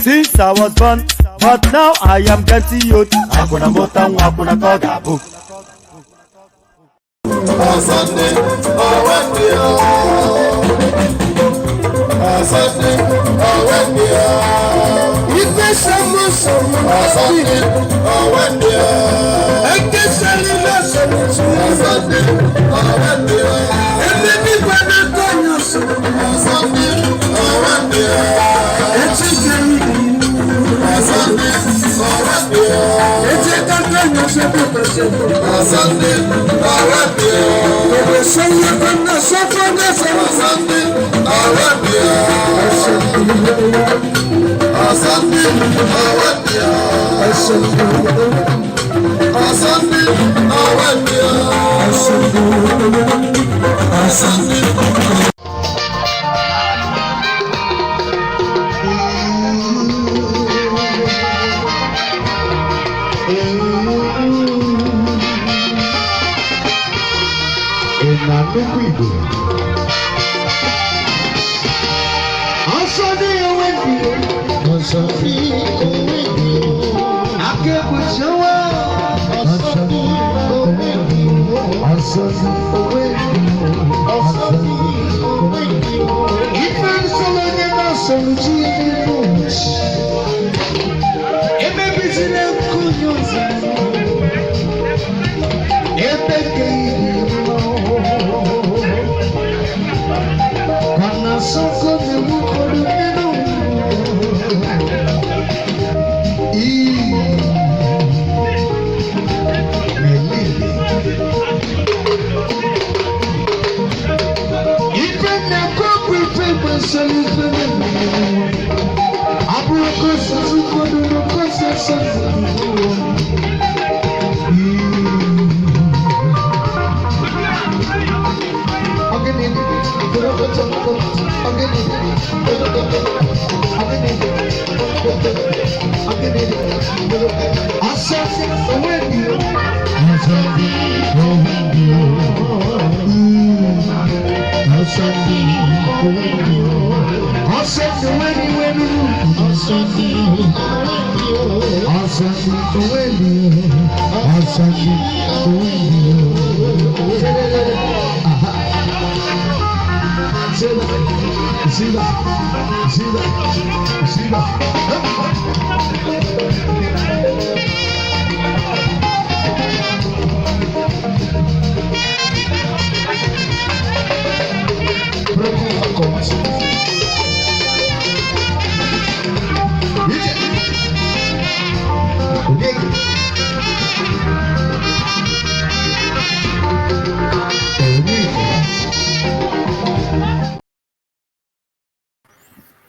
Since I was born, but now I am getting old. I'm gonna motan wakuna koga book. Sunday,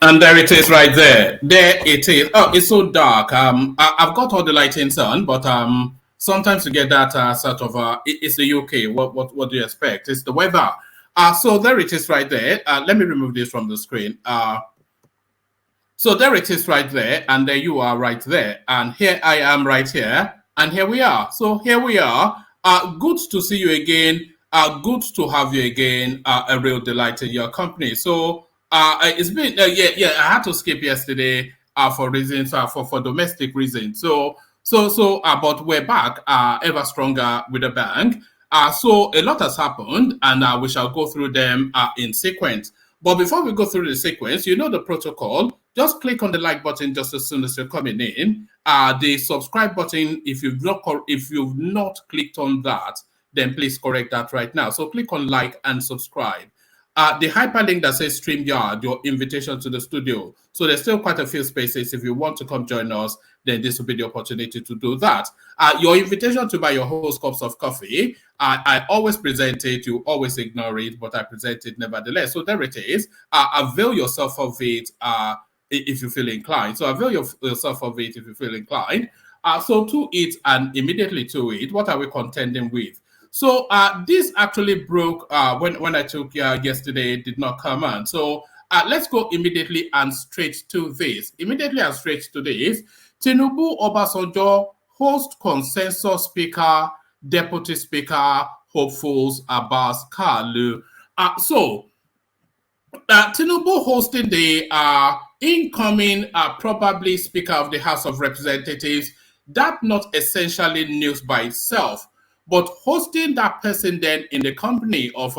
And there it is right there. There it is. Oh, it's so dark. I've got all the lightings on, but sometimes you get that sort of it's the UK. What do you expect? It's the weather. So there it is right there. Let me remove this from the screen. So there it is right there, and there you are right there, and here I am right here, and here we are. So here we are. Good to see you again. Good to have you again. A real delight in your company. So it's been I had to skip yesterday for reasons for domestic reasons. But we're back ever stronger with the bank. So a lot has happened, and we shall go through them in sequence. But before we go through the sequence, you know the protocol. Just click on the like button just as soon as you're coming in. The subscribe button, if you've not clicked on that, then please correct that right now. So click on like and subscribe. The hyperlink that says StreamYard, your invitation to the studio. So there's still quite a few spaces. If you want to come join us, then this will be the opportunity to do that. Your invitation to buy your host cups of coffee, I always present it, you always ignore it, but I present it nevertheless. So there it is. Avail yourself of it if you feel inclined. So avail yourself of it if you feel inclined. So to it and immediately to it, what are we contending with? So this actually broke when I took yesterday, it did not come on. So let's go immediately and straight to this. Immediately and straight to this. Tinubu Obasanjo host consensus speaker, deputy speaker, hopefuls Abbas Kalu. Tinubu hosting the incoming probably speaker of the House of Representatives, that not essentially news by itself. But hosting that person then in the company of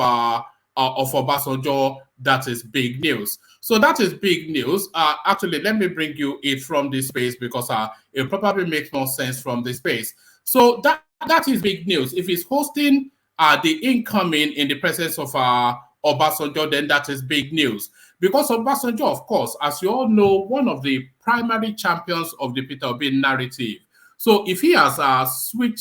Obasanjo, that is big news. So that is big news. Actually, let me bring you it from this space because it probably makes more sense from this space. So that is big news. If he's hosting the incoming in the presence of Obasanjo, then that is big news. Because Obasanjo, of course, as you all know, one of the primary champions of the Peter Obi narrative. So if he has a switch,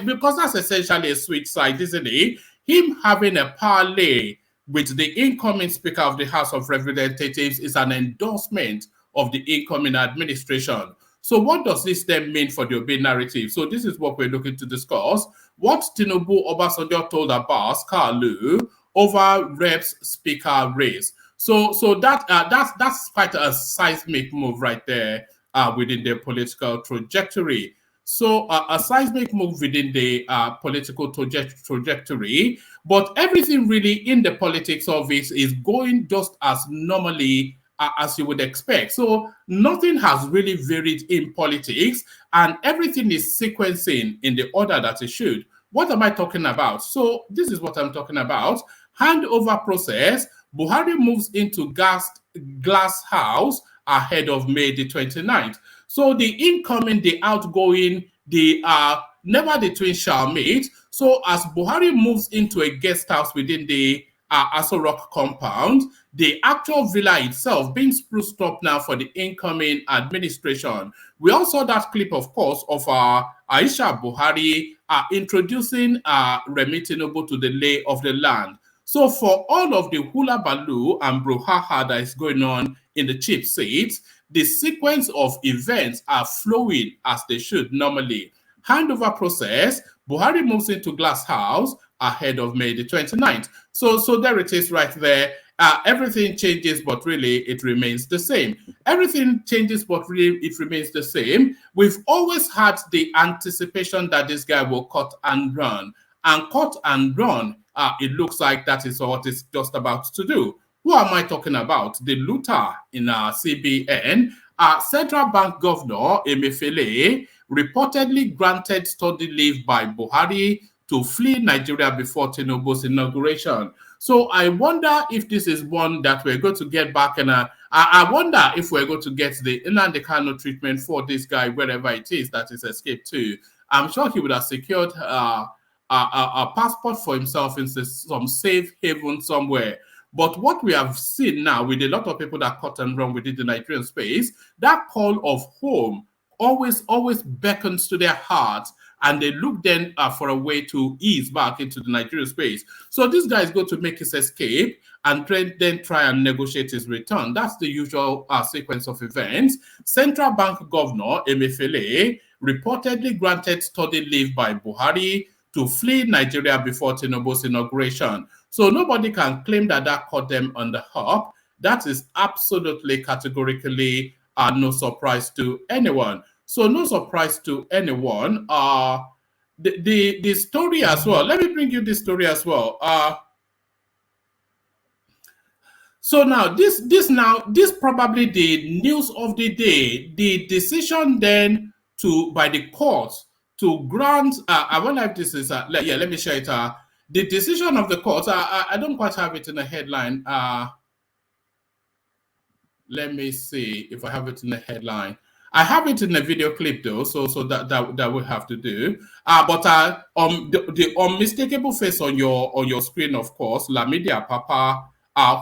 because that's essentially a switch side, isn't it? Him having a parlay with the incoming Speaker of the House of Representatives is an endorsement of the incoming administration. So what does this then mean for the Obi narrative? So this is what we're looking to discuss. What Tinubu Obasanjo told Abbas Kalu over Reps Speaker race. So that's quite a seismic move right there within the political trajectory. So a seismic move within the political trajectory, but everything really in the politics of it is going just as normally as you would expect. So nothing has really varied in politics, and everything is sequencing in the order that it should. What am I talking about? So this is what I'm talking about. Handover process. Buhari moves into glass house ahead of May the 29th. So the incoming, the outgoing, the never the twins shall meet. So as Buhari moves into a guest house within the Aso Rock compound, the actual villa itself being spruced up now for the incoming administration. We also saw that clip, of course, of Aisha Buhari introducing Remi Tinubu to the lay of the land. So for all of the hula baloo and brouhaha that is going on in the cheap seats, the sequence of events are flowing as they should normally. Handover process, Buhari moves into Glass House ahead of May the 29th. So there it is right there. Everything changes, but really it remains the same. Everything changes, but really it remains the same. We've always had the anticipation that this guy will cut and run. And cut and run, it looks like that is what it's just about to do. Who am I talking about? The looter in CBN. Central Bank Governor Emefiele reportedly granted study leave by Buhari to flee Nigeria before Tinubu's inauguration. So I wonder if this is one that we're going to get back, and I wonder if we're going to get the Nnamdi Kanu treatment for this guy wherever it is that is escaped to. I'm sure he would have secured a passport for himself in some safe haven somewhere. But what we have seen now with a lot of people that cut and run within the Nigerian space, that call of home always beckons to their hearts, and they look then for a way to ease back into the Nigerian space. So this guy is going to make his escape and then try and negotiate his return. That's the usual sequence of events. Central Bank Governor Emefiele reportedly granted study leave by Buhari to flee Nigeria before Tinubu's inauguration. So nobody can claim that caught them on the hop. That is absolutely categorically no surprise to anyone. So no surprise to anyone. The story as well. Let me bring you this story as well. So now this probably the news of the day. The decision then by the court to grant. I wonder if this is. Let me share it. The decision of the court. I don't quite have it in a headline. Let me see if I have it in the headline. I have it in a video clip though, so that we have to do. But the unmistakable face on your screen, of course, Lamidi Apapa,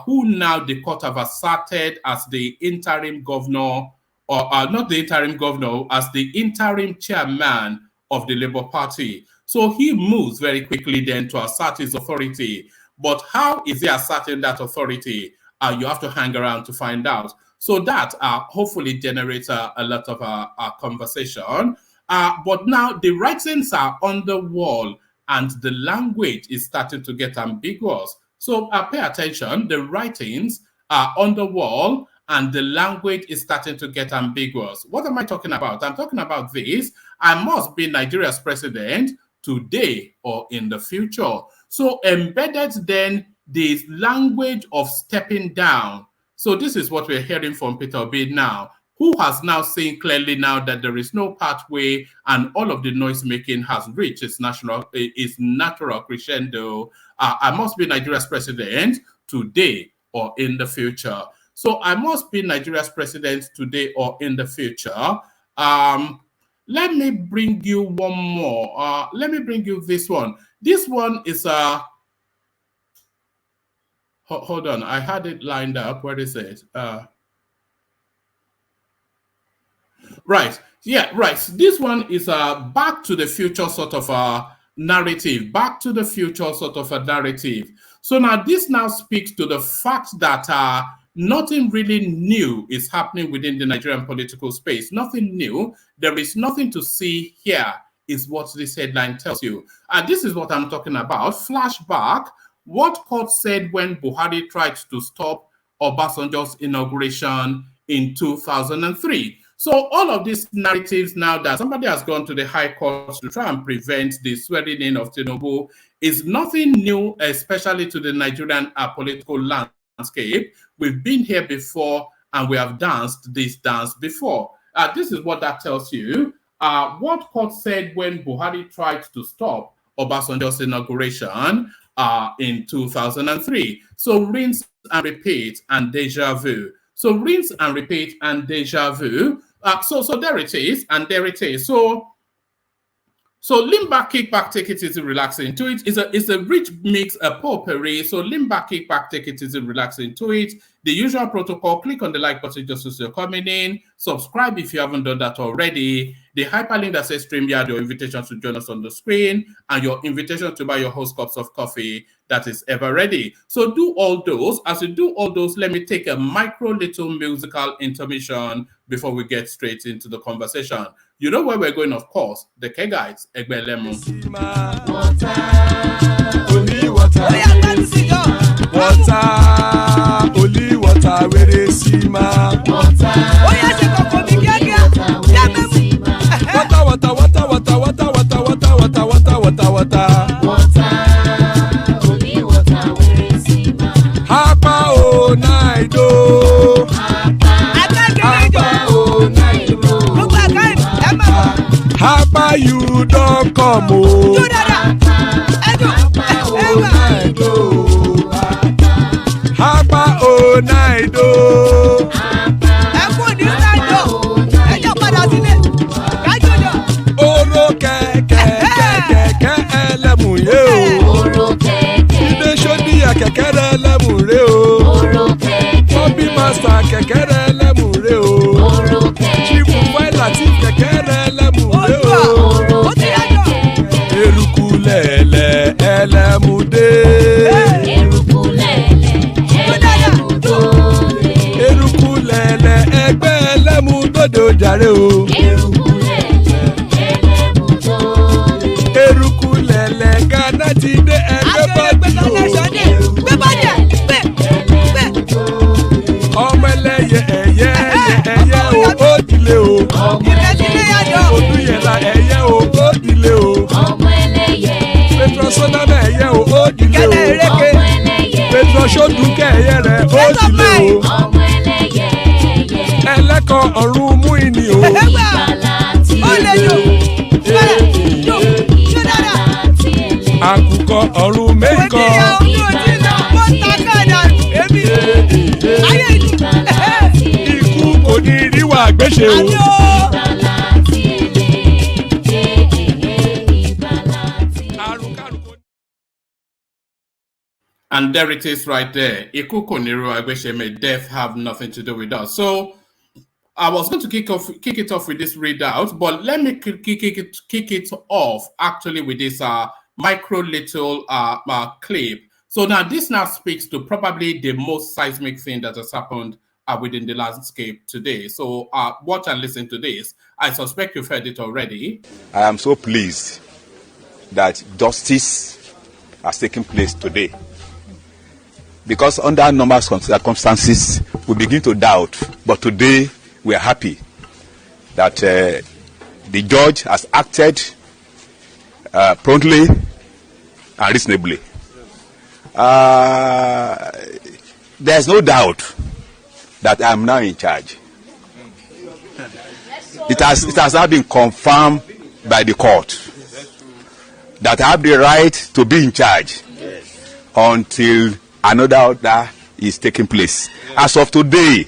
who now the court have asserted as the interim governor, or not the interim governor, as the interim chairman of the Labour Party. So he moves very quickly then to assert his authority. But how is he asserting that authority? You have to hang around to find out. So that hopefully generates a lot of conversation. But now the writings are on the wall and the language is starting to get ambiguous. So pay attention. The writings are on the wall and the language is starting to get ambiguous. What am I talking about? I'm talking about this. I must be Nigeria's president today or in the future. So embedded then the language of stepping down. So this is what we're hearing from Peter Obi now, who has now seen clearly now that there is no pathway and all of the noise making has reached its natural crescendo. I must be Nigeria's president today or in the future. So I must be Nigeria's president today or in the future. Let me bring you one more. Let me bring you this one. This one is hold on, I had it lined up. Where is it? Right. Yeah, right. This one is a back to the future sort of a narrative. Back to the future sort of a narrative. So now this now speaks to the fact that nothing really new is happening within the Nigerian political space. Nothing new. There is nothing to see here, is what this headline tells you. And this is what I'm talking about. Flashback. What court said when Buhari tried to stop Obasanjo's inauguration in 2003. So all of these narratives now that somebody has gone to the High Court to try and prevent the swearing in of Tinubu is nothing new, especially to the Nigerian political landscape. We've been here before and we have danced this dance before. This is what that tells you. What court said when Buhari tried to stop Obasanjo's inauguration in 2003. So rinse and repeat and deja vu. So rinse and repeat and deja vu. So there it is, and there it is. So So lean back, kick back, take it easy, relax into it. It's a rich mix, a potpourri. So lean back, kick back, take it easy, relax into it. The usual protocol, click on the like button just as you're coming in. Subscribe if you haven't done that already. The hyperlink that says StreamYard, your invitation to join us on the screen, and your invitation to buy your host cups of coffee that is ever ready. So do all those. As you do all those, let me take a micro little musical intermission before we get straight into the conversation. You know where we're going, of course. The K guys, Egbe Lemon. Only water, where they see ma. Water, only water, where they see ma. Hapa o naido. Hapa you don't come o. Hapa o naido. Oro keke elemu ye o. Ide shodi ya keke elemu re o. Bobby master keke elemu re o. Chief Latif keke elemu re o. Erukulele elemude. Erukulele egbe elemudodo jare o. Erukulele Ghana ti de egbe body o. Ọmọ ẹlẹ́yẹ ẹ̀yẹ o òdìlé o. Odúyẹ̀lá ẹ̀yẹ o òdìlé o. Petrosonama ẹ̀yẹ o òdìlé o. Petrosodúnkẹ́ ẹ̀yẹ rẹ̀ òdìlé o. Ẹlẹ́kọ̀ ọ̀run mú ìní o. Àkùkọ ọ̀run mẹ́kọ̀. Ikú kò ní ríwà gbéṣe o. And there it is right there. Iku koniru agbeshe, may death have nothing to do with us. So I was going to kick it off with this readout, but let me kick it off actually with this micro little clip. So now this now speaks to probably the most seismic thing that has happened within the landscape today. So watch and listen to this. I suspect you've heard it already. I am so pleased that justice has taken place today. Because under normal circumstances, we begin to doubt. But today, we are happy that the judge has acted promptly and reasonably. There's no doubt that I am now in charge. It has now been confirmed by the court that I have the right to be in charge until another order is taking place. As of today,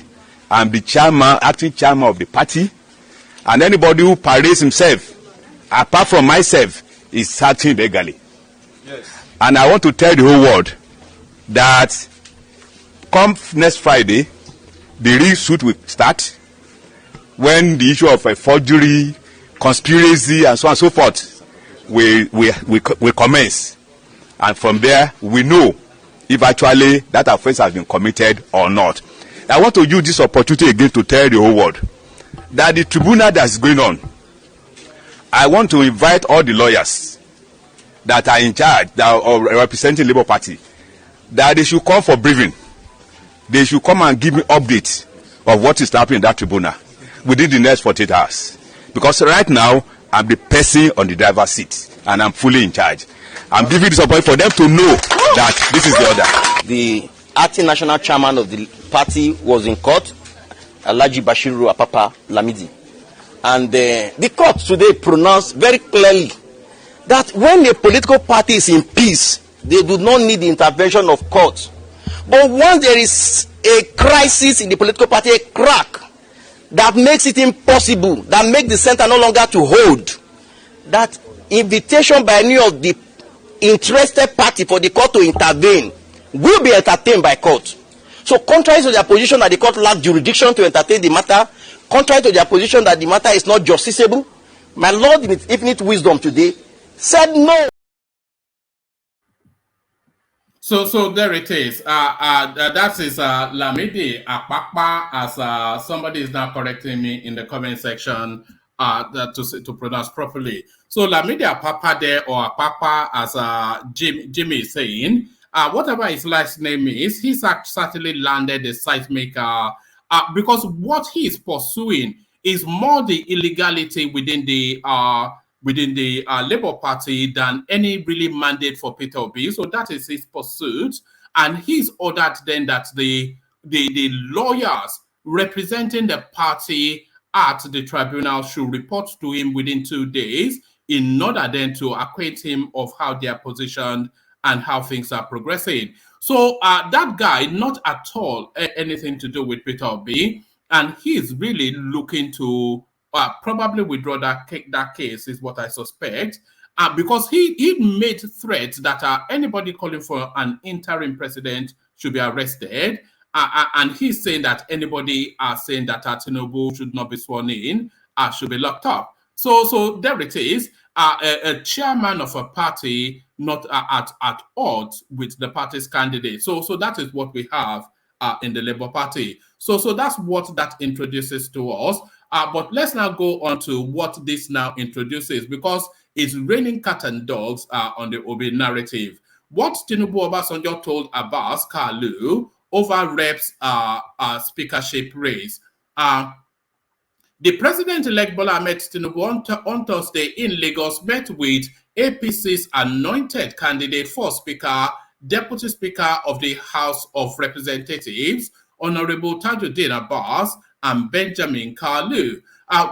I'm the acting chairman of the party, and anybody who parades himself, apart from myself, is acting legally. Yes. And I want to tell the whole world that come next Friday, the real suit will start, when the issue of a forgery, conspiracy, and so on and so forth will commence. And from there, we know if actually that offense has been committed or not. I want to use this opportunity again to tell the whole world that the tribunal that is going on, I want to invite all the lawyers that are in charge, that are representing Labour Party, that they should come for briefing. They should come and give me updates of what is happening in that tribunal within the next 48 hours. Because right now, I'm the person on the driver's seat and I'm fully in charge. I'm giving this opportunity for them to know that this is the order. The acting national chairman of the party was in court, Lamidi Apapa, Lamidi. And the court today pronounced very clearly that when a political party is in peace, they do not need the intervention of court. But once there is a crisis in the political party, a crack that makes it impossible, that makes the center no longer to hold, that invitation by any of the interested party for the court to intervene will be entertained by court. So contrary to their position that the court lacks jurisdiction to entertain the matter, contrary to their position that the matter is not justiciable, my Lord in its infinite wisdom today said no. So there it is. That is Lamidi Apapa, as somebody is now correcting me in the comment section to pronounce properly. So Lamidi Apapa there, or Apapa, as Jimmy is saying, whatever his last name is, he's certainly landed a seismic because what he is pursuing is more the illegality within the Labour Party than any really mandate for Peter Obi. So that is his pursuit, and he's ordered then that the lawyers representing the party at the tribunal should report to him within 2 days in order then to acquaint him of how they are positioned and how things are progressing. So that guy, not at all anything to do with Peter Obi, and he's really looking to probably withdraw that case, is what I suspect, because he made threats that anybody calling for an interim president should be arrested, and he's saying that anybody saying that Tinubu should not be sworn in should be locked up. So there it is, a chairman of a party not at odds with the party's candidate. So that is what we have in the Labour Party. So that's what that introduces to us. But let's now go on to what this now introduces, because it's raining cat and dogs on the Obi narrative. What Tinubu Obasanjo told Abbas Kalu over Rep's speakership race. The President-elect Bola Ahmed Tinubu on Thursday in Lagos met with APC's anointed candidate for Speaker, Deputy Speaker of the House of Representatives, Honorable Tajuddin Abbas and Benjamin Kalu.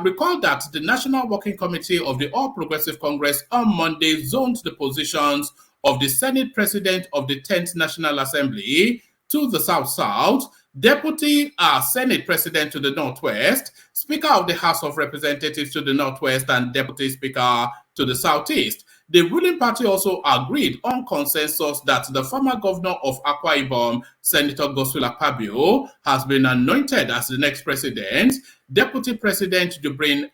Recall that the National Working Committee of the All Progressive Congress on Monday zoned the positions of the Senate President of the 10th National Assembly to the South-South, Deputy Senate President to the Northwest, Speaker of the House of Representatives to the Northwest, and Deputy Speaker to the Southeast. The ruling party also agreed on consensus that the former governor of Akwa Ibom, Senator Godswill Akpabio, has been anointed as the next president, Deputy President Jubrin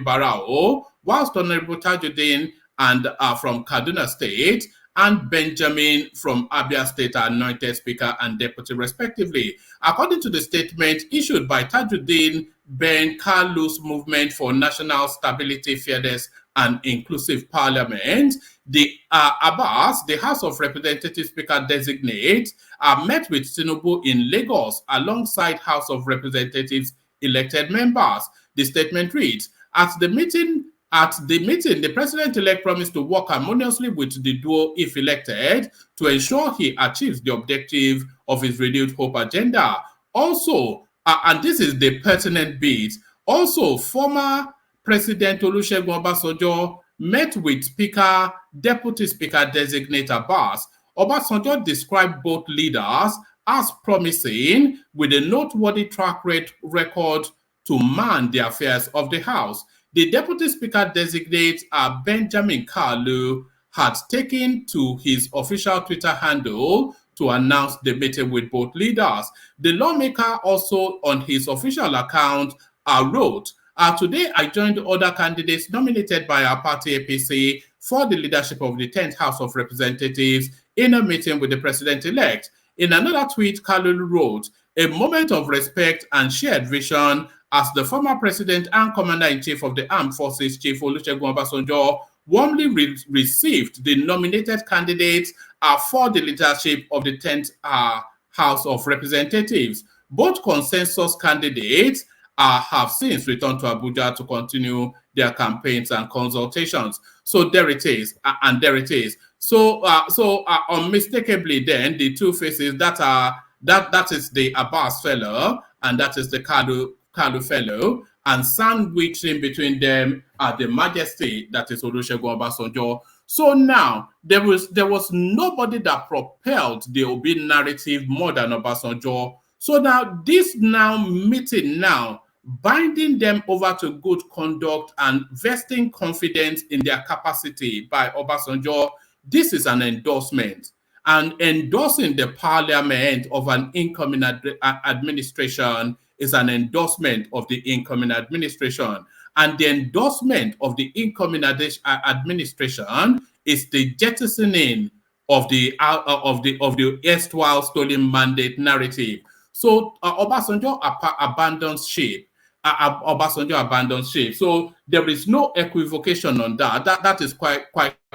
Barao, whilst Honorable Tajuddin and from Kaduna State, and Benjamin from Abia State are anointed Speaker and Deputy respectively. According to the statement issued by Tajuddin Ben Kalu's Movement for National Stability, Fairness and Inclusive Parliament, the Abbas, the House of Representatives Speaker designate, met with Tinubu in Lagos alongside House of Representatives elected members. The statement reads, At the meeting, the president-elect promised to work harmoniously with the duo if elected to ensure he achieves the objective of his renewed hope agenda. Also, and this is the pertinent bit, also former President Olusegun Obasanjo met with Speaker, Deputy Speaker designate Abbas. Obasanjo described both leaders as promising with a noteworthy track record to man the affairs of the House. The Deputy Speaker designate Benjamin Kalu had taken to his official Twitter handle to announce the meeting with both leaders. The lawmaker also on his official account wrote, Today I joined other candidates nominated by our party APC for the leadership of the 10th House of Representatives in a meeting with the president-elect. In another tweet, Kalu wrote, a moment of respect and shared vision as the former president and commander-in-chief of the armed forces, Chief Olusegun Obasanjo, warmly received the nominated candidates for the leadership of the 10th House of Representatives. Both consensus candidates have since returned to Abuja to continue their campaigns and consultations. So there it is, and there it is. So unmistakably, then the two faces that is the Abbas fellow and that is the Kalu fellow, and sandwiched in between them are the majesty that is Olusegun Obasanjo. So now there was nobody that propelled the Obi narrative more than Obasanjo. So now this meeting now binding them over to good conduct and vesting confidence in their capacity by Obasanjo. This is an endorsement. And endorsing the parliament of an incoming administration is an endorsement of the incoming administration. And the endorsement of the incoming administration is the jettisoning of the erstwhile stolen mandate narrative. So Obasanjo abandons ship. Obasanjo abandons ship. So there is no equivocation on that. That is quite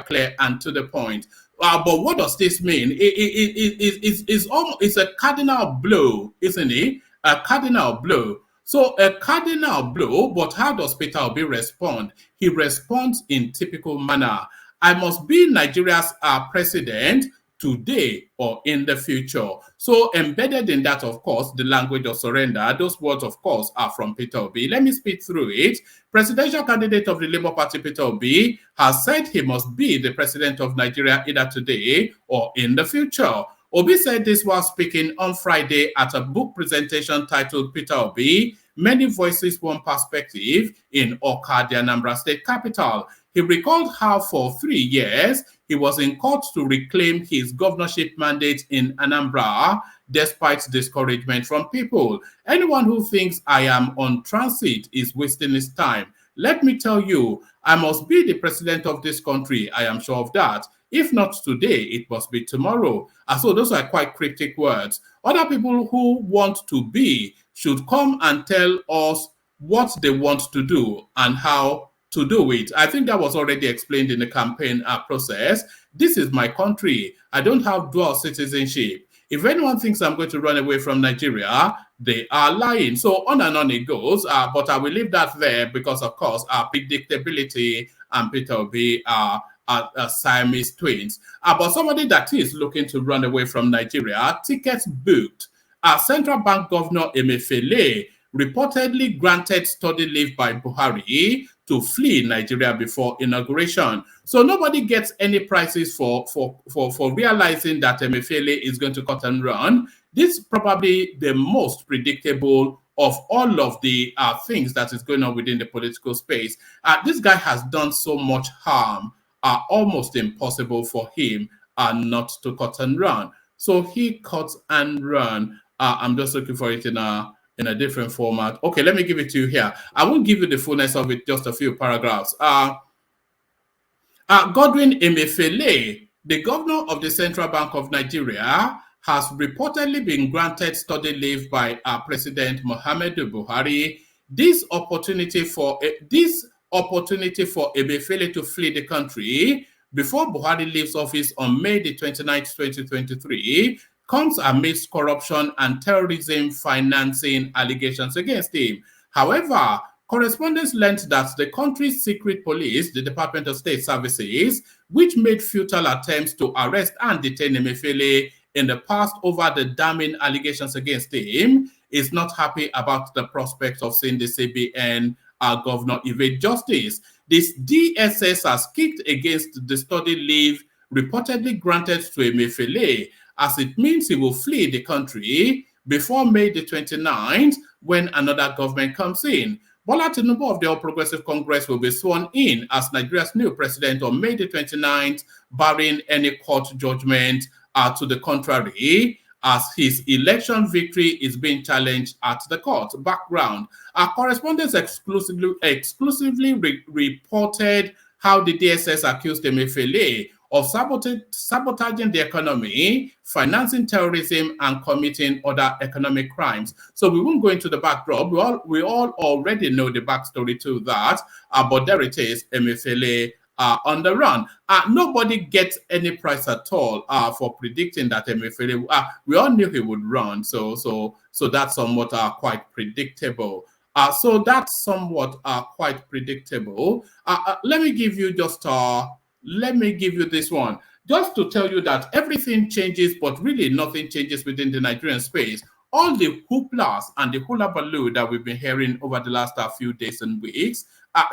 clear and to the point. But what does this mean? It's a cardinal blow, isn't it? A cardinal blow. So a cardinal blow, but how does Peter Obi respond? He responds in typical manner. I must be Nigeria's president today or in the future. So embedded in that, of course, the language of surrender. Those words, of course, are from Peter Obi. Let me speak through it. Presidential candidate of the Labour Party, Peter Obi, has said he must be the president of Nigeria either today or in the future. Obi said this while speaking on Friday at a book presentation titled Peter Obi, Many Voices, One Perspective in Awka, the Anambra State capital. He recalled how for 3 years he was in court to reclaim his governorship mandate in Anambra, despite discouragement from people. Anyone who thinks I am on transit is wasting his time. Let me tell you, I must be the president of this country. I am sure of that. If not today, it must be tomorrow. And so those are quite cryptic words. Other people who want to be should come and tell us what they want to do and how to do it. I think that was already explained in the campaign process. This is my country. I don't have dual citizenship. If anyone thinks I'm going to run away from Nigeria, they are lying. So on and on it goes. But I will leave that there because, of course, predictability and Peter Obi are Siamese twins. But somebody that is looking to run away from Nigeria, tickets booked. Central Bank Governor Emefiele reportedly granted study leave by Buhari to flee Nigeria before inauguration. So nobody gets any prizes for realizing that Emefiele is going to cut and run. This is probably the most predictable of all of the things that is going on within the political space. This guy has done so much harm, almost impossible for him not to cut and run. So he cuts and run. I'm just looking for it in a different format. Okay, let me give it to you here. I won't give you the fullness of it, just a few paragraphs. Godwin Emefiele, the governor of the Central Bank of Nigeria, has reportedly been granted study leave by President Muhammadu Buhari. This opportunity for Emefiele to flee the country before Buhari leaves office on May the 29th, 2023, comes amidst corruption and terrorism financing allegations against him. However, correspondents learned that the country's secret police, the Department of State Services, which made futile attempts to arrest and detain Emefiele in the past over the damning allegations against him, is not happy about the prospect of seeing the CBN governor evade justice. This DSS has kicked against the study leave reportedly granted to Emefiele, as it means he will flee the country before May the 29th, when another government comes in. Bola Tinubu of the All Progressive Congress will be sworn in as Nigeria's new president on May the 29th, barring any court judgment to the contrary, as his election victory is being challenged at the court. Background: our correspondents exclusively reported how the DSS accused Emefiele of sabotaging the economy, financing terrorism, and committing other economic crimes. So we won't go into the backdrop. We all already know the backstory to that, but there it is, Emefiele on the run. Nobody gets any prize at all for predicting that Emefiele, we all knew he would run, so that's somewhat quite predictable. So that's somewhat quite predictable. Let me give you just this one, just to tell you that everything changes, but really nothing changes within the Nigerian space. All the hooplas and the hula baloo that we've been hearing over the last few days and weeks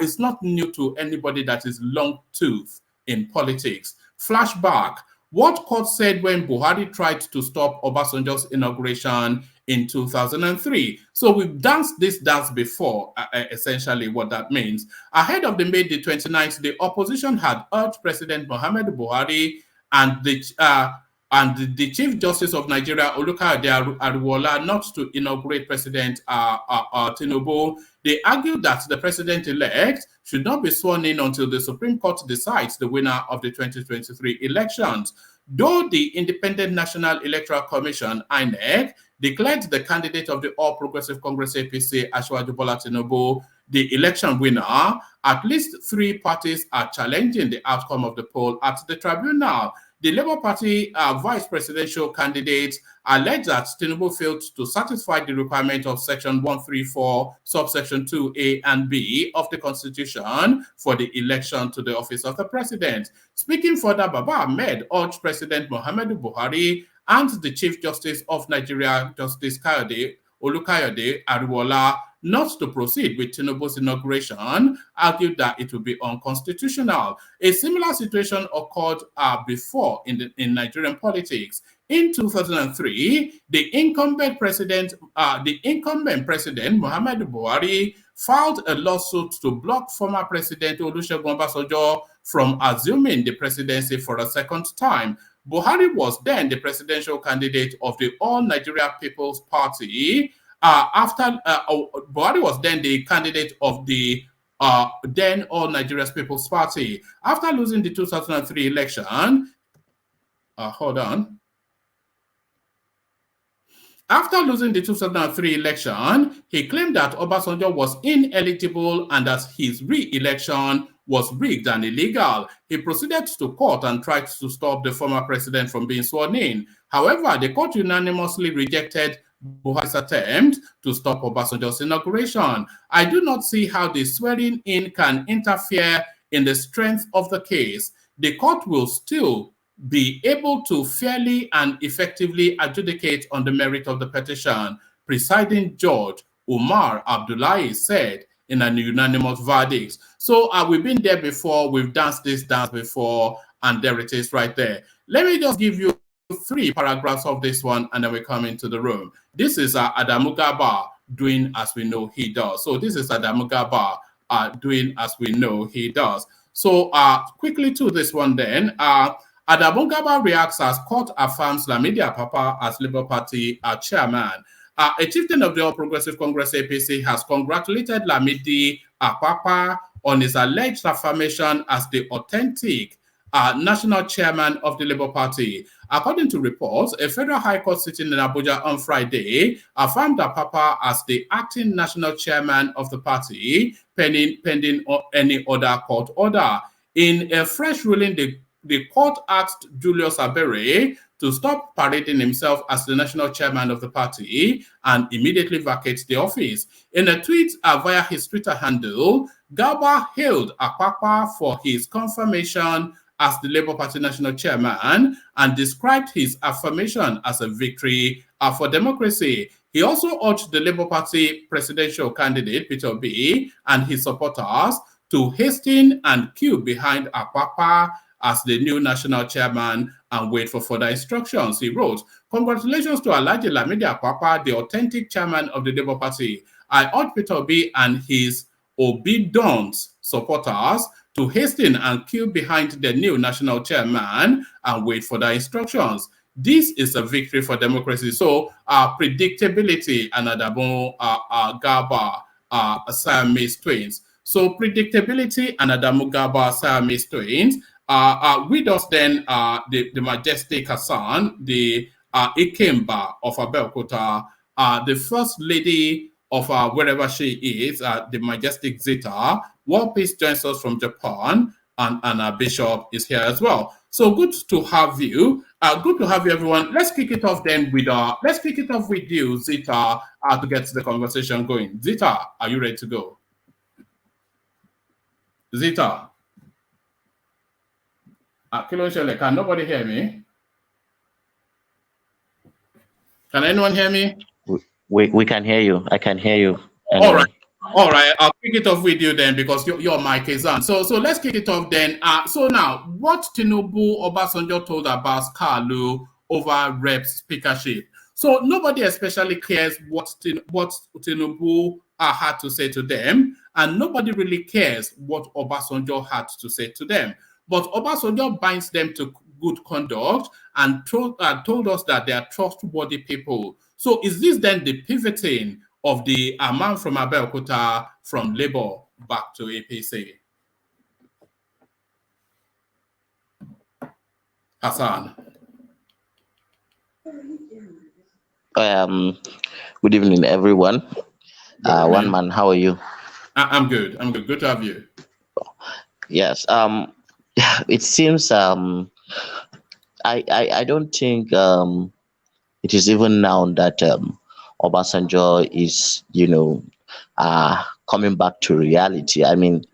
is not new to anybody that is long-toothed in politics. Flashback: what court said when Buhari tried to stop Obasanjo's inauguration in 2003. So we've danced this dance before, essentially what that means. Ahead of the May the 29th, the opposition had urged President Muhammadu Buhari and the Chief Justice of Nigeria, Olukayode Ariwoola, not to inaugurate President Tinubu. They argued that the president-elect should not be sworn in until the Supreme Court decides the winner of the 2023 elections. Though the Independent National Electoral Commission, INEC, declared the candidate of the All Progressive Congress APC, Asiwaju Bola Tinubu, the election winner, at least 3 parties are challenging the outcome of the poll at the tribunal. The Labour Party vice presidential candidate alleged that Tinubu failed to satisfy the requirement of Section 134, subsection 2A and B of the Constitution for the election to the office of the president. Speaking further, Baba Ahmed urged President Muhammadu Buhari and the Chief Justice of Nigeria, Justice Olukayode Ariwoola, not to proceed with Tinubu's inauguration, argued that it would be unconstitutional. A similar situation occurred before in Nigerian politics. In 2003, the incumbent president Muhammadu Buhari filed a lawsuit to block former President Olusegun Obasanjo from assuming the presidency for a second time. Buhari was then the presidential candidate of the All Nigeria People's Party. Buhari was then the candidate of the then All Nigeria's People's Party. After losing the 2003 election, After losing the 2003 election, he claimed that Obasanjo was ineligible and that his re-election was rigged and illegal. He proceeded to court and tried to stop the former president from being sworn in. However, the court unanimously rejected Buhari's attempt to stop Obasanjo's inauguration. I do not see how the swearing in can interfere in the strength of the case. The court will still be able to fairly and effectively adjudicate on the merit of the petition, Presiding Judge Umar Abdullahi said in an unanimous verdict. So we've been there before, we've danced this dance before, and there it is right there. Let me just give you 3 paragraphs of this one, and then we come into the room. This is Adamu Garba doing as we know he does. So this is Adamu Garba doing as we know he does. So quickly to this one then. Adamu Garba reacts as court affirms Lamidi Apapa as Labour Party chairman. A chieftain of the All Progressive Congress APC has congratulated Lamidi Apapa on his alleged affirmation as the authentic national chairman of the Labour Party. According to reports, a federal high court sitting in Abuja on Friday affirmed Apapa as the acting national chairman of the party, pending any other court order. In a fresh ruling, the court asked Julius Abere to stop parading himself as the national chairman of the party and immediately vacate the office. In a tweet via his Twitter handle, Garba hailed Apapa for his confirmation as the Labour Party national chairman and described his affirmation as a victory for democracy. He also urged the Labour Party presidential candidate, Peter Obi, and his supporters to hasten and queue behind Apapa as the new national chairman and wait for further instructions. He wrote, "Congratulations to Alhaji Lamidi Apapa, the authentic chairman of the Labour Party. I urge Peter Obi and his obedient supporters to hasten and queue behind the new national chairman and wait for the instructions. This is a victory for democracy." So predictability and Adamu Garba Siamese twins. So predictability and Adamu Garba Siamese twins. With us then the majestic Hassan, the Ikemba of Abeokuta, the first lady of wherever she is, the majestic Zita. World Peace joins us from Japan, and Anna Bishop is here as well. So good to have you. Good to have you, everyone. Let's kick it off then with you, Zita, to get the conversation going. Zita, are you ready to go? Zita. Can nobody hear me? Can anyone hear me? We can hear you. I can hear you. Anyway. All right. I'll kick it off with you then because your mic is on. So let's kick it off then. So now, what Tinubu Obasanjo told about Kalu over rep speakership. So nobody especially cares what Tinubu had to say to them, and nobody really cares what Obasanjo had to say to them. But Obasanjo binds them to good conduct and told us that they are trustworthy people. So is this then the pivoting of the man from Abeokuta from Labour back to APC? Hassan. Good evening, everyone. One man, how are you? I'm good. I'm good. Good to have you. Yes. It seems I don't think it is even now that Obasanjo is coming back to reality. I mean,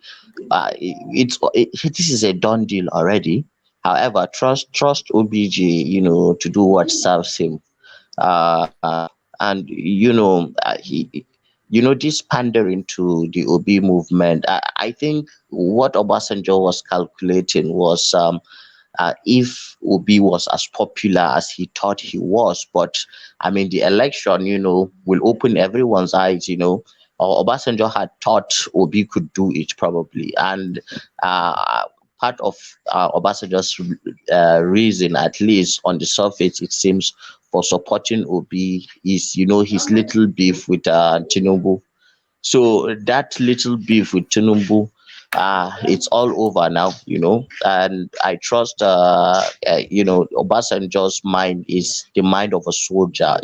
this is a done deal already. However, trust OBJ, to do what serves him. And this pandering to the OB movement. I think what Obasanjo was calculating was if Obi was as popular as he thought he was. But I mean, the election, will open everyone's eyes. Obasanjo had thought Obi could do it probably, and part of Obasanjo's reason, at least on the surface, it seems, for supporting Obi is, his little beef with Tinubu. So that little beef with Tinubu, it's all over now, and I trust, Obasanjo's mind is the mind of a soldier,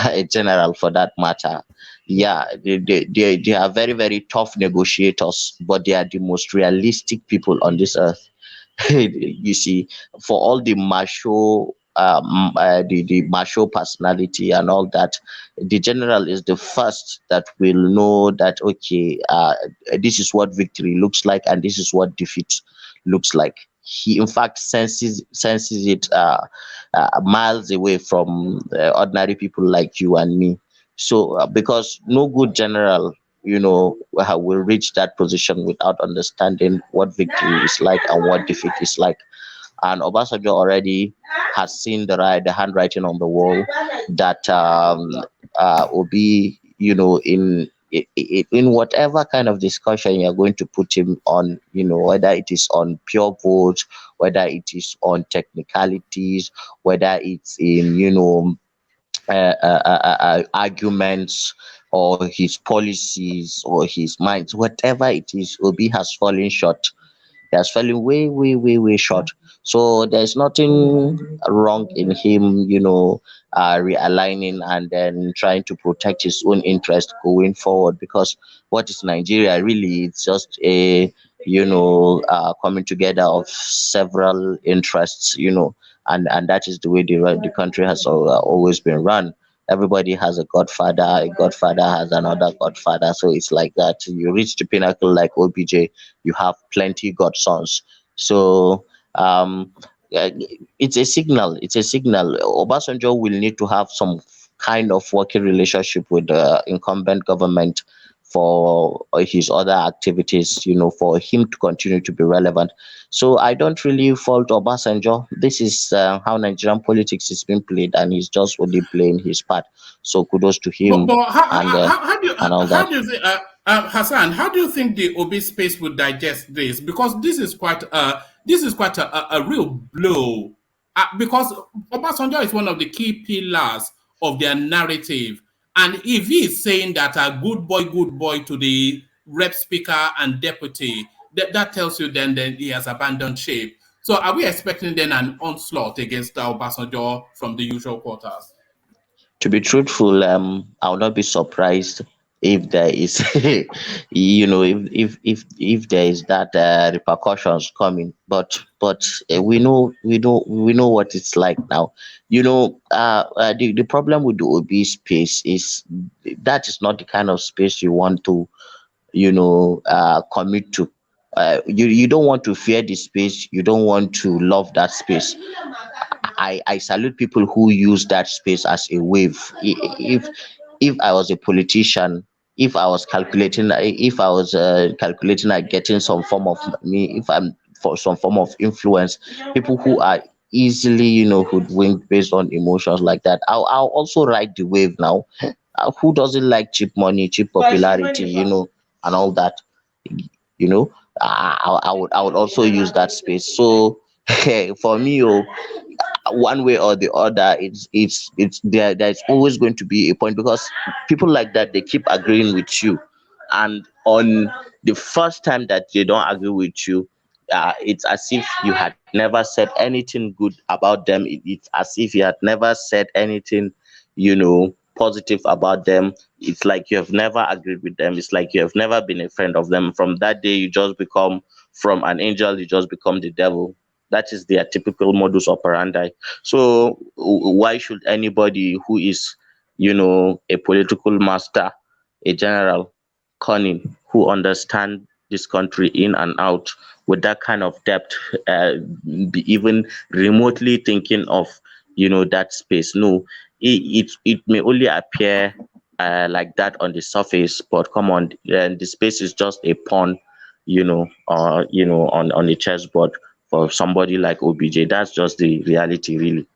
a general for that matter. Yeah, they are very, very tough negotiators, but they are the most realistic people on this earth. You see, for all the macho the macho personality and all that, the general is the first that will know that, okay, this is what victory looks like and this is what defeat looks like. He in fact senses it miles away from ordinary people like you and me. So because no good general will reach that position without understanding what victory is like and what defeat is like. And Obasanjo already has seen the handwriting on the wall that Obi, in whatever kind of discussion you're going to put him on, whether it is on pure votes, whether it is on technicalities, whether it's in, arguments or his policies or his minds, whatever it is, Obi has fallen short. He has fallen way, way, way, way short. So there's nothing wrong in him, realigning and then trying to protect his own interest going forward. Because what is Nigeria really? It's just a, coming together of several interests, and that is the way the country has always been run. Everybody has a godfather. A godfather has another godfather. So it's like that. You reach the pinnacle like OBJ, you have plenty godsons. So uh, it's a signal. It's a signal. Obasanjo will need to have some kind of working relationship with the incumbent government for his other activities, for him to continue to be relevant. So I don't really fault Obasanjo. This is how Nigerian politics is being played, and he's just only playing his part. So kudos to him But and all how that. do you think, Hassan? How do you think the OB space would digest this? Because this is quite a real blow. Because Obasanjo is one of the key pillars of their narrative, and if he is saying that a good boy to the rep speaker and deputy, that tells you then he has abandoned shape. So are we expecting then an onslaught against Obasanjo from the usual quarters? To be truthful, I will not be surprised if there is, if there is that repercussions coming. But we know what it's like now. The problem with the OB space is that is not the kind of space you want to commit to. You don't want to fear the space. You don't want to love that space. I salute people who use that space as a wave. If I was a politician, if I was calculating like getting some form of me, if I'm for some form of influence, people who are easily, hoodwinked based on emotions like that. I'll also ride the wave now. Who doesn't like cheap money, cheap popularity, and all that? You know, I would also use that space. So for me, one way or the other, it's there. There's always going to be a point, because people like that, they keep agreeing with you, and on the first time that they don't agree with you, it's as if you had never said anything good about them. It's as if you had never said anything, positive about them. It's like you have never agreed with them. It's like you have never been a friend of them. From that day, you just become, from an angel, you just become the devil. That is their typical modus operandi. So why should anybody who is, a political master, a general, cunning, who understand this country in and out with that kind of depth, be even remotely thinking of, that space? No, it may only appear like that on the surface, but come on, the space is just a pawn, on the chessboard for somebody like OBJ. That's just the reality, really.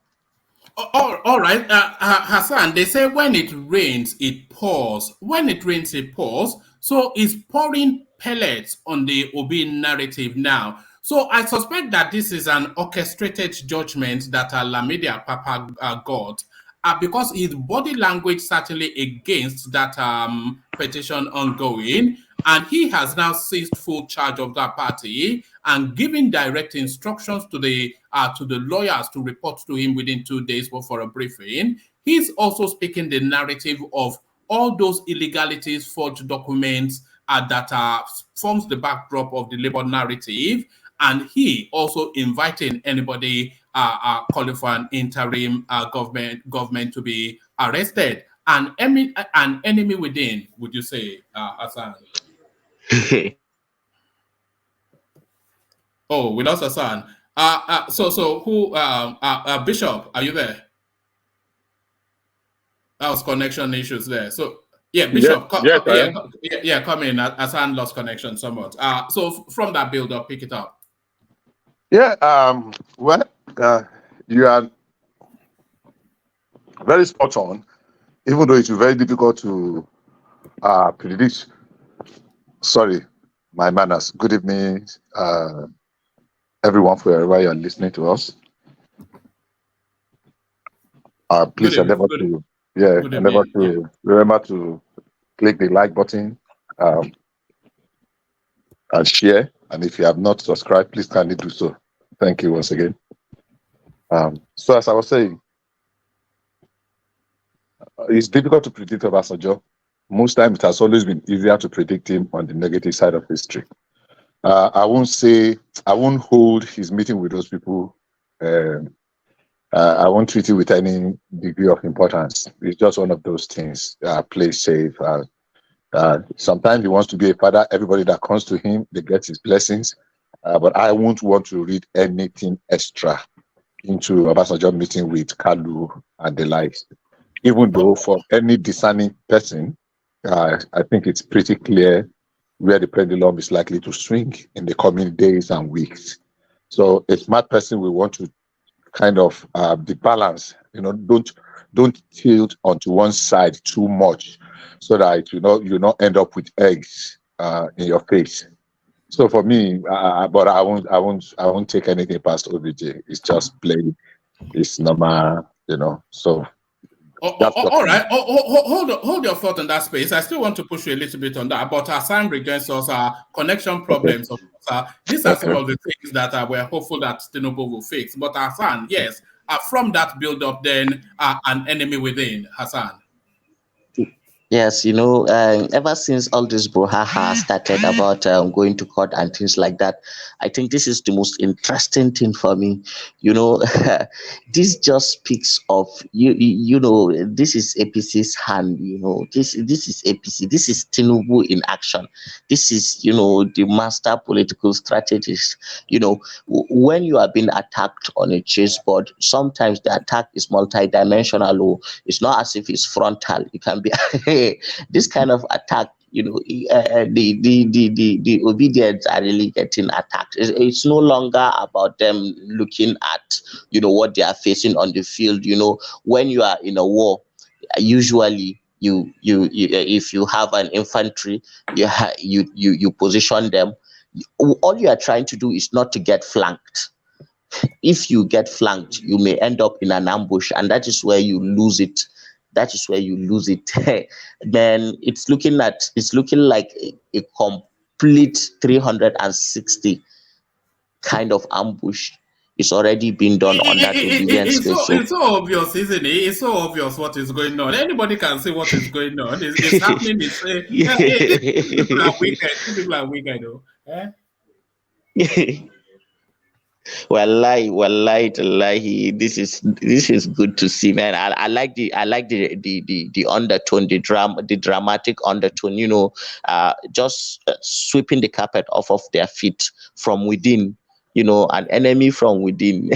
All right, Hassan, they say when it rains, it pours. When it rains, it pours. So it's pouring pellets on the Obi narrative now. So I suspect that this is an orchestrated judgment that Lamidi Apapa got, because his body language certainly against that petition ongoing, and he has now seized full charge of that party and giving direct instructions to the lawyers to report to him within 2 days for a briefing. He's also speaking the narrative of all those illegalities, forged documents that forms the backdrop of the labor narrative, and he also inviting anybody calling for an interim government to be arrested. An enemy within, would you say, Hassan? Oh, we lost Hassan. So who? Bishop, are you there? That was connection issues there. So yeah, Bishop, come in. Hassan lost connection somewhat. So from that build up, pick it up. Yeah. Well, you are very spot on, even though it's very difficult to predict. Sorry, my manners. Good evening, everyone, wherever you're listening to us. Please remember to remember to click the like button and share. And if you have not subscribed, please kindly do so. Thank you once again. So as I was saying, it's difficult to predict Obasanjo. Most times it has always been easier to predict him on the negative side of history. I won't hold his meeting with those people. I won't treat it with any degree of importance. It's just one of those things. Play safe. Sometimes he wants to be a father. Everybody that comes to him, they get his blessings. But I won't want to read anything extra into Obasanjo meeting with Kalu and the likes. Even though for any discerning person, I think it's pretty clear where the pendulum is likely to swing in the coming days and weeks. So a smart person will want to kind of the balance, don't tilt onto one side too much, so that you not end up with eggs in your face. So for me, but I won't take anything past OBJ. It's just plain, it's normal, So. All right. Hold your thought on that space. I still want to push you a little bit on that. But Hassan rejoins us, connection problems. Okay. These are some of the things that we're hopeful that Tinubu will fix. But Hassan, yes, from that build-up, then an enemy within, Hassan. Yes, ever since all this brouhaha started about going to court and things like that, I think this is the most interesting thing for me. This just speaks of this is APC's hand. This is APC. This is Tinubu in action. This is the master political strategist. When you are being attacked on a chessboard, sometimes the attack is multidimensional. It's not as if it's frontal. It can be this kind of attack, the obedience are really getting attacked. It's no longer about them looking at what they are facing on the field. When you are in a war, usually you if you have an infantry, you position them. All you are trying to do is not to get flanked. If you get flanked, you may end up in an ambush, and that is where you lose it. Then it's looking like a complete 360 kind of ambush is already being done on that obedience space. It's so obvious, isn't it? It's so obvious what is going on. Anybody can see what is going on. It's happening. People are wicked. People are wicked, though. Wallahi, this is good to see, man. I like the undertone, the dramatic undertone. Just sweeping the carpet off of their feet from within. An enemy from within.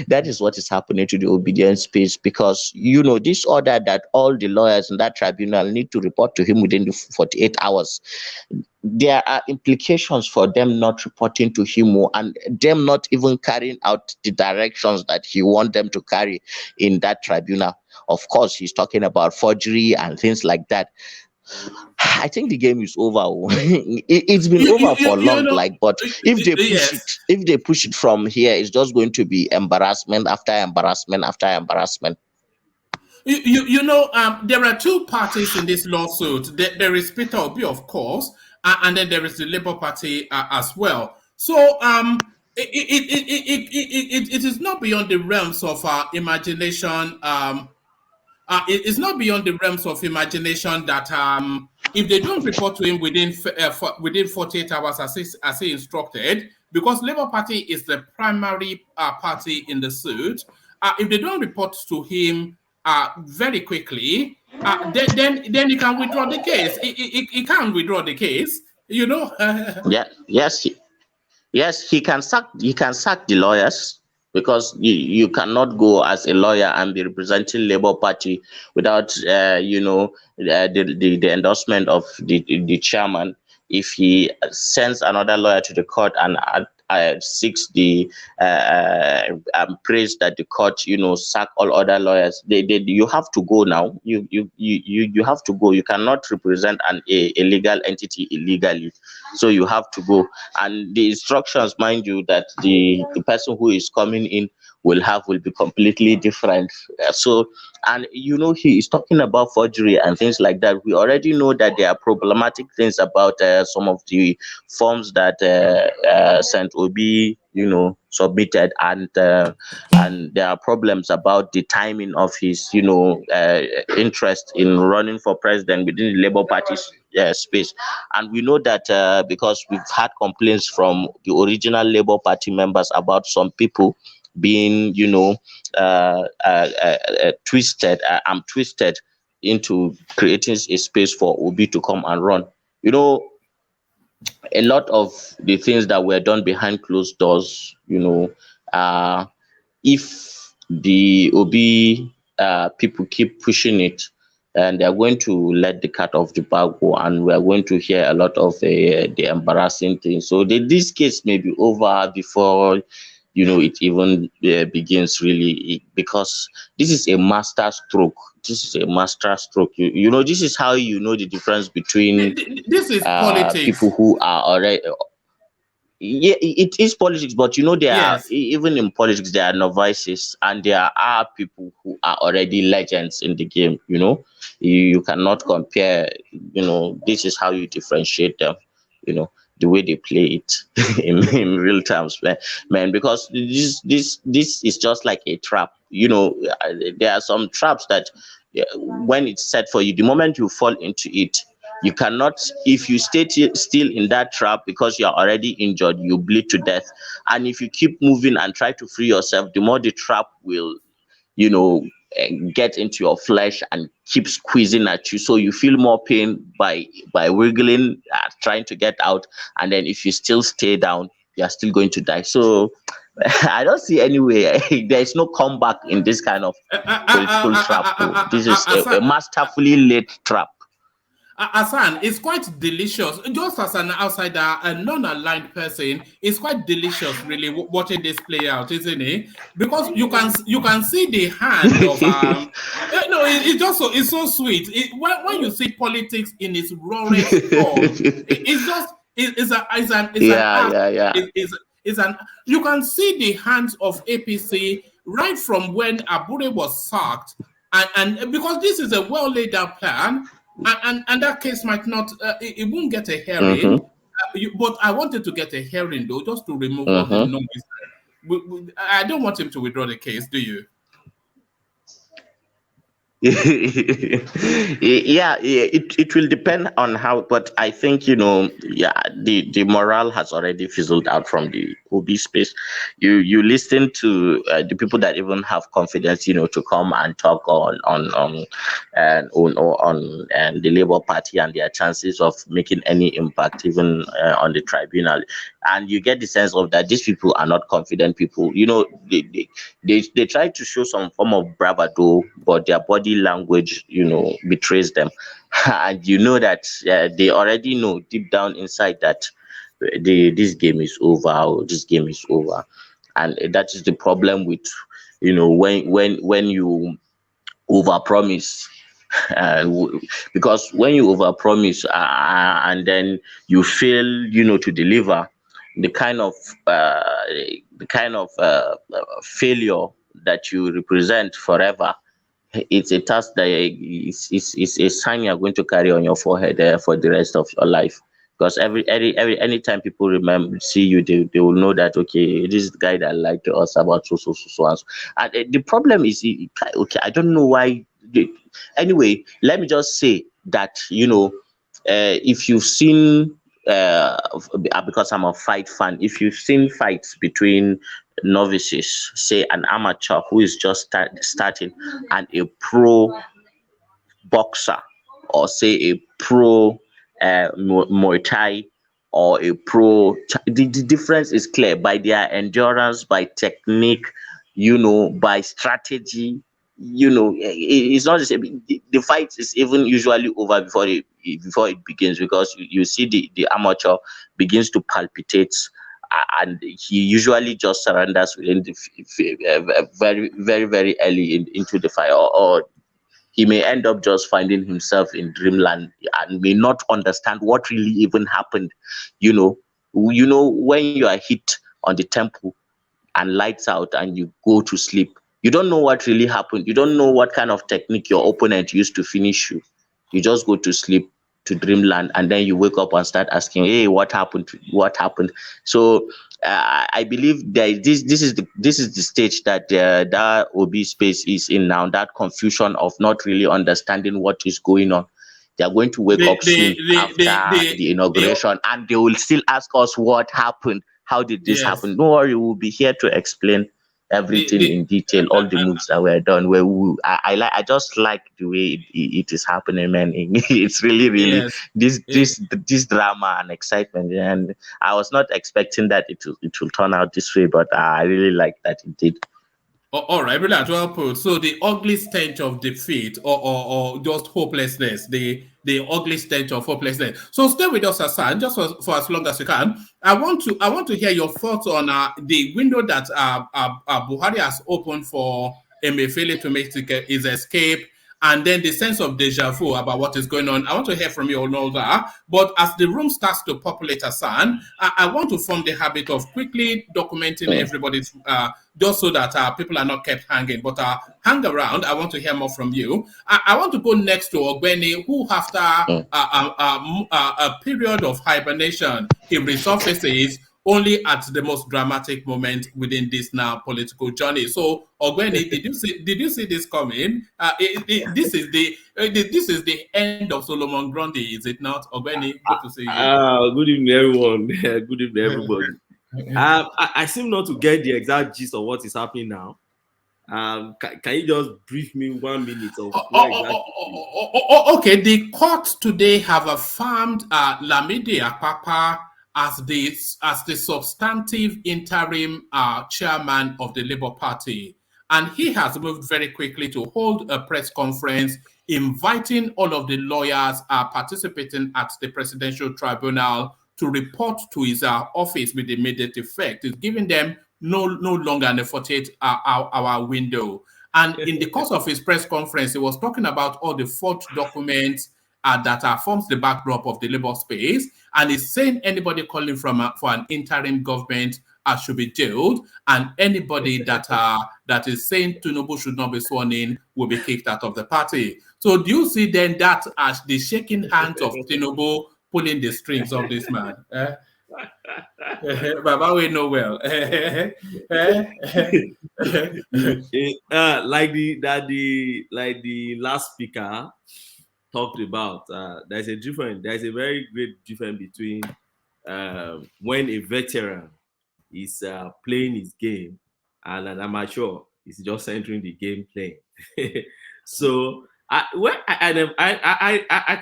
That is what is happening to the obedience space, because this order that all the lawyers in that tribunal need to report to him within the 48 hours. There are implications for them not reporting to him, and them not even carrying out the directions that he wants them to carry in that tribunal. Of course, he's talking about forgery and things like that. I think the game is over. It's been over for long, but if they push it from here, it's just going to be embarrassment after embarrassment after embarrassment. There are two parties in this lawsuit. There is Peter Obi, of course, and then there is the Labour Party as well. So it is not beyond the realms of imagination. It's not beyond the realms of imagination that if they don't report to him within 48 hours as he instructed, because Labour Party is the primary party in the suit, if they don't report to him very quickly, then he can withdraw the case. He can withdraw the case, Yes, he can sack the lawyers, because you cannot go as a lawyer and be representing Labour Party without the endorsement of the chairman. If he sends another lawyer to the court and seeks the praise that the court sack all other lawyers, you have to go now. You have to go. You cannot represent a legal entity illegally, so you have to go. And the instructions, mind you, that the person who is coming in will be completely different. And he is talking about forgery and things like that. We already know that there are problematic things about some of the forms that St. Obi submitted, and there are problems about the timing of his interest in running for president within the Labour Party space. And we know that because we've had complaints from the original Labour Party members about some people being twisted into creating a space for Obi to come and run. A lot of the things that were done behind closed doors, if the Obi people keep pushing it, and they're going to let the cat off the bag go, and we're going to hear a lot of the embarrassing things. So this case may be over before it even begins, really, because this is a master stroke. This is how the difference between this is politics. People who are already. Yeah, it is politics, but there are, even in politics, there are novices, and there are people who are already legends in the game. You cannot compare. This is how you differentiate them. The way they play it in real terms, man. Because this is just like a trap. There are some traps that when it's set for you, the moment you fall into it, you cannot. If you stay still in that trap because you are already injured, you bleed to death. And if you keep moving and try to free yourself, the more the trap will, get into your flesh and keep squeezing at you, so you feel more pain by wiggling, trying to get out. And then if you still stay down, you are still going to die. So I don't see any way. There is no comeback in this kind of political trap. This is a masterfully laid trap. Hassan, it's quite delicious. Just as an outsider, a non-aligned person, it's quite delicious, really, watching this play out, isn't it? Because you can see the hand of no, it's just so it's so sweet. When you see politics in its rawest form, it's just it's an art. It's an you can see the hands of APC right from when Abure was sacked, and because this is a well laid out plan. And that case might not, it won't get a hearing. But I wanted to get a hearing, though, just to remove all the noise. I don't want him to withdraw the case, do you? It will depend on how, but I think the morale has already fizzled out from the OB space. You listen to the people that even have confidence, to come and talk on the Labour Party and their chances of making any impact even on the tribunal, and you get the sense of that these people are not confident people. They try to show some form of bravado, but their body language betrays them. And that they already know deep down inside that this game is over, or this game is over. And that is the problem with when you overpromise. Because when you overpromise and then you fail to deliver, the kind of failure that you represent forever, it's a task that is a sign you're going to carry on your forehead for the rest of your life. Because anytime people see you, they will know that, okay, this is the guy that lied to us about so. And the problem is, okay, I don't know why. Anyway, let me just say that if you've seen, because I'm a fight fan, if you've seen fights between novices, say an amateur who is just starting, and a pro boxer, or say a pro Muay Thai, or a pro, the difference is clear by their endurance, by technique, by strategy. It's not the same. The fight is even usually over before it begins, because you see the amateur begins to palpitate, and he usually just surrenders within the very, very, very early into the fight, or he may end up just finding himself in dreamland and may not understand what really even happened. When you are hit on the temple and lights out and you go to sleep, you don't know what really happened. You don't know what kind of technique your opponent used to finish you. You just go to sleep, to dreamland, and then you wake up and start asking, hey, what happened? So I believe that this is the stage that that OB space is in now, that confusion of not really understanding what is going on. They are going to wake up soon after the inauguration, and they will still ask us what happened. How did this happen? Don't worry, we'll be here to explain everything in detail, all the moves that were done. I just like the way it is happening, man. It's really this drama and excitement, and I was not expecting that it will turn out this way, but I really like that it did. All right, brilliant. Well put. So the ugly stench of defeat, or just hopelessness, the ugly stench of hopelessness. So stay with us, Hassan, just for as long as you can. I want to hear your thoughts on the window that Buhari has opened for Emefiele to make his escape, and then the sense of deja vu about what is going on. I want to hear from you on all that. But as the room starts to populate, Hassan, I want to form the habit of quickly documenting everybody's, just so that people are not kept hanging. But hang around. I want to hear more from you. I want to go next to Ogbeni, who after a period of hibernation, he resurfaces only at the most dramatic moment within this now political journey. So, Ogbeni, did you see this coming? This is the end of Solomon Grundy, is it not, Ogbeni? Good to see you. Good evening, everyone. Good evening, everybody. I seem not to get the exact gist of what is happening now. Can you just brief me 1 minute of okay, the court today have affirmed Lamidi Apapa as the substantive interim chairman of the Labour Party. And he has moved very quickly to hold a press conference inviting all of the lawyers participating at the Presidential Tribunal to report to his office with immediate effect. It's giving them no longer an 48-hour window. And in the course of his press conference, he was talking about all the forged documents that forms the backdrop of the labor space, and he's saying anybody calling for an interim government should be jailed, and anybody that is saying Tinubu should not be sworn in will be kicked out of the party. So do you see then that as the shaking hands of Tinubu pulling the strings of this man? Baba, we know well. Like the last speaker talked about, there's a very great difference between when a veteran is playing his game and an amateur is just entering the game playing. So I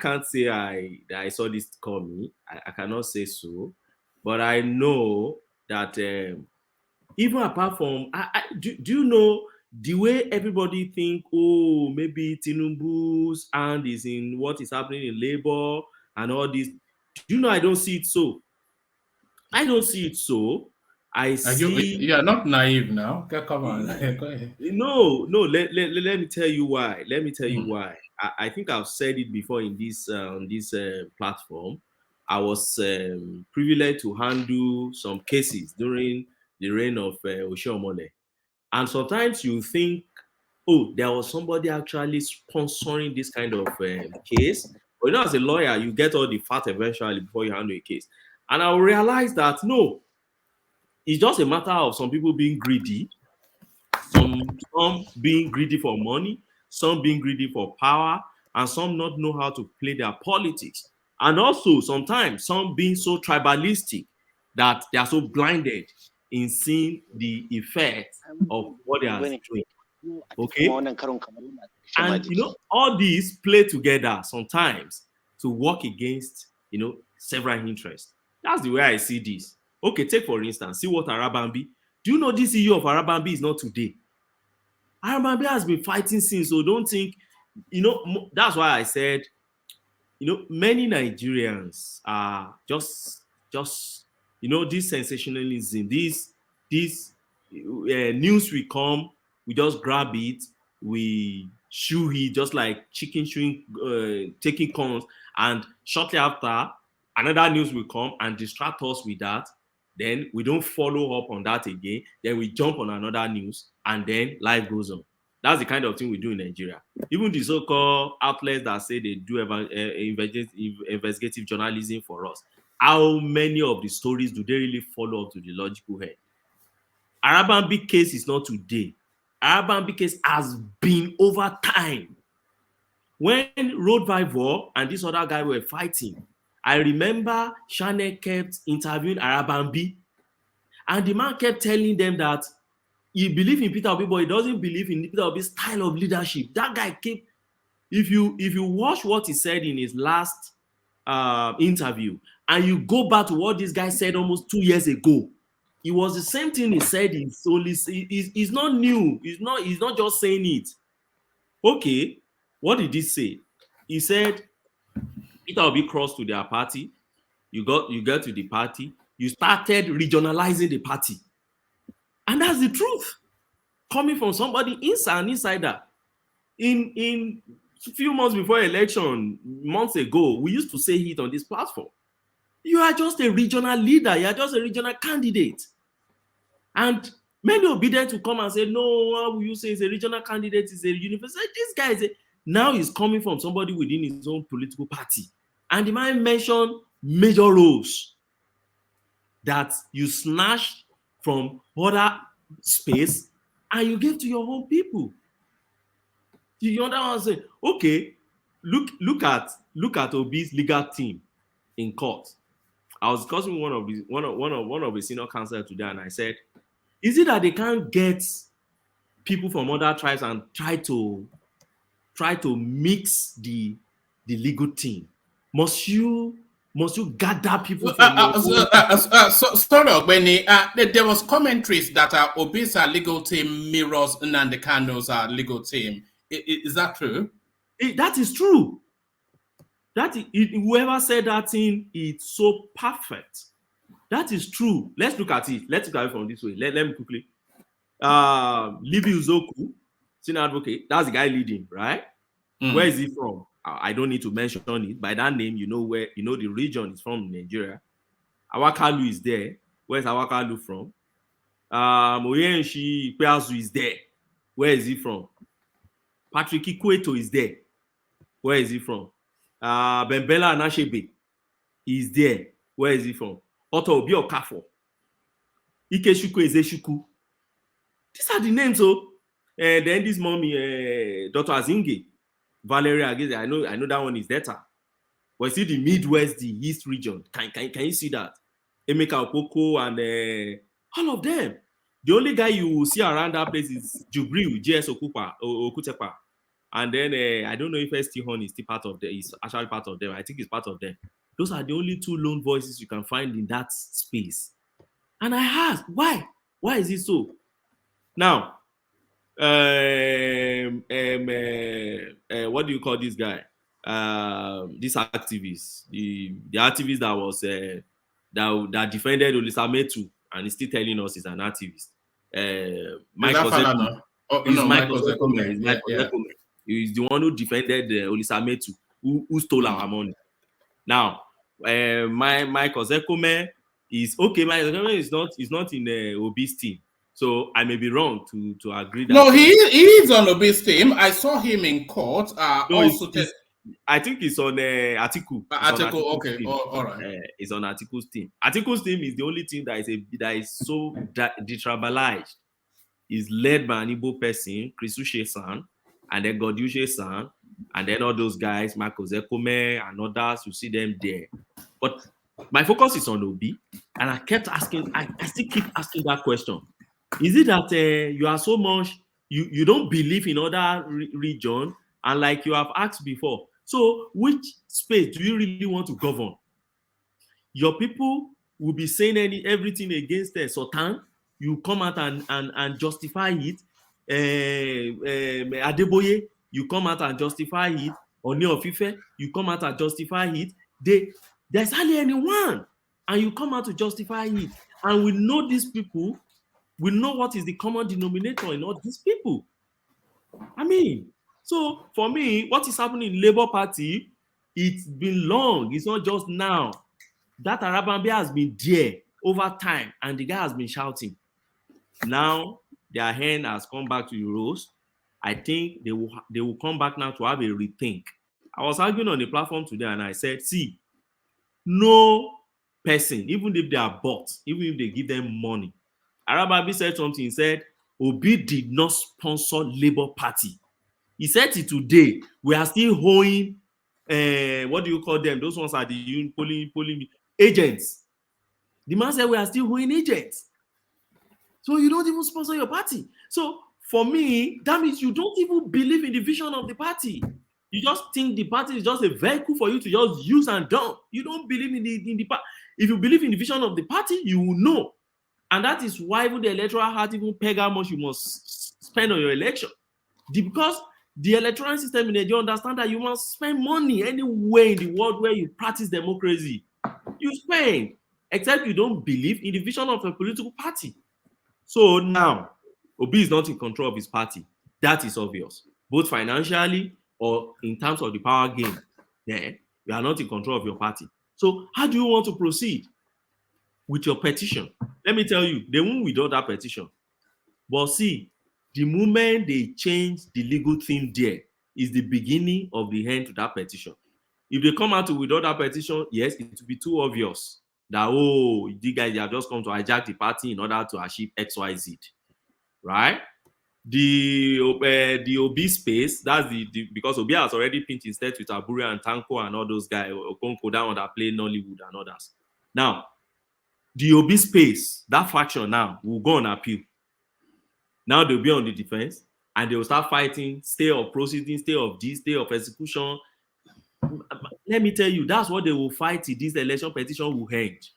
can't say that I saw this coming. I cannot say so, but I know that even apart from, do you know the way everybody think, oh, maybe Tinubu's hand is in what is happening in labor and all this. Do you know I don't see it so? I don't see it so. You are not naive now. Okay, come on. Go ahead. No. Let me tell you why. I think I've said it before in this on this platform. I was privileged to handle some cases during the reign of Oshiomhole. And sometimes you think, oh, there was somebody actually sponsoring this kind of case. But as a lawyer, you get all the facts eventually before you handle a case. And I realized that no, it's just a matter of some people being greedy, some being greedy for money, some being greedy for power, and some not know how to play their politics. And also sometimes some being so tribalistic that they are so blinded in seeing the effect of what they are doing. Okay. And all these play together sometimes to work against several interests. That's the way I see this. Okay, take for instance, see what Arabambi. Do you know this EU of Arabambi is not today? Arabambi has been fighting since, so don't think, that's why I said, many Nigerians are just this sensationalism, this news will come, we just grab it, we shoo it, just like chicken chewing, taking corns, and shortly after, another news will come and distract us with that. Then we don't follow up on that again. Then we jump on another news, and then life goes on. That's the kind of thing we do in Nigeria. Even the so-called outlets that say they do investigative journalism for us, how many of the stories do they really follow up to the logical head? Arabambi case is not today. Arabambi case has been over time. When Road Vivor and this other guy were fighting, I remember Shane kept interviewing Arabambi, and the man kept telling them that he believes in Peter Obi, but he doesn't believe in Peter Obi's style of leadership. That guy kept, if you watch what he said in his last interview, and you go back to what this guy said almost 2 years ago, it was the same thing he said. It's not new. He's not just saying it. Okay, what did he say? He said, Peter Obi crossed to their party. You get to the party. You started regionalizing the party. And that's the truth. Coming from somebody an insider. In a few months before election, months ago, we used to say it on this platform. You are just a regional leader. You are just a regional candidate. And many obedient to come and say, no, how will you say it's a regional candidate? It's a university. This guy now he's coming from somebody within his own political party. And the man mentioned major roles that you snatched from other space and you give to your own people. You understand what I'm saying? Okay, look at Obi's legal team in court. I was discussing with one of the senior counsel today, and I said, is it that they can't get people from other tribes and try to mix the legal team? Must you Must you gather people from your sorry, Ogbeni, there was commentaries that Obi's legal team mirrors Nnamdi Kanu's legal team. Is that true? That is true. Whoever said that thing, it's so perfect. That is true. Let's look at it. Let's look at it from this way. Let me quickly. Libby Uzoku, senior advocate, that's the guy leading, right? Where is he from? I don't need to mention it. By that name, you know the region is from Nigeria. Awakalu is there. Where's Awakalu from? Oyenshi Ikpeazu is there. Where is he from? Patrick Ikweto is there. Where is he from? Bembela Anashebe is there. Where is he from? Otto Obi Okafo. Ikechukwu Ezechukwu. These are the names, oh. And then this mommy, Dr. Azinge, Valeria Ageze, I know that one is better. But see the Midwest, the East region. Can you see that? Emeka Okoko and all of them. The only guy you will see around that place is Jubril, JS Okutepa. And then I don't know if ST Horn is still part of them. It's actually part of them. I think it's part of them. Those are the only two lone voices you can find in that space. And I asked, why? Why is it so? Now, what do you call this guy? This activist, the activist that was that defended Olisa Metu and is still telling us he's an activist. Michael Zekome. He's the one who defended Olisa Metu, who stole our money. Now, Michael Zekome is okay. Michael Zekome is not in Obi's team. So I may be wrong to agree that. No, he is on Obi's team. I saw him in court. I think it's on Atiku. Atiku, okay. All right. It's on Atiku's team. Atiku's team is the only team that is so detribalized. Is led by an Igbo person, Krisushe-san, and then Godushe-san, and then all those guys, Michael Zekome and others, you see them there. But my focus is on Obi, and I kept asking, I still keep asking that question. Is it that you are so much, you don't believe in other region, and like you have asked before, so which space do you really want to govern? Your people will be saying everything against Sultan. You come out and justify it. Adeboye, you come out and justify it. Oni of Ife, you come out and justify it. There's hardly anyone, and you come out to justify it. And we know these people. We know what is the common denominator in all these people. I mean, so for me, what is happening in Labour Party, it's been long. It's not just now. That Arabambe has been there over time, and the guy has been shouting. Now their hand has come back to the rose. I think they will come back now to have a rethink. I was arguing on the platform today, and I said, see, no person, even if they are bought, even if they give them money. Arabambe said something. He said, Obi did not sponsor Labour Party. He said it today. We are still holding, what do you call them? Those ones are the polling agents. The man said we are still holding agents. So you don't even sponsor your party. So for me, that means you don't even believe in the vision of the party. You just think the party is just a vehicle for you to just use and dump. You don't believe in the party. If you believe in the vision of the party, you will know. And that is why even the electoral heart even peg how much you must spend on your election. Because the electoral system in Nigeria understand that you must spend money anywhere in the world where you practice democracy. You spend, except you don't believe in the vision of a political party. So now, Obi is not in control of his party. That is obvious. Both financially or in terms of the power game. Then you are not in control of your party. So how do you want to proceed? With your petition. Let me tell you, they won't withdraw that petition. But see, the moment they change the legal thing there is the beginning of the end to that petition. If they come out to withdraw that petition, yes, it will be too obvious that, oh, you guys have just come to hijack the party in order to achieve XYZ. Right? The Obi space, that's the because Obi has already pinched his steps with Abure and Tanko and all those guys, Okonko down that play Nollywood and others. Now, the Obi space, that faction now will go on appeal. Now they'll be on the defense and they will start fighting, stay of proceeding, stay of this, stay of execution. Let me tell you, that's what they will fight till this election petition will end.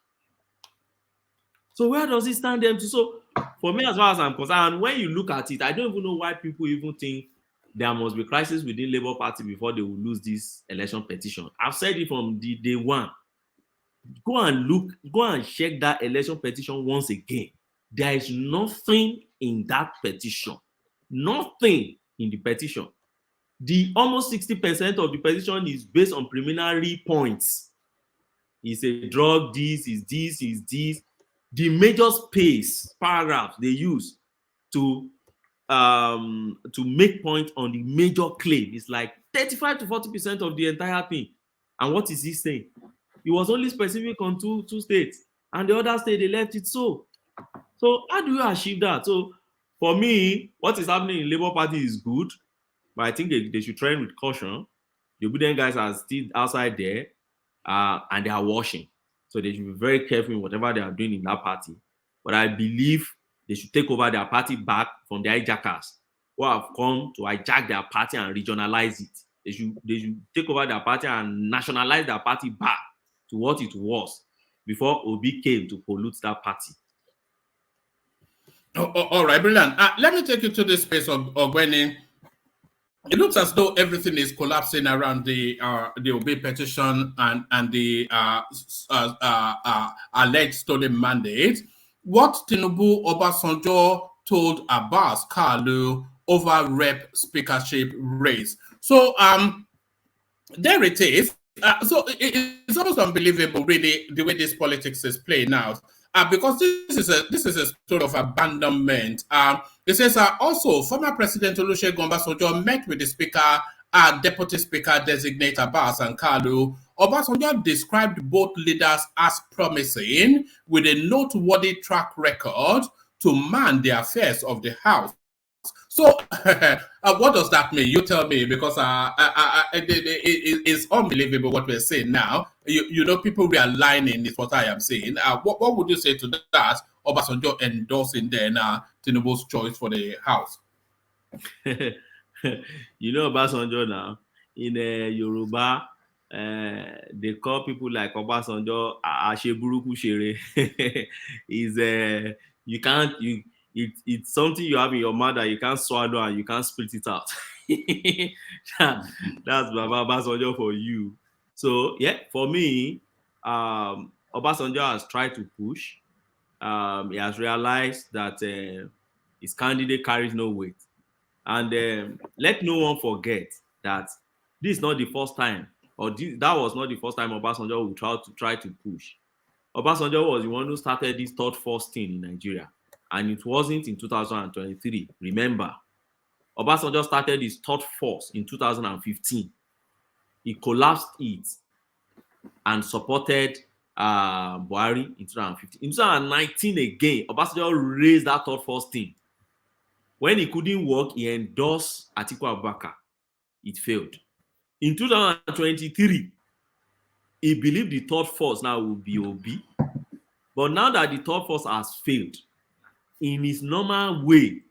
So where does it stand them to? So for me, as far as I'm concerned, when you look at it, I don't even know why people even think there must be crisis within Labour Party before they will lose this election petition. I've said it from the day one. Go and check that election petition once again. There is nothing in that petition. Nothing in the petition. The almost 60% of the petition is based on preliminary points. It's a drug, this is this, is this. The major space paragraphs they use to make point on the major claim is like 35 to 40% of the entire thing. And what is he saying? It was only specific on two states, and the other state they left it so. So how do you achieve that? So for me, what is happening in Labour Party is good, but I think they should tread with caution. The obedient guys are still outside there, and they are washing. So they should be very careful in whatever they are doing in that party. But I believe they should take over their party back from the hijackers who have come to hijack their party and regionalize it. They should take over their party and nationalize their party back to what it was before Obi came to pollute that party. All right, brilliant. Let me take you to the space of when it looks as though everything is collapsing around the Obi petition and the alleged stolen mandate. What Tinubu Obasanjo told Abbas Kalu over rep speakership race. So there it is. So it's almost unbelievable, really, the way this politics is playing out. Because this is a sort of abandonment. It says also former President Olusegun Obasanjo met with the Speaker, Deputy Speaker designate Abbas and Kalu. Obasanjo described both leaders as promising, with a noteworthy track record to man the affairs of the House. So, what does that mean? You tell me, because it's unbelievable what we're saying now. You know, people realigning is what I am saying. What would you say to that? Obasanjo endorsing then Tinubu's choice for the House. You know, Obasanjo now in Yoruba, they call people like Obasanjo Asheburuku Shere. Is it's something you have in your mouth that you can't swallow and you can't spit it out. That's Baba Obasanjo for you. So yeah, for me, Obasanjo has tried to push. He has realized that his candidate carries no weight. And let no one forget that this is not the first time, that was not the first time Obasanjo would try to push. Obasanjo was the one who started this third force thing in Nigeria. And it wasn't in 2023. Remember, Obasanjo started his third force in 2015. He collapsed it and supported Buhari in 2015. In 2019 again, Obasanjo raised that third force thing. When he couldn't work, he endorsed Atiku Abubakar. It failed. In 2023, he believed the third force now will be Obi. But now that the third force has failed, in his normal way,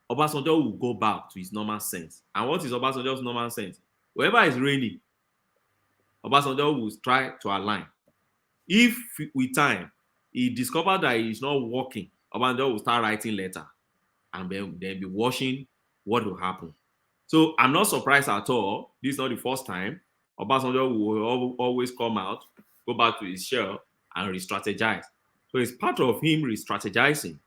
Obasanjo will go back to his normal sense. And what is Obasanjo's normal sense? Wherever it's raining, Obasanjo will try to align. If with time, he discovered that he's not working, Obasanjo will start writing letter and then be watching what will happen. So I'm not surprised at all. This is not the first time. Obasanjo will always come out, go back to his shell and re-strategize. So it's part of him re-strategizing.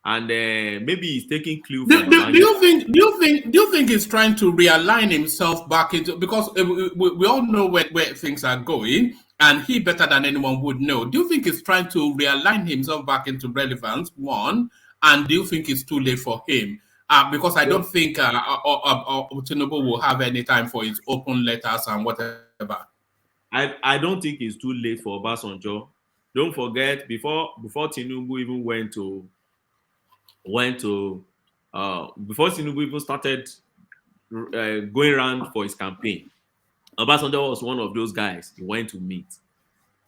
And maybe he's taking clue from do you think he's trying to realign himself back into, because we all know where things are going, and he better than anyone would know. Do you think he's trying to realign himself back into relevance, one, and do you think it's too late for him? Because I don't think Tinubu will have any time for his open letters and whatever. I don't think it's too late for Obasanjo. Don't forget, before Tinubu even before Tinubu even started going around for his campaign, Obasanjo was one of those guys he went to meet.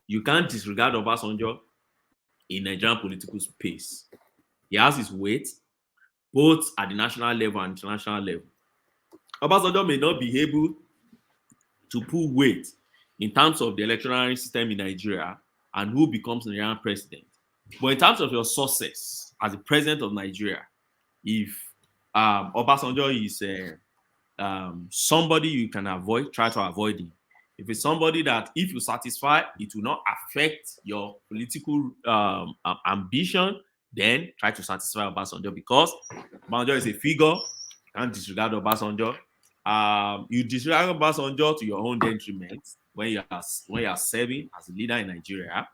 You can't disregard Obasanjo in Nigerian political space. He has his weight, both at the national level and international level. Obasanjo may not be able to pull weight in terms of the electoral system in Nigeria and who becomes the Nigerian president. But in terms of your success as the president of Nigeria, if Obasanjo is somebody you can avoid, try to avoid him. If it's somebody that if you satisfy, it will not affect your political ambition, then try to satisfy Obasanjo, because Obasanjo is a figure. You can't disregard Obasanjo. You disregard Obasanjo to your own detriment when you are serving as a leader in Nigeria.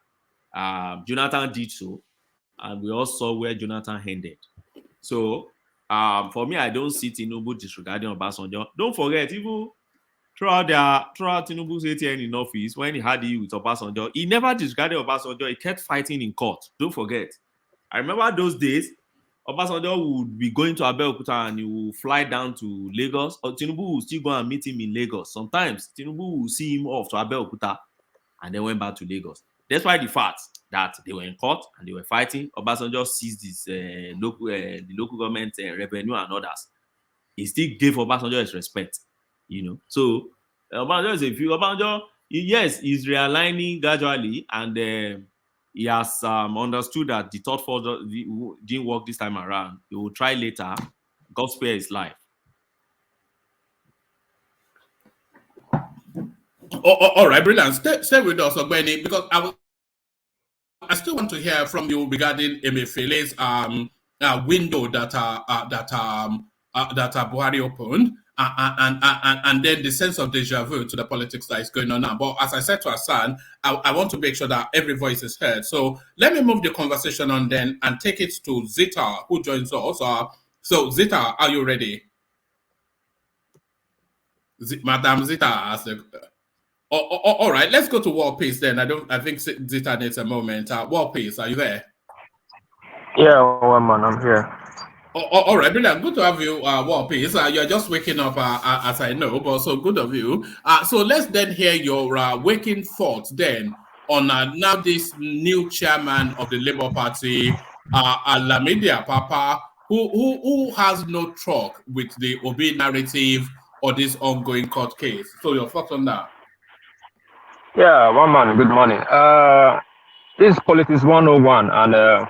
Jonathan did so, and we all saw where Jonathan ended. So for me, I don't see Tinubu disregarding Obasanjo. Don't forget, even throughout Tinubu's 8 years in office, when he had it with Obasanjo, he never disregarded Obasanjo. He kept fighting in court. Don't forget. I remember those days, Obasanjo would be going to Abeokuta and he would fly down to Lagos, or Tinubu would still go and meet him in Lagos. Sometimes Tinubu would see him off to Abeokuta and then went back to Lagos. Despite the fact that they were in court and they were fighting, Obasanjo seized the local government revenue and others. He still gave Obasanjo his respect, So Obasanjo is a few. Obasanjo, yes, he's realigning gradually, and he has understood that the third force didn't work this time around. He will try later. God spare his life. All right, brilliant. Stay with us, Ogbeni, because I still want to hear from you regarding Emefiele's window that Buhari opened, and then the sense of deja vu to the politics that is going on now. But as I said to Hassan, I want to make sure that every voice is heard. So let me move the conversation on then and take it to Zita, who joins us. So Zita, are you ready? Madam Zita asked the... all right, let's go to War Peace then. I think Zita needs a moment. War Peace, are you there? Yeah, man, I'm here. All right, brilliant. Good to have you, War Peace. You're just waking up, as I know, but so good of you. So let's then hear your waking thoughts then on now this new chairman of the Labour Party, Lamidi Apapa, who has no truck with the Obi narrative or this ongoing court case. So your thoughts on that? Yeah, one man, good morning. This is Politics 101, and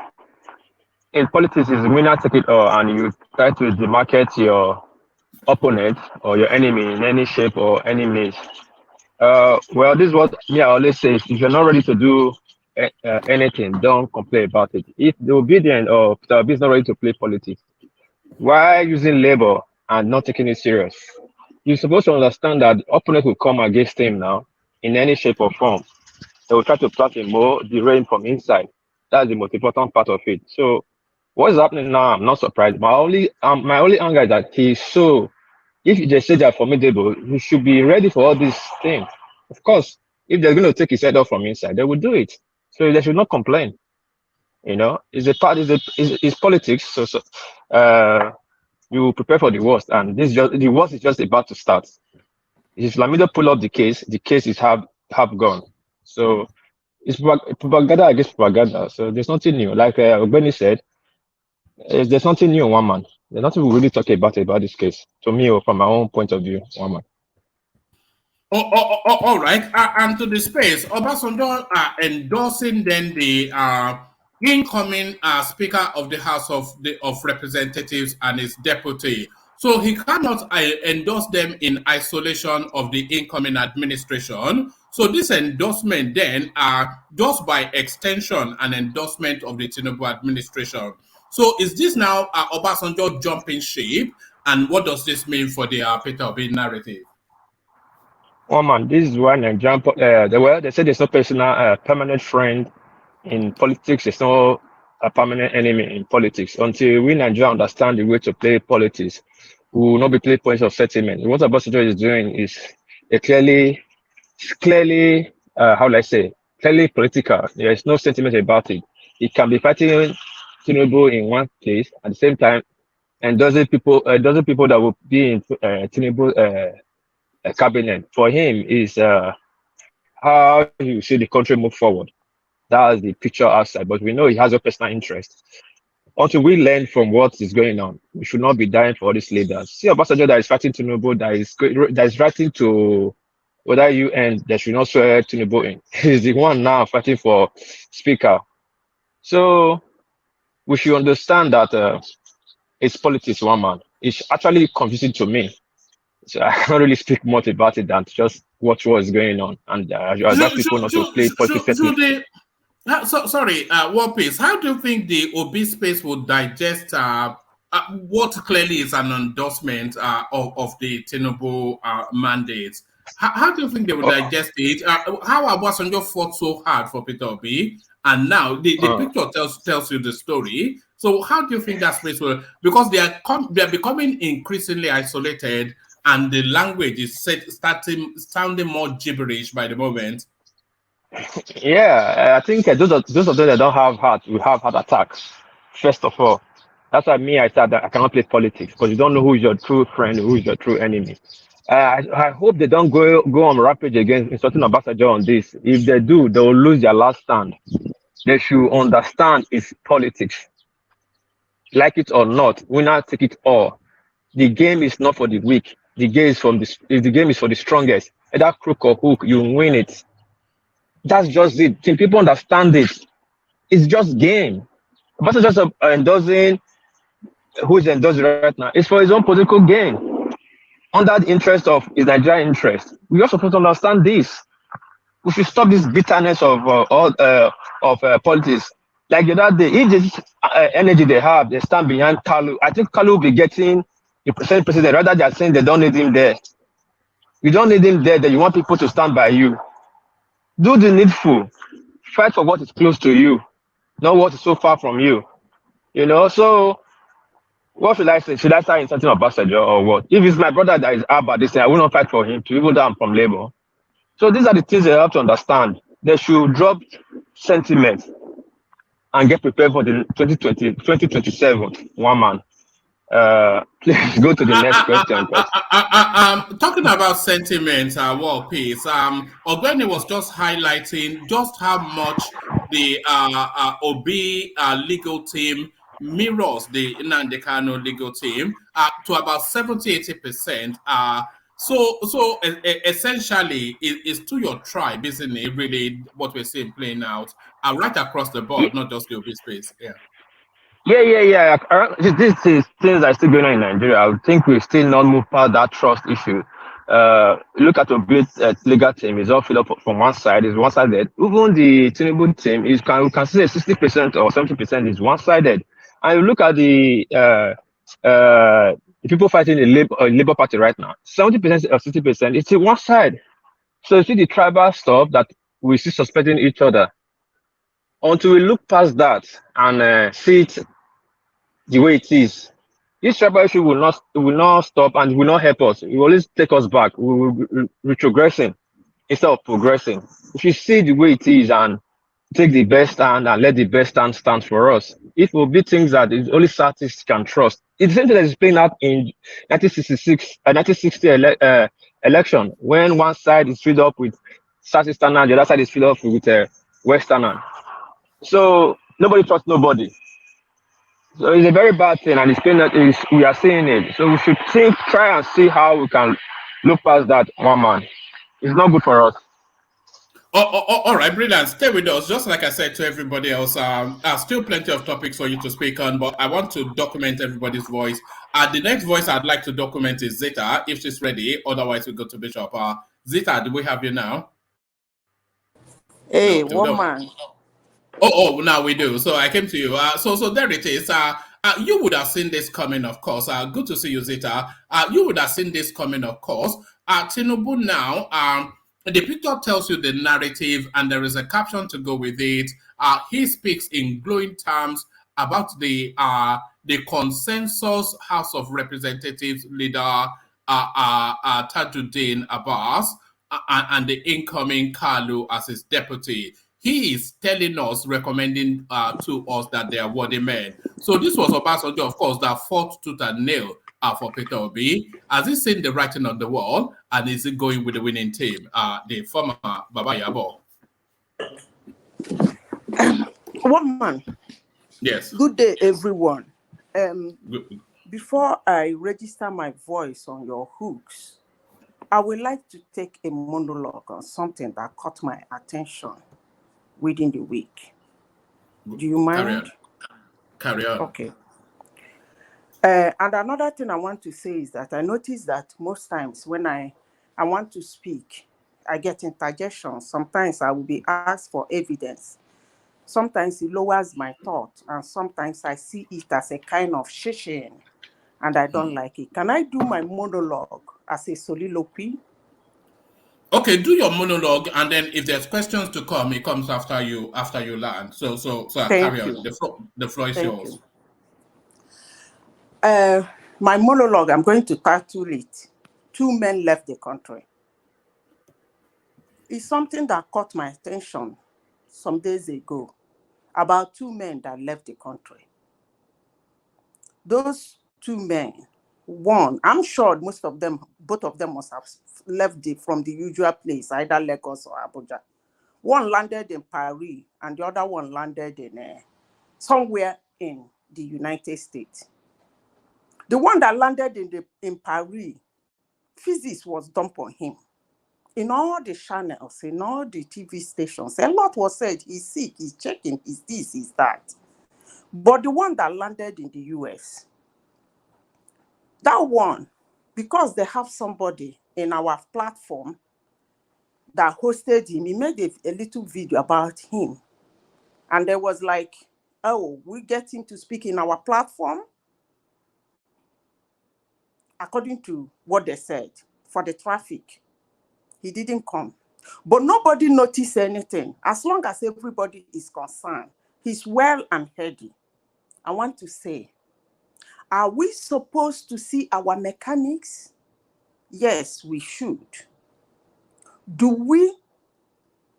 in politics, it's winner take it all, and you try to demarcate your opponent or your enemy in any shape or any means. Well, this is what I always say: if you're not ready to do anything, don't complain about it. If the obedient or the is not ready to play politics, why using labor and not taking it serious? You're supposed to understand that the opponent will come against him now in any shape or form. They will try to plant him more, derail him from inside. That's the most important part of it. So what is happening now, I'm not surprised. My only anger is that if they say they're formidable, you should be ready for all these things. Of course, if they're going to take his head off from inside, they will do it. So they should not complain. It's politics. So you prepare for the worst, and the worst is just about to start. If Lamidi pull up the case is half gone. So it's propaganda against propaganda. So there's nothing new. Like Ogbeni said, there's nothing new in one man. There's nothing we really talk about this case. To me, or from my own point of view, one man. All right. And to the space, Obasanjo endorsing then the incoming Speaker of the House of Representatives and his deputy. So he cannot endorse them in isolation of the incoming administration. So this endorsement then are just by extension an endorsement of the Tinubu administration. So is this now Obasanjo jumping ship? And what does this mean for the Peter Obi narrative? Oh man, this is one example. They say there's no permanent friend in politics. There's no permanent enemy in politics. Until we Nigeria understand the way to play politics, we will not be playing points of settlement. What Obasanjo is doing is clearly, clearly political. There is no sentiment about it. It can be fighting Tinubu in one place at the same time, and dozen people that will be in Tinubu cabinet. For him is how you see the country move forward. That's the picture outside, but we know he has a personal interest. Until we learn from what is going on, we should not be dying for all these leaders. See Obasanjo that is fighting Tinubu, that is writing to whether you and they should not swear Tinubu in. He's the one now fighting for speaker. So we should understand that it's politics, one man. It's actually confusing to me. So I can't really speak much about it than just watch what's going on. And I advise people not to play politics. Sorry, War Peace, how do you think the Obi space will digest what clearly is an endorsement of the Tinubu mandate? How do you think they will digest it? How Obasanjo fought so hard for Peter Obi, and now the picture tells you the story. So how do you think that space will? Because they are becoming increasingly isolated, and the language is sounding more gibberish by the moment. Yeah, I think those of them that don't have heart will have heart attacks. First of all, that's why I said that I cannot play politics because you don't know who is your true friend, who is your true enemy. I hope they don't go on rampage against insulting Obasanjo on this. If they do, they will lose their last stand. They should understand it's politics. Like it or not, we now take it all. The game is not for the weak. The game is for the strongest. Either crook or hook, you win it. That's just it. Till people understand it, it's just game. Obasanjo just endorsing who is endorsing right now. It's for his own political gain, under the interest of his Nigerian interest. We are supposed to understand this. We should stop this bitterness of politics. Like the other day, if this energy they have, they stand behind Kalu. I think Kalu will be getting the president. Rather, they are saying they don't need him there. You don't need him there. That you want people to stand by you. Do the needful. Fight for what is close to you, not what is so far from you. So what should I say? Should I start insulting Obasanjo or what? If it's my brother that is Abba, they say I will not fight for him to even though I'm from Labour. So these are the things they have to understand. They should drop sentiment and get prepared for the 2027 one man. Please go to the next question. Talking about sentiment, War Peace. Ogbeni was just highlighting just how much the Obi legal team mirrors the Nnamdi Kanu legal team to about 70-80%. So essentially, it's to your tribe, isn't it? Really, what we're seeing playing out right across the board, not just the Obi space. Yeah. Yeah. These things are still going on in Nigeria. I think we still not move past that trust issue. Look at Obi's legal team; it's all filled up from one side. It's one-sided. Even the Tinubu team we can say 60% or 70% is one-sided. And you look at the people fighting the Labour Party right now, 70% or 60%, it's one side. So you see the tribal stuff that we see suspecting each other. Until we look past that and see it the way it is, this tribal issue will not stop and will not help us. It will always take us back. We will be retrogressing instead of progressing. If you see the way it is and take the best stand and let the best stand for us, it will be things that only statistics can trust. It's the same thing that is playing out in 1960 election, when one side is filled up with Southeastern and the other side is filled up with Westerner. So nobody trusts nobody. So it's a very bad thing, and we are seeing it. So we should try and see how we can look past that one man. It's not good for us. All right, brilliant. Stay with us. Just like I said to everybody else, still plenty of topics for you to speak on, but I want to document everybody's voice. The next voice I'd like to document is Zita, if she's ready. Otherwise, we go to Bishop. Zita, do we have you now? Hey, one man. Oh, now we do. So I came to you. So there it is. You would have seen this coming, of course. Good to see you, Zita. You would have seen this coming, of course. Tinubu now, the picture tells you the narrative, and there is a caption to go with it. He speaks in glowing terms about the consensus House of Representatives leader, Tajuddin Abbas, and the incoming Kalu as his deputy. He is telling us, recommending to us that they are worthy men. So this was Obasanjo, of course, that fought tooth and nail for Peter Obi. Has he seen the writing on the wall, and is he going with the winning team? The former Baba Yabo. One man. Yes. Good day, everyone. Before I register my voice on your hooks, I would like to take a monologue on something that caught my attention within the week. Do you mind? Carry on. Okay. And another thing I want to say is that I notice that most times when I want to speak, I get interjection. Sometimes I will be asked for evidence. Sometimes it lowers my thought, and sometimes I see it as a kind of shishing, and I don't like it. Can I do my monologue as a soliloquy? Okay, do your monologue, and then if there's questions to come, it comes after you land. So carry on. The floor is yours. My monologue, I'm going to title it, 2 Men Left the Country. It's something that caught my attention some days ago, about 2 men that left the country. Those 2 men, one, I'm sure both of them must have left from the usual place, either Lagos or Abuja. One landed in Paris, and the other one landed in somewhere in the United States. The one that landed in Paris, physics was dumped on him. In all the channels, in all the TV stations, a lot was said, he's sick, he's checking, he's this, he's that. But the one that landed in the US, that one, because they have somebody in our platform that hosted him, he made a little video about him. And there was like, oh, we get him to speak in our platform? According to what they said, for the traffic, he didn't come. But nobody noticed anything. As long as everybody is concerned, he's well and healthy. I want to say, are we supposed to see our mechanics? Yes, we should.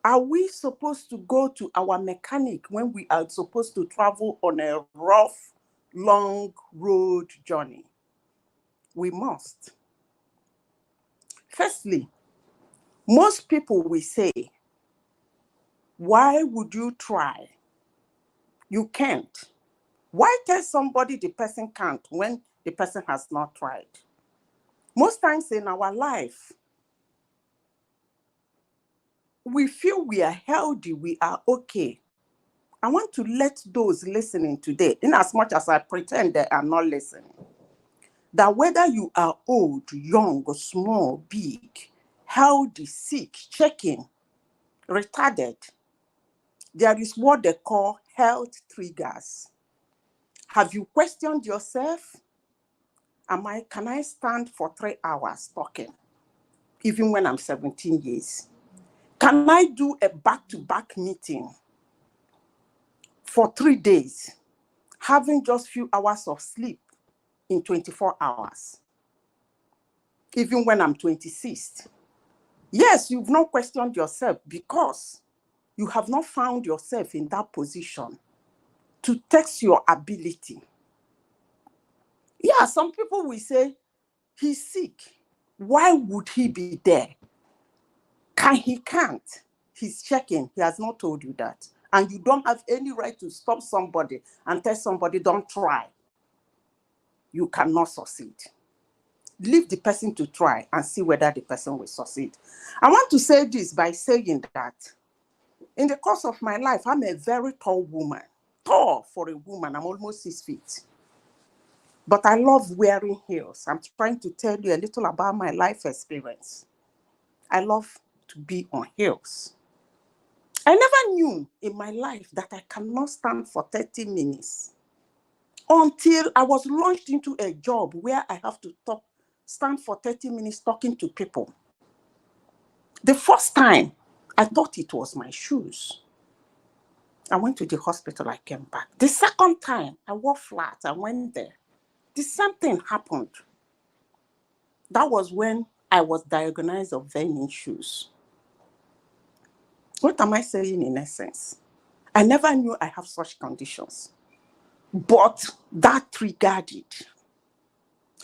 Are we supposed to go to our mechanic when we are supposed to travel on a rough, long road journey? We must. Firstly, most people will say, why would you try? You can't. Why tell somebody the person can't when the person has not tried? Most times in our life, we feel we are healthy, we are okay. I want to let those listening today, in as much as I pretend they are not listening, that whether you are old, young, or small, big, healthy, sick, checking, retarded, there is what they call health triggers. Have you questioned yourself? Can I stand for 3 hours talking, even when I'm 17 years? Can I do a back-to-back meeting for 3 days, having just few hours of sleep in 24 hours, even when I'm 26? Yes, you've not questioned yourself because you have not found yourself in that position to test your ability. Yeah, some people will say, he's sick. Why would he be there? He can't. He's checking. He has not told you that. And you don't have any right to stop somebody and tell somebody, don't try. You cannot succeed. Leave the person to try and see whether the person will succeed. I want to say this by saying that in the course of my life, I'm a very tall woman. Tall for a woman. I'm almost 6 feet. But I love wearing heels. I'm trying to tell you a little about my life experience. I love to be on heels. I never knew in my life that I cannot stand for 30 minutes until I was launched into a job where I have to stand for 30 minutes talking to people. The first time, I thought it was my shoes. I went to the hospital, I came back. The second time, I wore flats, I went there. The same thing happened. That was when I was diagnosed of vein issues. What am I saying in essence? I never knew I have such conditions, but that triggered it.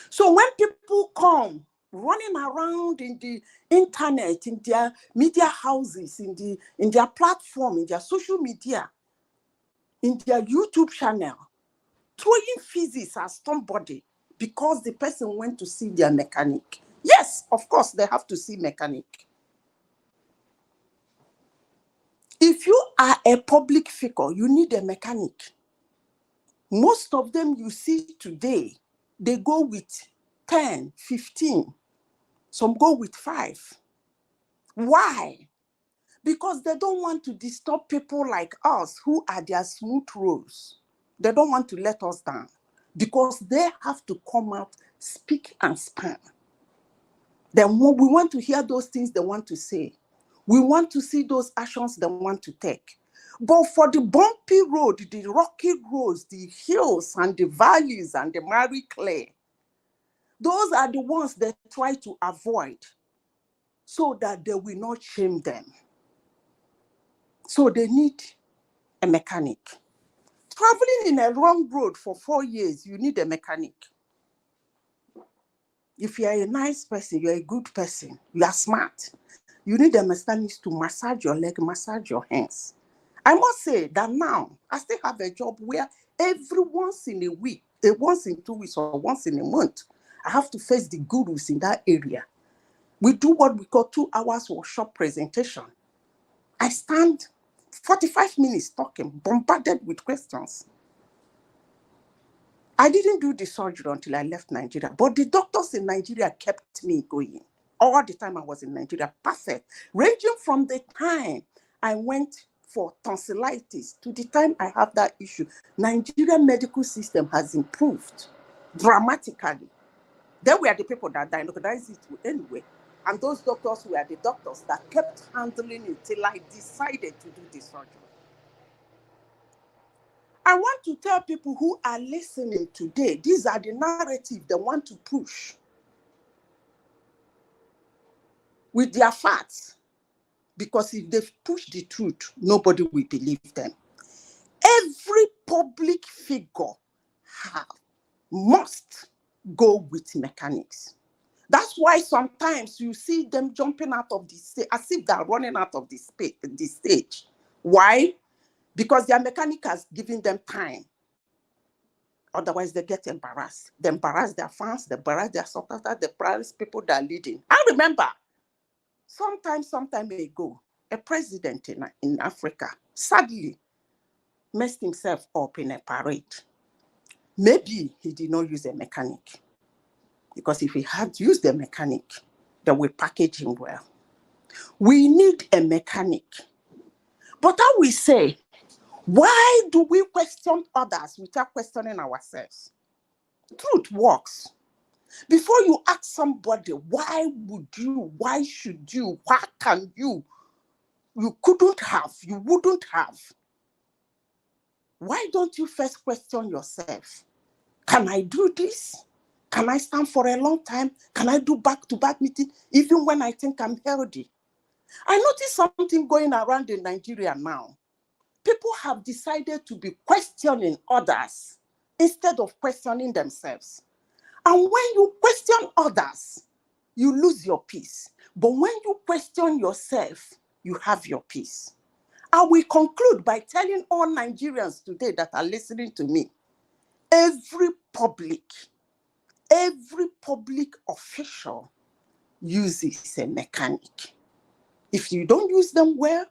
So when people come running around in the internet, in their media houses, in their platform, in their social media, in their YouTube channel, throwing physics at somebody because the person went to see their mechanic, Yes, of course, they have to see mechanic. If you are a public figure, you need a mechanic. Most of them you see today, they go with 10, 15. Some go with 5. Why? Because they don't want to disturb people like us who are their smooth roads. They don't want to let us down because they have to come out, speak and span. Then we want to hear those things they want to say. We want to see those actions they want to take. But for the bumpy road, the rocky roads, the hills and the valleys and the miry clay, those are the ones they try to avoid so that they will not shame them. So they need a mechanic. Traveling in a wrong road for 4 years, you need a mechanic. If you are a nice person, you are a good person, you are smart, you need a mechanic to massage your leg, massage your hands. I must say that now, I still have a job where every once in a week, once in 2 weeks or once in a month, I have to face the gurus in that area. We do what we call 2 hours workshop presentation. I stand 45 minutes talking, bombarded with questions. I didn't do the surgery until I left Nigeria, but the doctors in Nigeria kept me going. All the time I was in Nigeria, perfect. Ranging from the time I went for tonsillitis to the time I have that issue, Nigerian medical system has improved dramatically. They were the people that diagnosed it anyway. And those doctors were the doctors that kept handling it till I decided to do the surgery. I want to tell people who are listening today, these are the narrative they want to push with their facts. Because if they push the truth, nobody will believe them. Every public figure must go with mechanics. That's why sometimes you see them jumping out of the stage as if they're running out of the stage. Why? Because their mechanic has given them time. Otherwise, they get embarrassed. They embarrass their fans, they embarrass their supporters, they embarrass people that are leading. I remember some time ago, a president in Africa sadly messed himself up in a parade. Maybe he did not use a mechanic. Because if he had used a mechanic, they will package him well. We need a mechanic. But I will say, why do we question others without questioning ourselves? Truth works. Before you ask somebody, why would you, why should you, what can you couldn't have, you wouldn't have. Why don't you first question yourself? Can I do this? Can I stand for a long time? Can I do back-to-back meeting, even when I think I'm healthy? I noticed something going around in Nigeria now. People have decided to be questioning others instead of questioning themselves. And when you question others, you lose your peace. But when you question yourself, you have your peace. I will conclude by telling all Nigerians today that are listening to me, every public official uses a mechanic. If you don't use them well,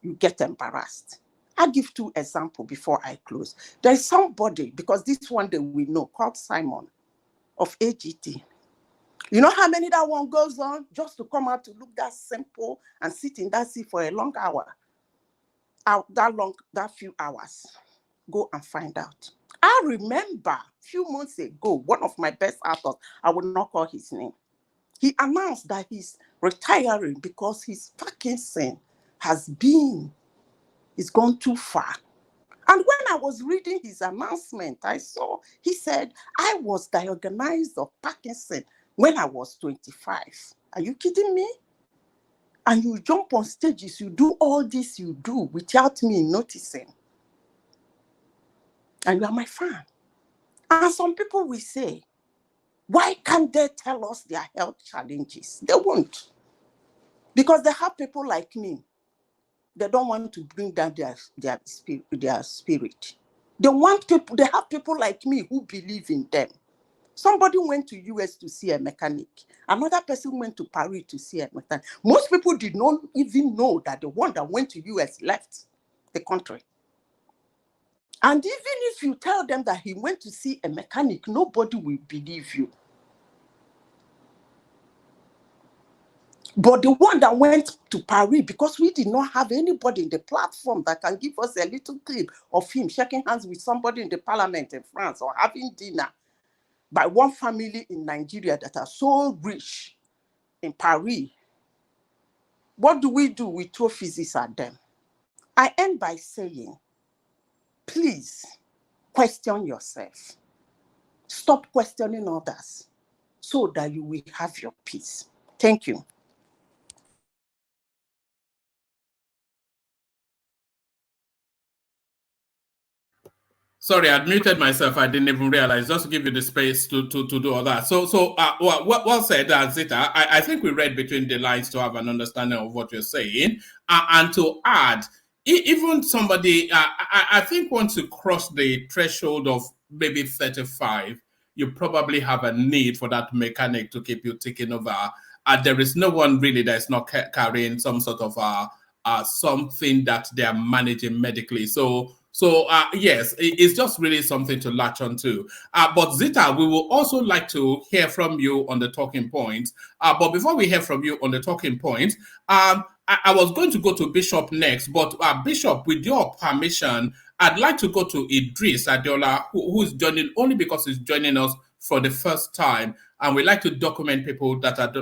you get embarrassed. I'll give 2 examples before I close. There is somebody, because this one day we know, called Simon of AGT. You know how many that one goes on just to come out to look that simple and sit in that seat for a long hour? That few hours. Go and find out. I remember a few months ago, one of my best actors, I will not call his name, he announced that he's retiring because his Parkinson it's gone too far. And when I was reading his announcement, I saw, he said, I was diagnosed of Parkinson when I was 25. Are you kidding me? And you jump on stages, you do all this you do without me noticing. And you are my fan. And some people will say, why can't they tell us their health challenges? They won't. Because they have people like me. They don't want to bring down their spirit. They have people like me who believe in them. Somebody went to US to see a mechanic. Another person went to Paris to see a mechanic. Most people did not even know that the one that went to US left the country. And even if you tell them that he went to see a mechanic, nobody will believe you. But the one that went to Paris, because we did not have anybody in the platform that can give us a little clip of him shaking hands with somebody in the parliament in France or having dinner by one family in Nigeria that are so rich in Paris. What do? We throw physics at them. I end by saying, please question yourself. Stop questioning others so that you will have your peace. Thank you. Sorry, I muted myself. I didn't even realize. Just to give you the space to do all that. So well said, Zita. I think we read between the lines to have an understanding of what you're saying. And to add, even somebody, I think once you cross the threshold of maybe 35, you probably have a need for that mechanic to keep you ticking over. There is no one really that is not carrying some sort of something that they are managing medically. So yes, it's just really something to latch on to. But Zita, we will also like to hear from you on the talking points. But before we hear from you on the talking points, I was going to go to Bishop next. But Bishop, with your permission, I'd like to go to Idris Adiola, who is joining only because he's joining us for the first time. And we like to document people that are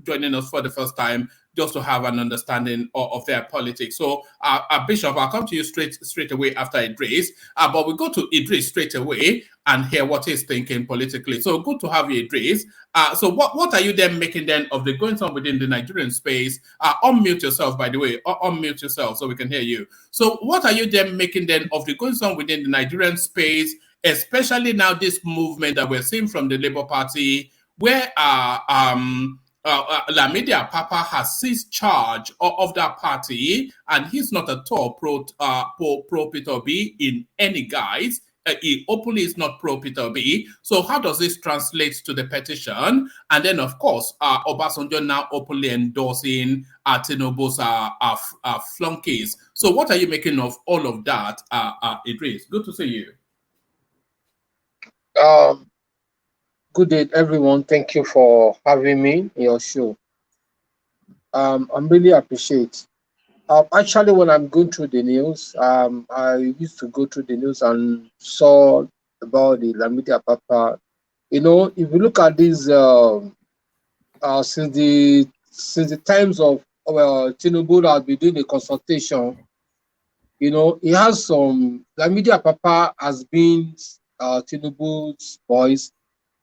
joining us for the first time, just to have an understanding of their politics. So, Bishop, I'll come to you straight away after Idris. But we go to Idris straight away and hear what he's thinking politically. So good to have you, Idris. So what are you then making then of the goings on within the Nigerian space? Unmute yourself, by the way. Unmute yourself so we can hear you. So what are you then making then of the goings on within the Nigerian space, especially now this movement that we're seeing from the Labour Party, where Lamidi Apapa has seized charge of that party, and he's not at all pro Peter Obi in any guise. He openly is not pro Peter Obi. So how does this translate to the petition? And then, of course, Obasanjo now openly endorsing Tinubu's flunkies. So what are you making of all of that, Idris? Good to see you. Good day, everyone. Thank you for having me in your show. I'm really appreciate. Actually, when I'm going through the news, I used to go through the news and saw about the Lamidi Apapa. You know, if you look at this, since the times of Tinubu has been doing the consultation, you know, he has some. Lamidi Apapa has been Tinubu's voice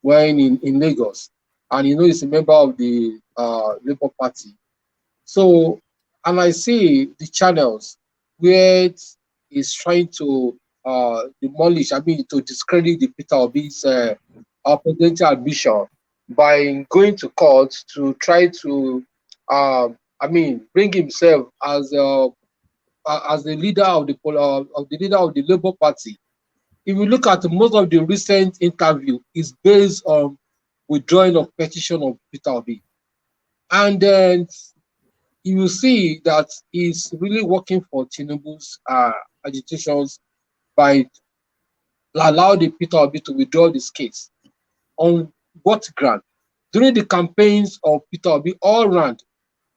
when in Lagos, and you know he's a member of the Labour Party. So, and I see the channels where it's trying to demolish, to discredit the Peter Obi's presidential ambition by going to court to try to, bring himself as the leader of the Labour Party. If you look at most of the recent interview, it's based on withdrawing of petition of Peter Obi. And then you will see that he's really working for Tinubu's agitations by allowing the Peter Obi to withdraw this case. On what ground? During the campaigns of Peter Obi all around,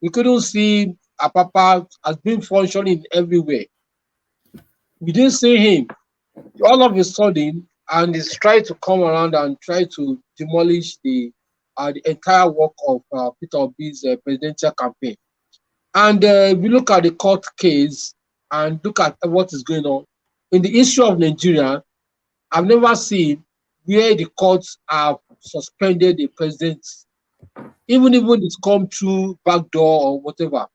we couldn't see Apapa as being functioning everywhere. We didn't see him. All of a sudden, and he's trying to come around and try to demolish the entire work of Peter Obi's presidential campaign. And we look at the court case and look at what is going on. In the issue of Nigeria, I've never seen where the courts have suspended the president, even it's come through backdoor or whatever.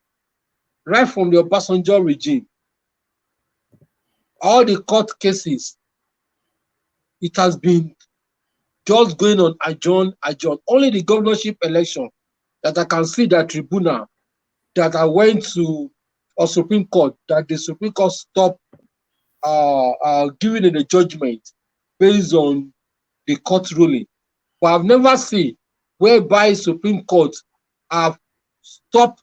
Right from the Obasanjo regime, all the court cases, it has been just going on adjourn. Only the governorship election that I can see that tribunal that I went to a Supreme Court, that the Supreme Court stopped giving it a judgment based on the court ruling. But I've never seen whereby Supreme Court have stopped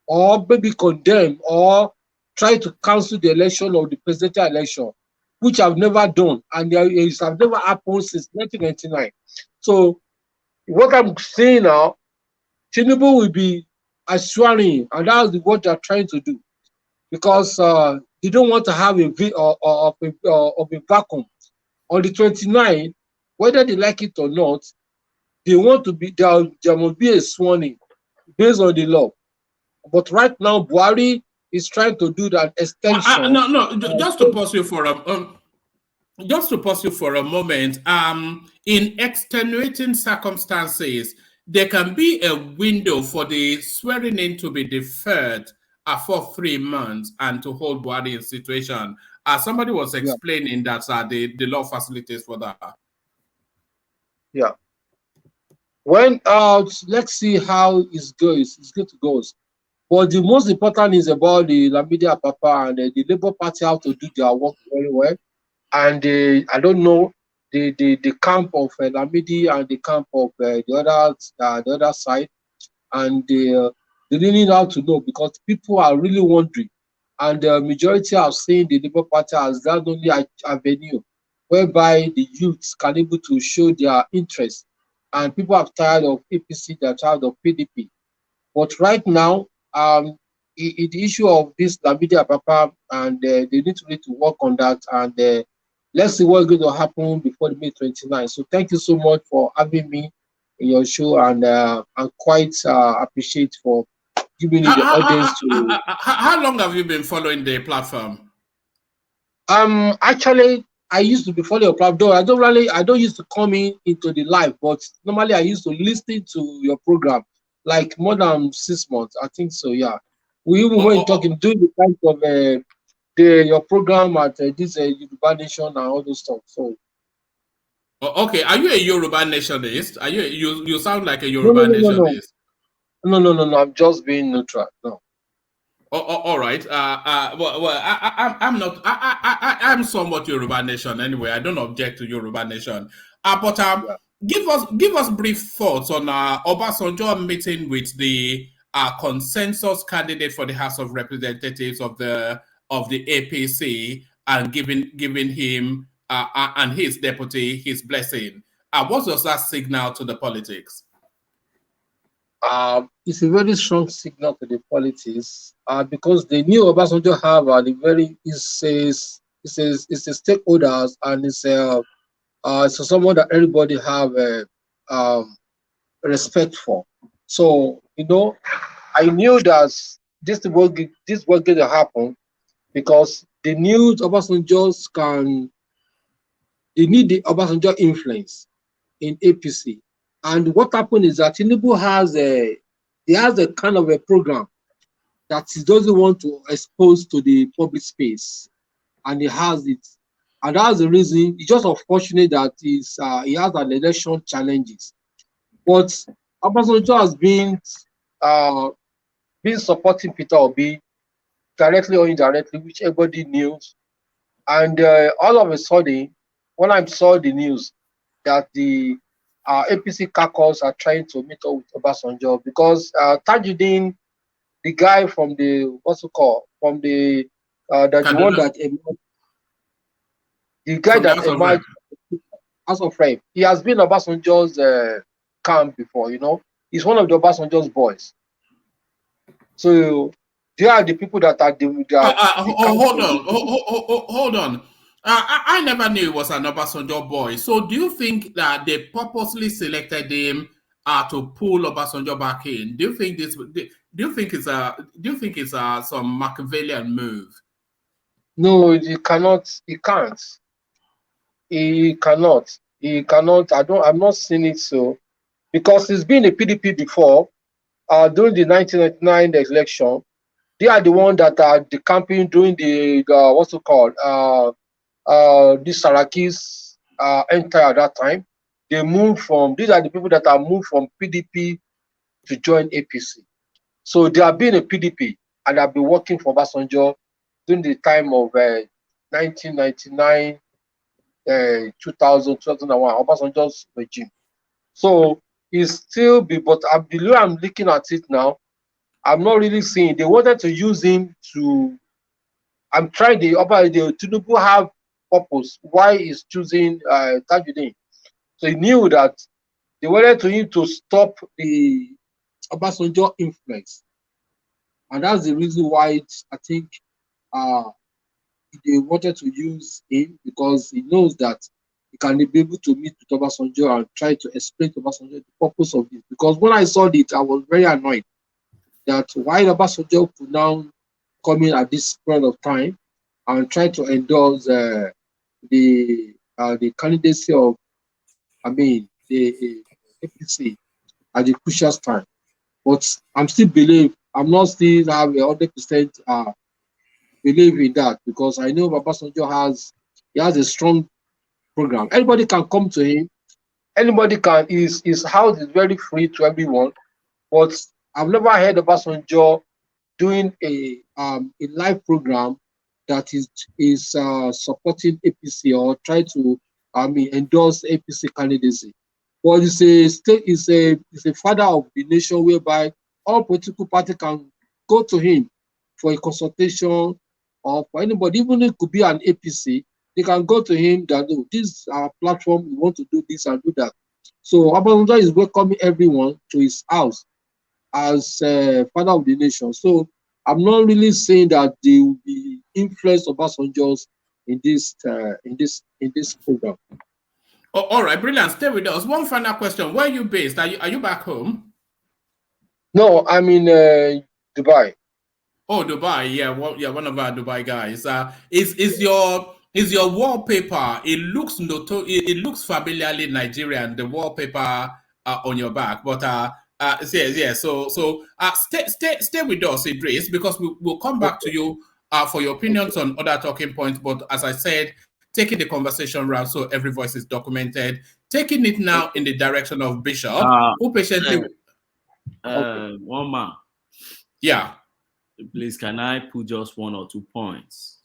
or maybe condemned or tried to cancel the election of the presidential election, which I've never done, and it have never happened since 1999. So what I'm saying now, Tinubu will be assuring, and that's what they're trying to do, because they don't want to have a vacuum. On the 29th, whether they like it or not, they want to be there must be a sworn-in based on the law. But right now, Buhari is trying to do that extension. Just to pause you for a moment. In extenuating circumstances, there can be a window for the swearing in to be deferred for 3 months and to hold Buhari in situation. Somebody was explaining that the law facilitates for that. Yeah. When let's see how it goes. It's good to go. But the most important is about the Lamidi Apapa, and the Labour Party have to do their work very well. And I don't know the camp of Lamidi and the camp of the other side, and they really need to know, because people are really wondering, and the majority have seen the Labour Party as that only avenue whereby the youths can able to show their interest, and people are tired of APC, they're tired of PDP. But right now, the issue of this Lamidi Apapa, and they need to work on that, and let's see what's going to happen before the May 29th. So thank you so much for having me in your show, and I'm quite appreciate for giving me the audience to. How long have you been following the platform? Actually, I used to be following your platform. I don't used to come into the live, but normally I used to listen to your program like more than 6 months, I think so. Yeah, we even went talking doing the kind of your program at this Yoruba Nation and all those stuff. So. Okay, are you a Yoruba nationalist? Are you sound like a Yoruba nationalist? No. I'm just being neutral. No. All right. Well, I'm not. I'm somewhat Yoruba nation anyway. I don't object to Yoruba nation. But give us brief thoughts on Obasanjo meeting with the consensus candidate for the House of Representatives of the APC, and giving him and his deputy his blessing. What does that signal to the politics? It's a very strong signal to the politics, because they knew Obasanjo have it's a stakeholders, and it's someone that everybody have respect for. So I knew that this was going to happen, because they knew they need the Obasanjo influence in APC. And what happened is that Tinubu has a kind of a program that he doesn't want to expose to the public space, and he has it, and that's the reason. It's just unfortunate that he has an election challenges. But Obasanjo has been supporting Peter Obi directly or indirectly, which everybody knew. And all of a sudden, when I saw the news that the APC caucus are trying to meet up with Obasanjo, because Tajuddin, the guy from the emerged as of right, he has been Obasanjo's camp before. He's one of the Obasanjo's boys. So they are the people that are hold on. I never knew he was an Obasanjo boy. So do you think that they purposely selected him to pull Obasanjo back in? Do you think it's some Machiavellian move? No, he cannot. He can't. He cannot. I'm not seeing it so, because he's been a PDP before. During the 1999 election, they are the one that are the campaign during the the Saraki's enter at that time. They moved these are the people that are moved from PDP to join APC. So they have been a PDP, and have been working for Obasanjo during the time of 1999, 2000, 2001, Obasanjo's regime. So it's still be, but the way I'm looking at it now, I'm not really seeing. They wanted to use him to. I'm trying the Tinubu have purpose. Why is choosing Tajuddin? So he knew that they wanted to him to stop the Obasanjo influence, and that's the reason why I think they wanted to use him, because he knows that he can be able to meet with Obasanjo and try to explain to Obasanjo the purpose of it. Because when I saw it, I was very annoyed that why Obasanjo could now come in at this point of time and try to endorse the candidacy of, the APC at the crucial time. But I'm not still have 100% believe in that, because I know Obasanjo has a strong program. Anybody can come to him. Anybody can. His house is very free to everyone. But I've never heard Obasanjo doing a live program that is supporting APC or try to endorse APC candidacy. But it's a father of the nation, whereby all political parties can go to him for a consultation, or for anybody, even if it could be an APC, they can go to him that, oh, this is our platform, we want to do this and do that. So Obasanjo is welcoming everyone to his house as father of the nation. So I'm not really saying that they will be influenced Obasanjo's in this program. Oh, all right, brilliant. Stay with us. One final question: where are you based? Are you back home? No, I'm in Dubai. Oh, Dubai. Yeah, one of our Dubai guys. Is your wallpaper? It looks it looks familiarly Nigerian. The wallpaper on your back, but yeah. So stay with us, Idris, because we'll come back to you for your opinions on other talking points. But as I said, taking the conversation round so every voice is documented. Taking it now in the direction of Bishop, who patiently. One man. Yeah. Please, can I put just one or 2 points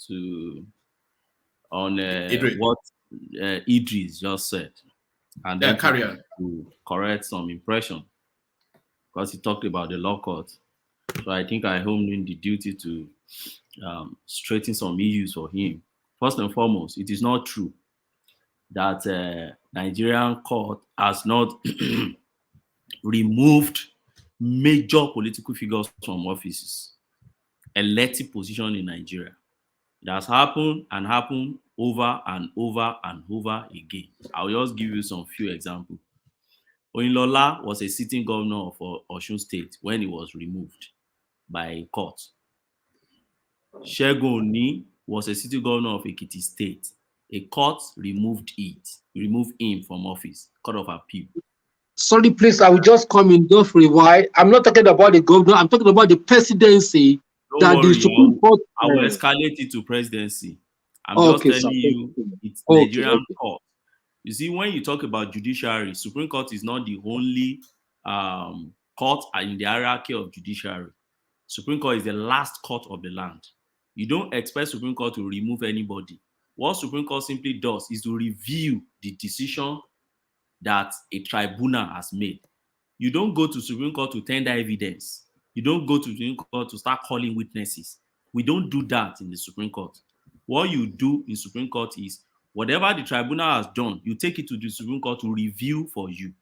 on Idris. what Idris just said, and then carry on to correct some impression, because he talked about the law court. So I think I am doing the duty to straighten some issues for him. First and foremost, it is not true that Nigerian court has not removed major political figures from offices, elected position in Nigeria. It has happened and happened over and over and over again. I'll just give you some few examples. Oyinlola was a sitting governor of Osun State when he was removed by a court. Segun Oni was a sitting governor of Ekiti State. A court removed him from office, Court of Appeal. Sorry, please, I will just come in, don't for a while. I'm not talking about the governor, I'm talking about the presidency. Don't worry, I will escalate it to presidency. I'm just telling you, it's Nigerian court. You see, when you talk about judiciary, Supreme Court is not the only court in the hierarchy of judiciary. Supreme Court is the last court of the land. You don't expect Supreme Court to remove anybody. What Supreme Court simply does is to review the decision that a tribunal has made. You don't go to Supreme Court to tender evidence. You don't go to Supreme Court to start calling witnesses. We don't do that in the Supreme Court. What you do in Supreme Court is whatever the tribunal has done, you take it to the Supreme Court to review for you.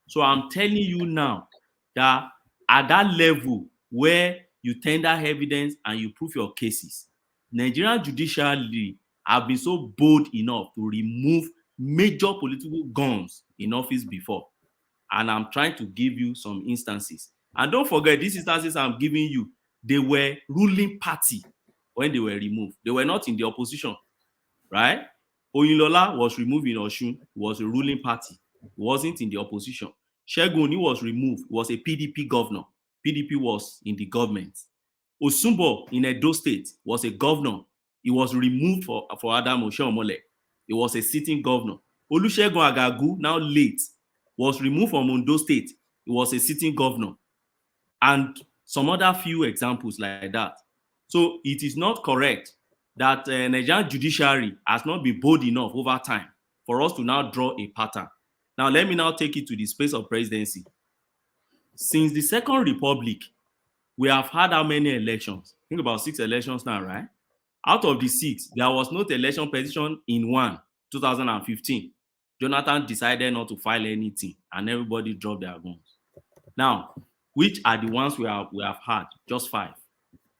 So I'm telling you now that at that level where you tender evidence and you prove your cases, Nigerian judiciary have been so bold enough to remove major political guns in office before. And I'm trying to give you some instances. And don't forget, these instances I'm giving you, they were ruling party when they were removed. They were not in the opposition, right? Oyinlola was removed in Osun, was a ruling party. He wasn't in the opposition. Segun Oni was removed, was a PDP governor. PDP was in the government. Osumbo in Edo State was a governor. He was removed for Adam Oshiomhole. He was a sitting governor. Olusegun Agagu, now late, was removed from Ondo State. He was a sitting governor. And some other few examples like that. So it is not correct that Nigerian judiciary has not been bold enough over time for us to now draw a pattern. Now, let me now take it to the space of presidency. Since the Second Republic, we have had how many elections? Think about 6 elections now, right? Out of the 6, there was no election petition in 2015. Jonathan decided not to file anything, and everybody dropped their guns. Now, which are the ones we have had? Just 5.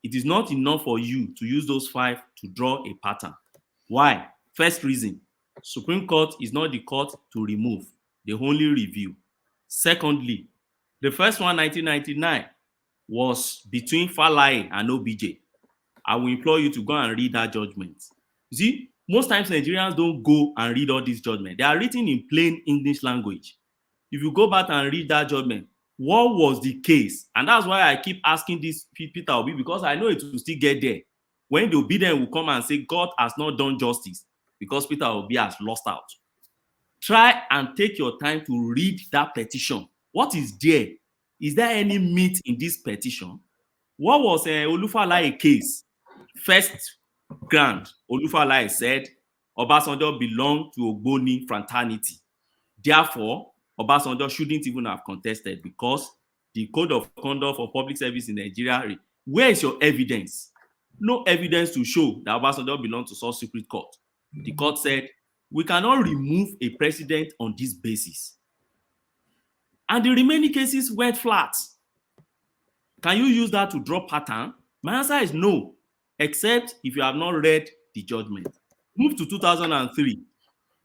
It is not enough for you to use those 5 to draw a pattern. Why? First reason, Supreme Court is not the court to remove. They only review. Secondly, the first one, 1999, was between Falae and OBJ. I will implore you to go and read that judgment. You see, most times Nigerians don't go and read all these judgments. They are written in plain English language. If you go back and read that judgment, what was the case? And that's why I keep asking this Peter Obi, because I know it will still get there. When the obedient will come and say, God has not done justice, because Peter Obi has lost out. Try and take your time to read that petition. What is there? Is there any meat in this petition? What was Olufalaye case? First ground, Olufalaye said Obasanjo belonged to Ogboni fraternity. Therefore, Obasanjo shouldn't even have contested, because the Code of Conduct for Public Service in Nigeria, where is your evidence? No evidence to show that Obasanjo belonged to such secret court. The court said, we cannot remove a president on this basis. And the remaining cases went flat. Can you use that to draw pattern? My answer is no, except if you have not read the judgment. Move to 2003.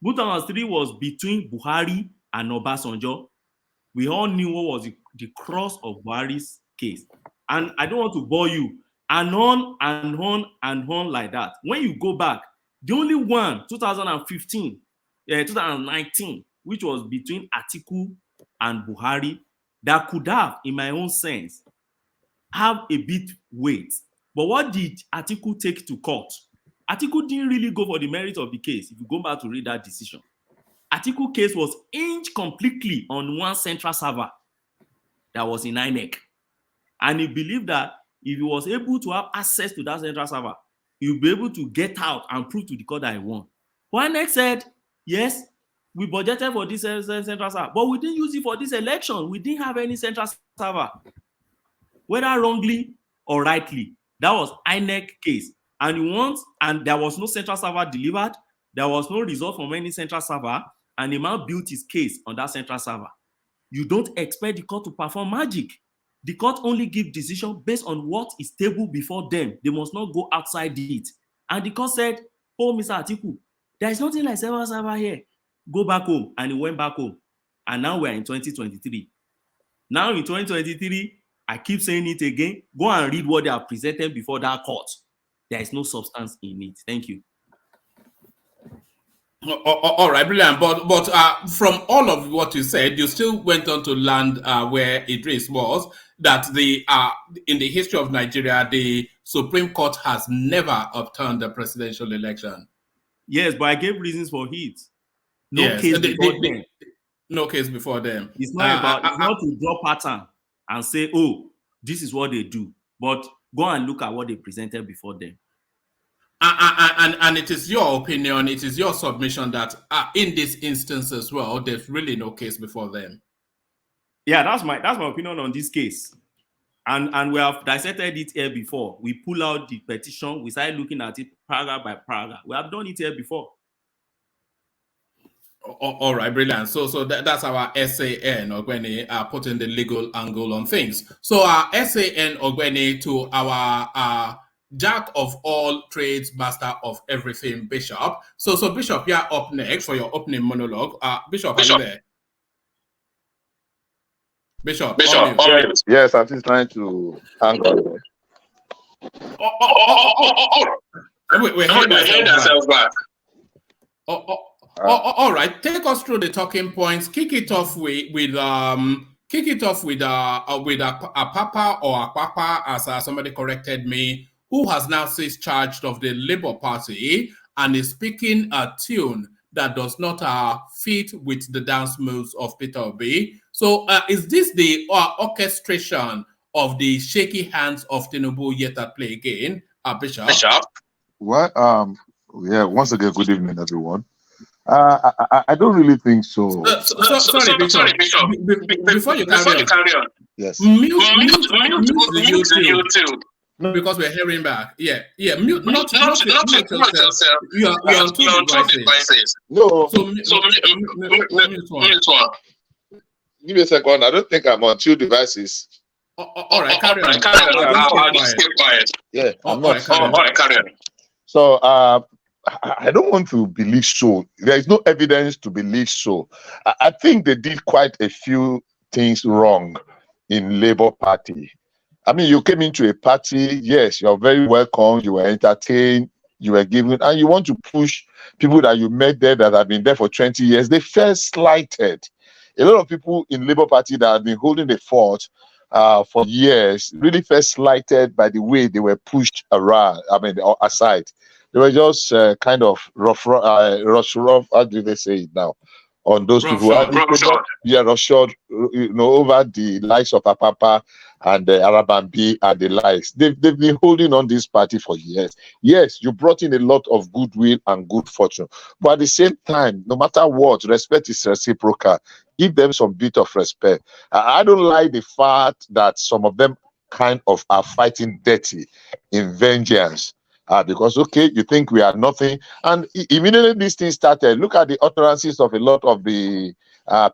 2003 was between Buhari and Obasanjo. We all knew what was the cross of Buhari's case. And I don't want to bore you. And on and on and on like that. When you go back, the only one, 2019, which was between Atiku and Buhari, that could have, in my own sense, have a bit weight. But what did Atiku take to court? Atiku didn't really go for the merit of the case. If you go back to read that decision, Atiku case was hinged completely on one central server that was in INEC. And he believed that if he was able to have access to that central server, he will be able to get out and prove to the court that he won. But INEC said, yes, we budgeted for this central server, but we didn't use it for this election. We didn't have any central server. Whether wrongly or rightly, that was INEC case. And there was no central server delivered. There was no result from any central server, and the man built his case on that central server. You don't expect the court to perform magic. The court only gives decision based on what is stable before them. They must not go outside it. And the court said, oh, Mr. Atiku, there is nothing like central server here. Go back home. And he went back home. And now we're in 2023. Now in 2023, I keep saying it again, go and read what they have presented before that court. There is no substance in it. Thank you. All right, brilliant. But from all of what you said, you still went on to land where Idris was, that in the history of Nigeria, the Supreme Court has never overturned the presidential election. Yes, but I gave reasons for it. No case before them. No case before them. It's not it's not to draw pattern and say, oh, this is what they do. But go and look at what they presented before them. And it is your opinion, it is your submission that in this instance as well, there's really no case before them. Yeah, that's my opinion on this case. And we have dissected it here before. We pull out the petition, we started looking at it paragraph by paragraph. We have done it here before. All right, brilliant. So that's our SAN, Ogbeni, putting the legal angle on things. So our SAN, Ogbeni, to our Jack of all trades, master of everything, Bishop. So Bishop, you're up next for your opening monologue. Bishop, are you there? Bishop. Yes, I'm just trying to hang on. We heard ourselves back. All right, take us through the talking points. Kick it off with Apapa or Apapa, as somebody corrected me, who has now ceased charge of the Labour Party and is speaking a tune that does not fit with the dance moves of Peter Obi. So is this the orchestration of the shaky hands of Tinubu yet at play again, Bishop? Well, yeah, once again, good evening, everyone. I don't really think so. Sorry, Bishop. Before you carry on, Yes. mute the YouTube. No. Because we're hearing back. Yeah. Mute yourself. You're on two devices. No. So mute one. Give me a second. I don't think I'm on two devices. All right, carry on. I'll just keep quiet. Yeah, I'm not. All right, carry on. So I don't want to believe so. There is no evidence to believe so. I think they did quite a few things wrong in Labour Party. I mean, you came into a party, yes, you're very welcome, you were entertained, you were given, and you want to push people that you met there that have been there for 20 years. They felt slighted. A lot of people in Labour Party that have been holding the fort for years really felt slighted by the way they were pushed around, aside. They were just kind of rough, how do they say it now? On those people, roughshod, over the likes of Apapa and Arabambi and the likes. They've been holding on this party for years. Yes, you brought in a lot of goodwill and good fortune, but at the same time, no matter what, respect is reciprocal. Give them some bit of respect. I don't like the fact that some of them kind of are fighting dirty in vengeance. Because, okay, you think we are nothing. And immediately this thing started, look at the utterances of a lot of the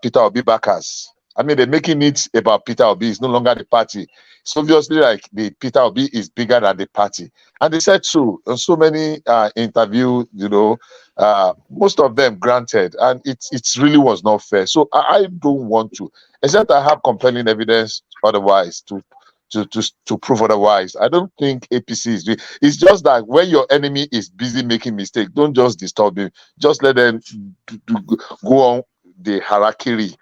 Peter Obi backers. I mean, they're making it about Peter Obi. It's no longer the party. It's obviously like the Peter Obi is bigger than the party. And they said so. In so many interviews, most of them granted. And it really was not fair. So I don't want to, except I have compelling evidence otherwise to prove otherwise. I don't think APC is doing. It's just that when your enemy is busy making mistakes, don't just disturb him. Just let them go on the harakiri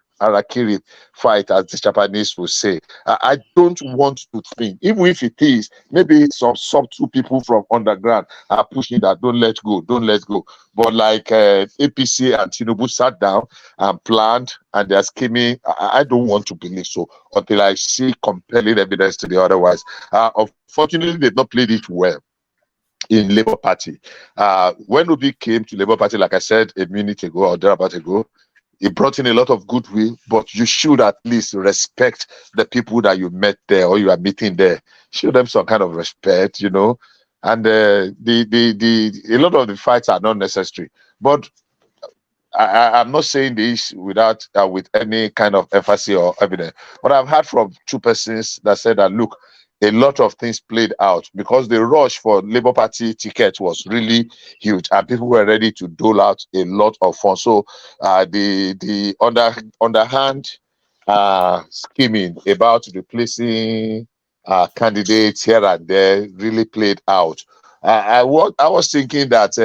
fight, as the Japanese will say. I don't want to think, even if it is, maybe some subtle people from underground are pushing that, don't let go. But like APC and Tinubu sat down and planned and they're scheming, I don't want to believe so until I see compelling evidence to the otherwise. Unfortunately, they've not played it well in Labour Party. When Obi came to Labour Party, like I said a minute ago or thereabout ago, he brought in a lot of goodwill, but you should at least respect the people that you met there or you are meeting there. Show them some kind of respect, And a lot of the fights are not necessary. But I'm not saying this without with any kind of emphasis or evidence. But I've heard from two persons that said that, look, a lot of things played out because the rush for Labour Party tickets was really huge and people were ready to dole out a lot of funds. So the underhand scheming about replacing candidates here and there really played out. I was thinking that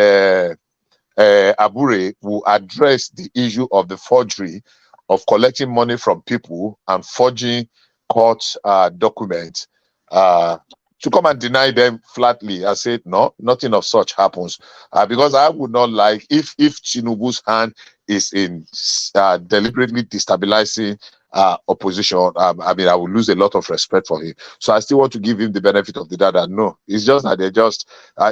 Abure will address the issue of the forgery of collecting money from people and forging court documents to come and deny them flatly. I said, no, nothing of such happens. Because I would not like, if Tinubu's hand is in deliberately destabilizing opposition, I will lose a lot of respect for him. So I still want to give him the benefit of the doubt that no, it's just that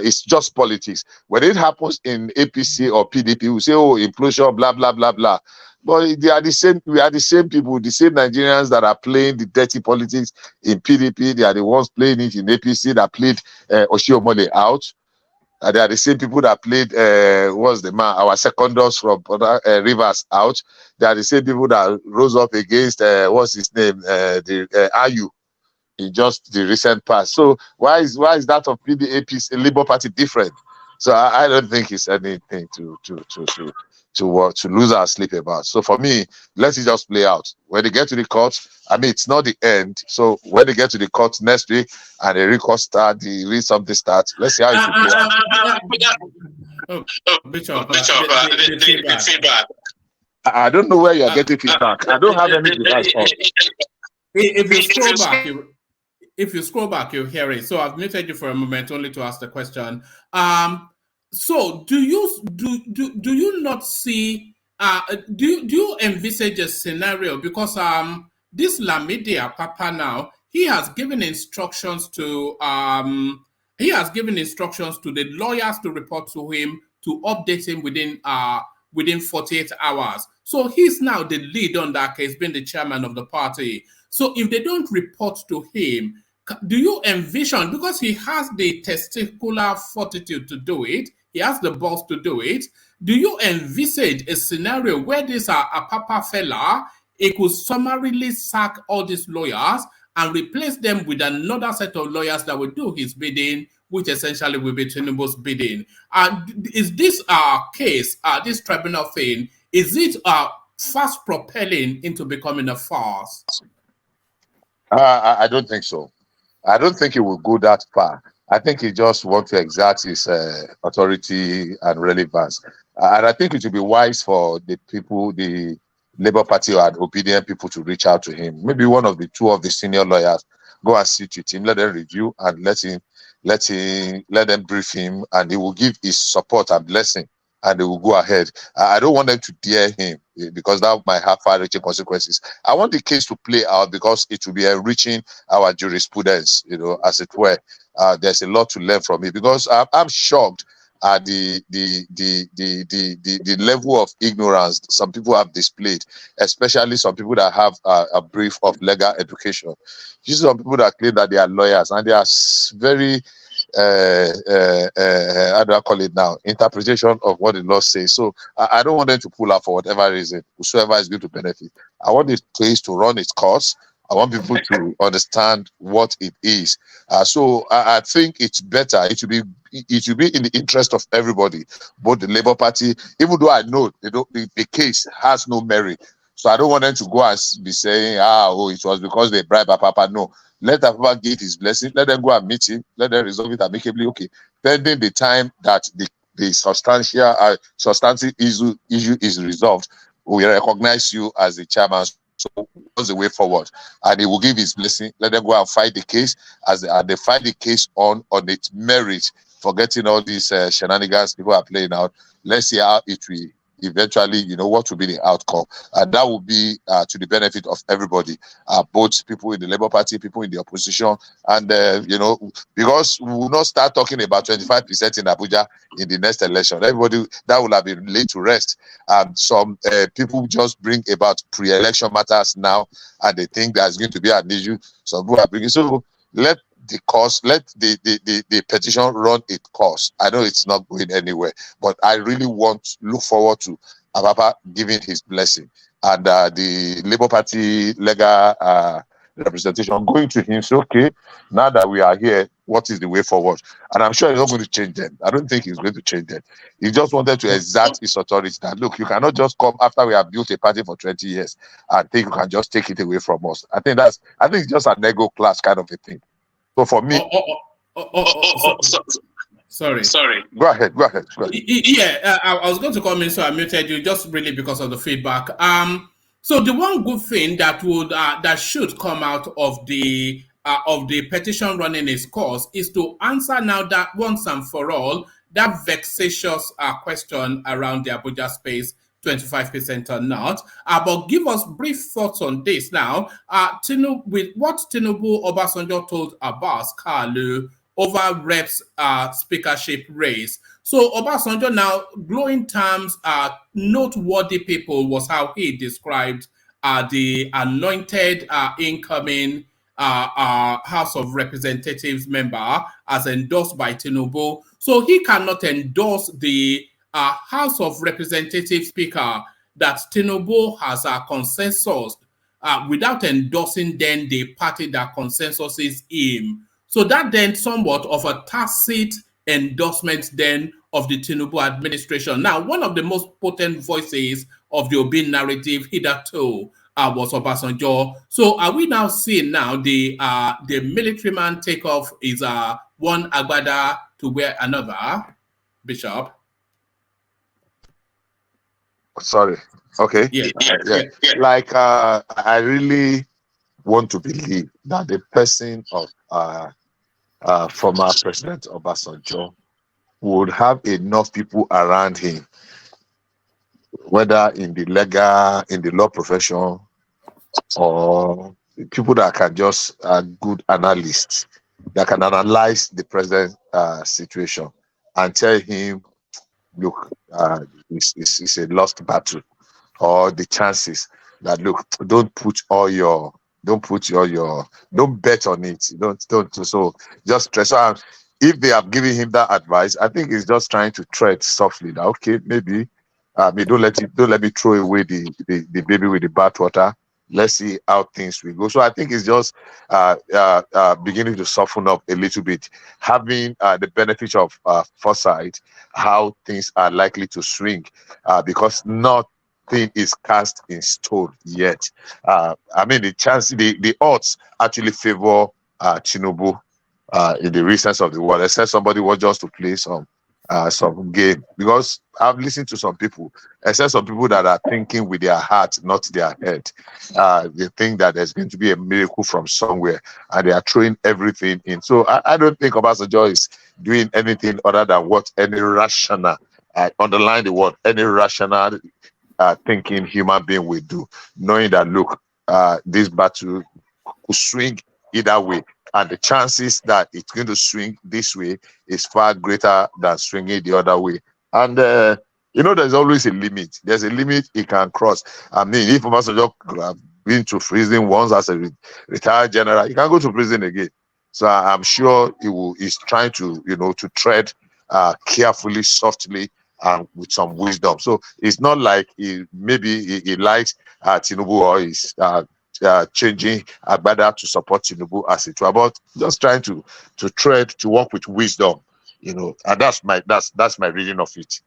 it's just politics. When it happens in APC or PDP, we say, oh, implosion, blah, blah, blah, blah. But they are the same. We are the same people, the same Nigerians that are playing the dirty politics in PDP. They are the ones playing it in APC that played Oshiomhole out. They are the same people that played our seconders from Rivers out. They are the same people that rose up against Ayu in just the recent past. So why is that of APC Labour Party different? So I don't think it's anything to lose our sleep about. So for me, let it just play out. When they get to the court, it's not the end. So when they get to the court next week and the record start, something starts, let's see how it will play out. Bishop, feedback. I don't know where you're getting feedback. I don't have any device on. If you scroll back, you'll hear it. So I've muted you for a moment only to ask the question. So do you not see? Do you envisage a scenario, because this Lamidi Apapa now, he has given instructions to the lawyers to report to him, to update him within within 48 hours. So he's now the lead on that case, being the chairman of the party. So if they don't report to him, do you envision, because he has the testicular fortitude to do it, he has the balls to do it, do you envisage a scenario where this Apapa fella, he could summarily sack all these lawyers and replace them with another set of lawyers that will do his bidding, which essentially will be Tinubu's bidding? Is this case, this tribunal thing, is it fast propelling into becoming a farce? I don't think so. I don't think he will go that far. I think he just wants to exert his authority and relevance. And I think it would be wise for the people, the Labour Party or obedient people, to reach out to him. Maybe one of the two of the senior lawyers, go and sit with him, let them review and let them brief him, and he will give his support and blessing, and they will go ahead. I don't want them to dare him, because that might have far-reaching consequences. I want the case to play out because it will be enriching our jurisprudence, as it were. There's a lot to learn from it, because I'm shocked at the level of ignorance some people have displayed, especially some people that have a brief of legal education. These are some people that claim that they are lawyers, and they are very how do I call it now? Interpretation of what the law says. So I don't want them to pull out for whatever reason, whosoever is going to benefit. I want this case to run its course. I want people to understand what it is. So I think it's better. It should be in the interest of everybody, both the Labour Party, even though I know the case has no merit. So I don't want them to go and be saying, it was because they bribed Apapa. No. Let Apapa get his blessing. Let them go and meet him. Let them resolve it amicably. Okay. Pending the time that the substantive issue is resolved, we recognize you as the chairman. So what's the way forward? And he will give his blessing. Let them go and fight the case as they fight the case on its merit, forgetting all these shenanigans people are playing out. Let's see how it will eventually, what will be the outcome. And that will be to the benefit of everybody, both people in the Labour Party, people in the opposition. And, because we will not start talking about 25% in Abuja in the next election. Everybody, that will have been laid to rest. Some people just bring about pre-election matters now, and they think there's going to be an issue. Some people are bringing. So let the petition run its course. I know it's not going anywhere, but I really look forward to Apapa giving his blessing, and the Labour Party legal representation going to him. So, okay, now that we are here, what is the way forward? And I'm sure he's not going to change them. I don't think he's going to change them. He just wanted to exert his authority. That, look, you cannot just come after we have built a party for 20 years and think you can just take it away from us. I think it's just an ego class kind of a thing. So for me, sorry. Go ahead. Yeah, I was going to come in, so I muted you just really because of the feedback. So the one good thing that should come out of the petition running its course is to answer now that once and for all that vexatious question around the Abuja space, 25% or not. But give us brief thoughts on this now. With what Tinubu Obasanjo told Abbas Kalu over Rep's speakership race. So Obasanjo now, glowing terms, noteworthy people was how he described the anointed incoming House of Representatives member as endorsed by Tinubu. So he cannot endorse the House of Representatives Speaker that Tinubu has a consensus without endorsing then the party that consensus is him. So that then somewhat of a tacit endorsement then of the Tinubu administration. Now, one of the most potent voices of the Obi narrative hitherto was Obasanjo. So are we now seeing now the military man take off is one agbada to wear another, Bishop? Sorry. Okay. Yeah. Like I really want to believe that the person of former President Obasanjo would have enough people around him, whether in the law profession, or people that can just good analysts that can analyze the present situation and tell him look, it's a lost battle, or the chances that look, don't bet on it. Don't. So just stress out. If they have given him that advice, I think he's just trying to tread softly. That okay, maybe, don't let me throw away the baby with the bathwater. Let's see how things will go. So I think it's just beginning to soften up a little bit, having the benefit of foresight, how things are likely to swing, because nothing is cast in stone yet. I mean, the odds actually favor Tinubu in the recent of the world, except somebody was just to play some game. Because I've listened to some people, except some people that are thinking with their heart, not their head. They think that there's going to be a miracle from somewhere, and they are throwing everything in. So I don't think Obasanjo is doing anything other than what any rational, underline the word, any rational thinking human being will do, knowing that look, this battle could swing either way, and the chances that it's going to swing this way is far greater than swinging the other way. And there's always a limit. There's a limit it can cross. I mean, if Obasanjo could have been to prison once as a retired general, he can go to prison again. So I'm sure he's trying to to tread carefully, softly, and with some wisdom. So it's not like he likes Tinubu, or he's changing Agbada to support Tinubu as it were, but just trying to work with wisdom, and that's my reading of it.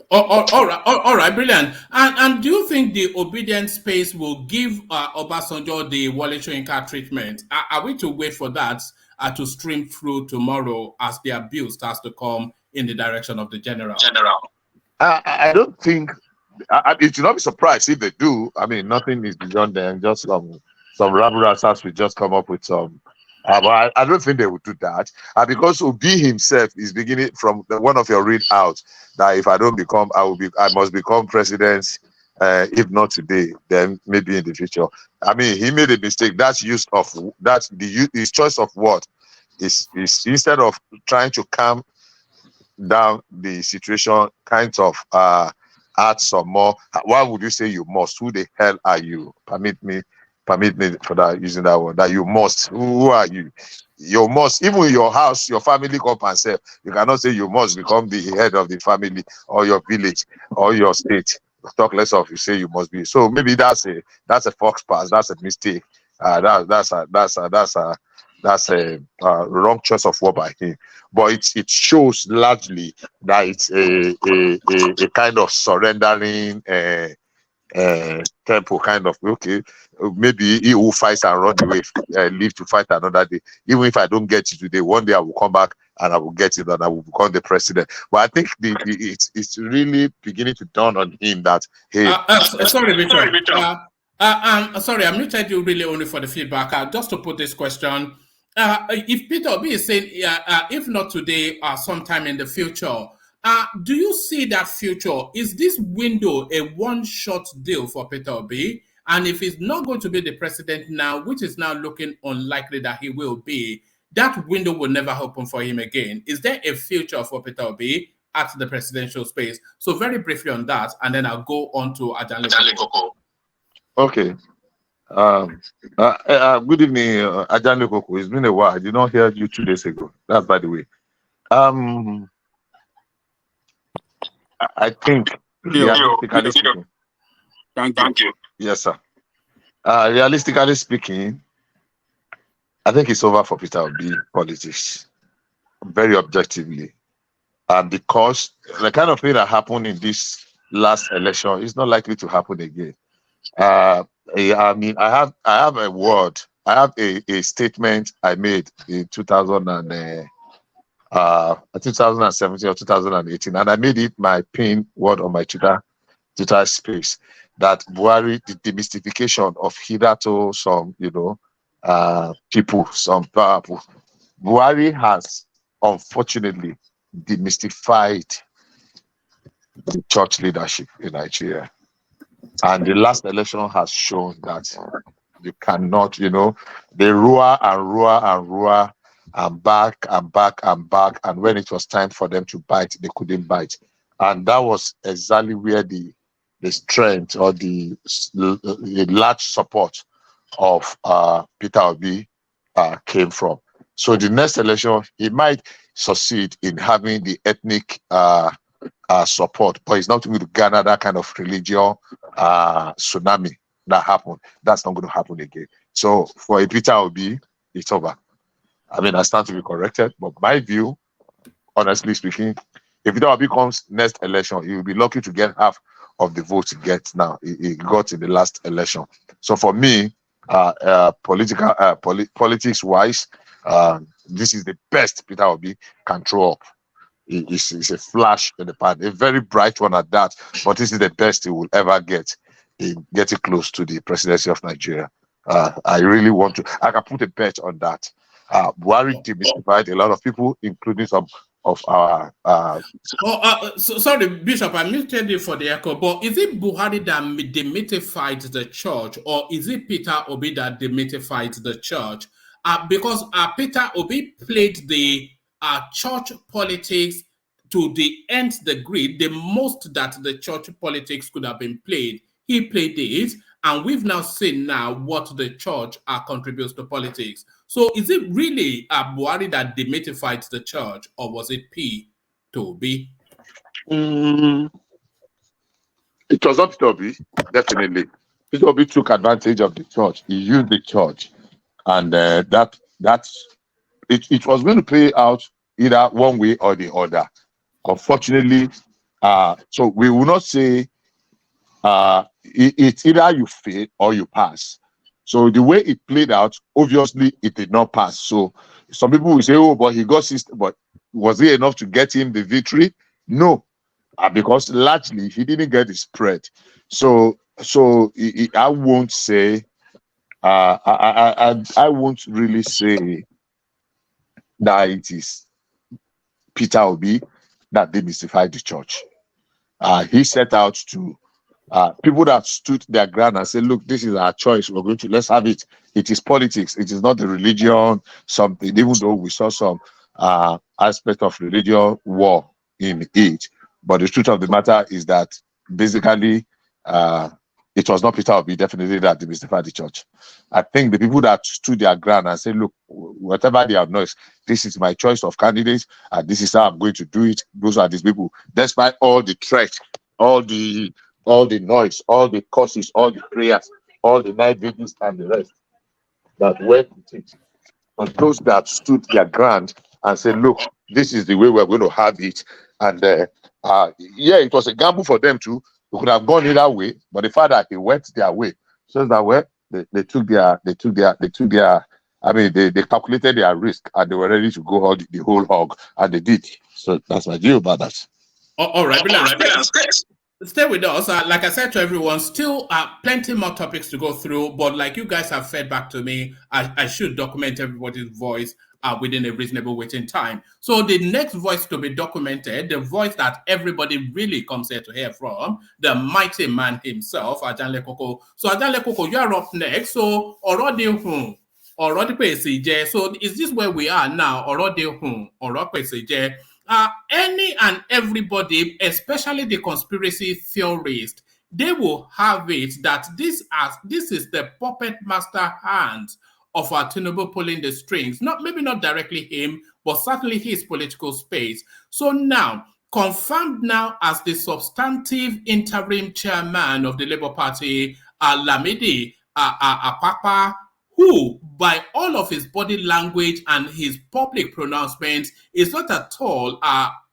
All right, brilliant. And do you think the obedient space will give Obasanjo the Wole Soyinka treatment? Are we to wait for that to stream through tomorrow as the abuse starts to come in the direction of the general? I don't think. It will not be surprised if they do. I mean, nothing is beyond them. Just some rabble-rousers will just come up with some. But I don't think they would do that, because Obi himself is beginning from one of your readouts that if I don't become, I must become president. If not today, then maybe in the future. I mean, he made a mistake. His choice of word is instead of trying to calm down the situation, kind of add some more. Why would you say you must? Who the hell are you? Permit me for that, using that word. That you must. Who are you? You must. Even your house, your family come and say, you cannot say you must become the head of the family or your village or your state. Talk less of you say you must be. So maybe that's a fox pass. That's a mistake. That's a wrong choice of word by him. But it shows largely that it's a kind of surrendering tempo, kind of, okay, maybe he who fights and run away live to fight another day. Even if I don't get it today, one day I will come back and I will get it and I will become the president. But I think it's really beginning to dawn on him that, hey, sorry, Richard. Sorry, I'm muted you really only for the feedback. Just to put this question, if Peter Obi is saying, if not today, sometime in the future, do you see that future? Is this window a one-shot deal for Peter Obi? And if he's not going to be the president now, which is now looking unlikely that he will be, that window will never open for him again. Is there a future for Peter Obi at the presidential space? So very briefly on that, and then I'll go on to Ajanle Koko. Okay. Good evening, Ajanle Koko. It's been a while. I did not hear you 2 days ago. That's by the way. I think realistically speaking. Thank you. Yes, sir. Realistically speaking, I think it's over for Peter Obi politics, very objectively. Because the kind of thing that happened in this last election is not likely to happen again. I mean, I have a word. I have a statement I made in 2017 or 2018, and I made it my pin word on my Twitter space, that Buhari, the demystification of hitherto some, people, some powerful. Buhari has unfortunately demystified the church leadership in Nigeria. And the last election has shown that you cannot, they roar and roar and roar and back and back and back. And when it was time for them to bite, they couldn't bite. And that was exactly where the strength or the large support of Peter Obi came from. So the next election, he might succeed in having the ethnic support, but he's not going to garner that kind of religion tsunami that happened. That's not going to happen again. So for a Peter Obi, it's over. I mean, I stand to be corrected, but my view, honestly speaking, if Peter Obi comes next election, he will be lucky to get half of the votes he gets now. He got in the last election. So for me, politics-wise, this is the best Peter Obi can throw up. It's a flash in the pan, a very bright one at that. But this is the best he will ever get in getting close to the presidency of Nigeria. I really want to. I can put a bet on that. Buhari demystified a lot of people, including some of our. Sorry, Bishop, I muted you for the echo. But is it Buhari that demystified the church, or is it Peter Obi that demystified the church? Because Peter Obi played the church politics to the nth degree, the most that the church politics could have been played. He played it, and we've now seen now what the church contributes to politics. So is it really Buhari that demystified the church, or was it P to B? It was not Peter Obi, definitely. Peter Obi took advantage of the church. He used the church, and it was going to play out either one way or the other. Unfortunately, so we will not say it's either you fail or you pass. So the way it played out, obviously it did not pass. So some people will say, "Oh, but he got system." But was it enough to get him the victory? No, because largely he didn't get the spread. So I won't say. I won't really say that it is Peter Obi that demystified the church. He set out to people that stood their ground and said, "Look, this is our choice. Let's have it. It is politics. It is not the religion. Something." Even though we saw some aspect of religion war in it, but the truth of the matter is that basically it was not Peter Obi definitely that demystified the church. I think the people that stood their ground and said, "Look, whatever they have noticed, this is my choice of candidates, and this is how I'm going to do it." Those are these people, despite all the threat, all the noise, all the curses, all the prayers, all the night vigils, and the rest that went with it. But those that stood their ground and said, "Look, this is the way we're going to have it," and yeah, it was a gamble for them too. They could have gone either way, but the fact that it went their way shows that they took their. I mean, they calculated their risk and they were ready to go all the whole hog, and they did. So that's my view about that. All right, stay with us. Like I said to everyone, still plenty more topics to go through, but like you guys have fed back to me, I should document everybody's voice within a reasonable waiting time. So the next voice to be documented, the voice that everybody really comes here to hear from, the mighty man himself, Ajanle Koko. So Ajanle Koko, you are up next. So already so is this where we are now? Any and everybody, especially the conspiracy theorists, they will have it that this is the puppet master hand of Tinubu pulling the strings. Maybe not directly him, but certainly his political space. So now, confirmed now as the substantive interim chairman of the Labour Party, Lamidi Apapa, who, by all of his body language and his public pronouncements, is not at all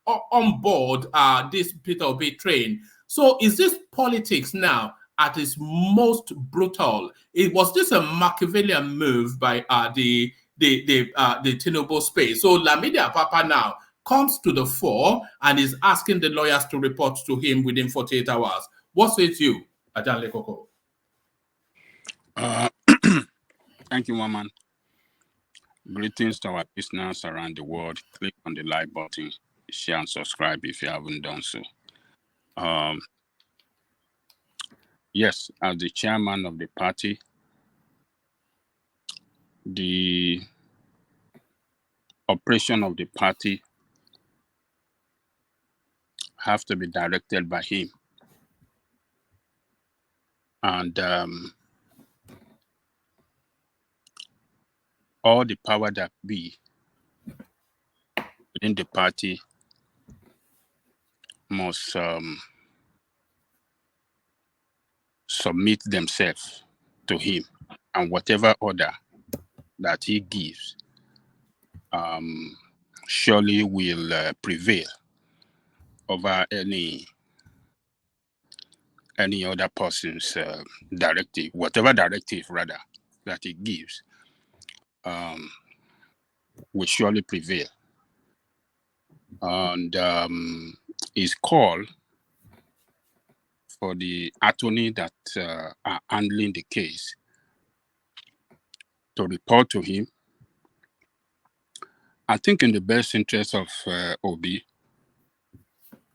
on board this Peter Obi train. So is this politics now at its most brutal? Was this a Machiavellian move by the Tinubu space? So Lamidi Apapa now comes to the fore and is asking the lawyers to report to him within 48 hours. What says you, Ajanle Koko? Thank you, Waman. Greetings to our listeners around the world. Click on the like button, share and subscribe if you haven't done so. Yes, as the chairman of the party, the operation of the party have to be directed by him. And all the power that be within the party must submit themselves to him, and whatever order that he gives surely will prevail over any other person's directive, whatever directive rather that he gives will surely prevail. And his call for the attorney that are handling the case to report to him, I think in the best interest of Obi,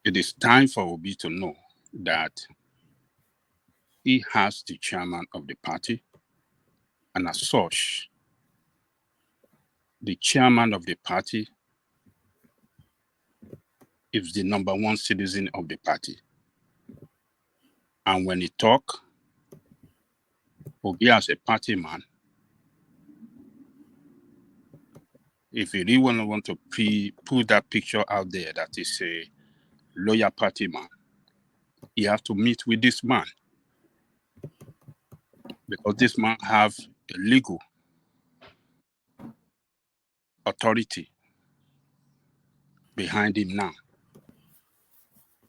it is time for Obi to know that he has the chairman of the party, and as such, the chairman of the party is the number one citizen of the party. And when he talk, Obi as a party man, if you really want to put that picture out there that is a loyal party man, you have to meet with this man, because this man have a legal authority behind him now.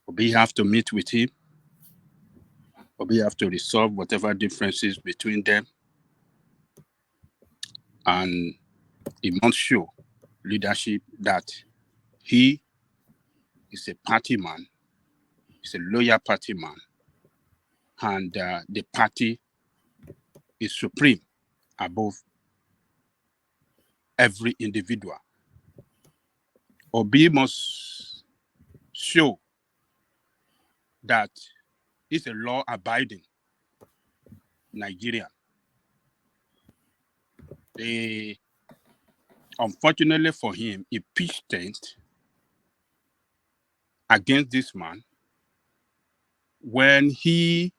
Obi have to meet with him. Obi have to resolve whatever differences between them, and he must show leadership that he is a party man, he's a loyal party man, and the party is supreme above every individual. Obi must show that he's a law-abiding Nigerian. Unfortunately for him, he pitched tent against this man when he,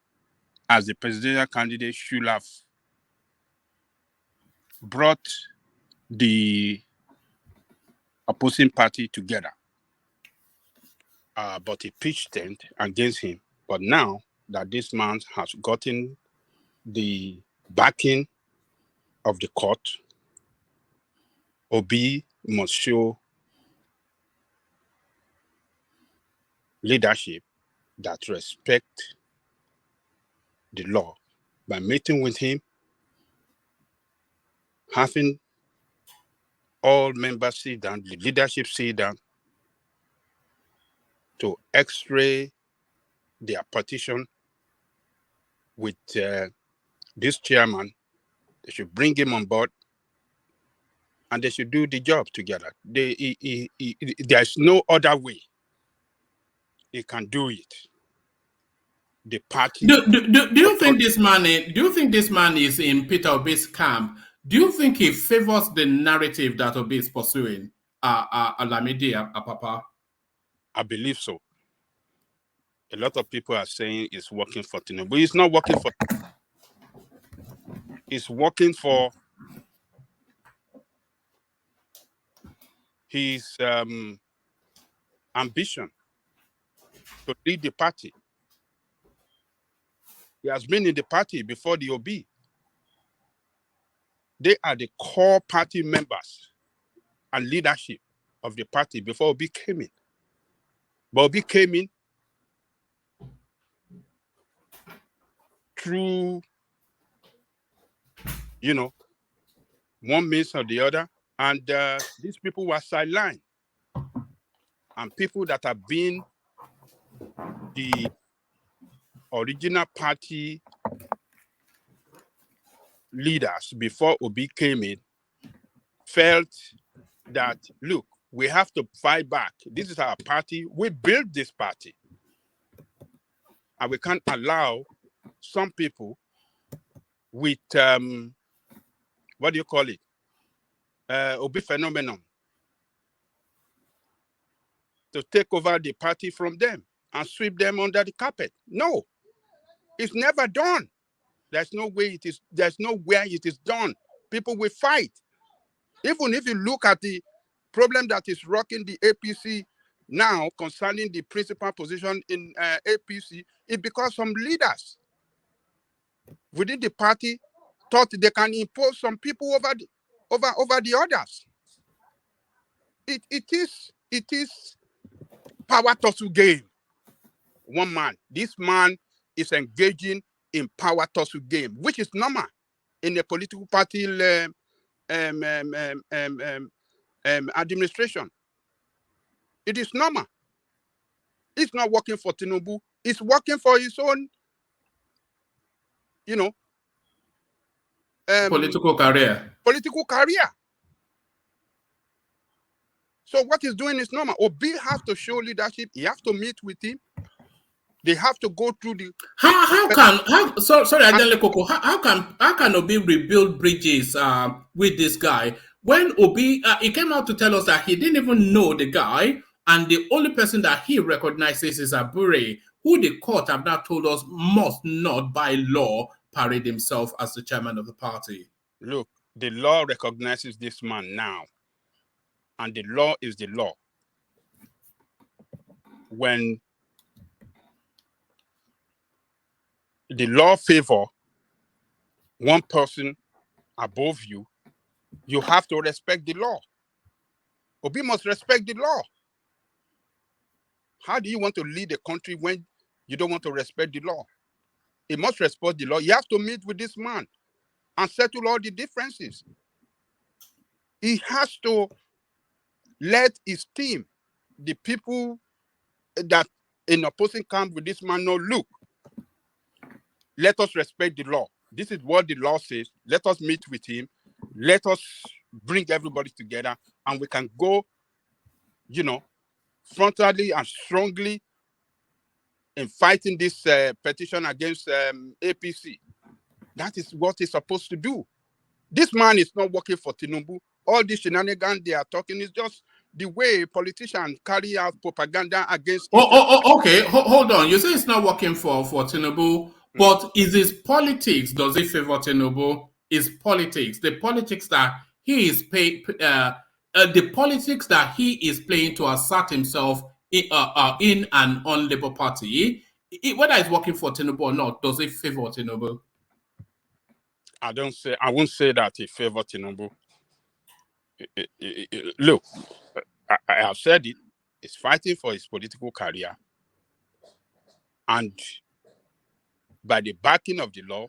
as the presidential candidate, should have brought the opposing party together. But he pitched tent against him. But now that this man has gotten the backing of the court, Obi must show leadership that respect the law by meeting with him, having all members sit down, the leadership sit down to x-ray their petition with this chairman. They should bring him on board and they should do the job together. There's no other way he can do it. The party. Do you think this man? Do you think this man is in Peter Obi's camp? Do you think he favors the narrative that Obi is pursuing? Lamidi Apapa. I believe so. A lot of people are saying it's working for Tinubu, but it's not working for. It's working for his ambition to lead the party. He has been in the party before the OB. They are the core party members and leadership of the party before OB came in. But OB came in through, one means or the other, and these people were sidelined. And people that have been the original party leaders before Obi came in felt that, look, we have to fight back. This is our party. We built this party. And we can't allow some people with, what do you call it? Obi phenomenon to take over the party from them. and sweep them under the carpet. No, it's never done. There's no way it is. There's nowhere it is done. People will fight. Even if you look at the problem that is rocking the APC now concerning the principal position in APC, it's because some leaders within the party thought they can impose some people over the others. It is power tussle game. One man. This man is engaging in power tussle game, which is normal in a political party administration. It is normal. It's not working for Tinubu. It's working for his own, political career. Political career. So what he's doing is normal. Obi has to show leadership. He has to meet with him. They have to go through the. Sorry, Adele Koko. How can Obi rebuild bridges with this guy when Obi he came out to tell us that he didn't even know the guy, and the only person that he recognizes is Abure, who the court have now told us must not by law parade himself as the chairman of the party. Look, the law recognizes this man now, and the law is the law. When the law favor one person above you, you have to respect the law. Obi must respect the law. How do you want to lead a country when you don't want to respect the law? He must respect the law. You have to meet with this man and settle all the differences. He has to let his team, the people that in opposing camp with this man, know, look, let us respect the law. This is what the law says. Let us meet with him. Let us bring everybody together, and we can go, frontally and strongly in fighting this petition against APC. That is what he's supposed to do. This man is not working for Tinubu. All this shenanigans they are talking is just the way politicians carry out propaganda against. Okay. Hold on. You say it's not working for Tinubu, but is his politics? Does it favor Tinubu? Is politics the politics that he is the politics that he is playing to assert himself in and on Labour Party? Whether it's working for Tinubu or not, does it favor Tinubu? I won't say that it favors Tinubu. Look, I have said it. He's fighting for his political career, and by the backing of the law,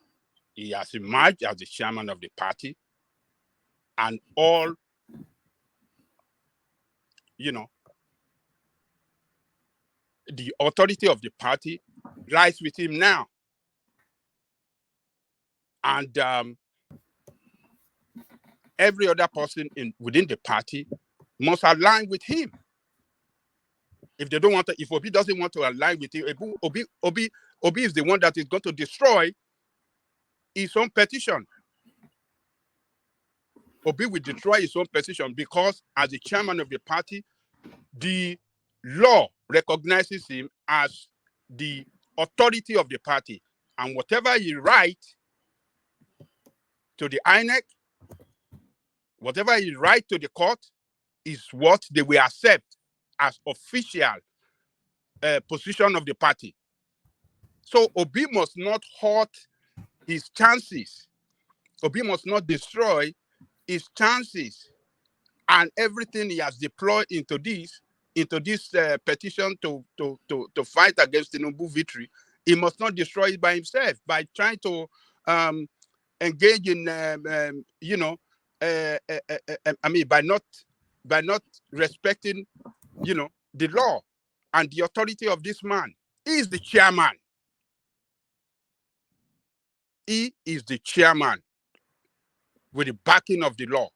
he has emerged as the chairman of the party, and all, the authority of the party lies with him now. And every other person within the party must align with him. If they don't want to, if Obi doesn't want to align with him, Obi is the one that is going to destroy his own petition. Obi will destroy his own petition because, as the chairman of the party, the law recognizes him as the authority of the party, and whatever he writes to the INEC, whatever he writes to the court, is what they will accept as official position of the party. So Obi must not hurt his chances. Obi must not destroy his chances and everything he has deployed into this petition to fight against Tinubu victory. He must not destroy it by himself by trying to engage in by not respecting the law and the authority of this man. He is the chairman. He is the chairman with the backing of the law,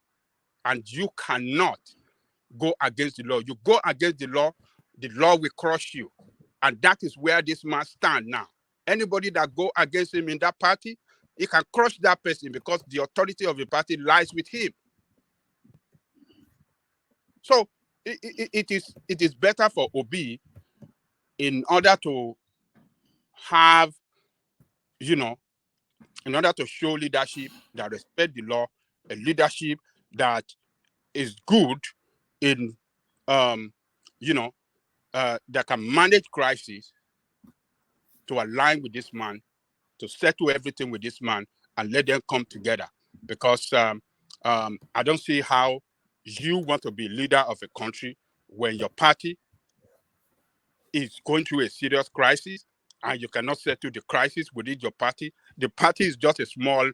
and you cannot go against the law. You go against the law will crush you, and that is where this man stands now. Anybody that go against him in that party, he can crush that person because the authority of the party lies with him. So it is better for Obi in order to have, you know, in order to show leadership that respect the law, a leadership that is good in, that can manage crisis, to align with this man, to settle everything with this man, and let them come together. Because I don't see how you want to be leader of a country when your party is going through a serious crisis and you cannot settle the crisis within your party. The party is just a small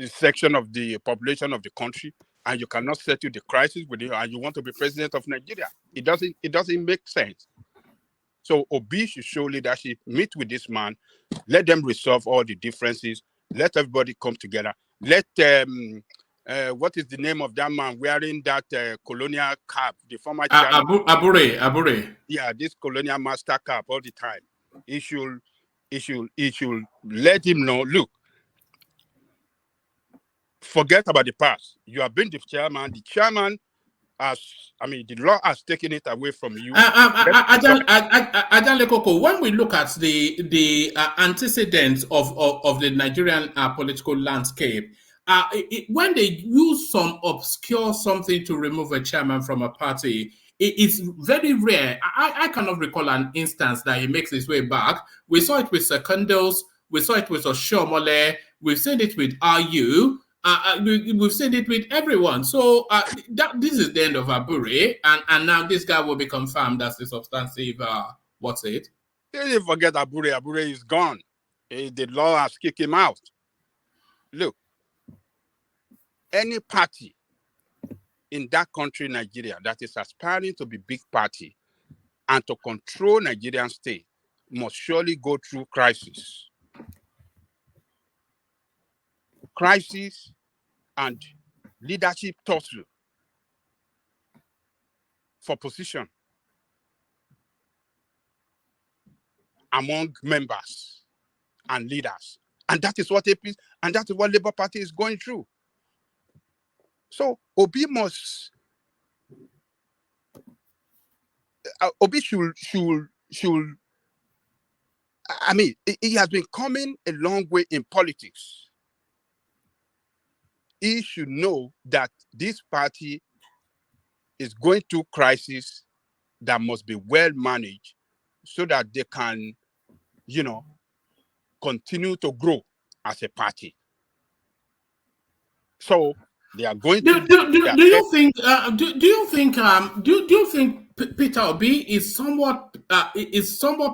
section of the population of the country, and you cannot settle the crisis within, and you want to be president of Nigeria. It doesn't make sense. So Obi should show leadership, meet with this man, let them resolve all the differences, let everybody come together. Let what is the name of that man wearing that colonial cap, the former chairman? Abure. Yeah, this colonial master cap all the time. He should let him know, look, forget about the past. You have been the chairman. The chairman the law has taken it away from you. Ajan Lekoko, when we look at the antecedents of the Nigerian political landscape, when they use some obscure something to remove a chairman from a party, it's very rare. I cannot recall an instance that he makes his way back. We saw it with Secondos, we saw it with Oshomole, we've seen it with RU. We've seen it with everyone. So this is the end of Abure, and now this guy will be confirmed as the substantive. What's it? They didn't forget Abure. Abure is gone. The law has kicked him out. Look, any party in that country, Nigeria, that is aspiring to be big party and to control Nigerian state must surely go through crisis. Crisis and leadership tussle for position among members and leaders. And that is what APC, and that is what Labour Party is going through. So Obi should he has been coming a long way in politics. He should know that this party is going through crisis that must be well managed so that they can, continue to grow as a party. So they are going to. Do you think Peter Obi is somewhat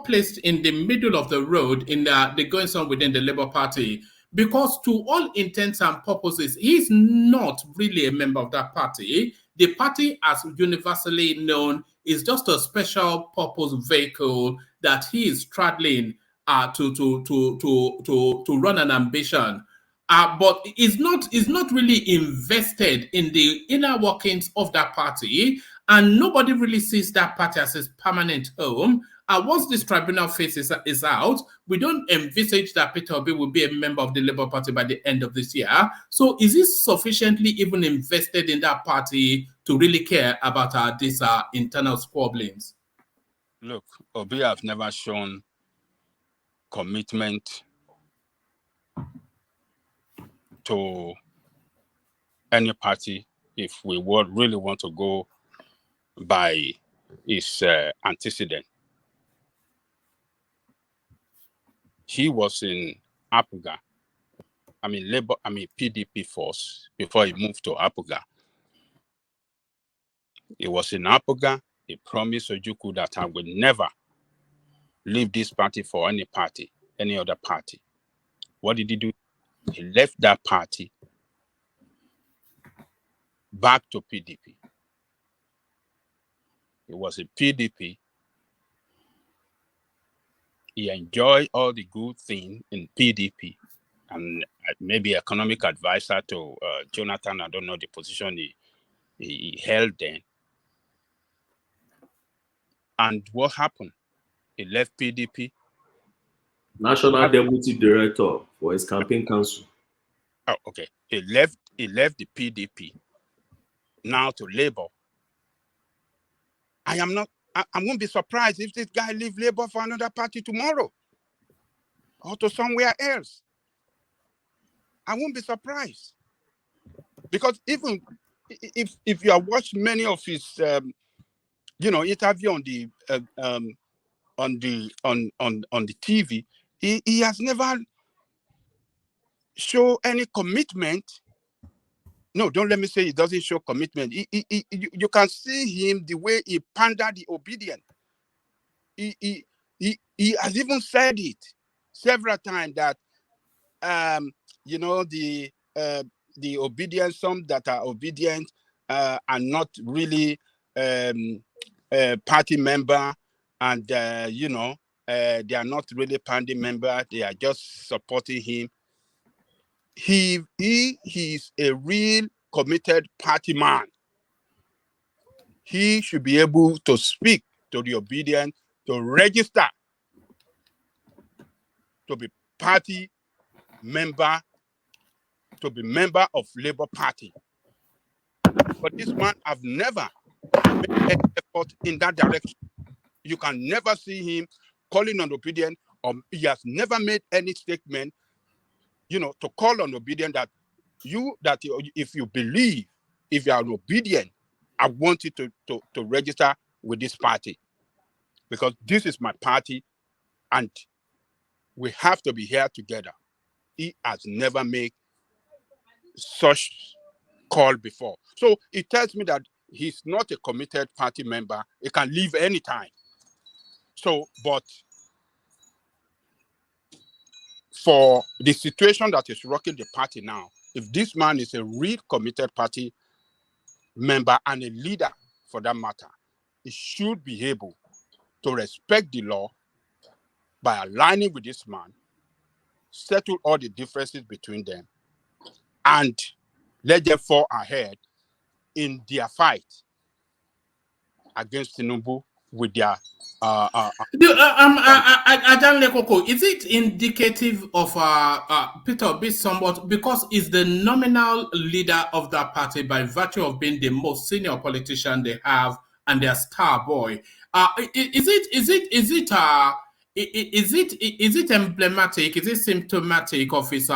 placed in the middle of the road in the going on within the Labour Party? Because to all intents and purposes, he's not really a member of that party. The party, as universally known, is just a special purpose vehicle that he is straddling to run an ambition. But is not really invested in the inner workings of that party, and nobody really sees that party as his permanent home. Once this tribunal phase is out, we don't envisage that Peter Obi will be a member of the Labour Party by the end of this year. So is he sufficiently even invested in that party to really care about these internal squabblings? Look, Obi has never shown commitment to any party if we would really want to go by his antecedent. He was in APGA, PDP force before he moved to APGA. He was in APGA. He promised Ojukwu that I would never leave this party for any other party. What did he do? He left that party back to PDP. He was in PDP. He enjoyed all the good things in PDP, and maybe economic advisor to Jonathan. I don't know the position he held then. And what happened? He left PDP. National Deputy Director for his campaign council. Oh, okay. He left the PDP now to Labour. I am not I won't be surprised if this guy leave Labour for another party tomorrow or to somewhere else. I won't be surprised, because even if you have watched many of his interview on the TV, he has never show any commitment. No, don't let me say he doesn't show commitment. You can see him the way he pandered the obedient. He has even said it several times that the obedient, some that are obedient are not really party member, and they are not really party member. They are just supporting him. He is a real committed party man. He should be able to speak to the obedient, to register, to be party member, to be member of Labour Party. But this man have never made any effort in that direction. You can never see him calling on obedient, or he has never made any statement, to call on obedient that if you believe, if you are an obedient, I want you to register with this party, because this is my party and we have to be here together. He has never made such call before. So it tells me that he's not a committed party member. He can leave anytime. So, but for the situation that is rocking the party now, if this man is a real committed party member and a leader for that matter, he should be able to respect the law by aligning with this man, settle all the differences between them, and let them fall ahead in their fight against Tinubu with their Ajan Lekoko, is it indicative of Peter Obi somewhat, because he's the nominal leader of that party by virtue of being the most senior politician they have and their star boy? Is it emblematic? Is it symptomatic of his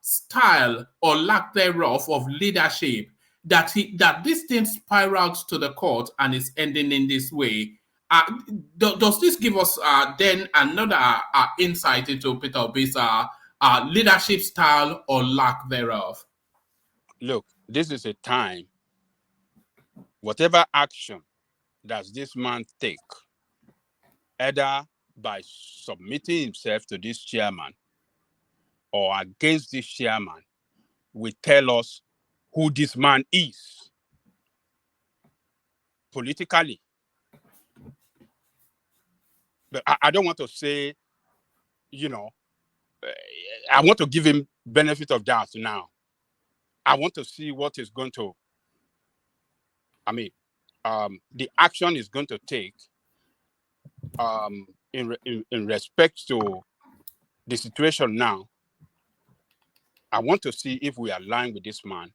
style or lack thereof of leadership that this thing spirals to the court and is ending in this way? Does this give us then another insight into Peter Obi's leadership style or lack thereof? Look, this is a time, whatever action does this man take, either by submitting himself to this chairman or against this chairman, will tell us who this man is politically. But I don't want to say, I want to give him benefit of doubt now. I want to see what is going to, the action is going to take in respect to the situation now. I want to see if we align with this man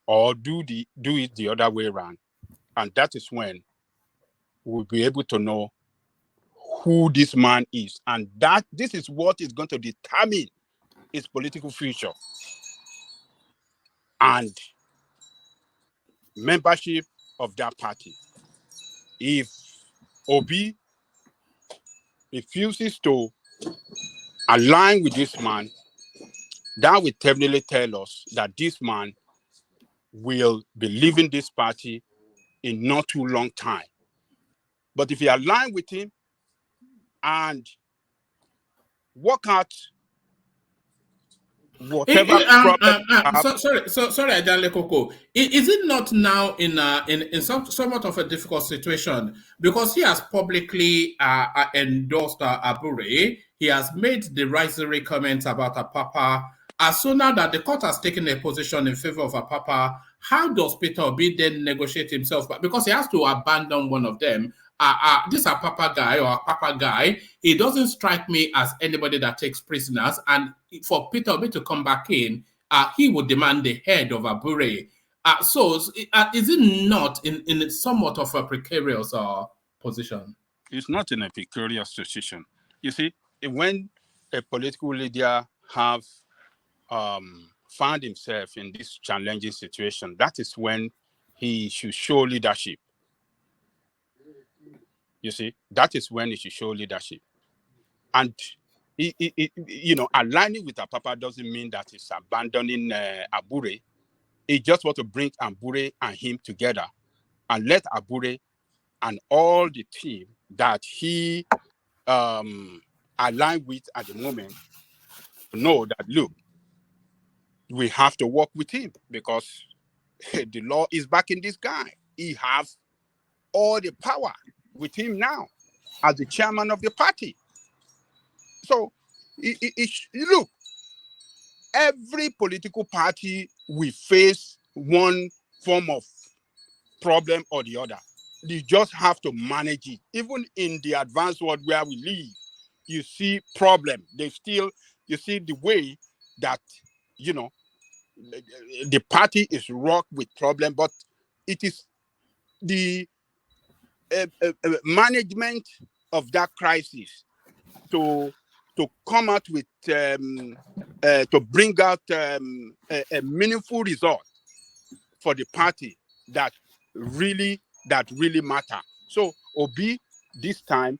or do it the other way around. And that is when we'll be able to know who this man is. And that this is what is going to determine his political future and membership of that party. If Obi refuses to align with this man, that will definitely tell us that this man will be leaving this party in not too long time. But if you align with him and work out whatever sorry, Ajan Lekoko. Is it not now in somewhat of a difficult situation, because he has publicly endorsed Abure? He has made derisory comments about Apapa. So now that the court has taken a position in favor of Apapa, how does Peter Obi then negotiate himself? Because he has to abandon one of them. This Apapa guy or Apapa guy, he doesn't strike me as anybody that takes prisoners. And for Peter Obi to come back in, he would demand the head of Abure. So is it not in somewhat of a precarious position? It's not in a precarious position. You see, when a political leader have found himself in this challenging situation, that is when he should show leadership. You see, that is when he should show leadership. And aligning with Apapa doesn't mean that he's abandoning Abure. He just want to bring Abure and him together and let Abure and all the team that he aligned with at the moment know that, look, we have to work with him because the law is backing this guy. He has all the power with him now as the chairman of the party. So, look, every political party will face one form of problem or the other. You just have to manage it. Even in the advanced world where we live, you see problem. You see the way that, the party is rocked with problem, but it is the management of that crisis to come out with to bring out a meaningful result for the party that really matter. So Obi this time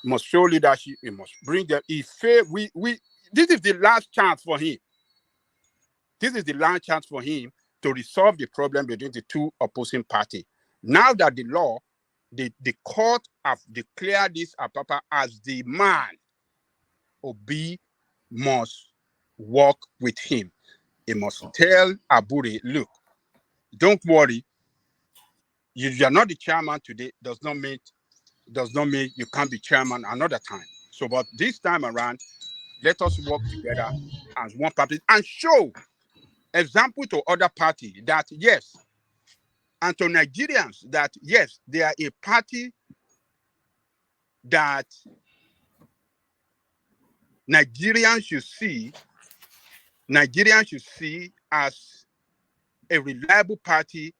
must show leadership. He must bring them. This is the last chance for him. This is the last chance for him to resolve the problem between the two opposing parties. Now that the law, the court have declared this Apapa as the man, Obi must work with him. He must tell Abure, look, don't worry. You are not the chairman today. Does not mean you can't be chairman another time. So, but this time around, let us work together as one party and show example to other parties that yes, and to Nigerians that yes, they are a party that Nigerians should see as a reliable party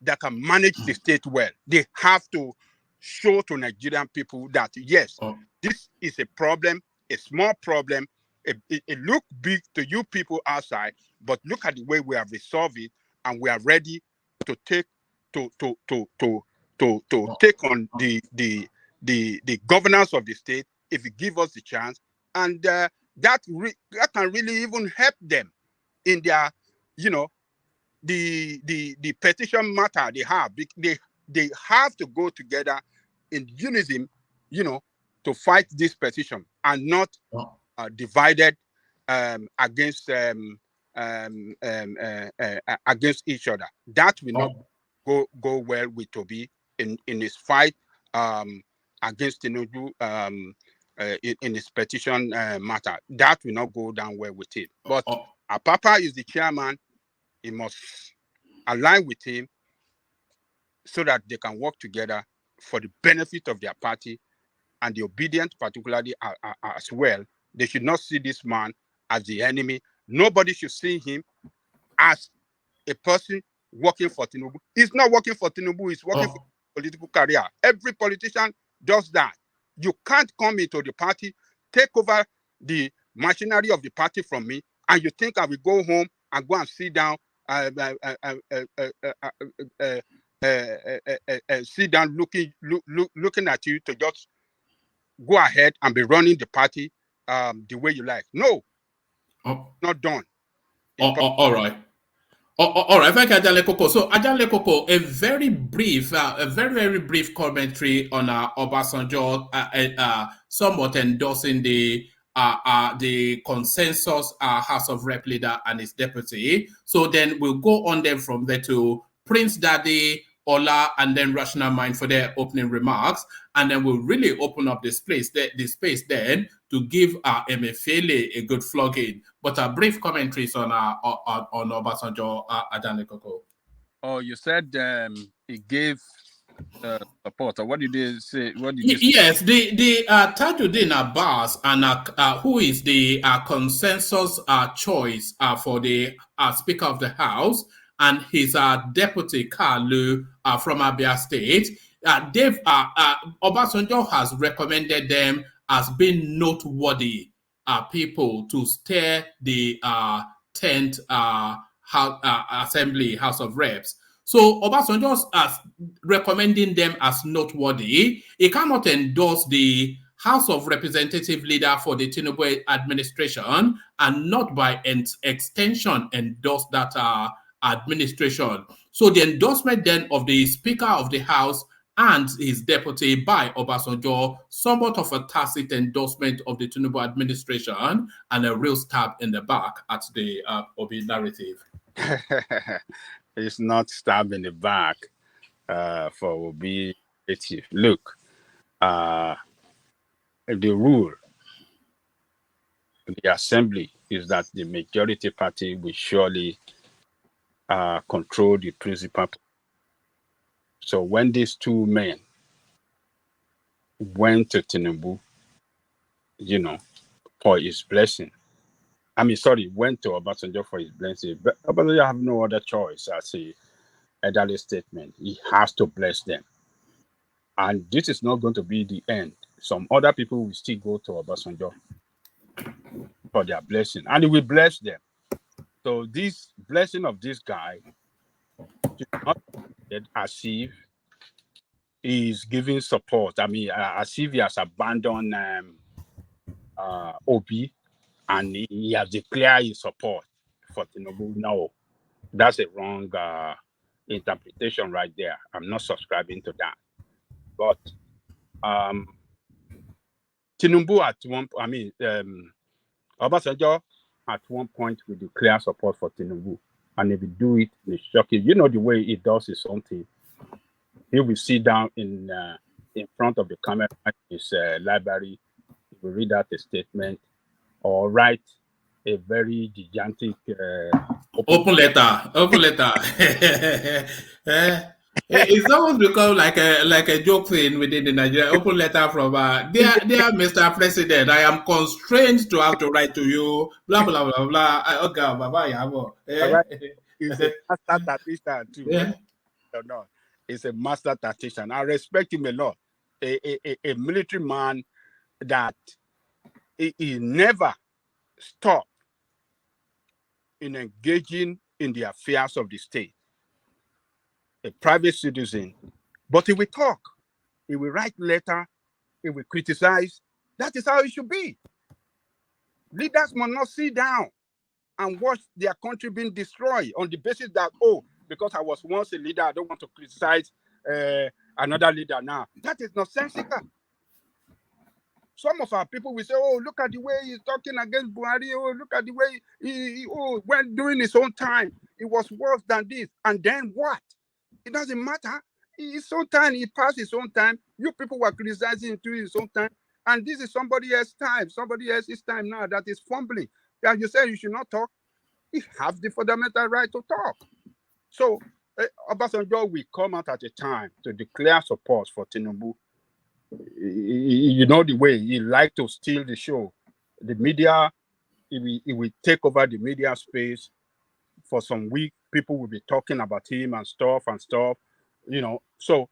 that can manage the state well. They have to show to Nigerian people that yes, this is a problem, a small problem. It look big to you people outside, but look at the way we have resolved it, and we are ready to take take on the governance of the state if you give us the chance, and that can really even help them in their the petition matter they have. They have to go together in unison, to fight this petition and not divided against each other. That will not go well with Toby in his fight against Tinubu in his petition matter. That will not go down well with it. But Apapa is the chairman. He must align with him so that they can work together for the benefit of their party and the obedient, particularly as well. They should not see this man as the enemy. Nobody should see him as a person working for Tinubu. He's not working for Tinubu. He's working for political career. Every politician does that. You can't come into the party, take over the machinery of the party from me, and you think I will go home and go and sit down, sit down looking at you to just go ahead and be running the party the way you like. No, not done. All right. All right, thank you, Ajale Koko. So, Ajale Koko, a very brief commentary on Obasanjo, somewhat endorsing the consensus House of Rep leader and his deputy. So then we'll go on then from there to Prince Daddy, Ola, and then Rational Mind for their opening remarks, and then we'll really open up the space then to give Emefiele a good flogging. But a brief commentaries on Obasanjo, Ajale Koko. Oh, you said he gave support. Or what did they say? What did yes, the Tajuddin Abbas, and who is the consensus choice for the Speaker of the House, and his deputy Kalu from Abia State, Obasanjo has recommended them as being noteworthy people to steer the 10th Assembly, House of Reps. So Obasanjo is recommending them as noteworthy. He cannot endorse the House of Representative leader for the Tinubu administration and not by extension endorse that administration. So the endorsement then of the Speaker of the House and his deputy by Obasanjo, somewhat of a tacit endorsement of the Tinubu administration and a real stab in the back at the Obi narrative. It's not stab in the back for Obi. Look, the rule in the assembly is that the majority party will surely control the principal. So when these two men went to Tinubu, for his blessing, went to Obasanjo for his blessing, but Obasanjo have no other choice as a elderly statement. He has to bless them. And this is not going to be the end. Some other people will still go to Obasanjo for their blessing, and he will bless them. So this blessing of this guy should not get as if he's giving support. As if he has abandoned Obi and he has declared his support for Tinubu. No, that's a wrong interpretation right there. I'm not subscribing to that. But Tinubu Obasanjo at one point will declare support for Tinubu, and if he do it, it's shocking. You know the way he does his own thing. He will sit down in front of the camera in his library. He will read out a statement or write a very gigantic open letter. It's almost become like a joke thing within the Nigeria. Open letter from dear Mr. President, I am constrained to have to write to you. Blah blah blah blah. Okay, bye. He's a master tactician too. Yeah. No, he's a master tactician. I respect him a lot. A military man that he never stopped in engaging in the affairs of the state. A private citizen, but he will talk, he will write letter, he will criticize. That is how it should be. Leaders must not sit down and watch their country being destroyed on the basis that, because I was once a leader, I don't want to criticize another leader now. That is nonsensical. Some of our people will say, look at the way he's talking against Buhari. Look at the way he went during his own time. It was worse than this. And then what? It doesn't matter. His own time, he passed his own time. You people were criticizing him during his own time. And this is somebody else's time. Somebody else's time now that is fumbling. As you said, you should not talk. He has the fundamental right to talk. So Obasanjo will come out at a time to declare support for Tinubu. You know the way he like to steal the show. The media, he will take over the media space. For some week, people will be talking about him and stuff. So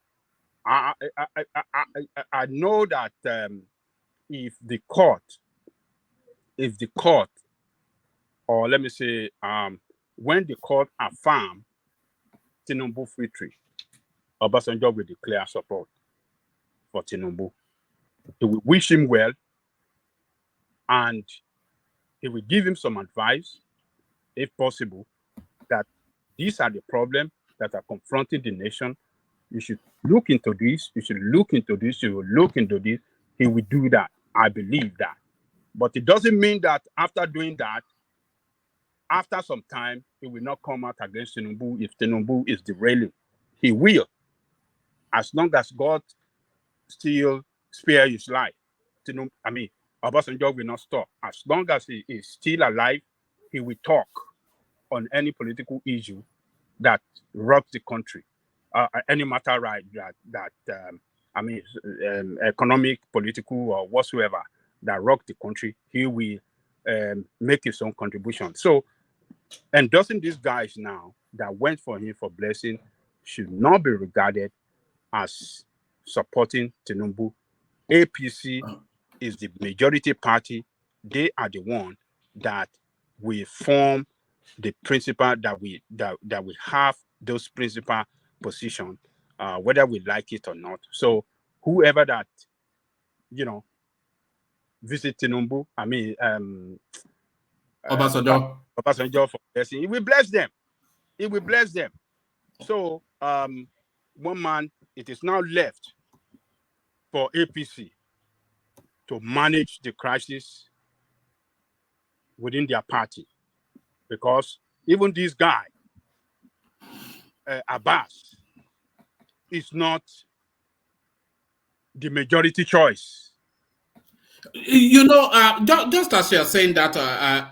I know that if the court, or let me say, when the court affirm Tinubu victory, Obasanjo will declare support for Tinubu. He will wish him well, and he will give him some advice, if possible, that these are the problems that are confronting the nation. You should look into this. You should look into this. You will look into this. He will do that. I believe that. But it doesn't mean that after doing that, after some time, he will not come out against Tinubu if Tinubu is derailing. He will. As long as God still spare his life. Obasanjo will not stop. As long as he is still alive, he will talk on any political issue that rocks the country, any matter economic, political, or whatsoever that rock the country. He will make his own contribution. So endorsing these guys now that went for him for blessing should not be regarded as supporting Tinubu. APC is the majority party. They are the one that will form the principle that we have those principal positions, whether we like it or not. So whoever that visit Tinubu, Obasanjo for blessing, he will bless them. He will bless them. So one man, it is now left for APC to manage the crisis within their party, because even this guy, Abbas, is not the majority choice. Just as you're saying that,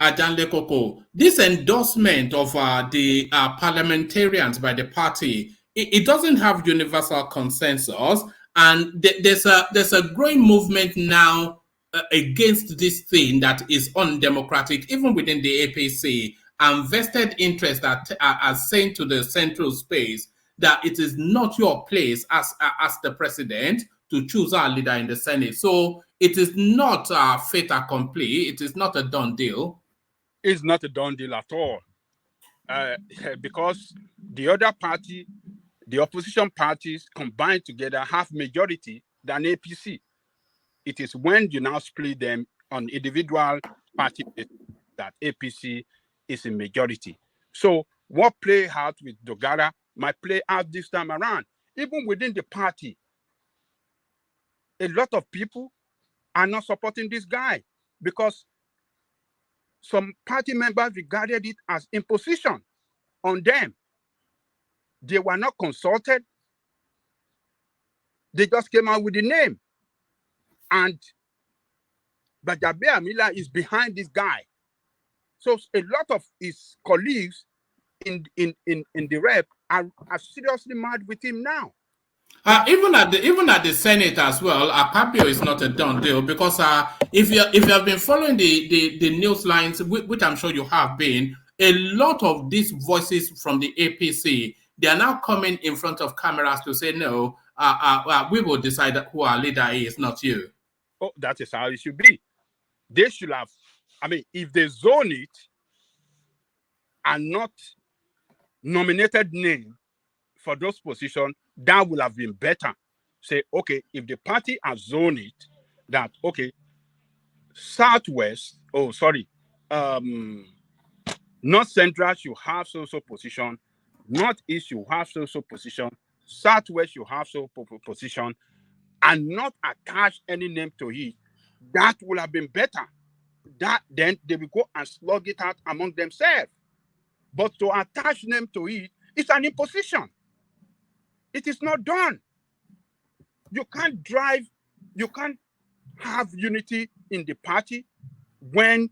Ajanle Koko, this endorsement of the parliamentarians by the party, it doesn't have universal consensus, and there's a growing movement now against this thing that is undemocratic, even within the APC, and vested interest that are saying to the central space that it is not your place as the president to choose our leader in the Senate. So it is not fait accompli. It is not a done deal. It's not a done deal at all. Because the other party, the opposition parties combined together have majority than APC. It is when you now split them on individual party that APC is a majority. So what play out with Dogara might play out this time around. Even within the party, a lot of people are not supporting this guy because some party members regarded it as imposition on them. They were not consulted. They just came out with the name. And Bajabe Amila is behind this guy. So a lot of his colleagues in the rep are seriously mad with him now. Even at the Senate as well, Akpabio is not a done deal, because if you have been following the news lines, which I'm sure you have been, a lot of these voices from the APC, they are now coming in front of cameras to say, no, we will decide who our leader is, not you. Oh, that is how it should be. They should have, if they zone it and not nominated name for those positions, that would have been better. Say, okay, if the party has zoned it, that, okay, Southwest, North Central, you have so position, Northeast, you have so position, Southwest, you have so position, and not attach any name to it. That would have been better. That then they will go and slug it out among themselves. But to attach name to it, it's an imposition. It is not done. You can't have unity in the party when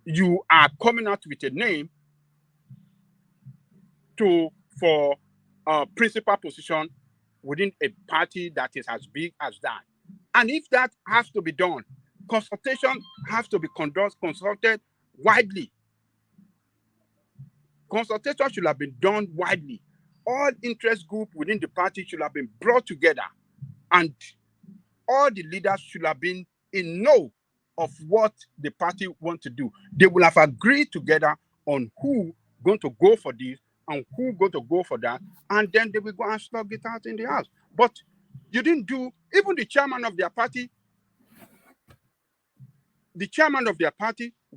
you are coming out with a name for a principal position within a party that is as big as that. And if that has to be done, consultation has to be consulted widely. Consultation should have been done widely. All interest groups within the party should have been brought together, and all the leaders should have been in know of what the party wants to do. They will have agreed together on who going to go for this and who going to go for that, and then they will go and slug it out in the house. But you didn't do, even the chairman of their party,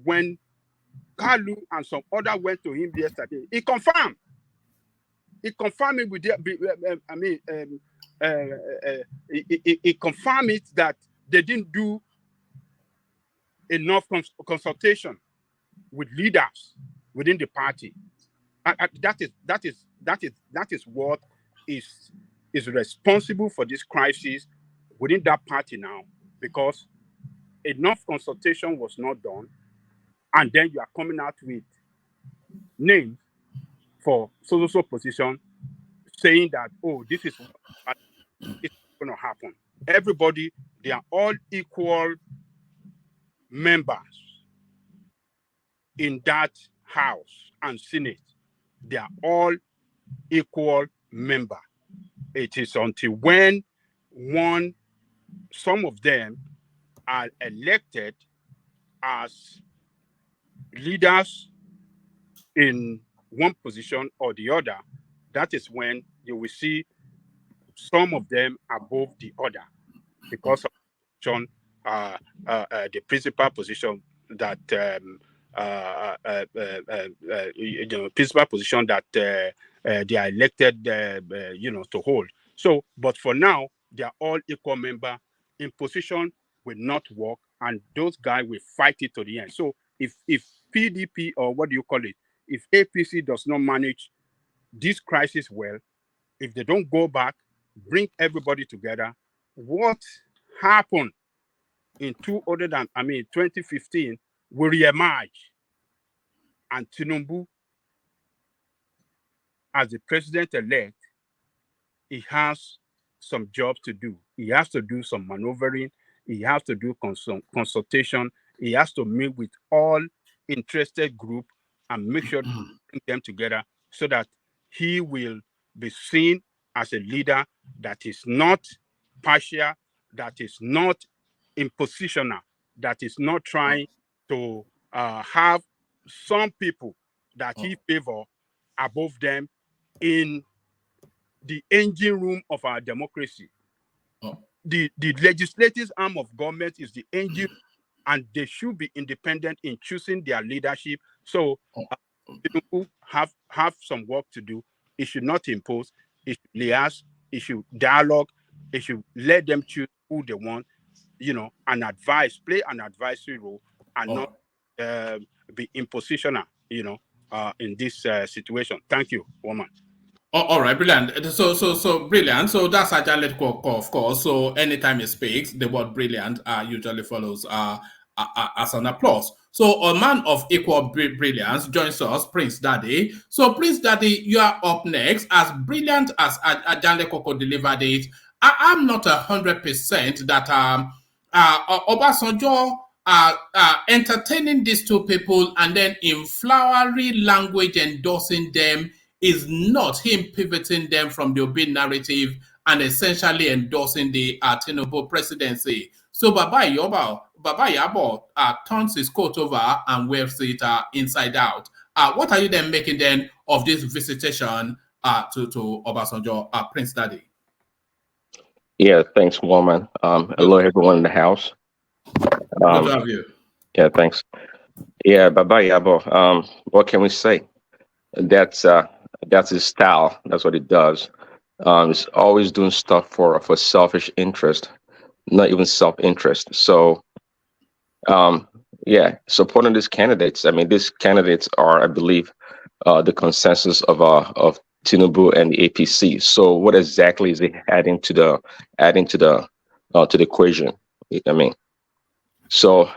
when Kalu and some other went to him yesterday, he confirmed it with he confirmed it that they didn't do enough consultation with leaders within the party. That is what is responsible for this crisis within that party now, because enough consultation was not done, and then you are coming out with names for so position, saying that, oh, this is what is going to happen. Everybody, they are all equal members in that House and Senate, they are all equal member. It is until when some of them are elected as leaders in one position or the other, that is when you will see some of them above the other because of the principal position that principal position that they are elected to hold. So, but for now, they are all equal member. Imposition will not work, and those guys will fight it to the end. So if PDP, or what do you call it, if APC does not manage this crisis well, if they don't go back, bring everybody together, what happened in 2015 will reemerge, and Tinubu, as the president-elect, he has some jobs to do. He has to do some maneuvering. He has to do consultation. He has to meet with all interested groups and make sure to bring them together so that he will be seen as a leader that is not partial, that is not impositional, that is not trying to have some people that he favor above them in the engine room of our democracy. The legislative arm of government is the engine, and they should be independent in choosing their leadership. So people have some work to do. It should not impose. It should liaise. It should dialogue. It should let them choose who they want, and play an advisory role, and not be impositional, in this situation. Thank you, woman. All right, brilliant. So brilliant. So that's Ajale Koko, of course. So anytime he speaks, the word brilliant usually follows as an applause. So a man of equal brilliance joins us, Prince Daddy. So Prince Daddy, you are up next. As brilliant as Ajale Koko delivered it, I'm not 100% that Obasanjo entertaining these two people and then in flowery language endorsing them is not him pivoting them from the Obi narrative and essentially endorsing the Tinubu presidency. So Baba Yabo turns his coat over and wears it inside out. What are you then making then of this visitation to Obasanjo, Prince Daddy? Yeah, thanks, woman. Hello, everyone in the house. Good to have you. Yeah, thanks. Yeah, Baba Yabo. What can we say? That's his style. That's what he does. He's always doing stuff for selfish interest, not even self-interest. So, supporting these candidates. I mean, these candidates are, I believe, the consensus of Tinubu and the APC. So, what exactly is he adding to the equation? I mean, so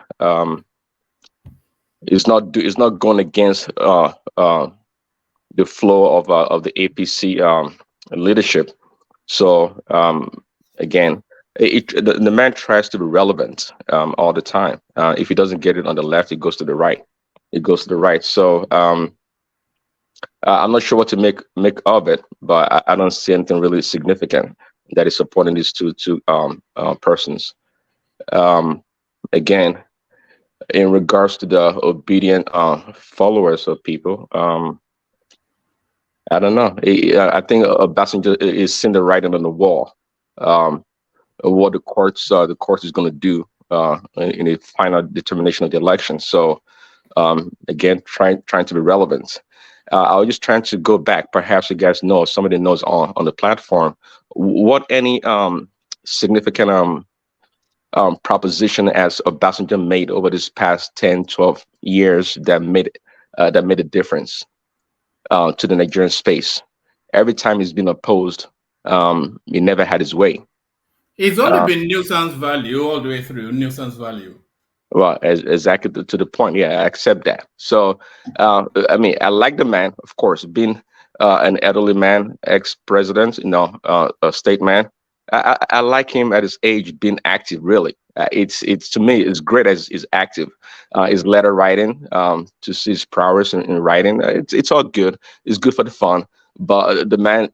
it's not going against the flow of the APC leadership. So again, the man tries to be relevant all the time. If he doesn't get it on the left, it goes to the right. So I'm not sure what to make of it, but I don't see anything really significant that is supporting these two persons. Again, in regards to the obedient followers of people, I don't know. I think Obasanjo is seeing the writing on the wall. What the court is going to do in the final determination of the election. So again, trying to be relevant. I was just trying to go back. Perhaps you guys know, somebody knows on the platform, what any significant proposition as Obasanjo made over this past 10, 12 years that made a difference to the Nigerian space. Every time he's been opposed, he never had his way. It's only been nuisance value all the way through, nuisance value. Well, exactly to the point. Yeah, I accept that. So, I mean, I like the man, of course, being an elderly man, ex-president, a state man. I like him at his age being active. Really, it's to me it's great as is active. His letter writing, to see his prowess in writing, it's all good. It's good for the fun, but the man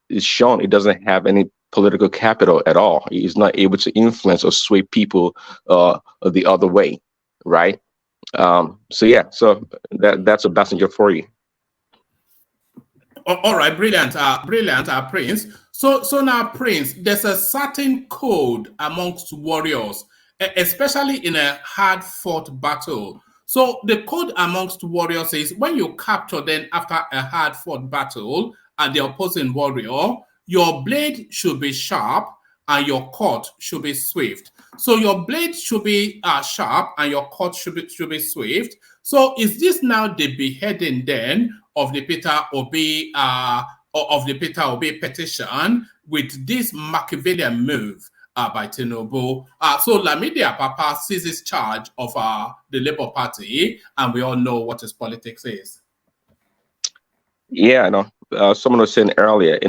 is shown he doesn't have any political capital at all. He's not able to influence or sway people the other way, right? So yeah, so that's a messenger for you. All right, brilliant, Prince. So now, Prince, there's a certain code amongst warriors, especially in a hard-fought battle. So the code amongst warriors is when you capture them after a hard-fought battle and the opposing warrior, your blade should be sharp and your cut should be swift. So your blade should be sharp and your cut should be swift. So is this now the beheading then of the Peter Obi petition with this Machiavellian move by Tinubu? So Lamidi Apapa seizes charge of the Labour Party, and we all know what his politics is. Yeah, I know. Someone was saying earlier,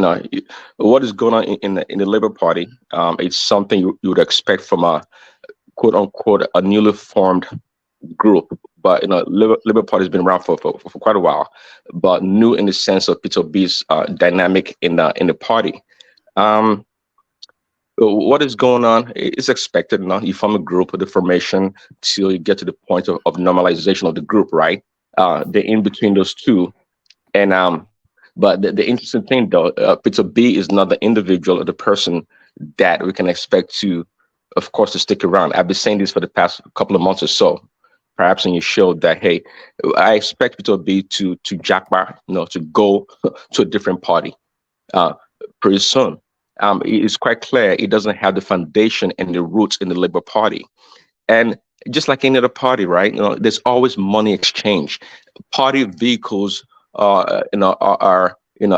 what is going on in the Labour Party? It's something you would expect from a quote unquote a newly formed group. But Labour Party has been around for quite a while, but new in the sense of Peter B's dynamic in the party. What is going on is expected. You form a group with the formation till you get to the point of normalization of the group, right? The in between those two. And but the interesting thing though, Peter B is not the individual or the person that we can expect to, of course, to stick around. I've been saying this for the past couple of months or so. Perhaps in your show that, hey, I expect Peter B to jackbar, to go to a different party pretty soon. It's quite clear he doesn't have the foundation and the roots in the Labour Party. And just like any other party, right? There's always money exchange. Party vehicles are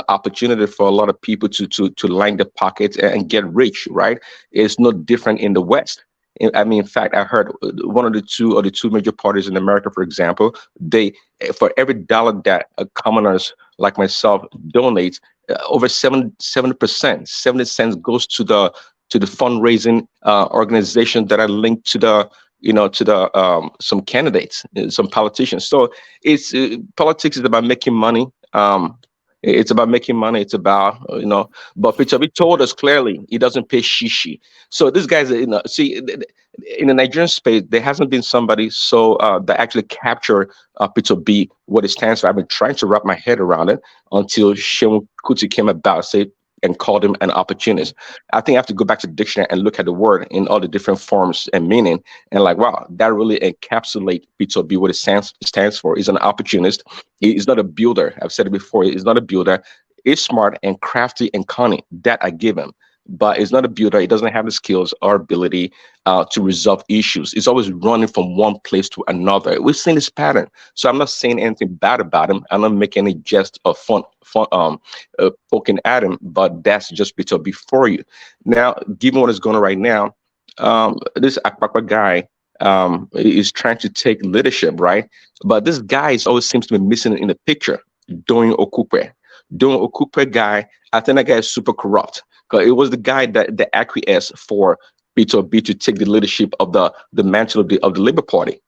opportunity for a lot of people to line their pockets and get rich, right? It's no different in the West. I mean, in fact, I heard one of the two major parties in America, for example, they, for every dollar that commoners like myself donate, over 70%, 70 cents goes to the fundraising organization that are linked to the some candidates, some politicians. So it's politics is about making money. It's about making money. It's about, but Peter B told us clearly he doesn't pay shishi. So this guy's, see, in the Nigerian space, there hasn't been somebody that actually captured Peter B, what it stands for. I've been trying to wrap my head around it until Shehu Kuti came about, and called him an opportunist. I think I have to go back to the dictionary and look at the word in all the different forms and meaning. And wow, that really encapsulates Peter B, what it stands for. He's an opportunist. He's not a builder. I've said it before. He's not a builder. He's smart and crafty and cunning. That I give him. But he's not a builder. He doesn't have the skills or ability to resolve issues. He's always running from one place to another. We've seen this pattern. So I'm not saying anything bad about him. I'm not making any jest or fun poking at him, but that's just Peter B for you. Now, given what is going on right now, this Apapa guy is trying to take leadership, right? But this guy always seems to be missing in the picture. Doing Okupe guy, I think that guy is super corrupt. Because it was the guy that acquiesced for Peter B to take the leadership of the mantle of the Labour Party.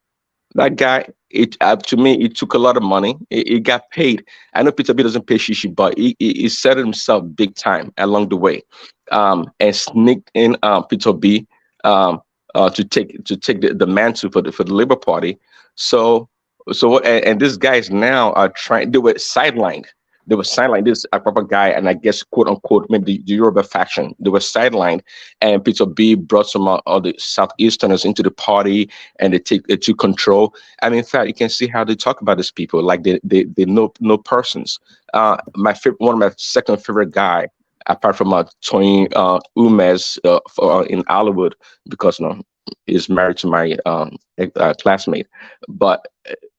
That guy, to me, it took a lot of money. It got paid. I know Peter B doesn't pay shishi, but he set himself big time along the way, and sneaked in Peter B to take the mantle for the Labour Party. So and these guys now are trying. They were sidelined. They were sidelined. This Apapa guy, and I guess quote unquote maybe the Yoruba faction. They were sidelined, and Peter B brought some of the Southeasterners into the party, and they took control. And in fact, you can see how they talk about these people like they know persons. One of my second favorite guy, apart from Tony Umes in Hollywood, because he's married to my classmate, but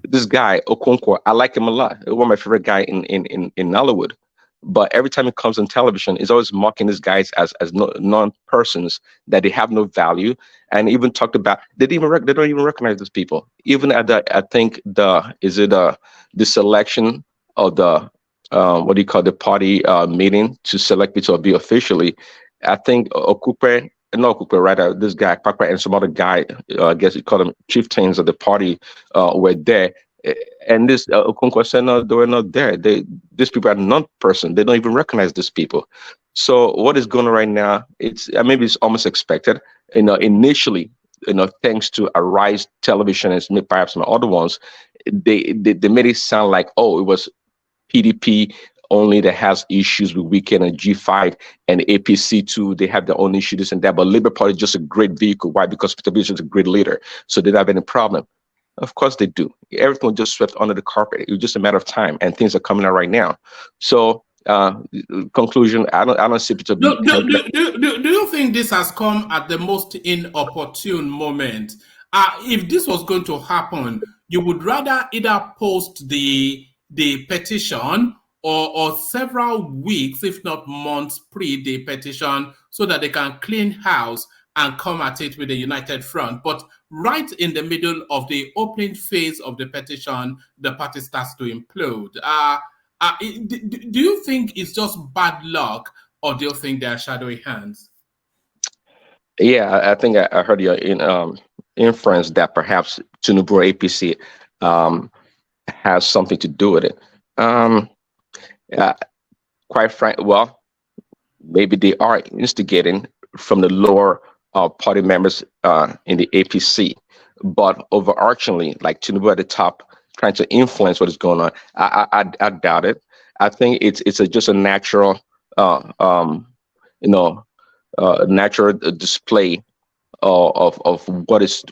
this guy Okonkwo, I like him a lot. One of my favorite guy in Hollywood. But every time he comes on television, he's always mocking these guys as non-persons, that they have no value, and even talked about they don't even recognize these people. Even at the selection of the what do you call the party meeting to select Peter B officially. I think Okupe, not Okupe, rather this guy Papa and some other guy, I guess you call them chieftains of the party, were there. And this Okonkwo said no, they were not there. These people are not person. They don't even recognize these people. So what is going on right now? It's maybe it's almost expected. Initially, thanks to Arise Television and perhaps some other ones, they made it sound like, oh, it was PDP only that has issues with Weekend and G5 and APC too. They have their own issues, this and that. But Labour Party is just a great vehicle. Why? Because Peter Obi is a great leader. So they don't have any problem. Of course they do. Everything was just swept under the carpet. It was just a matter of time, and things are coming out right now. So conclusion, I don't see Peter Obi. Do you think this has come at the most inopportune moment? If this was going to happen, you would rather either post the petition or several weeks, if not months, pre the petition, so that they can clean house and come at it with a united front. But right in the middle of the opening phase of the petition, the party starts to implode. Do you think it's just bad luck, or do you think there are shadowy hands? Yeah, I think I heard your inference that perhaps Tinubu or APC has something to do with it. Quite frankly, well, maybe they are instigating from the lower party members in the APC, but overarchingly, like Tinubu at the top, trying to influence what is going on, I doubt it. I think it's just a natural, natural display of what is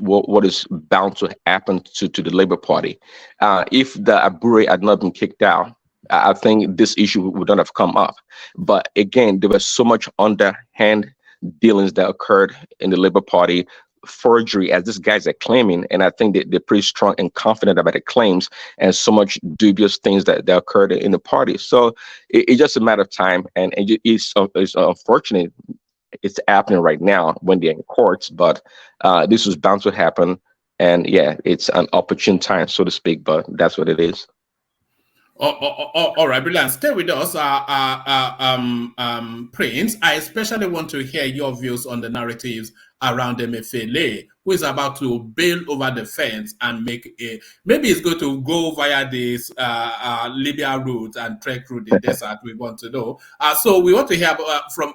bound to happen to the Labour Party. If the Abure had not been kicked out, I think this issue would not have come up. But again, there was so much underhand dealings that occurred in the Labour Party, forgery, as these guys are claiming, and I think they're pretty strong and confident about the claims, and so much dubious things that occurred in the party. So it's just a matter of time, and it's unfortunate it's happening right now when they're in courts, but this was bound to happen, and yeah, it's an opportune time, so to speak, but that's what it is. All right, brilliant. Stay with us, Prince. I especially want to hear your views on the narratives around Emefiele, who is about to bail over the fence and maybe it's going to go via this Libya route and trek through the desert. We want to know. So we want to hear from,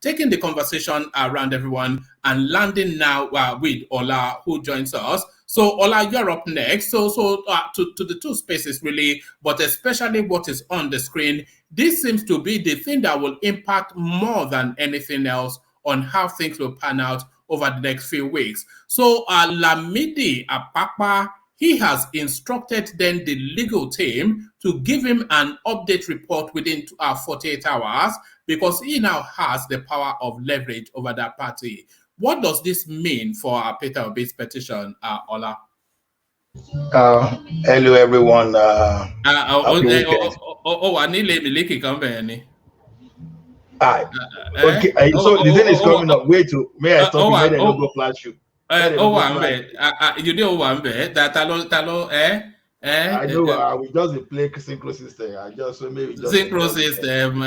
taking the conversation around everyone and landing now with Ola, who joins us. So Ola, you're up next. So to the two spaces really, but especially what is on the screen, this seems to be the thing that will impact more than anything else on how things will pan out over the next few weeks. So Lamidi Apapa, he has instructed then the legal team to give him an update report within 48 hours because he now has the power of leverage over that party. What does this mean for Peter Obi's petition, Ola? Hello, everyone. Hi. Okay, so the thing is coming up. Wait, may I stop you? May I not go flash you? You know one bit that talo I know we just play synchro system. I just so maybe just synchro system.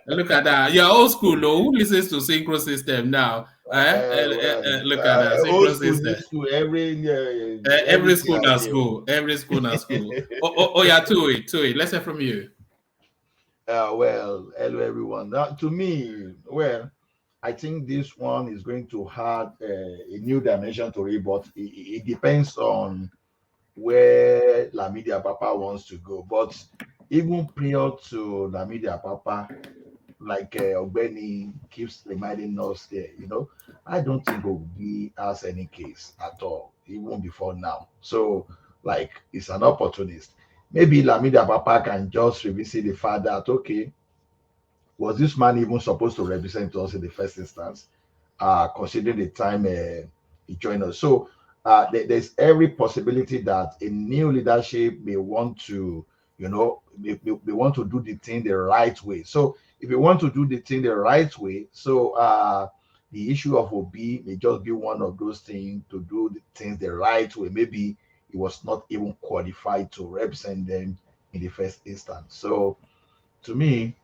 Look at that. You're old school, though. Who listens to synchro system now? Look at that. Synchro system. School, every school now school. Every school now school. Yeah, to it. Let's hear from you. Well, hello everyone. To me, well, I think this one is going to add a new dimension to it, but it depends on where Lamidi Apapa wants to go. But even prior to Lamidi Apapa, like Ogbeni keeps reminding us there, I don't think Obi has any case at all, even before now. So, like, it's an opportunist. Maybe Lamidi Apapa can just revisit the fact that, okay, was this man even supposed to represent us in the first instance, considering the time he joined us? So there's every possibility that a new leadership may want to, may want to do the thing the right way. So if you want to do the thing the right way, so the issue of Obi may just be one of those things to do the things the right way. Maybe he was not even qualified to represent them in the first instance. So to me,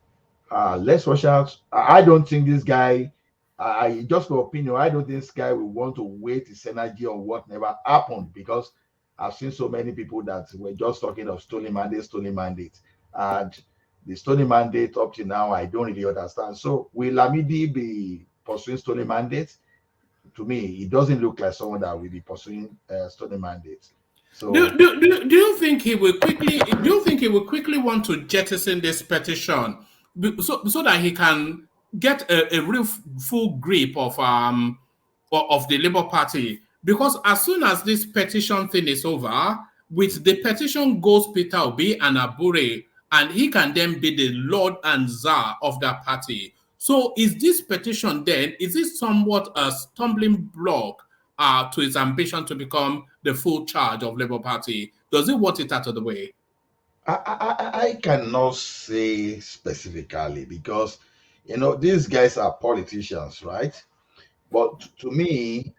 let's watch out. I don't think this guy, I just for opinion, I don't think this guy will want to waste his energy on what never happened, because I've seen so many people that were just talking of stolen mandate. And the stolen mandate up to now, I don't really understand. So will Lamidi be pursuing stolen mandates? To me, it doesn't look like someone that will be pursuing stolen mandates. So Do you think he will quickly? Do you think he will quickly want to jettison this petition, so that he can get a real full grip of the Labour Party? Because as soon as this petition thing is over, with the petition goes Peter Obi and Abure, and he can then be the Lord and Czar of that party. So is this petition then, is it somewhat a stumbling block to his ambition to become the full charge of Labour Party? Does he want it out of the way? I cannot say specifically, because these guys are politicians, right? But to me,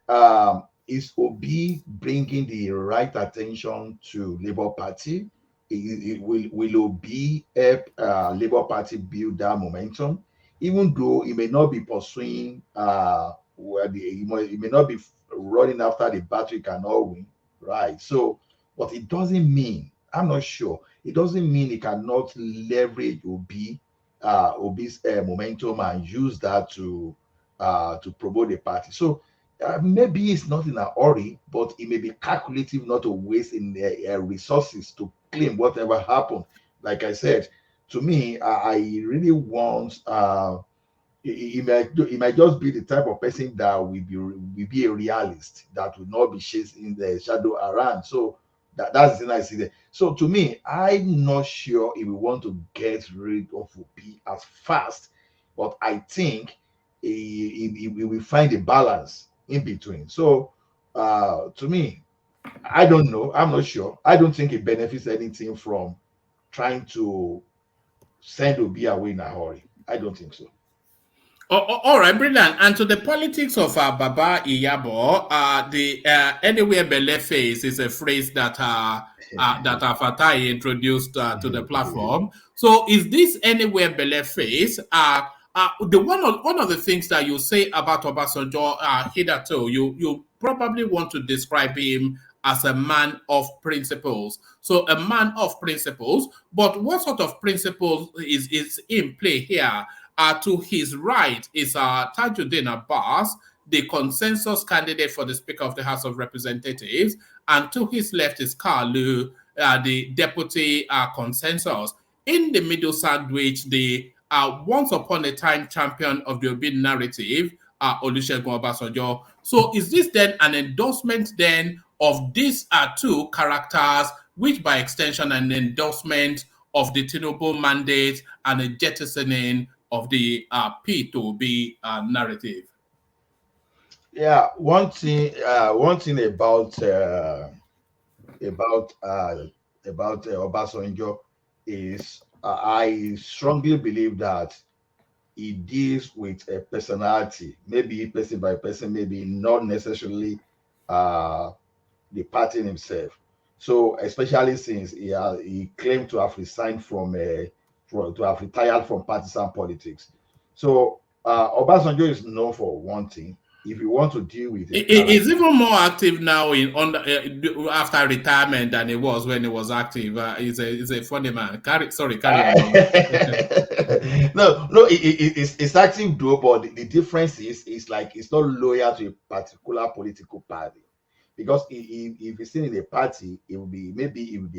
is Obi bringing the right attention to Labour Party? Will Obi help Labour Party build that momentum? Even though he may not be pursuing, he may not be running after the battle he cannot win, right? So, but it doesn't mean, I'm not sure, it doesn't mean he cannot leverage Obi's momentum and use that to promote the party. So maybe it's not in a hurry, but it may be calculative not to waste in resources to claim whatever happened. Like I said, to me, I really want. He might just be the type of person that will be a realist, that will not be chasing the shadow around. So that's the thing I see there. So to me, I'm not sure if we want to get rid of Obi as fast, but I think we will find a balance in between. So to me, I don't know. I'm not sure. I don't think it benefits anything from trying to send Obi away in a hurry. I don't think so. All right, brilliant. And to the politics of Baba Iyabo, the anywhere belle face is a phrase that that Fatai introduced to the platform. So, is this anywhere belle face? One of the things that you say about Obasanjo hitherto, you probably want to describe him as a man of principles. So, a man of principles. But what sort of principles is in play here? To his right is Tajuddin Abbas, the consensus candidate for the Speaker of the House of Representatives, and to his left is Kalu, the deputy consensus. In the middle sandwich, the once upon a time champion of the Obi narrative, Olusegun Obasanjo. So is this then an endorsement then of these two characters, which by extension an endorsement of the Tinubu mandate and a jettisoning of the P2B narrative? Yeah, one thing about Obasanjo is I strongly believe that he deals with a personality, maybe person by person, maybe not necessarily the party himself. So especially since he claimed to have resigned to have retired from partisan politics. So Obasanjo is known for one thing. If you want to deal with it, he's even more active now after retirement than he was when he was active. He's a funny man. Carry on. No, it's active though, but the difference is like it's not loyal to a particular political party. Because if he's still in a party, it will be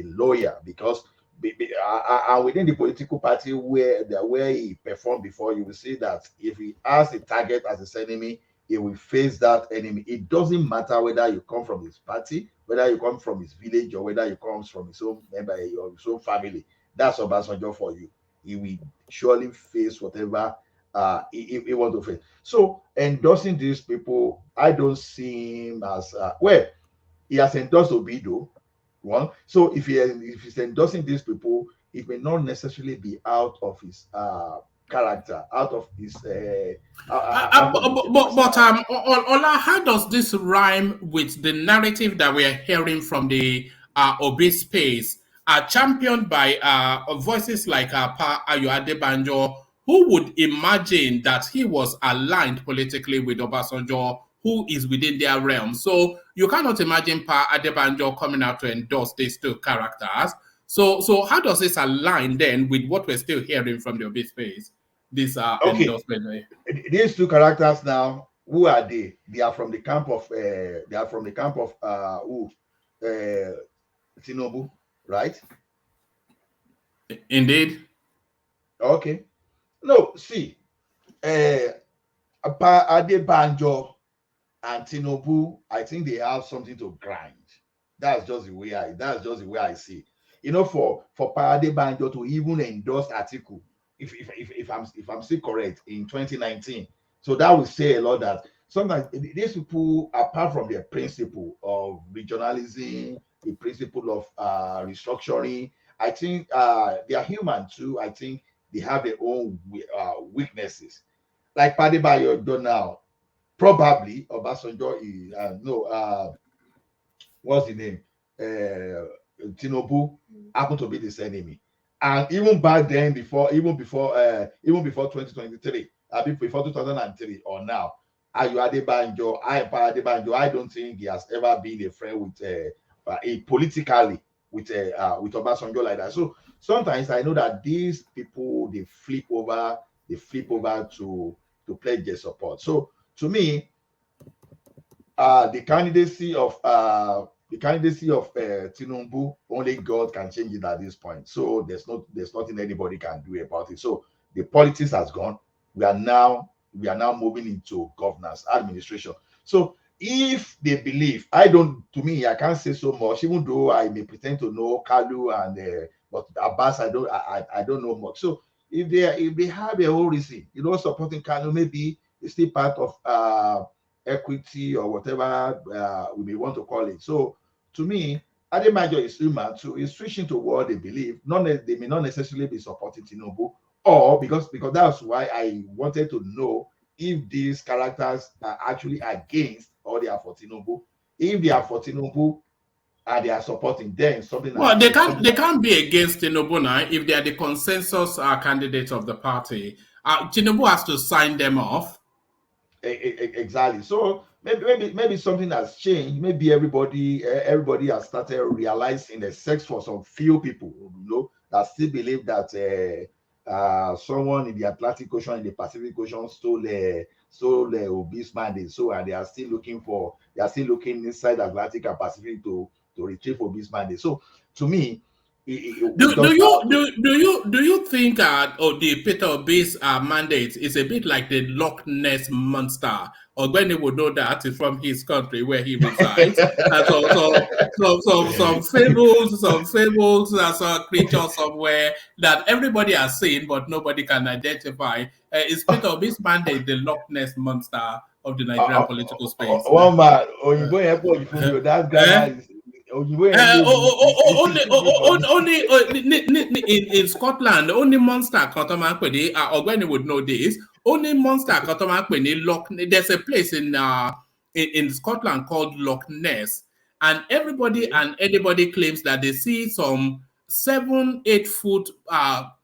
loyal, because within the political party where he performed before, you will see that if he has a target as his enemy, he will face that enemy. It doesn't matter whether you come from his party, whether you come from his village, or whether you come from his own member or his own family. That's Obasanjo for you. He will surely face whatever he wants to face. So endorsing these people, I don't see him as he has endorsed Obido. One. So if he's endorsing these people, it may not necessarily be out of his character, out of his. Ola, how does this rhyme with the narrative that we are hearing from the Obi space, championed by voices like Pa Ayo Adebanjo, who would imagine that he was aligned politically with Obasanjo, who is within their realm? So you cannot imagine Pa Adebanjo coming out to endorse these two characters. So how does this align then with what we're still hearing from the Obi space? This endorsement. These two characters now, who are they? They are from the camp of Tinubu, right? Indeed. Okay. No, see, Adebanjo and Tinubu, I think they have something to grind. That's just the way I see. You know, for Adebanjo to even endorse Atiku, if I'm still correct, in 2019, so that would say a lot that sometimes these people, apart from their principle of regionalism, the principle of restructuring, I think they are human too. I think they have their own weaknesses. Like Adebanjo now, probably Obasanjo is what's the name? Tinubu happened to be this enemy. And even back then, even before 2023, before 2003 or now, Adebanjo, I don't think he has ever been a friend with politically with Obasanjo like that. So sometimes I know that these people they flip over to pledge their support. So to me, the candidacy of Tinubu, only God can change it at this point. So there's nothing anybody can do about it. So the politics has gone. We are now moving into governance, administration. So if they believe, I can't say so much, even though I may pretend to know Kalu and but Abbas, I don't know much. So if they have a whole reason, supporting Kalu, maybe it's still part of equity or whatever we may want to call it. So to me, Adebanjo is human too. Is switching to what they believe. They may not necessarily be supporting Tinubu, or because that's why I wanted to know if these characters are actually against or they are for Tinubu. If they are for Tinubu and they are supporting, then something. Well, they can't be against Tinubu now if they are the consensus candidates of the party. Tinubu has to sign them off. Exactly. So maybe something has changed. Maybe everybody has started realizing the sex for some few people, that still believe that someone in the Atlantic Ocean, in the Pacific Ocean stole Obi's mandate. So and they are still looking inside Atlantic and Pacific to retrieve Obi's mandate. So to me, do you think the Peter Obi's mandate is a bit like the Loch Ness monster? Or when he would know that is from his country where he resides. Some fables, some creature somewhere that everybody has seen but nobody can identify. Is Peter Obi's mandate the Loch Ness monster of the Nigerian political space? One man, that grammar is. Only in Scotland, only monster Kotomakweni, Ogweni would know this. Only monster Kotomakweni Loch. There's a place in Scotland called Loch Ness, and everybody and anybody claims that they see some 7-8 foot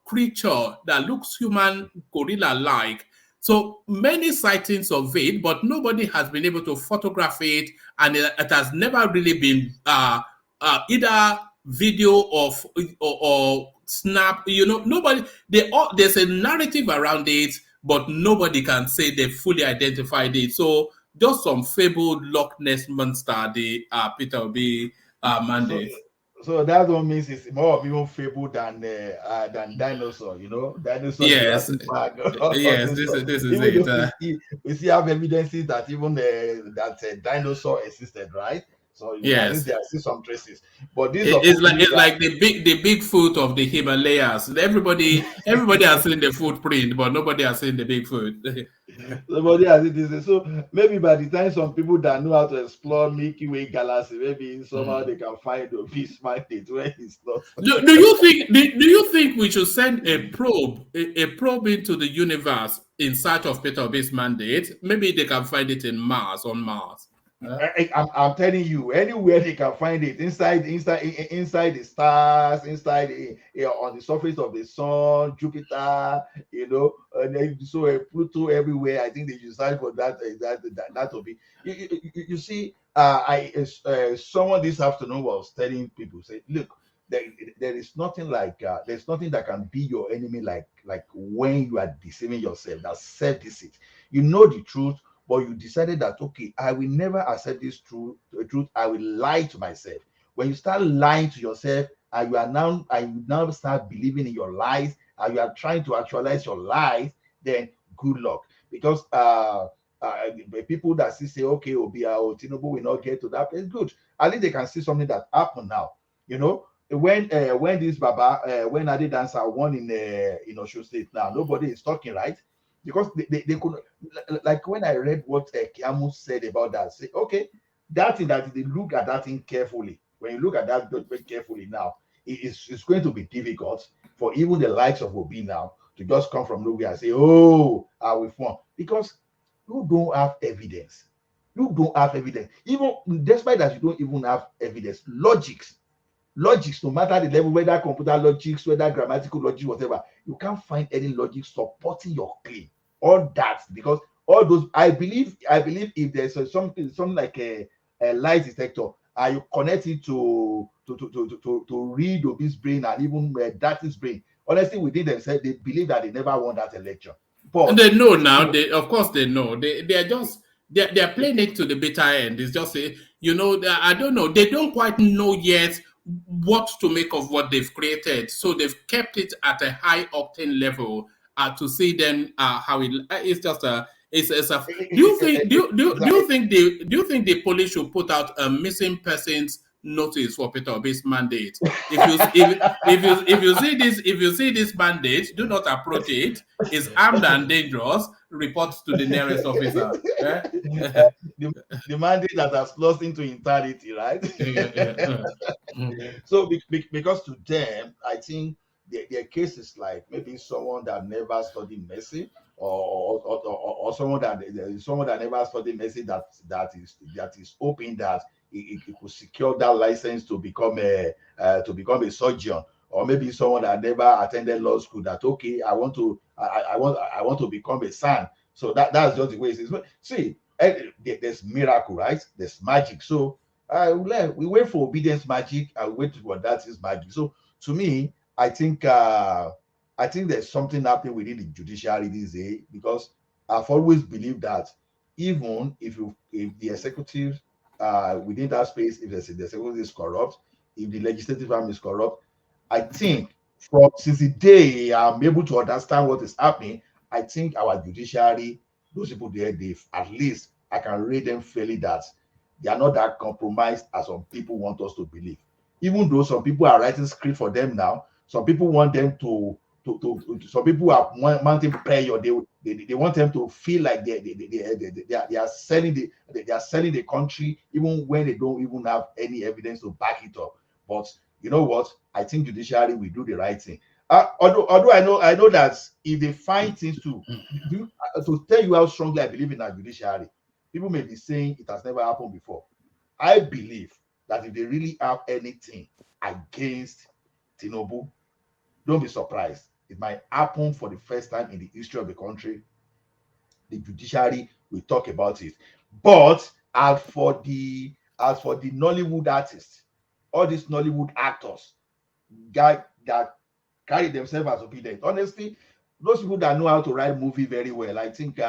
creature that looks human, gorilla-like. So many sightings of it, but nobody has been able to photograph it, and it has never really been either video or snap. Nobody. There's a narrative around it, but nobody can say they fully identified it. So just some fabled Loch Ness monster, the Peter Obi mandate. So that one means it's more of even fable than dinosaur, Dinosaur. Yes. Yes, this is it. We still have evidences that even that dinosaur existed, right? So yes, there are still some traces. But this it's like the Bigfoot of the Himalayas. Everybody has seen the footprint, but nobody has seen the Bigfoot. Nobody has seen this. So maybe by the time some people that know how to explore Milky Way galaxy, maybe somehow they can find a piece mandate where it's not. Do you think we should send a probe into the universe in search of Peter Obi's mandate? Maybe they can find it on Mars. I'm telling you, anywhere they can find it, inside the stars, on the surface of the sun, Jupiter, and then so Pluto everywhere. I think they decide for that. That will be. You see, someone this afternoon was telling people, say, look, there is nothing like there's nothing that can be your enemy like when you are deceiving yourself. That's self-deceit. You know the truth, but you decided that, okay, I will never accept this truth. I will lie to myself. When you start lying to yourself, and you now start believing in your lies, and you are trying to actualize your lies, then good luck. Because people that say, okay, Obia or Tinubu will not get to that place, good. At least they can see something that happened now. When this Baba, when Adi Dancer won in Osho State, now nobody is talking, right? Because they could, like when I read what Kiamu said about that, say, okay, that thing that they look at that thing carefully. When you look at that document carefully now, it's going to be difficult for even the likes of Obi now to just come from nowhere and say, oh, I will form, because you don't have evidence. You don't have evidence. Even despite that, you don't even have evidence. Logics, no matter the level, whether computer logics, whether grammatical logic, whatever, you can't find any logic supporting your claim. All that, because all those, I believe if there's something like a lie detector, you connect it to read Obi's brain and even Dati's brain. Honestly, within themselves, they believe that they never won that election. But and they know now. Of course, they know. They are just they are playing it to the bitter end. It's just I don't know. They don't quite know yet what to make of what they've created. So they've kept it at a high octane level to see then how it's just a. Do you think the police should put out a missing persons notice for Peter Obi's mandate? If you see this mandate, do not approach it. It's armed and dangerous. Report to the nearest officer. The mandate that has lost into eternity, right? So because to them, I think their case is like maybe someone that never studied medicine, or someone that never studied medicine that is hoping that it could secure that license to become a surgeon, or maybe someone that never attended law school, that, okay, I want to become a son. So that's just the way it is. See, there's miracle, right? There's magic. So we wait for obedience magic, and wait for that is magic. So to me, I think there's something happening within the judiciary these days, because I've always believed that even if the executive within that space, if the executive is corrupt, if the legislative arm is corrupt, I think since the day I'm able to understand what is happening, I think our judiciary, those people there, at least I can rate them fairly that they are not that compromised as some people want us to believe. Even though some people are writing script for them now, some people want them to some people are wanting prayer. They want them to feel like they are selling the country, even when they don't even have any evidence to back it up. But you know what? I think judiciary will do the right thing. Although I know that if they find things to tell you how strongly I believe in our judiciary, people may be saying it has never happened before. I believe that if they really have anything against Tinubu, don't be surprised. It might happen for the first time in the history of the country. The judiciary will talk about it. But as for the Nollywood artists, all these Nollywood actors that carry themselves as obedient, honestly, those people that know how to write movie very well, I think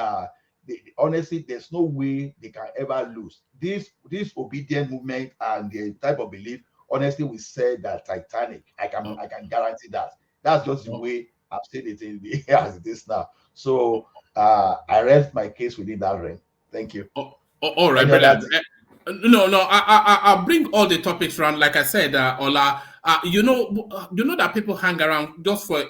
honestly, there's no way they can ever lose. This obedient movement and the type of belief, honestly, we said that Titanic. I can guarantee that. That's just the way I've said it as it is now. So I rest my case within that realm. Thank you. All right, brilliant. No, I'll bring all the topics around. Like I said, Ola, you know that people hang around just for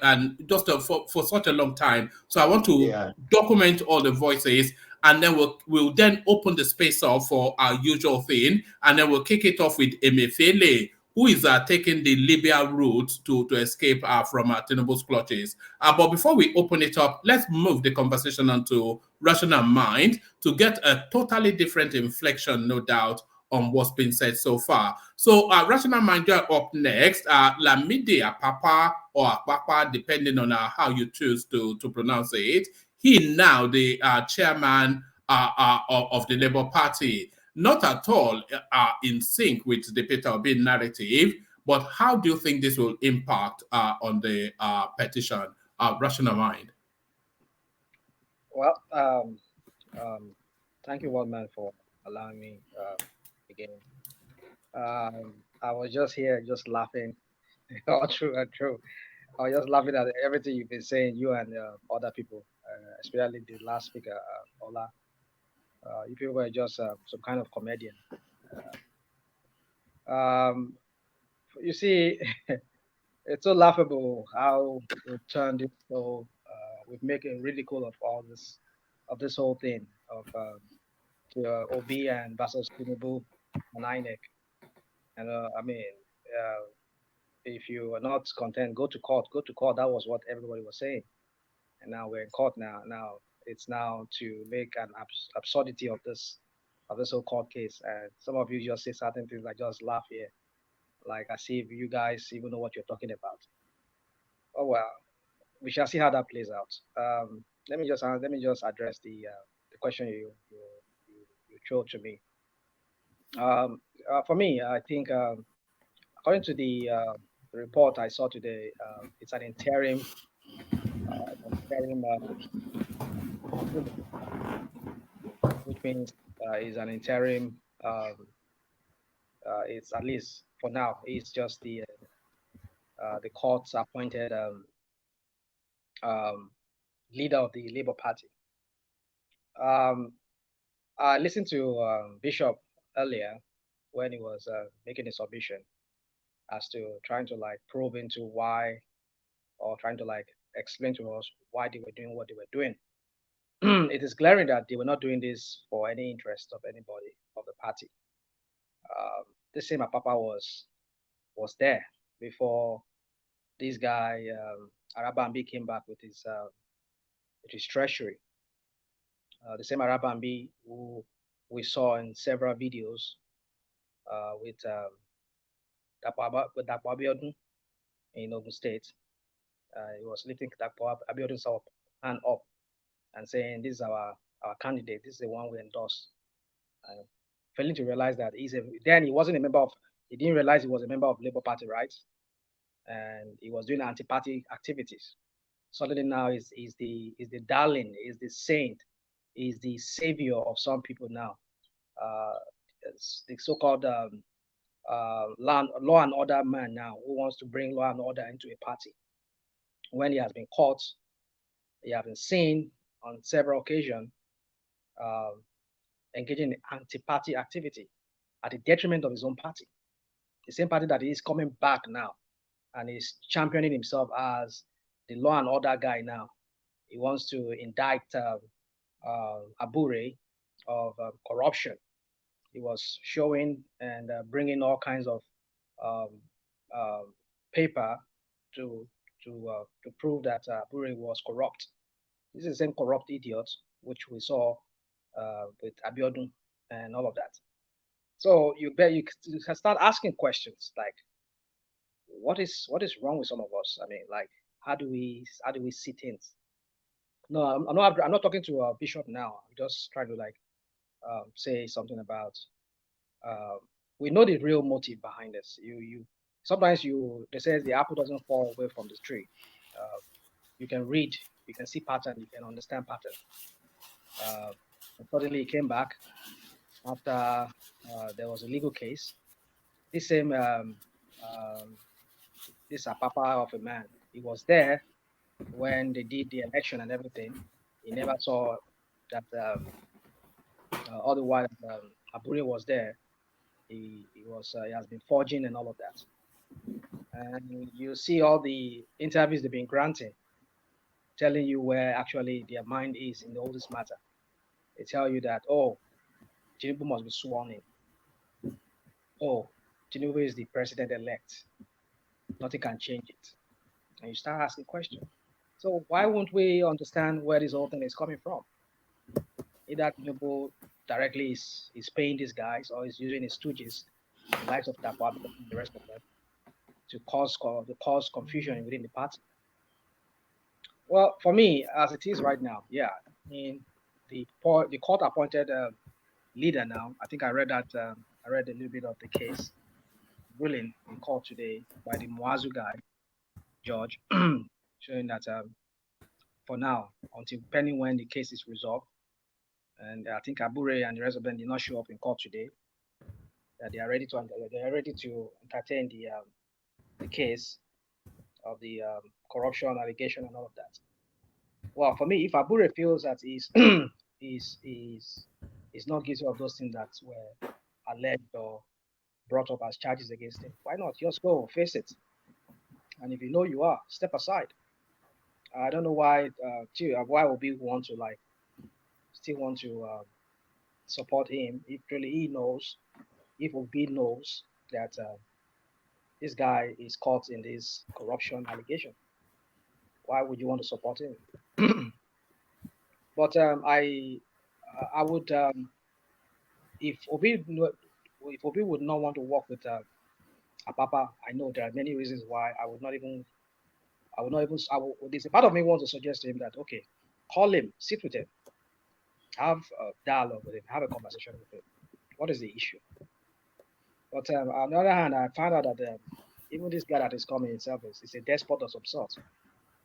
such a long time. So I want to document all the voices, and then we'll then open the space up for our usual thing, and then we'll kick it off with Emefiele, who is taking the Libya route to escape from Tinubu's clutches. But before we open it up, let's move the conversation onto Rational Mind to get a totally different inflection, no doubt, on what's been said so far. So, Rational Mind, you're up next. Lamidi Apapa or Apapa, depending on how you choose to pronounce it. He now the chairman of the Labour Party. Not at all in sync with the Peter Obi narrative, but how do you think this will impact on the petition? Rational Mind. Well, thank you, Waldman, for allowing me again. I was just here, just laughing. Oh, true. I was just laughing at everything you've been saying, you and other people, especially the last speaker, Ola. You people were just some kind of comedian. You see, it's so laughable how we turned it so we're making ridicule of all this, of this whole thing of OB and versus Tinubu and INEC. And I mean, if you are not content, go to court. Go to court. That was what everybody was saying. And now we're in court now. Now it's now to make an absurdity of this whole court case. And some of you just say certain things like just laugh here, like I see if you guys even know what you're talking about. Oh well, we shall see how that plays out. Let me just address the question you threw to me. For me, I think according to the report I saw today, it's an interim which means is an interim. It's at least for now. It's just the court's appointed leader of the Labour Party. I listened to Bishop earlier when he was making a submission as to trying to like probe into why, or trying to like explain to us why they were doing what they were doing. It is glaring that they were not doing this for any interest of anybody of the party. The same Apapa was there before this guy Arabambi came back with his treasury. The same Arabambi who we saw in several videos with Dapo Abiodun in Ogun State. He was lifting Dapo Abiodun's hand up and saying, "This is our candidate. This is the one we endorse." Failing to realize that then he wasn't a member of. He didn't realize he was a member of Labour Party, right? And he was doing anti-party activities. Suddenly now is the darling, is the saint, is the savior of some people now. The so-called law and order man now who wants to bring law and order into a party. When he has been caught, he has been seen on several occasions engaging in anti-party activity at the detriment of his own party. The same party that is coming back now and is championing himself as the law and order guy now. He wants to indict Abure of corruption. He was showing and bringing all kinds of paper to prove that Abure was corrupt. This is the same corrupt idiot which we saw with Abiodun and all of that. So you can start asking questions like, what is wrong with some of us? I mean, like, how do we see things? No, I'm not talking to a bishop now. I'm just trying to like say something about. We know the real motive behind this. Sometimes they say the apple doesn't fall away from the tree. You can read, you can see pattern, you can understand pattern. Suddenly he came back after there was a legal case. This same this Apapa of a man, he was there when they did the election and everything. He never saw that otherwise Abure was there. He has been forging and all of that. And you see all the interviews they've been granting, telling you where actually their mind is in all this matter. They tell you that, oh, Tinubu must be sworn in. Oh, Tinubu is the president-elect. Nothing can change it. And you start asking questions. So why won't we understand where this whole thing is coming from? Either Tinubu directly is paying these guys or is using his stooges, the likes of Apapa and the rest of them, to cause confusion within the party. Well, for me, as it is right now, yeah, I mean, the court-appointed leader now. I think I read that. I read a little bit of the case ruling in court today by the Mwazu guy, George, showing that for now, until pending when the case is resolved, and I think Abure and the rest of them did not show up in court today. That they are ready to entertain the case of the corruption allegation and all of that. Well, for me, if Abure feels that he's not guilty of those things that were alleged or brought up as charges against him, why not just go face it? And if you know you are, step aside. I don't know why Obi want to still want to support him if really he knows, if Obi knows that this guy is caught in this corruption allegation. Why would you want to support him? But I would, if Obi would not want to work with Apapa, I know there are many reasons why I would not even. There's a part of me wants to suggest to him that, okay, call him, sit with him, have a dialogue with him, have a conversation with him. What is the issue? But on the other hand, I found out that even this guy that is coming himself is a despot of some sort.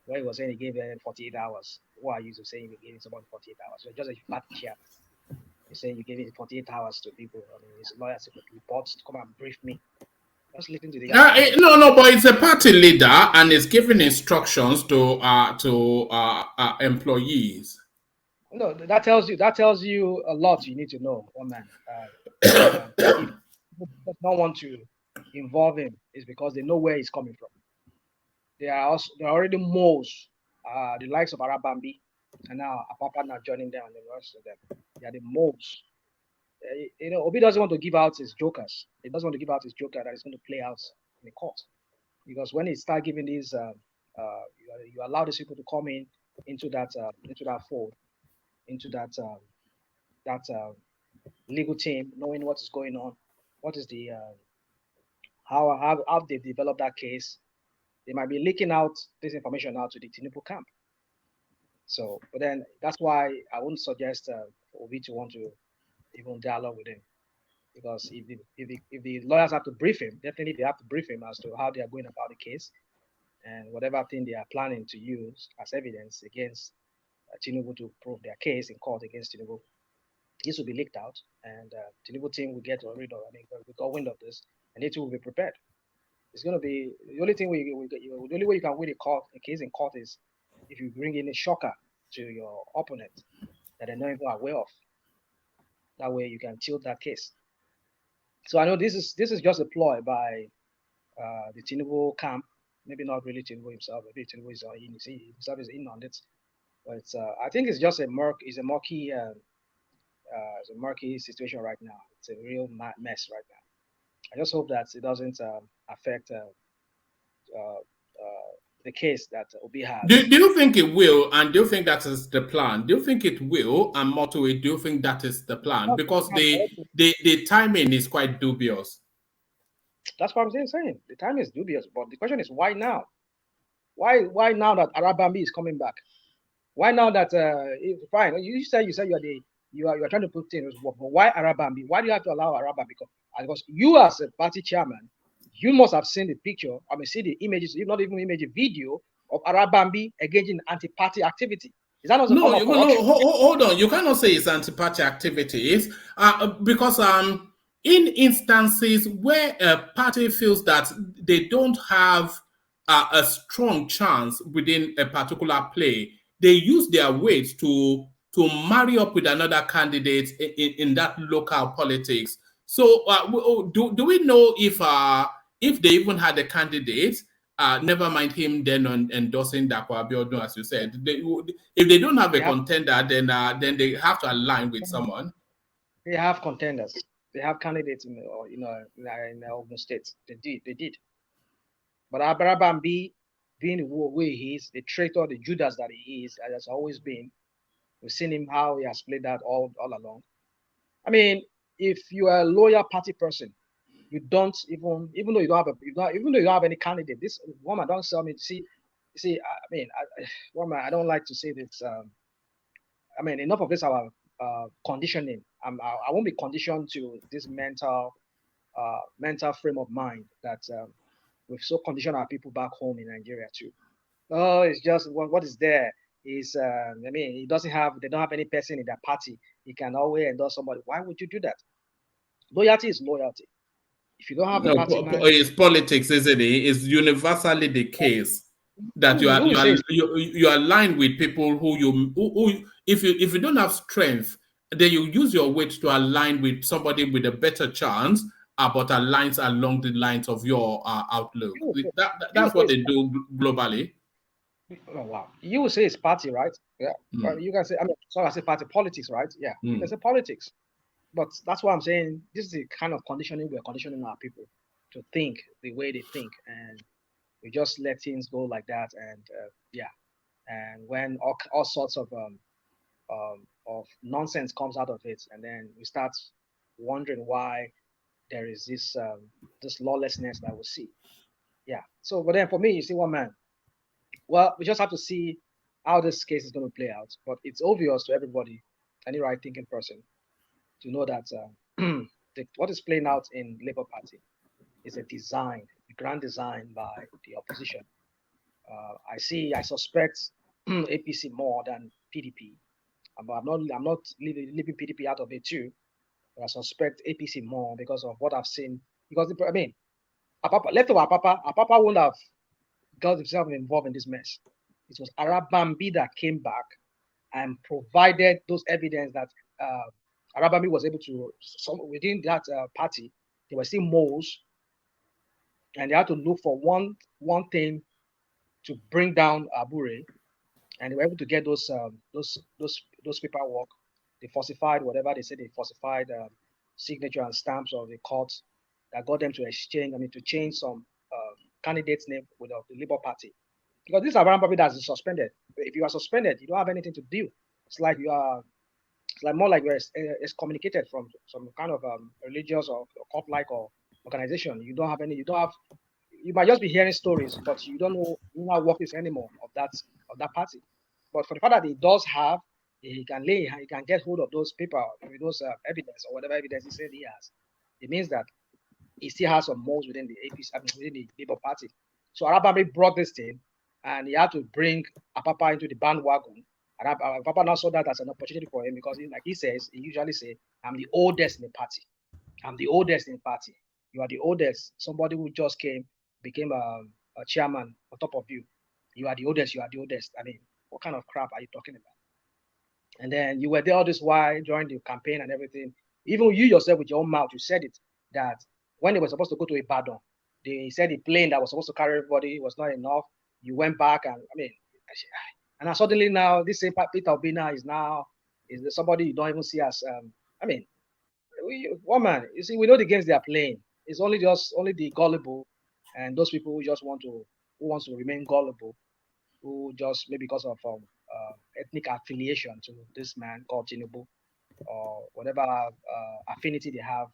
Where he was saying he gave him 48 hours. Who are you to say he gave him someone 48 hours? You're just a party chairman. You're saying you gave him 48 hours to people. I mean, his lawyers could report to come and brief me. Just listen to the no, but it's a party leader and it's giving instructions to employees. No, that tells you a lot. You need to know, one man. If they don't want to involve him, it's because they know where he's coming from. They are already moles, the likes of Arabambi, and now Apapa now joining them and the rest of them. They are the moles. Obi doesn't want to give out his jokers. He doesn't want to give out his joker that is going to play out in the court, because when he start giving these, you allow these people to come into that fold, into that legal team, knowing what is going on, what is the how they've developed that case. They might be leaking out this information out to the Tinubu camp. So, but then that's why I wouldn't suggest Obi to want to even dialogue with him, because if the lawyers have to brief him, definitely they have to brief him as to how they are going about the case and whatever thing they are planning to use as evidence against Tinubu to prove their case in court against Tinubu. This will be leaked out, and Tinubu team will get rid of. We got wind of this, and they too will be prepared. It's going to be the only thing the only way you can win a case in court is if you bring in a shocker to your opponent that they're not even aware of. That way you can tilt that case. So I know this is just a ploy by the Tinubu camp. Maybe not really Tinubu himself. Maybe Tinubu himself is in on it. But I think it's just a murky situation right now. It's a real mess right now. I just hope that it doesn't affect the case that Obi has. Do you think it will? And do you think that is the plan? Do you think it will? And more to it, do you think that is the plan? Because the timing is quite dubious. That's what I'm saying. The timing is dubious, but the question is why now? Why now that Arabambi is coming back? Why now that fine? You said you are trying to put things, but why Arabambi? Why do you have to allow Arabambi? Because you as a party chairman, you must have seen the picture. I mean, see the images, if not even image, video of Arabambi engaging in anti-party activity. Is that not hold on. You cannot say it's anti-party activities because in instances where a party feels that they don't have a strong chance within a particular play, they use their weight to marry up with another candidate in that local politics. So do we know if they even had a candidate? Never mind him then on endorsing Dapo Abiodun, as you said. If they don't have a contender, then they have to align with someone. They have contenders. they have candidates in Ogun State. They did. But Abarabambi, being the way he is, the traitor, the Judas that he is, as has always been, we've seen him how he has played that all along. I mean, if you are a loyal party person, you don't even though you don't have even though you don't have any candidate. This woman don't sell me. See, I mean, woman, I don't like to say this. I mean, enough of this our conditioning. I won't be conditioned to this mental frame of mind that we've so conditioned our people back home in Nigeria too. Oh, it's just what is there is I mean, they don't have any person in their party. He can always endorse somebody. Why would you do that? Loyalty is loyalty. If you don't have a party man, it's politics, isn't it? It's universally the case that you align with people who if you don't have strength, then you use your weight to align with somebody with a better chance, but aligns along the lines of your outlook. That's what they do globally. Oh wow! You will say it's party, right? Yeah. You can say, I say party politics, right? Yeah. You can say politics, but that's why I'm saying this is the kind of conditioning we're conditioning our people to think the way they think, and we just let things go like that, and and when all sorts of nonsense comes out of it, and then we start wondering why there is this lawlessness that we see. Yeah. So, but then for me, you see, one man. Well, we just have to see how this case is going to play out. But it's obvious to everybody, any right-thinking person, to know that what is playing out in Labour Party is a grand design by the opposition. I suspect APC more than PDP. I'm not leaving PDP out of it too, but I suspect APC more because of what I've seen. Because Apapa, left over Apapa won't have got himself involved in this mess. It was Arabambi that came back and provided those evidence that Arabambi was able to, within that party, there were still moles, and they had to look for one thing to bring down Abure, and they were able to get those paperwork. They falsified whatever they said. They falsified signature and stamps of the court that got them to exchange. to change some candidate's name with the Labour Party, because this Abraham that is suspended. If you are suspended, you don't have anything to do. It's like more like you're excommunicated from some kind of religious or cult-like or organization. You don't have any. You might just be hearing stories, but you don't know how work is anymore of that party. But for the fact that he does have, he can get hold of those paper, those evidence or whatever evidence he said he has. It means that he still has some moles within the APC, within the Labour Party. So Arabambi brought this thing, and he had to bring Apapa into the bandwagon. And Apapa now saw that as an opportunity for him because, like he usually say, I'm the oldest in the party. I'm the oldest in the party. You are the oldest. Somebody who just became a chairman on top of you. You are the oldest. You are the oldest. I mean, what kind of crap are you talking about? And then you were there all this while during the campaign and everything. Even you yourself with your own mouth, you said it, that when they were supposed to go to Ibadan, they said the plane that was supposed to carry everybody was not enough. You went back, and suddenly now this same Peter Obina is somebody you don't even see as woman. You see, we know the games they are playing. It's only the gullible, and those people who wants to remain gullible, who just maybe because of ethnic affiliation to this man called Tinubu, or whatever affinity they have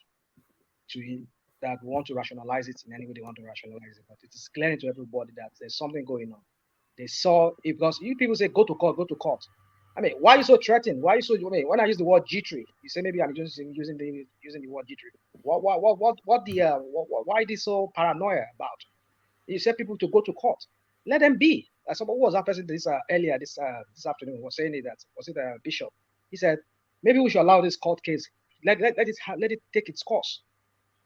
to him, that want to rationalize it in any way they want to rationalize it. But it is clear to everybody that there's something going on. They saw it because you people say go to court, go to court. I mean, why are you so threatened? Why are you so? When I use the word jittery, you say maybe I'm just using the word jittery. Why this so paranoia about? You said people to go to court. Let them be. Who was that person earlier this afternoon was saying that was it the bishop? He said maybe we should allow this court case. Let it take its course.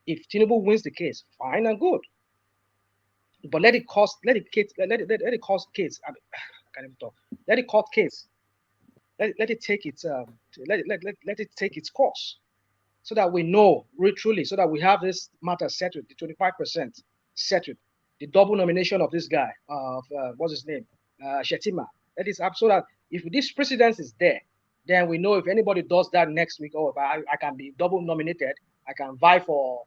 If Tinubu wins the case, fine and good. But let it cause case. I mean, I can't even talk. Let it court case. Let it take its let it take its course, so that we know truly, so that we have this matter settled, the 25% settled, the double nomination of this guy what's his name, Shetima. That is so that if this precedence is there, then we know if anybody does that next week, I can be double nominated. I can vie for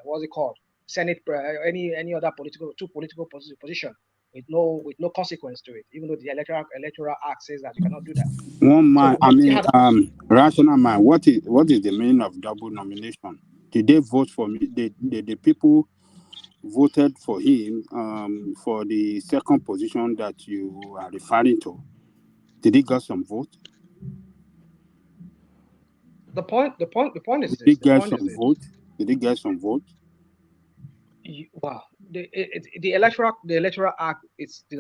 what's it called, Senate, any other political position with no consequence to it, even though the electoral act says that you cannot do that. One man, So, rational man. What is the meaning of double nomination? Did they vote for me? The people voted for him for the second position that you are referring to? Did he get some vote? The point is Did this. he get some vote? Did he get some vote? Wow, the electoral act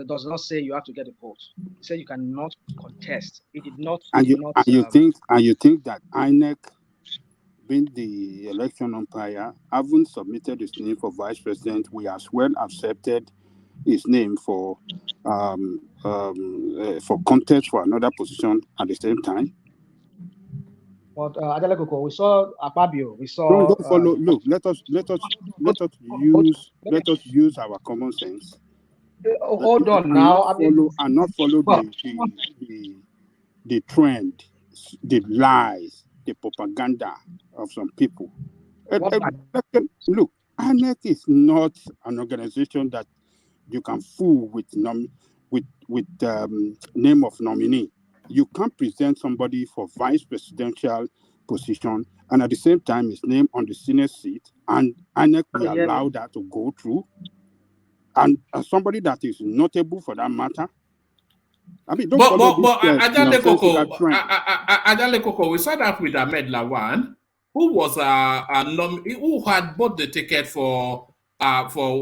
does not say you have to get a vote. It says you cannot contest. It did not. And you think that INEC, being the election umpire, haven't submitted his name for vice president, we as well accepted his name for contest for another position at the same time? But Adelekoko, we saw Apabio, we saw. Don't follow. Look, let us use our common sense. Hold on now. Not follow the trend, the lies, the propaganda of some people. Look, INEC is not an organization that you can fool with name of nominee. You can't present somebody for vice presidential position and at the same time his name on the Senate seat, and INEC will allow that to go through. And as somebody that is notable for that matter, I mean, don't follow this Adale Koko, we saw that with Ahmed Lawan, who was who had bought the ticket for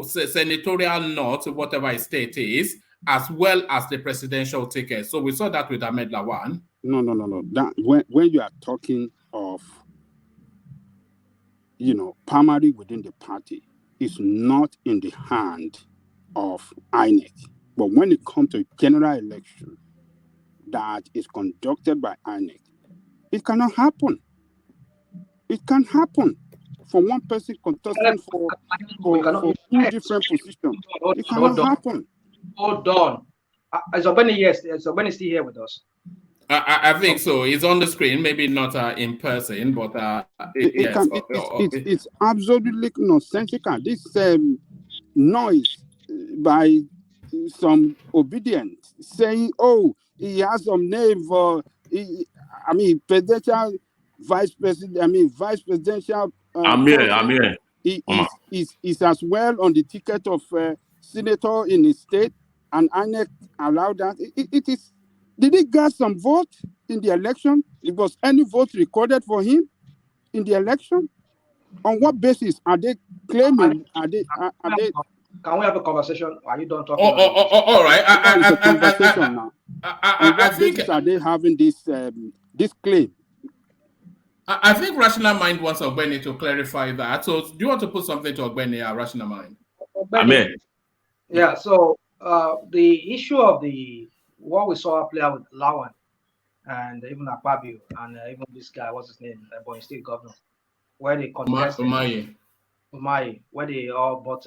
senatorial north, whatever his state is, as well as the presidential ticket. So we saw that with Ahmed Lawan. No. That when you are talking of, primary within the party, it's not in the hand of INEC. But when it comes to general election that is conducted by INEC, it cannot happen. It can happen for one person contesting for two different positions. It cannot happen. Hold on. Is Obeni still here with us? I think so. It's on the screen, maybe not in person, but it's absolutely nonsensical. This noise by some obedient saying, "Oh, he has some name for, presidential vice president. Vice presidential. I'm here. He is as well on the ticket of senator in his state, and INEC allowed that. It is. Did he get some vote in the election? Was any vote recorded for him in the election? On what basis are they claiming? Can we have a conversation? Are you done talking? All right. It's a conversation now. On what basis are they having this claim? I think Rational Mind wants Ogbeni to clarify that. So do you want to put something to Ogbeni, Rational Mind? Amen. Yeah, so the issue of what we saw play out with Lawan and even Akpabio and even this guy, what's his name, Ebonyi State Governor, where they contested Umahi, where they all bought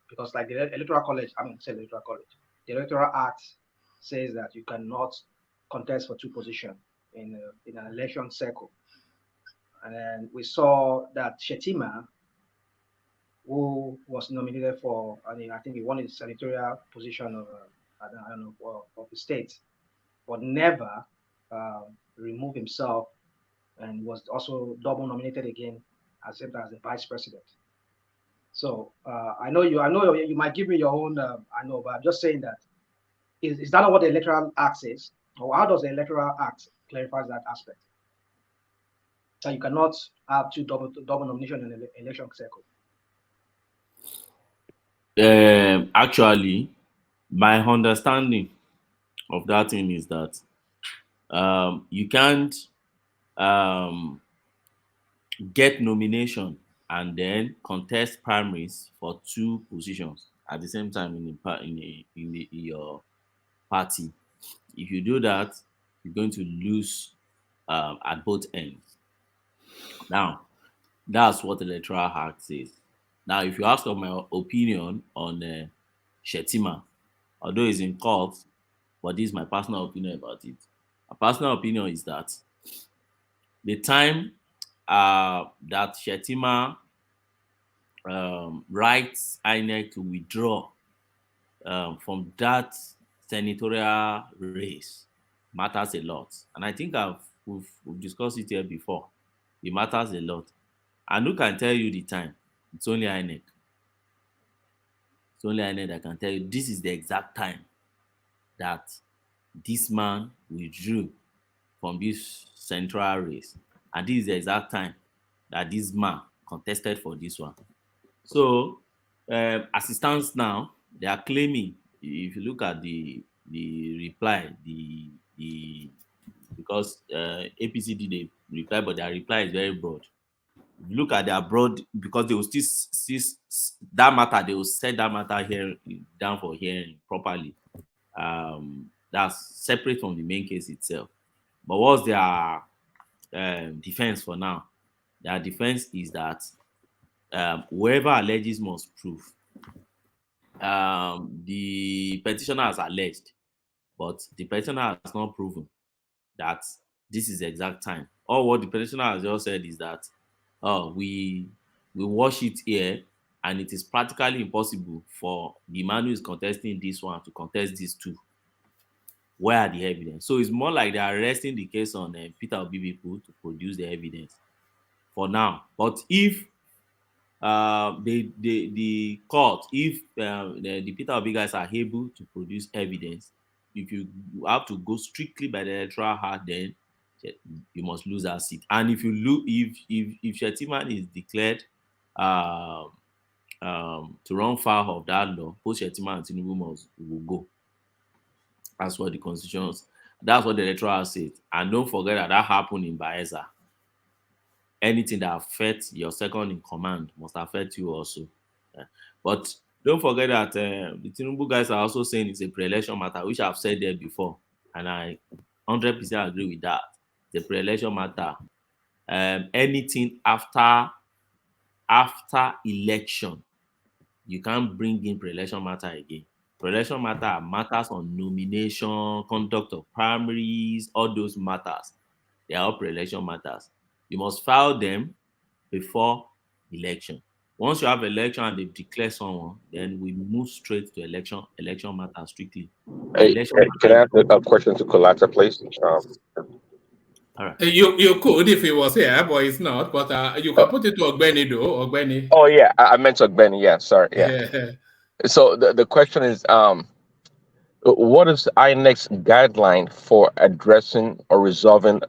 because like the electoral college, the electoral act says that you cannot contest for two positions in an election cycle. And then we saw that Shetima, who was nominated for, I think he won his senatorial position of of the state, but never removed himself, and was also double nominated again as the vice president. So I know you might give me your own. But I'm just saying that is that not what the electoral act says, or how does the electoral act clarify that aspect? So you cannot have two double nomination in an election cycle. Actually, my understanding of that thing is that you can't get nomination and then contest primaries for two positions at the same time in your party. If you do that, you're going to lose at both ends. Now, that's what the electoral act says. Now, if you ask of my opinion on Shetima, although it's in court, but this is my personal opinion about it. My personal opinion is that the time that Shetima writes INEC to withdraw from that senatorial race matters a lot. And I think we've discussed it here before. It matters a lot. And who can tell you the time? It's only INEC. It's only INEC that can tell you this is the exact time that this man withdrew from this central race. And this is the exact time that this man contested for this one. So, as it stands now, they are claiming, if you look at the reply, because APC did a reply, but their reply is very broad. If you look at their broad, because they will still see that matter, they will set that matter here down for hearing properly. That's separate from the main case itself. But what's their defense for now? Their defense is that whoever alleges must prove. The petitioner has alleged, but the petitioner has not proven that this is the exact time. All what the petitioner has just said is that we watch it here, and it is practically impossible for the man who is contesting this one to contest these two. Where are the evidence? So it's more like they are resting the case on Peter Obi people to produce the evidence for now. But if the court, if the Peter Obi guys are able to produce evidence, if you have to go strictly by the electoral act, then you must lose that seat. And if you look, if Shettima is declared to run foul of that law, both Shettima and Tinubu will go. That's what the constitutions, that's what the electoral said. And don't forget that happened in Bayelsa. Anything that affects your second in command must affect you also. But don't forget that the Tinubu guys are also saying it's a pre-election matter, which I've said there before, and I 100% agree with that. It's a pre-election matter. Anything after election, you can't bring in pre-election matter again. Pre-election matter matters on nomination, conduct of primaries, all those matters. They are all pre-election matters. You must file them before election. Once you have election and they declare someone, then we move straight to election matter strictly. Can I ask a question to Colata, please? All right. You could if he was here, but it's not. But you can put it to Ogbeni though, Ogbeni. Oh yeah, I meant Ogbeni. Yeah, sorry. Yeah. So the question is, what is INEC's guideline for addressing or resolving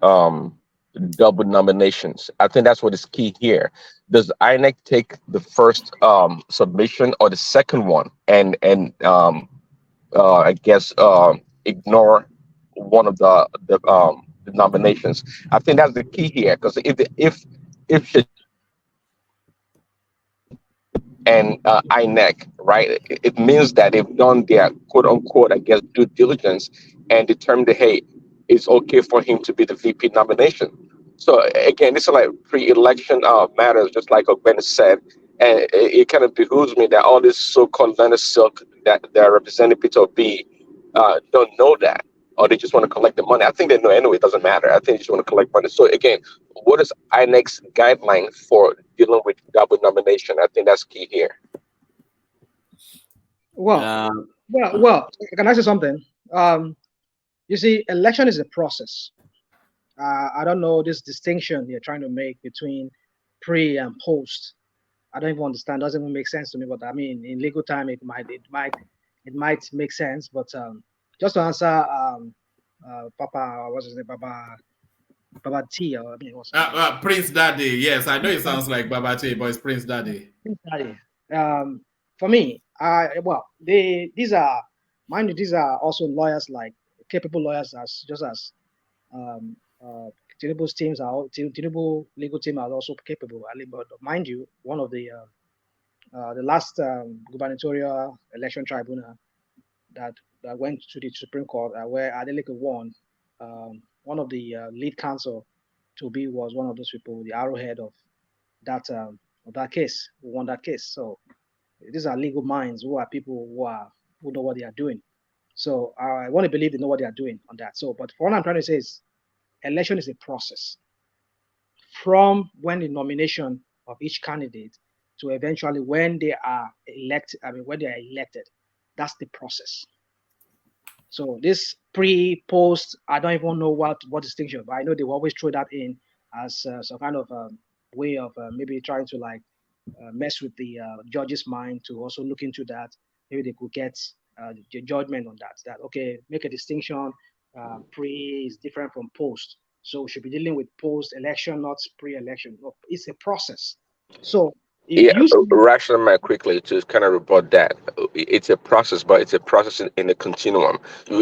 double nominations? I think that's what is key here. Does INEC take the first submission or the second one and I guess ignore one of the nominations? I think that's the key here, because if and INEC, right? It means that they've done their quote unquote, I guess, due diligence and determined that, hey, it's okay for him to be the VP nomination. So again, this is like pre-election matters, just like Ogbeni said, and it kind of behooves me that all this so-called Leonard Silk that they're representing Peter Obi don't know that, or they just want to collect the money. I think they know anyway. It doesn't matter. I think they just want to collect money. So again, what is INEC's guideline for dealing with double nomination? I think that's key here. Well, can I say something? You see, election is a process. I don't know this distinction you're trying to make between pre and post. I don't even understand. Doesn't even make sense to me. But I mean, in legal time, it might make sense. But just to answer, Papa, what's his name, Baba T, or I mean, what's Prince Daddy. Yes, I know it sounds like Baba T, but it's Prince Daddy. Prince Daddy. For me, these are, mind you, these are also lawyers, like capable lawyers, as Tinubu's teams are. Tinubu legal team are also capable. But mind you, one of the last gubernatorial election tribunal that went to the Supreme Court, where Adeleke won, one of the lead counsel to be was one of those people, the arrowhead of that case, who won that case. So these are legal minds who are people who know what they are doing. So I want to believe they know what they are doing on that. So, but what I'm trying to say is, election is a process. from when the nomination of each candidate to eventually when they are elected. I mean, when they are elected, that's the process. So this pre-post, I don't even know what distinction, but I know they will always throw that in as some kind of way of maybe trying to like mess with the judge's mind to also look into that. Maybe they could get the judgment on that. That okay, make a distinction. Pre is different from post, so we should be dealing with post-election, not pre-election. It's a process. So if you rational mind quickly to kind of rebut that. It's a process, but it's a process in a continuum.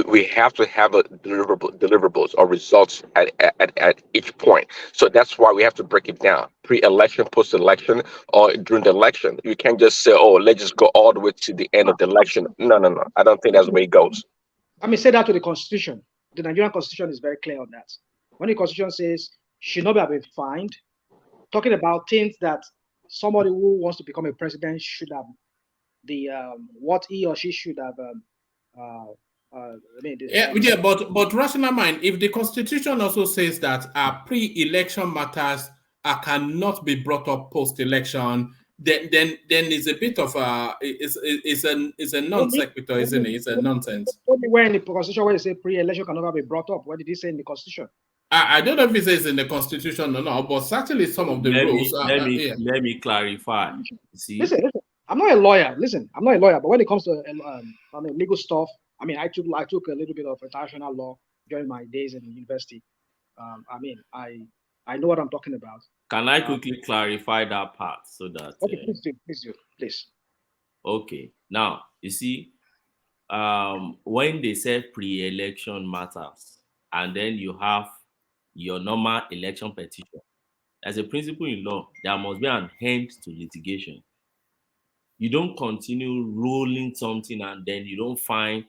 We have to have a deliverables or results at each point. So that's why we have to break it down. Pre-election, post-election, or during the election. You can't just say, oh, let's just go all the way to the end of the election. No. I don't think that's the way it goes. I mean, say that to the Constitution. The Nigerian Constitution is very clear on that. When the Constitution says should not be fined, talking about things that somebody who wants to become a president should have the what he or she should have. But rational mind. If the Constitution also says that pre-election matters cannot be brought up post-election, then it's a bit of it's a non sequitur, isn't it? It's a nonsense. Only where in the Constitution where it says pre-election cannot be brought up. What did he say in the Constitution? I don't know if it says in the Constitution or not, but certainly some of the rules. Let me clarify. See? Listen. I'm not a lawyer. Listen, I'm not a lawyer, but when it comes to legal stuff, I mean, I took a little bit of international law during my days in university. I know what I'm talking about. Can I quickly clarify that part so that? Okay, please. Okay, now you see, when they say pre-election matters, and then you have your normal election petition, as a principle in law, there must be an end to litigation. You don't continue rolling something and then you don't find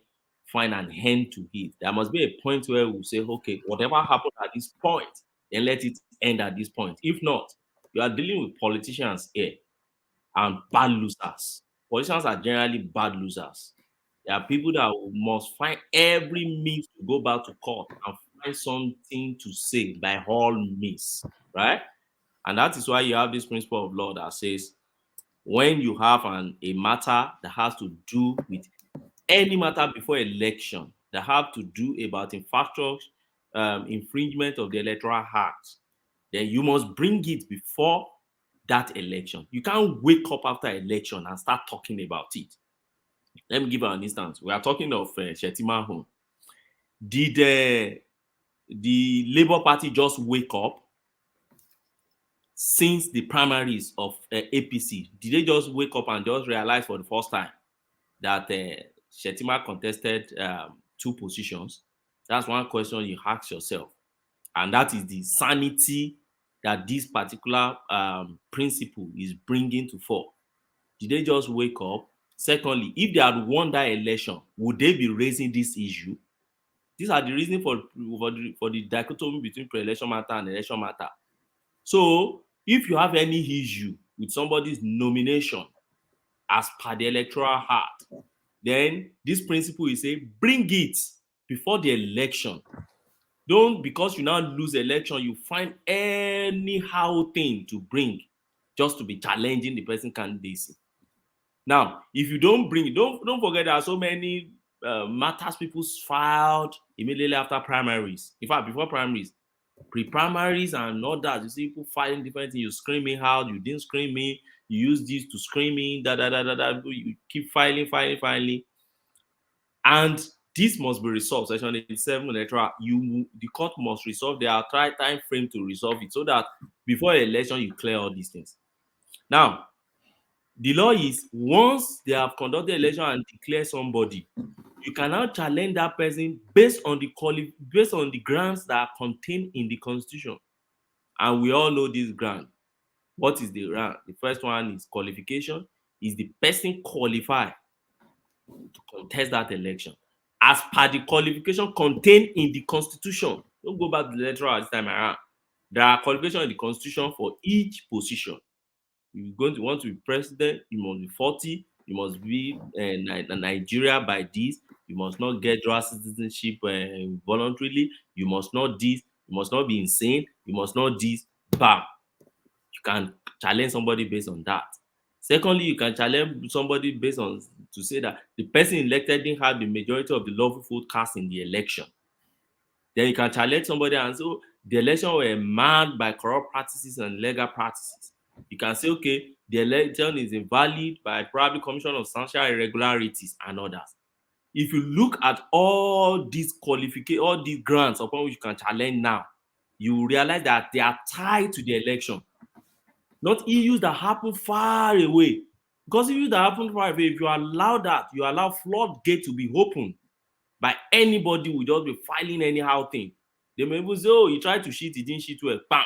an end to it. There must be a point where we say, okay, whatever happened at this point, then let it end at this point. If not, you are dealing with politicians here and bad losers. Politicians are generally bad losers. There are people that must find every means to go back to court and find something to say by all means, right? And that is why you have this principle of law that says when you have a matter that has to do with any matter before election that have to do about factual infringement of the Electoral Act, then you must bring it before that election. You can't wake up after election and start talking about it. Let me give you an instance. We are talking of Shettima Home. Did the Labour Party just wake up since the primaries of APC? Did they just wake up and just realize for the first time that Shettima contested 2 positions? That's one question you ask yourself. And that is the sanity that this particular principle is bringing to fore. Did they just wake up? Secondly, if they had won that election, would they be raising this issue? These are the reasons for the dichotomy between pre-election matter and election matter. So, if you have any issue with somebody's nomination as per the Electoral Act, then this principle is say bring it before the election. Don't, because you now lose election, you find anyhow thing to bring just to be challenging the person's candidacy. Now, if you don't bring it, don't forget there are so many matters people filed immediately after primaries. In fact, before primaries, pre-primaries and all that. You see people fighting different things. You screaming out, you didn't scream me, you use this to scream me, you keep filing. And this must be resolved. Section 87 electoral, the court must resolve. There are time frame to resolve it so that before election you clear all these things. Now, the law is once they have conducted election and declare somebody, you cannot challenge that person based on the grounds that are contained in the Constitution. And we all know this ground. What is the ground? The first one is qualification. Is the person qualified to contest that election as per the qualification contained in the Constitution? Don't go back to the electoral this time around. There are qualifications in the Constitution for each position. You're going to want to be president, you must be 40, you must be Nigeria by this, you must not get dual citizenship voluntarily, you must not this, you must not be insane, you must not this, bam. can challenge somebody based on that. Secondly, you can challenge somebody based on to say that the person elected didn't have the majority of the lawful vote cast in the election. Then you can challenge somebody and say, the election were marred by corrupt practices and illegal practices. You can say, okay, the election is invalid by probably commission of substantial irregularities and others. If you look at all these qualifications, all these grants upon which you can challenge now, you will realize that they are tied to the election, not issues that happen far away. Because issues that happen far away, if you allow that, you allow floodgate to be open by anybody who will just be filing anyhow thing. They may even say, oh, you tried to cheat, you didn't cheat well, bam,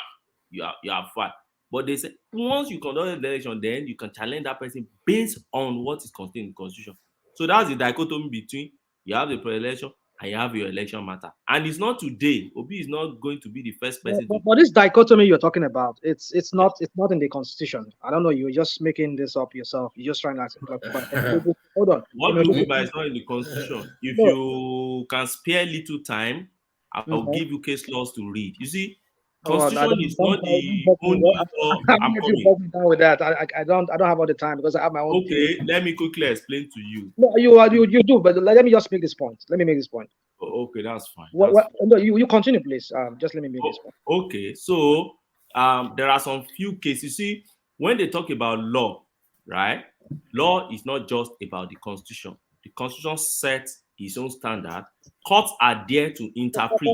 you are fine. But they say, once you conduct the election, then you can challenge that person based on what is contained in the constitution. So that's the dichotomy between you have the pre-election and you have your election matter. And it's not today. Obi is not going to be the first person to. But this dichotomy you're talking about, it's not in the constitution. I don't know. You're just making this up yourself. You're just trying to hold on. What do you mean by it's not in the constitution? If you can spare little time, I will give you case laws to read. You see, constitution is not the only law. I'm coming down with that. I don't have all the time because I have my own. Okay, let me quickly explain to you. No, you do, but let me just make this point. Let me make this point. Okay, that's fine. No, you continue, please. Just let me make this point. Okay, so there are some few cases. You see, when they talk about law, right? Law is not just about the constitution. The constitution sets its own standard. Courts are there to interpret.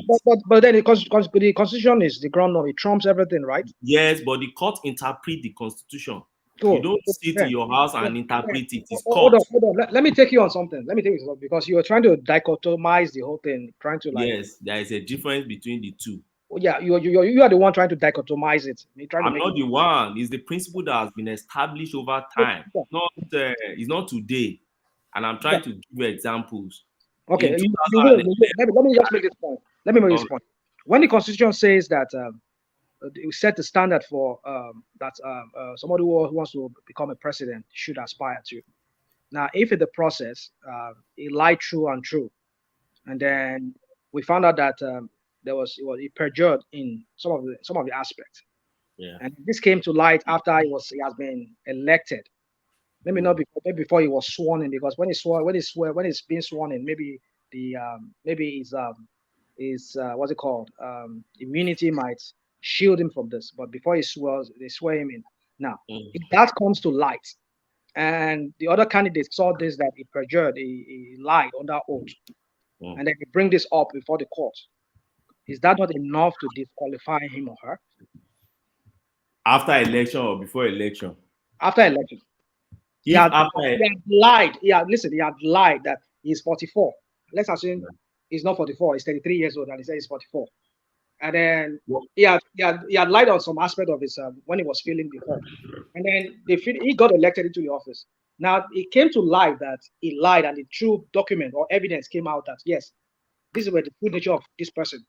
But then the constitution is the ground law. It trumps everything, right? Yes, but the court interpret the constitution. You don't sit in your house and interpret it. It's court. Hold on. Let me take you on something. Let me take you on something because you are trying to dichotomize the whole thing, trying to like. Yes, there is a difference between the two. Yeah, you are the one trying to dichotomize it. I'm not the one. It's the principle that has been established over time. It's not today. And I'm trying to give you examples. Okay, let me just make this point. Let me make this point. When the constitution says that we set the standard for that somebody who wants to become a president should aspire to. Now, if in the process he lied true and true, and then we found out that he perjured in some of the aspects. Yeah. And this came to light after he has been elected. Maybe not before he was sworn in, because when he's being sworn in, maybe his what's it called? Immunity might shield him from this. But before they swear him in. Now, if that comes to light, and the other candidates saw this, that he perjured, he lied under oath, and then they bring this up before the court, is that not enough to disqualify him or her? After election or before election? After election. He had lied. He had lied that he's 44. Let's assume he's not 44. He's 33 years old, and he said he's 44. And then he had lied on some aspect of his when he was filling the form. And then he got elected into the office. Now it came to light that he lied, and the true document or evidence came out that yes, this is where the true nature of this person.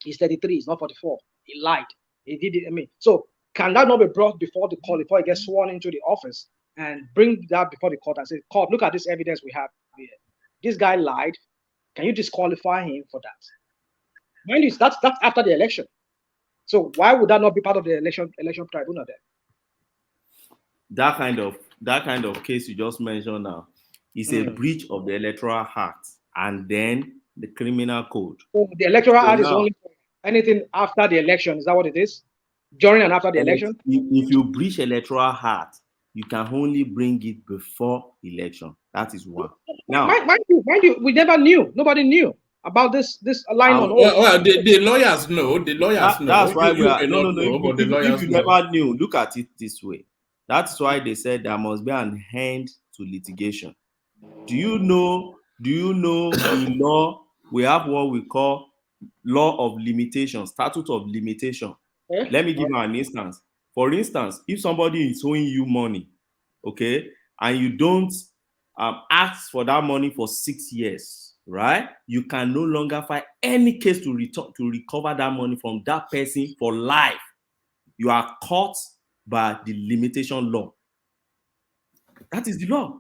He's 33. He's not 44. He lied. He did it. So can that not be brought before the court before he gets sworn into the office? And bring that before the court and say, court, look at this evidence we have here. This guy lied. Can you disqualify him for that? Mind you, that's after the election. So why would that not be part of the election tribunal then? That kind of case you just mentioned now is a breach of the Electoral Act and then the criminal code. So the Electoral Act is only anything after the election. Is that what it is? During and after the election? If you breach Electoral Act, you can only bring it before election. That is one. Now, mind you, we never knew. Nobody knew about this line on. Well, the lawyers know. The lawyers know. That's why we are. If you never knew, look at it this way. That's why they said there must be an end to litigation. Do you know in law we have what we call law of limitation, statute of limitation. Let me give you an instance. For instance, if somebody is owing you money, okay, and you don't ask for that money for 6 years, right? You can no longer file any case to recover that money from that person for life. You are caught by the limitation law. That is the law.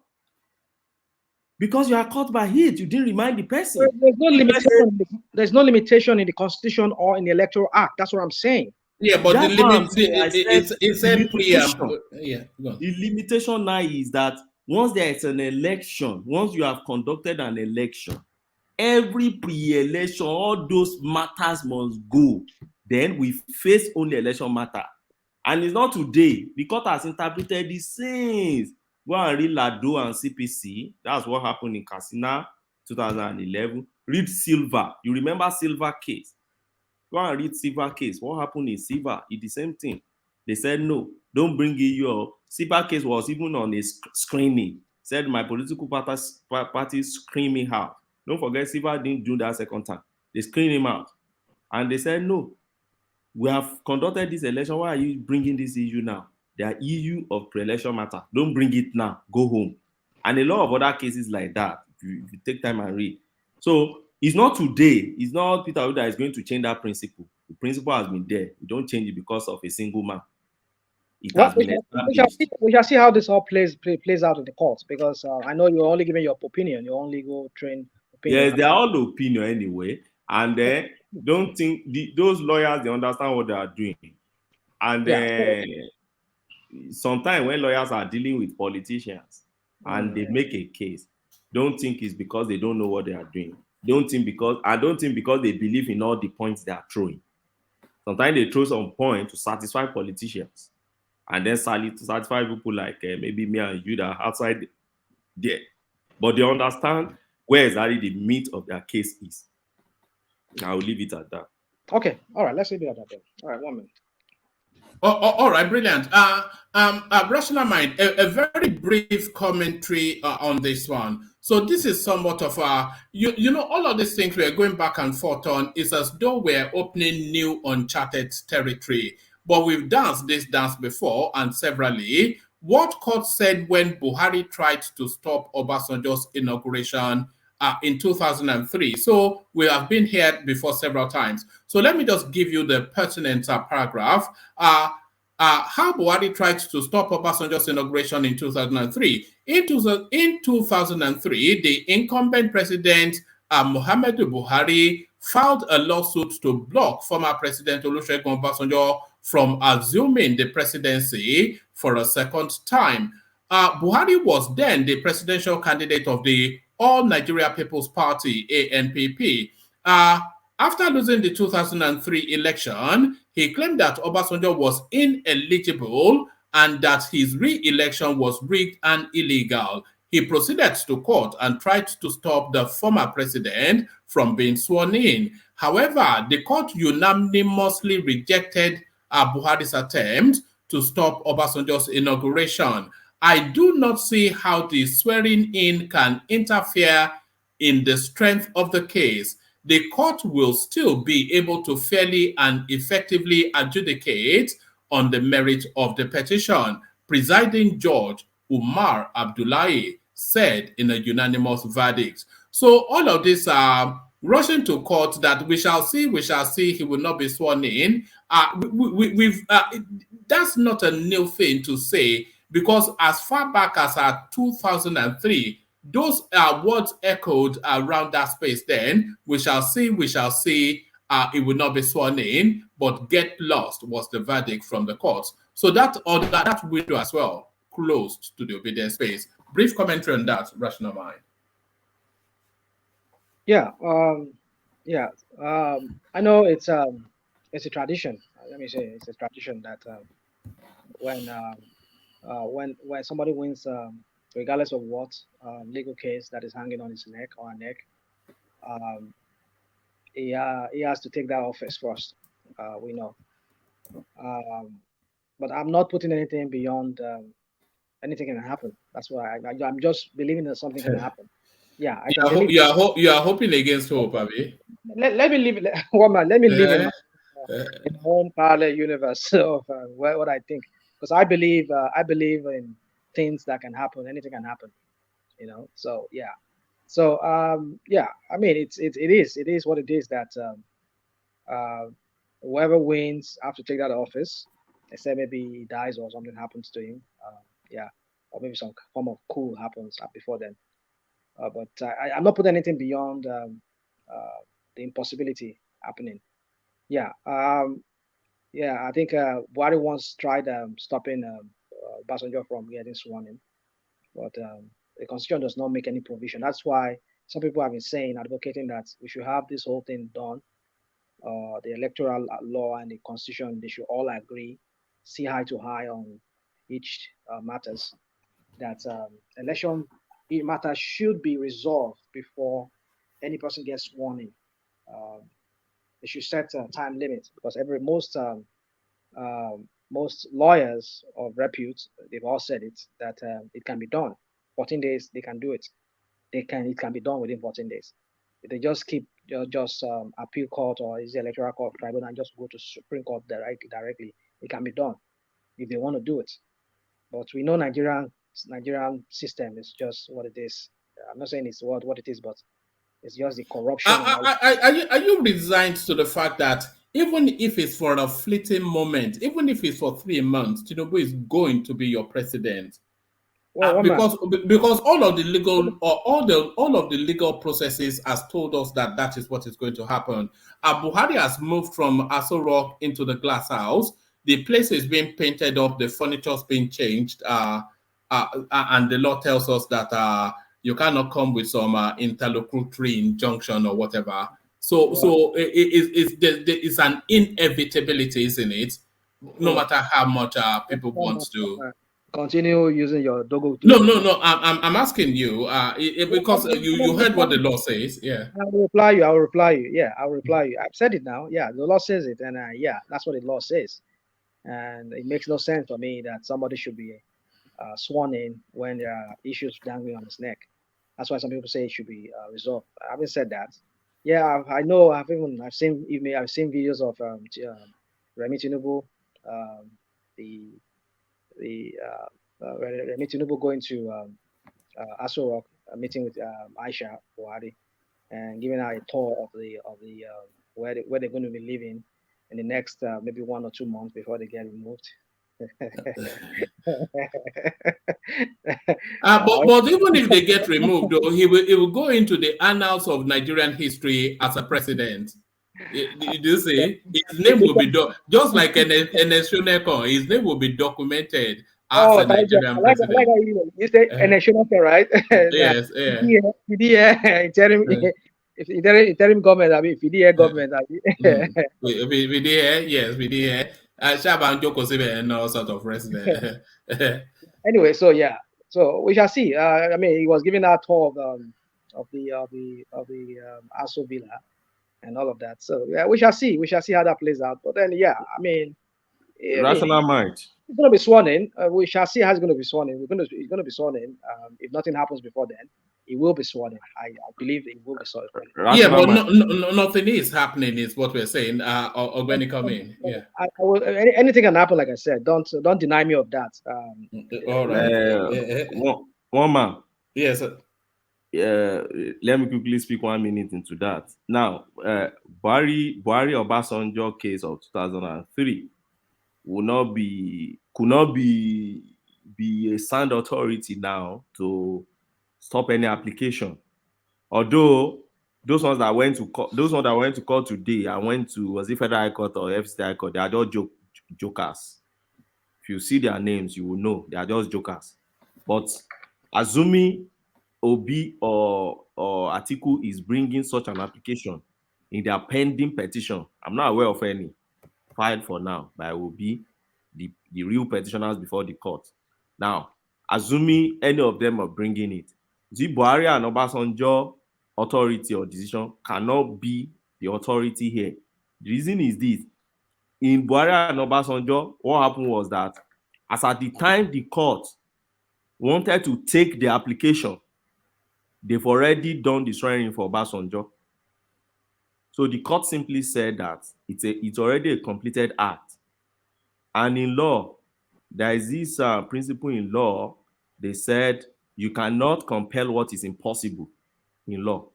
Because you are caught by it, you didn't remind the person. There's no limitation in the Constitution or in the Electoral Act. That's what I'm saying. Yeah, but That's what I'm saying. I said it's the a limitation. preamble. Yeah, go on. The limitation now is that once there is an election, once you have conducted an election, every pre-election, all those matters must go. Then we face only election matter. And it's not today. The court has interpreted the since. Go and read Lado and CPC. That's what happened in Katsina 2011. Read Silva. You remember Silva case? Go and read Silva case. What happened in Silva? It's the same thing. They said no, don't bring it your Silva case was even on a screening. Said my political party screaming out. Don't forget Silva didn't do that second time. They screened him out. And they said no. We have conducted this election. Why are you bringing this issue now? There are issue of pre-election matter. Don't bring it now. Go home. And a lot of other cases like that, if you take time and read. So it's not today. It's not Peter Oda that is going to change that principle. The principle has been there. We don't change it because of a single man. It has been established. We shall see how this all plays out in the courts, because I know you're only giving your opinion. You only go train opinion. Yes, they're all opinion anyway. And then don't think those lawyers, they understand what they are doing. And sometimes when lawyers are dealing with politicians and they make a case, don't think it's because they don't know what they are doing. I don't think because they believe in all the points they are throwing. Sometimes they throw some point to satisfy politicians, and then to satisfy people like maybe me and you that are outside there. But they understand where exactly the meat of their case is. I'll leave it at that. Okay, all right, let's leave it at that then. All right, 1 minute. All right, brilliant. Rational Mind, a very brief commentary on this one. So this is somewhat of you know, all of these things we're going back and forth on is as though we're opening new uncharted territory. But we've danced this dance before and severally. What court said when Buhari tried to stop Obasanjo's inauguration in 2003. So we have been here before several times. So let me just give you the pertinent paragraph. How Buhari tried to stop Obasanjo's inauguration in 2003. In 2003, the incumbent president, Muhammadu Buhari, filed a lawsuit to block former President Olusegun Obasanjo from assuming the presidency for a second time. Buhari was then the presidential candidate of the All Nigeria People's Party, ANPP. After losing the 2003 election, he claimed that Obasanjo was ineligible and that his re-election was rigged and illegal. He proceeded to court and tried to stop the former president from being sworn in. However, the court unanimously rejected Buhari's attempt to stop Obasanjo's inauguration. I do not see how the swearing in can interfere in the strength of the case. The court will still be able to fairly and effectively adjudicate on the merit of the petition, Presiding Judge Umar Abdullahi said in a unanimous verdict. So all of this are rushing to court that we shall see, he will not be sworn in. That's not a new thing to say, because as far back as 2003, those are words echoed around that space then. We shall see, it will not be sworn in, but get lost was the verdict from the courts. So that window as well closed to the obedience space. Brief commentary on that, Rational Mind. I know it's a tradition. Let me say it's a tradition that when somebody wins, regardless of what legal case that is hanging on his neck or her neck, he has to take that office first. We know, but I'm not putting anything beyond anything can happen. That's why I'm just believing that something can happen. Yeah, you are hoping against hope, Abi. Let me live. Let me live in my own parallel universe of what I think, because I believe in things that can happen. Anything can happen, you know. So yeah, I mean, it is what it is that whoever wins have to take that office, except maybe he dies or something happens to him. Or maybe some form of coup happens before then. But I'm not putting anything beyond the impossibility happening. Yeah, I think Buhari once tried stopping Obasanjo from getting sworn in, but the constitution does not make any provision. That's why some people have been saying, advocating that we should have this whole thing done. The electoral law and the constitution, they should all agree, see eye to eye on each matters. That election matters should be resolved before any person gets sworn in. They should set a time limit because most lawyers of repute, they've all said it, that it can be done. 14 days, they can do it. It can be done within 14 days. If they just keep appeal court or is the electoral court tribunal and just go to Supreme Court directly, it can be done if they want to do it. But we know Nigerian system is just what it is. I'm not saying it's what it is, but it's just the corruption. Are you resigned to the fact that even if it's for a fleeting moment, even if it's for 3 months, Tinubu is going to be your president? Well, because all of the legal processes has told us that is what is going to happen. Buhari has moved from Aso Rock into the glass house. The place is being painted up. The furniture is being changed. And the law tells us that you cannot come with some interlocutory injunction or whatever. So it's an inevitability, isn't it? No matter how much people want to continue using your dogo. No. I'm asking you because you heard what the law says. Yeah. I will reply you. Yeah, I'll reply you. I've said it now. Yeah, the law says it, and yeah, that's what the law says. And it makes no sense for me that somebody should be sworn in when there are issues dangling on his neck. That's why some people say it should be resolved. I haven't said that. Yeah, I know. I've seen videos of Remi Tinubu, Remi Tinubu going to Aso Rock, meeting with Aisha Buhari, and giving her a tour of the where they're going to be living in the next maybe 1 or 2 months before they get removed. But even if they get removed, though, he will go into the annals of Nigerian history as a president. Did you see? His name will be just like Enes Shoneko. His name will be documented as a Nigerian president. You say Enes Shoneko, right? Yes, yeah. Interim government, I mean, FDA government. We did. Shaban Joko and all sort of president. Anyway, so we shall see. I mean, he was giving a tour of the Aso Villa and all of that. So yeah, we shall see. We shall see how that plays out. But then, yeah, I mean, rational mind. He's going to be sworn in. We shall see how he's going to be sworn in. He's going to be sworn in. If nothing happens before then, he will be sworn in. I believe he will be sworn in. Yeah, but nothing is happening, is what we're saying. Or when he come in, yeah. Anything can happen, like I said. Don't deny me of that. All right. One man. Yes. Let me quickly speak 1 minute into that. Now, Buhari Obasanjo case of 2003 could not be a sound authority now to stop any application. Although those ones that went to court today and went to, was it Federal High Court or FCT High Court, they are just jokers. If you see their names, you will know they are just jokers. But assuming Obi or Atiku is bringing such an application in their pending petition, I'm not aware of any filed for now, but it will be the real petitioners before the court. Now, assuming any of them are bringing it, the Buhari and Obasanjo authority or decision cannot be the authority here. The reason is this: in Buhari and Obasanjo, what happened was that as at the time the court wanted to take the application, they've already done the swearing for Obasanjo. So the court simply said that it's already a completed act. And in law, there is this principle in law. They said you cannot compel what is impossible in law.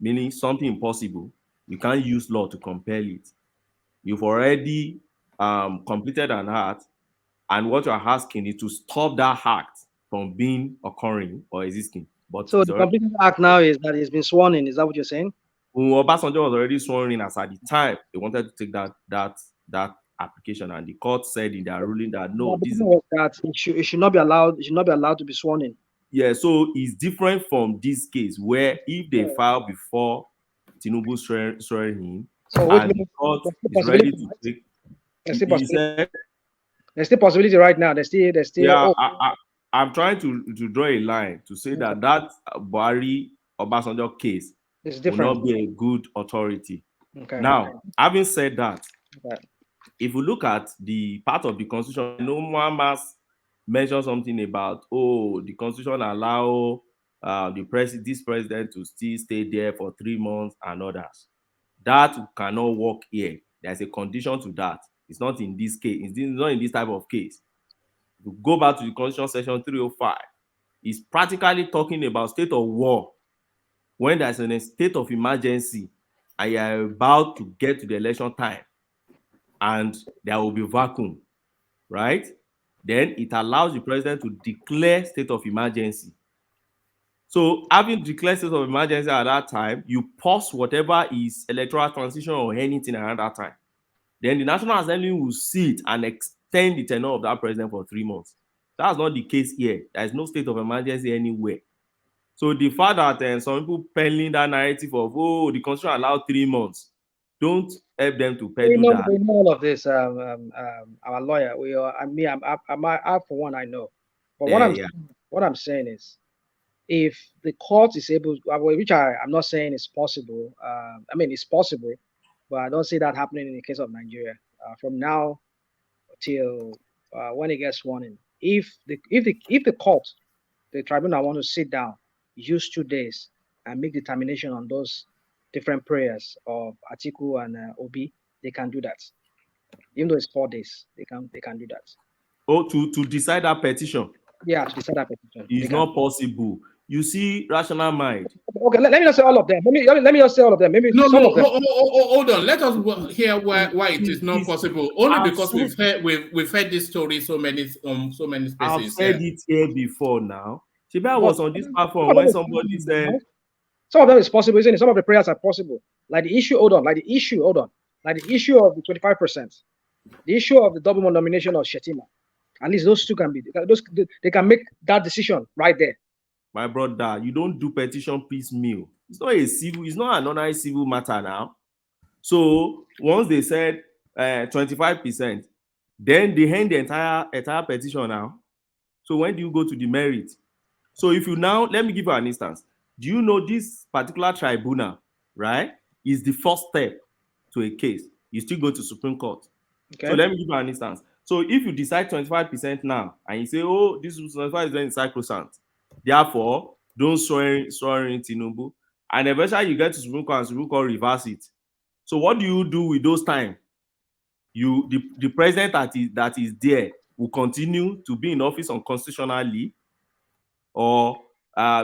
Meaning something impossible, you can't use law to compel it. You've already completed an act, and what you're asking is to stop that act from occurring or existing. But so the completed act now is that he's been sworn in. Is that what you're saying? Obasanjo was already sworn in as at the time they wanted to take that application, and the court said in their ruling that no, But the this thing was that it should not be allowed. It should not be allowed to be sworn in. yeah. So it's different from this case where if they file before Tinubu swearing him, So which and the means court there's still is ready possibility, to right? take. There's still He possibility. said, There's still possibility right now. There's still. yeah, Oh, I'm trying to draw a line to say that Buhari Obasanjo case it's will different. not be a good authority. Okay. Now, having said that, Okay. if you look at the part of the constitution, no one must mention something about the constitution allow this president to still stay there for 3 months and others. That cannot work here. There's a condition to that. It's not in this case. It's not in this type of case. If you go back to the constitution section 305, it's practically talking about state of war when there's a state of emergency and you're about to get to the election time and there will be vacuum, right? Then it allows the president to declare state of emergency. So having declared state of emergency at that time, you pause whatever is electoral transition or anything around that time. Then the National Assembly will sit and extend the tenure of that president for 3 months. That's not the case here. There is no state of emergency anywhere. So the fact that some people peddling that narrative of the constitution allowed 3 months, don't help them to peddle that. We know all of this. Our lawyer. I for one, I know. But what I'm saying is, if the court is able, which I'm not saying is possible. I mean, it's possible, but I don't see that happening in the case of Nigeria. From now till when it gets sworn in, if the court, the tribunal, want to sit down, use 2 days and make determination on those different prayers of Atiku and Obi, they can do that. Even though it's 4 days, they can do that. Oh, to decide that petition. Yeah, to decide that petition. It's not possible. You see, rational mind. Okay, let me just say all of them. Let me just say all of them. Maybe No, some no, of them. hold on. Let us hear why it is not possible. Only because we've heard this story so many spaces. I've said it here before now. Shiba was on this platform when somebody said some of them is possible, isn't it? Some of the prayers are possible. Like the issue of the 25%, the issue of the double nomination of Shetima. At least those two can be. They can make that decision right there. My brother, you don't do petition piecemeal. It's not an ordinary civil matter now. So once they said 25%, then they hand the entire petition now. So when do you go to the merit? So if you now, let me give you an instance. Do you know this particular tribunal, right, is the first step to a case? You still go to Supreme Court. Okay. So let me give you an instance. So if you decide 25% now and you say, this 25% is sacrosanct, therefore, don't swear in Tinubu, and eventually you get to Supreme Court and Supreme Court reverse it. So what do you do with those time? The president that is there will continue to be in office unconstitutionally, or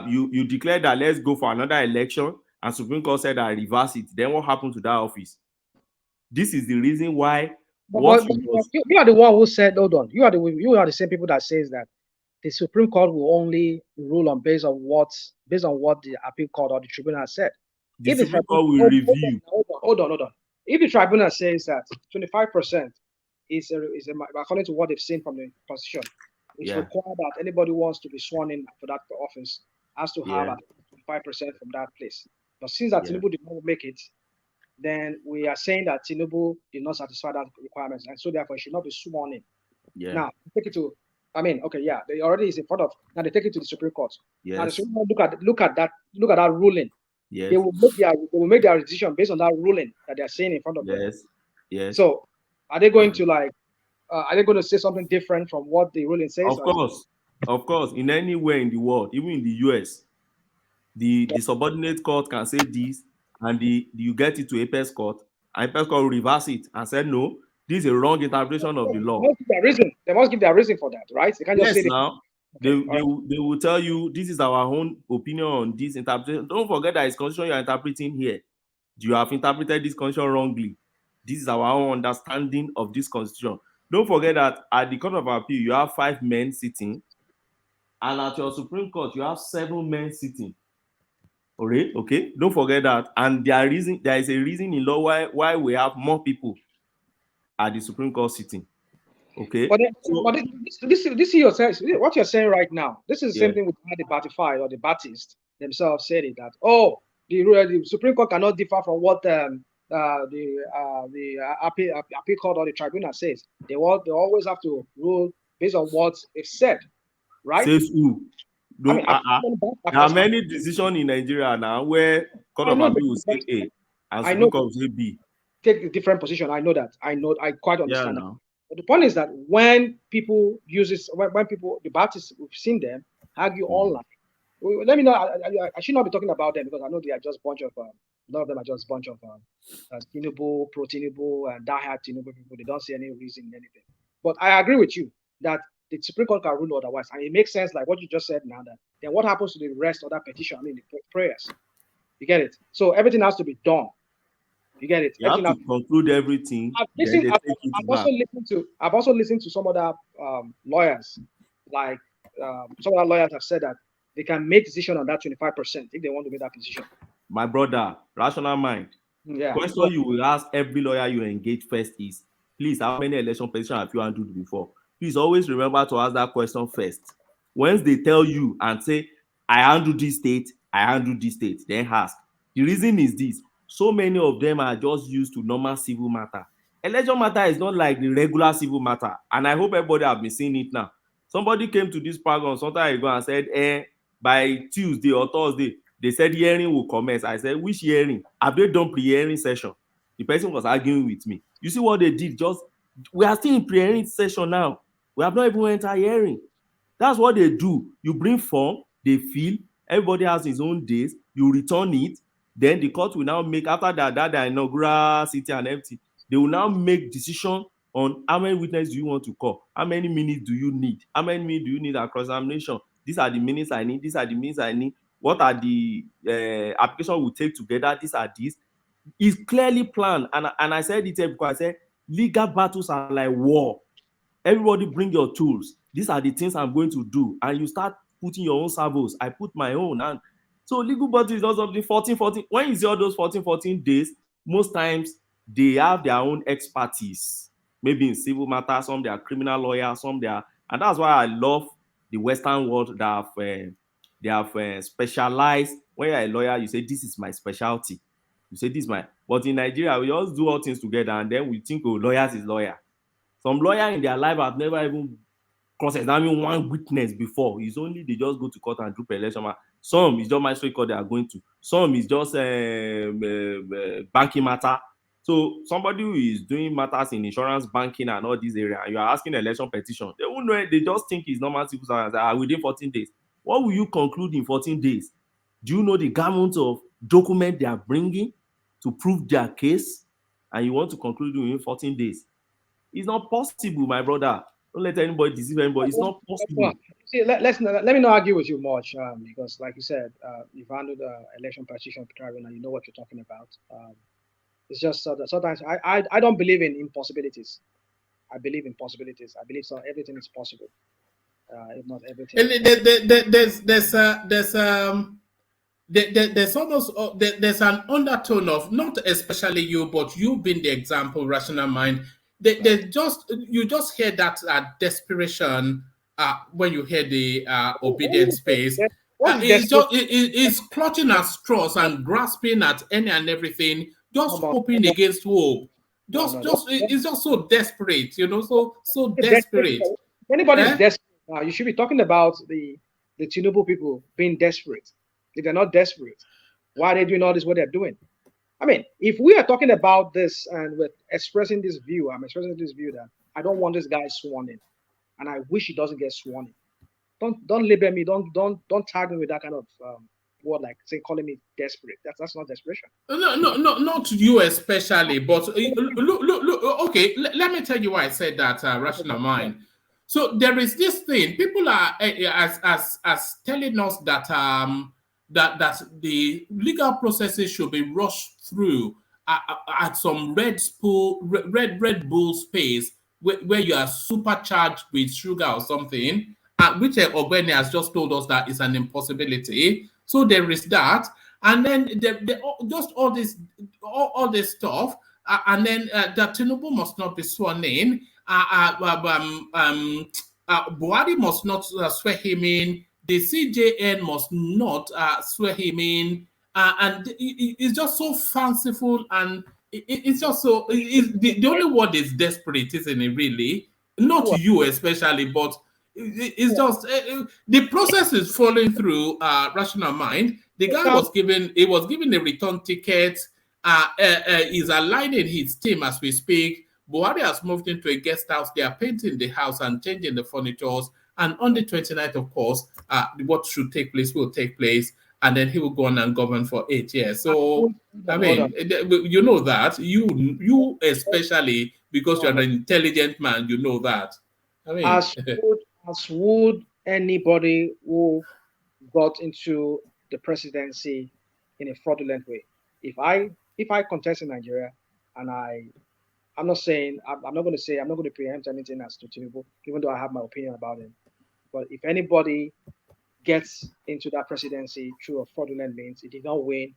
you declare that let's go for another election and Supreme Court said I reverse it. Then what happened to that office? This is the reason why. You are the one who said, hold on. You are the same people that says that the Supreme Court will only rule on based on what the appeal court or the tribunal has said. The Supreme Court will review. Hold on. If the tribunal says that 25% is according to what they've seen from the constitution, it's required that anybody who wants to be sworn in for that office has to have 25% from that place. But since that Tinubu did not make it, then we are saying that Tinubu did not satisfy that requirements, and so therefore it should not be sworn in. Yeah. Now take it to, they already is in front of. Now they take it to the Supreme Court. Yes. Now the Supreme Court look at that ruling. Yes. They will make their decision based on that ruling that they are saying in front of them. Yes. So are they going to are they going to say something different from what the ruling says? Of course. In anywhere in the world, even in the US, the subordinate court can say this, and you get it to Apex Court, and Apex Court will reverse it and say, no, this is a wrong interpretation of the law. They must give their reason for that, right? They can't just say now. They will tell you, this is our own opinion on this interpretation. Don't forget that it's constitution you are interpreting here. You have interpreted this constitution wrongly. This is our own understanding of this constitution. Don't forget that at the Court of Appeal, you have 5 men sitting, and at your Supreme Court, you have 7 men sitting. Okay, don't forget that. And there is a reason in law why we have more people at the Supreme Court sitting. Okay. But this what you're saying right now. This is the same thing with the Batified or the Baptists themselves said it, that the Supreme Court cannot differ from what the appeal court or the tribunal says. They always have to rule based on what is said, right? Says who? No, there are many decisions in Nigeria now where Court of Appeal will say A and Supreme Court will say B. Take a different position. I know that. I quite understand that. But the point is that when people use this, when people, the Baptists, we've seen them argue online. Let me know. I should not be talking about them because I know they are just a bunch of, a lot of them are just a bunch of Tinubu, pro-Tinubu, and diehard Tinubu people. They don't see any reason in anything. But I agree with you that the Supreme Court can rule otherwise. And it makes sense, like what you just said now, that then what happens to the rest of that petition? I mean, the prayers. You get it? So everything has to be done. You get it? You have to conclude everything. I've also listened to some other lawyers, like some other lawyers have said that they can make decision on that 25% if they want to make that decision. My brother, rational mind. Yeah. Question you will ask every lawyer you engage first is, please, how many election petitions have you handled before? Please always remember to ask that question first. Once they tell you and say, I handle this state, then ask. The reason is this. So many of them are just used to normal civil matter. Election matter is not like the regular civil matter. And I hope everybody have been seeing it now. Somebody came to this program some time ago and said, by Tuesday or Thursday, they said hearing will commence. I said, which hearing? Have they done pre-hearing session? The person was arguing with me. You see what they did? We are still in pre-hearing session now. We have not even entered hearing. That's what they do. You bring form, they fill, everybody has his own days, you return it. Then the court will now make, after that inaugural sitting and everything, they will now make decision on how many witnesses do you want to call, how many minutes do you need, how many minutes do you need at cross-examination. These are the minutes I need, these are the minutes I need. What are the application we take together, these are these. It's clearly planned. And I said it because I said, legal battles are like war. Everybody bring your tools. These are the things I'm going to do. And you start putting your own servos. I put my own. And so legal battle is not something 14. When you see all those 14 days, most times they have their own expertise. Maybe in civil matters, some they are criminal lawyers, some they are, and that's why I love the Western world that they have specialized. When you're a lawyer, you say this is my specialty. You say this is my. But in Nigeria, we just do all things together, and then we think, oh, lawyers is lawyer. Some lawyer in their life have never even cross-examined one witness before. It's only they just go to court and do election. Some is just magistrate court they are going to. Some is just banking matter. So somebody who is doing matters in insurance, banking, and all these areas, and you are asking election petition, they won't know it. They just think it's normal civil service. Within 14 days. What will you conclude in 14 days? Do you know the gamut of document they are bringing to prove their case? And you want to conclude within 14 days? It's not possible, my brother. Don't let anybody deceive anybody. It's not possible. See, let me not argue with you much, because, like you said, you've handled the election petition tribunal, you know what you're talking about. It's just that sometimes I don't believe in impossibilities. I believe in possibilities. I believe everything is possible. If not everything. There's an undertone of, not especially you, but you being the example, rational mind. You just hear that desperation when you hear the obedience space. It's clutching at straws and grasping at any and everything, just hoping against hope. It's just so desperate, so desperate. Anybody is desperate. You should be talking about the Tinubu people being desperate. If they're not desperate, why are they doing all this? What they're doing? I mean, if we are talking about this and we're expressing this view, I'm expressing this view that I don't want this guy sworn in, and I wish he doesn't get sworn in. Don't label me. Don't tag me with that kind of word, like say calling me desperate. That's not desperation. No, not you especially. But look. Okay, let me tell you why I said that. Rational mind. So there is this thing. People are as telling us that that the legal processes should be rushed through at some Red Bull space where you are supercharged with sugar or something, which Ogbeni has just told us that is an impossibility. So there is that, and then just all this stuff, and then that Tinubu must not be sworn in. Buhari must not swear him in. The CJN must not swear him in. And it's just so fanciful, and it's just so. The only word is desperate, isn't it? Really, not you especially, but it's just the process is falling through rational mind. The guy was given a return ticket. He's aligning his team as we speak. Buhari has moved into a guest house. They are painting the house and changing the furnitures. And on the 29th, of course, what should take place will take place. And then he will go on and govern for 8 years. So, I mean, you know that. You especially, because you're an intelligent man, you know that. I mean, as would anybody who got into the presidency in a fraudulent way. If I contest in Nigeria, and I'm not saying I'm not going to preempt anything as to Tinubu, even though I have my opinion about him. But if anybody gets into that presidency through a fraudulent means, he did not win,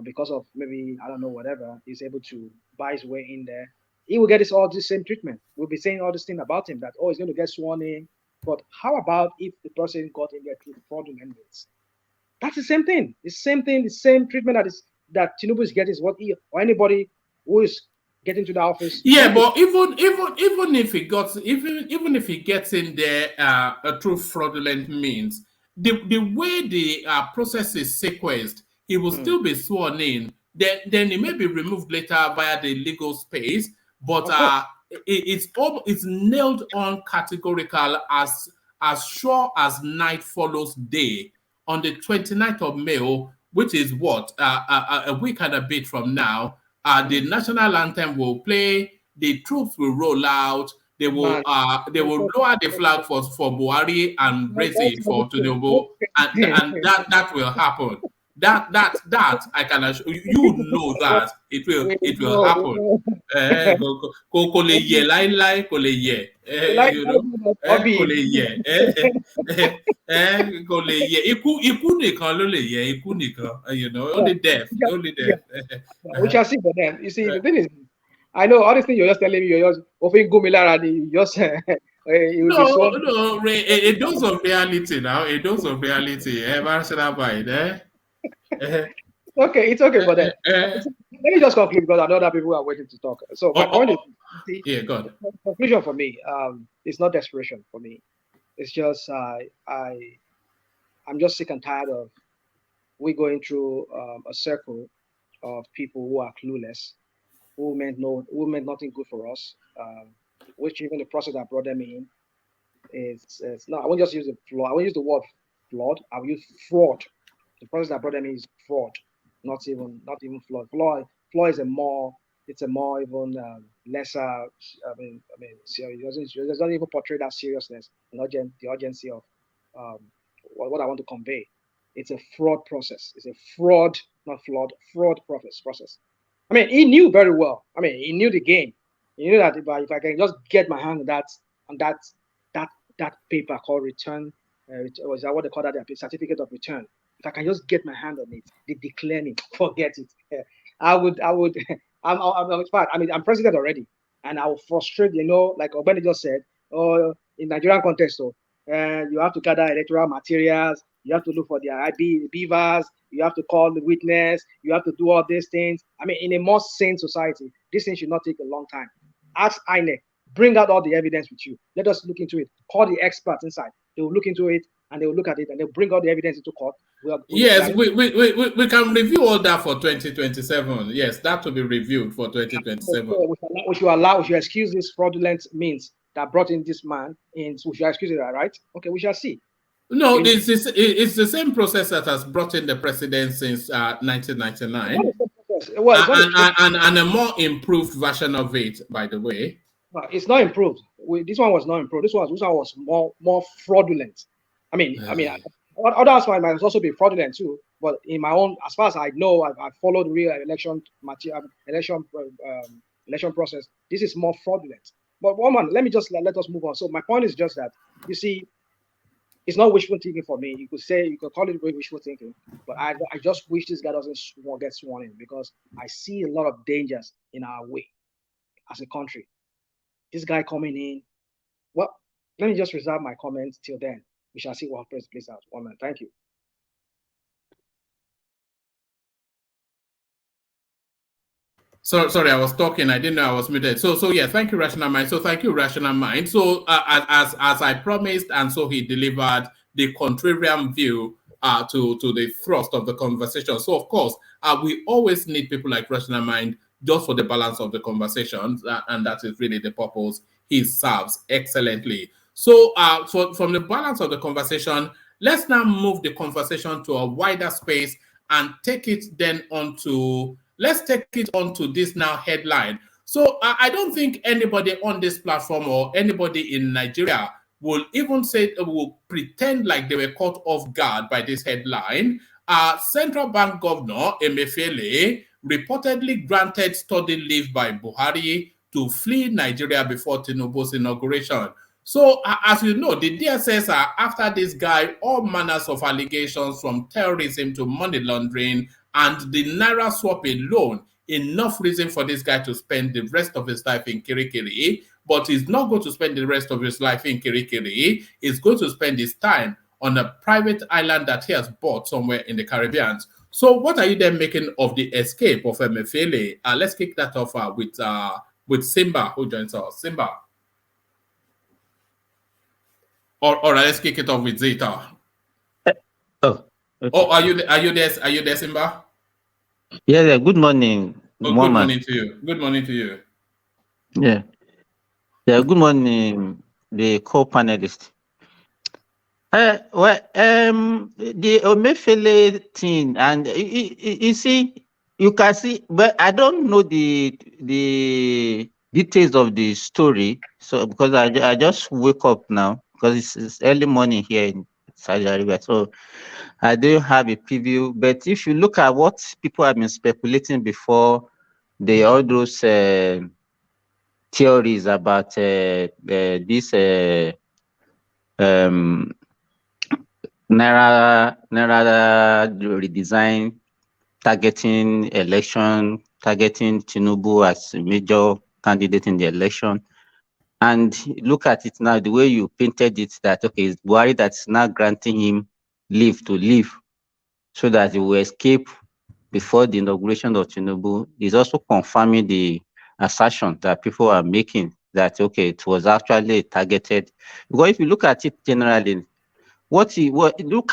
because of maybe, I don't know, whatever, he's able to buy his way in there, he will get all this same treatment. We'll be saying all this thing about him, that, oh, he's going to get sworn in. But how about if the person got in there through fraudulent means? That's the same thing. The same thing, the same treatment that Tinubu is getting is what he, or anybody who is getting to the office. Yeah, but even if he gets in there through fraudulent means, the way the process is sequenced, he will still be sworn in. Then he may be removed later via the legal space, but it's nailed on categorical as sure as night follows day on the 29th of May, which is what a week and a bit from now. The national anthem will play. The troops will roll out. They will lower the flag for Buhari and raise it for Tinubu, and that will happen. That I can assure you. You know that it will happen. Kò lè yẹ̀ láíláí, kò lè yẹ̀. You know, kò lè yẹ̀. Kò lè yẹ̀. Ikú nìkan ló lè yẹ̀. Ikú nìkan. You know, only death. We shall see for them. You see, the thing is, I know all these things you're just telling me. You're just offering Gumilara. You just no. A dose of reality now. A dose of reality. Okay, it's okay for that. Let me just conclude, because I know that people are waiting to talk. So my point is, yeah, go on. Conclusion for me, it's not desperation for me. It's just I'm just sick and tired of we going through a circle of people who are clueless, who meant nothing good for us, which even the process that brought them in is no. I won't just use the flaw. I won't use the word flawed. I will use fraud. The process that brought them in is fraud, not even flawed. Flaw is a more even lesser. I mean, it doesn't even portray that seriousness and the urgency of what I want to convey. It's a fraud process. It's a fraud, not flawed, fraud process. I mean, he knew very well. I mean, he knew the game. He knew that if I can just get my hand on that paper called return, was that what they call that? Certificate of return. If I can just get my hand on it, they declare me, forget it. I would. I'm fine. I mean, I'm president already, and I will frustrate. Like Obeni just said, in Nigerian context, you have to gather electoral materials. You have to look for their beavers. You have to call the witness. You have to do all these things. I mean, in a more sane society, this thing should not take a long time. Ask INEC, bring out all the evidence with you. Let us look into it. Call the experts inside. They will look into it, and they will look at it, and they'll bring all the evidence into court. Yes, we can review all that for 2027. Yes, that will be reviewed for 2027. We should excuse this fraudulent means that brought in this man, and we should excuse it, right? Okay, we shall see. No, it's the same process that has brought in the president since 1999. And a more improved version of it, by the way. It's not improved. This one was not improved. This one was more fraudulent. I mean, others might also be fraudulent too. But in my own, as far as I know, I've followed real election process. This is more fraudulent. But let us move on. So my point is just that, you see, it's not wishful thinking for me. You could call it wishful thinking, but I just wish this guy doesn't get sworn in, because I see a lot of dangers in our way as a country. This guy coming in, well, let me just reserve my comments till then. We shall see what plays out. One minute. Thank you. Sorry, I was talking. I didn't know I was muted. So yeah, thank you, Rational Mind. So thank you, Rational Mind. So as I promised, and so he delivered the contrarian view to the thrust of the conversation. So of course, we always need people like Rational Mind just for the balance of the conversation, and that is really the purpose he serves excellently. So from the balance of the conversation, let's now move the conversation to a wider space and take it then onto. Let's take it on to this now headline. So I don't think anybody on this platform or anybody in Nigeria will even will pretend like they were caught off guard by this headline. Central Bank Governor Emefiele reportedly granted study leave by Buhari to flee Nigeria before Tinubu's inauguration. So as you know, the DSS are after this guy all manners of allegations, from terrorism to money laundering, and the Naira swap alone, enough reason for this guy to spend the rest of his life in Kirikiri. But he's not going to spend the rest of his life in Kirikiri. He's going to spend his time on a private island that he has bought somewhere in the Caribbean. So what are you then making of the escape of Emefiele? Let's kick that off with Simba, who joins us. Simba. Or let's kick it off with Zeta. Okay. Oh, are you there, Simba? Yeah. Good morning. Oh, good morning to you. Good morning to you. Yeah. Good morning, the co-panelist. The Emefiele thing, and you see, you can see, but I don't know the details of the story. So because I just wake up now, because it's early morning here in Saudi Arabia, so I don't have a preview. But if you look at what people have been speculating before, all those theories about this Naira redesign, targeting election, targeting Tinubu as a major candidate in the election. And look at it now, the way you painted it, that okay, it's Buhari that's now granting him leave to leave so that he will escape before the inauguration of Tinubu, is also confirming the assertion that people are making that okay, it was actually targeted. Because if you look at it generally, look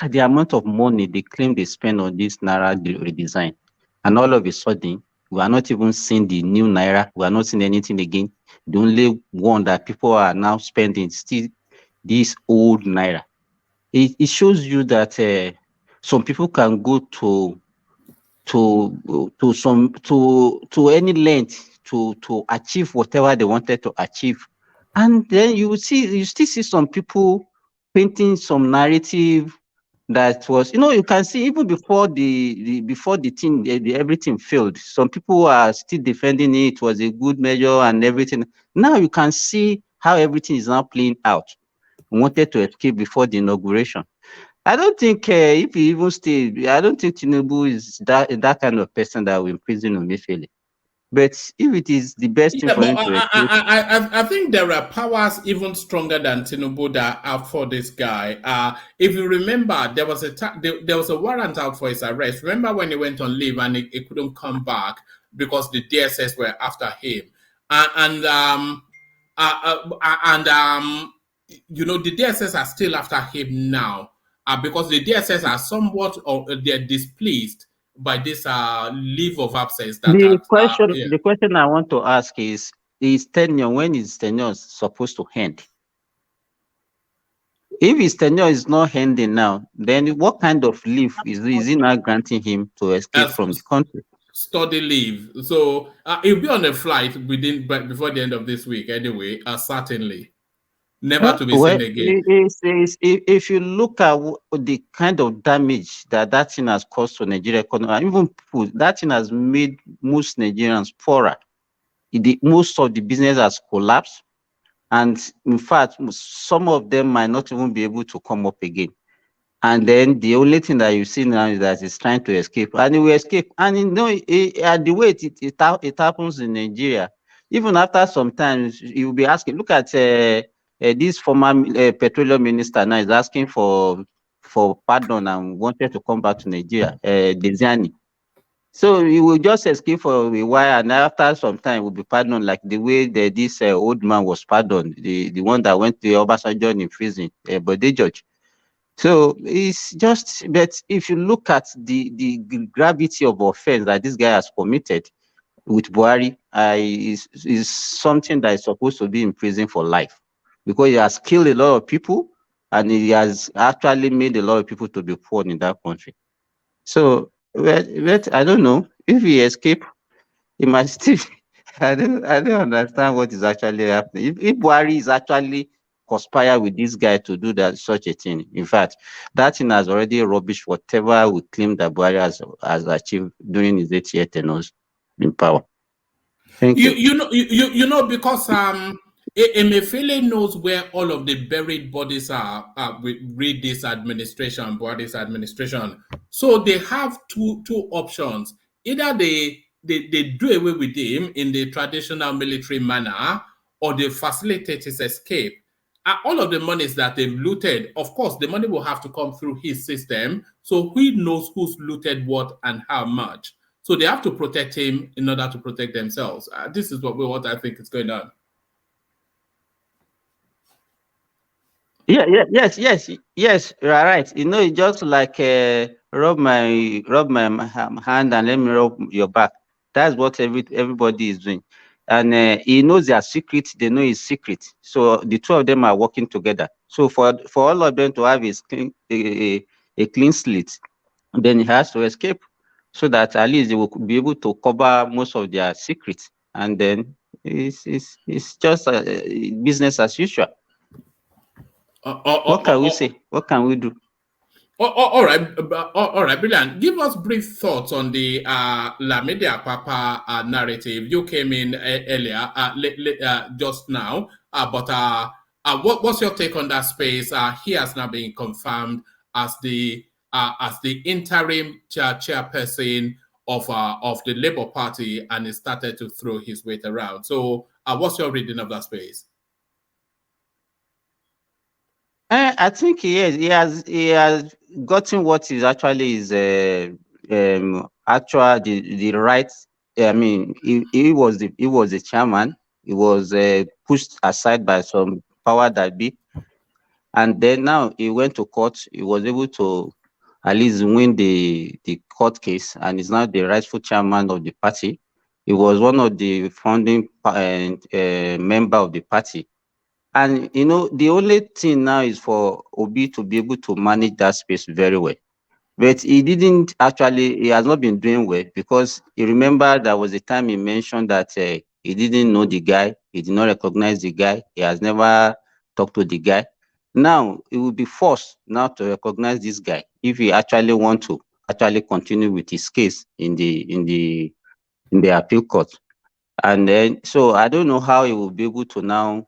at the amount of money they claim they spend on this Naira redesign, and all of a sudden we are not even seeing the new Naira. We are not seeing anything again. The only one that people are now spending still this old Naira. It shows you that some people can go to any length to achieve whatever they wanted to achieve, and then you still see some people painting some narrative that was, you can see even before the thing, everything failed. Some people are still defending it was a good measure and everything. Now you can see how everything is now playing out. Wanted to escape before the inauguration. I don't think if he even stayed, I don't think Tinubu is that kind of person that will imprison Emefiele. But if it is the best thing for him to escape, I think there are powers even stronger than Tinubu that are for this guy. If you remember, there was a warrant out for his arrest. Remember when he went on leave and he couldn't come back because the DSS were after him, the DSS are still after him now. Because the DSS are somewhat they're displeased by this leave of absence. The question I want to ask is tenure, when is tenure supposed to end? If his tenure is not ending now, then what kind of leave is he now granting him to escape from the country? Study leave. So he'll be on a flight before the end of this week anyway, certainly. Never to be seen again. If you look at the kind of damage that thing has caused to Nigeria economy, even people, that thing has made most Nigerians poorer. Most of the business has collapsed, And in fact, some of them might not even be able to come up again. And then the only thing that you see now is that he's trying to escape, and he will escape. And you know, the way it happens in Nigeria, even after some time, you will be asking. Look at this former petroleum minister now is asking for pardon and wanted to come back to Nigeria, Desiani. So he will just escape for a while, and after some time will be pardoned, like the way this old man was pardoned, the one that went to Obasanjo in prison, Bode George. So it's just, but if you look at the gravity of offense that this guy has committed with Buhari, is something that is supposed to be in prison for life, because he has killed a lot of people and he has actually made a lot of people to be poor in that country. So, but I don't know if he escape, he might still. I don't understand what is actually happening. If Buhari is actually conspire with this guy to do that such a thing, in fact, that thing has already rubbish whatever we claim that Buhari has achieved during his 8 year tenures in power. Thank you. You know, because Emefiele knows where all of the buried bodies are with this administration, Buhari's administration. So they have two options. Either they do away with him in the traditional military manner, or they facilitate his escape. All of the monies that they've looted, of course, the money will have to come through his system. So he knows who's looted what and how much. So they have to protect him in order to protect themselves. This is what I think is going on. Yes, you are right. You know, it's just like rub my hand and let me rub your back. That's what everybody is doing. And he knows their secret, they know his secret. So the two of them are working together. So for all of them to have a clean slate, then he has to escape, so that at least they will be able to cover most of their secrets. And then it's just business as usual. What can we say? What can we do? All right, brilliant. Give us brief thoughts on the Lamidi Apapa narrative. You came in earlier, just now, but what's your take on that space? He has now been confirmed as the interim chairperson of the Labour Party, and he started to throw his weight around. So, what's your reading of that space? I think he has gotten what is actually his actual the right. I mean, he was the chairman. He was pushed aside by some power that be, and then now he went to court. He was able to at least win the court case, and is now the rightful chairman of the party. He was one of the founding member of the party. And, you know, the only thing now is for Obi to be able to manage that space very well. But he has not been doing well, because you remember there was a time he mentioned that he didn't know the guy, he did not recognize the guy, he has never talked to the guy. Now, he will be forced now to recognize this guy if he actually want to continue with his case in the appeal court. And then, so I don't know how he will be able to now,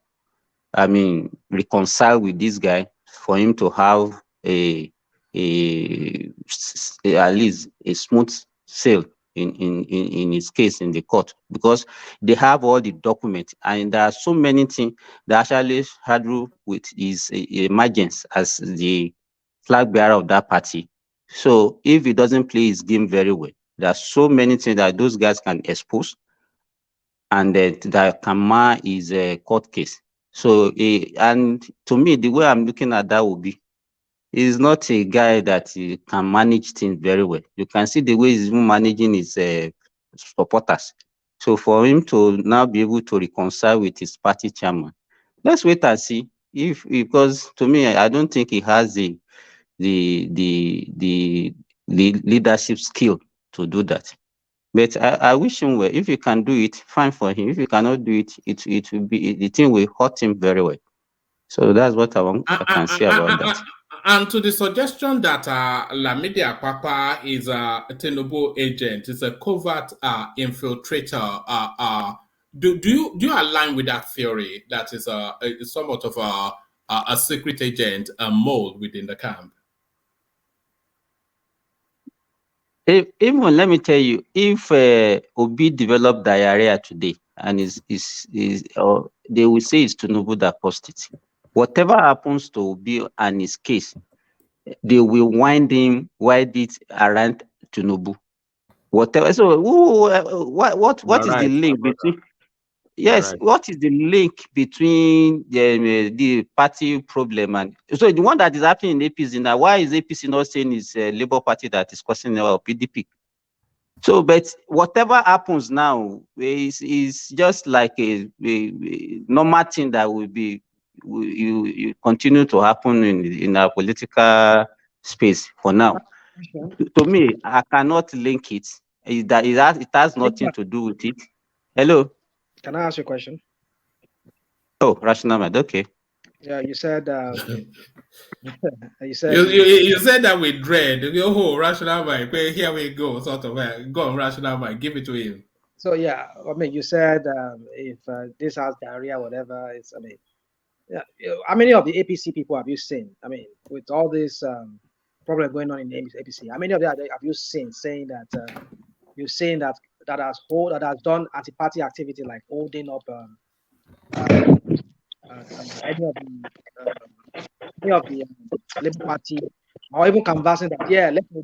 reconcile with this guy for him to have at least a smooth sail in his case in the court, because they have all the documents, and there are so many things that actually handle with his emergence as the flag bearer of that party. So if he doesn't play his game very well, there are so many things that those guys can expose, and that can mar his court case. So, and to me, the way I'm looking at that would be, he's not a guy that can manage things very well. You can see the way he's even managing his supporters. So for him to now be able to reconcile with his party chairman, let's wait and see. Because to me, I don't think he has the leadership skill to do that. But I wish him well. If he can do it, fine for him. If he cannot do it, it will be, the thing will hurt him very well. So that's what I can say about that. And to the suggestion that Lamidi Apapa is a Tinubu agent, is a covert infiltrator, Do you align with that theory that is somewhat of a secret agent, a mole within the camp? Even let me tell you, if Obi developed diarrhea today and they will say it's Tinubu that caused it. Whatever happens to Obi and his case, they will wind it around Tinubu. Whatever. So, what is the link between? Yes, what is the link between the party problem and so the one that is happening in APC now? Why is APC not saying it's a Labour Party that is causing our PDP? So, but whatever happens now is just like a normal thing that will you continue to happen in our political space for now. To me, I cannot link it. It has nothing to do with it. Hello. Can I ask you a question? Oh, rational mind. Okay. Yeah, you said you said that with dread. Oh, rational mind. Here we go. Sort of. Go on, rational mind. Give it to him. So yeah, I mean, you said if this has diarrhea, whatever. Yeah. How many of the APC people have you seen? I mean, with all this problem going on in the APC, how many of them have you seen saying that you're saying that has done anti-party activity like holding up any of the Labour Party, or even canvassing that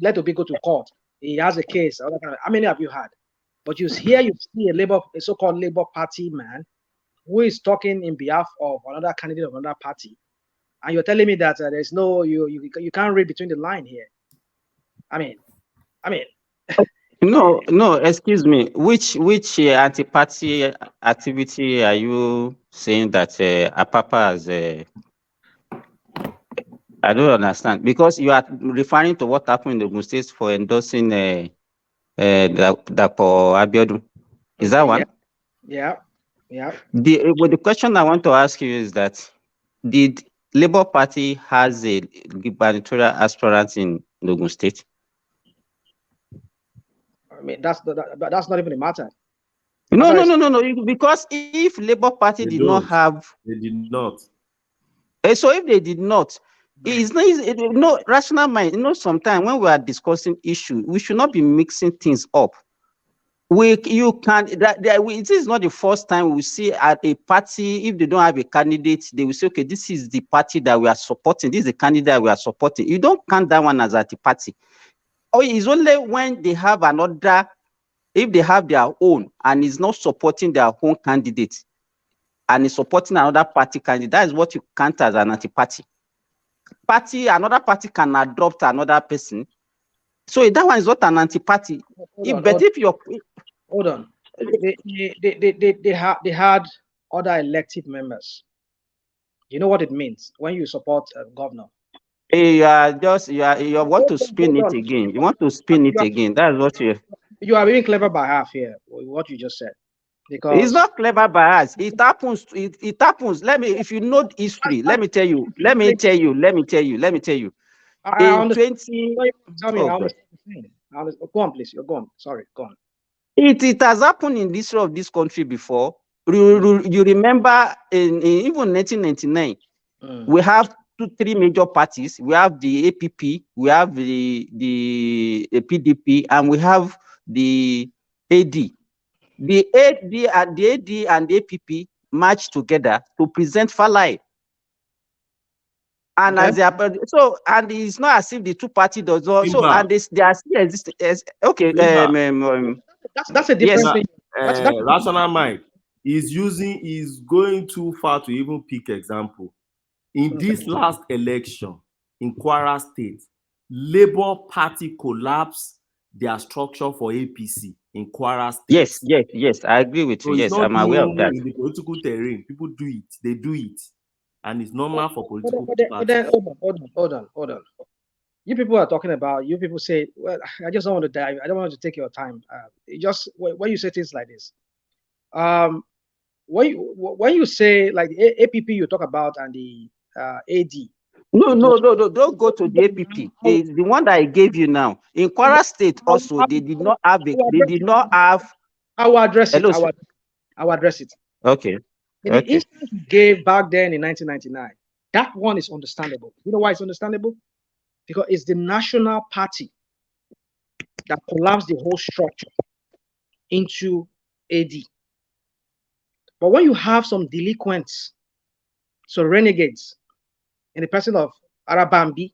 let Obi go to court. He has a case. All that kind of, how many have you had? But you see a so-called Labour Party man who is talking in behalf of another candidate of another party, and you're telling me that there's no you can't read between the line here. I mean. No, excuse me. Which anti-party activity are you saying that Apapa has? I don't understand, because you are referring to what happened in the Ogun State for endorsing Dapo Abiodun. Is that one? Yeah. The question I want to ask you is that did Labour Party has a gubernatorial aspirant in the Ogun State? I mean, that's not even a matter. No. Because if Labour Party did not have, they did not. So if they did not, no rational mind. Sometimes when we are discussing issue, we should not be mixing things up. It is not the first time we see at a party, if they don't have a candidate, they will say, okay, this is the party that we are supporting. This is the candidate we are supporting. You don't count that one as anti-party. It's only when they have another, if they have their own and is not supporting their own candidate and is supporting another party candidate, that is what you count as an anti-party. Another party can adopt another person. So that one is not an anti-party. Hold on. They had other elected members. You know what it means when you support a governor? You want to spin it again. You want to spin it again. That's what you are being clever by half here. What you just said, because it's not clever by us. It happens. It happens. If you know history, let me tell you. In 20. Go on, please. You're gone. Sorry, go on. It has happened in the history of this country before. You remember in even 1999, we have 3 major parties. We have the APP, we have the PDP, and we have the AD. The AD and the APP matched together to present Falai. And as they are, so, and it's not as if the two parties does not. So, and they are still existing. Okay, that's a different thing. Rational mind is going too far to even pick example. In this last election in Kwara State, Labour Party collapsed their structure for APC in Kwara State. Yes, I agree with you. Yes, I'm aware of that. In the political terrain, people do it. They do it, and it's normal for political parties. Hold on. You people are talking about. You people say, "Well, I just don't want to die. I don't want to take your time." When you say things like this, when you say like the APP you talk about and the AD. No, don't go to the APP. The one that I gave you now. In Kwara State also, they did not have. I will address it. I will address it. Okay. In the instance we gave back then in 1999, that one is understandable. You know why it's understandable? Because it's the national party that collapsed the whole structure into AD. But when you have some delinquents, so renegades, in the person of Arabambi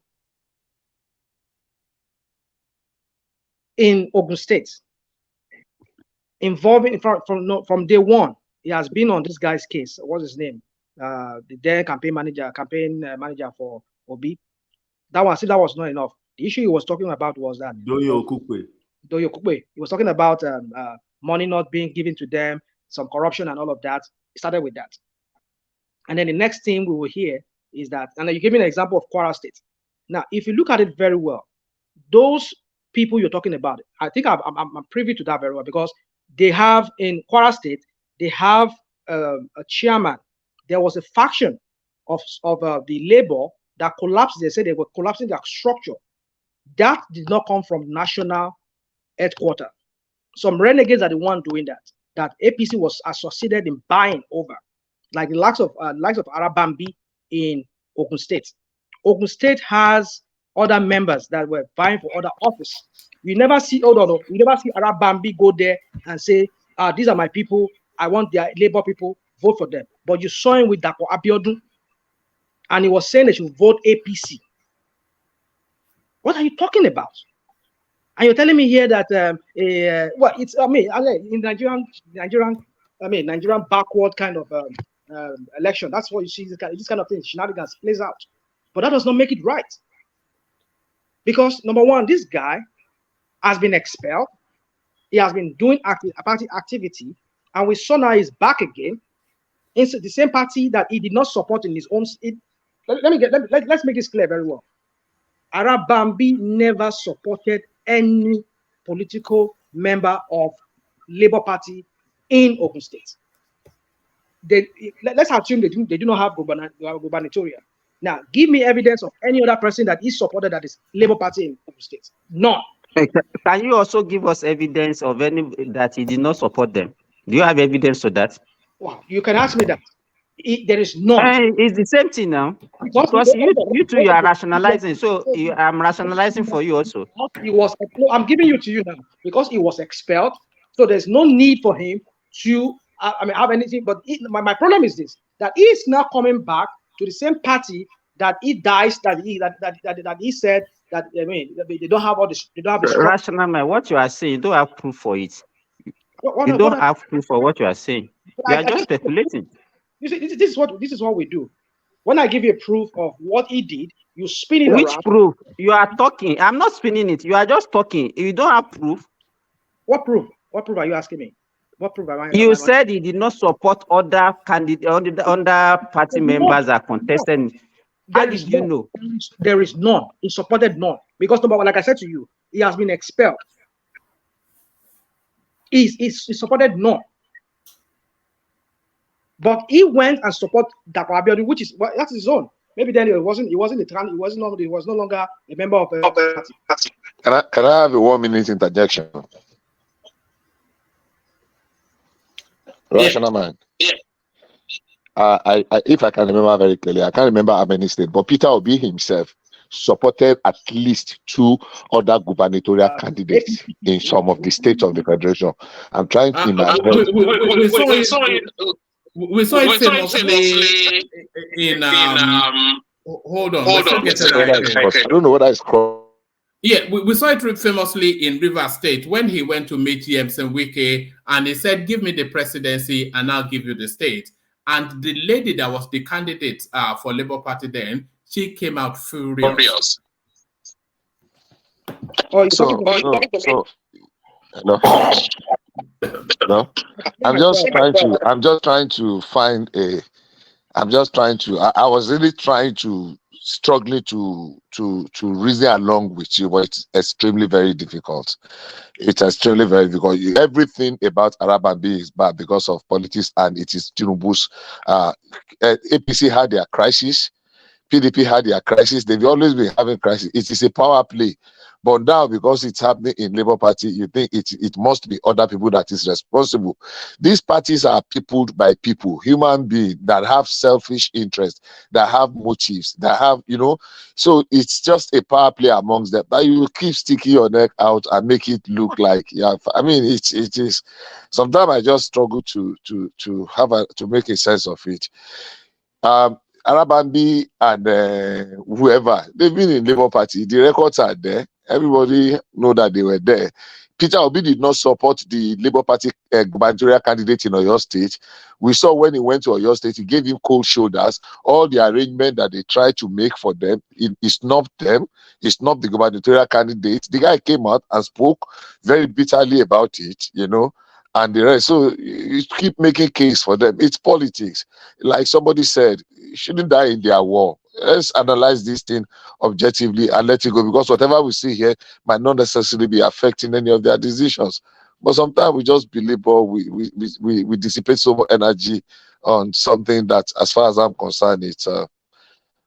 in Ogun State, involving from day one, he has been on this guy's case. What's his name? The then campaign manager for Obi. That was not enough. The issue he was talking about was that Doyo Okukwe. He was talking about money not being given to them, some corruption and all of that. It started with that. And then the next thing we will hear is that, and you gave me an example of Kwara State. Now, if you look at it very well, those people you're talking about, I think I'm privy to that very well, because they have in Kwara State, they have a chairman. There was a faction of the labor that collapsed. They said they were collapsing their structure. That did not come from national headquarters. Some renegades are the one doing that APC was associated in buying over, like the likes of Arabambi in Ogun State. Ogun State has other members that were vying for other office. You never see, you never see Arabambi go there and say, these are my people, I want their labor people, vote for them. But you saw him with Dapo Abiodun, and he was saying they should vote APC. What are you talking about? And you're telling me here that it's in Nigerian backward kind of election. That's what you see. This kind of thing, shenanigans plays out, but that does not make it right. Because number one, this guy has been expelled. He has been doing party activity, and we saw now he's back again in the same party that he did not support in his own. Let's make this clear very well. Arabambi never supported any political member of Labour Party in Ogun State. Let's assume they do not have gubernatorial. Now, give me evidence of any other person that is supported that is Labour Party in Ogun State. None. Can you also give us evidence of any that he did not support them? Do you have evidence to that? Wow, you can ask me that. There is none. It's the same thing now. Because you two, you are rationalizing. So I'm rationalizing for you also. I'm giving you to you now because he was expelled. So there's no need for him to have anything. But my problem is this: that he is now coming back to the same party that he dies. That he said that they don't have all this. They don't have the rational man. What you are saying, you don't have proof for it. You don't have proof for what you are saying. You are just speculating. You see, this is what we do. When I give you a proof of what he did, you spin it around. Which proof? You are talking. I'm not spinning it. You are just talking. You don't have proof. What proof? What proof are you asking me? What proof am I? You said he did not support other candidates, other party members that contested. How did you know? There is none. He supported none. Because number one, like I said to you, he has been expelled. He supported none. But he went and supported Dapo Abiodun, which is that's his own. Maybe then he was no longer a member of the party. Can I have a 1 minute interjection? Rational man. Yeah. If I can remember very clearly, I can't remember how many states, but Peter Obi himself supported at least 2 other gubernatorial candidates in some of the states of the federation. I'm trying to imagine. We saw it famously in hold on. I don't know what is called. Yeah, we saw it famously in Rivers State when he went to meet Yemsen Wike and he said, "Give me the presidency and I'll give you the state." And the lady that was the candidate for Labour Party then, she came out furious. No, I'm just trying to find a. I was really struggling to reason along with you, but it's extremely very difficult. It's extremely very difficult. Everything about Arabambi is bad because of politics, and it is Tinubu's. APC had their crisis. PDP had their crisis. They've always been having crisis. It is a power play But now, because it's happening in Labour Party, you think it must be other people that is responsible. These parties are peopled by people, human beings that have selfish interests, that have motives, that have, so it's just a power play amongst them. But you keep sticking your neck out and make it look like, I mean, it is. Sometimes I just struggle to make a sense of it. Arabambi and whoever, they've been in Labour Party. The records are there. Everybody know that they were there. Peter Obi did not support the Labour Party gubernatorial candidate in Oyo State. We saw when he went to Oyo State, he gave him cold shoulders. All the arrangement that they tried to make for them, it snubbed them. It snubbed the gubernatorial candidate. The guy came out and spoke very bitterly about it, and the rest. So you keep making case for them. It's politics. Like somebody said, you shouldn't die in their war. Let's analyze this thing objectively and let it go, because whatever we see here might not necessarily be affecting any of their decisions. But sometimes we just believe, or we dissipate so much energy on something that, as far as I'm concerned, it's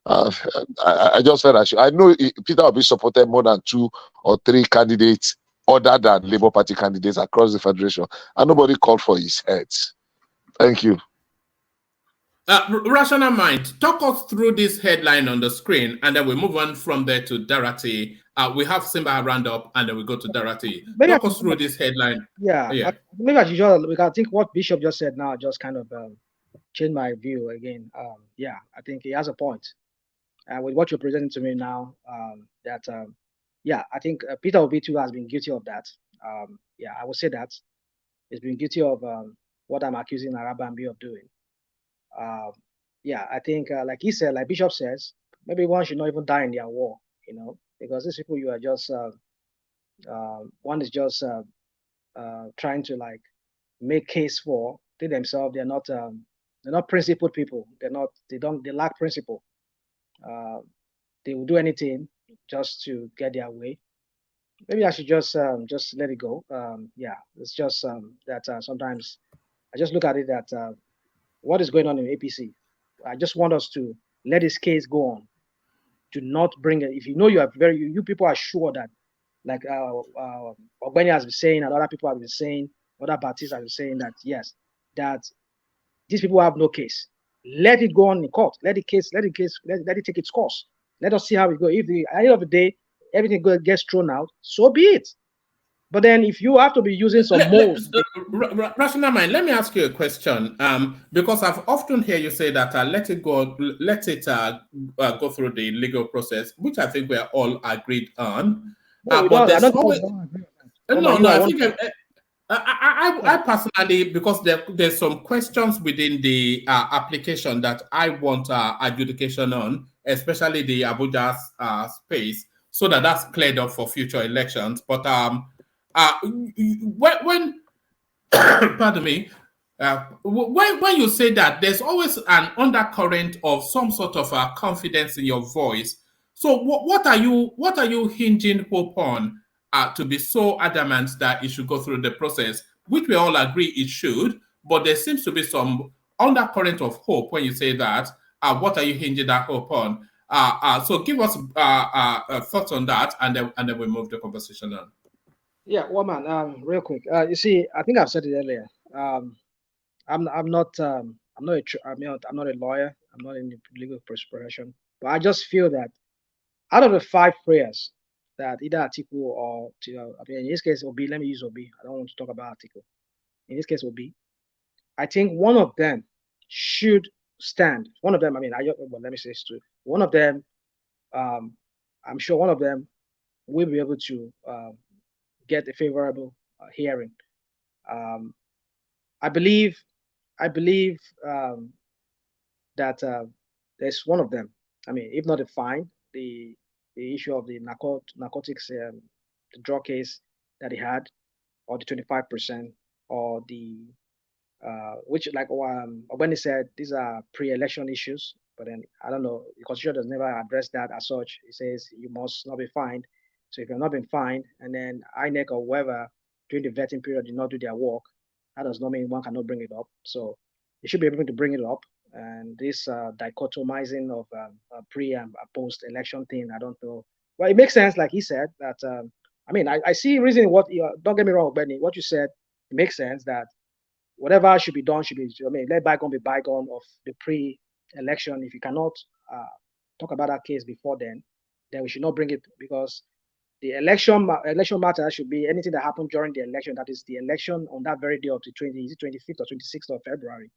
I just felt I know Peter Obi supported more than 2 or 3 candidates other than Labour Party candidates across the federation, and nobody called for his head. Thank you. Rational Mind, talk us through this headline on the screen, and then we move on from there to Darati. We have Simba round up, and then we go to Darati. Talk us through this headline. Yeah. Maybe I should just, I think what Bishop just said now just kind of changed my view again. Yeah, I think he has a point. With what you're presenting to me now, yeah, I think Peter Obi too has been guilty of that. Yeah, I would say that he's been guilty of what I'm accusing Arabambi of doing. Yeah, I think, like he said, like Bishop says, maybe one should not even die in their war, because these people you are just, one is just trying to like make case for. They themselves, they're not principled people. They lack principle. They will do anything just to get their way. Maybe I should just let it go. Yeah, it's just that sometimes I just look at it that what is going on in APC. I just want us to let this case go on. Do not bring it. If you people are sure that, like Ogbeni has been saying, and other people have been saying, other parties have been saying that yes, that these people have no case. Let it go on in court. Let it take its course. Let us see how it goes. If at the end of the day everything gets thrown out, so be it. But then if you have to be using some molds, Rational Mind, let me ask you a question. Because I've often heard you say that let it go through the legal process, which I think we're all agreed on. But there's always I think I personally, because there's some questions within the application that I want adjudication on, especially the Abuja space, so that's cleared up for future elections. But when pardon me, when you say that, there's always an undercurrent of some sort of confidence in your voice. So what are you hinging hope on to be so adamant that it should go through the process, which we all agree it should, but there seems to be some undercurrent of hope when you say that. What are you hinging that hope on? So give us thoughts on that, and then we move the conversation on. Yeah, Woman, real quick. You see, I think I've said it earlier. I'm not a lawyer. I'm not in the legal profession, but I just feel that out of the 5 prayers that either Atiku or in this case Obi, let me use Obi. I don't want to talk about Atiku. In this case Obi, I think one of them should stand. One of them, let me say this too. One of them, I'm sure one of them will be able to get a favorable hearing. I believe that there's one of them. If not a fine, the issue of the narcotics, the drug case that he had, or the 25%, or the which, like Ogbeni said, these are pre-election issues. But then I don't know, the Constitution does never address that as such. It says you must not be fined. So if you're not been fined, and then INEC or whoever during the vetting period did not do their work, that does not mean one cannot bring it up. So they should be able to bring it up. And this dichotomizing of pre and post election thing, I don't know Well, it makes sense, like he said, that I mean, I see reason what don't get me wrong, Benny. What you said, it makes sense that whatever should be done should be. I mean, let bygone be bygone of the pre-election. If you cannot talk about that case before then we should not bring it, because the election matter should be anything that happened during the election. That is the election on that very day of the 25th or 26th of February.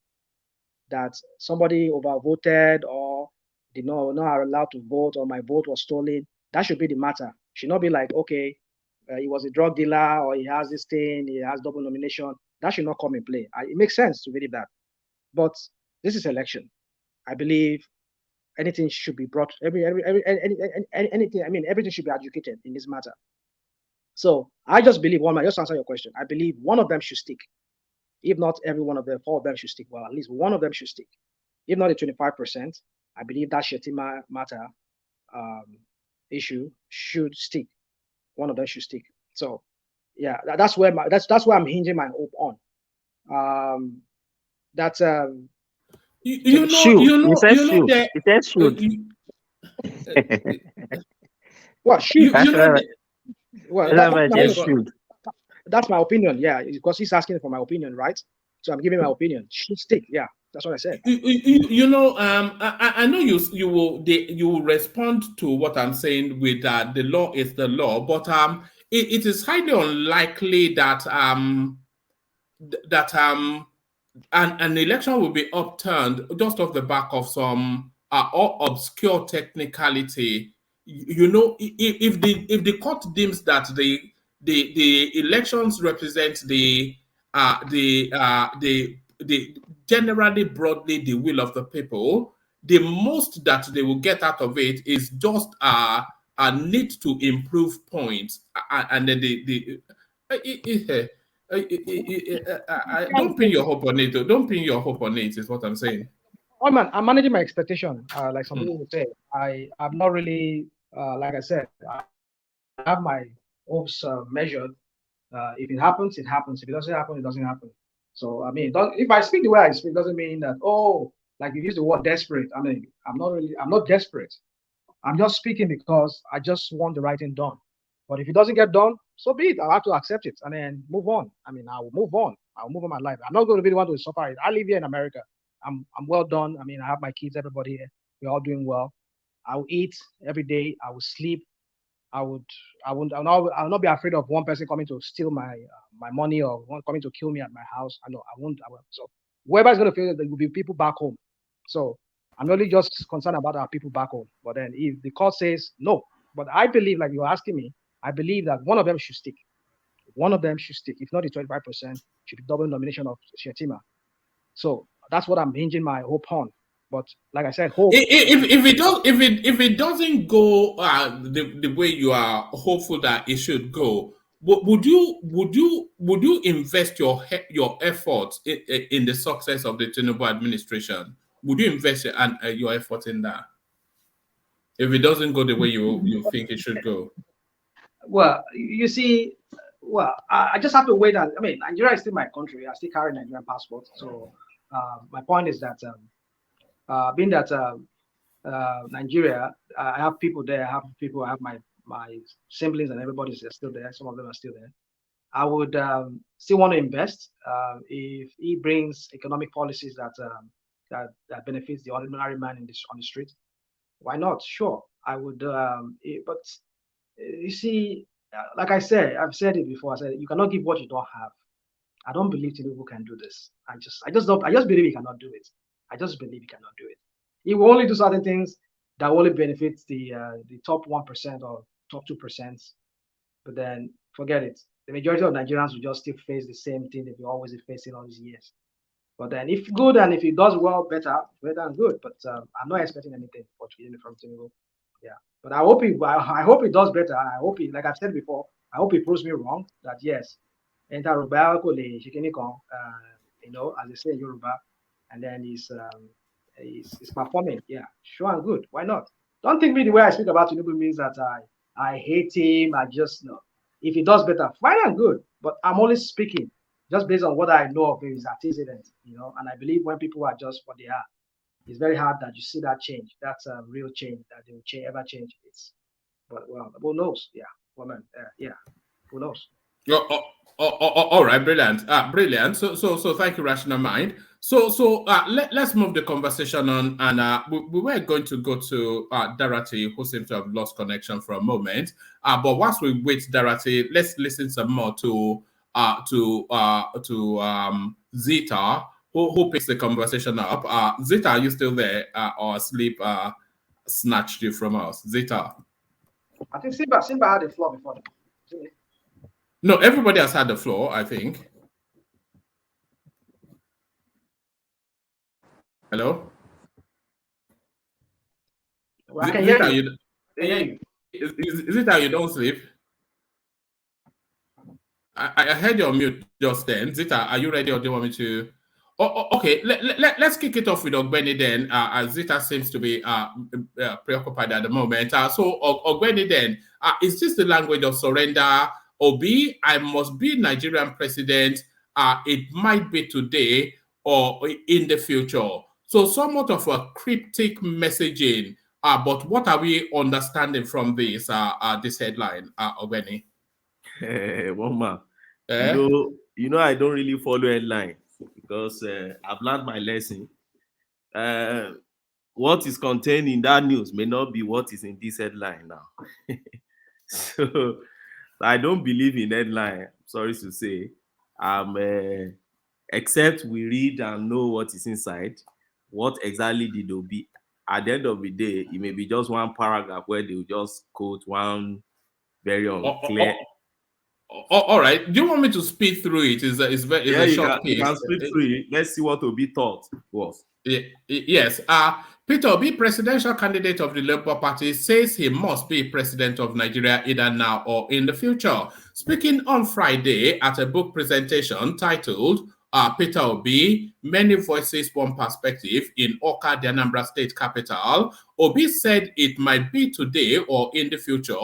That somebody overvoted or did not allowed to vote, or my vote was stolen. That should be the matter. Should not be like, okay, he was a drug dealer, or he has this thing, he has double nomination. That should not come in play. It makes sense to believe that. But this is election. I believe anything should be brought, anything, I mean, everything should be educated in this matter. So I just believe just to answer your question, I believe one of them should stick. If not every one of them, 4 of them should stick. Well, at least one of them should stick. If not the 25%, I believe that Shetima matter issue should stick. One of them should stick. So yeah, that's where I'm hinging my hope on. That's It says should. Well, should. That's my opinion. Yeah, because he's asking for my opinion, right? So I'm giving my opinion. Should stick. Yeah, that's what I said. I know you will respond to what I'm saying with the law is the law, but it is highly unlikely that an election will be upturned just off the back of some obscure technicality. If the court deems that the elections represent the generally broadly the will of the people, the most that they will get out of it is just a need to improve points, and then don't pin your hope on it. Don't pin your hope on it. Is what I'm saying. Oh man, I'm managing my expectation. Like some people would say, I'm not really like I said, I have my hopes measured. If it happens, it happens. If it doesn't happen, it doesn't happen. So I mean, if I speak the way I speak, doesn't mean that like you use the word desperate. I mean, I'm not desperate. I'm just speaking because I just want the right thing done. But if it doesn't get done, so be it. I'll have to accept it and then move on. I mean, I will move on. I'll move on my life. I'm not going to be the one to suffer it. I live here in America. I'm well done. I mean, I have my kids, everybody here. We're all doing well. I will eat every day. I will sleep. I'll not be afraid of one person coming to steal my money or one coming to kill me at my house. I won't. So whoever's going to feel that there will be people back home. So I'm only just concerned about our people back home. But then if the court says no, but I believe, like you're asking me, I believe that one of them should stick. One of them should stick. If not the 25%, should be double nomination of Shetima. So that's what I'm hinging my hope on. But like I said, hope. If it doesn't go the way you are hopeful that it should go, would you invest your efforts in the success of the Tinubu administration? Would you invest your effort in that? If it doesn't go the way you think it should go? Well, you see, I just have to wait. I mean, Nigeria is still my country. I still carry a Nigerian passport. So my point is that being that Nigeria, I have people there. I have my siblings and everybody's still there. Some of them are still there. I would still want to invest if he brings economic policies that benefits the ordinary man on the street. Why not? Sure, I would. But you see, like I said, I've said it before. I said you cannot give what you don't have. I don't believe Tinubu can do this. I just believe he cannot do it. I just believe he cannot do it. He will only do certain things that only benefits the top 1% or top 2%. But then forget it. The majority of Nigerians will just still face the same thing they've always been facing all these years. But then if good and if he does well, better and good. But I'm not expecting anything from Tinubu. Yeah. But I hope he does better. I hope he, like I've said before, I hope he proves me wrong that yes, enter Yoruba, as they say in Yoruba, and then he's performing. Yeah, sure and good. Why not? Don't think me the way I speak about Tinubu means that I hate him. I just know if he does better, fine and good. But I'm only speaking just based on what I know of his antecedents, and I believe when people are just what they are, it's very hard that you see that change. That's a real change that they will ever change. But well, who knows? Yeah, woman. Yeah, who knows? All right, brilliant. Brilliant. So thank you, Rational Mind. Let's move the conversation on, and we were going to go to Dorothy, who seems to have lost connection for a moment. But whilst we wait, Dorothy, let's listen some more to Zita, who picks the conversation up. Zita, are you still there, or sleep snatched you from us? Zita. I think Simba had the floor before. No, everybody has had the floor, I think. Hello? Well, I can hear you. Is it that you don't sleep? I heard you on mute just then. Zita, are you ready, or do you want me to? Okay. Let's kick it off with Ogbeni then, as Zita seems to be preoccupied at the moment. So, Ogbeni then, is this the language of surrender? Obi, I must be Nigerian president. It might be today or in the future. So, somewhat of a cryptic messaging. But what are we understanding from this headline, Ogbeni? One man. You know, I don't really follow headlines because I've learned my lesson. What is contained in that news may not be what is in this headline now. So I don't believe in headline. Sorry to say, except we read and know what is inside. What exactly did Obi? At the end of the day, it may be just one paragraph where they will just quote one very unclear. All right. Do you want me to speed through it? It's a short piece. You can speed through it. Let's see what Obi thought was. Yes. Peter Obi, presidential candidate of the Labour Party, says he must be president of Nigeria either now or in the future. Speaking on Friday at a book presentation titled Peter Obi, Many Voices, One Perspective in Awka, the Anambra State capital, Obi said it might be today or in the future,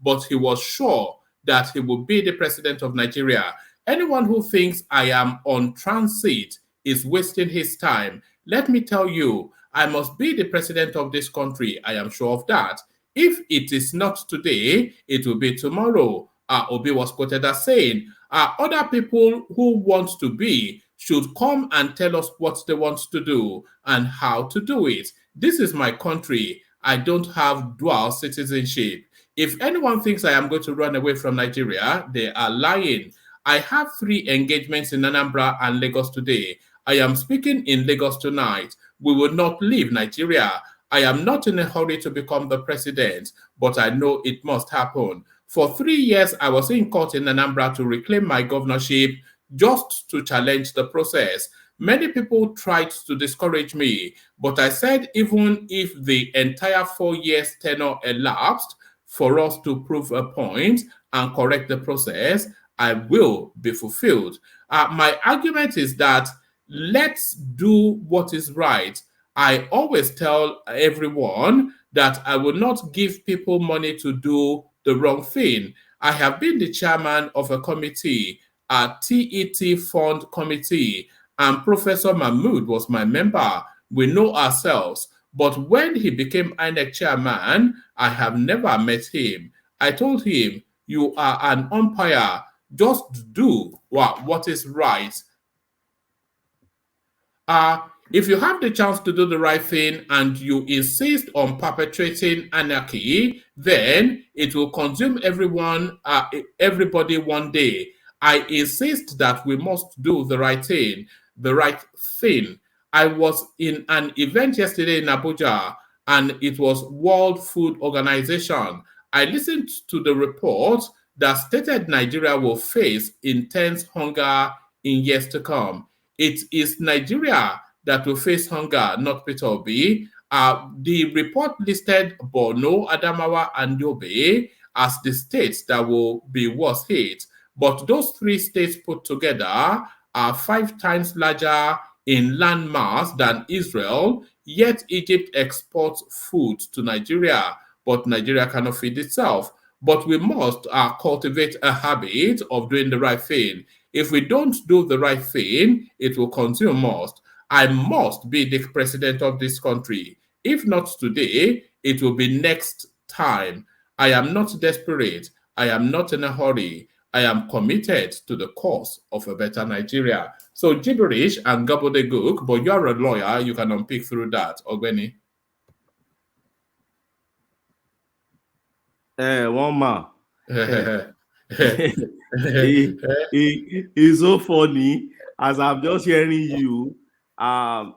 but he was sure that he will be the president of Nigeria. Anyone who thinks I am on transit is wasting his time. Let me tell you, I must be the president of this country. I am sure of that. If it is not today, it will be tomorrow. Obi was quoted as saying, other people who want to be should come and tell us what they want to do and how to do it. This is my country. I don't have dual citizenship. If anyone thinks I am going to run away from Nigeria, they are lying. I have 3 engagements in Anambra and Lagos today. I am speaking in Lagos tonight. We will not leave Nigeria. I am not in a hurry to become the president, but I know it must happen. For 3 years, I was in court in Anambra to reclaim my governorship just to challenge the process. Many people tried to discourage me, but I said even if the entire 4 years tenure elapsed, for us to prove a point and correct the process, I will be fulfilled. My argument is that let's do what is right. I always tell everyone that I will not give people money to do the wrong thing. I have been the chairman of a committee, a TET Fund Committee, and Professor Mahmood was my member. We know ourselves. But when he became INEC chairman, I have never met him. I told him, you are an umpire. Just do what is right. If you have the chance to do the right thing and you insist on perpetrating anarchy, then it will consume everybody one day. I insist that we must do the right thing. The right thing. I was in an event yesterday in Abuja, and it was World Food Organization. I listened to the report that stated Nigeria will face intense hunger in years to come. It is Nigeria that will face hunger, not Peter Obi. The report listed Borno, Adamawa, and Yobe as the states that will be worst hit. But those 3 states put together are 5 times larger in land mass than Israel, yet Egypt exports food to Nigeria, but Nigeria cannot feed itself. But we must cultivate a habit of doing the right thing. If we don't do the right thing, it will consume us. I must be the president of this country. If not today, it will be next time. I am not desperate. I am not in a hurry. I am committed to the cause of a better Nigeria. So gibberish and gobbledygook, but you're a lawyer, you can unpick through that, Ogweni. One man. It's so funny as I'm just hearing you.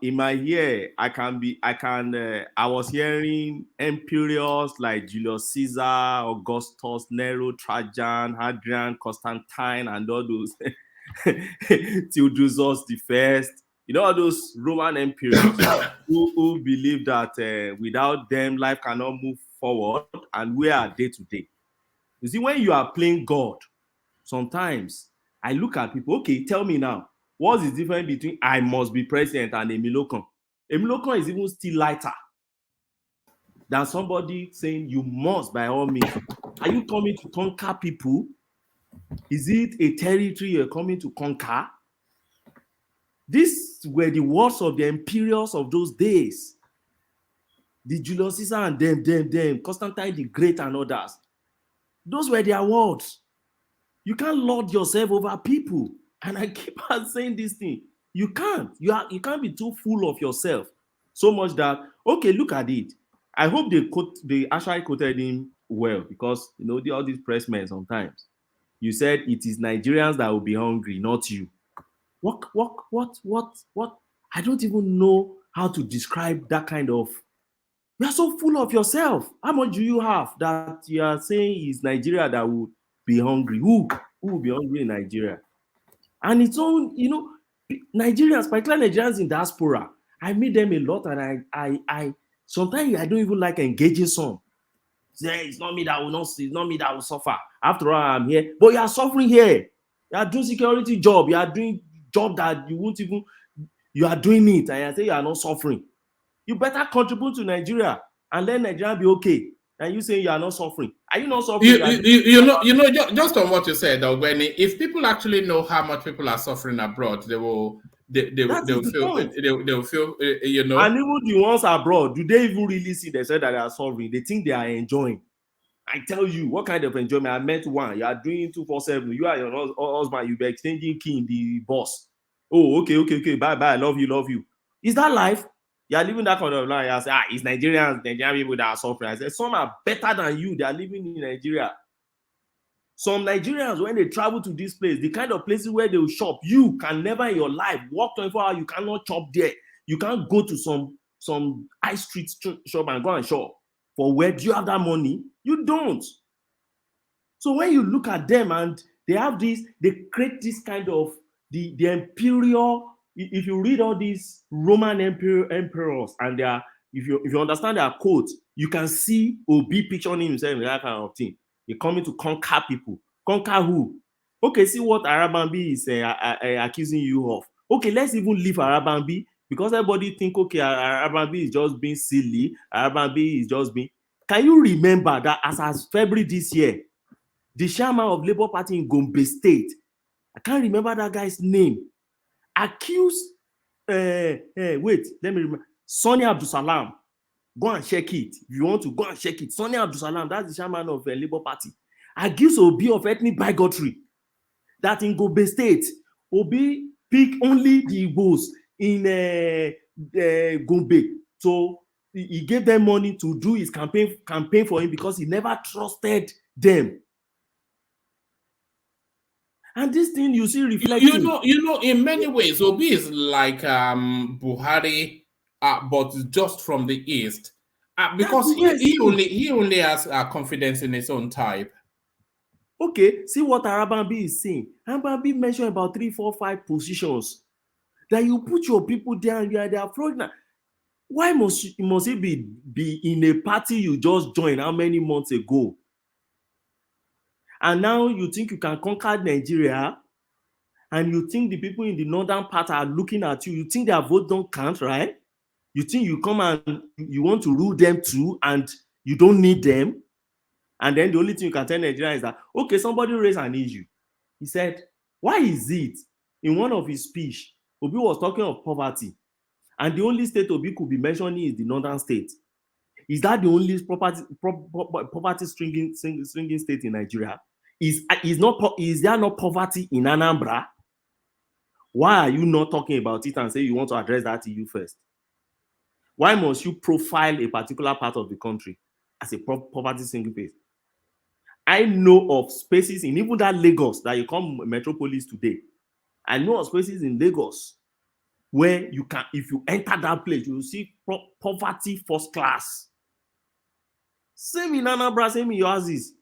In my ear, I was hearing emperors like Julius Caesar, Augustus, Nero, Trajan, Hadrian, Constantine, and all those Theodosius the First. You know, all those Roman emperors who believe that without them, life cannot move forward, and we are day to day. You see, when you are playing God, sometimes I look at people, okay, tell me now, what's the difference between I must be president and Emilokon? Emilokon is even still lighter than somebody saying you must by all means. Are you coming to conquer people? Is it a territory you're coming to conquer? These were the words of the imperials of those days. The Julius Caesar and them, Constantine the Great and others. Those were their words. You can't lord yourself over people. And I keep on saying this thing. You can't. You can't be too full of yourself. So much that, okay, look at it. I hope they actually quoted him well, because you know all these press men sometimes. You said it is Nigerians that will be hungry, not you. What? I don't even know how to describe that kind of. You are so full of yourself. How much do you have that you are saying is Nigeria that will be hungry? Who will be hungry in Nigeria? And it's own, you know, Nigerians, particularly Nigerians in diaspora, I meet them a lot, and I sometimes I don't even like engaging some. Say, it's not me that will not see, it's not me that will suffer. After all, I'm here. But you are suffering here. You are doing security job. You are doing job that you won't even, you are doing it, and I say you are not suffering. You better contribute to Nigeria and let Nigeria be okay. And you say you are not suffering. Are you not suffering? You know, just on what you said, Ogweni, if people actually know how much people are suffering abroad, they will feel, you know. And even the ones abroad, do they even really see themselves that they are suffering? They think they are enjoying. I tell you, what kind of enjoyment? I met one. You are doing 247. You are your husband. You be exchanging key in the bus. Oh, okay. Bye. Love you. Is that life? You are living that kind of life. I say, it's Nigerian people that are suffering. I said, some are better than you. They are living in Nigeria. Some Nigerians, when they travel to this place, the kind of places where they will shop, you can never in your life walk 24 hours. You cannot shop there. You can't go to some high street shop and go and shop. For where do you have that money? You don't. So when you look at them and they have this, they create this kind of the imperial. If you read all these Roman emperors and if you understand their quotes, you can see Obi picturing himself in that kind of thing. You're coming to conquer people. Conquer who? Okay, see what Arabambi is accusing you of. Okay, let's even leave Arabambi, because everybody think, okay, Arabambi is just being silly. Arabambi is just being. Can you remember that as February this year, the chairman of Labour Party in Gombe State, I can't remember that guy's name, accused, wait, let me remember, Sonny Abdusalam. Go and check it. If you want to, go and check it. Sonny Abdusalam, that's the chairman of the Labour Party, accused Obi of ethnic bigotry. That in Gombe State, Obi picked only the Igbos in Gombe. So he gave them money to do his campaign for him because he never trusted them. And this thing you see reflecting. You know, in many ways, Obi is like Buhari, but just from the east, because he only has confidence in his own type. Okay, see what Arabambi is saying. Arabambi mentioned about 3, 4, 5 positions that you put your people there and you are there fraudulent. Why must it be in a party you just joined how many months ago? And now you think you can conquer Nigeria, and you think the people in the northern part are looking at you. You think their vote don't count, right? You think you come and you want to rule them too, and you don't need them. And then the only thing you can tell Nigeria is that, okay, somebody raised an issue. He said, why is it in one of his speech, Obi was talking of poverty, and the only state Obi could be mentioning is the northern state. Is that the only poverty stricken state in Nigeria? Is there no poverty in Anambra? Why are you not talking about it and say you want to address that issue first? Why must you profile a particular part of the country as a poverty single place? I know of spaces in even that Lagos that you call metropolis today. I know of spaces in Lagos where you can, if you enter that place, you will see poverty first class. Same in Anambra, same in your houses.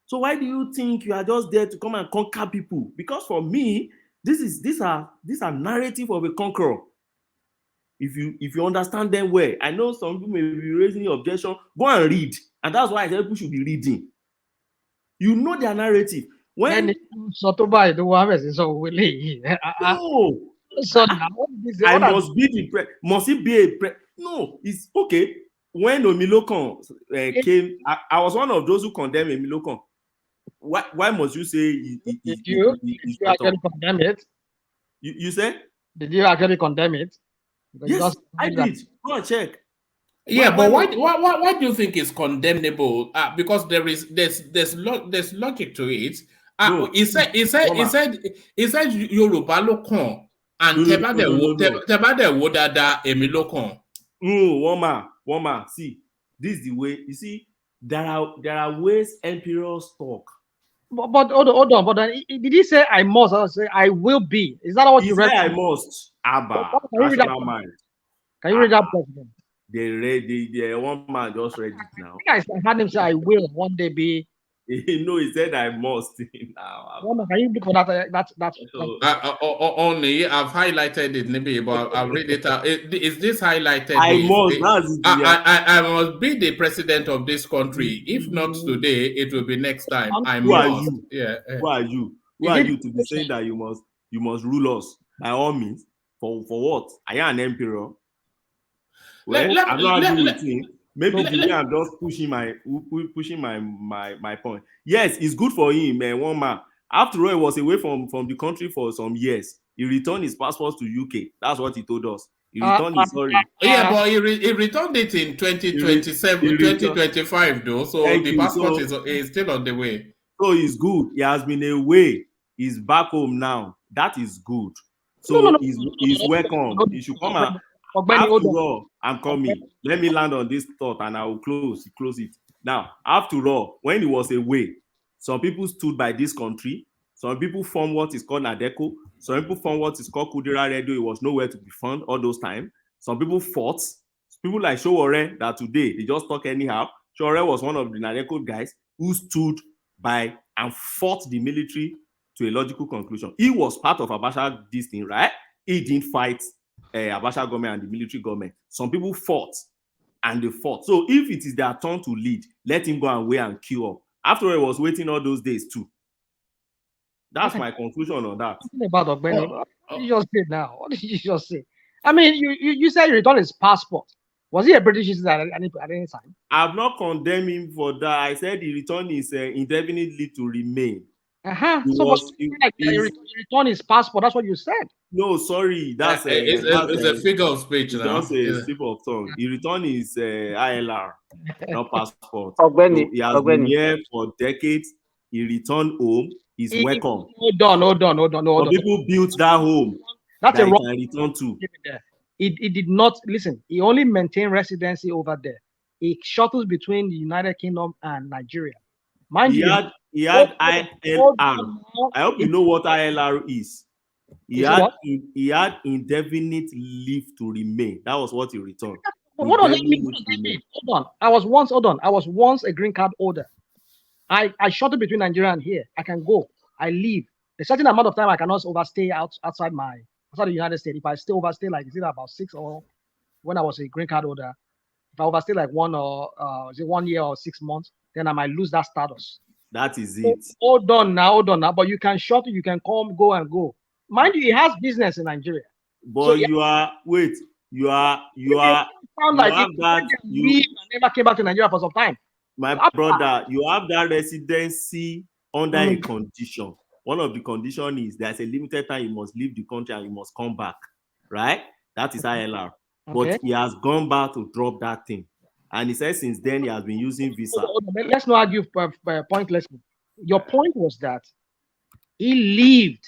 So why do you think you are just there to come and conquer people? Because for me, these are narrative of a conqueror. If you understand them well, I know some people may be raising objection. Go and read, and that's why I say people should be reading. You know their narrative. When no, I must be the must it be a no? It's okay. When Omilokon came, I was one of those who condemned Omilokon. Why must you say did you actually condemn it? You say? Did you actually condemn it? Yes, I did. Go and check. Yeah, but why do you think it's condemnable? Because there's logic to it. No, he said Yoruba lókàn and teba de wo dada èmi lókàn. One man. See, this is the way. You see, there are ways emperors talk. But hold on. But did he say I must? Or say I will be? Is that what you read? I must. Abba. Can you read that president? The one man just read it now. I think I heard him say I will one day be. No, he said I must. Now, can you look for that? Only I've highlighted it, maybe, but I'll read it out. Is this highlighted? I must be the president of this country. If not today, it will be next time. Who are you? Yeah. Who are you? Who are you to be saying that you must rule us by all means? For what? Are you an emperor? Well, I'm not arguing with him. Maybe today I'm just pushing my point. Yes, it's good for him, man. One man. After all, he was away from the country for some years. He returned his passport to UK. That's what he told us. He returned his sorry. Yeah, but he returned it in 2027, 2025, though. So the passport is still on the way. So he's good. He has been away. He's back home now. That is good. So he's welcome. He should come and after all, I'm coming. Let me land on this thought and I will close it. Now, after all, when he was away, some people stood by this country. Some people formed what is called Nadeco. Some people formed what is called Kudira Radio. It was nowhere to be found all those times. Some people fought. People like Showore that today, they just talk anyhow. Showore was one of the Nadeco guys who stood by and fought the military to a logical conclusion. He was part of Abacha this thing, right? He didn't fight Abacha government and the military government. Some people fought and they fought. So if it is their turn to lead, let him go and weigh and queue up. After all, he was waiting all those days too. That's my conclusion on that. About Ogbeni, what did you just say now? What did you just say? I mean, you said he returned his passport. Was he a British citizen at any time? I've not condemned him for that. I said he returned his indefinite leave to remain. He returned his passport. That's what you said. No, sorry. That's it's a figure of speech now. That's a slip of tongue. He returned his ILR, not passport. Ogbeni, so he has been here for decades. He returned home. He's welcome. Hold on. Some people built that home. That's that a wrong. He can return to. He did not listen. He only maintained residency over there. He shuttles between the United Kingdom and Nigeria. He had ILR. I hope you know what ILR is. He had indefinite leave to remain. That was what he returned. What does that mean? Hold on. I was once a green card holder. I shuttle between Nigeria and here. I can go. I leave. A certain amount of time I cannot overstay outside the United States. If I still overstay, like is it about 6 or when I was a green card holder, if I overstay like 1 year or 6 months, then I might lose that status. That is it. Hold on now. But you can shuttle, you can come, go and go. Mind you, he has business in Nigeria. But so, you are never came back to Nigeria for some time. My brother, you have that residency under a condition. One of the conditions is there's a limited time you must leave the country and you must come back, right? That is ILR. But he has gone back to drop that thing. And he said since then he has been using visa. Let's not argue pointlessly. Your point was that he lived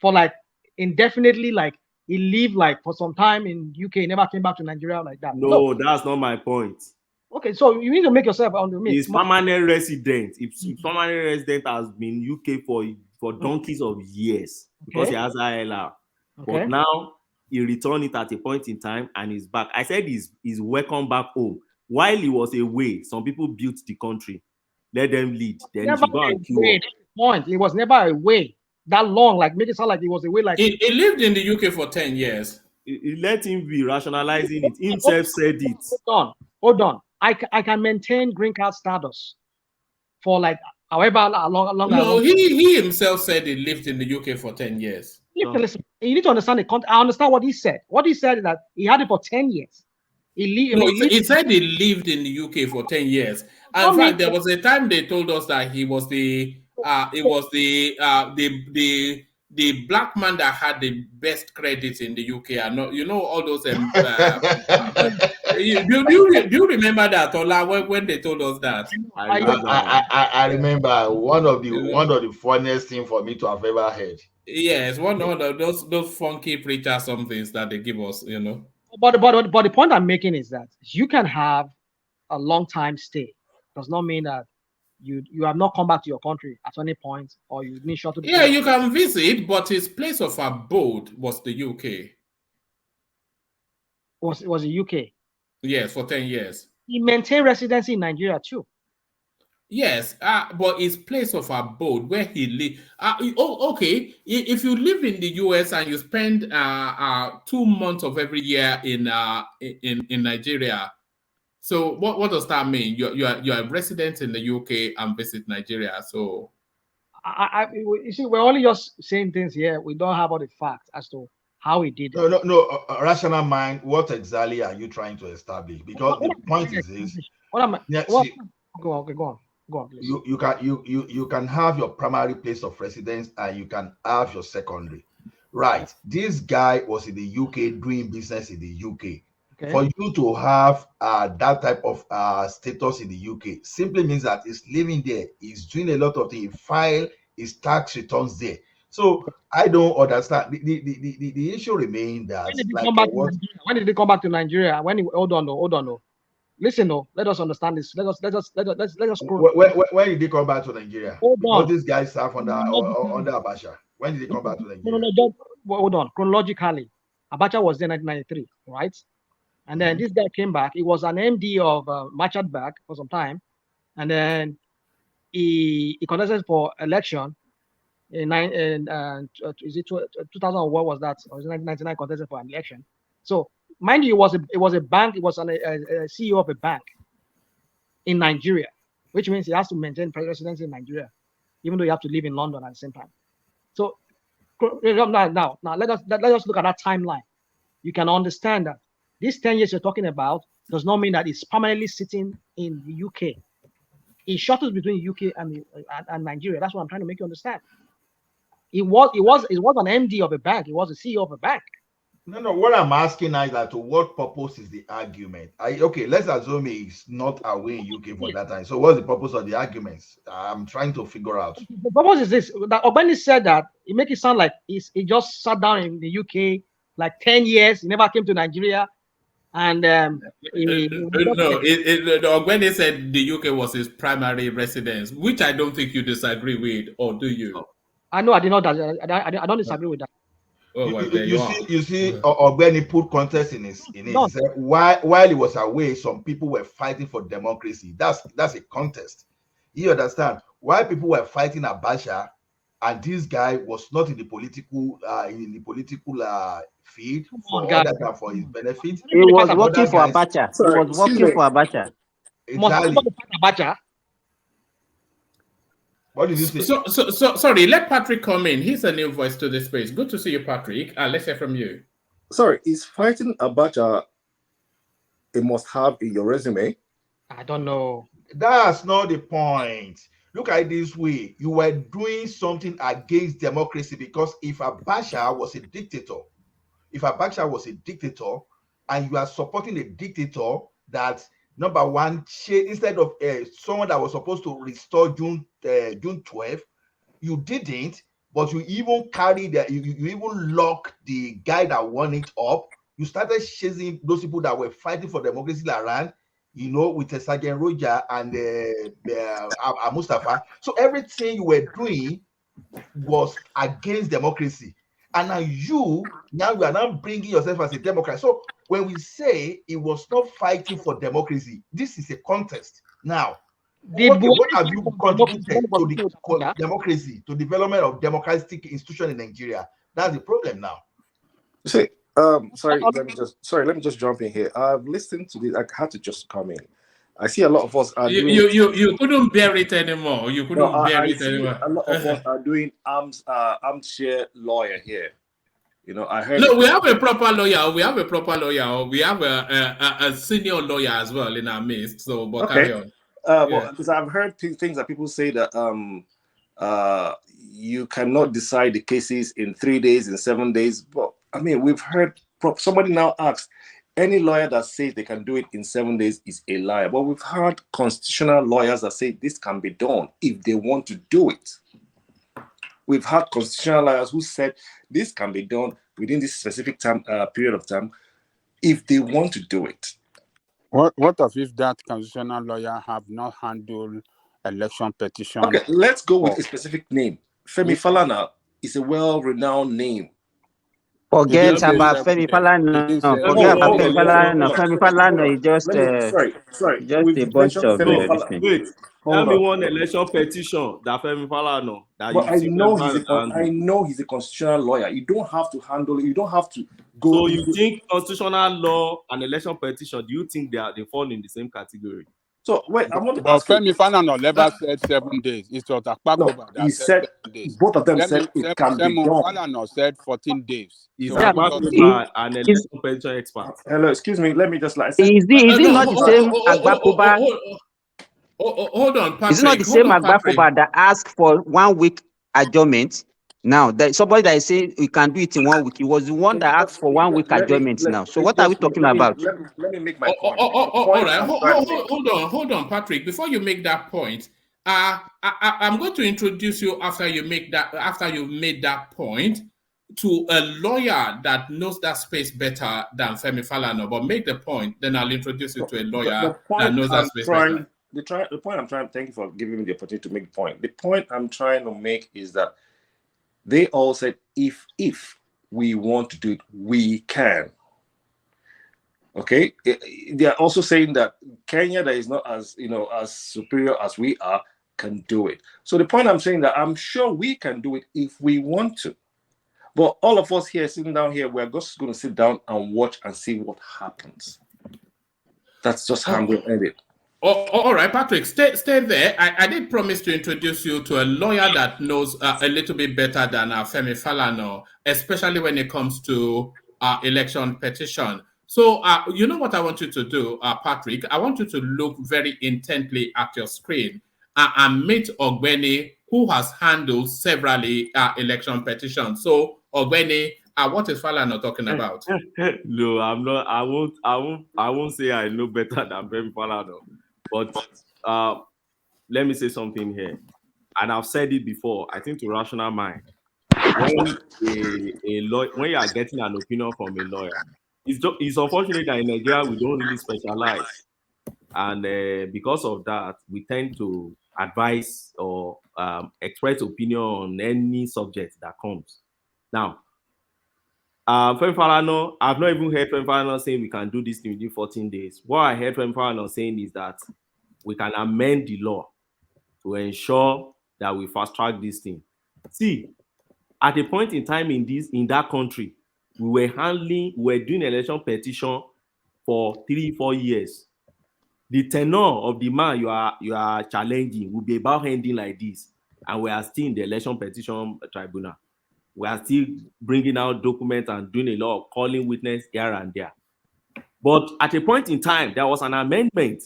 for like indefinitely, like he lived like for some time in UK, never came back to Nigeria like that. No, that's not my point. Okay, so you need to make yourself on the me. He's permanent resident. If permanent resident has been UK for donkeys of years because he has ILR. Okay. But now he returned it at a point in time and he's back. I said he's welcome back home. While he was away, some people built the country. Let them lead. Then never go and queue away. up. That's the point. He was never away that long. Like make it sound like he was away. Like he lived in the UK for 10 years. He let him be rationalizing it. Himself said it. Hold on. I can maintain green card status for like however long. No, he himself said he lived in the UK for 10 years. Listen, you need to understand the context. I understand what he said. What he said is that he had it for 10 years. He said he lived in the UK for 10 years. And in fact, there was a time they told us that he was the black man that had the best credit in the UK. And all those. Do you remember that, Ola, when they told us that? I remember one of the funniest things for me to have ever heard. Yes, one of those funky preacher somethings that they give us, But the point I'm making is that you can have a long time stay. Does not mean that you have not come back to your country at any point, or you need short. Yeah, you can visit, but his place of abode was the UK. Was the UK? Yes, for 10 years. He maintained residency in Nigeria too. Yes, but his place of abode, where he lived. Okay. If you live in the US and you spend 2 months of every year in Nigeria, so what does that mean? You're a resident in the UK and visit Nigeria. So, you see, we're only just saying things here. We don't have all the facts as to how he did it. No. Rational mind. What exactly are you trying to establish? Because the point is this. Go on. Go on, please. You can have your primary place of residence and you can have your secondary. Right. This guy was in the UK doing business in the UK. Okay. For you to have that type of status in the UK simply means that he's living there. He's doing a lot of things. He file his tax returns there. So I don't understand. The issue remains that when did he come back to Nigeria? Hold on. Listen, let us understand this. Let us scroll. When did he come back to Nigeria? Because this guy served under Abacha. When did he come back to Nigeria? No, hold on. Chronologically, Abacha was there in 1993, right? And then this guy came back. He was an MD of Machad Bank for some time, and then he contested for election in 2000. What was that? Or was it 1999 contested for an election? So mind you, it was a bank. It was a CEO of a bank in Nigeria, which means he has to maintain residency in Nigeria, even though you have to live in London at the same time. So now let us look at that timeline. You can understand that these 10 years you're talking about does not mean that it's permanently sitting in the UK. It shuttles between the UK and Nigeria. That's what I'm trying to make you understand. It was an MD of a bank. He was a CEO of a bank. No. What I'm asking now is that to what purpose is the argument? Okay, let's assume he's not away in UK for that time. So what's the purpose of the arguments? I'm trying to figure out. The purpose is this: that Obeni said that it make it sound like he just sat down in the UK like 10 years. He never came to Nigeria, and Obeni said the UK was his primary residence, which I don't think you disagree with, or do you? I know I did not. I don't disagree with that. Oh, well, you see, Ogbeni put context in it. He said, while he was away, some people were fighting for democracy. That's a contest. You understand? Why people were fighting Abacha, and this guy was not in the political field for his benefit. He was working for Abacha. He was working for Abacha. Exactly. What did you say? So sorry, let Patrick come in. He's a new voice to this space. Good to see you, Patrick. Let's hear from you. Sorry, is fighting Abacha a must-have in your resume? I don't know. That's not the point. Look at it this way. You were doing something against democracy, because if Abacha was a dictator, and you are supporting a dictator, that number one, instead of someone that was supposed to restore June 12th, you didn't, but you even carried you even locked the guy that won it up. You started chasing those people that were fighting for democracy around, with Sergeant Roger and Mustafa. So everything you were doing was against democracy. And now you are now bringing yourself as a Democrat. So when we say it was not fighting for democracy, this is a contest. Now, what have you contributed to the democracy, to development of democratic institution in Nigeria? That's the problem now. See, sorry, let me just jump in here. I've listened to this. I had to just come in. I see a lot of us are doing. You couldn't bear it anymore. You couldn't bear it anymore. A lot of us are doing armchair lawyer here. I heard. No, we have a proper lawyer. We have a senior lawyer as well in our midst. So, but carry on. Because I've heard things that people say that you cannot decide the cases in 3 days, in 7 days. But I mean, we've heard somebody now asked, any lawyer that says they can do it in 7 days is a liar. But we've heard constitutional lawyers that say this can be done if they want to do it. We've had constitutional lawyers who said this can be done within this specific time period of time if they want to do it. What if that constitutional lawyer have not handled election petition? Okay, let's go with a specific name. Femi Falana is a well-renowned name. Forget about Femi Falana. Forget about Femi Falana. Femi Falana is just a bunch of wait. Tell me one election petition that Femi Falana. But I know he's a constitutional lawyer. You don't have to handle it. You don't have to go. So you think constitutional law and election petition? Do you think they fall in the same category? So wait, I want to ask. But Femi Falana never said 7 days. It was Apapa that said 7 days. Both of them said it can be done. Falana said 14 days. Is Apapa an election petition expert? Hello, excuse me. Let me just is it not the same Agbakoba? Hold on, Patrick. It's not the same Agbakoba that asked for 1 week adjournment. Now, that somebody that is saying we can do it in 1 week. He was the one that asked for 1 week adjournment now. So what are we talking about? Let me make my point. All right. Hold on, Patrick. Before you make that point, I'm going to introduce you after you made that point to a lawyer that knows that space better than Femi Falana. But make the point, then I'll introduce you to a lawyer that knows that space better. The point I'm trying. Thank you for giving me the opportunity to make the point. The point I'm trying to make is that they all said if we want to do it, we can. Okay, they are also saying that Kenya, that is not as as superior as we are, can do it. So the point I'm saying that I'm sure we can do it if we want to. But all of us here sitting down here, we're just going to sit down and watch and see what happens. That's just how I'm going to end it. All right, Patrick, stay there. I did promise to introduce you to a lawyer that knows a little bit better than Femi Falana, especially when it comes to election petition. So, you know what I want you to do, Patrick? I want you to look very intently at your screen and meet Ogbeni, who has handled severally election petitions. So, Ogbeni, what is Falana talking about? No, I'm not. I won't say I know better than Femi Falana. But let me say something here, and I've said it before. I think to rational mind, when when you are getting an opinion from a lawyer, it's unfortunate that in Nigeria we don't really specialize, and because of that, we tend to advise or express opinion on any subject that comes. Now, Femi Falana, I've not even heard Femi Falana saying we can do this thing within 14 days. What I heard Femi Falana saying is that we can amend the law to ensure that we fast track this thing. See, at a point in time in that country, we were doing election petition for 3-4 years. The tenure of the man you are challenging will be about ending like this, and we are still in the election petition tribunal. We are still bringing out documents and doing a lot of calling witness here and there. But at a point in time, there was an amendment.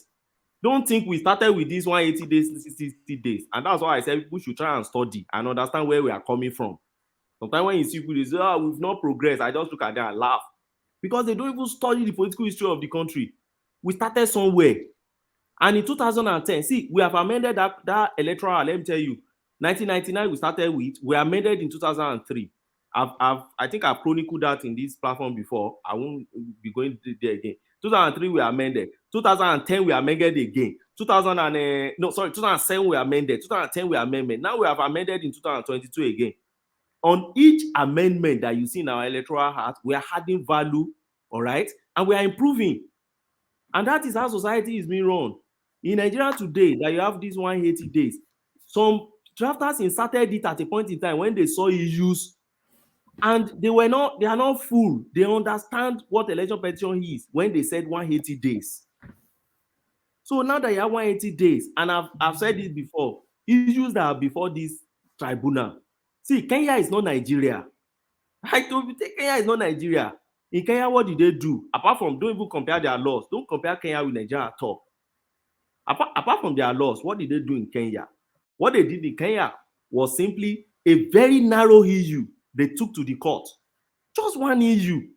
Don't think we started with this 180 days, 60 days. And that's why I said people should try and study and understand where we are coming from. Sometimes when you see people, they say, we've not progressed. I just look at them and laugh. Because they don't even study the political history of the country. We started somewhere. And in 2010, see, we have amended that electoral, let me tell you, 1999 we started with, we amended in 2003. I think I've chronicled that in this platform before. I won't be going there again. 2003 we amended. 2010 we amended again. 2007 we amended. 2010 we amended. Now we have amended in 2022 again. On each amendment that you see in our electoral act, we are adding value, all right? And we are improving. And that is how society is being run. In Nigeria today, that you have these 180 days, some drafters inserted it at a point in time when they saw issues, and they are not fool. They understand what election petition is when they said 180 days. So now that you have 180 days, and I've said it before, issues that are before this tribunal. See, Kenya is not Nigeria. I told you, Kenya is not Nigeria. In Kenya, what did they do? Apart from, don't even compare their laws. Don't compare Kenya with Nigeria at all. Apart from their laws, what did they do in Kenya? What they did in Kenya was simply a very narrow issue they took to the court. Just one issue.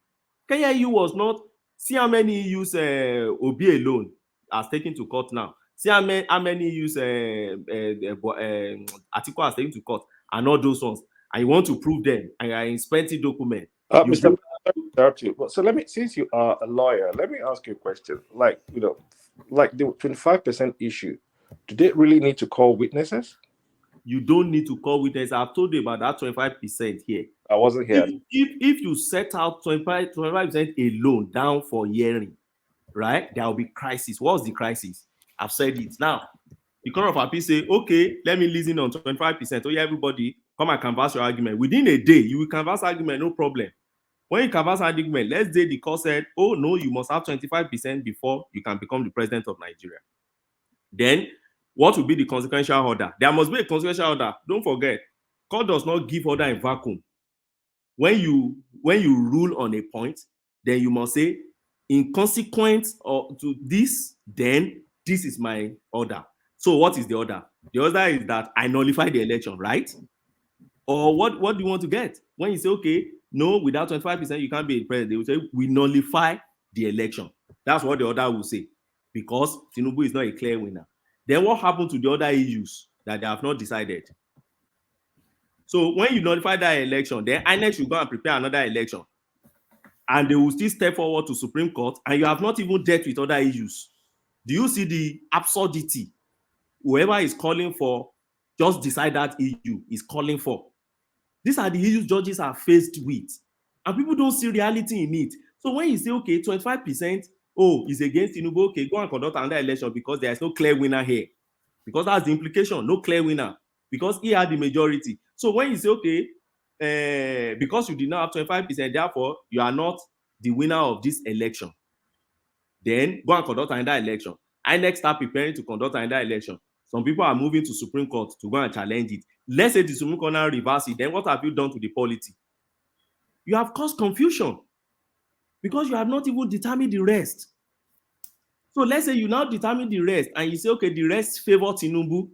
Kenya issue was not, see how many issues Obi alone has taken to court now. See how many issues Atiku has taken to court, and all those ones. And you want to prove them, and you are inspecting documents. Mr. So let me, since you are a lawyer, let me ask you a question. Like, you know, like the 25% issue, do they really need to call witnesses? You don't need to call witnesses. I've told you about that 25% here. I wasn't here. If you set out 25% alone down for hearing, right, there will be crisis. What's the crisis? I've said it. Now, the Court of Appeal say, okay, let me listen on 25%. Oh yeah, everybody, come and canvass your argument. Within a day, you will canvass argument, no problem. When you canvass argument, let's say the court said, oh no, you must have 25% before you can become the president of Nigeria. Then, what will be the consequential order? There must be a consequential order. Don't forget, court does not give order in vacuum. When you rule on a point, then you must say, in consequence to this, then this is my order. So what is the order? The order is that I nullify the election, right? Or what do you want to get? When you say, okay, no, without 25%, you can't be a president, they will say, we nullify the election. That's what the order will say, because Tinubu is not a clear winner. Then what happened to the other issues that they have not decided? So when you notify that election, then INEC should go and prepare another election. And they will still step forward to Supreme Court, and you have not even dealt with other issues. Do you see the absurdity? Whoever is calling for, just decide that issue is calling for. These are the issues judges are faced with. And people don't see reality in it. So when you say, okay, 25%, oh, is against Tinubu, okay, go and conduct another election because there is no clear winner here. Because that's the implication, no clear winner. Because he had the majority. So when you say, okay, because you did not have 25%, therefore, you are not the winner of this election, then go and conduct another election. INEC start preparing to conduct another election. Some people are moving to Supreme Court to go and challenge it. Let's say the Supreme Court now reverse it. Then what have you done to the polity? You have caused confusion because you have not even determined the rest. So let's say you now determine the rest and you say, okay, the rest favor Tinubu.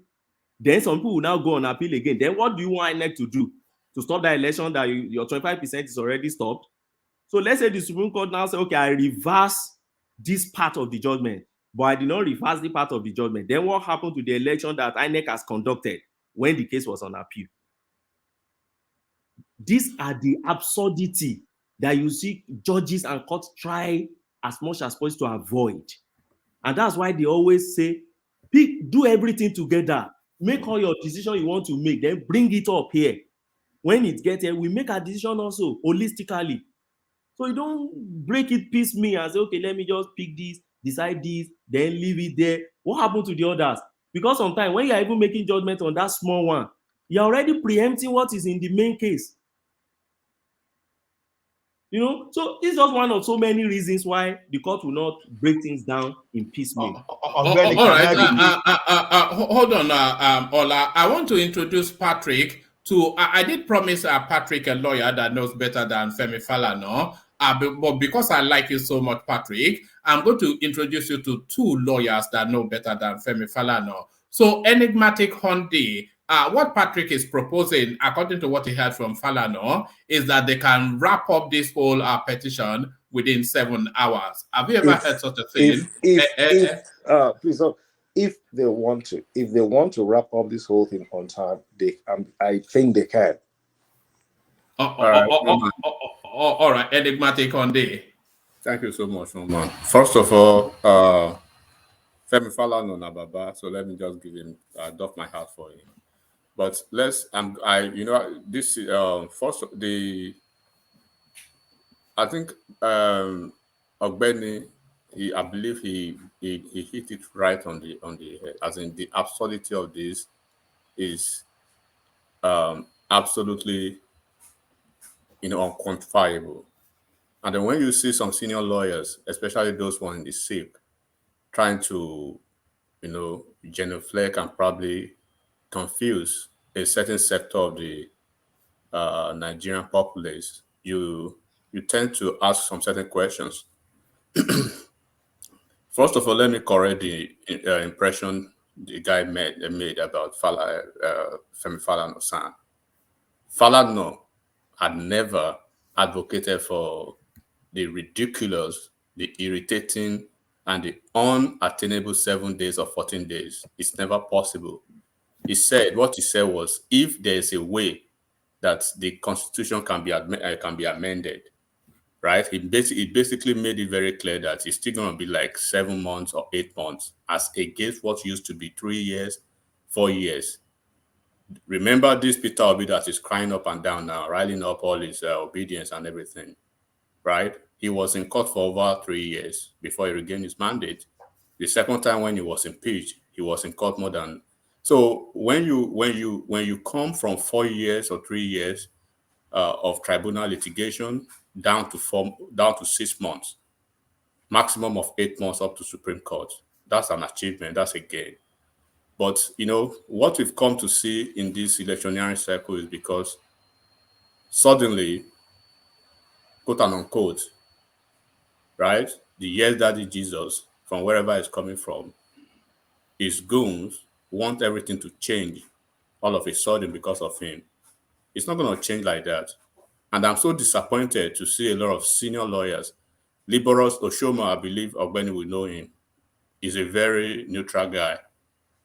Then some people will now go on appeal again. Then what do you want INEC to do? To stop that election that your 25% is already stopped? So let's say the Supreme Court now say, okay, I reverse this part of the judgment, but I did not reverse the part of the judgment. Then what happened to the election that INEC has conducted when the case was on appeal? These are the absurdity that you see judges and courts try as much as possible to avoid. And that's why they always say, do everything together. Make all your decisions you want to make, then bring it up here. When it gets here, we make a decision also holistically. So you don't break it piecemeal and say, okay, let me just pick this, decide this, then leave it there. What happened to the others? Because sometimes when you're even making judgment on that small one, you're already preempting what is in the main case. You know, so it's just one of so many reasons why the court will not break things down in piecemeal. All right, hold on, Ola. I want to introduce Patrick to. I did promise Patrick, a lawyer that knows better than Femi Falana. But because I like you so much, Patrick, I'm going to introduce you to two lawyers that know better than Femi Falana. So, Enigmatic Hondy, what Patrick is proposing, according to what he heard from Falano, is that they can wrap up this whole petition within 7 hours. Have you ever heard such a thing? Please, if they want to wrap up this whole thing on time, I think they can. All right, enigmatic on day. Thank you so much, Roman. First of all, Femi Falana Nababa, so let me just give him doff my hat for him. But let's this first I think Ogbeni, I believe he hit it right on the head, as in the absurdity of this is absolutely unquantifiable. And then when you see some senior lawyers, especially those ones in the SIP, trying to genuflect and probably confuse a certain sector of the Nigerian populace, you tend to ask some certain questions. First of all, let me correct the impression the guy made about Femi Falana-San. Falana had never advocated for the ridiculous, the irritating, and the unattainable 7 days or 14 days. It's never possible. What he said was, if there's a way that the constitution can be amended, right? He basically made it very clear that it's still going to be like 7 months or 8 months, as against what used to be 3 years, 4 years. Remember this Peter Obi that is crying up and down now, riling up all his obedience and everything, right? He was in court for over 3 years before he regained his mandate. The second time when he was impeached, he was in court more than. So when you come from 4 years or 3 years of tribunal litigation down to 6 months, maximum of 8 months up to Supreme Court, that's an achievement. That's a gain. But what we've come to see in this electioneering cycle is because suddenly, quote and unquote, right, the yes daddy Jesus, from wherever it's coming from, his goons want everything to change all of a sudden because of him. It's not going to change like that. And I'm so disappointed to see a lot of senior lawyers. Liberos Oshoma, I believe Ogbeni will know him. He's a very neutral guy.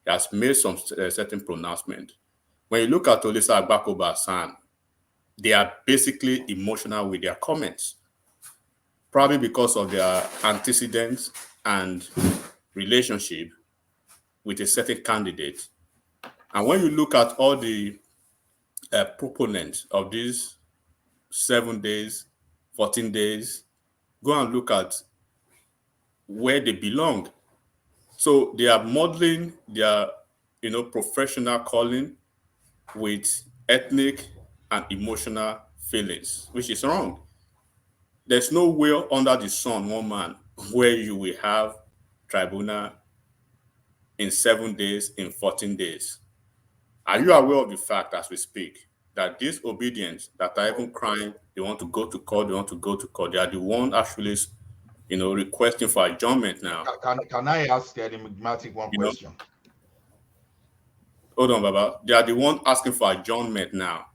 He has made some certain pronouncement. When you look at Olisa Agbakoba-San, they are basically emotional with their comments, probably because of their antecedents and relationship with a certain candidate. And when you look at all the proponents of these 7 days, 14 days, go and look at where they belong. So they are modeling their, professional calling with ethnic and emotional feelings, which is wrong. There's no way under the sun, one man, where you will have tribunal in 7 days, in 14 days. Are you aware of the fact, as we speak, that these obedience that are even crying, they want to go to court, they are the one actually, requesting for adjournment now? Can I ask the enigmatic one question? Hold on, Baba. They are the one asking for adjournment now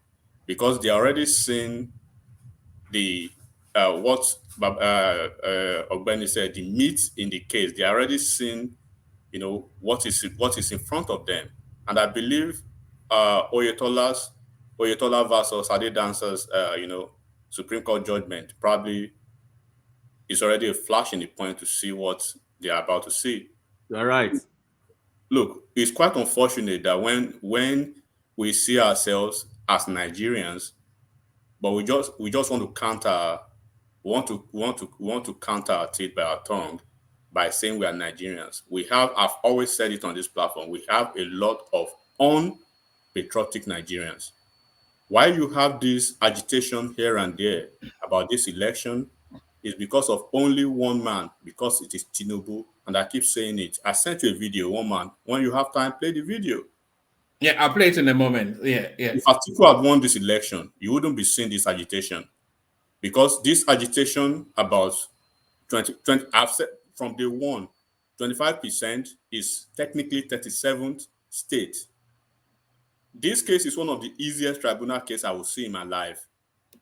because they already seen the what Ogbeni said, the meat in the case. They already seen, what is in front of them. And I believe Oyetola versus Adedansa's, Supreme Court judgment probably is already a flash in the point to see what they are about to see. You're right. Look, it's quite unfortunate that when we see ourselves as Nigerians, but we just want to counter our teeth by our tongue by saying we are Nigerians. I've always said it on this platform, we have a lot of unpatriotic Nigerians. Why you have this agitation here and there about this election is because of only one man, because it is Tinubu. And I keep saying it. I sent you a video, one man. When you have time, play the video. Yeah, I'll play it in a moment. Yeah. If Atiku had won this election, you wouldn't be seeing this agitation. Because this agitation about 20, I've said from day one, 25% is technically 37th state. This case is one of the easiest tribunal cases I will see in my life.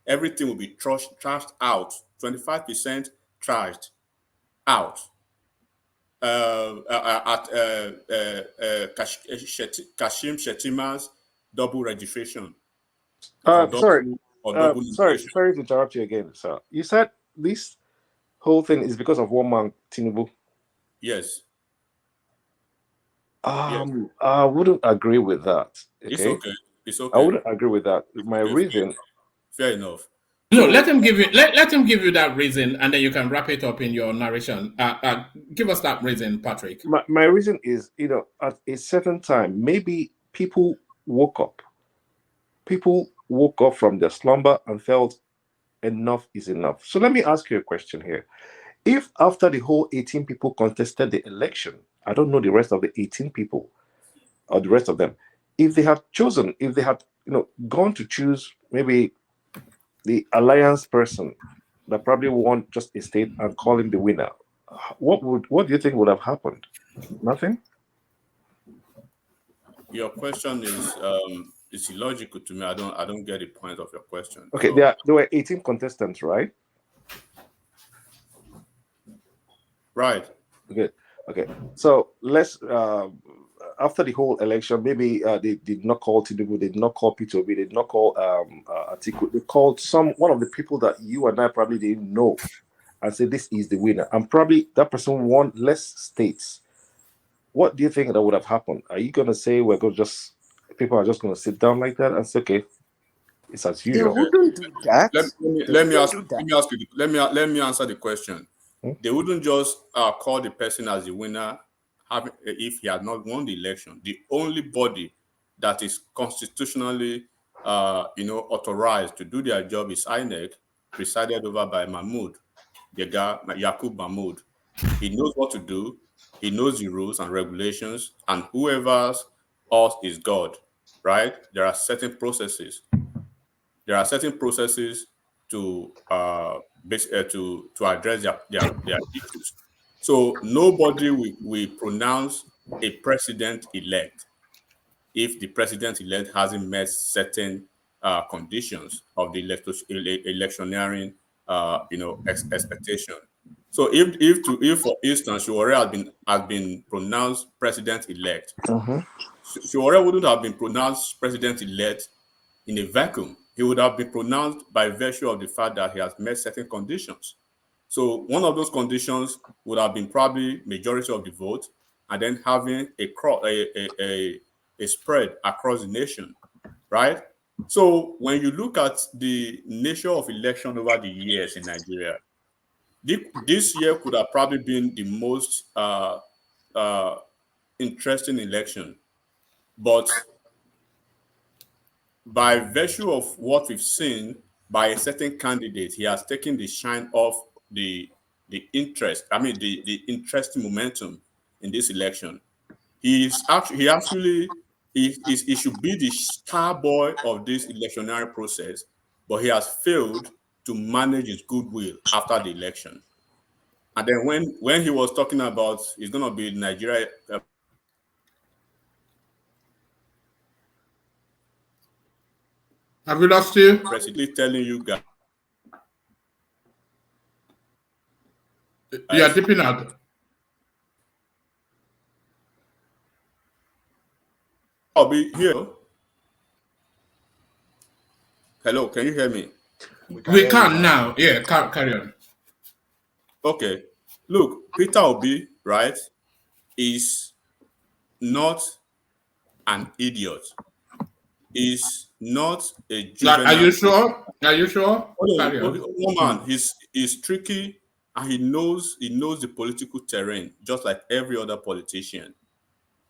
Everything will be trashed out, 25% trashed out. Kashim Shettima's double registration. Sorry, double sorry to interrupt you again, sir. You said this whole thing is because of one man, Tinubu. Yes. I wouldn't agree with that. Okay? It's okay. It's okay. I wouldn't agree with that. My reason. Fair enough. No, let him give you let him give you that reason, and then you can wrap it up in your narration. Give us that reason, Patrick. My reason is, at a certain time, maybe people woke up. People woke up from their slumber and felt enough is enough. So let me ask you a question here. If after the whole 18 people contested the election, I don't know the rest of the 18 people or the rest of them, if they had gone to choose maybe the alliance person that probably won just a state and call him the winner, what do you think would have happened? Nothing? Your question is it's illogical to me. I don't get the point of your question. Okay, so, there were 18 contestants, right? Right. Okay. So let's after the whole election, maybe they did not call Tinubu, they did not call Peter Obi, they did not call Atiku. They called one of the people that you and I probably didn't know, and said this is the winner. And probably that person won less states. What do you think that would have happened? Are you going to say people are just going to sit down like that and say, okay, it's as usual? They wouldn't do that. Let me answer the question. They wouldn't just call the person as the winner if he had not won the election. The only body that is constitutionally authorized to do their job is INEC, presided over by Mahmoud, the guy Yakub Mahmoud. He knows what to do. He knows the rules and regulations, and whoever's else is God, right? There are certain processes. To address their issues. So nobody will pronounce a president-elect if the president-elect hasn't met certain conditions of the electioneering expectation. So if for instance Shiwore has been pronounced president-elect, Shiwore wouldn't have been pronounced president-elect in a vacuum. He would have been pronounced by virtue of the fact that he has met certain conditions. So one of those conditions would have been probably majority of the vote, and then having a spread across the nation, right? So when you look at the nature of election over the years in Nigeria, this year could have probably been the most interesting election, but by virtue of what we've seen by a certain candidate, he has taken the shine off the interest. I mean, the interesting momentum in this election. He should be the star boy of this electionary process, but he has failed to manage his goodwill after the election. And then when he was talking about he's going to be Nigeria. Have we lost you? Basically telling you guys. You are dipping out. I'll be here. Hello, can you hear me? We can now. Yeah, carry on. Okay. Look, Peter Obi, right, is not an idiot. Is not a juvenile. Are you sure? Are you sure? Man, he's tricky, and he knows the political terrain just like every other politician,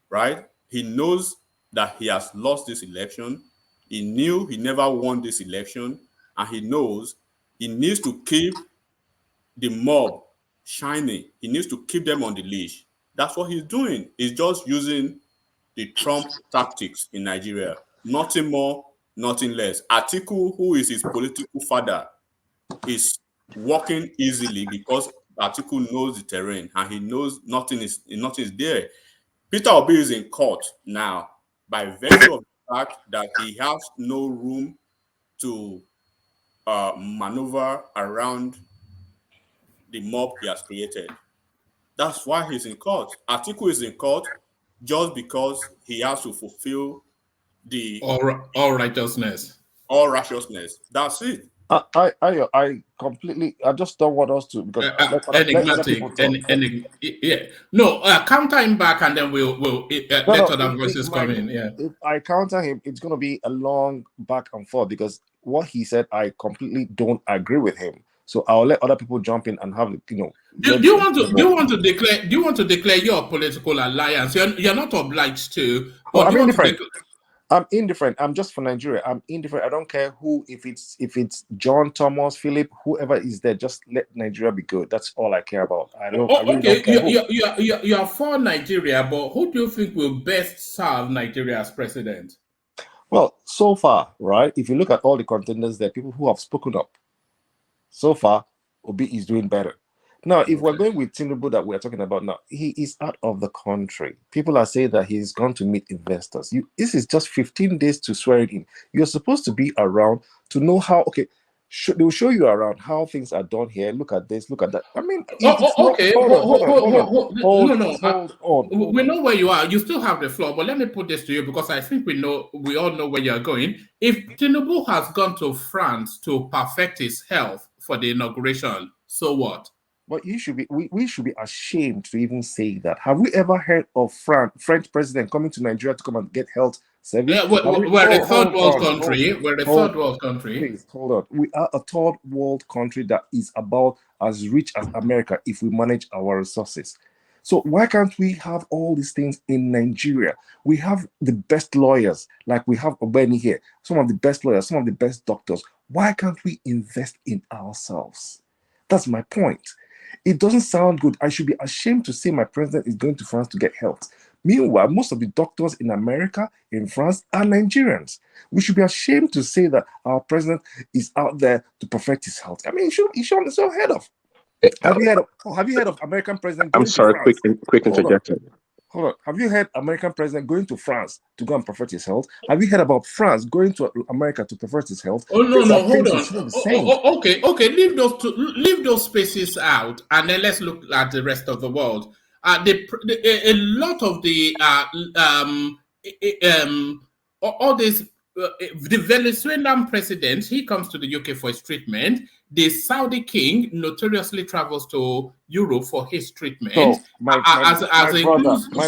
right? He knows that he has lost this election. He knew he never won this election, and he knows he needs to keep the mob shining. He needs to keep them on the leash. That's what he's doing. He's just using the Trump tactics in Nigeria. Nothing more, nothing less. Atiku, who is his political father, is walking easily because Atiku knows the terrain and he knows nothing is there. Peter Obi is in court now by virtue of the fact that he has no room to maneuver around the mob he has created. That's why he's in court. Atiku is in court just because he has to fulfill the all righteousness. All righteousness. That's it. I completely. I just don't want us to because let other people talk. Yeah. No, counter him back, and then we'll let other voices come in. Yeah. If I counter him, it's going to be a long back and forth because what he said, I completely don't agree with him. So I'll let other people jump in and have Do you want to declare your political alliance? You're not obliged to. Well, I'm indifferent. I'm indifferent. I'm just for Nigeria. I'm indifferent. I don't care who. If it's John, Thomas, Philip, whoever is there, just let Nigeria be good. That's all I care about. I really don't care. You are for Nigeria, but who do you think will best serve Nigeria as president? Well, so far, right? If you look at all the contenders, there are people who have spoken up. So far, Obi is doing better. Now, if we're going with Tinubu that we're talking about now, he is out of the country. People are saying that he's gone to meet investors. This is just 15 days to swear in. You're supposed to be around to know how, okay, they will show you around how things are done here. Look at this, look at that. I mean, okay. Hold on. We know where you are. You still have the floor, but let me put this to you because I think we all know where you're going. If Tinubu has gone to France to perfect his health for the inauguration, so what? But we should be ashamed to even say that. Have we ever heard of French president coming to Nigeria to come and get health service? Yeah, we're a third world country. We're a third world country. Please hold on. We are a third world country that is about as rich as America if we manage our resources. So why can't we have all these things in Nigeria? We have the best lawyers, like we have Obeni here. Some of the best lawyers, some of the best doctors. Why can't we invest in ourselves? That's my point. It doesn't sound good. I should be ashamed to say my president is going to France to get health. Meanwhile, most of the doctors in America, in France, are Nigerians. We should be ashamed to say that our president is out there to perfect his health. I mean, he should so head of. Have you heard of American president? I'm sorry, quick interjection. Hold on. Have you heard American president going to France to go and perfect his health? Have you heard about France going to America to perfect his health? Oh no, hold on. Okay. Leave those spaces out, and then let's look at the rest of the world. A lot of the all this. The Venezuelan president, he comes to the UK for his treatment. The Saudi king notoriously travels to Europe for his treatment. So, my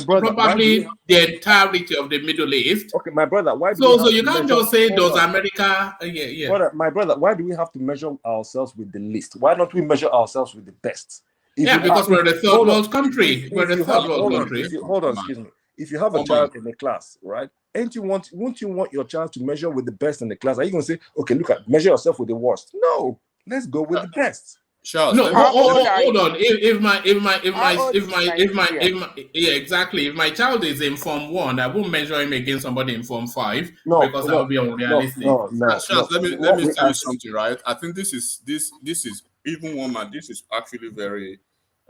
brother, probably the entirety of the Middle East. Okay, my brother, why? So you can't just say those America. Yeah. Brother, why do we have to measure ourselves with the least? Why don't we measure ourselves with the best? Because we're the third world country. We're the third world country. Hold on, excuse me. If you have a child in a class, right? Won't you want your child to measure with the best in the class? Are you going to say, okay, measure yourself with the worst? No, let's go with the best. Sure. No, hold on. If my child is in Form 1, I won't measure him against somebody in Form 5 because that would be unrealistic. No. Let me tell you something, right? I think this is even woman. This is actually very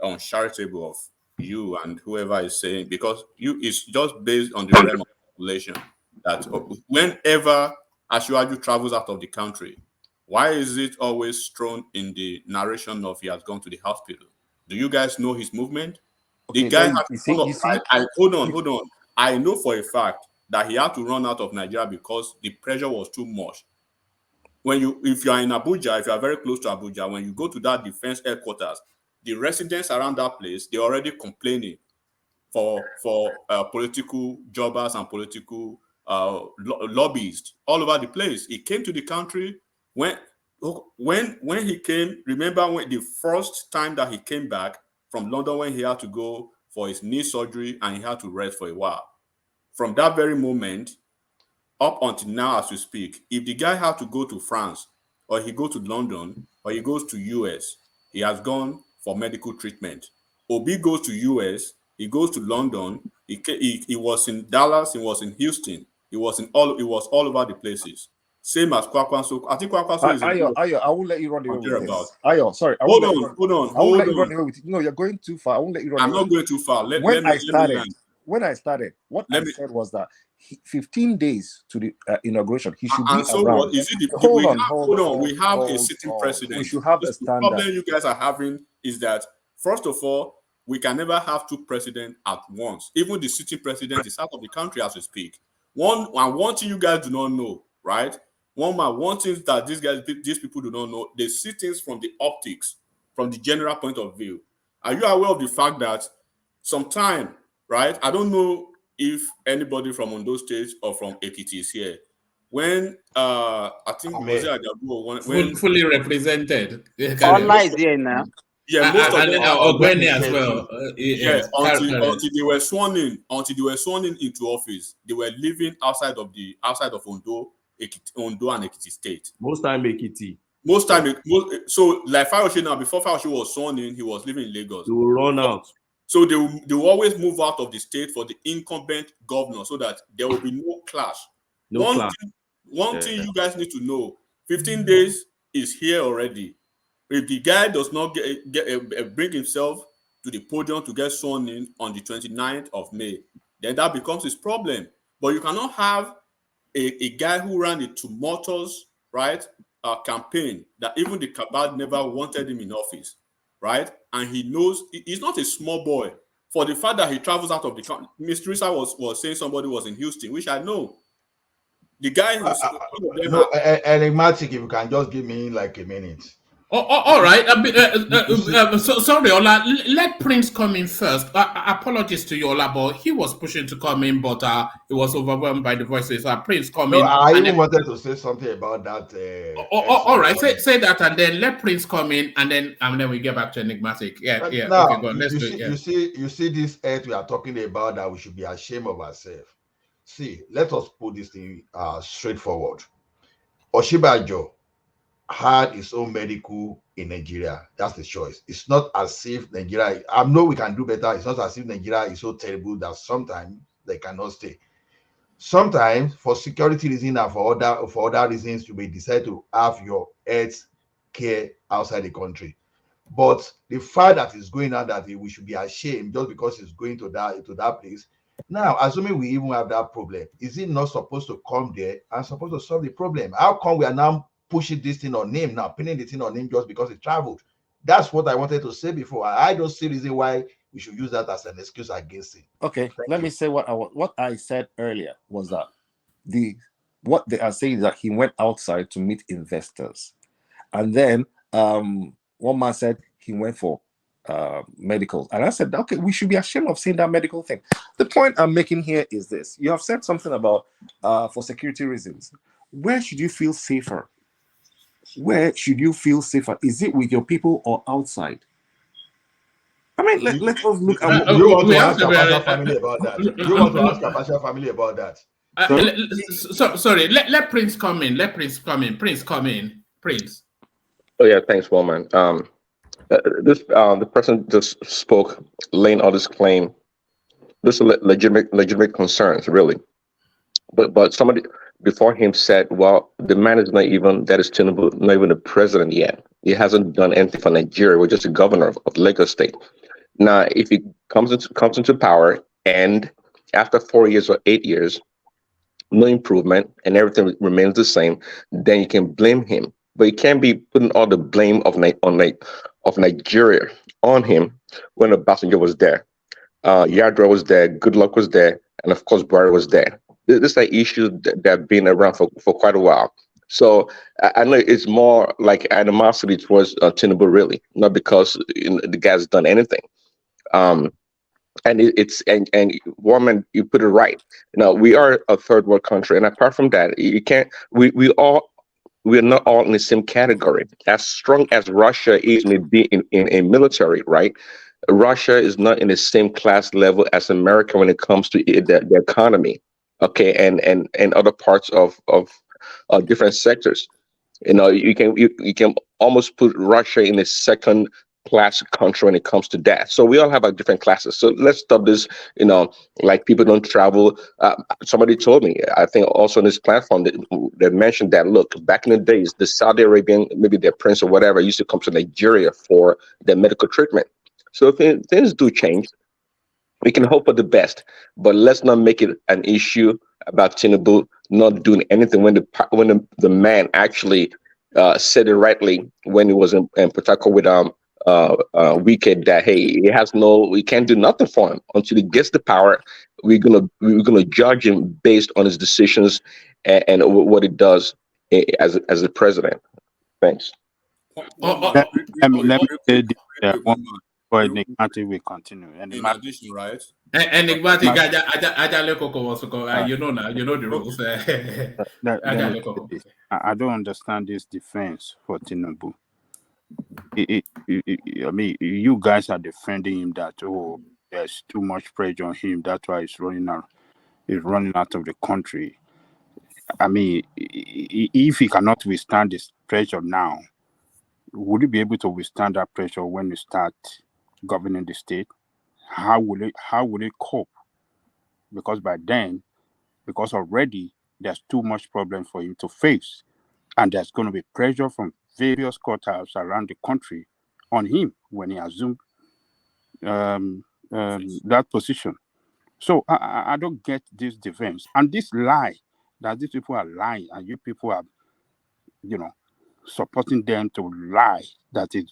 uncharitable of you and whoever is saying, because it's just based on the realm of population that whenever Asiwaju travels out of the country, why is it always thrown in the narration of he has gone to the hospital? Do you guys know his movement? Okay, the guy hold on. I know for a fact that he had to run out of Nigeria because the pressure was too much. If you are in Abuja, if you are very close to Abuja, when you go to that defense headquarters, the residents around that place, they're already complaining for political jobbers and political lobbyists all over the place. He came to the country when he came. Remember when the first time that he came back from London, when he had to go for his knee surgery and he had to rest for a while. From that very moment up until now, as we speak, if the guy had to go to France or he go to London or he goes to US, he has gone for medical treatment. Obi goes to US, he goes to London, he was in Dallas, he was in Houston, he was all over the places. Same as Kwakwanso. I think Kwakwanso is Ayo, I won't let you run away with this. Ayo, sorry. Hold on. I won't let you run away with it. No, you're going too far. I won't let you run away. I'm not going too far. When I started, when I started, what I said was that 15 days to the inauguration, he should be and so around. what is it? Hold on. We have a sitting president. We should have a The standard. problem you guys are having is that, first of all, we can never have two presidents at once. Even the sitting president is out of the country as we speak. One thing you guys do not know, right? One thing that these people do not know, they see things from the optics, from the general point of view. Are you aware of the fact that sometime, right? I don't know if anybody from Ondo State or from Ekiti is here. When I think was it Ajabo, when fully represented. Allah is here now. Yeah, most of them are Ogbeni as well. Until they were sworn in into office, they were living outside of Ondo, Ondo and Ekiti State. Most time Ekiti. So like Fayose now, before Fayose was sworn in, he was living in Lagos. They will run out. So they will always move out of the state for the incumbent governor, so that there will be no clash. One thing you guys need to know: 15 days is here already. If the guy does not bring himself to the podium to get sworn in on the 29th of May, then that becomes his problem. But you cannot have a guy who ran a tumultuous, right, campaign that even the cabal never wanted him in office, right? And he knows he's not a small boy. For the fact that he travels out of the country, Ms. Teresa was saying somebody was in Houston, which I know. The guy who's enigmatic. If you can just give me like a minute. All right. Sorry, Ola. Let Prince come in first. Apologies to you, Ola, but he was pushing to come in, but he was overwhelmed by the voices. Prince, come in. I even wanted to say something about that. All right. Say that, and then let Prince come in, and then we get back to enigmatic. Yeah. Now, Okay, go on. Let's do it. Yeah. You see this earth we are talking about, that we should be ashamed of ourselves. See, let us put this thing straightforward. Oshibajo had his own medical in Nigeria. That's the choice. It's not as if Nigeria, I know we can do better. It's not as if Nigeria is so terrible that sometimes they cannot stay. Sometimes for security reasons and for other reasons, you may decide to have your health care outside the country. But the fact that it's going on, that we should be ashamed just because it's going to that place. Now, assuming we even have that problem, is it not supposed to come there and supposed to solve the problem? How come we are now pushing this thing on him, now pinning the thing on him just because he traveled? That's what I wanted to say before. I don't see reason why we should use that as an excuse against him. Okay, let me say what I said earlier was that what they are saying is that he went outside to meet investors, and then one man said he went for medical, and I said, okay, we should be ashamed of saying that medical thing. The point I'm making here is this: you have said something about for security reasons. Where should you feel safer? Where should you feel safer? Is it with your people or outside? I mean, let us look at you want to ask Abacha family about that. You want to ask Abacha family about that. Sorry, let Prince come in. Prince, come in. Prince. Oh yeah, thanks, Wellman. The person just spoke, laying all this claim. This is legitimate concerns, really. But somebody before him said, well, the man is not even the president yet. He hasn't done anything for Nigeria. We're just a governor of Lagos State. Now, if he comes into power and after 4 years or 8 years, no improvement and everything remains the same, then you can blame him. But you can't be putting all the blame of Nigeria on him when Obasanjo was there. Yadra was there, Goodluck was there, and of course Buhari was there. These are issues that have been around for quite a while. So I know it's more like animosity towards Tinubu, really, not because the guy's done anything. And Warman, you put it right. Now we are a third world country, and apart from that, you can't. We're not all in the same category. As strong as Russia is may be in a military, right? Russia is not in the same class level as America when it comes to the economy, okay, and other parts of different sectors. You know, you can almost put Russia in a second class country when it comes to that. So we all have our different classes. So let's stop this, like people don't travel. Somebody told me, I think also on this platform, that mentioned that, look, back in the days, the Saudi Arabian, maybe their prince or whatever, used to come to Nigeria for their medical treatment. So things do change. We can hope for the best, but let's not make it an issue about Tinubu not doing anything when the man actually said it rightly when he was in Port Harcourt with Wicked, that hey, we can't do nothing for him until he gets the power. We're gonna judge him based on his decisions and what he does as the president. Thanks. Let me say this one before Enigmatic will continue. In addition, right? Enigmatic, Ajale Koko was you know now, you know the rules. I don't understand this defense for Tinubu. I mean, you guys are defending him that there's too much pressure on him. That's why he's running out. He's running out of the country. I mean, if he cannot withstand this pressure now, would he be able to withstand that pressure when you start governing the state? How will it cope? Because by then, because already there's too much problem for him to face, and there's going to be pressure from various quarters around the country on him when he assumed that position. So I don't get this defense and this lie that these people are lying, and you people are, supporting them to lie that it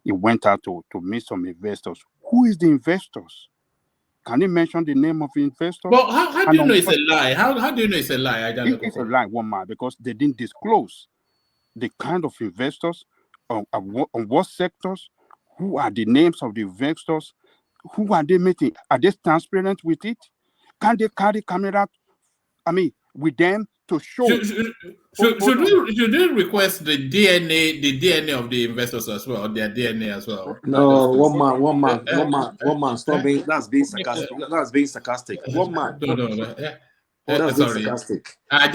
went out to meet some investors. Who is the investors? Can you mention the name of the investors? Well, how do you know it's a lie? How do you know it's a lie? It's a lie, one man, because they didn't disclose the kind of investors, on what sectors, who are the names of the investors, who are they meeting? Are they transparent with it? Can they carry camera, with them to show? Should we request the DNA of the investors as well, their DNA as well? No, one man. Stop being. That's being sarcastic. That's being sarcastic. One man. No. That's sorry. sarcastic. One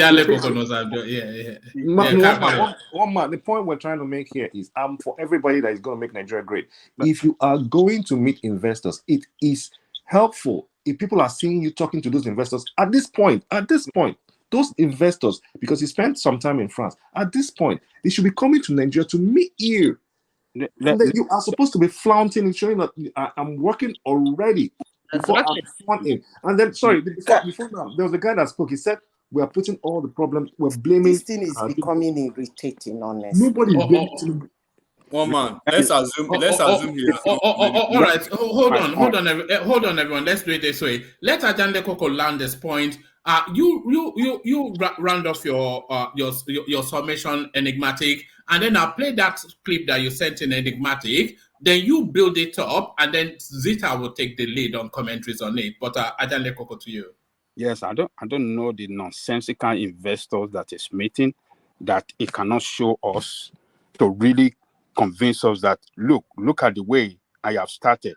man. The point we're trying to make here is, for everybody that is going to make Nigeria great. If you are going to meet investors, it is helpful if people are seeing you talking to those investors at this point. Those investors, because you spent some time in France, at this point, they should be coming to Nigeria to meet you. And then you are supposed to be flaunting and showing that I'm working already before I'm flaunting. And then, before now, there was a guy that spoke. He said, we are putting all the problems, we're blaming. This thing is becoming irritating, honestly. Nobody's blaming. One man. Let's assume here. All right. Hold on, everyone. Let's do it this way. Let Ajande Koko land this point. You round off your summation, Enigmatic, and then I'll play that clip that you sent in Enigmatic. Then you build it up, and then Zita will take the lead on commentaries on it. But Ajande Koko, to you. Yes, I don't know the nonsensical investors that is meeting that it cannot show us to really convince us that look at the way I have started.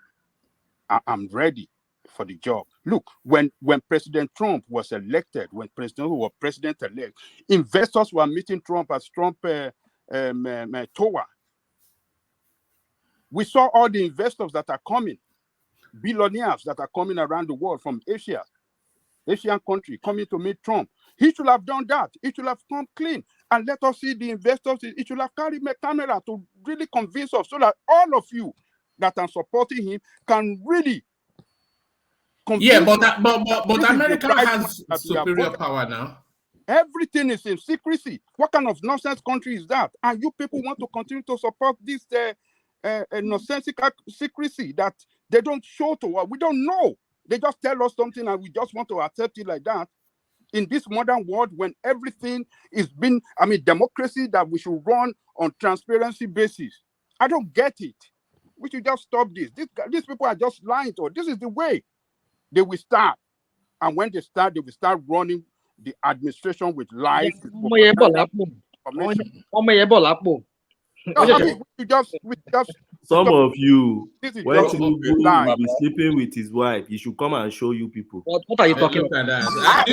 I'm ready for the job. Look, when President Trump was elected, when President was president-elect, investors were meeting Trump as Trump tower. We saw all the investors that are coming, billionaires that are coming around the world from Asian country coming to meet Trump. He should have done that. He should have come clean and let us see the investors. He should have carried my camera to really convince us so that all of you that are supporting him can really convince. Yeah, but America has superior power now. Everything is in secrecy. What kind of nonsense country is that? And you people want to continue to support this nonsensical secrecy that they don't show to us. We don't know. They just tell us something and we just want to accept it like that. In this modern world, when everything is democracy that we should run on transparency basis. I don't get it. We should just stop this. These people are just lying to us. This is the way they will start. And when they start, they will start running the administration with lies. Some of you, when Tinubu will be sleeping with his wife, he should come and show you people. What are you talking about? Do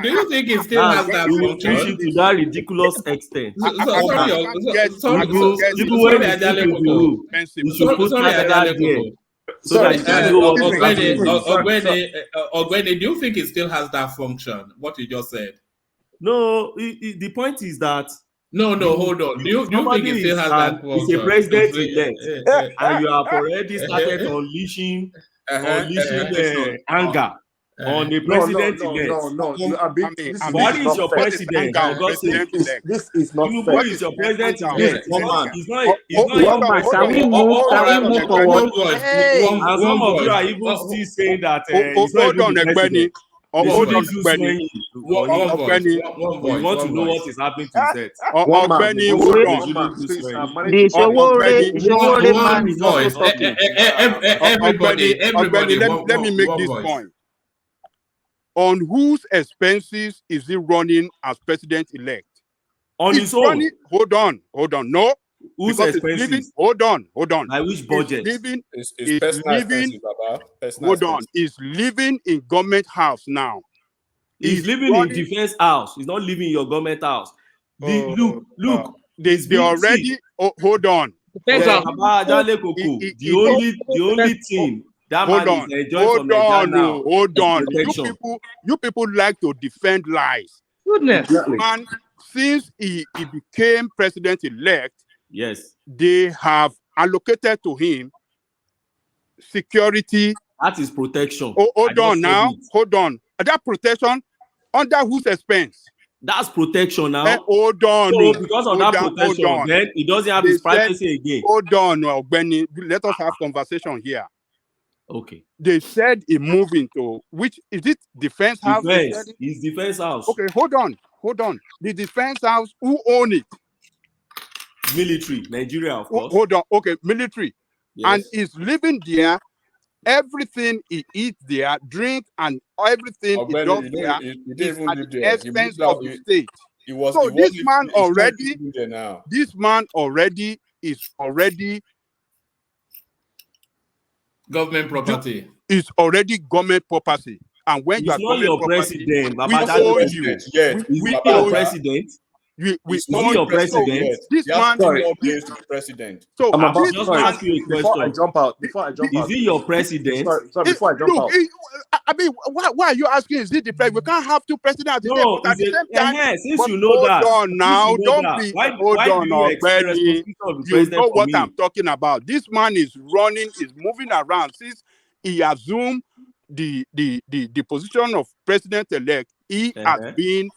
you think it still has that function? To that ridiculous extent. You should put that there. Ogwene, do you think it still has that function? What you just said? No, the point is that No, hold on. Do you think he still has that quality? He's a president-elect, and you have already started unleashing anger on the president-elect. No. You are being. Buhari is your president. For God's sake, this is not fair. Tinubu is your president-elect. He's not. Can we move forward? And some of you are even still saying that he's not even the president. Hold on, Benny. We want to know what is happening to his head. Benny, hold on. Everybody, let me make this point. On whose expenses is he running as president-elect? On his own. Hold on. No. Whose expenses? Hold on. By which budget? He's living in government house now. He's living in defense house. He's not living in your government house. Look. They already. Hold on. The only thing that man is enjoying from the now. Hold on. You people like to defend lies. Goodness. Man, since he became president-elect, yes, they have allocated to him security. That is protection. Hold on. That protection under whose expense? That's protection now. Hold on. So because of that protection, then he doesn't have his privacy again. Hold on, Benny. Let us have conversation here. Okay. They said he moved into which is it? Defense house. It's defense house. Okay, hold on. The defense house, who own it? Military, Nigeria, of course. Hold on. Okay, military. Yes. And he's living there. Everything he eats there, drink, and everything he does there is at the expense of the state. This man already is government property. It's already government property. And when you are not your president, we own you. We own your president. We not your president. This man is the president. So I'm about to ask you a question. Before I jump out. Is he your president? Sorry, before I jump out. I mean, why are you asking? Is it the president? We can't have two presidents no, at the same time. Since you know that. Hold on now. Don't be. Hold on, Benny. You know what I'm talking about. This man is moving around since he assumed the position of president-elect. He has been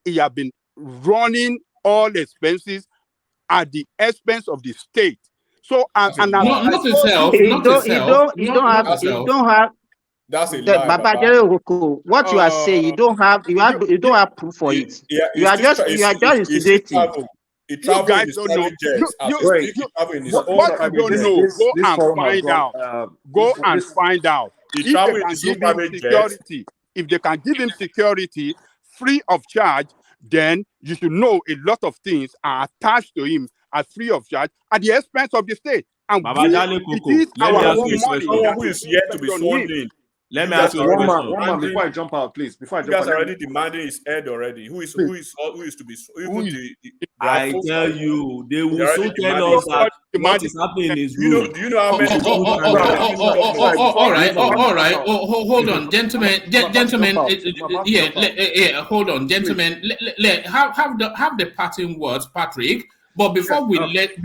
he has been running all expenses at the expense of the state. So not himself. You don't have. That's a lie. What you are saying, you don't have proof for it. You are just insinuating. He traveled in his private jets. What you don't know, go and find out. Go and find out. If they can give him security free of charge, then you should know a lot of things are attached to him as free of charge at the expense of the state. And it is our own money. Who is yet to be sworn in. Let me ask you one man before I jump out, please. Before I jump out, you guys are already demanding his head already. Who is to be? I tell you, they will soon tell us that what is happening is real. Do you know how many? All right. Hold on, gentlemen. Hold on, gentlemen. Have the parting words, Patrick. But before we let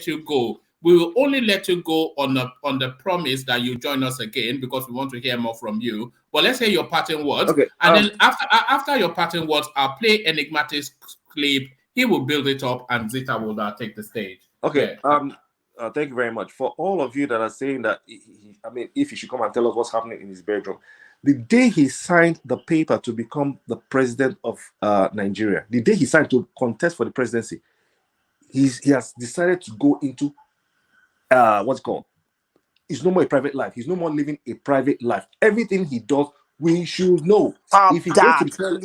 you go, we will only let you go on the promise that you join us again because we want to hear more from you. But let's hear your parting words. Okay. And then after your parting words, I'll play Enigmatic's clip. He will build it up and Zita will take the stage. Okay. Thank you very much. For all of you that are saying that, if he should come and tell us what's happening in his bedroom. The day he signed the paper to become the president of Nigeria, the day he signed to contest for the presidency, he has decided to go into what's called. It's no more a private life. He's no more living a private life. Everything he does, we should know. If he goes to tell,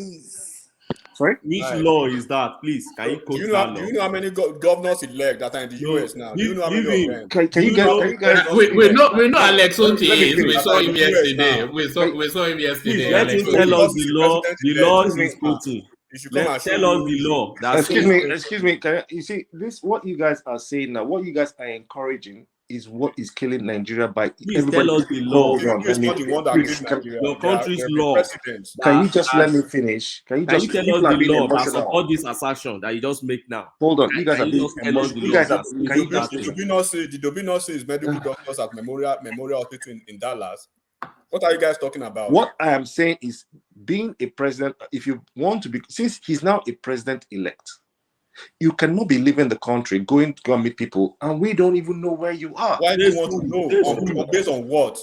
sorry, which law is that? Please, can you quote that law? Do you know how many governors elect that are in the US now? Do you know how many of them? Can you guys? We know Alex Oti. We saw him yesterday. We saw him yesterday. Let him tell us the law. The law is quoting. Tell us the law. Excuse me. You see, this what you guys are saying now, what you guys are encouraging is what is killing Nigeria by Please everybody. tell us the law. It's not the one that killed Nigeria. Your country's There law. presidents. Can you just let me finish? Can you Can just you tell people us are the being law that emotional? support this assertion that you just make now? Hold on, you guys are Can being just tell us the emotional. You law guys are. that Can you that just? Did we not see his medical doctors at Memorial Hospital in Dallas? What are you guys talking about? What I am saying is, being a president, if you want to be, since he's now a president-elect, you cannot be leaving the country, going to go and meet people, and we don't even know where you are. Why do you want to know? Based on what?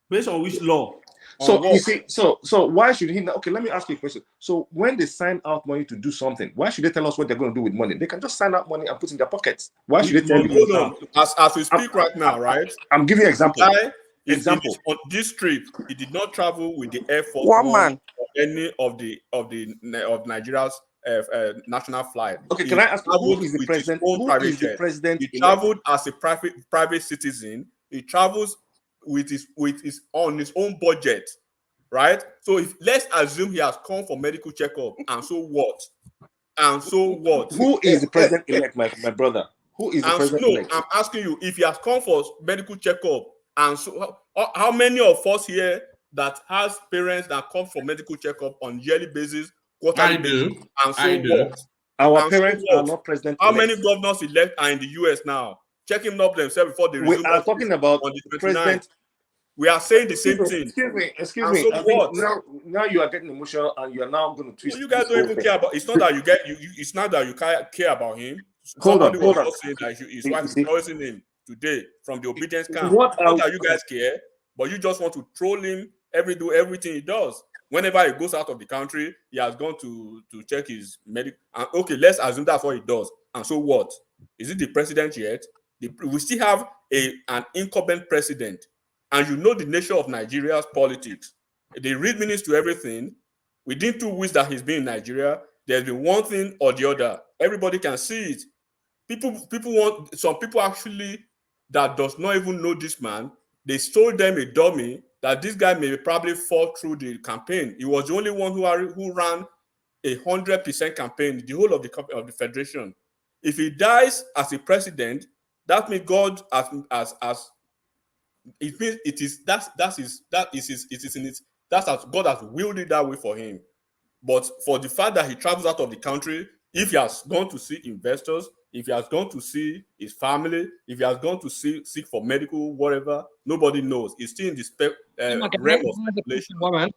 Based on which law? So you see, so why should he? Okay, let me ask you a question. So when they sign out money to do something, why should they tell us what they're going to do with money? They can just sign out money and put it in their pockets. Why should they tell you? Hold on. As we speak right now, right? I'm giving you an example. Example. On this trip, he did not travel with the Air Force One or any of Nigeria's national flight. Okay, can I ask who is the president? Who is the president? He traveled as a private citizen. He travels with his on his own budget, right? So let's assume he has come for medical checkup, and so what? Who is the president elect, my brother? Who is the president elect? I'm asking you, if he has come for medical checkup, and so how many of us here that has parents that come for medical checkup on yearly basis, quarterly basis, and so what? Our parents are not president. How many governors elect are in the US now? Checking up themselves before they resume. We are talking about on the 29th. president. We are saying the same thing. Excuse me. So what? Now you are getting emotional, and you are now going to twist. You guys don't even care about. It's not that you get. It's not that you care about him. Hold on. Saying that his wife is praising him today from the obedience camp. What not that you guys care, but you just want to troll him do everything he does. Whenever he goes out of the country, he has gone to check his medical. And okay, let's assume that's what he does. And so what? Is it the president yet? We still have an incumbent president, and you know the nature of Nigeria's politics. They read minutes to everything. Within 2 weeks that he's been in Nigeria, there's been one thing or the other. Everybody can see it. Some people actually that does not even know this man. They sold them a dummy that this guy may probably fall through the campaign. He was the only one who ran 100% campaign, the whole of the federation. If he dies as a president, that means God as it means it is that's as God has willed it that way for him. But for the fact that he travels out of the country, if he has gone to see investors, if he has gone to see his family, if he has gone to seek for medical whatever, nobody knows. It's still in the realm of speculation. Can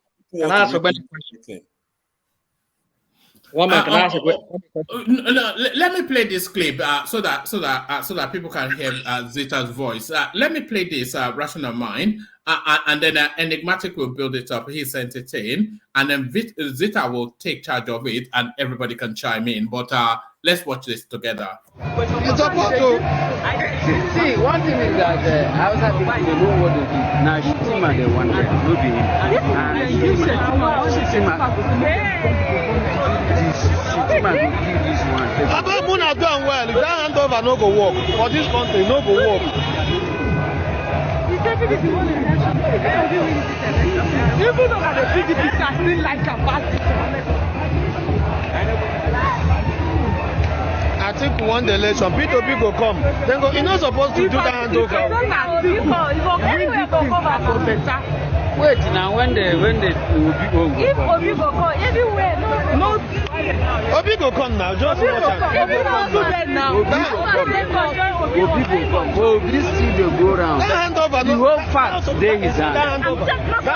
I ask a question? Let me play this clip so that people can hear Zita's voice. Let me play this Rational Mind, and then Enigmatic will build it up. He's entertained, and then Zita will take charge of it, and everybody can chime in. But let's watch this together. You're supposed to see. One thing is that I was happy to know what they did. Now Shitima they want to be About Moon has done well. If that handover no go work for this country, no go work. Even though the PDP can still like a I think we won the election. P2P go come. Then go. You're not supposed to do that handover. Wait now when the Obi go come. If Obi go come, anywhere, no. Obi go come now. Just watch out. Obi go come now. Obi go come. Obi still dey go round. That handover, the whole fact dey his hand. That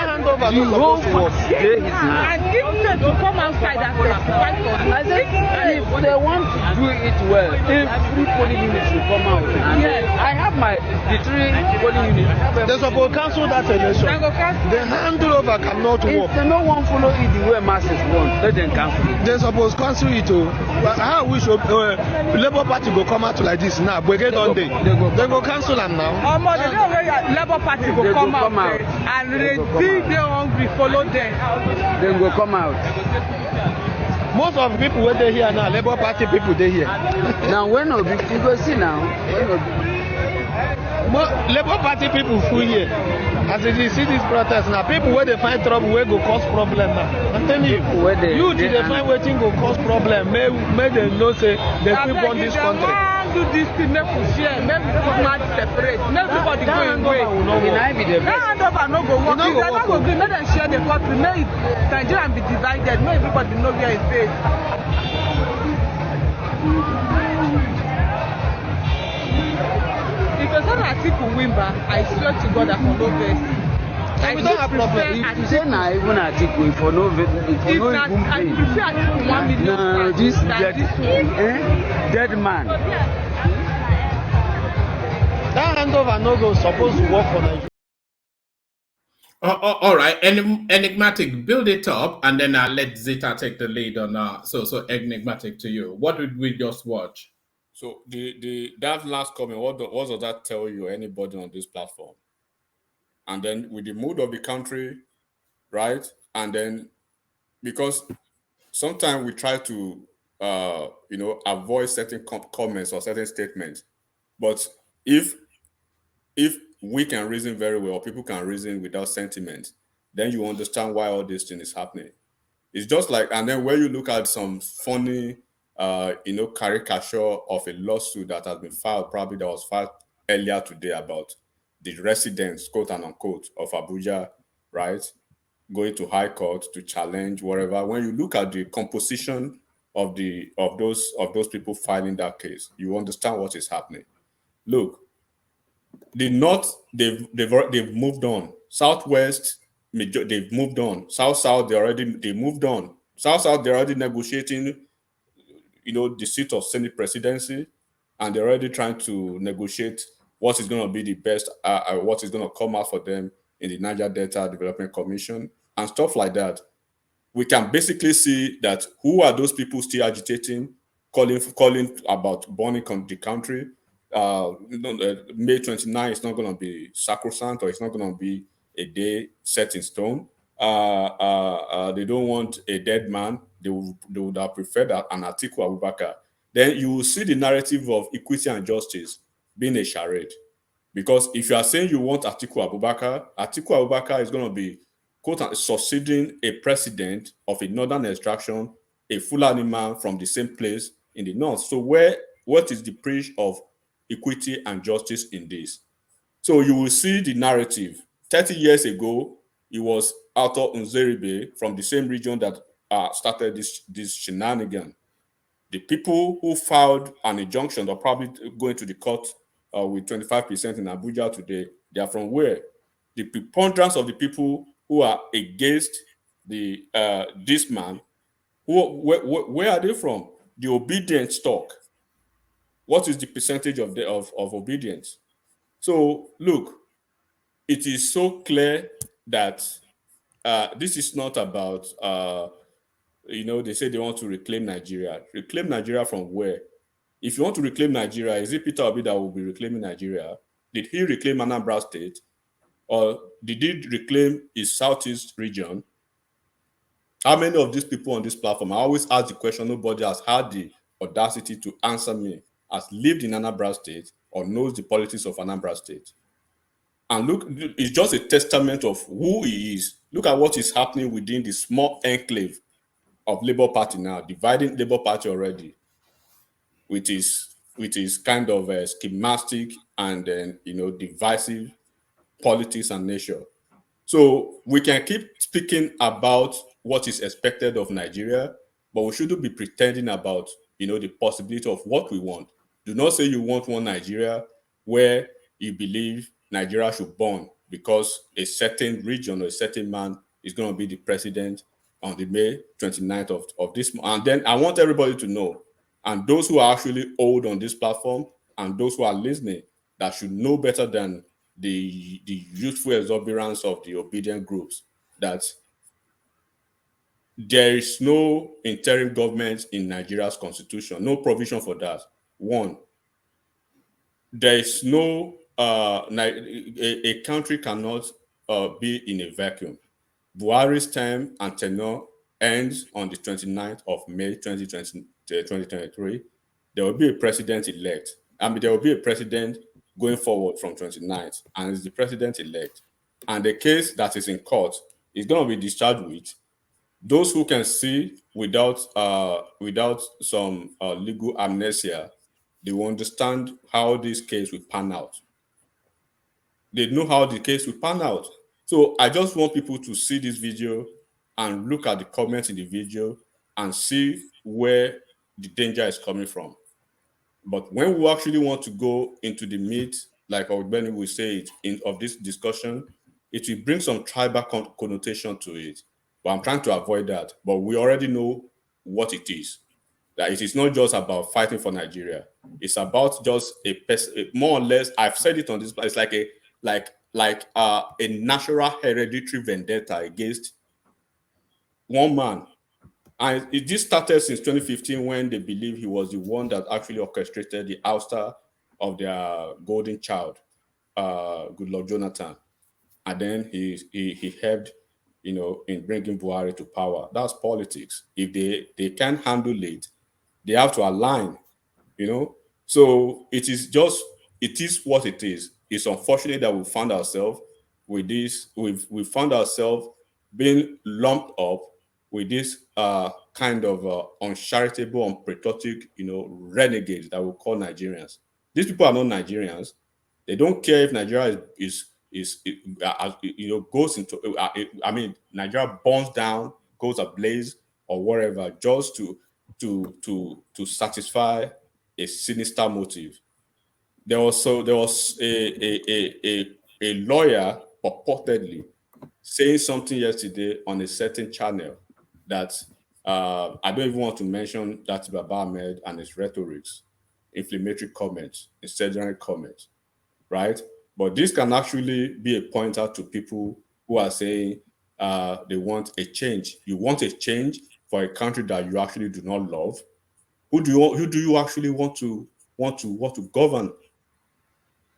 handover, the whole fact dey his hand. And give them to come outside and fight for it. I said, if they want to do it well, every polling unit should come out. Yes, I have the 3 polling units. They suppose cancel that election. The handover cannot work. If they no one follow it the way masses want, let them cancel it. They suppose cancel it too. How we should Labour Party go come out like this now? We get on day. They go cancel them now. The day where Labour Party go come out and they hungry follow them. They go come out. Most of the people where they here now, Labour Party people they here. Now when Obi, you go see now. Labour Party people full here. As you see this protest now, people where they find trouble, where go cause problem now. I'm telling you, they find waiting go cause problem. May they know say they still want this country. don't do this thing, make we share, make we put mouth separate, make everybody go away. That handover no go work. If they no go gree, make them share the country, make Nigeria be divided, make everybody know where it is. If you say Atiku win back, I swear to God I for no vex. We don't have problem. If you say na even Atiku, if for no even I prefer Atiku 1 million no, this than this one. dead man. That handover no go supposed to work for Nigeria. All right, Enigmatic, build it up, and then I'll let Zeta take the lead on. So Enigmatic to you. What did we just watch? So that last comment, what does that tell you, anybody on this platform? And then with the mood of the country, right? And then because sometimes we try to avoid certain comments or certain statements, but if we can reason very well, or people can reason without sentiment, then you understand why all this thing is happening. It's just like, and then when you look at some funny caricature of a lawsuit that has been filed, probably that was filed earlier today about the residents, quote and unquote, of Abuja, right, going to high court to challenge whatever. When you look at the composition of those people filing that case, you understand what is happening. Look, the North, they've moved on. Southwest, they've moved on. South, they moved on. South, they're already negotiating, the seat of Senate presidency, and they're already trying to negotiate what is going to be the best, what is going to come out for them in the Niger Delta Development Commission and stuff like that. We can basically see that who are those people still agitating, calling about burning the country. May 29 is not going to be sacrosanct, or it's not going to be a day set in stone. They don't want a dead man. They would have preferred an Atiku Abubakar. Then you will see the narrative of equity and justice being a charade. Because if you are saying you want Atiku Abubakar is going to be, quote, succeeding a president of a northern extraction, a Fulani man from the same place in the north. So what is the preach of equity and justice in this? So you will see the narrative. 30 years ago, it was Arthur Nzeribe from the same region that started this shenanigan. The people who filed an injunction are probably going to the court with 25% in Abuja today. They are from where? The preponderance of the people who are against this man, where are they from? The obedient stock. What is the percentage of obedience? So look, it is so clear that this is not about they say they want to reclaim Nigeria. Reclaim Nigeria from where? If you want to reclaim Nigeria, is it Peter Obi that will be reclaiming Nigeria? Did he reclaim Anambra State? Or did he reclaim his southeast region? How many of these people on this platform, I always ask the question, nobody has had the audacity to answer me, has lived in Anambra State or knows the politics of Anambra State. And look, it's just a testament of who he is. Look at what is happening within the small enclave of Labour Party now, dividing Labour Party already, which is kind of a schematic and then divisive politics and nature. So we can keep speaking about what is expected of Nigeria, but we shouldn't be pretending about the possibility of what we want. Do not say you want one Nigeria where you believe Nigeria should burn because a certain region or a certain man is going to be the president on the May 29th of this month. And then I want everybody to know, and those who are actually old on this platform and those who are listening, that should know better than the youthful exuberance of the obedient groups, that there is no interim government in Nigeria's constitution, no provision for that. One, there is no a country cannot be in a vacuum. Buhari's term and tenure ends on the 29th of May 2023. There will be a president-elect. There will be a president going forward from 29th, and it's the president-elect. And the case that is in court is going to be discharged with those who can see without some legal amnesia They will understand how this case will pan out. They know how the case will pan out. So I just want people to see this video and look at the comments in the video and see where the danger is coming from. But when we actually want to go into the meat, like Ogbeni will say it of this discussion, it will bring some tribal connotation to it. But I'm trying to avoid that. But we already know what it is. That it is not just about fighting for Nigeria. It's about just more or less. I've said it on this. It's like a natural hereditary vendetta against one man. And this started since 2015 when they believe he was the one that actually orchestrated the ouster of their golden child, Goodluck Jonathan. And then he helped, in bringing Buhari to power. That's politics. If they can't handle it, they have to align, So it is what it is. It's unfortunate that we found ourselves with this. We found ourselves being lumped up with this kind of uncharitable, unpatriotic, renegades that we call Nigerians. These people are not Nigerians. They don't care if Nigeria goes into. Nigeria burns down, goes ablaze, or whatever, just to satisfy a sinister motive. There was a lawyer purportedly saying something yesterday on a certain channel that I don't even want to mention that Baba Ahmed and his rhetorics, inflammatory comments, incendiary comments, right? But this can actually be a pointer to people who are saying they want a change. You want a change for a country that you actually do not love. Who do you actually want to govern?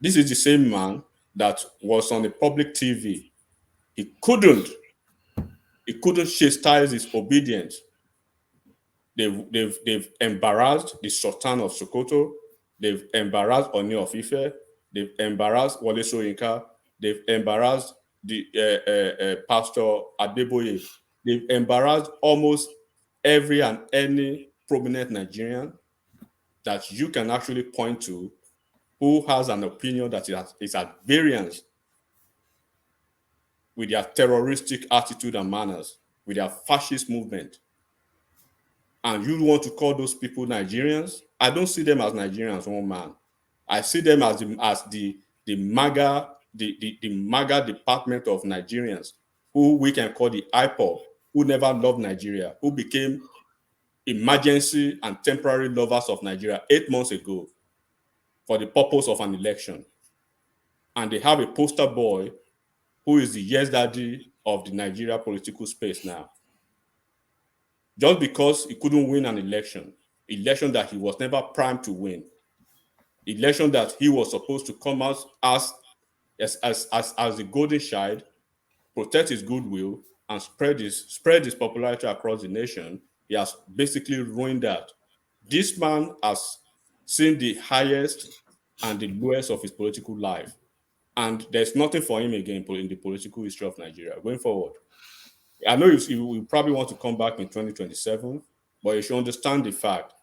This is the same man that was on the public TV. He couldn't chastise his obedience. They've embarrassed the Sultan of Sokoto. They've embarrassed Oni of Ife. They've embarrassed Wole Soyinka. They've embarrassed the Pastor Adeboye. They've embarrassed almost every and any prominent Nigerian that you can actually point to who has an opinion that is at variance with their terroristic attitude and manners, with their fascist movement. And you want to call those people Nigerians? I don't see them as Nigerians, one man. I see them as the MAGA, the MAGA department of Nigerians, who we can call the IPOB, who never loved Nigeria, who became emergency and temporary lovers of Nigeria 8 months ago for the purpose of an election. And they have a poster boy who is the yes daddy of the Nigeria political space now. Just because he couldn't win an election that he was never primed to win, election that he was supposed to come out as the golden child, protect his goodwill, and spread his popularity across the nation, he has basically ruined that. This man has seen the highest and the lowest of his political life. And there's nothing for him again in the political history of Nigeria going forward. I know you probably want to come back in 2027, but you should understand the fact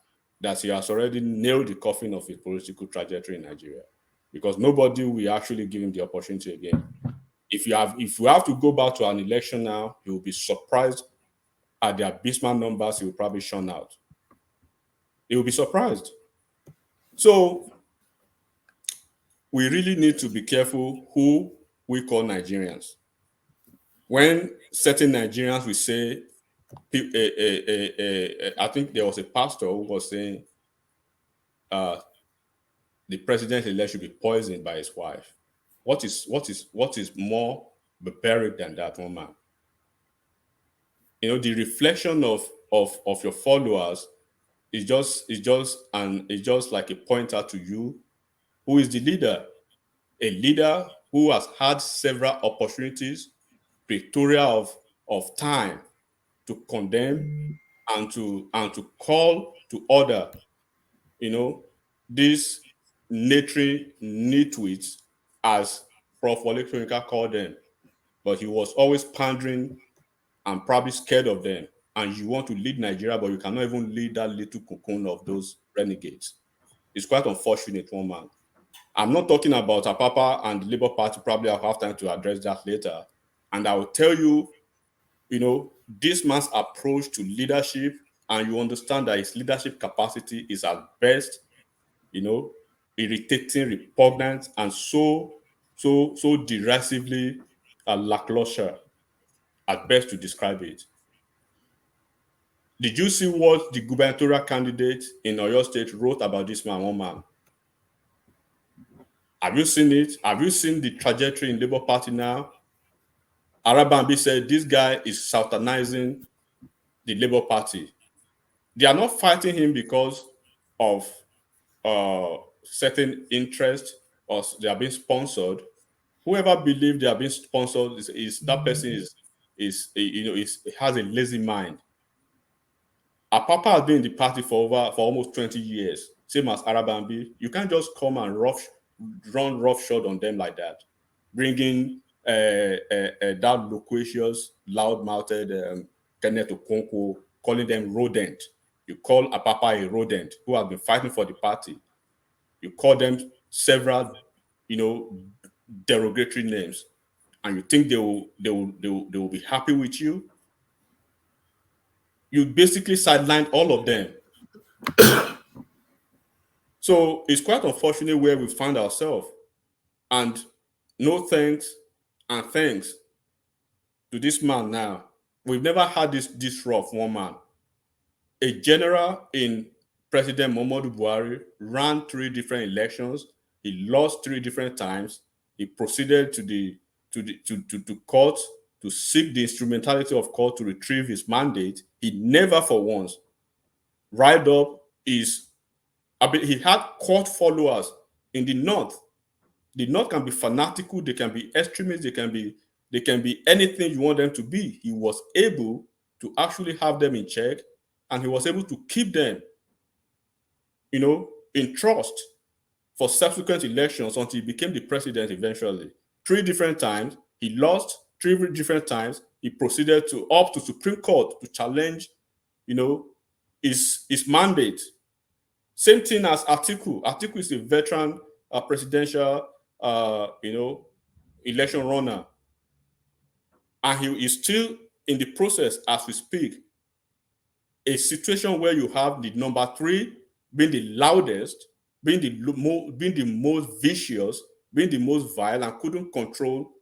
that he has already nailed the coffin of his political trajectory in Nigeria, because nobody will actually give him the opportunity again. If we have to go back to an election now, he will be surprised at the abysmal numbers he will probably shun out. He will be surprised. So we really need to be careful who we call Nigerians. When certain Nigerians will say, I think there was a pastor who was saying the president-elect should be poisoned by his wife. What is more barbaric than that, one man? The reflection of your followers is just like a pointer to you. Who is the leader? A leader who has had several opportunities, plethora of time to condemn and to call to order, these nitwits, as Prof. Wole Soyinka called them. But he was always pandering and probably scared of them. And you want to lead Nigeria, but you cannot even lead that little cocoon of those renegades. It's quite unfortunate, one man. I'm not talking about Apapa and the Labour Party. Probably I'll have time to address that later. And I will tell you, this man's approach to leadership, and you understand that his leadership capacity is at best, irritating, repugnant, and so derisively lackluster, at best to describe it. Did you see what the gubernatorial candidate in Oyo State wrote about this man, one man? Have you seen it? Have you seen the trajectory in Labour Party now? Arabambi said this guy is southernising the Labour Party. They are not fighting him because of certain interest or they are being sponsored. Whoever believes they are being sponsored is that person has a lazy mind. Apapa has been in the party for almost 20 years, same as Arabambi. You can't just come and run roughshod on them like that. Bringing that loquacious, loud-mouthed Kenneth Okonkwo, calling them rodent. You call Apapa a rodent who has been fighting for the party. You call them several, derogatory names, and you think they will be happy with you. You basically sidelined all of them. So it's quite unfortunate where we find ourselves. And no thanks and thanks to this man now. We've never had this rough, one man. A general in President Muhammadu Buhari ran 3 different elections. He lost 3 different times. He proceeded to court to seek the instrumentality of court to retrieve his mandate. He never for once riled up he had court followers in the North. The North can be fanatical, they can be extremists, they can be anything you want them to be. He was able to actually have them in check, and he was able to keep them, in trust for subsequent elections until he became the president eventually. 3 different times, he lost 3 different times. He proceeded up to Supreme Court to challenge, his mandate. Same thing as Atiku. Atiku is a veteran presidential, election runner. And he is still in the process as we speak. A situation where you have the number 3 being the loudest, being the most vicious, being the most vile, and couldn't control,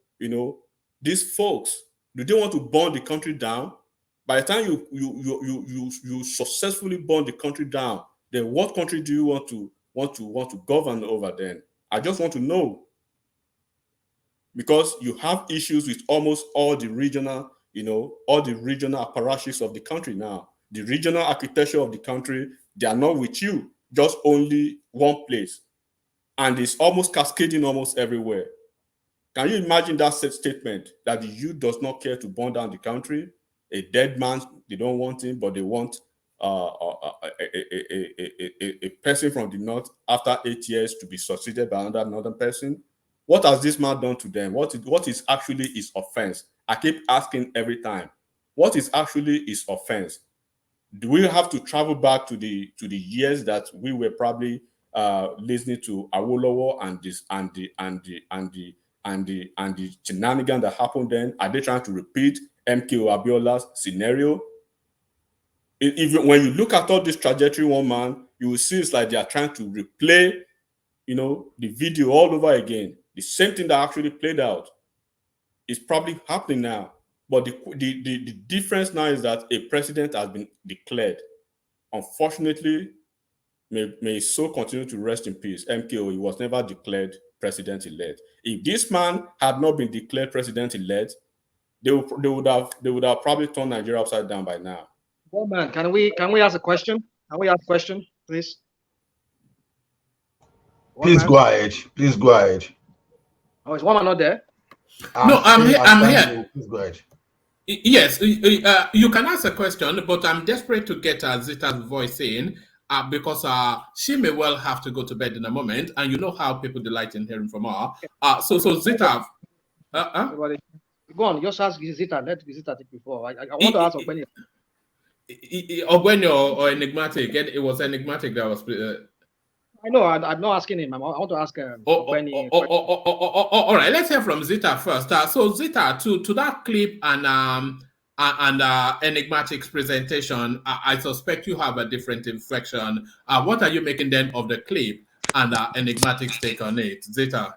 these folks. Do they want to burn the country down? By the time you successfully burn the country down, then what country do you want to govern over then? I just want to know. Because you have issues with almost all the regional apparatchiks of the country now. The regional architecture of the country, they are not with you, just only one place. And it's almost cascading almost everywhere. Can you imagine that statement that the youth does not care to burn down the country? A dead man, they don't want him, but they want a person from the North after 8 years to be succeeded by another northern person? What has this man done to them? What is actually his offense? I keep asking every time. What is actually his offense? Do we have to travel back to the years that we were probably listening to Awolowo and the shenanigan that happened then? Are they trying to repeat MKO Abiola's scenario? Even when you look at all this trajectory, one man, you will see it's like they are trying to replay, the video all over again. The same thing that actually played out is probably happening now. But the difference now is that a president has been declared. Unfortunately, may his soul continue to rest in peace. MKO, he was never declared president-elect. If this man had not been declared president-elect, they would have probably turned Nigeria upside down by now. Well, man, can we ask a question? Can we ask a question, please? Please go ahead. Please go ahead. Oh, is one man not there? No, I'm here. Please go ahead. Yes, you can ask a question, but I'm desperate to get Zita's voice in because she may well have to go to bed in a moment, and you know how people delight in hearing from her. So Zita, go on, just ask Zita. Let Zita take before. I want to ask Ogbenyo. Ogbenyo or Enigmatic. It was Enigmatic that was. I know. I'm not asking him. I want to ask Penny. All right, let's hear from Zita first. So Zita, to that clip and Enigmatic's presentation, I suspect you have a different inflection. What are you making then of the clip and Enigmatic's take on it, Zita?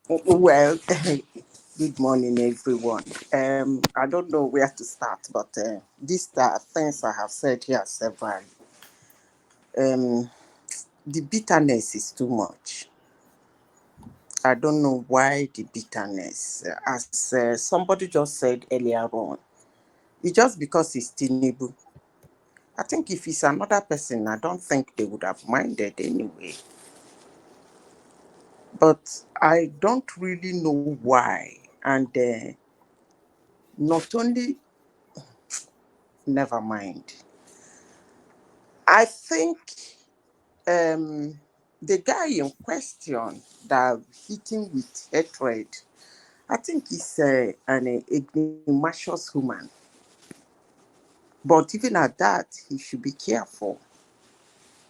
Well, good morning, everyone. I don't know where to start, but these things I have said here several. The bitterness is too much. I don't know why the bitterness. As somebody just said earlier on, it's just because it's Tinubu. I think if it's another person, I don't think they would have minded anyway. But I don't really know why. And not only, never mind. I think the guy in question that hit him with hatred, I think he's an ignominious human. But even at that, he should be careful.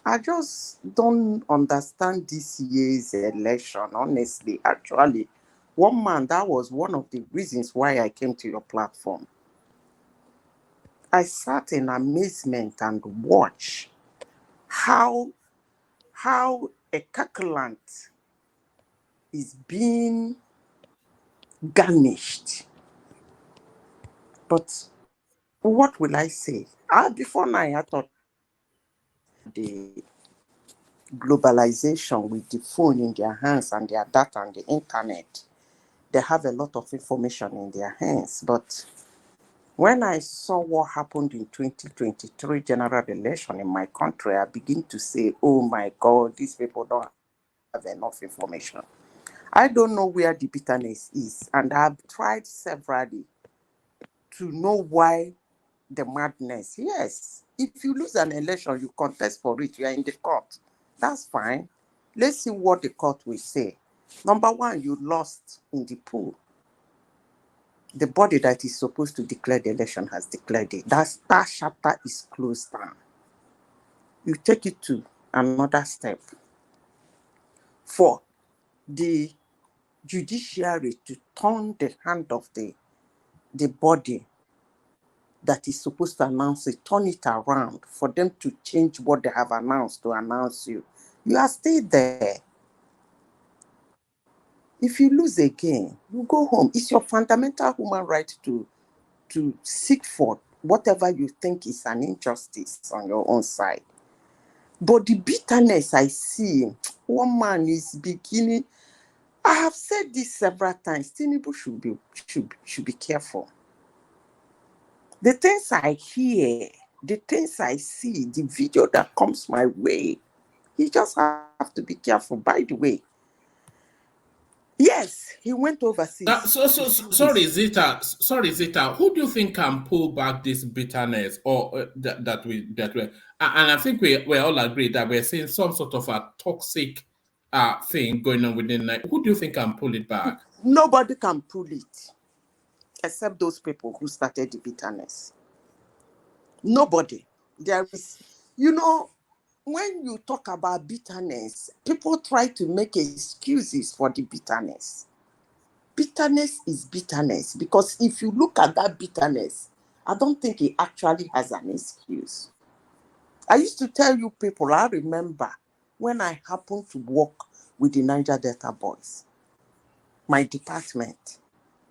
I just don't understand this year's election, honestly. Actually, one man, that was one of the reasons why I came to your platform. I sat in amazement and watched how a calculant is being garnished. But what will I say? Before now, I thought the globalization with the phone in their hands and their data and the internet, they have a lot of information in their hands. But when I saw what happened in 2023 general election in my country, I begin to say, oh my God, these people don't have enough information. I don't know where the bitterness is, and I've tried severally to know why the madness. Yes, if you lose an election, you contest for it, you are in the court. That's fine. Let's see what the court will say. Number one, you lost in the pool. The body that is supposed to declare the election has declared it. That chapter is closed down. You take it to another step. For the judiciary to turn the hand of the body that is supposed to announce it, turn it around for them to change what they have announced to announce you. You are still there. If you lose again, you go home. It's your fundamental human right to seek for whatever you think is an injustice on your own side. But the bitterness I see, one man is beginning. I have said this several times. Tinubu should be careful. The things I hear, the things I see, the video that comes my way, you just have to be careful. By the way, yes, he went overseas. Sorry, Zita. Who do you think can pull back this bitterness, or that we? And I think we all agree that we're seeing some sort of a toxic thing going on within. Who do you think can pull it back? Nobody can pull it, except those people who started the bitterness. Nobody. There is, when you talk about bitterness, people try to make excuses for the bitterness. Bitterness is bitterness, because if you look at that bitterness, I don't think it actually has an excuse. I used to tell you people, I remember when I happened to work with the Niger Delta boys, my department.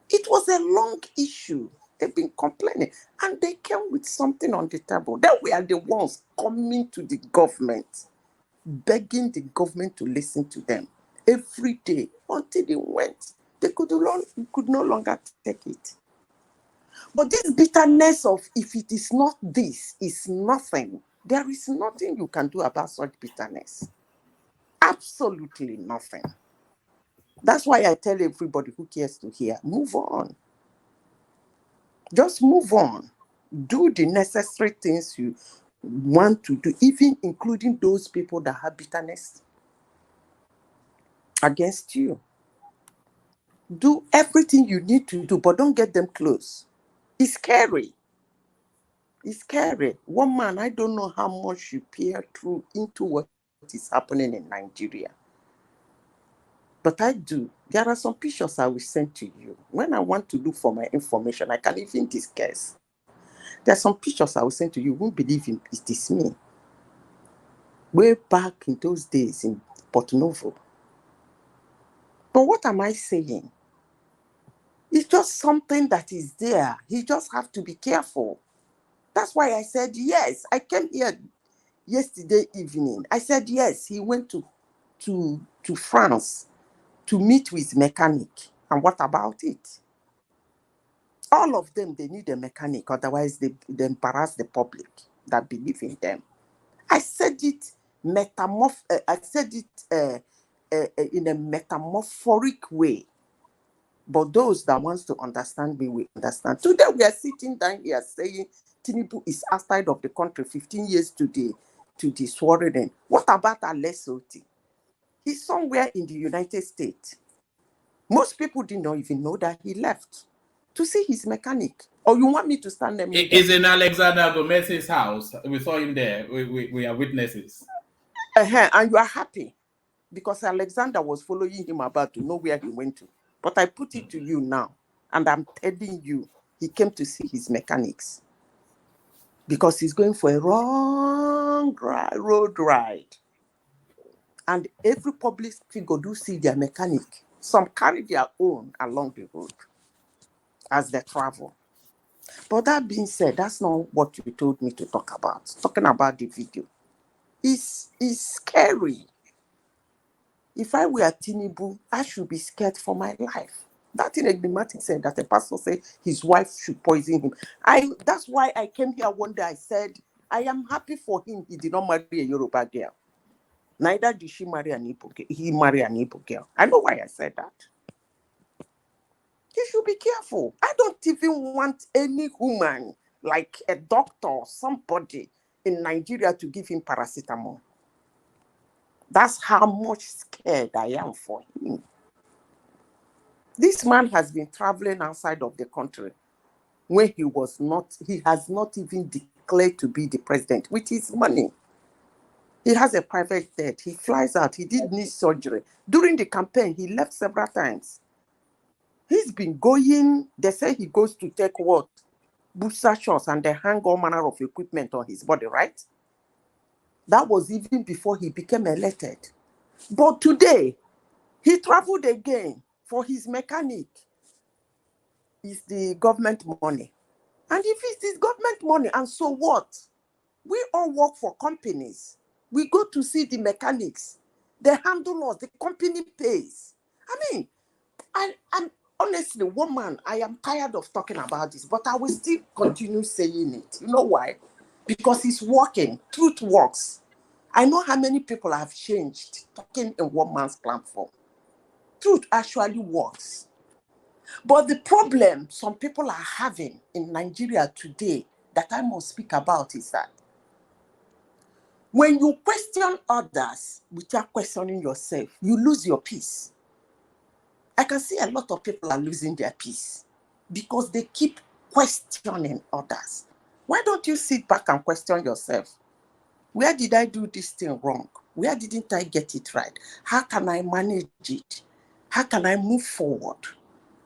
It was a long issue. They've been complaining, and they came with something on the table. They were the ones coming to the government, begging the government to listen to them every day until they went. They could no longer take it. But this bitterness of, if it is not this, it's nothing. There is nothing you can do about such bitterness. Absolutely nothing. That's why I tell everybody who cares to hear, move on. Just move on. Do the necessary things you want to do, even including those people that have bitterness against you. Do everything you need to do, but don't get them close. It's scary. It's scary. One man, I don't know how much you peer through into is happening in Nigeria. But I do. There are some pictures I will send to you. When I want to look for my information, I can even discuss. There are some pictures I will send to you. You won't believe it is me. Way back in those days in Porto Novo. But what am I saying? It's just something that is there. He just have to be careful. That's why I said yes. I came here yesterday evening. I said yes. He went to France to meet with mechanic. And what about it? All of them, they need a mechanic. Otherwise, they embarrass the public that believe in them. I said it in a metamorphoric way. But those that wants to understand me will understand. Today we are sitting down here saying Tinubu is outside of the country 15 years to the swearing in. What about Alesoti? He's somewhere in the United States. Most people did not even know that he left to see his mechanic. Or you want me to stand there? He's in Alexander Gomez's house. We saw him there. We are witnesses. And you are happy because Alexander was following him about to know where he went to. But I put it to you now, and I'm telling you, he came to see his mechanics because he's going for a long road ride. And every public figure do see their mechanic. Some carry their own along the road as they travel. But that being said, that's not what you told me to talk about. Talking about the video. It's scary. If I were Tinubu, I should be scared for my life. That in enigmatic said that the pastor said his wife should poison him. That's why I came here one day. I said, I am happy for him. He did not marry a Yoruba girl. Neither did she marry an Igbo girl. He married an Igbo girl. I know why I said that. He should be careful. I don't even want any woman, like a doctor or somebody in Nigeria, to give him paracetamol. That's how much scared I am for him. This man has been traveling outside of the country when he has not even declared to be the president with his money. He has a private jet. He flies out. He did knee surgery. During the campaign, he left several times. He's been going, they say he goes to take what? Booster shots, and they hang all manner of equipment on his body, right? That was even before he became elected. But today, he traveled again for his mechanic. It's the government money. And if it's his government money, and so what? We all work for companies. We go to see the mechanics. They handle us. The company pays. I mean, I'm honestly, woman, I am tired of talking about this, but I will still continue saying it. You know why? Because it's working. Truth works. I know how many people have changed talking in one man's platform. Truth actually works. But the problem some people are having in Nigeria today that I must speak about is that when you question others without questioning yourself, you lose your peace. I can see a lot of people are losing their peace because they keep questioning others. Why don't you sit back and question yourself? Where did I do this thing wrong? Where didn't I get it right? How can I manage it? How can I move forward?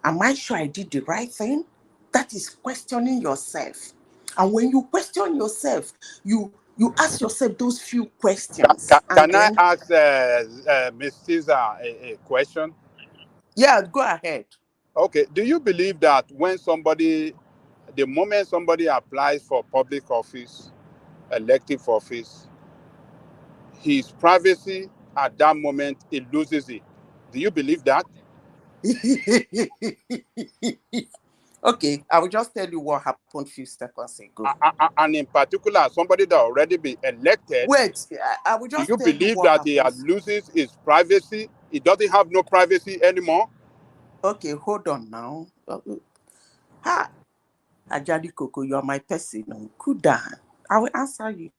Am I sure I did the right thing? That is questioning yourself. And when you question yourself, you ask yourself those few questions. Can I ask Ms. Caesar a question? Yeah, go ahead. Okay. Do you believe that when the moment somebody applies for public office, elective office, his privacy at that moment, he loses it? Do you believe that? Okay, I will just tell you what happened a few seconds ago. And in particular, somebody that already been elected. Wait, I will just do you tell you believe what that happens. he loses his privacy? He doesn't have no privacy anymore? Okay, hold on now. Hi, Ajadi Koko, you are my person. Cool down. I will answer you.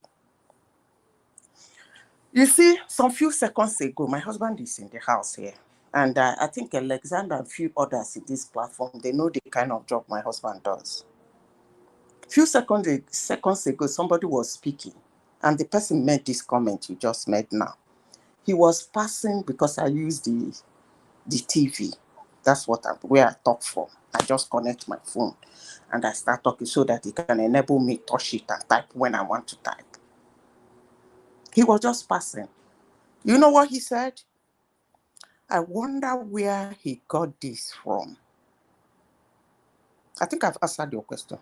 You see, some few seconds ago, my husband is in the house here. And I think Alexander and a few others in this platform, they know the kind of job my husband does. Few seconds ago, somebody was speaking, and the person made this comment you just made now. He was passing because I used the TV. That's where I talk from. I just connect my phone and I start talking so that it can enable me touch it and type when I want to type. He was just passing. You know what he said? I wonder where he got this from. I think I've answered your question.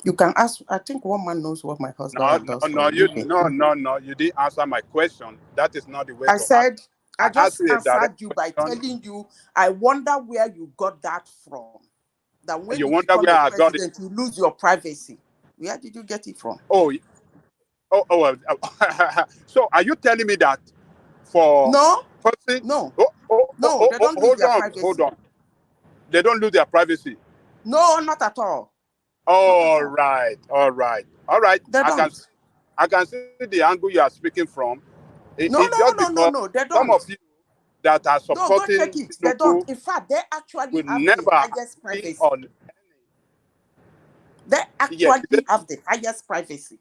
You can ask. I think one man knows what my husband does for a living. No. You didn't answer my question. That is not the way I to said, I just ask you a direct answered you by question. telling you, I wonder where you got that from. That when You you wonder become where a I got it. president, you lose your privacy. Where did you get it from? So are you telling me that for No, person? no, no, they don't lose Hold their on. privacy. They don't lose their privacy. No, not at all. All right. They don't. I can see the angle you are speaking from. It's just because No, they some don't. of you that are No, go supporting check it. They don't. Tinubu In fact, they actually will have the never highest be privacy. on. They actually have the highest privacy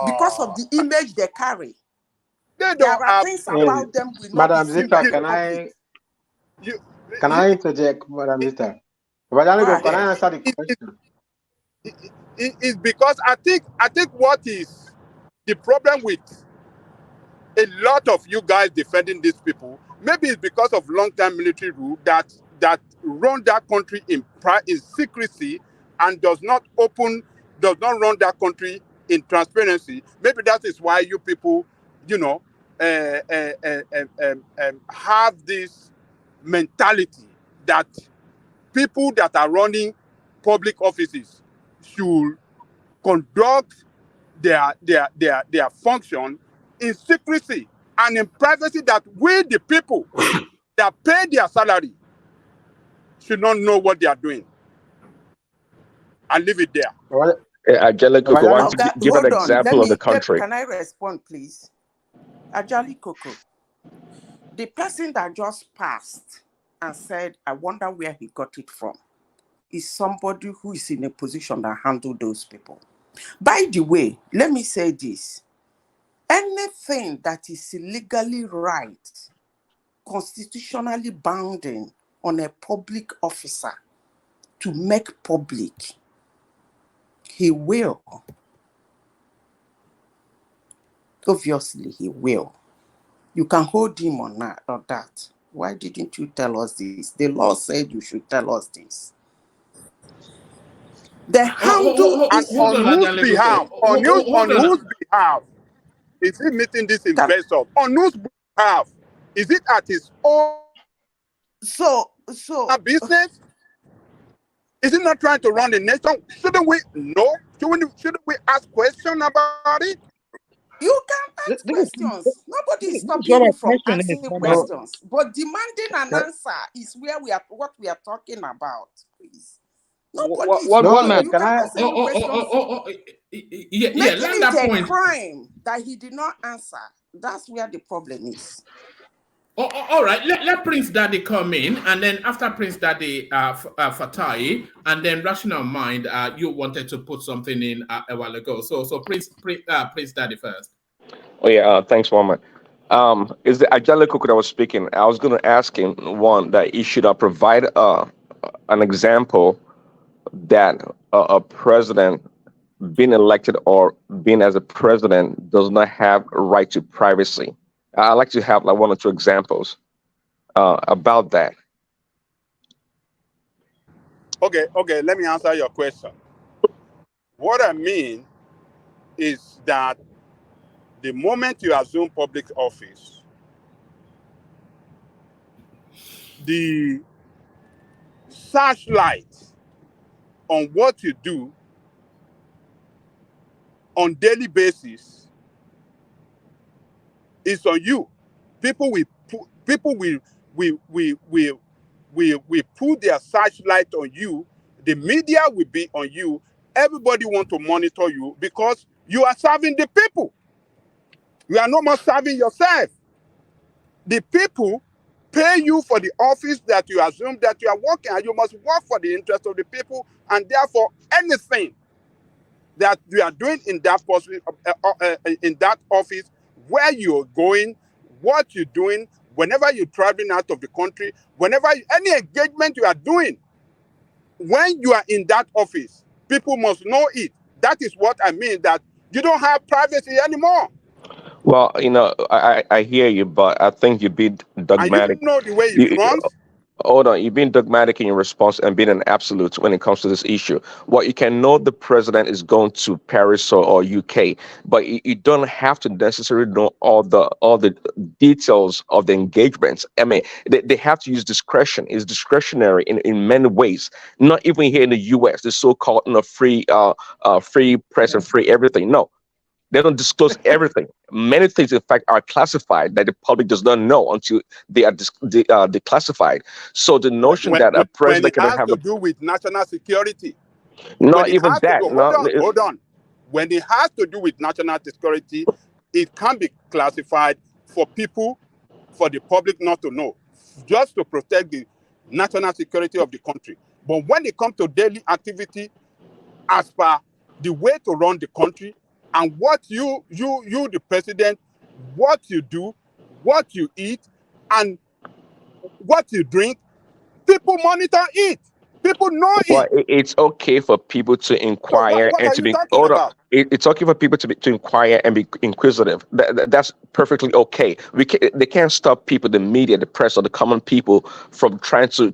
because of the image they carry. There are things about them will not be Madam seen Zita, by the public. can I interject, Madam Zita? Go Can I ahead. answer the question? It's because I think what is the problem with a lot of you guys defending these people, maybe it's because of long-term military rule that run that country in secrecy and does not run that country in transparency. Maybe that is why you people, have this mentality that people that are running public offices should conduct their function in secrecy and in privacy, that we, the people that pay their salary, should not know what they are doing. I leave it there. Angelica, want to give an Hold on. example of the country. Can I respond, please? Ajali Coco, the person that just passed and said, I wonder where he got it from, is somebody who is in a position that handle those people. By the way, let me say this. Anything that is legally right, constitutionally bounding on a public officer to make public, he will. Obviously, he will. You can hold him on that. Why didn't you tell us this? The law said you should tell us this. The handle And on whose behalf? On whose behalf is he meeting this investor? On whose behalf? Is it at his own business? Is he not trying to run the nation? Shouldn't we know? Shouldn't we ask questions about it? You can ask questions. Nobody is stopping you from asking questions. But demanding an answer is what we are talking about. Please. Nobody is stopping you. Can answer questions. Making land that it a point. crime that he did not answer. That's where the problem is. All right, let Prince Daddy come in, and then after Prince Daddy, Fatai, and then Rational Mind, you wanted to put something in a while ago. So Prince Daddy first. Oh yeah, thanks, Woman. Is the Angelica that was speaking? I was going to ask him one that he should provide an example that a president being elected or being as a president does not have a right to privacy. I'd like to have like one or two examples about that. Okay, let me answer your question. What I mean is that the moment you assume public office, the searchlight on what you do on daily basis is on you. People will put their searchlight on you. The media will be on you. Everybody want to monitor you because you are serving the people. You are no more serving yourself. The people pay you for the office that you assume that you are working, and you must work for the interest of the people, and therefore anything that you are doing in that office where you're going, what you're doing, whenever you're traveling out of the country, any engagement you are doing, when you are in that office, people must know it. That is what I mean, that you don't have privacy anymore. Well, I hear you, but I think you're being And dogmatic. you know the way You, it runs. hold on, you're being dogmatic in your response and being an absolute when it comes to this issue. Well, you can know the president is going to Paris or UK, but you don't have to necessarily know all the details of the engagements. I mean, they have to use discretion. It's discretionary in many ways. Not even here in the US, the so-called free free press and free everything. No. They don't disclose everything. Many things, in fact, are classified that the public does not know until they are declassified. So the notion When, that a when president it cannot has have to do with national security, not even that. hold on. When it has to do with national security, it can be classified for people, for the public not to know, just to protect the national security of the country. But when it comes to daily activity, as per the way to run the country, and what you the president, what you do, what you eat, and what you drink, people monitor it. People know Well, it. it's okay for people to So inquire what and are to you be. talking Hold on. about? It's okay for people to inquire and be inquisitive. That's perfectly okay. They can't stop people, the media, the press, or the common people from trying to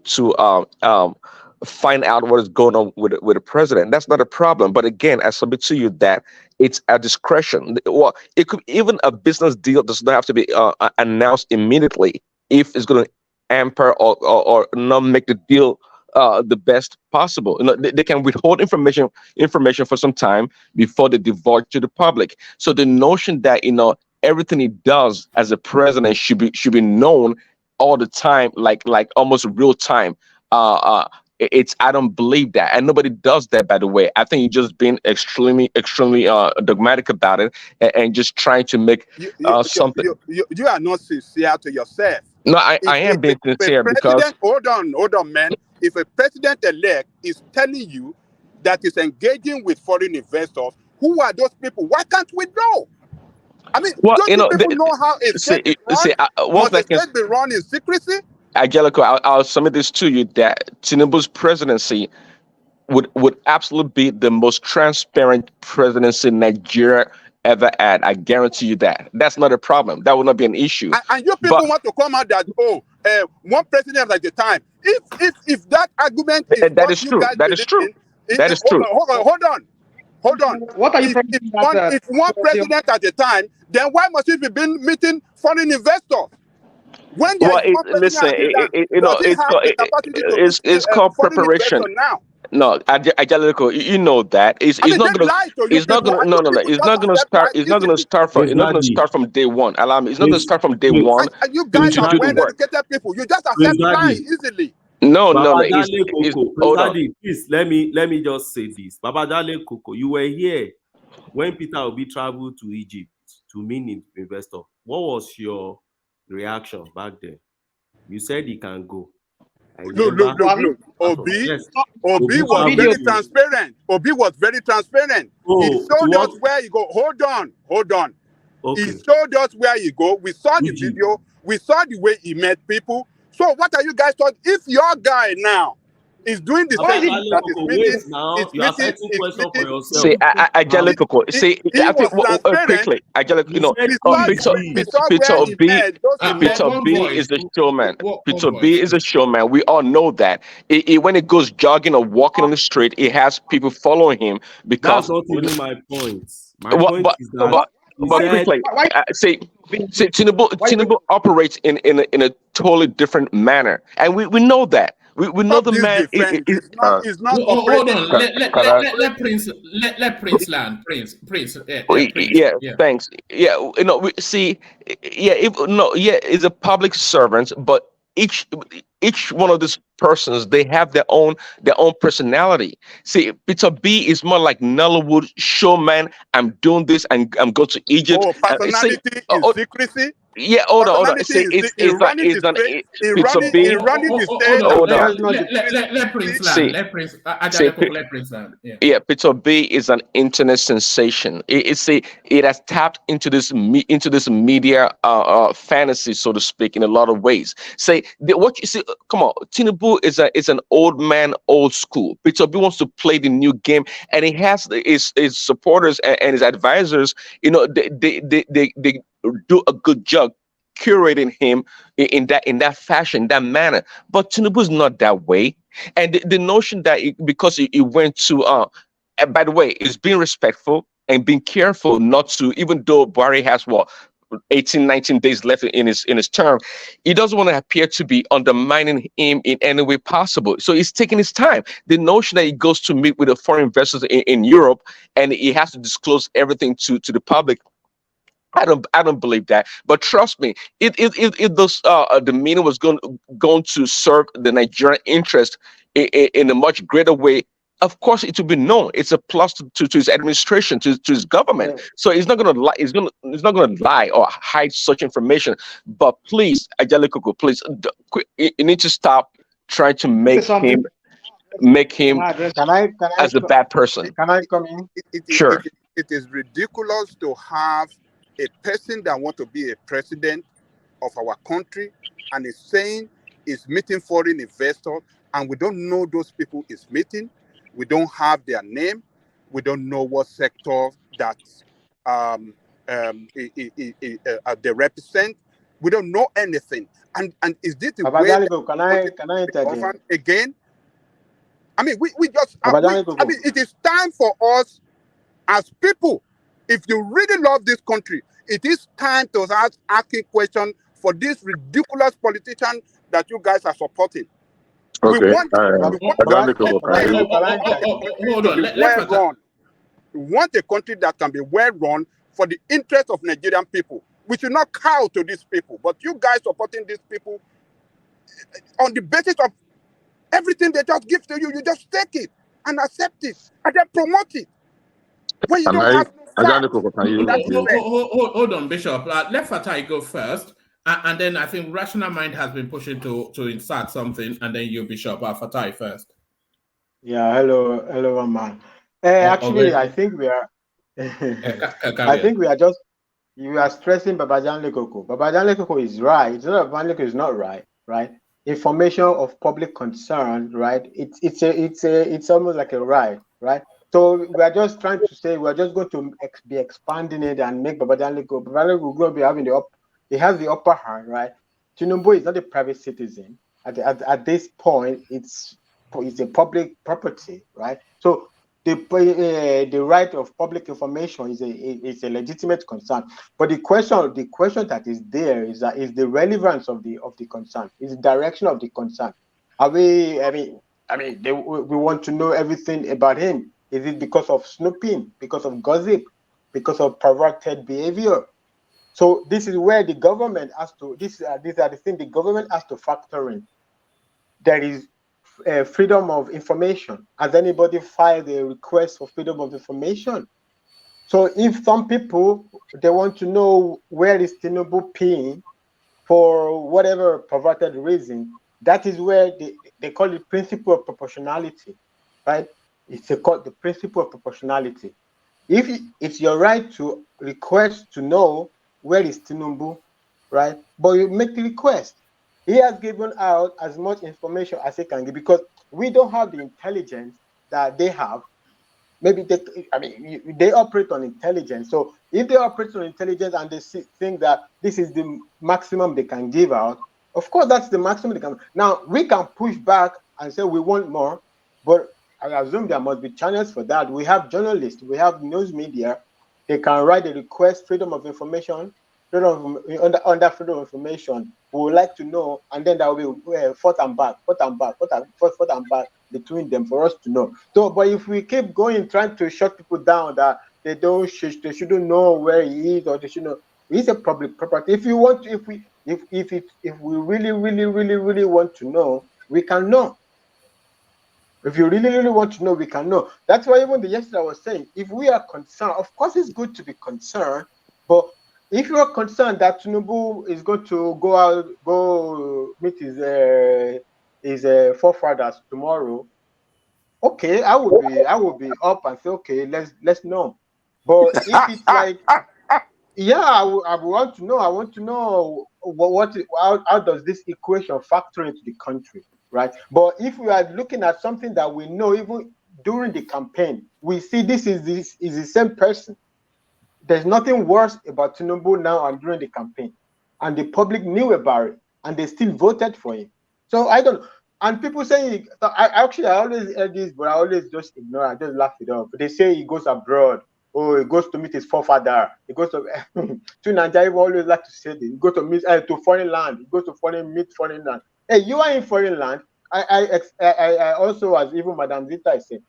find out what is going on with the president. That's not a problem. But again, I submit to you that it's at discretion. Well, it could even a business deal does not have to be announced immediately if it's going to hamper or not make the deal the best possible. They can withhold information for some time before they divulge to the public. So the notion that everything he does as a president should be known all the time, like almost real time. It's I don't believe that, and nobody does that. By the way, I think you're just being extremely dogmatic about it and just trying to make something. You are not sincere to yourself. No, I am If being a sincere because president, hold on, man. If a president-elect is telling you that he's engaging with foreign investors, who are those people? Why can't we know? I mean, well, don't you people know how a state is run? what Must a I can. state be run in secrecy? Angelico, I'll submit this to you that Tinubu's presidency would absolutely be the most transparent presidency Nigeria ever had. I guarantee you that. That's not a problem. That would not be an issue. And you people want to come out that one president at a time. If that argument is that what is you true. guys That is believe true. That is true. Hold on. What are you If one president at a time, then why must we be meeting foreign investors? When there is one president at a time, does he have the capacity to meet it's called foreign preparation. investors now? No, Angelico, you know that it's I mean, not they gonna. lie to you It's not people, gonna. and No, you no, no. people It's just not gonna accept start. lies It's not gonna easily. start from. Yes, It's not gonna Daddy. start from day one. Allow me. It's not gonna Yes, start from day yes. one. And you guys To are do the work. well-educated people. You just Prince accept lies Daddy. easily. No. Baba It's Dale Koko. Prince hold on. Daddy, please let me just say this. Baba Dale Koko, you were here when Peter Obi traveled to Egypt to meet investor. What was your reaction back then? You said he can go. I remember. Look. Obi was traveled very to- transparent. Obi was very transparent. He showed us where he go. Hold on. Okay. He showed us where he go. We saw the Egypt. video. We saw the way he met people. So what are you guys talking? If your guy now is doing the Baba same thing Dale that Koko, is wait now. You are setting question for yourself. See, Angelico. See, he I was think transparent. quickly, Angelico. You said We saw Peter where he Obi. met those he met. Peter one B voice. is a showman. Peter One B voice. is a showman. We all know that. When he goes jogging or walking on the street, he has people following him because. That's not even my point. My But point is that he but said, quickly, see, Tinubu operates in a totally different manner, and we know that. We know the man. It's not Hold operating. on. Let Prince land. Prince. Prince. Yeah, thanks. Yeah, we see. Yeah, is a public servant, but each one of these persons, they have their own personality. See, Peter B is more like Nollywood showman. I'm doing this, and I'm going to Egypt. Personality in secrecy. Yeah, hold on, hold on. Calamity is in running the state, It's a big. Hold on. Hold on. Let Prince land. See, Let Prince. see, Let Prince land. Yeah. yeah, Peter B is an internet sensation. It has tapped into into this media fantasy, so to speak, in a lot of ways. Say what you see. Come on, Tinubu is an old man, old school. Peter B wants to play the new game, and he has his supporters and his advisors. You know, they do a good job curating him in that fashion, that manner. But Tinubu is not that way. And the notion that because it went to and by the way, it's being respectful and being careful not to, even though Buhari has 18, 19 days left in his term, he doesn't want to appear to be undermining him in any way possible. So he's taking his time. The notion that he goes to meet with the foreign investors in Europe and he has to disclose everything to the public, I don't believe that. But trust me, if those the meeting was going to serve the Nigerian interest in a much greater way, of course it will be known. It's a plus to his administration, to his government. So he's not going to lie. He's not going to lie or hide such information. But please, Ajale Koko, please, you need to stop trying to make him as a bad person. Can I come in? Sure. It is ridiculous to have a person that wants to be a president of our country and is saying is meeting foreign investors, and we don't know those people is meeting. We don't have their name. We don't know what sector that they represent. We don't know anything. And is this the way that can I intervene again? I mean, we just I mean, it is time for us as people. If you really love this country, it is time to start asking questions for this ridiculous politician that you guys are supporting. Okay. We want Let run. We want a country that can be well run for the interest of Nigerian people. We should not cow to these people, but you guys supporting these people on the basis of everything they just give to you, you just take it and accept it and then promote it. When you don't have hold on, Bishop. Let Fatai go first, and then I think Rational Mind has been pushing to insert something, and then you, Bishop. Fatai first. Yeah, hello, man. Actually, I think we are. I think we are just. You are stressing Babajan Lekoko. Babajan Lekoko is right. It's not Babajan Lekoko is not right. Right. Information of public concern. Right. It's almost like a right. Right. So we are just trying to say we are just going to be expanding it and make Babajan Lekoko. Babajan Lekoko will be having he has the upper hand. Right. Tinubu is not a private citizen. At this point, it's a public property, right? So the right of public information is a legitimate concern. But the question that is there is the relevance of the concern, is the direction of the concern. Are we? We want to know everything about him. Is it because of snooping, because of gossip, because of perverted behavior? So this is where the government has to. These are the things the government has to factor in. There is freedom of information. Has anybody filed a request for freedom of information? So if some people, they want to know where is Tinubu paying for whatever perverted reason, that is where they call it principle of proportionality, right? It's called the principle of proportionality. If it's your right to request to know where is Tinubu, right? But you make the request. He has given out as much information as he can give because we don't have the intelligence that they have. Maybe they operate on intelligence. So if they operate on intelligence and they think that this is the maximum they can give out, of course that's the maximum they can. Now we can push back and say we want more, but I assume there must be channels for that. We have journalists, we have news media. They can write a request, freedom of information, under freedom of information. We would like to know, and then there will be forth and back between them for us to know. So, but if we keep going trying to shut people down that they shouldn't know where he is, or they should know he's a public property. If we really want to know, we can know. If you really want to know, we can know. That's why even yesterday I was saying, if we are concerned, of course it's good to be concerned, but if you are concerned that Tinubu is going to go meet his forefathers tomorrow, okay, I will be up and say, okay, let's know. But if it's like, yeah, I want to know. I want to know how does this equation factor into the country, right? But if we are looking at something that we know, even during the campaign, we see this is the same person. There's nothing worse about Tinubu now and during the campaign, and the public knew about it, and they still voted for him. So I don't. And people saying, I always hear this, but I always just ignore. I just laugh it off. They say he goes abroad. Oh, he goes to meet his forefather. He goes to to Nigeria. Always like to say this. He goes to meet to foreign land. He goes to meet foreign land. Hey, you are in foreign land. I also, as even Madam Zita is saying,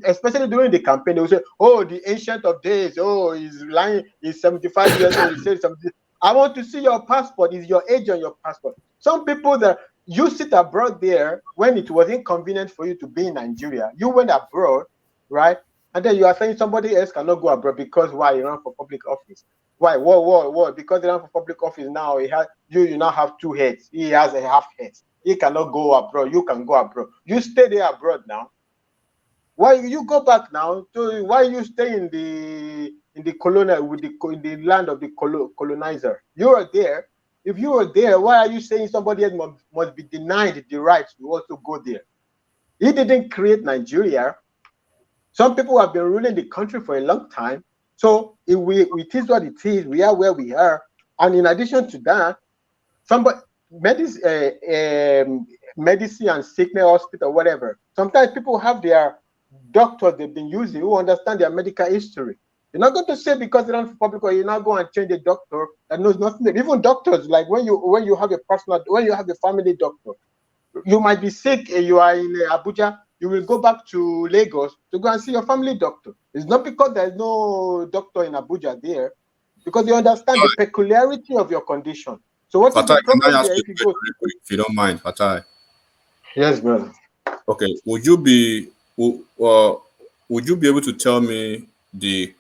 especially during the campaign, they will say, "Oh, the ancient of days. Oh, he's lying. He's 75 years old. He said something." I want to see your passport. Is your age on your passport? Some people that you sit abroad there when it was inconvenient for you to be in Nigeria, you went abroad, right? And then you are saying somebody else cannot go abroad because why? You run for public office. Why? What? Because they run for public office now. You now have two heads. He has a half head. He cannot go abroad. You can go abroad. You stay there abroad now. Why you go back now? So why you stay in the colonial in the land of the colonizer? You are there. If you are there, why are you saying somebody else must be denied the right to also go there? He didn't create Nigeria. Some people have been ruling the country for a long time. So it is what it is. We are where we are. And in addition to that, medicine and sickness hospital, whatever. Sometimes people have their doctors they've been using who understand their medical history. You're not going to say because they don't public or you're not going to change a doctor that knows nothing. Even doctors, like when you have a family doctor, you might be sick and you are in Abuja, you will go back to Lagos to go and see your family doctor. It's not because there's no doctor in Abuja there, because you understand the peculiarity of your condition. So what Fatai, is the problem there if you don't mind, Fatai? Yes, brother. Okay, would you be able to tell me the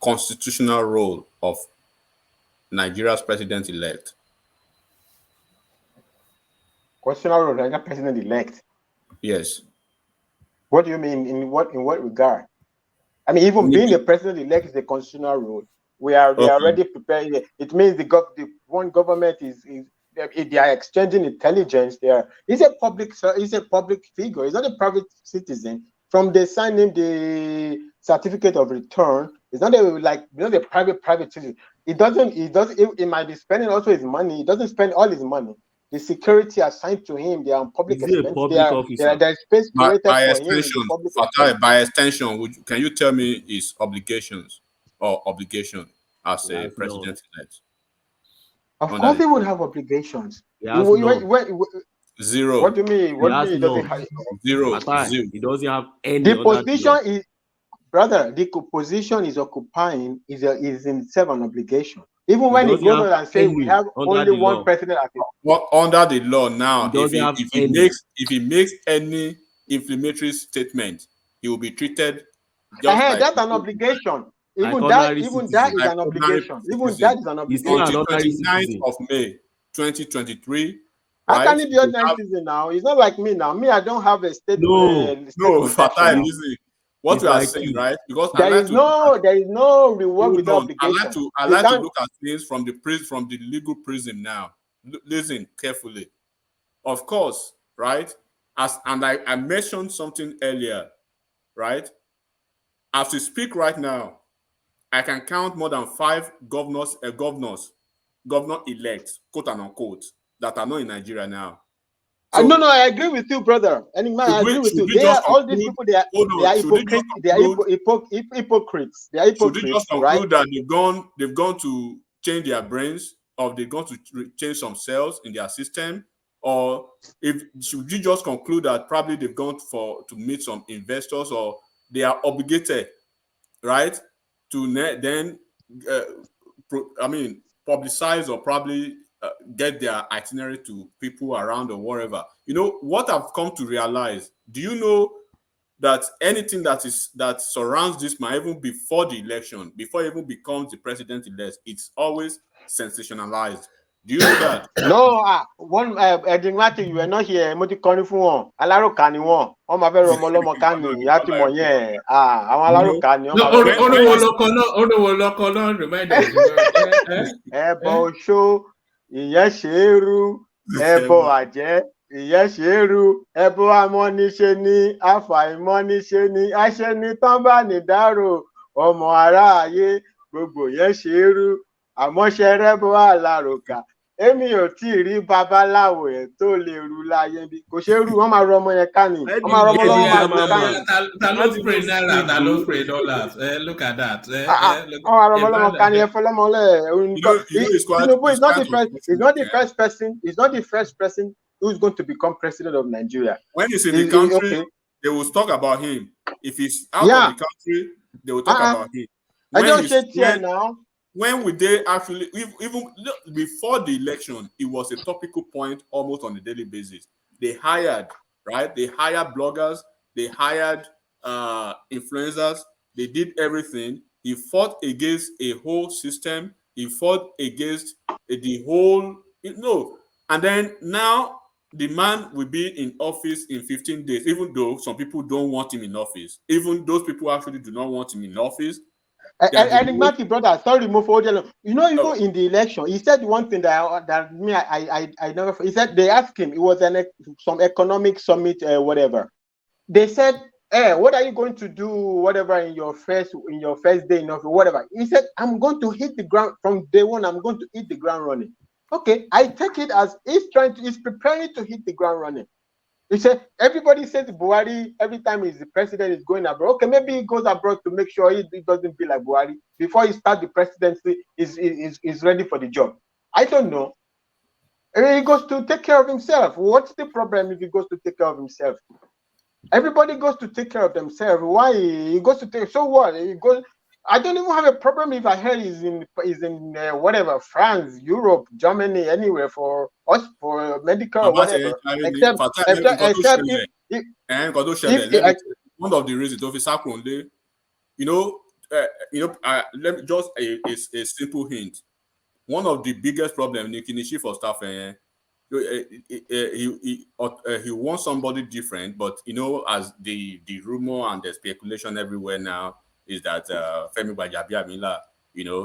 constitutional role of Nigeria's president-elect? Constitutional role of Nigeria's president-elect? Yes. What do you mean? In what regard? I mean, even being the president-elect is a constitutional role. They are already preparing. It means the one government is they are exchanging intelligence. He's a public figure. He's not a private citizen. From they sign him the certificate of return, it's not a private citizen. He might be spending also his money. He doesn't spend all his money. The security assigned to him, they are on public expense. There's space created for him. Fatai, by extension, can you tell me his obligations or obligation as a president-elect? Of course, he would have obligations. Zero. What do you mean? What do you mean? Zero. He doesn't have any. The position is, brother. The position is occupying is in itself an obligation. Even when he goes out and says we have only one president. Under the law now, if he makes any inflammatory statement, he will be treated. That's an obligation. Even that is an obligation. Even that is an obligation. On the 29th of May, 2023. How can he be ordinary citizen now? He's not like me now. Me, I don't have a state. No, Fatai, listen. What we are saying, right? Because there is no reward without obligation. I like to look at things from the legal prism now. Listen carefully. Of course, right? I mentioned something earlier, right? As we speak right now, I can count more than 5 governor-elects, quote and unquote, that are not in Nigeria now. So, no, I agree with you, brother. I agree with you. All these people, they are hypocrites. They are hypocrites. They are hypocrites. Should we just conclude that they've gone to change their brains, or they've gone to change some cells in their system, or should you just conclude that probably they've gone to meet some investors, or they are obligated, right, to then publicize or probably get their itinerary to people around or wherever. You know what I've come to realize? Do you know that anything that surrounds this man, even before the election, before he even becomes the president-elect, it's always sensationalized. Do you know that? No, one Edingmati, you were not here. Mo ti kọrin fún wọn. Aláròkà ni wọn. Wọ́n máa fẹ́ rọ ọmọ ọlọ́mọ ká ní ìyá tí mọ̀ yẹn. Àwọn aláròkà ni wọ́n máa fẹ́ rọ ọmọ náà remind us. Ẹbọ oṣó, ìyẹn ṣe é rú. Ẹbọ àjẹ́, ìyẹn ṣe é rú. Ẹbọ amọ́niṣe ni, àfàìmọ́niṣe ni. Aṣẹ́ni tán bá ní dárò. Ọmọ aráàyè, gbogbo yẹn ṣe é rú. Àmọ́ ṣe rẹ́bọ aláròkà. Èmi ò tí ì rí babaláwo ẹ̀ tó lè rú láyé bí. Kò ṣe é rú, wọ́n máa rọ ọmọ yẹn ká ní. Wọ́n máa rọ ọmọ lọ́wọ́ máa gbé ká ní. Ta ló spray náírà, ta ló spray dollars. Look at that. Wọ́n máa rọ ọmọ lọ́wọ́ ká ní, ẹ fọ́ lọ́mọ lẹ̀. Tinubu is not the first person who's going to become president of Nigeria. When he's in the country, they will talk about him. If he's out of the country, they will talk about him. I don't say here now. When would they actually, even before the election, it was a topical point almost on a daily basis. They hired, right? They hired bloggers, they hired influencers, they did everything. He fought against a whole system. He fought against the whole, and then now the man will be in office in 15 days, even though some people don't want him in office. Even those people actually do not want him in office. Enigmatic brother, sorry, move forward. Even in the election, he said one thing that me I never. He said they asked him. It was some economic summit, whatever. They said, "Hey, what are you going to do? Whatever in your first day in office, whatever." He said, "I'm going to hit the ground from day one. I'm going to hit the ground running." Okay, I take it as he's preparing to hit the ground running. He said, everybody says Buhari, every time he's the president, is going abroad. Okay, maybe he goes abroad to make sure he doesn't be like Buhari. Before he starts the presidency, is ready for the job. I don't know. He goes to take care of himself. What's the problem if he goes to take care of himself? Everybody goes to take care of themselves. Why he goes to take? So what? He goes. I don't even have a problem if I heard he's in whatever, France, Europe, Germany, anywhere for us for medical or whatever. Except one of the reasons officer Konde, let me just a simple hint. One of the biggest problems in the chief of staff, he wants somebody different, but as the rumor and the speculation everywhere now is that Femi Gbajabiamila,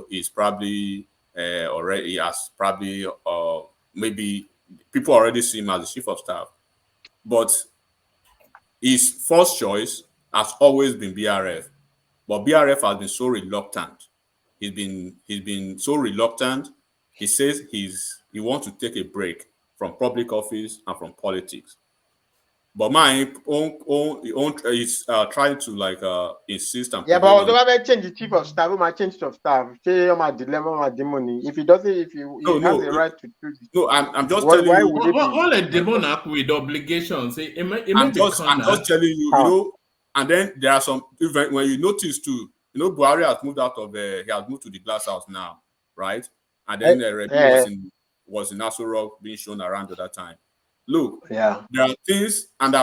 is probably already has probably maybe people already see him as the chief of staff, but his first choice has always been BRF, but BRF has been so reluctant. He's been so reluctant. He says he wants to take a break from public office and from politics. But my own is trying to insist and but although I change the chief of staff, my change of staff. Say my dilemma, my money. If he doesn't, if he has the right to choose. No, I'm just telling you. All a monarch with obligations. I'm just telling you. And then there are some when you notice too. Buhari has moved out of he has moved to the glass house now, right? And then was in Aso Rock being shown around at that time. Look, there are things, and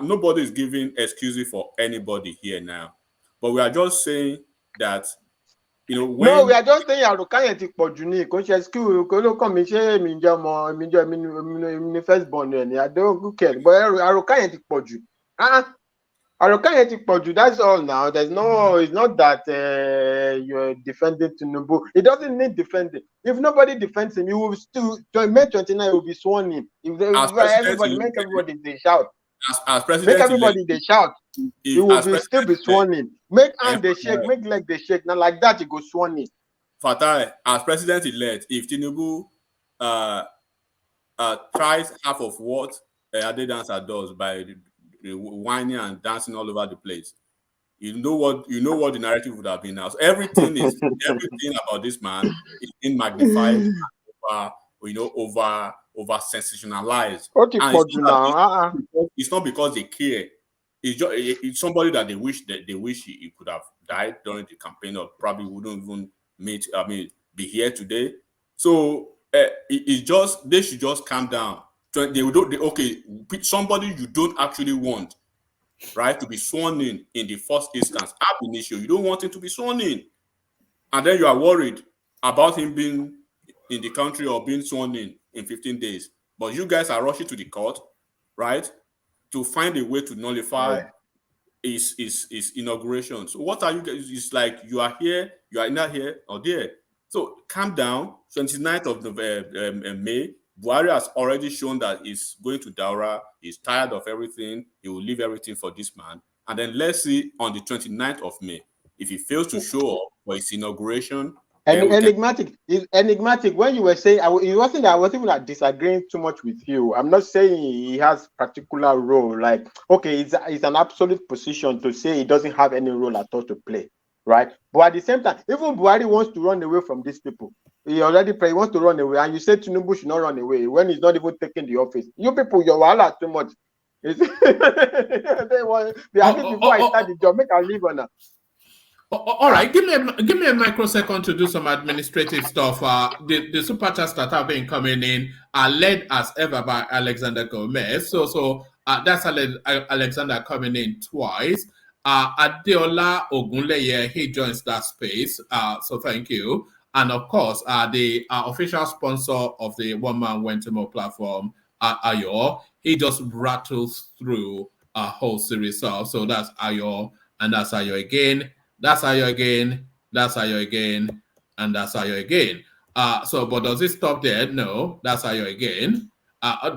nobody is giving excuses for anybody here now, but we are just saying that when no, we are just saying Arukanye ti pọ̀jù ni kò ṣe excuse kò ló kàn mí ṣe èmi jẹ́ ọmọ mi first born ni I don't care, but Arukanye ti pọ̀jù. Arukanye ti pọ̀jù, that's all now. It's not that you're defending Tinubu. It doesn't need defending. If nobody defends him, he will still, May 29, he will be sworn in. If everybody they shout. As president, make everybody they shout. He will still be sworn in. Make hand they shake, make leg they shake. Now like that, he go sworn in. Fatai, as president-elect, if Tinubu tries half of what Adedansa does by whining and dancing all over the place, you know what the narrative would have been now. So everything about this man is being magnified, over sensationalized. It's not because they care. It's somebody that they wish he could have died during the campaign, or probably wouldn't even be here today. So it's just they should just calm down okay, somebody you don't actually want, right, to be sworn in the first instance, ab initio, you don't want him to be sworn in, and then you are worried about him being in the country or being sworn in 15 days. But you guys are rushing to the court, right, to find a way to nullify his inauguration. So what are you guys? It's like you are here, you are not here or there. So calm down. 29th of May, Buhari has already shown that he's going to Daura. He's tired of everything. He will leave everything for this man. And then let's see on the 29th of May, if he fails to show up for his inauguration. Enigmatic. When you were saying, I wasn't even disagreeing too much with you. I'm not saying he has particular role. Like, okay, it's an absolute position to say he doesn't have any role at all to play, right? But at the same time, even Buhari wants to run away from these people. He wants to run away, and you said Tinubu should not run away when he's not even taking the office. You people, your wahala too much. They asked me before I start the job, make a leave on that. All right, give me a microsecond to do some administrative stuff. The super chats that have been coming in are led as ever by Alexander Gomez. So that's Alexander coming in twice. Adeola Ogunleye, he joins that space. So thank you. And of course, the official sponsor of the One Man Wentemo platform, Ayo, he just rattles through a whole series of. So that's Ayo, and that's Ayo again. That's Ayo again, that's Ayo again, and that's Ayo again. But does it stop there? No, that's Ayo again.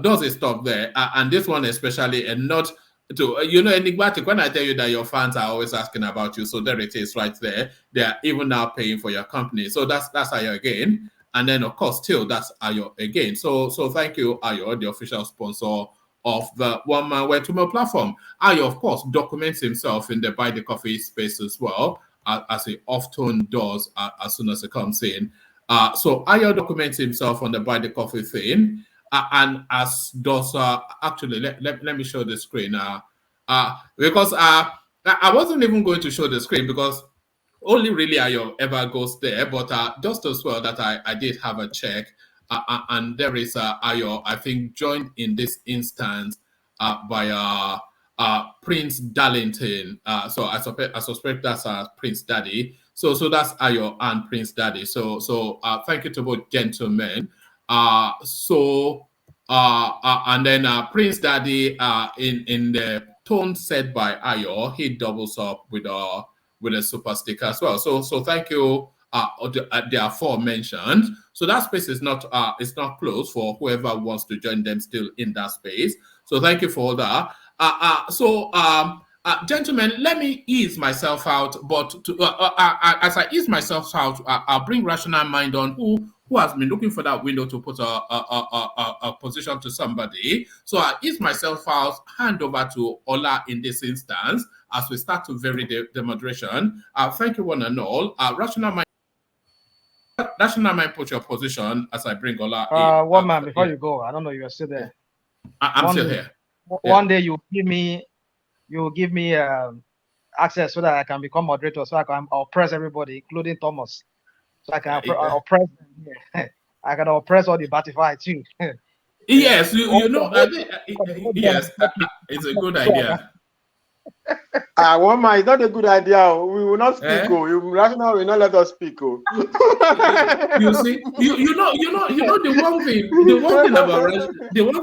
Does it stop there? And this one especially, and not to, enigmatic, when I tell you that your fans are always asking about you, so there it is right there. They are even now paying for your company. So that's Ayo again. And then, of course, still, that's Ayo again. So thank you, Ayo, the official sponsor of the One Man Wentemo platform. Ayo, of course, documents himself in the Buy the Coffee space as well, as he often does as soon as he comes in. So Ayo documents himself on the Buy the Coffee thing, and as does, actually, let me show the screen. Because I wasn't even going to show the screen because only really Ayo ever goes there, but just as well that I did have a check. And there is Ayo, I think, joined in this instance by Prince Darlington. So I suspect that's Prince Daddy. So that's Ayo and Prince Daddy. So thank you to both gentlemen. And then Prince Daddy, in the tone set by Ayo, he doubles up with a super sticker as well. So thank you. They are aforementioned. So that space is not closed for whoever wants to join them still in that space. So thank you for all that. Gentlemen, let me ease myself out. But as I ease myself out, I'll bring rational mind on who has been looking for that window to put a position to somebody. So I ease myself out, hand over to Ola in this instance as we start to vary the moderation. Thank you one and all. Rational mind, put your position as I bring Ola in. One man, before you go, I don't know, you are still there. I'm still here. One day you give me access so that I can become moderator, so I can oppress everybody, including Thomas. So I can oppress them. I can oppress all the Batify too. Yes, yes, it's a good idea. One man, it's not a good idea. We will not speak. Rational will not let us speak. You see, you know the one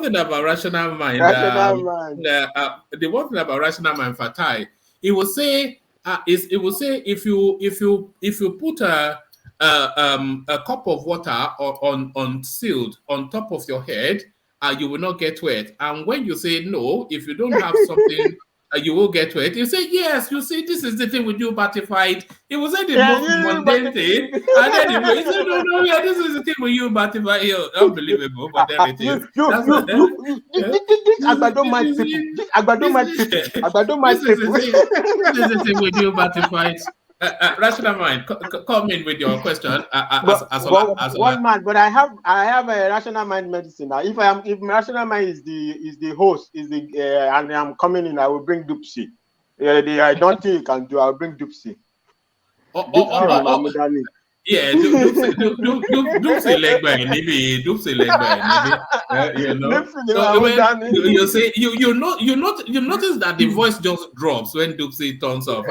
thing about rational mind. The one thing about rational mind, Fatai, it will say if you put a cup of water on sealed on top of your head, you will not get wet. And when you say no, if you don't have something. You will get wet. You say, yes, you see, this is the thing with you, Batified. It was the most mundane thing. And then you say, no, yeah, this is the thing with you, Batified. Unbelievable, but there it is. Agbado might people. This is the thing with you, Batified. Rational mind, come in with your question. One man, but I have a rational mind medicine. Now, if rational mind is the host, and I'm coming in, I will bring Dupsy. I don't think you can do. I'll bring Dupsy. Yeah, do say leg by maybe, do say leg by maybe, you know. So when you say you notice that the voice just drops when Dupsy turns off.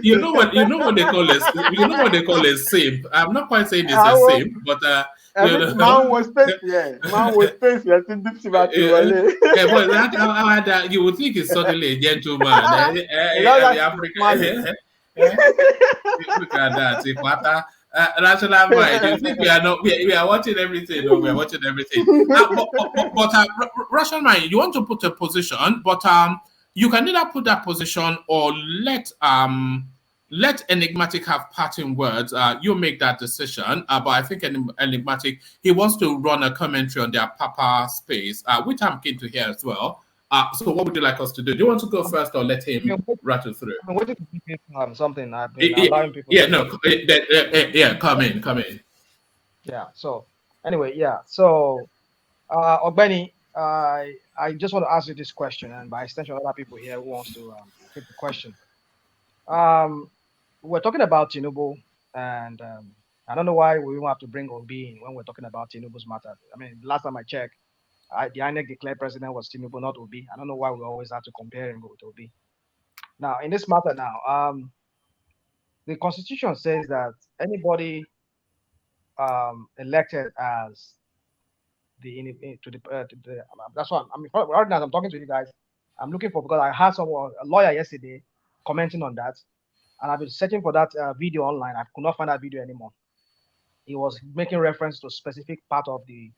You know what they call it. You know what they call a simp. I'm not quite saying it's a simp, but you know. Man was space, yeah. Man was space. Yeah, But that you would think it's suddenly a gentleman. African. Look at that, Ikwata. National mind. You think we are not? We are watching everything. No, we are watching everything. But rational mind. You want to put a position, but you can either put that position or let Enigmatic have parting words. You make that decision. But I think Enigmatic, he wants to run a commentary on their Papa space, which I'm keen to hear as well. So what would you like us to do? Do you want to go first or let him rattle through? I mean, what is something I've been allowing people come in. Yeah, so anyway, yeah. So Ogbeni, I just want to ask you this question, and by extension, other people here who wants to take the question. We're talking about Tinubu, and I don't know why we don't have to bring Obi in when we're talking about Tinubu's matter. I mean, last time I checked, the INEC declared president was Tinubu, not Obi. I don't know why we always have to compare him with Obi. Now, in this matter now, the Constitution says that anybody elected as that's what I mean. Right now, I'm talking to you guys. I'm looking for, because I had a lawyer yesterday commenting on that, and I've been searching for that video online. I could not find that video anymore. He was making reference to a specific part of the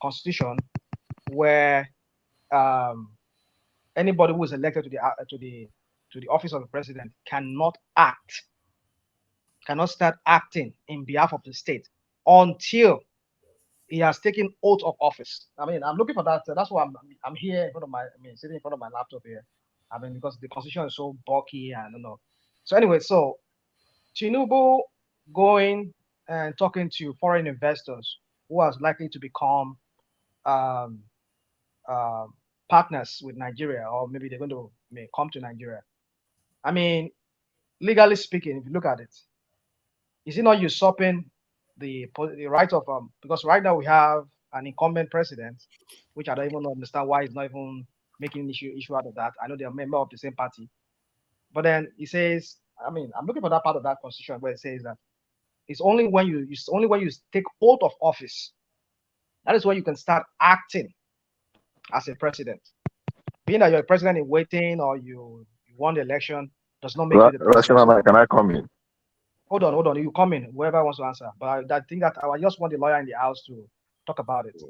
Constitution where anybody who is elected to the office of the president cannot start acting in behalf of the state until he has taken oath of office. I mean, I'm looking for that. That's why I'm here in front of sitting in front of my laptop here. I mean, because the Constitution is so bulky, and I don't know. So anyway, so Tinubu going and talking to foreign investors who are likely to become partners with Nigeria, or maybe they're going to come to Nigeria. I mean, legally speaking, if you look at it, is it not usurping the right of because right now we have an incumbent president, which I don't even understand why he's not even making an issue out of that. I know they're a member of the same party, but then he says, I mean, I'm looking for that part of that Constitution where it says that it's only when you take oath of office, that is when you can start acting as a president. Being that you're a president in waiting, or you won the election, does not make you the president. Can I come in? Hold on. You come in, whoever wants to answer. But I think that I just want the lawyer in the house to talk about it.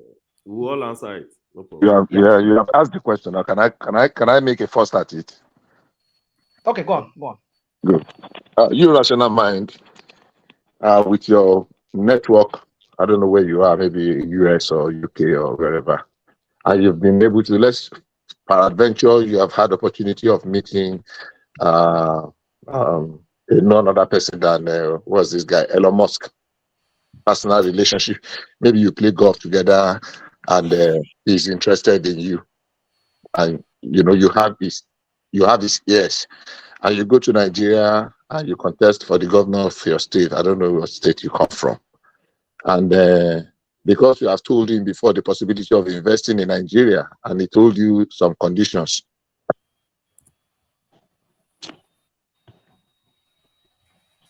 We all answer it. No problem. You have asked the question. Now, can I make a first at it? Okay, go on. Good. You rational mind, with your network, I don't know where you are, maybe US or UK or wherever, and you've been able to, peradventure, you have had opportunity of meeting none other person than what's this guy, Elon Musk. Personal relationship. Maybe you play golf together, and he's interested in you, and you have his ears, and you go to Nigeria and you contest for the governor of your state. I don't know what state you come from, and because you have told him before the possibility of investing in Nigeria, and he told you some conditions.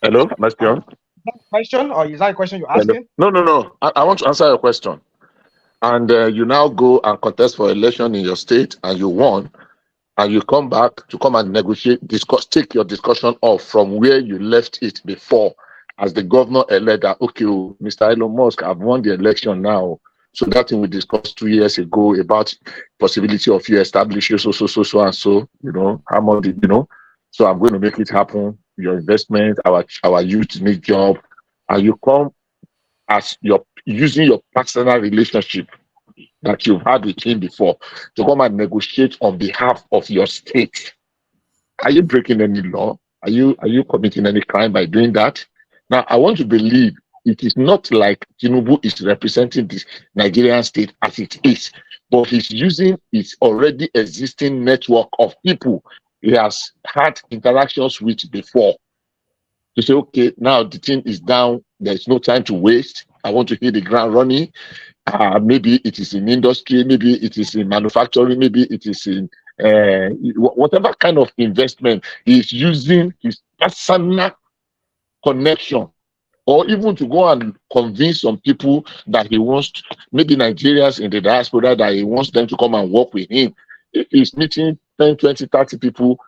Hello, Master. Question, or is that a question you're asking? No. I want to answer your question. And you now go and contest for election in your state, and you won, and you come back to come and negotiate, take your discussion off from where you left it before, as the governor-elect. Okay, Mr. Elon Musk, I've won the election now. So that thing we discussed 2 years ago about possibility of you establishing so and so. How much did So I'm going to make it happen. Your investment, our youth need job, and you come as using your personal relationship that you've had with him before to come and negotiate on behalf of your state. Are you breaking any law? Are you committing any crime by doing that? Now, I want to believe it is not like Tinubu is representing this Nigerian state as it is, but he's using his already existing network of people he has had interactions with before to say, okay, now the thing is down. There's no time to waste. I want to hit the ground running. Maybe it is in industry, maybe it is in manufacturing, maybe it is in whatever kind of investment. He's using his personal connection, or even to go and convince some people that he wants, maybe Nigerians in the diaspora, that he wants them to come and work with him. If he's meeting 10, 20, 30 people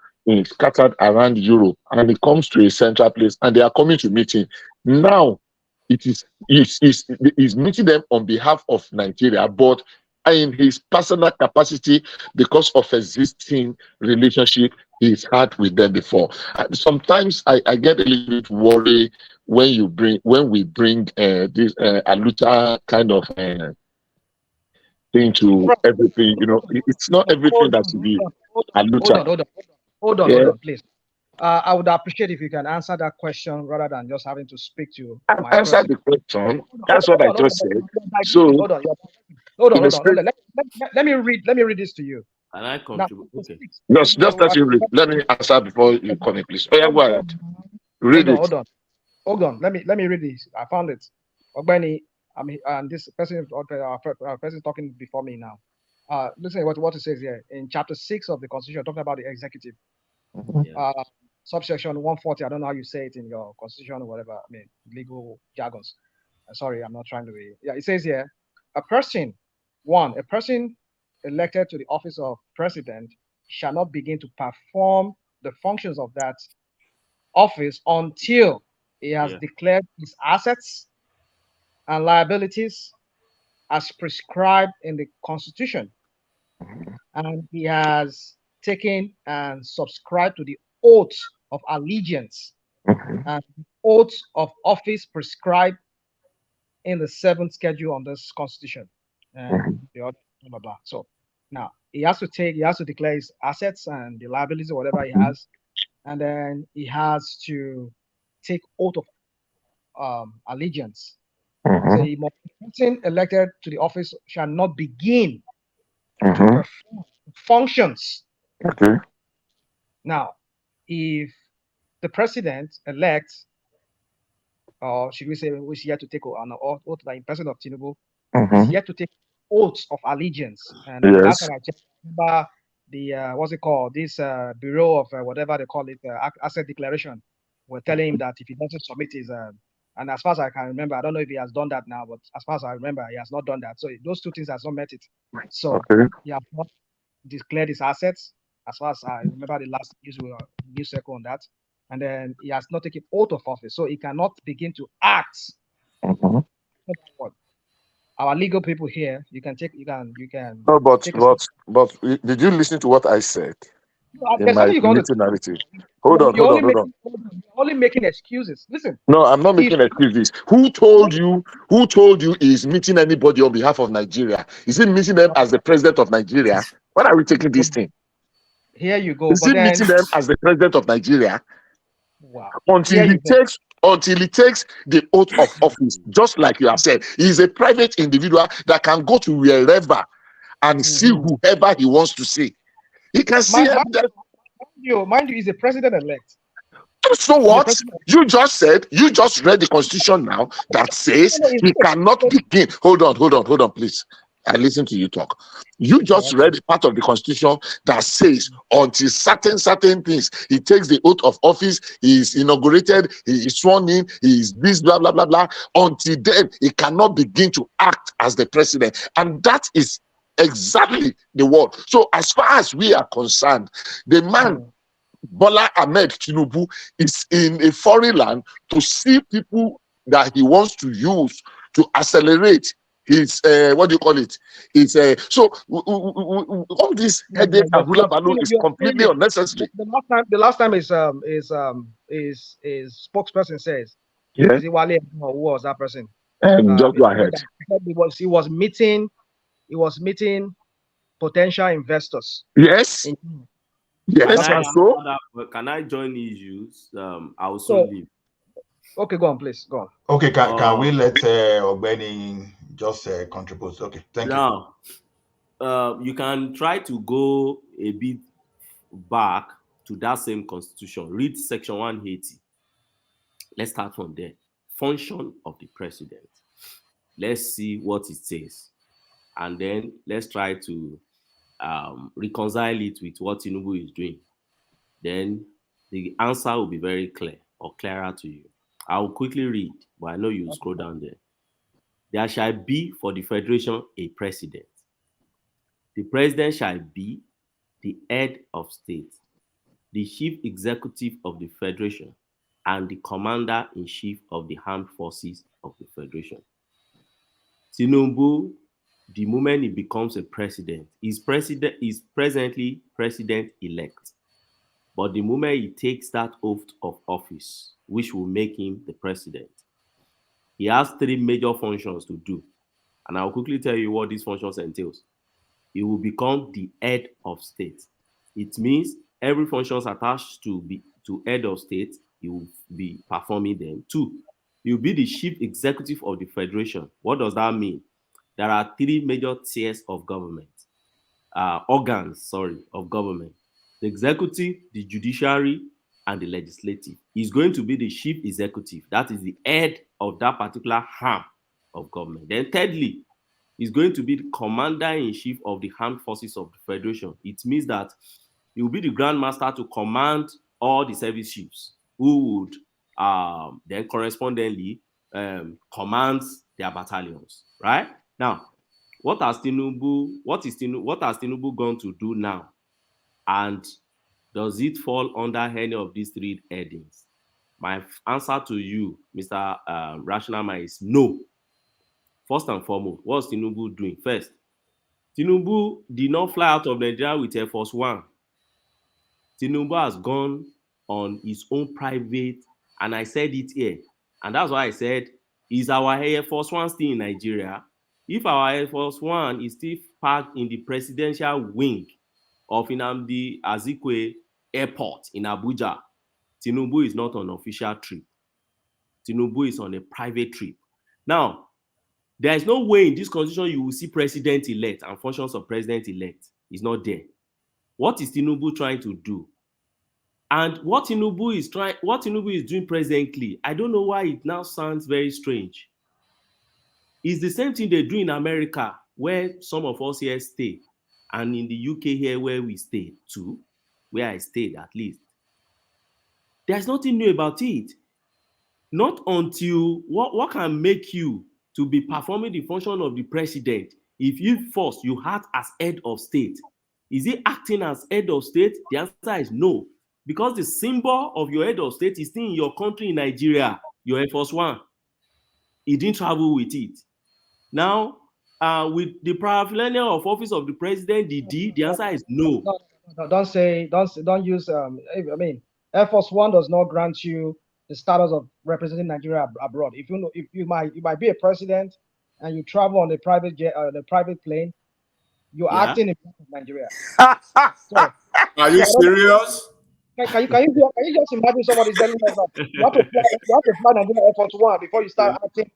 scattered around Europe, and he comes to a central place and they are coming to meet him, now he's meeting them on behalf of Nigeria, but in his personal capacity, because of existing relationship he's had with them before. Sometimes I get a little bit worried when we bring this Aluta kind of thing to everything. It's not everything that should be Aluta. Hold on, please. I would appreciate if you can answer that question rather than just having to speak to my answer the question. That's what I just said. So hold on. Let me read this to you. And I contribute. Okay. Just let me read. Let me answer before you comment, please. Oh yeah, go ahead. Read it. Hold on. Let me read this. I found it. Ogbeni, and this person, person talking before me now. Listen what it says here in chapter 6 of the Constitution, talking about the executive. Subsection 140. I don't know how you say it in your constitution or whatever. Legal jargons. Sorry, I'm not trying to be. Yeah, it says here, a person elected to the office of president shall not begin to perform the functions of that office until he has declared his assets and liabilities as prescribed in the Constitution, and he has taken and subscribed to the oath of allegiance and oath of office prescribed in the 7th schedule on this Constitution. And the other blah, blah. So now he has to declare his assets and the liabilities or whatever he has, and then he has to take oath of allegiance. So the person elected to the office shall not begin to perform functions. Okay. Now, if the president elects, or should we say, is yet to take an oath, like in person of Tinubu, is yet to take oaths of allegiance. And the last time I checked, remember the what's it called? This bureau of whatever they call it, asset declaration. We're telling him that if he doesn't submit his and as far as I can remember, I don't know if he has done that now, but as far as I remember, he has not done that. So those two things has not met it. So he has not declared his assets, as far as I remember the last news cycle on that. And then he has not taken oath of office, so he cannot begin to act. Our legal people here, you can. No, but did you listen to what I said? In my meeting narrative. Hold on. You're only making excuses. Listen. No, I'm not making excuses. Who told you he's meeting anybody on behalf of Nigeria? Is he meeting them as the president of Nigeria? When are we taking this thing? Here you go. Is he meeting them as the president of Nigeria? Wow. Until he takes the oath of office, just like you have said, he's a private individual that can go to wherever and see whoever he wants to see. He can see mind you, he's a president-elect. So what? You just read the Constitution now that says he cannot begin. Hold on, please. I listen to you talk. You just read part of the Constitution that says until certain things, he takes the oath of office, he is inaugurated, he is sworn in, he is this, blah, blah, blah, blah. Until then, he cannot begin to act as the president. And that is exactly the word. So as far as we are concerned, the man, Bola Ahmed Tinubu, is in a foreign land to see people that he wants to use to accelerate his what do you call it? It's so all this headache and hula balloon is completely unnecessary. The last time his spokesperson says, is it Wale or who was that person? Just go ahead. He was meeting potential investors. Yes. Yes. Can I join issues? I will soon leave. Okay, go on, please. Go on. Okay, can we let Ogbeni just contribute? Okay, thank you. Now, you can try to go a bit back to that same constitution. Read section 180. Let's start from there. Function of the president. Let's see what it says. And then let's try to reconcile it with what Tinubu is doing. Then the answer will be very clear or clearer to you. I will quickly read, but I know you'll scroll down there. There shall be for the federation a president. The president shall be the head of state, the chief executive of the federation, and the commander-in-chief of the armed forces of the federation. Tinubu, the moment he becomes a president, is presently president-elect. But the moment he takes that oath of office, which will make him the president, he has three major functions to do. And I'll quickly tell you what these functions entails. He will become the head of state. It means every function attached to head of state, he will be performing them. 2, he will be the chief executive of the federation. What does that mean? There are three major tiers of government, organs of government. The executive, the judiciary, and the legislative. He's going to be the chief executive. That is the head of that particular arm of government. Then thirdly, he's going to be the commander-in-chief of the armed forces of the federation. It means that he will be the Grand Master to command all the service chiefs who would then correspondingly command their battalions, right? Now, what has Tinubu going to do now? And does it fall under any of these three headings? My answer to you, Mr. Rational Mind, is no. First and foremost, what's Tinubu doing? First, Tinubu did not fly out of Nigeria with Air Force One. Tinubu has gone on his own private, and I said it here, and that's why I said, is our Air Force One still in Nigeria? If our Air Force One is still parked in the presidential wing of Nnamdi Azikiwe Airport in Abuja, Tinubu is not on an official trip. Tinubu is on a private trip. Now, there is no way in this constitution you will see president-elect and functions of president-elect. It's not there. What is Tinubu trying to do? And what Tinubu is doing presently, I don't know why it now sounds very strange. It's the same thing they do in America, where some of us here stay, and in the UK here where we stay too, where I stayed at least. There's nothing new about it. Not until what can make you to be performing the function of the president if you first you act as head of state. Is he acting as head of state? The answer is no. Because the symbol of your head of state is still in your country in Nigeria, your Air Force One. He didn't travel with it. Now, with the paraphernalia of office of the president, the answer is no. No, don't use, I mean, Air Force One does not grant you the status of representing Nigeria abroad. If you might be a president and you travel on a private jet, the private plane, you're acting in front of Nigeria. So, are you serious? Can you just imagine somebody telling us that you have to fly Nigeria Air Force One before you start acting?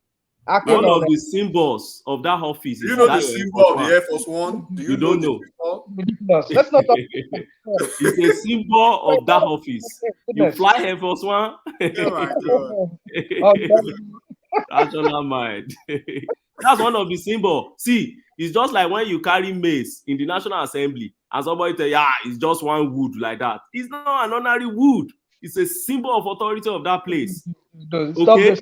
One of the symbols of that office. Do you know the symbol of the Air Force One? Do you don't know? Let's not talk. It's a symbol of that office. You fly Air Force One. Oh my God. Rational mind. That's one of the symbols. See, it's just like when you carry mace in the National Assembly and somebody tell you, it's just one wood like that. It's not an ordinary wood. It's a symbol of authority of that place. Okay?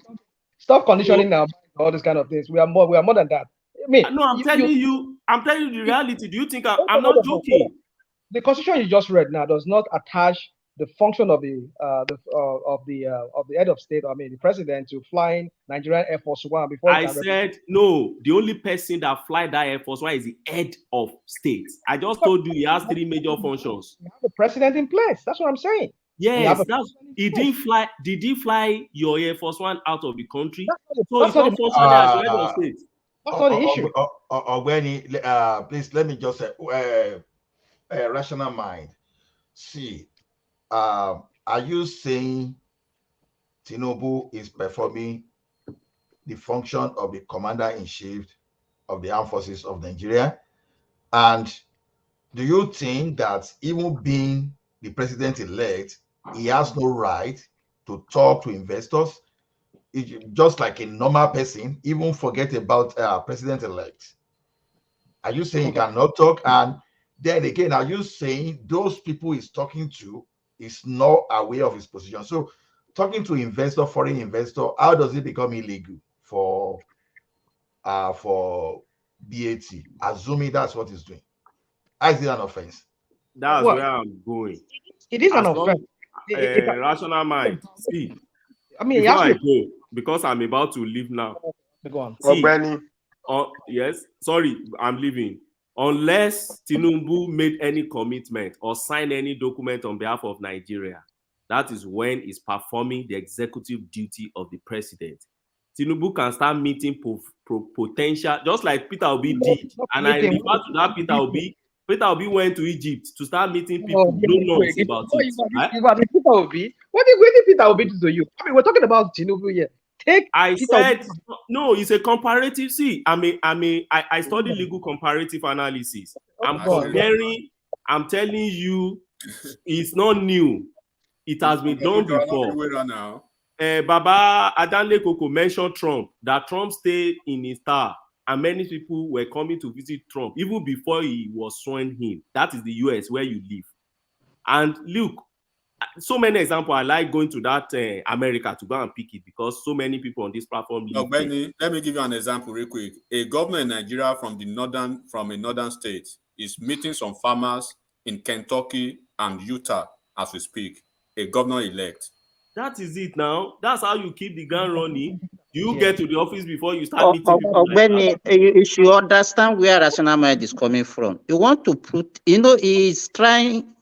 Stop conditioning now. All these kind of things. We are more than that. I'm telling you the reality. Do you think I'm not joking? The constitution you just read now does not attach the function of the head of state, the president, to flying Nigerian Air Force One before. I said no. The only person that fly that Air Force One is the head of state. I just told you he has three major functions. You have the president in place. That's what I'm saying. Yes, he didn't fly. Did he fly your Air Force One out of the country? So it's not functioning as your head of state. That's not the issue. Please let me just say, rational mind. See, are you saying Tinubu is performing the function of the commander-in-chief of the armed forces of Nigeria? And do you think that even being the president-elect, he has no right to talk to investors? just like a normal person, even forget about president-elect? Are you saying he cannot talk? And then again, are you saying those people he's talking to is not aware of his position? So talking to investor, foreign investor, how does it become illegal for BAT, assuming that's what he's doing? How is it an offense? That's Well, where I'm going. it is an As long offense. rational mind. See, I mean, before I actually, go, because I'm about to leave now. go on. See, yes, sorry, I'm leaving. Unless Tinubu made any commitment or signed any document on behalf of Nigeria, that is when he's performing the executive duty of the president. Tinubu can start meeting potential, just like Peter Obi did. And I refer to that Peter Obi. Peter Obi went to Egypt to start meeting people. No nonsense about it. You are the Peter Obi. What did Peter Obi do to you? I mean, we're talking about Tinubu here. I said no. It's a comparative. See, I study legal comparative analysis. I'm comparing. I'm telling you, it's not new. It has been done before. Baba Adanle Koko mentioned Trump. That Trump stayed in his tower, and many people were coming to visit Trump even before he was sworn in. That is the US where you live. And look, so many examples. I like going to that America to go and pick it because so many people on this platform live. Benny, let me give you an example real quick. A governor in Nigeria from a northern state is meeting some farmers in Kentucky and Utah as we speak. A governor elect. That is it now. That's how you keep the gun running. You get to the office before you start meeting people. Like you should understand where rational mind is coming from. You want to put, he's trying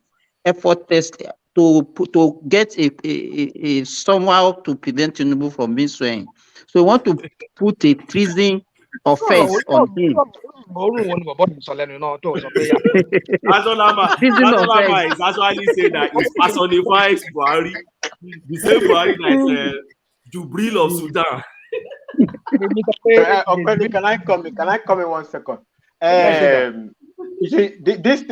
effortlessly to get a somehow to prevent Tinubu from being sworn. So you want to put a treason offense on him. Azolama is actually saying that it personifies Buhari, the same Buhari that is Jubril of Sudan. Can I come in 1 second? You see, this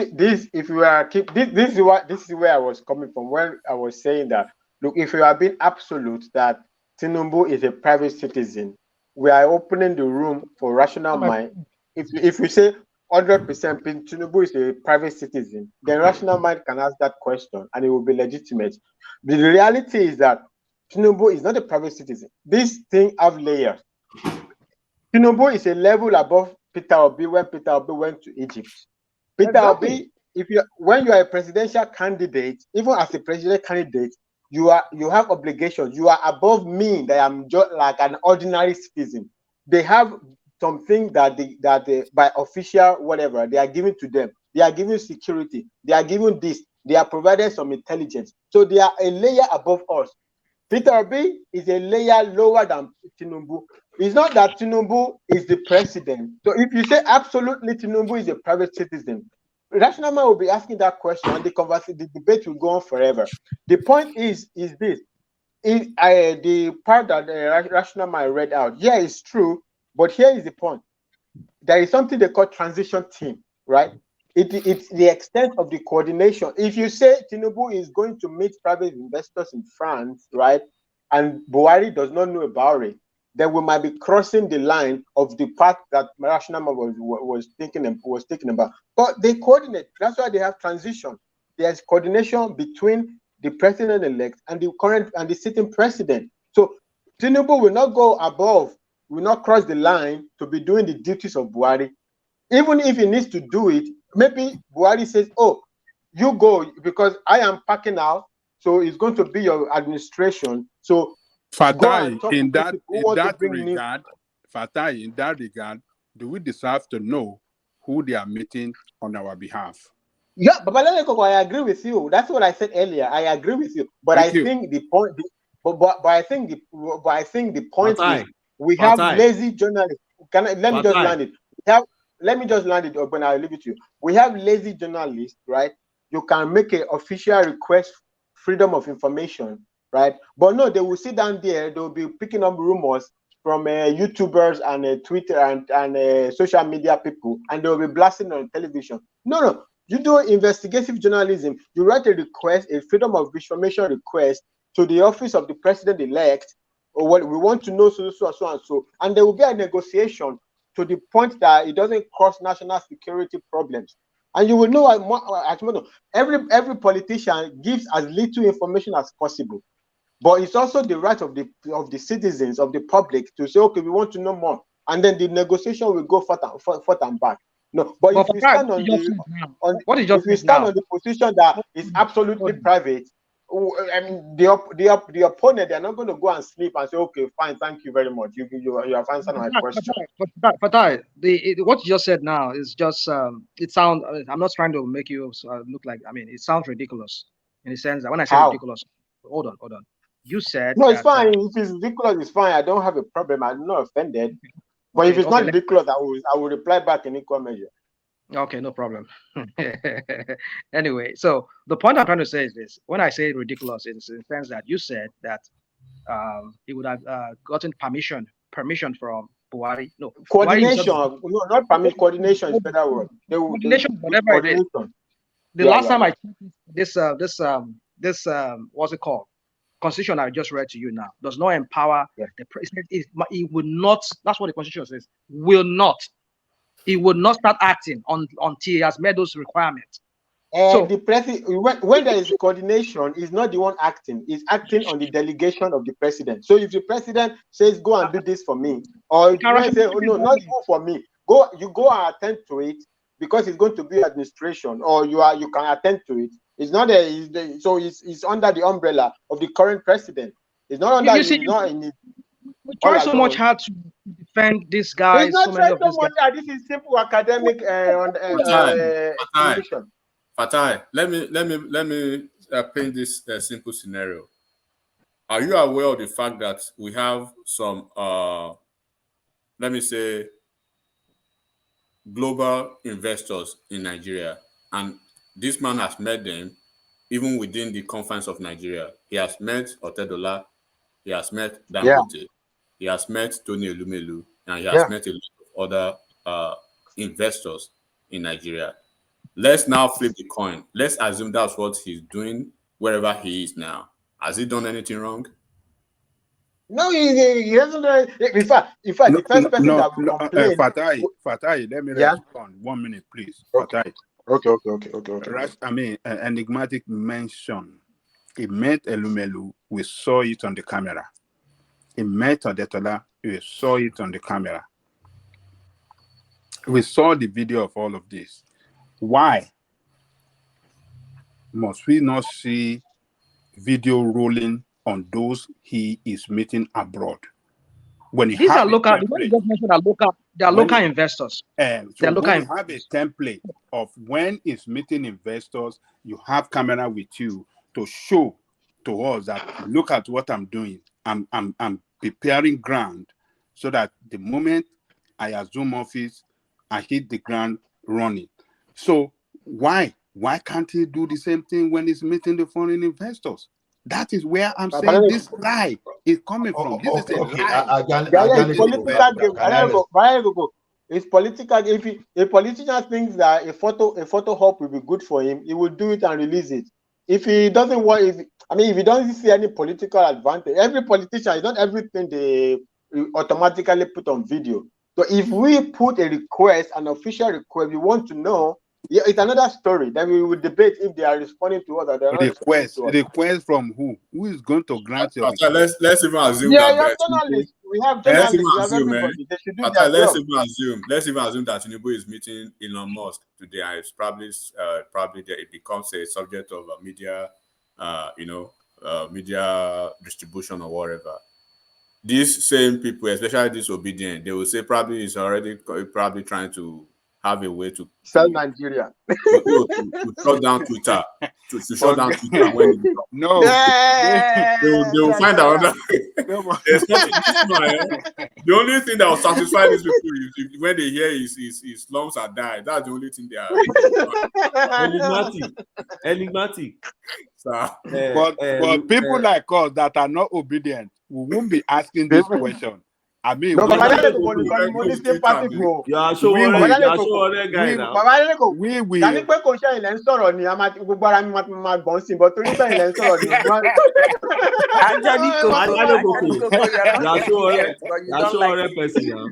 if you are this is where I was coming from when I was saying that, look, if you are being absolute that Tinubu is a private citizen, we are opening the room for rational mind. If we say 100% Tinubu is a private citizen, then rational mind can ask that question and it will be legitimate. The reality is that Tinubu is not a private citizen. This thing have layers. Tinubu is a level above Peter Obi when Peter Obi went to Egypt. Peter Obi, when you are a presidential candidate, even as a presidential candidate, you have obligations. You are above me that I'm just like an ordinary citizen. They have something that they by official whatever they are giving to them. They are giving security. They are giving this. They are providing some intelligence. So they are a layer above us. Peter Obi is a layer lower than Tinubu. It's not that Tinubu is the president. So if you say absolutely Tinubu is a private citizen, Rational Man will be asking that question and the debate will go on forever. The point is this. The part that Rational Man read out, yeah, it's true, but here is the point. There is something they call transition team, right? It's the extent of the coordination. If you say Tinubu is going to meet private investors in France, right, and Buhari does not know about it, then we might be crossing the line of the path that Rational Man was thinking about. But they coordinate. That's why they have transition. There's coordination between the president-elect and the current and the sitting president. So Tinubu will not go above, will not cross the line to be doing the duties of Buhari. Even if he needs to do it, maybe Buhari says, "Oh, you go because I am packing out, so it's going to be your administration." So Fatai, in that regard, do we deserve to know who they are meeting on our behalf? Yeah, but I agree with you. That's what I said earlier. I agree with you. But I think the point, but I think the point is we have lazy journalists. Let me just land it. Let me just land it up and I'll leave it to you. We have lazy journalists, right? You can make an official request, freedom of information, right? But no, they will sit down there, they'll be picking up rumors from YouTubers and Twitter and social media people, and they'll be blasting on television. No. You do investigative journalism. You write a request, a freedom of information request to the office of the president-elect, or what we want to know, so and so, and there will be a negotiation to the point that it doesn't cause national security problems. And you will know, every politician gives as little information as possible, but it's also the right of the citizens, of the public, to say, okay, we want to know more, and then the negotiation will go forth and back. No, but if we stand on the position that is absolutely private, I mean, the opponent, they're not going to go and sleep and say, okay, fine, thank you very much. You have answered my question. But what you just said now is just it sounds. I'm not trying to make you look like. I mean, it sounds ridiculous in the sense that when I say ridiculous, hold on. You said no, it's fine. If it's ridiculous, it's fine. I don't have a problem. I'm not offended. But if it's not ridiculous, I will reply back in equal measure. Okay, no problem. Anyway, so the point I'm trying to say is this: when I say ridiculous, it's in the sense that you said that he would have gotten permission from Buhari. No, coordination. No, not permission. Coordination is better word. Coordination, whatever it is. The last time I checked this what's it called? Constitution I just read to you now does not empower the president. It would not. That's what the Constitution says. Will not. He would not start acting until he has met those requirements. So the president, when there is coordination, is not the one acting. He's acting on the delegation of the president. So if the president says, "Go and do this for me," or if you say, "Oh no, not go for me," you go and attend to it because it's going to be administration, or you can attend to it. It's not so it's under the umbrella of the current president. It's not under. We try so much hard to defend this guy. It's not so much hard. This is simple academic information. Fatai, let me paint this simple scenario. Are you aware of the fact that we have some, let me say, global investors in Nigeria, and this man has met them even within the confines of Nigeria? He has met Otedola, he has met Dangote, he has met Tony Elumelu, and he has met a lot of other investors in Nigeria. Let's now flip the coin. Let's assume that's what he's doing wherever he is now. Has he done anything wrong? No, he hasn't done it. In fact, the first person that will complain... Fatai, let me respond. 1 minute, please. Okay. Fatai. Okay. I mean, enigmatic mention. He met Elumelu. We saw it on the camera. He met Odetola. We saw it on the camera. We saw the video of all of this. Why must we not see video rolling on those he is meeting abroad? When he these are local, they are local investors. So when you have a template of when he's meeting investors, you have camera with you to show to us that look at what I'm doing. I'm preparing ground so that the moment I assume office, I hit the ground running. So why can't he do the same thing when he's meeting the foreign investors? That is where I'm saying this lie is coming from. This is a lie. It's political. If a politician thinks that a photo op will be good for him, he will do it and release it. If he doesn't want, if he doesn't see any political advantage, every politician is not everything they automatically put on video. So if we put a request, an official request, we want to know. Yeah, it's another story. Then we will debate if they are responding to us or they are not responding to us. Request from who? Who is going to grant your request? Let's even assume that. Journalists. We have journalists. We have everybody. They should do their job. Let's even assume that Tinubu is meeting Elon Musk today, and it's probably that it becomes a subject of a media, media distribution or whatever. These same people, especially disobedient, they will say probably he's already trying to have a way to sell Nigeria, to shut down Twitter, to shut down Twitter when no, they will find out that the only thing that will satisfy these people is when they hear his slums are died. That's the only thing they are enigmatic. But people like us that are not obedient, we won't be asking this question. I mean, no, we Baba are Dale Koko nìkan ni mo ní sympathy fún. Yeah, show We- what Baba Dale yeah, show Koko, what that guy we- now. Baba Dale Koko. we will. Dání pé kò ń ṣe ilẹ̀ ń sọ̀rọ̀ ni a máa gbogbo ara mi máa gbọ̀n sí i, but torí pé ilẹ̀ ń sọ̀rọ̀ ni. Ajani Koko, Ajani Ajani Koko. Koko, you're not Yeah, show saying what it, but you yeah, don't show like what person now.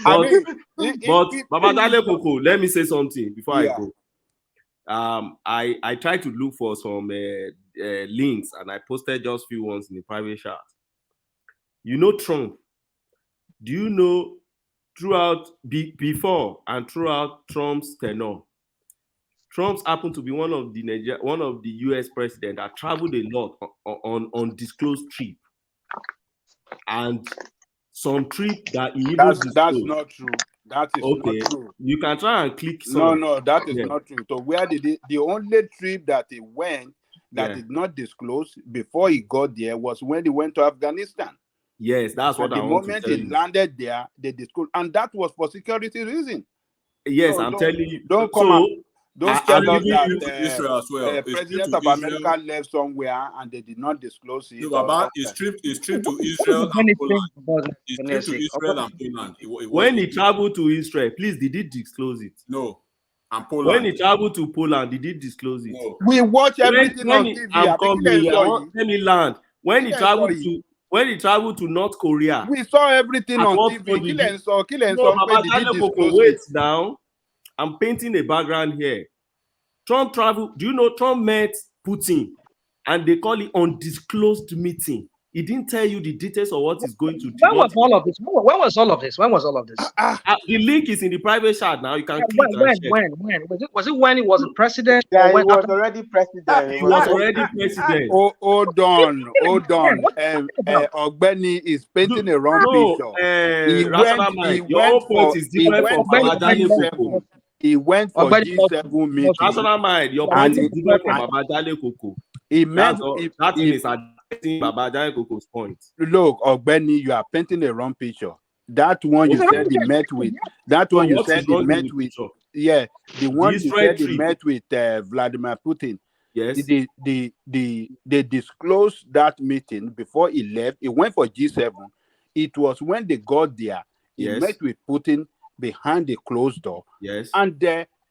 I But mean, Baba Dale Koko, let me say something before I Yeah. go. I tried to look for some links and I posted just few ones in the private chat. You know Trump. Do you know throughout before and throughout Trump's tenure, Trump's happened to be one of the US president that traveled a lot on undisclosed trip, and some trip that he even that's disclosed. not true. That is Okay, not true. you can try and click some. No, that is Yeah. not true. So where did the only trip that he went that Yeah. is not disclosed before he got there was when he went to Afghanistan. Yes, that's what At I the want to moment tell he you. landed there, they disclosed, and that was for security reasons. Yes, So I'm telling you. don't come So and don't I'm tell us giving that you Israel as well. His trip President to of Israel. America left somewhere and they did not disclose it. No, or Baba, his something. trip to What Israel is and anything Poland. about His that, trip to Nessie? Israel and Poland. It was when he traveled to Israel, please, did he disclose it? no, and When Poland. he traveled to Poland, did he disclose it? No. We watch When, everything when on he, TV. I'm I think coming, let me land. When he traveled to North Korea, we saw everything at on what TV. point did he? Kill and No, Son, Baba did he Dale Koko, disclose wait it? now. I'm painting a background here. Trump traveled. Do you know Trump met Putin, and they call it undisclosed meeting? He didn't tell you the details of what he's going to do. When was all of this? When was all of this? When was all of this? The link is in the private chat now. You can click When? and share. When? Was it when he was the president? Yeah, or he when was after? already president. He was already president. Hold on. Ogbeni is painting a wrong No, picture. Rational Mind. Your own point is different from Baba Dale Koko. He went for G7 meeting. Rational Mind. Your And point is different from Baba Dale Koko. He meant that thing is addressing Baba Dale Koko's point. Look, Ogbeni, you are painting a wrong picture. That one you said he met with. That one you said he met with. Yeah, the one you said he met with Vladimir Putin. Yes. They disclosed that meeting before he left. He went for G7. It was when they got there, he met with Putin behind the closed door. Yes. And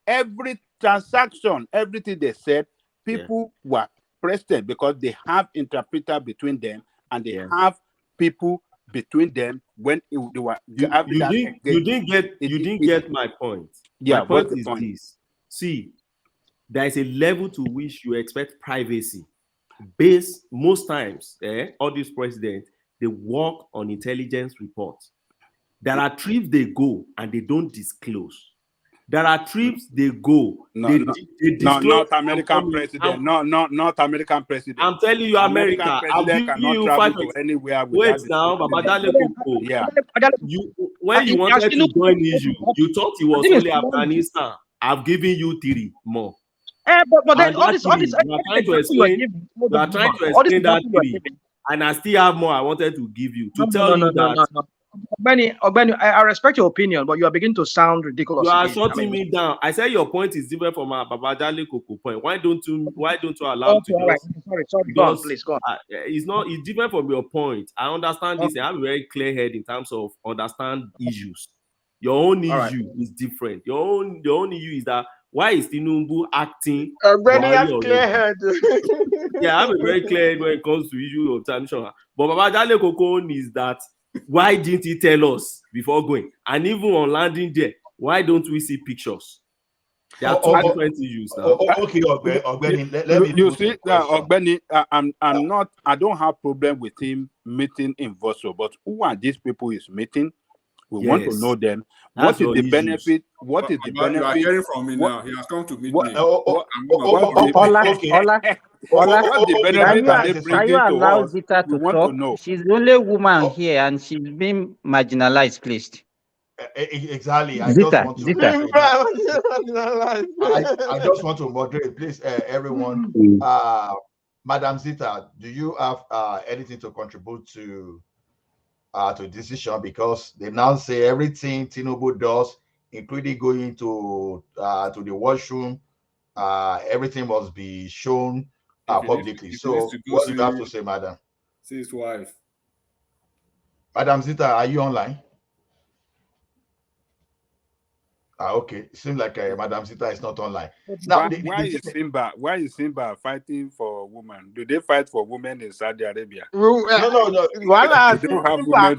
every transaction, everything they said, people were present because they have interpreter between them and they have people between them when they were. You didn't get my point. Yeah, my point is this. See, there is a level to which you expect privacy. Based most times, all these presidents, they work on intelligence reports. There are trips they go and they don't disclose. There are trips they go. They disclose. Not American president. Not American president. I'm telling you, America. I'll give you 5 anywhere. Wait now, Baba Dale Koko. Yeah. When you wanted to join issue, you thought it was only Afghanistan. I've given you 3 more. But then all this, you are trying to explain that 3, and I still have more I wanted to give you to tell you that. Ogbeni, I respect your opinion, but you are beginning to sound ridiculous. You are shutting me down. I said your point is different from Baba Dale Koko point. Why don't you allow me to right. Sorry, go on, please, go on. It's different from your point. I understand this. I have a very clear head in terms of understand issues. Your own issue is different. Your own issue is that why is Tinubu acting? Ogbeni has clear head. Yeah, I have a very clear head when it comes to issue of transition. But Baba Dale Koko is that why didn't he tell us before going? And even on landing there, why don't we see pictures? There are 2 different issues now. Okay, Ogbeni, let me. You see, Ogbeni, I'm not. I don't have problem with him meeting in Warsaw, but who are these people he's meeting? We want to know them. What is the benefit? What is the benefit? You are hearing from me now. He has come to meet me. What's the benefit? Can you allow Zita to talk? She's the only woman here, and she's being marginalized, please. Exactly. I just want to moderate, please, everyone. Madam Zita, do you have anything to contribute to decision? Because they now say everything Tinubu does, including going to the washroom, everything must be shown publicly. So, what do you have to say, madam? See his wife. Madam Zita, are you online? Okay. It seems like Madam Zita is not online. Now, why is Simba fighting for women? Do they fight for women in Saudi Arabia? No. They don't have women's right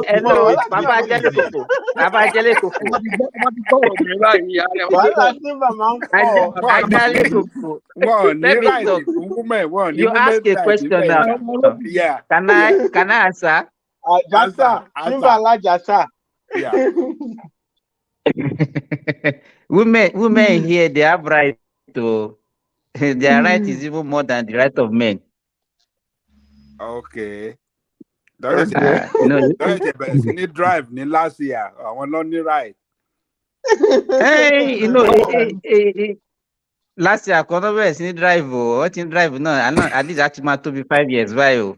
Hello, Papa Jelekoko. Papa Jelekoko. Let me talk. You ask a question now. Yeah. Can I answer? Jasa, Simba Jasa. Yeah. Women here, they have right to. Their right is even more than the right of men. Okay. Ni drive ni last year. I want not right. Hey, last year I couldn't drive. What in drive? No, I know. At least actually to be 5 years. Why?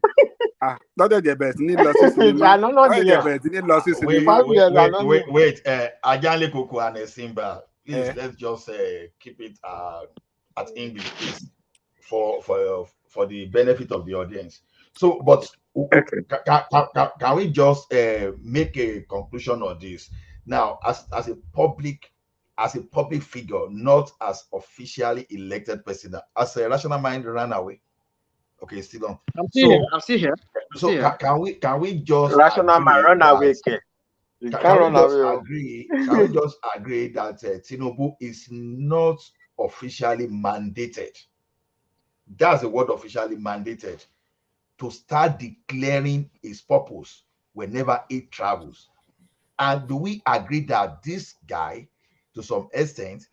Not the best. Need losses. Wait. Ajale Koko and Simba. Please, let's just keep it at English, please, for the benefit of the audience. So, but can we just make a conclusion on this now, as a public figure, not as officially elected president, as a rational mind ran away? Okay, still on. I'm still here. So can we just rational mind run away? Can we just agree that Tinubu is not officially mandated? That's the word, officially mandated, to start declaring his purpose whenever he travels. And do we agree that this guy, to some extent,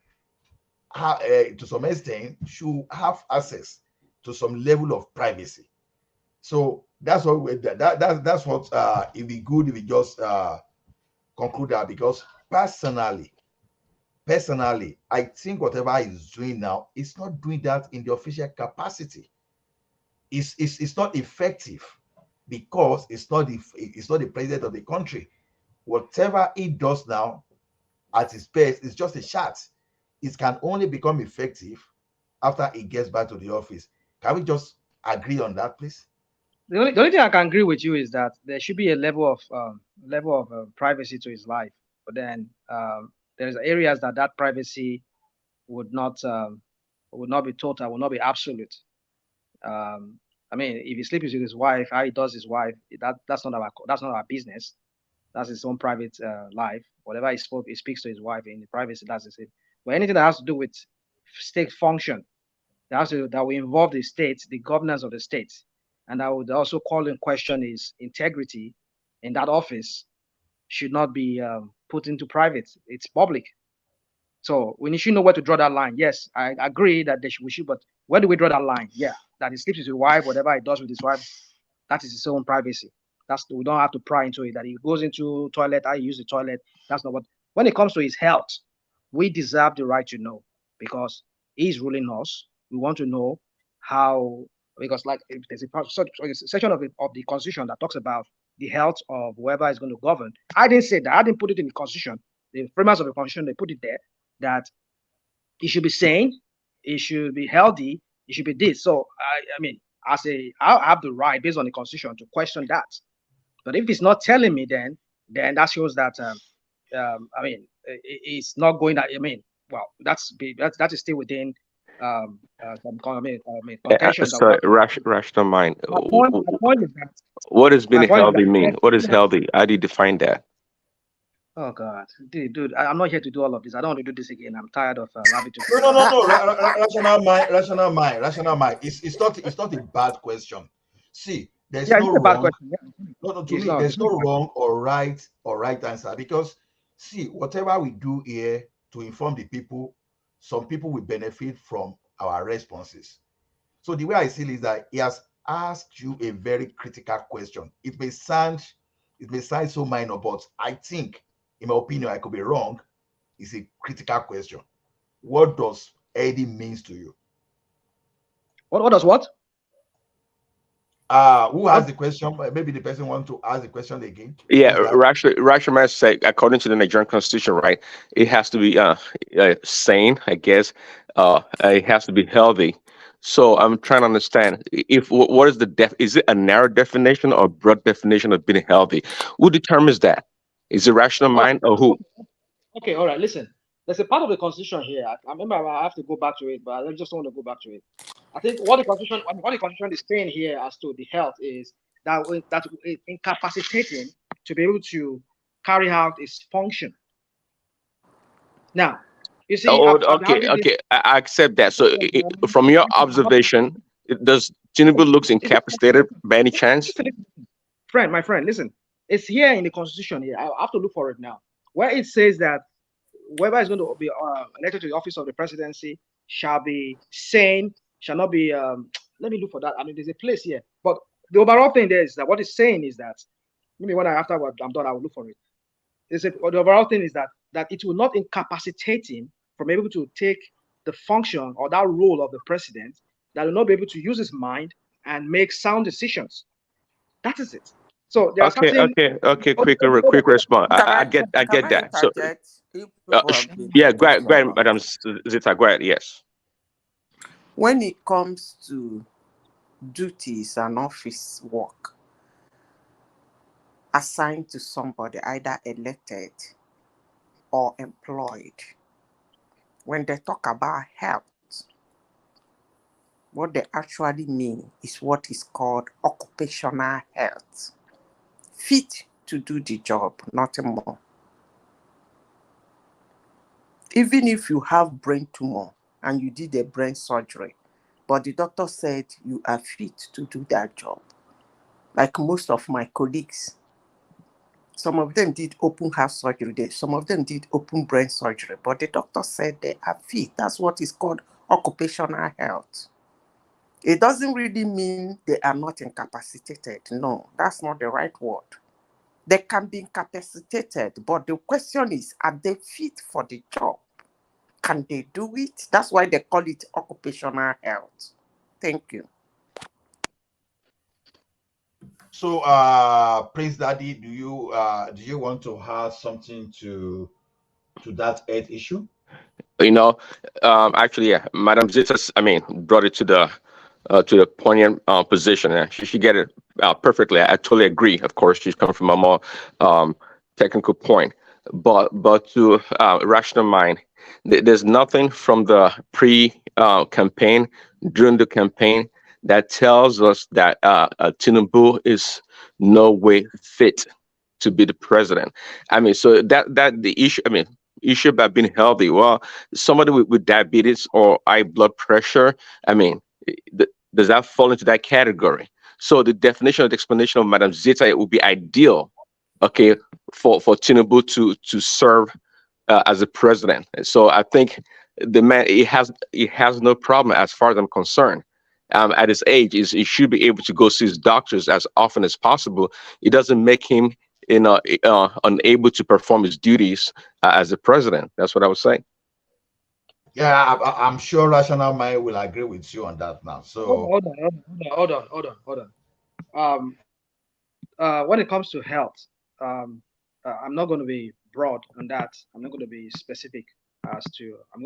should have access to some level of privacy? So that's what that's what it'd be good if we just conclude that, because personally, I think whatever he's doing now, it's not doing that in the official capacity. It's not effective because it's not the president of the country. Whatever he does now at his best is just a shot. It can only become effective after he gets back to the office. Can we just agree on that, please? The only thing I can agree with you is that there should be a level of privacy to his life, but then there's areas that privacy would not be total, would not be absolute. I mean, if he sleeps with his wife, how he does his wife, that's not our business. That's his own private life. Whatever he speaks to his wife in the privacy, that's his. But anything that has to do with state function, that will involve the state, the governance of the state, and I would also call in question his integrity in that office, should not be put into private. It's public. So we should know where to draw that line. Yes, I agree that we should, but where do we draw that line? Yeah, that he sleeps with his wife, whatever he does with his wife, that is his own privacy. We don't have to pry into it. That he goes into toilet, I use the toilet. That's not what. When it comes to his health, we deserve the right to know, because he's ruling us. We want to know how, because like there's a section of the Constitution that talks about the health of whoever is going to govern. I didn't say that. I didn't put it in the Constitution. The framers of the Constitution, they put it there that he should be sane, he should be healthy, he should be this. So I mean, I have the right based on the Constitution to question that. But if it's not telling me, then that shows that I mean, it's not going that. I mean, well, that is still within contention. So rational mind. My point is that. What does being healthy mean? What is healthy? How do you define that? Oh God, dude, I'm not here to do all of this. I don't want to do this again. I'm tired of rabbit. No. Rational mind. It's not a bad question. See, there's no wrong. No, to me, there's no wrong or right answer, because see, whatever we do here to inform the people, some people will benefit from our responses. So the way I see it is that he has asked you a very critical question. It may sound so minor, but I think, in my opinion, I could be wrong, it's a critical question. What does Eddie means to you? What does what? Who asked the question? Maybe the person wants to ask the question again. Yeah, Rashomar said, according to the Nigerian Constitution, right, it has to be sane, I guess. It has to be healthy. So I'm trying to understand if what is is it a narrow definition or broad definition of being healthy? Who determines that? Is it rational mind or who? Okay, all right. Listen, there's a part of the constitution here. I remember I have to go back to it, but I just want to go back to it. I think what the constitution is saying here as to the health is that it's incapacitating to be able to carry out its function. Now, you see, okay, I accept that. So, from your observation, does Tinubu looks incapacitated by any chance? My friend, listen. It's here in the constitution here. I have to look for it now, where it says that whoever is going to be elected to the office of the presidency shall be sane, shall not be. Let me look for that. I mean, there's a place here, but the overall thing there is that what it's saying is that maybe after I'm done, I will look for it. The overall thing is that it will not incapacitate him from able to take the function or that role of the president, that will not be able to use his mind and make sound decisions. That is it. So there are okay. Quick response. I get that. So, yeah, go ahead, Madam Zita. Go ahead. Yes. When it comes to duties and office work assigned to somebody, either elected or employed, when they talk about health, what they actually mean is what is called occupational health. Fit to do the job, nothing more. Even if you have brain tumor and you did a brain surgery, but the doctor said you are fit to do that job. Like most of my colleagues, some of them did open heart surgery, some of them did open brain surgery, but the doctor said they are fit. That's what is called occupational health. It doesn't really mean they are not incapacitated. No, that's not the right word. They can be incapacitated, but the question is, are they fit for the job? Can they do it? That's why they call it occupational health. Thank you. So, Prince Daddy, do you want to add something to that health issue? Actually, yeah, Madam Zita, brought it to the poignant position. She get it perfectly. I totally agree. Of course, she's coming from a more technical point, but to rational mind, there's nothing from the pre-campaign, during the campaign, that tells us that Tinubu is no way fit to be the president. So that the issue. Issue about being healthy. Well, somebody with diabetes or high blood pressure, does that fall into that category? So the definition of the explanation of Madam Zita, it would be ideal, okay, for Tinubu to serve as a president. So I think the man, he has no problem as far as I'm concerned. At his age, he should be able to go see his doctors as often as possible. It doesn't make him unable to perform his duties as a president. That's what I was saying. Yeah, I'm sure rational mind will agree with you on that now. So hold on. When it comes to health, I'm not going to be broad on that. I'm not going to be specific as to. I'm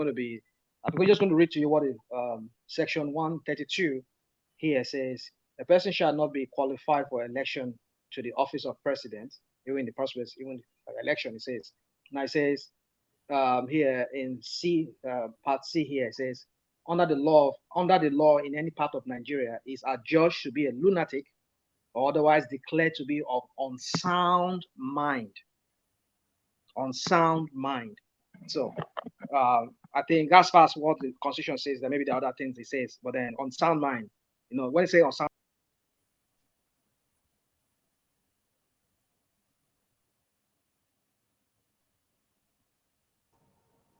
just going to read to you what is section 132 here says: a person shall not be qualified for election to the office of president, even in the process, even election. It says. Now it says here in C, part C here, it says under the law in any part of Nigeria is adjudged to be a lunatic or otherwise declared to be of unsound mind. So I think as far as what the Constitution says, there may be the other things it says, but then unsound mind, when it says unsound.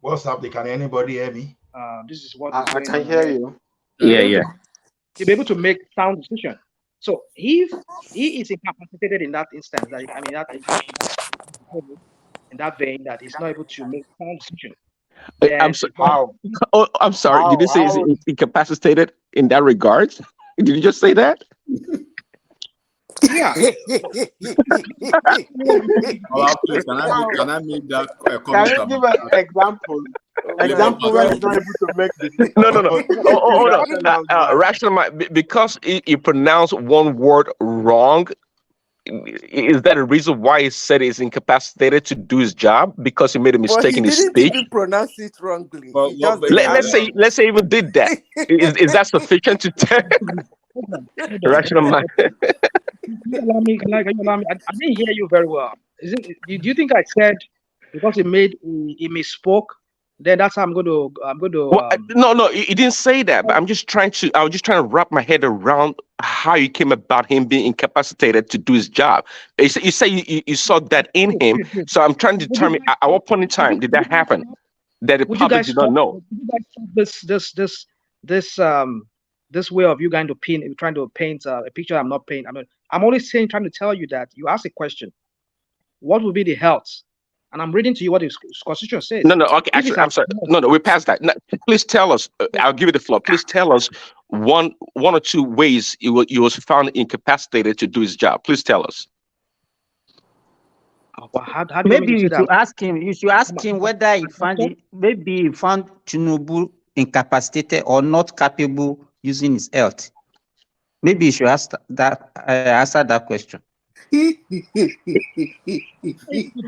What's up? Can anybody hear me? This is what I can hear you. Yeah. To be able to make sound decision. So if he is incapacitated in that instance, in that vein, that he's not able to make sound decision. I'm sorry. Did you say he's incapacitated in that regard? Did you just say that? Yeah. Please, can I make that comment? Can you give an example? Example when he's not able to make decisions. No. Hold on. Rational mind, because he pronounced one word wrong. Is that a reason why he said he's incapacitated to do his job because he made a But mistake he in his didn't speech? even pronounce it wrongly. But, He just Let's say he even did that. Is that sufficient to tell Hold on. rational mind? Allow me, I didn't hear you very well. Do you think I said because he misspoke? Then that's how I'm going to Well, no, he didn't say that. But I was just trying to wrap my head around how you came about him being incapacitated to do his job. You say you saw that in him. So I'm trying to determine at what point in time did that happen that the Would you public guys did not know. stop this way of you trying to paint a picture I'm not painting? I'm only trying to tell you that you asked a question. What would be the health? And I'm reading to you what the Constitution says. No, okay. Actually, I'm sorry. No, we're past that. No, please tell us. I'll give you the floor. Please tell us one or two ways he was found incapacitated to do his job. Please tell us. How do you Maybe you should ask him. You should ask him whether he found maybe he found Tinubu incapacitated or not capable using his health. Maybe you should answer that question.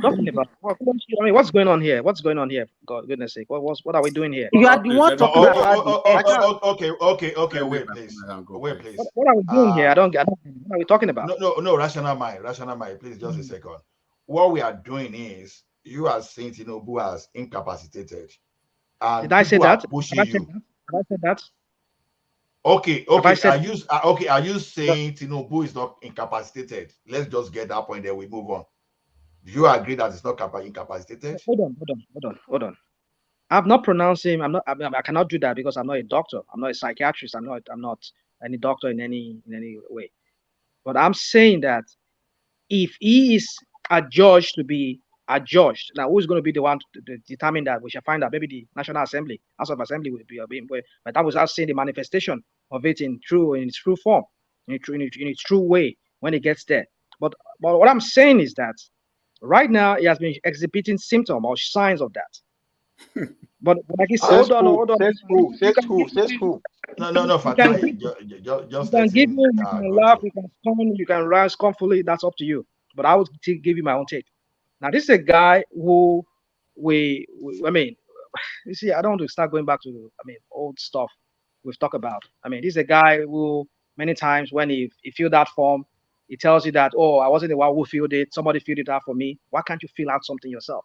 talking about? What's going on here? What's going on here? God, goodness sake! What are we doing here? You are the one talking about Okay. Wait, please. Wait, please. What are we doing here? I don't get. What are we talking about? No. Rational mind. Please, just a second. What we are doing is you are saying Tinubu as incapacitated. Did I say that? Have I said that? Okay. Are you saying Tinubu is not incapacitated? Let's just get that point, then we move on. Do you agree that it's not incapacitated? Hold on. I'm not pronouncing. I cannot do that because I'm not a doctor. I'm not a psychiatrist. I'm not any doctor in any way. But I'm saying that if he is adjudged to be adjudged, now who's going to be the one to determine that? We shall find out. Maybe the National Assembly, House of Assembly will be. But that was us seeing the manifestation of it in its true form, in its true way when it gets there. But what I'm saying is that right now he has been exhibiting symptoms or signs of that. But like he said, hold on. Says who? No, Fatai. You can give me, you can laugh, you can comment, you can rise comfortably. That's up to you. But I would give you my own take. Now, this is a guy who you see, I don't want to start going back to, old stuff we've talked about. This is a guy who many times when he filled that form, he tells you that, oh, I wasn't the one who filled it. Somebody filled it out for me. Why can't you fill out something yourself?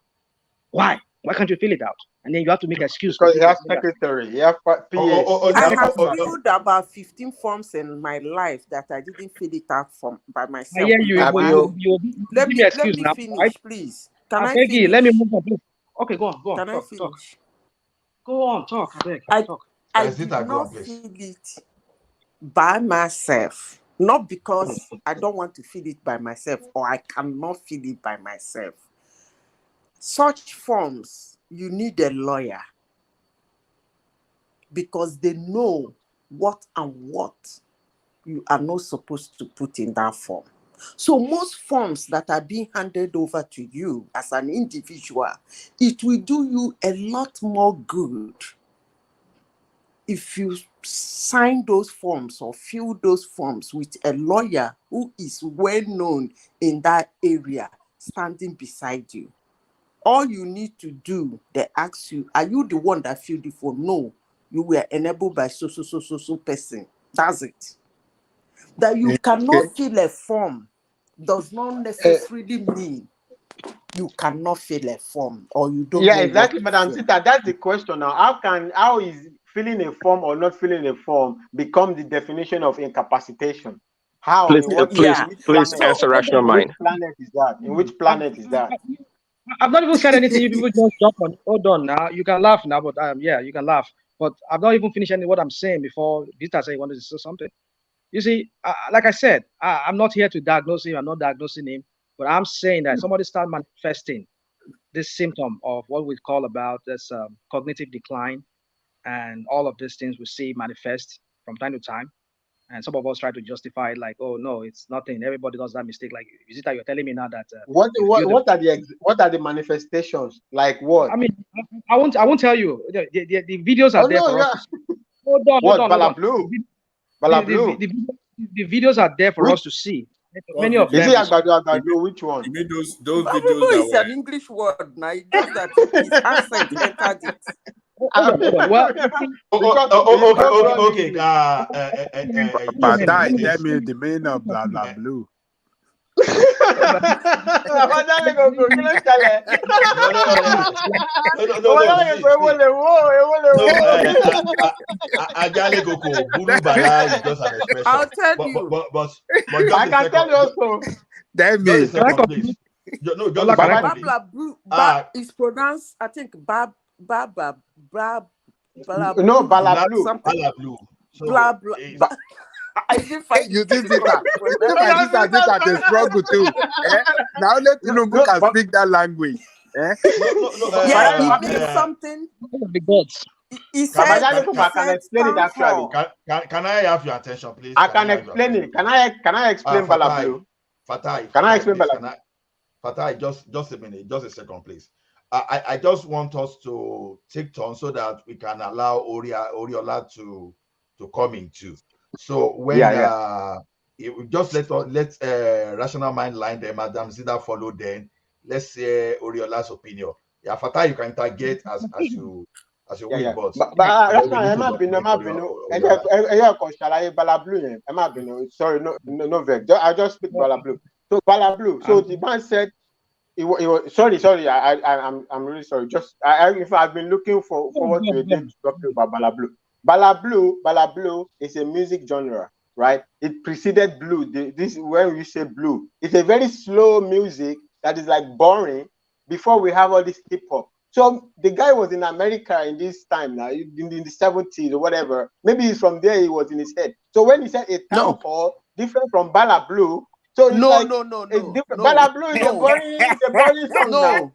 Why? Why can't you fill it out? And then you have to make an excuse. Because you have secretary, you have PA. I have filled about 15 forms in my life that I didn't fill it out by myself. Let me finish, right? please. Can I beg finish? You, let me move on, please. Okay, go on. Can I finish? Talk. Go on, talk. I beg. Talk. I did not fill it by myself. Not because I don't want to fill it by myself or I cannot fill it by myself. Such forms, you need a lawyer because they know what you are not supposed to put in that form. So most forms that are being handed over to you as an individual, it will do you a lot more good if you sign those forms or fill those forms with a lawyer who is well known in that area standing beside you. All you need to do, they ask you, are you the one that filled the form? No, you were enabled by so person. That's it. That you cannot fill a form does not necessarily mean you cannot fill a form or you don't. Yeah, exactly, Madam Tita. That's the question now. How is filling a form or not filling a form become the definition of incapacitation? How? Please answer rational mind. Which planet is that? In which planet is that? I've not even said anything. You people just jump on. Hold on now. You can laugh now, but you can laugh. But I've not even finished what I'm saying before Vita said he wanted to say something. You see, like I said, I'm not here to diagnose him. I'm not diagnosing him. But I'm saying that somebody start manifesting this symptom of what we call about this cognitive decline and all of these things we see manifest from time to time. And some of us try to justify it like, oh no, it's nothing. Everybody does that mistake. Like, is it that you're telling me now that what are the manifestations? Like what? I mean, I won't tell you. The videos are there for us to see. Hold on. Balablu? Balablu? The videos are there for us to see. Many of them. Is it Agbado? Which one? You mean those Balablu videos is an English word now. It does that his accent entered it. Well, okay. Fatai, tell me the meaning of blah blah blue. Ajale Koko, Bulu Bala is just an expression. I'll tell you. But I can tell you also. Tell me. Babla blue is pronounced, I think, Baba. No, Balablu. Balablu. Blah blah. I didn't find you did that. My sister did that. They struggle too. Now let Tinubu can speak that language. Yeah, he means something. The gods. He said, can explain it actually. Can I have your attention, please? I can explain it. Can I explain Balablu? Fatai, can I explain Balablu? Fatai, just a minute, just a second, please. I just want us to take turn so that we can allow Oriola to come in too. So when just let rational mind line them, Madam Zida follow. Then let's say Oriola's opinion. Yeah, Fatai, you can interject as you wish, sorry, no vex. I just speak Balablu. So Balablu. So the man said. It was sorry. I'm really sorry. Just if I've been looking forward to a day to talk about Balablu. Balablu is a music genre, right? It preceded blue. This when we say blue, it's a very slow music that is like boring before we have all this hip hop. So the guy was in America in this time now, in the 70s or whatever. Maybe it's from there he was in his head. So when he said a town hall, different from Balablu. So it's Balablu is a boring song now.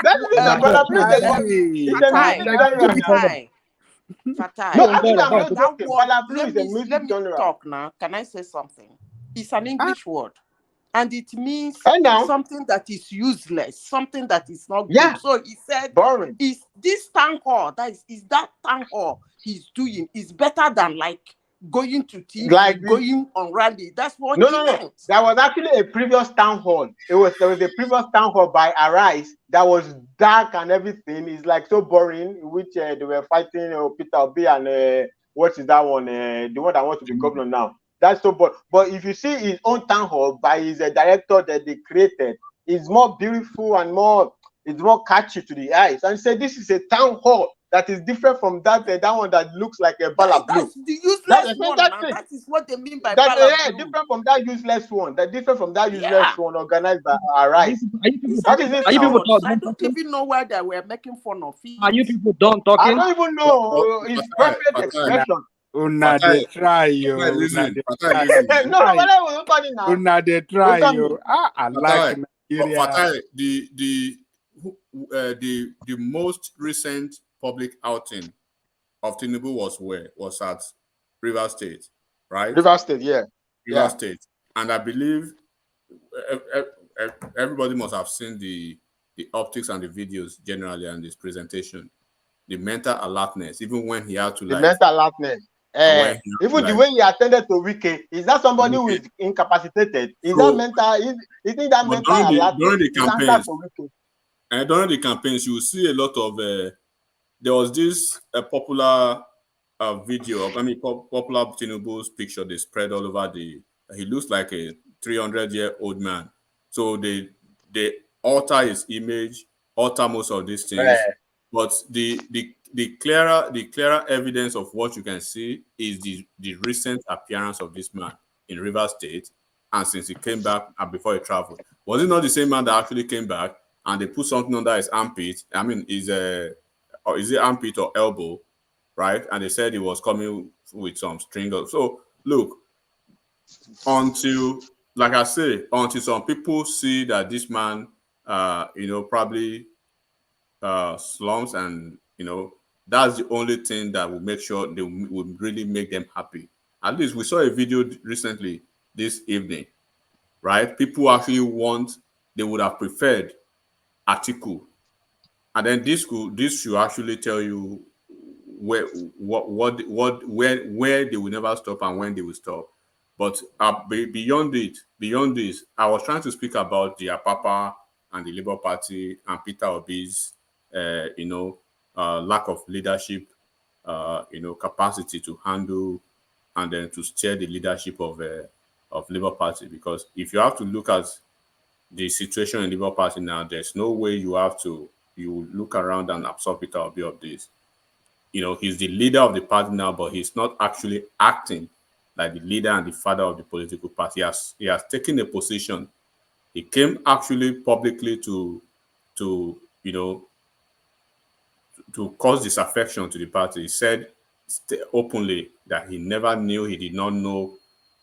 That's it. Fatai. No, actually, I'm not joking. Balablu is a music genre. Let me talk now. Can I say something? It's an English word. And it means something that is useless, something that is not good. Yeah. So he said, boring. Is this town hall, is that town hall he's doing is better than like going to TV, going on rally. That's what he meant. There was actually a previous town hall. There was a previous town hall by Arise that was dark and everything. It's like so boring, which they were fighting Peter Obi and what is that one? The one that wants to be governor now. That's so boring. But if you see his own town hall by his director that they created, it's more beautiful and it's more catchy to the eyes. And say this is a town hall that is different from that one that looks like a Balablu. That's the useless one. That is what they mean by Balablu. Yeah, different from that useless one. Different from that useless one organized by Arise. I don't even know why they were making fun of it. Are you people done talking? I don't even know. It's perfect expression. Una de try yo. Una de try yo. I like Nigeria. The most recent public outing of Tinubu was at River State, right? River State, yeah. River State. And I believe everybody must have seen the optics and the videos generally and this presentation. The mental alertness, even when he had to the mental alertness. Even the way he attended to Wiki, is that somebody who is incapacitated? Is that mental? Isn't that mental alertness? During the campaigns, you will see a lot of there was this popular video of popular Tinubu's picture they spread all over he looks like a 300-year-old man. So they alter his image, alter most of these things. But the clearer evidence of what you can see is the recent appearance of this man in River State, and since he came back and before he traveled. Was it not the same man that actually came back and they put something under his armpit? I mean, is it armpit or elbow, right? And they said he was coming with some string. So look, until some people see that this man, probably slums, and that's the only thing that will make sure they will really make them happy. At least we saw a video recently this evening, right? People actually they would have preferred Atiku, and then this should actually tell you where they will never stop and when they will stop. But beyond this, I was trying to speak about the Apapa and the Labour Party and Peter Obi's, lack of leadership, capacity to handle and then to steer the leadership of Labour Party. Because if you have to look at the situation in Labour Party now, there's no way you look around and absorb Peter Obi of this. He's the leader of the party now, but he's not actually acting like the leader and the father of the political party. He has taken a position. He came actually publicly to cause disaffection to the party. He said openly that he did not know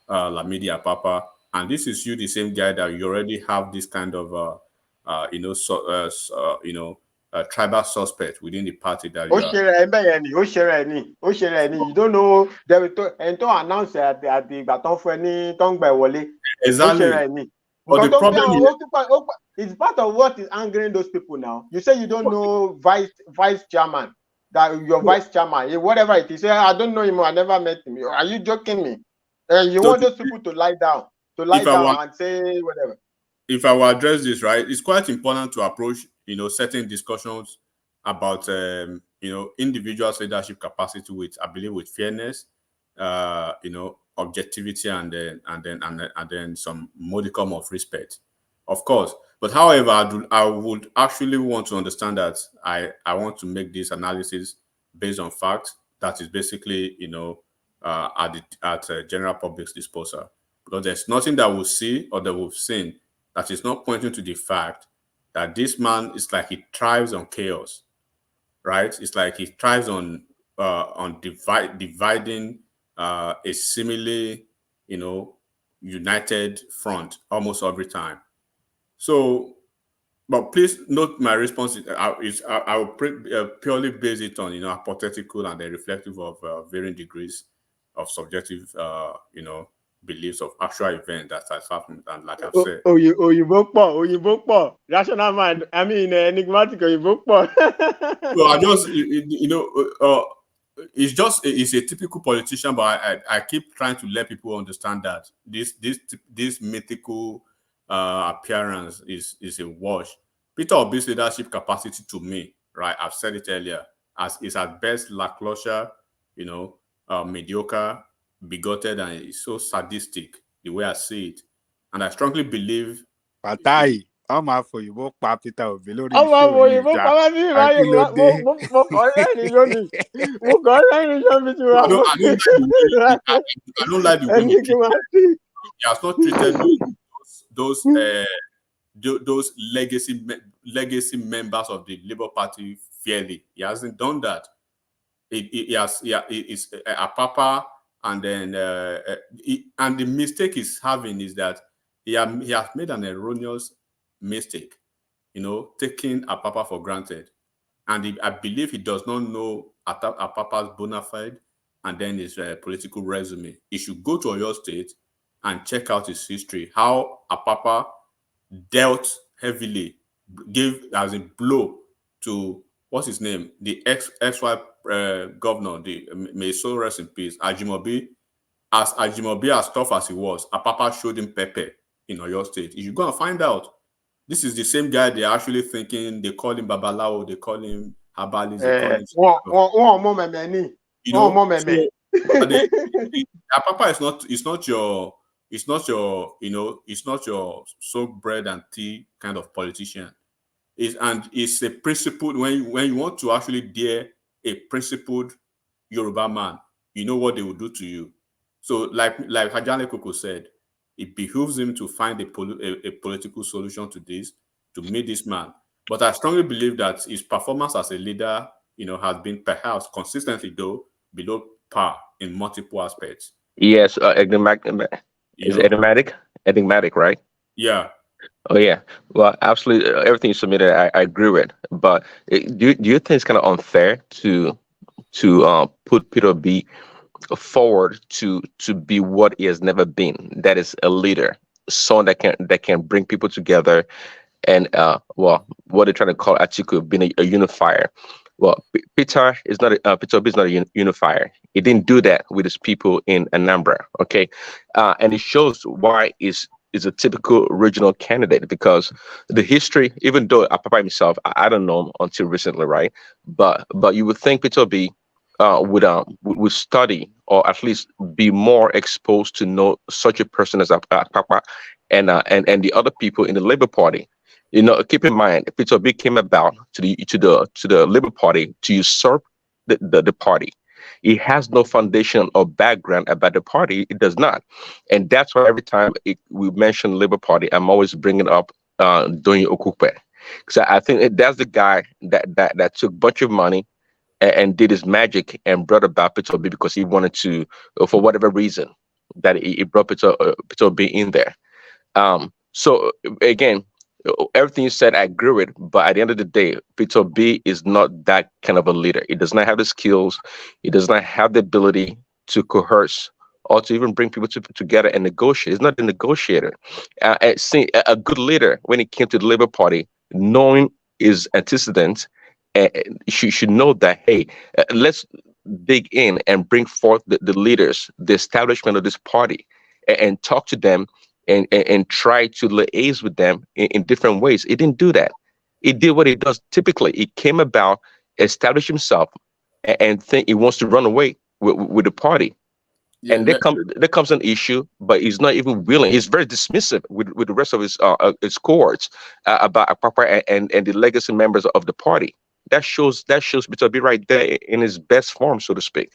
Lamidi Apapa. And this is the same guy that you already have this kind of, tribal suspect within the party that you don't know. They will announce at the baton for any tongue by Wally. Exactly. But the problem is part of what is angering those people now. You say you don't know vice chairman, that your vice chairman, whatever it is. I don't know him. I never met him. Are you joking me? You want those people to lie down, and say whatever. If I will address this, right, it's quite important to approach, certain discussions about, individuals' leadership capacity with fairness, objectivity, and then some modicum of respect, of course. But however, I would actually want to understand that I want to make this analysis based on fact that is basically, at general public's disposal, because there's nothing that we'll see or that we've seen that is not pointing to the fact that this man is like he thrives on chaos, right? It's like he thrives on dividing a seemingly, united front almost every time. So, but please note my response I will purely base it on, hypothetical and then reflective of varying degrees of subjective, beliefs of actual event that has happened. And like I've said, rational mind. I mean, enigmatic. So I just, it's a typical politician, but I keep trying to let people understand that this mythical appearance is a wash. Peter Obi's leadership capacity, to me, right, I've said it earlier, is at best lackluster, mediocre, bigoted, and it's so sadistic the way I see it. And I strongly believe Patai, I'm out for you. Walk pa Peter Obi lórí I'm out for you. I don't like the way he has not treated those legacy members of the Labour Party fairly. He hasn't done that. It's Apapa. And then, and the mistake he's having is that he has made an erroneous mistake, taking Apapa for granted. And I believe he does not know Apapa's bona fide and then his political resume. He should go to Oyo State and check out his history, how Apapa dealt heavily, gave as a blow to, what's his name, the ex-wife governor, may so rest in peace, Ajimobi. As Ajimobi, as tough as he was, Apapa showed him pepper in Oyo State. You should go and find out. This is the same guy they're actually thinking, they call him Babalawo, they call him Habalis, they call him... Apapa is not your soak bread and tea kind of politician. It's a principled, when you want to actually dare a principled Yoruba man, you know what they will do to you. So like Hajale Koko said, it behooves him to find a political solution to this, to meet this man. But I strongly believe that his performance as a leader, has been perhaps consistently, though, below par in multiple aspects. Yes, enigmatic, right? Yeah. Oh yeah. Well, absolutely. Everything you submitted, I agree with. But do you think it's kind of unfair to put Peter B forward to be what he has never been. That is a leader, someone that can bring people together, and well, what they're trying to call Atiku being a unifier. Well, Peter Obi is not a unifier. He didn't do that with his people in Anambra. Okay, and it shows why is a typical regional candidate, because the history, even though Apapa himself, I don't know him until recently, right? But you would think Peter Obi would study, or at least be more exposed to know such a person as Apapa and the other people in the Labour Party. Keep in mind, Peter Obi came about to the Labour Party to usurp the party. He has no foundation or background about the party. It does not, and that's why every time we mention Labour Party, I'm always bringing up Donye Okupe, because I think that's the guy that took a bunch of money and did his magic and brought about Peter Obi, because he wanted to, for whatever reason, that he brought Peter Obi in there. So again, everything you said, I agree with. But at the end of the day, Peter B is not that kind of a leader. He does not have the skills. He does not have the ability to coerce or to even bring people together and negotiate. He's not a negotiator. A good leader, when it came to the Labour Party, knowing his antecedents, you should know that, hey, let's dig in and bring forth the leaders, the establishment of this party, and talk to them and try to liaise with them in different ways. He didn't do that. He did what he does typically. He came about, established himself, and think he wants to run away with the party. Yeah, and there comes an issue, but he's not even willing. He's very dismissive with the rest of his cohorts about Apapa and the legacy members of the party. That shows Peter B right there in his best form, so to speak.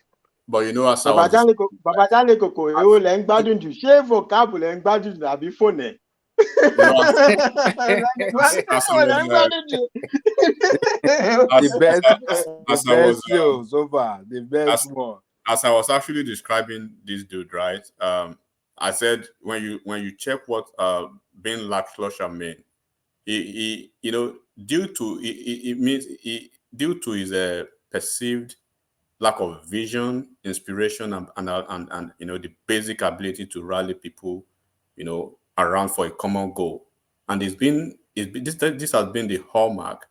But you know, as I was Babajale Koko, you leng gbadun ju, ṣé vocab leng gbadun ju àbí phone? As I was actually describing this dude, right? I said when you check what being lackluster mean, he due to his perceived lack of vision, inspiration, and the basic ability to rally people, around for a common goal. And this has been the hallmark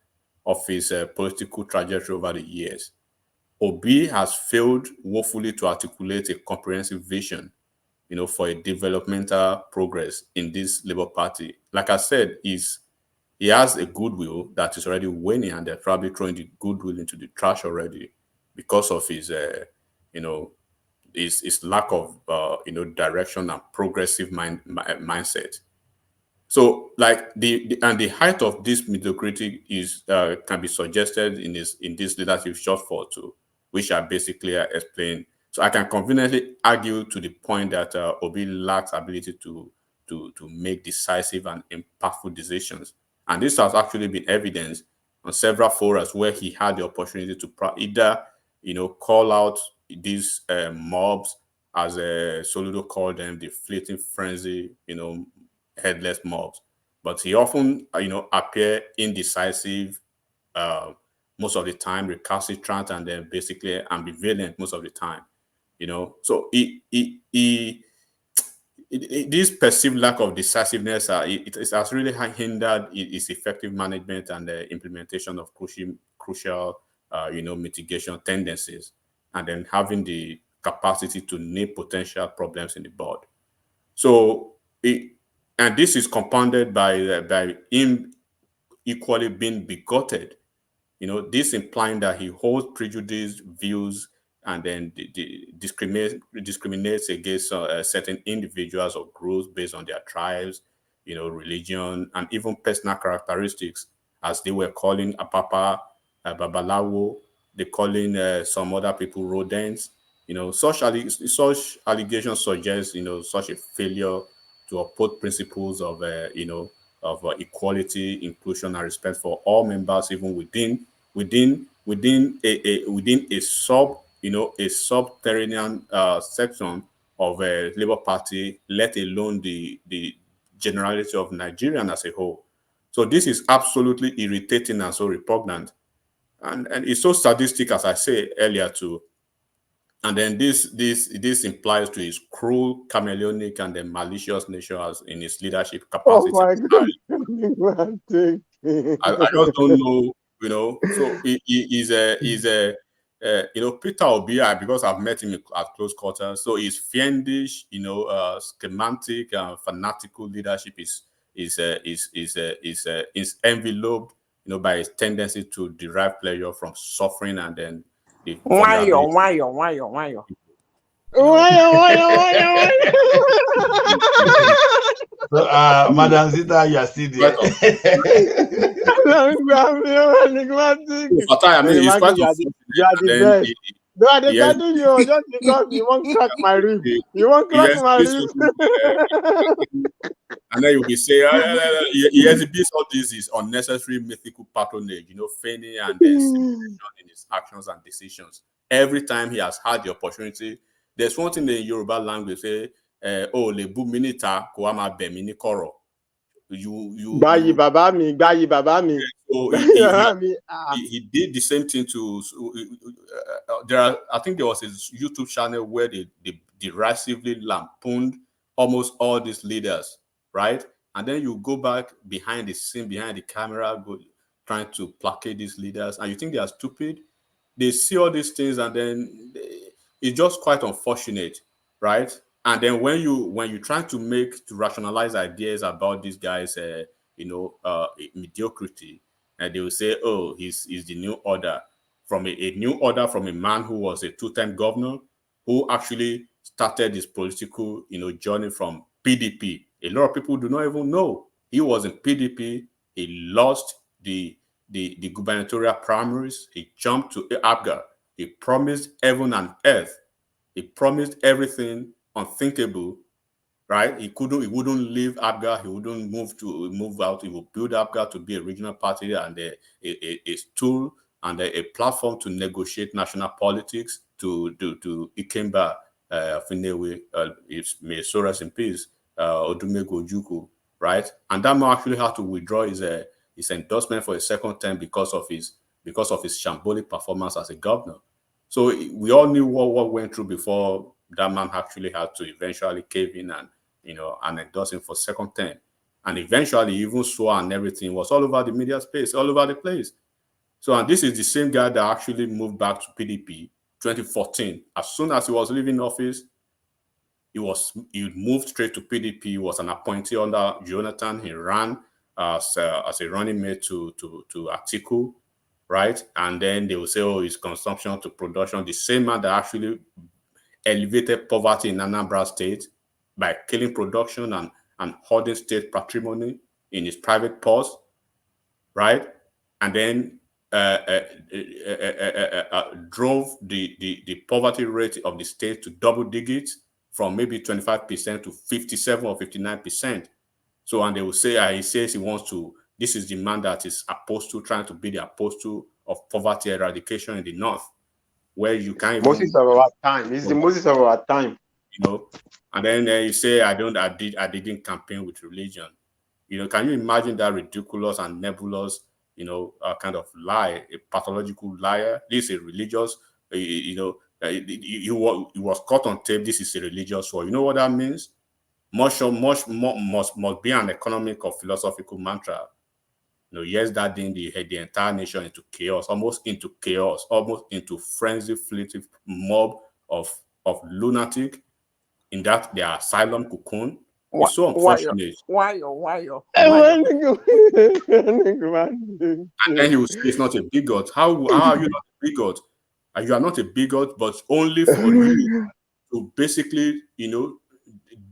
of his political trajectory over the years. Obi has failed woefully to articulate a comprehensive vision, for a developmental progress in this Labour Party. Like I said, he has a goodwill that is already waning, and they're probably throwing the goodwill into the trash already, because of his, his lack of, direction and progressive mindset. So, like the height of this mediocrity is can be suggested in this leadership shortfall too, which I basically explained. So I can conveniently argue to the point that Obi lacks ability to make decisive and impactful decisions, and this has actually been evidenced on several forums where he had the opportunity to either call out these mobs, as Soludo called them, the fleeting frenzy, headless mobs. But he often, appear indecisive most of the time, recalcitrant, and then basically ambivalent most of the time. So this perceived lack of decisiveness, it has really hindered its effective management and the implementation of crucial mitigation tendencies, and then having the capacity to name potential problems in the board. So, and this is compounded by him equally being bigoted. This implying that he holds prejudiced views and then discriminates against certain individuals or groups based on their tribes, religion, and even personal characteristics, as they were calling Apapa Babalawo. They're calling some other people rodents. Such allegations suggest, such a failure to uphold principles of, equality, inclusion, and respect for all members, even within a subterranean section of a Labour Party, let alone the generality of Nigerian as a whole. So this is absolutely irritating and so repugnant. And it's so sadistic, as I said earlier, too. And then this implies to his cruel, chameleonic, and then malicious nature as in his leadership capacity. Oh my God! I just don't know, you know. So he's a Peter Obi, because I've met him at close quarters. So his fiendish, schematic and fanatical leadership is enveloped, by his tendency to derive pleasure from suffering, and then Why? So, Madam Zita, you are still there. You are the best. No, I didn't you just because you won't crack my rib. You won't crack my rib. And then you'll be saying, he exhibits all this is unnecessary mythical patronage, feigning and then in his actions and decisions. Every time he has had the opportunity, there's one thing in Yoruba language say, le bu minita kuama be mini koro. Bayi baba mi. So he did the same thing to I think there was his YouTube channel where they derisively lampooned almost all these leaders, right? And then you go back behind the scene, behind the camera, trying to placate these leaders, and you think they are stupid. They see all these things, and then it's just quite unfortunate, right? And then when you try to rationalize ideas about these guys, mediocrity, and they will say, "Oh, he's the new order," from a new order from a man who was a two-time governor, who actually started his political, journey from PDP. A lot of people do not even know he was in PDP. He lost the gubernatorial primaries. He jumped to APGA. He promised heaven and earth. He promised everything unthinkable, right? He wouldn't leave APGA. He wouldn't move out. He would build APGA to be a regional party and a tool and a platform to negotiate national politics to Ikemba Finewe, may Soros in peace, Odumego Ojukwu, right? And that man actually had to withdraw his endorsement for a second term because of his shambolic performance as a governor. So we all knew what went through before that man actually had to eventually cave in and endorse him for second term. And eventually even swore and everything was all over the media space, all over the place. So, and this is the same guy that actually moved back to PDP 2014. As soon as he was leaving office, he moved straight to PDP. He was an appointee under Jonathan. He ran as a running mate to Atiku, right? And then they will say, oh, it's consumption to production. The same man that actually elevated poverty in Anambra State by killing production and hoarding state patrimony in his private purse, right? And then drove the poverty rate of the state to double digits from maybe 25% to 57 or 59%. So, and they will say, he says he wants to, this is the man that is trying to be the apostle of poverty eradication in the North, where you can't even... Moses of our time. This is the Moses of our time. And then you say, I didn't campaign with religion. Can you imagine that ridiculous and nebulous, kind of lie, a pathological liar? This is a religious, he was caught on tape. This is a religious war. You know what that means? Much more must be an economic or philosophical mantra. Yes, that then the entire nation into chaos, almost into frenzy, fleeting mob of lunatic in that their asylum cocoon. It's so unfortunate. Why? And then he will say it's not a bigot. How are you not a bigot? You are not a bigot, but only for you to basically,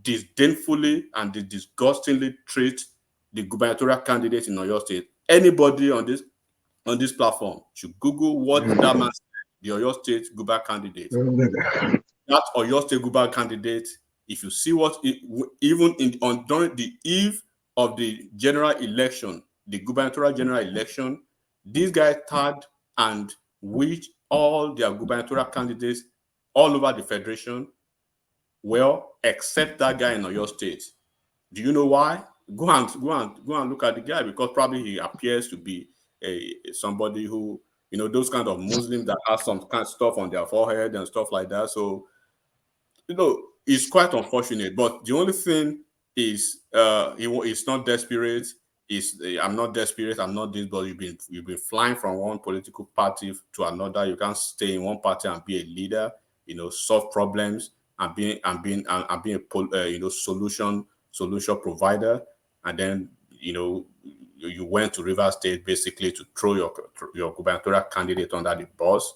disdainfully and disgustingly treat the gubernatorial candidate in Oyo State. Anybody on this platform should Google what that man said, the Oyo State gubernatorial candidate. That Oyo State gubernatorial candidate, if you see even during the eve of the general election, the gubernatorial general election, these guys tagged and wished all their gubernatorial candidates all over the federation well, except that guy in Oyo State. Do you know why? Go and look at the guy, because probably he appears to be somebody who You know, those kind of Muslims that have some kind of stuff on their forehead and stuff like that. So, you know, it's quite unfortunate. But the only thing is, it's not desperate. I'm not desperate. I'm not this. But you've been flying from one political party to another. You can't stay in one party and be a leader. You know, solve problems and being a solution provider. And then, you know, you went to Rivers State basically to throw your gubernatorial candidate under the bus,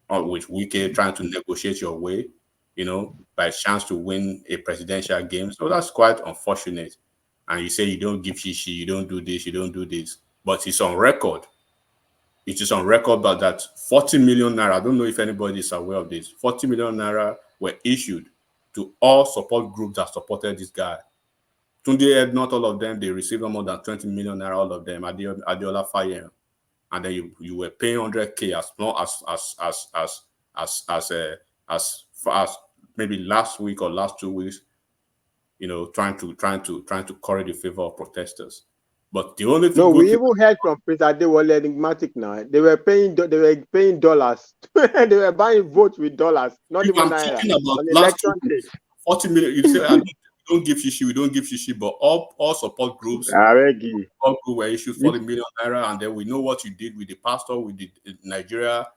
on which Wike trying to negotiate your way, you know, by chance to win a presidential game. So that's quite unfortunate. And you say you don't give shishi, you don't do this, you don't do this. But it's on record. It is on record but that 40 million naira, I don't know if anybody is aware of this, 40 million naira were issued to all support groups that supported this guy. Tunde, not all of them, they received more than 20 million naira, all of them, Adiola Fire. And then you were paying 100K as far as maybe last week or last 2 weeks, you know, trying to curry the favor of protesters. But the only thing we even heard from Prince Adewale enigmatic now. They were paying dollars. They were buying votes with dollars, not even naira. Talking about last 40 million. You say we don't give shishi, but all support groups were issued 40 million naira, and then we know what you did with the pastor, with the Nigeria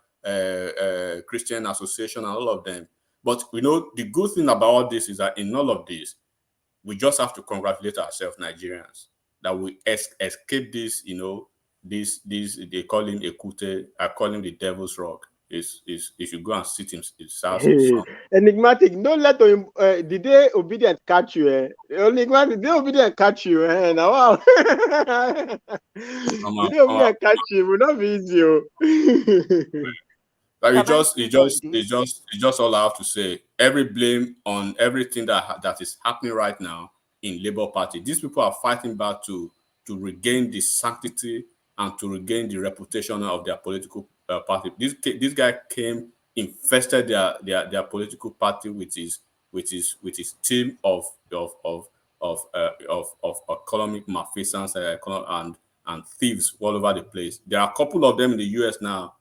Christian Association, and all of them. But we know the good thing about all this is that in all of this, we just have to congratulate ourselves, Nigerians, that we escape this, you know, this they call him Ekute, I call him the devil's rock. He should go and sit in his house. Enigmatic, don't let him. Did they obedient catch you? Enigmatic, did they obedient catch you? Now, wow. Did they obedient catch you? Will not be easy. Like it's just all I have to say. Every blame on everything that is happening right now in Labour Party. These people are fighting back to regain the sanctity and to regain the reputation of their political party. This guy came, infested their political party with his team of economic malfeasance and thieves all over the place. There are a couple of them in the US now.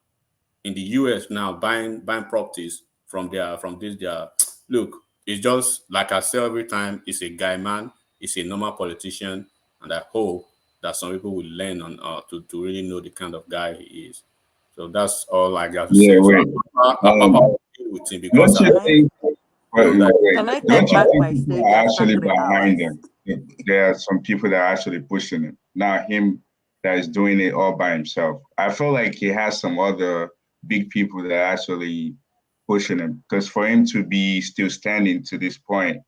Buying properties from this. Look, it's just like I say every time, it's a guy man, it's a normal politician, and I hope that some people will learn on to really know the kind of guy he is. So that's all I got to say. Wait. With him because don't you think? Can I take back my people statement are after actually 3 behind hours? him? There are some people that are actually pushing him. Not him that is doing it all by himself. I feel like he has some other big people that are actually pushing him. Because for him to be still standing to this point,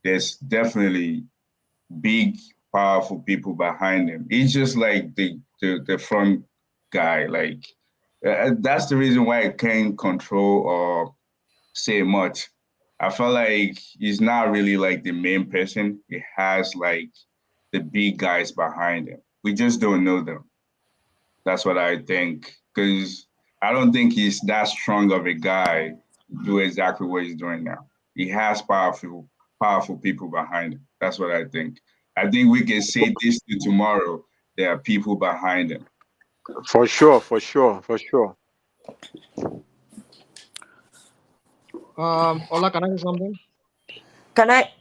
there's definitely big, powerful people behind him. He's just like the front guy. Like that's the reason why I can't control or say much. I feel like he's not really like the main person. He has like the big guys behind him. We just don't know them. That's what I think. Because I don't think he's that strong of a guy to do exactly what he's doing now. He has powerful people behind him. That's what I think. I think we can say this to tomorrow. There are people behind him. For sure. Ola, can I say something? Can I,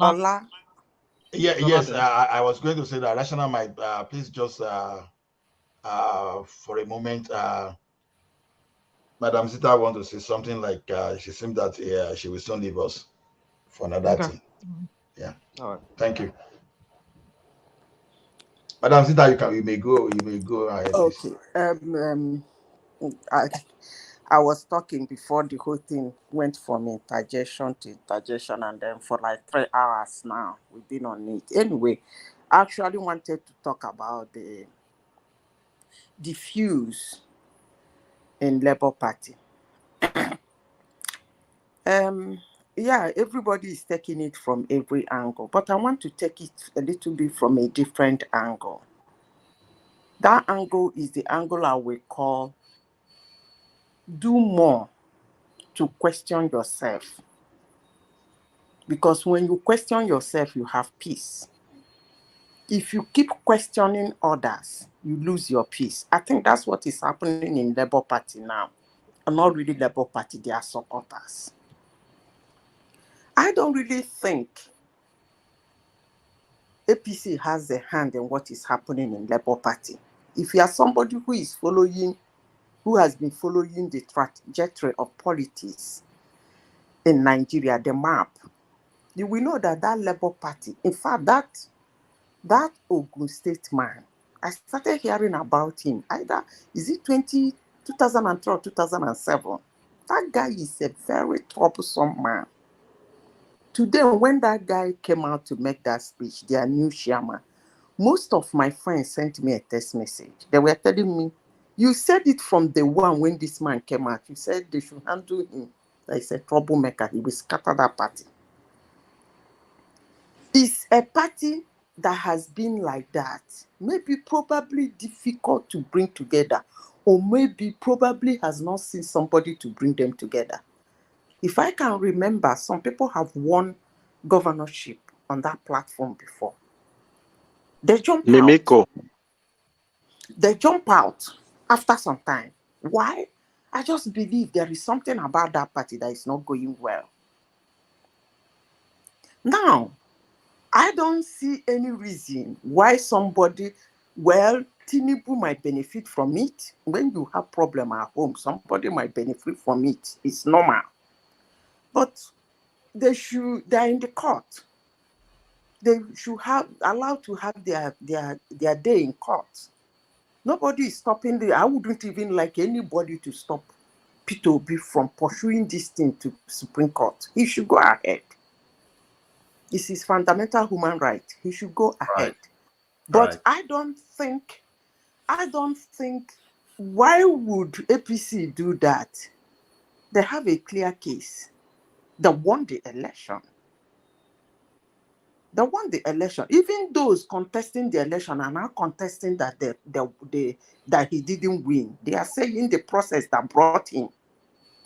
Ola? Yes, I was going to say that Rational might please just for a moment, Madam Zita want to say something like she seemed that she will soon leave us for another thing. Yeah. All right. Thank you. Madam Zita, you may go ahead. Okay. I was talking before the whole thing went from interjection to interjection, and then for like 3 hours now we've been on it. Anyway, I actually wanted to talk about the fuse in Labour Party. Yeah, everybody is taking it from every angle, but I want to take it a little bit from a different angle. That angle is the angle I will call do more to question yourself. Because when you question yourself, you have peace. If you keep questioning others, you lose your peace. I think that's what is happening in Labour Party now. And not really Labour Party, they are supporters. I don't really think APC has a hand in what is happening in Labour Party. If you are somebody who has been following the trajectory of politics in Nigeria, the map, you will know that Labour Party, in fact, that Ogun State man, I started hearing about him either, is it 2003 or 2007? That guy is a very troublesome man. Today, when that guy came out to make that speech, their new chairman, most of my friends sent me a text message. They were telling me, you said it from the one when this man came out. You said they should handle him. He's a troublemaker. He will scatter that party. It's a party that has been like that. Maybe probably difficult to bring together, or maybe probably has not seen somebody to bring them together. If I can remember, some people have won governorship on that platform before. They jump out. They jump out after some time. Why? I just believe there is something about that party that is not going well. Now, I don't see any reason why somebody, Tinubu might benefit from it. When you have problem at home, somebody might benefit from it. It's normal. But they are in the court. They should have allowed to have their day in court. Nobody is stopping I wouldn't even like anybody to stop Peter Obi from pursuing this thing to Supreme Court. He should go ahead. It's his fundamental human right. He should go ahead. But I don't think, why would APC do that? They have a clear case. They won the election. They won the election. Even those contesting the election are now contesting that that he didn't win. They are saying the process that brought him.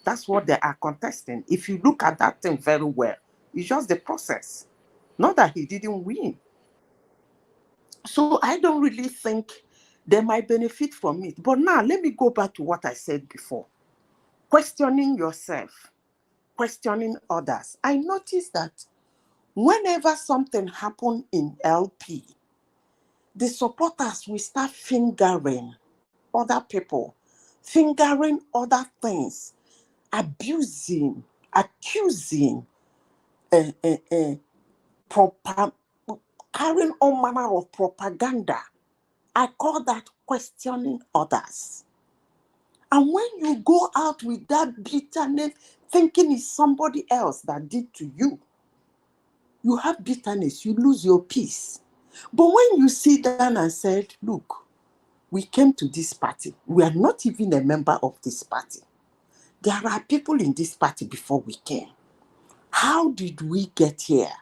That's what they are contesting. If you look at that thing very well, it's just the process. Not that he didn't win. So I don't really think they might benefit from it. But now let me go back to what I said before. Questioning yourself, questioning others. I noticed that whenever something happened in LP, the supporters will start fingering other people, fingering other things, abusing, accusing, carrying all manner of propaganda. I call that questioning others. And when you go out with that bitterness, thinking it's somebody else that did to you, you have bitterness, you lose your peace. But when you sit down and said, look, we came to this party. We are not even a member of this party. There are people in this party before we came. How did we get here?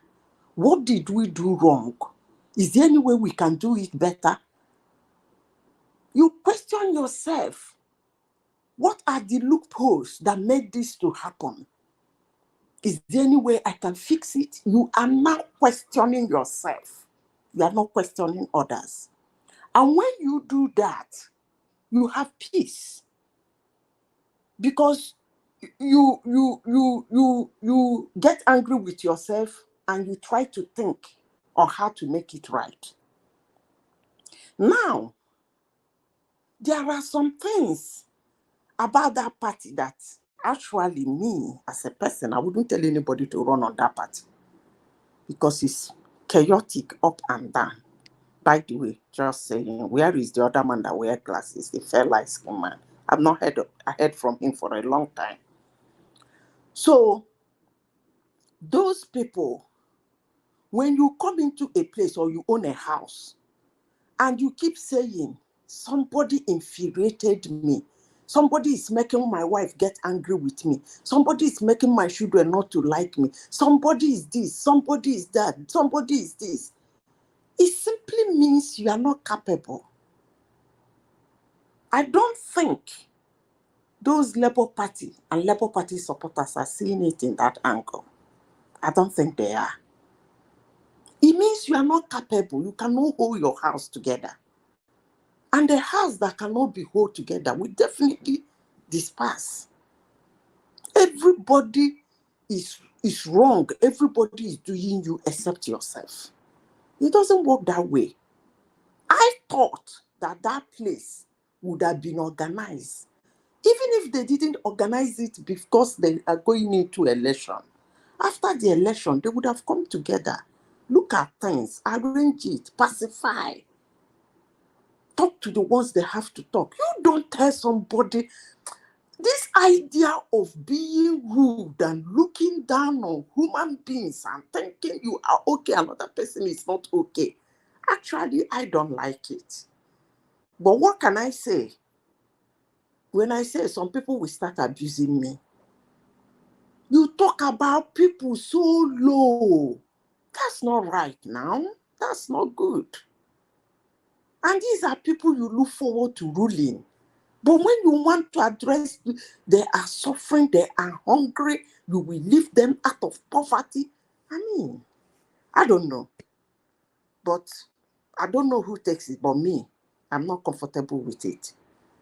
What did we do wrong? Is there any way we can do it better? You question yourself. What are the loopholes that made this to happen? Is there any way I can fix it? You are now questioning yourself. You are not questioning others. And when you do that, you have peace. Because you get angry with yourself and you try to think on how to make it right. Now, there are some things about that party that actually me, as a person, I wouldn't tell anybody to run on that party because it's chaotic up and down. By the way, just saying, where is the other man that wears glasses, the fair light-skinned man? I've not heard from him for a long time. So, those people, when you come into a place or you own a house and you keep saying, somebody infuriated me, somebody is making my wife get angry with me, somebody is making my children not to like me, somebody is this, somebody is that, somebody is this, it simply means you are not capable. I don't think those Labour Party and Labour Party supporters are seeing it in that angle. I don't think they are. It means you are not capable. You cannot hold your house together. And a house that cannot be held together will definitely disperse. Everybody is wrong. Everybody is doing you except yourself. It doesn't work that way. I thought that place would have been organized. Even if they didn't organize it because they are going into election. After the election, they would have come together, look at things, arrange it, pacify, talk to the ones they have to talk. You don't tell somebody this idea of being rude and looking down on human beings and thinking you are okay, another person is not okay. Actually, I don't like it. But what can I say? When I say some people will start abusing me, you talk about people so low. That's not right now. That's not good. And these are people you look forward to ruling. But when you want to address, they are suffering, they are hungry, you will lift them out of poverty. I mean, I don't know. But I don't know who takes it, but me, I'm not comfortable with it.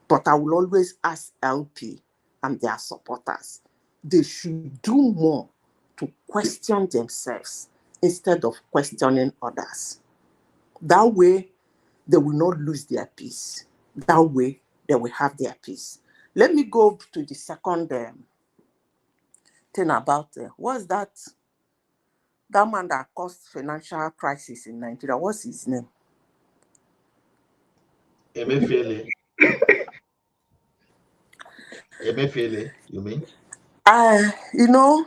But I will always ask LP and their supporters, they should do more to question themselves instead of questioning others. That way, they will not lose their peace. That way, they will have their peace. Let me go to the second thing about what's that man that caused financial crisis in Nigeria. What's his name? Emefiele. Emefiele, you mean? You know,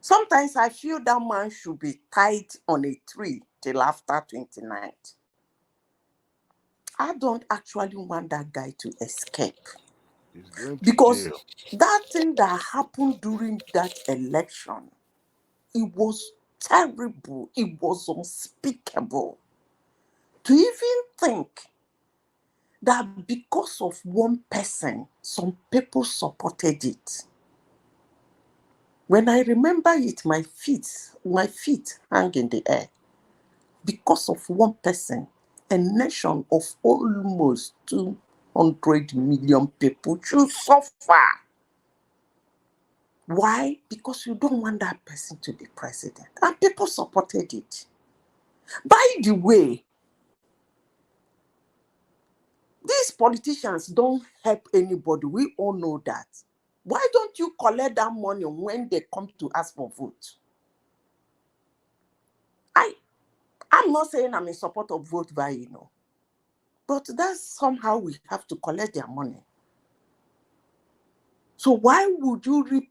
sometimes I feel that man should be tied on a tree till after 29th. I don't actually want that guy to escape. He's going to Because jail. that thing that happened during that election, it was terrible. It was unspeakable. To even think that because of one person, some people supported it. When I remember it, my feet hang in the air. Because of one person, a nation of almost 200 million people should suffer. Why? Because you don't want that person to be president. And people supported it. By the way, these politicians don't help anybody. We all know that. Why don't you collect that money when they come to ask for vote? I'm not saying I'm in support of vote by, but that's somehow we have to collect their money. So why would you rip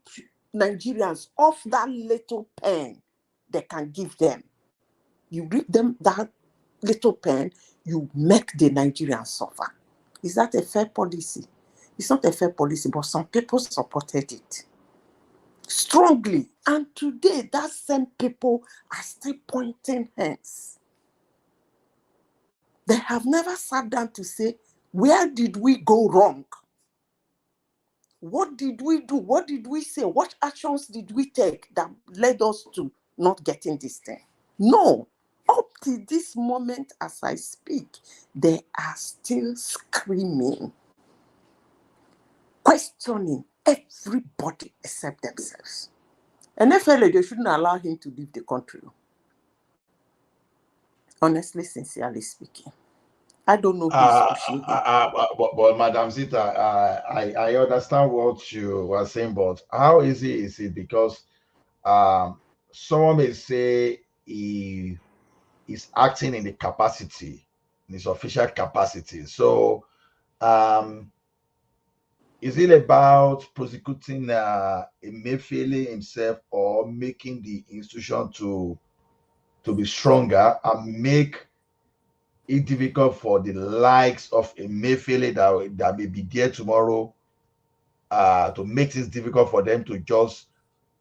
Nigerians off that little pen they can give them? You rip them that little pen, you make the Nigerians suffer. Is that a fair policy? It's not a fair policy, but some people supported it strongly. And today, that same people are still pointing hands. They have never sat down to say, where did we go wrong? What did we do? What did we say? What actions did we take that led us to not getting this thing? No. Up to this moment, as I speak, they are still screaming, questioning everybody except themselves. And FLA, they shouldn't allow him to leave the country. Honestly, sincerely speaking. I don't know who's pushing him. But Madam Zita, I understand what you were saying, but how easy is it? Because someone may say he is acting in the capacity, in his official capacity. So is it about prosecuting Emefiele himself or making the institution to be stronger and make it difficult for the likes of Emefiele that may be there tomorrow to make it difficult for them to just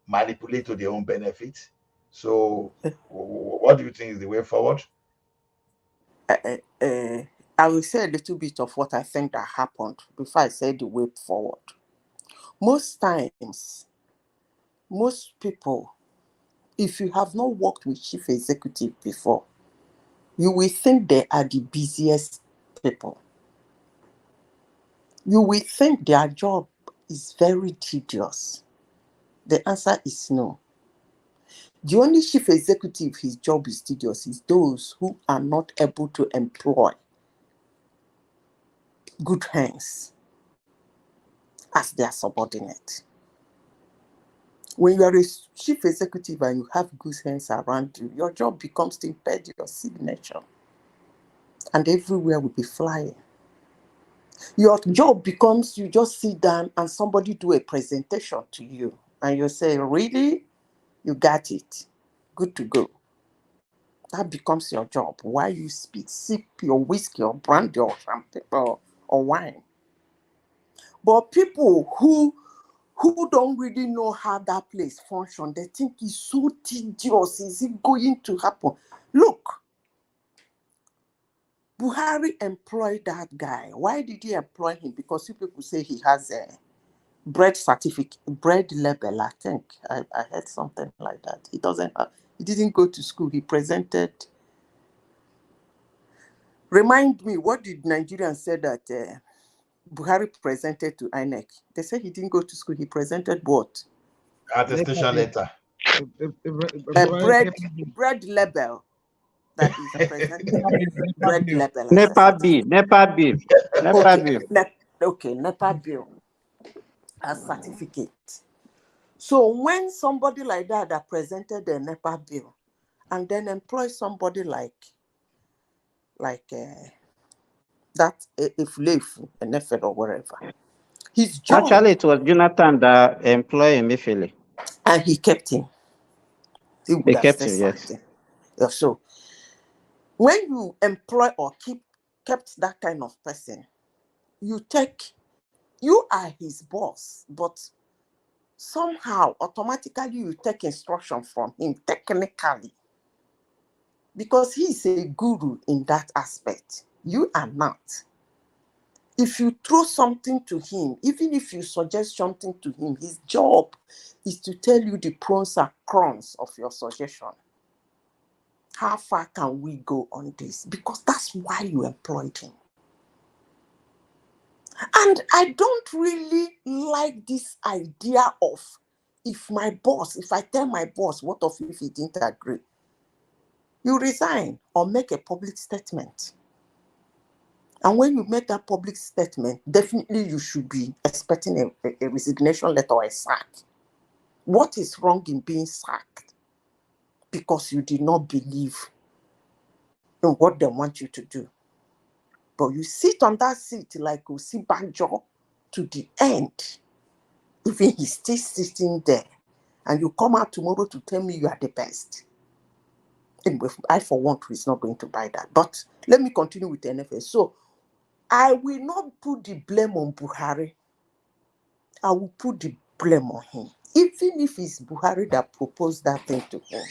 manipulate to their own benefit? So what do you think is the way forward? I will say a little bit of what I think that happened before I say the way forward. Most times, most people, if you have not worked with chief executive before, you will think they are the busiest people. You will think their job is very tedious. The answer is no. The only chief executive his job is tedious is those who are not able to employ good hands as their subordinate. When you are a chief executive and you have good hands around you, your job becomes to embed your signature. And everywhere will be flying. Your job becomes you just sit down and somebody do a presentation to you. And you say, really? You got it. Good to go. That becomes your job. While you sip your whiskey or brandy or champagne or wine. But people who don't really know how that place functions, they think it's so tedious. Is it going to happen? Look, Buhari employed that guy. Why did he employ him? Because you people say he has a bread certificate, bread label, I think. I heard something like that. He didn't go to school. He presented. Remind me, what did Nigerians say that Buhari presented to INEC? They said he didn't go to school. He presented what? Attestation letter. A bread label that is presented. Bread label. NEPA bill. Okay, NEPA bill as certificate. So when somebody like that presented the NEPA bill and then employ somebody like that, if a Nefed or wherever, his job. Actually, it was Jonathan that employed Emefiele. And he kept him. He kept him, yes. Yeah, so when you employ or kept that kind of person, you are his boss, but somehow automatically you take instruction from him technically, because he is a guru in that aspect. You are not. If you throw something to him, even if you suggest something to him, his job is to tell you the pros and cons of your suggestion. How far can we go on this? Because that's why you employed him. And I don't really like this idea of if I tell my boss, what if he didn't agree? You resign or make a public statement. And when you make that public statement, definitely you should be expecting a resignation letter or a sack. What is wrong in being sacked? Because you did not believe in what they want you to do. But you sit on that seat like Osibanjo to the end. Even he's still sitting there. And you come out tomorrow to tell me you are the best. Anyway, I for one is not going to buy that. But let me continue with the NFS. So I will not put the blame on Buhari. I will put the blame on him. Even if it's Buhari that proposed that thing to him.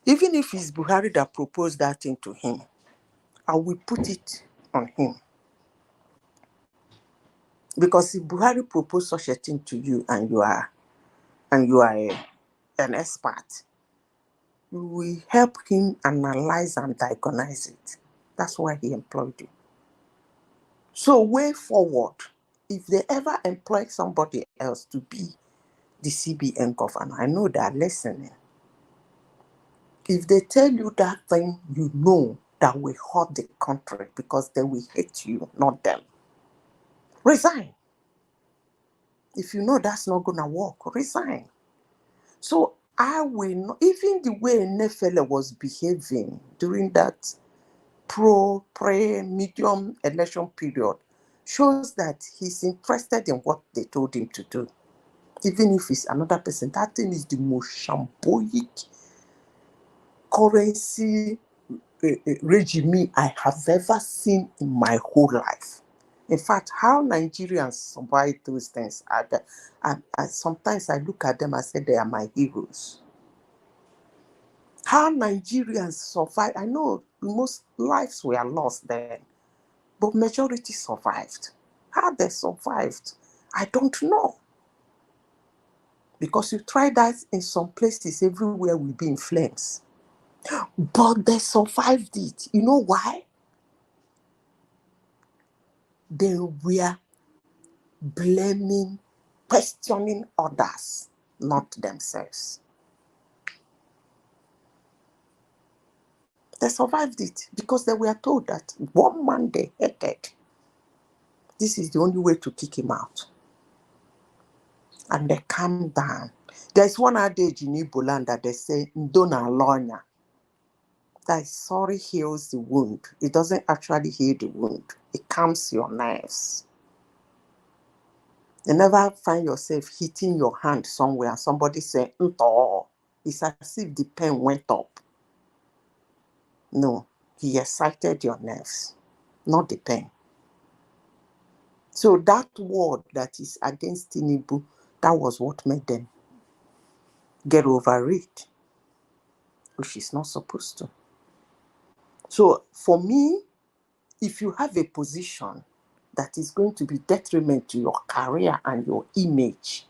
Even if it's Buhari that proposed that thing to him, I will put it on him. Because if Buhari proposed such a thing to you and you are an expert, you will help him analyze and diagnose it. That's why he employed you. So way forward, if they ever employ somebody else to be the CBN governor, I know they are listening. If they tell you that thing, you know that will hurt the country because they will hate you, not them. Resign. If you know that's not going to work, resign. So I will not, even the way Nefele was behaving during that pre-medium election period shows that he's interested in what they told him to do. Even if it's another person, that thing is the most shambolic currency regime I have ever seen in my whole life. In fact, how Nigerians survive those things, sometimes I look at them and say they are my heroes. How Nigerians survive, I know most lives were lost then, but majority survived. How they survived, I don't know. Because you try that in some places, everywhere will be in flames. But they survived it. You know why? they were blaming, questioning others, not themselves. They survived it because they were told that one man they hated. This is the only way to kick him out. And they calm down. There's one adage in Igbo land that they say, Ndona Lonya. That is sorry heals the wound. It doesn't actually heal the wound. It calms your nerves. You never find yourself hitting your hand somewhere and somebody say, Nto. It's as if the pen went up. No, he excited your nerves, not the pen. So that word that is against Tinubu, that was what made them get over it, which is not supposed to. So for me, if you have a position that is going to be detriment to your career and your image,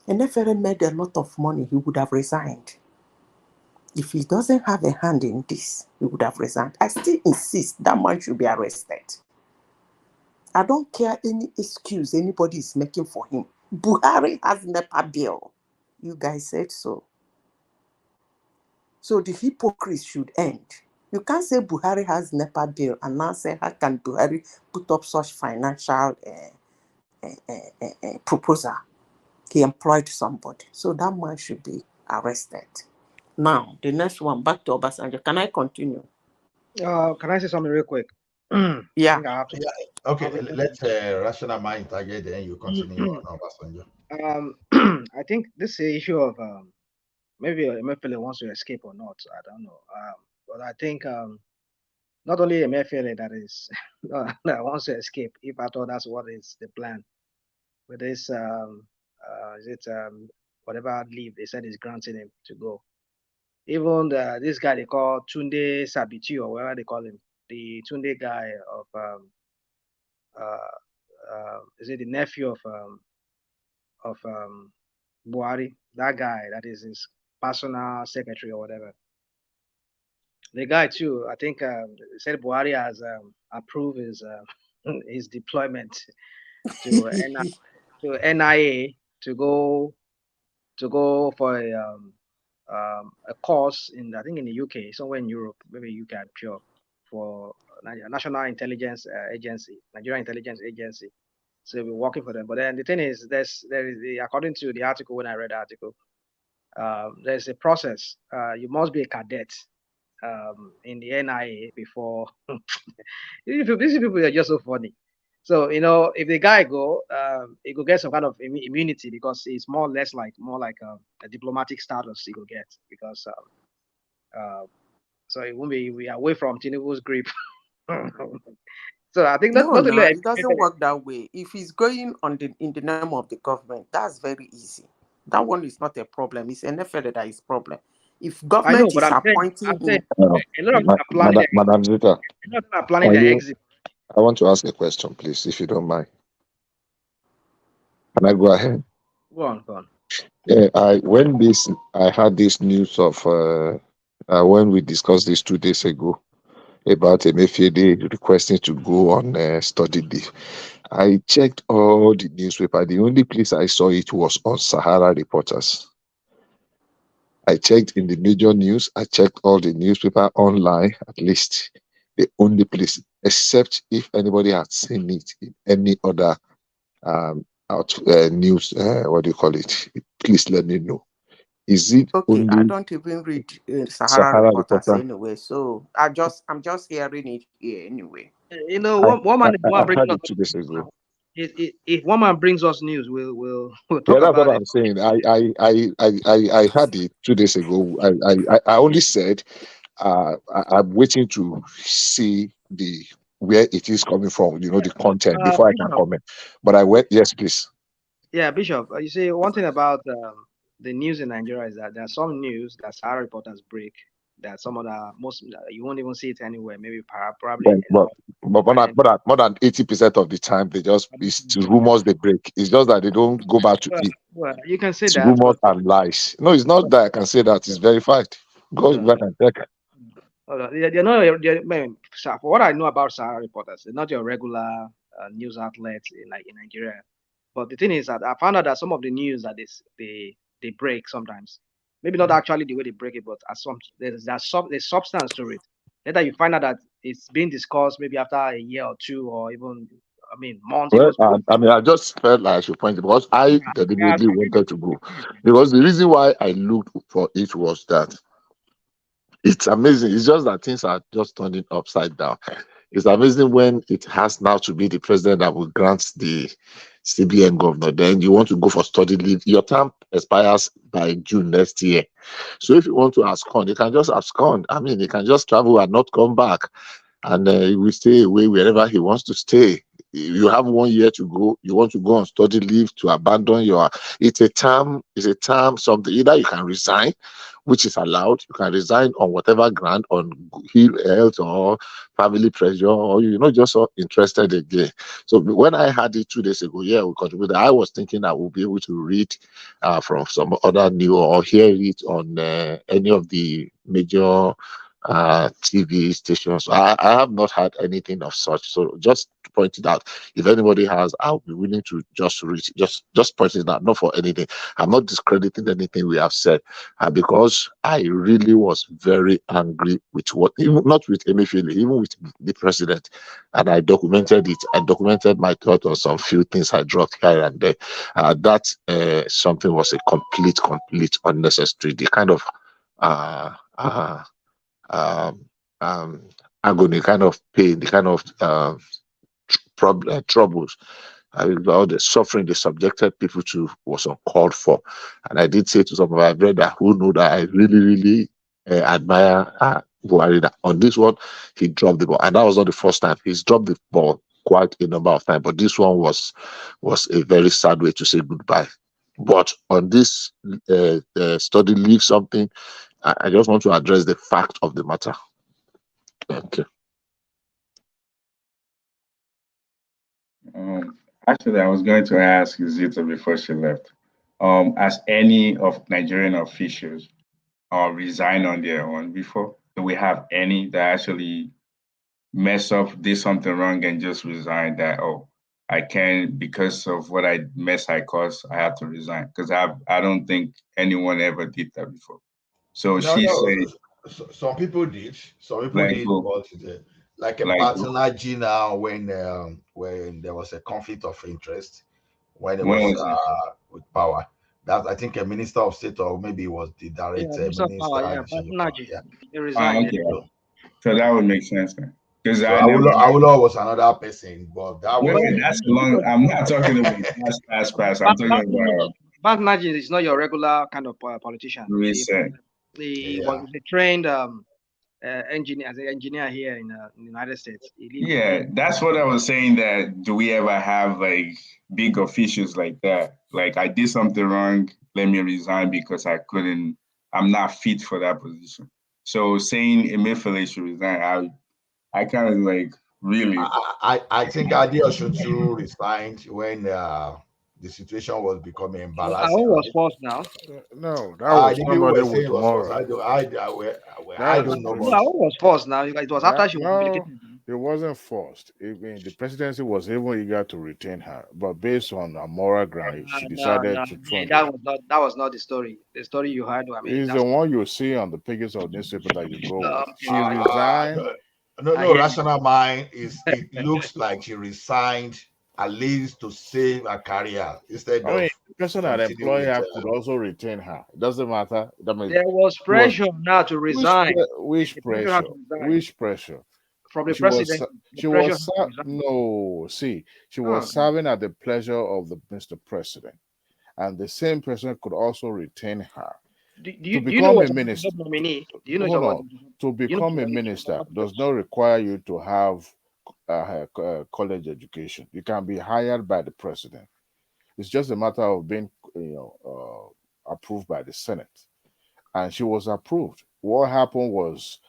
and if he made a lot of money, he would have resigned. If he doesn't have a hand in this, he would have resigned. I still insist that man should be arrested. I don't care any excuse anybody is making for him. Buhari has NEPA bill. You guys said so. So the hypocrisy should end. You can't say Buhari has NEPA bill and now say, how can Buhari put up such financial proposal? He employed somebody. So that man should be arrested. Now, the next one, back to Obasanjo. Can I continue? Can I say something real quick? Yeah. I think I have to. Yeah. Okay, let Rational Mind target, then you continue on Obasanjo. I think this issue of maybe Emefiele wants to escape or not. I don't know. But I think not only Emefiele that is that wants to escape, if at all that's what is the plan. With this, is it whatever leave they said is granting him to go. Even this guy they call Tunde Sabiti or whatever they call him, the Tunde guy of is it the nephew of Buhari, that guy that is his personal secretary or whatever. The guy too, I think said Buhari has approved his deployment to NIA to go for a course in, I think, in the UK, somewhere in Europe, maybe UK, I'm sure, for National Intelligence Agency, Nigerian Intelligence Agency. So we're working for them. But then the thing is, according to the article, when I read the article, there's a process. You must be a cadet in the NIA before. These people are just so funny. So if the guy go, he could get some kind of immunity because it's more or less like a diplomatic status he could get because so it won't be away from Tinubu's grip. So I think no, it doesn't work that way. If he's going in the name of the government, that's very easy. That one is not a problem. It's NFL that is problem. If government is appointing him, Madam Zita, are planning their exit. I want to ask a question, please, if you don't mind. Can I go ahead? Go on. I had this news of when we discussed this 2 days ago about Emefiele requesting to go on study leave. I checked all the newspaper. The only place I saw it was on Sahara Reporters. I checked in the major news. I checked all the newspaper online, at least. The only place, except if anybody had seen it in any other news, what do you call it? Please let me know. Is it okay? only I don't even read Sahara Reporters anyway, so I'm just hearing it here anyway. One man brings us 2 days ago. If one man brings us news, we'll talk that's about what I'm saying. I had it 2 days ago. I only said I'm waiting to see where it is coming from, the content before I can comment. But I went, yes, please. Yeah, Bishop, you see, one thing about the news in Nigeria is that there are some news that Sahara Reporters break, that some of you won't even see it anywhere, maybe probably. But more than 80% of the time, it's rumors they break. It's just that they don't go back to it. Well, you can say it's that. Rumors and lies. No, it's not that I can say that. It's verified. Go back and check. They're not. For what I know about Sahara Reporters, they're not your regular news outlets in Nigeria. But the thing is that I found out that some of the news that they break sometimes, maybe not actually the way they break it, but there's substance to it. Later you find out that it's being discussed maybe after a year or two, or even months. Well, I just felt like I should point it because I deliberately wanted to go. Because the reason why I looked for it was that it's amazing. It's just that things are just turning upside down. It's amazing when it has now to be the president that will grant the CBN governor. Then you want to go for study leave. Your term expires by June next year. So if you want to abscond, you can just abscond. I mean, you can just travel and not come back. And he will stay away wherever he wants to stay. You have 1 year to go. You want to go on study leave to abandon your. It's a term. Something either you can resign, which is allowed. You can resign on whatever ground, on health or family pressure, or you're not just so interested again. So when I had it 2 days ago, yeah, we contributed. I was thinking I will be able to read from some other new or hear it on any of the major TV stations. I have not had anything of such. So just to point it out, if anybody has, I'll be willing to just read, just point it out, not for anything. I'm not discrediting anything we have said, because I really was very angry with what, even not with Emefiele, even with the president, and I documented it. I documented my thought on some few things I dropped here and there. That something was a complete unnecessary. The kind of um, agony, kind of pain, the kind of troubles, all the suffering they subjected people to was uncalled for. And I did say to some of my brother who know that I really admire Buhari, that on this one he dropped the ball, and that was not the first time he's dropped the ball quite a number of times. But this one was a very sad way to say goodbye. But on this study leave something, I just want to address the fact of the matter. Okay. Actually, I was going to ask Zita before she left. Has any of Nigerian officials resigned on their own before? Do we have any that actually mess up, did something wrong, and just resign? That I can't, because of what I caused, I have to resign. Because I don't think anyone ever did that before. So No, she said some people did. Some people like, did, but like a partner G now when there was a conflict of interest when it was with power. That I think a minister of state, or maybe it was the direct minister. He resigned. Okay. So that would make sense then. Because so Awolowo was another person, but that was that's long. I'm not talking about past. I'm talking about Naji is not your regular kind of politician. Recent. He was a trained engineer, as an engineer here in the United States. Yeah, that's what I was saying. That do we ever have like big officials like that? Like, I did something wrong, let me resign because I'm not fit for that position. So saying Emefiele should resign, I kind of like really. I think Adeosun too resigned when the situation was becoming embarrassing. I was forced now. No, that was somebody with moral. I don't know. I was forced now. It was after she was humiliated. It wasn't forced. The presidency was even eager to retain her, but based on a moral ground, she decided to throw. That was not the story. The story you heard, is the one you see on the pages of newspaper that you go with. She resigned. No, rational mind is it looks like she resigned at least to save her career instead of the person that employed her could also retain her. It doesn't matter. There was pressure now to resign. Which pressure? Which pressure? From the president. She was serving at the pleasure of the Mr. President, and the same president could also retain her. To become a minister does not require you to have a college education. You can be hired by the president. It's just a matter of being, approved by the Senate, and she was approved. What happened was,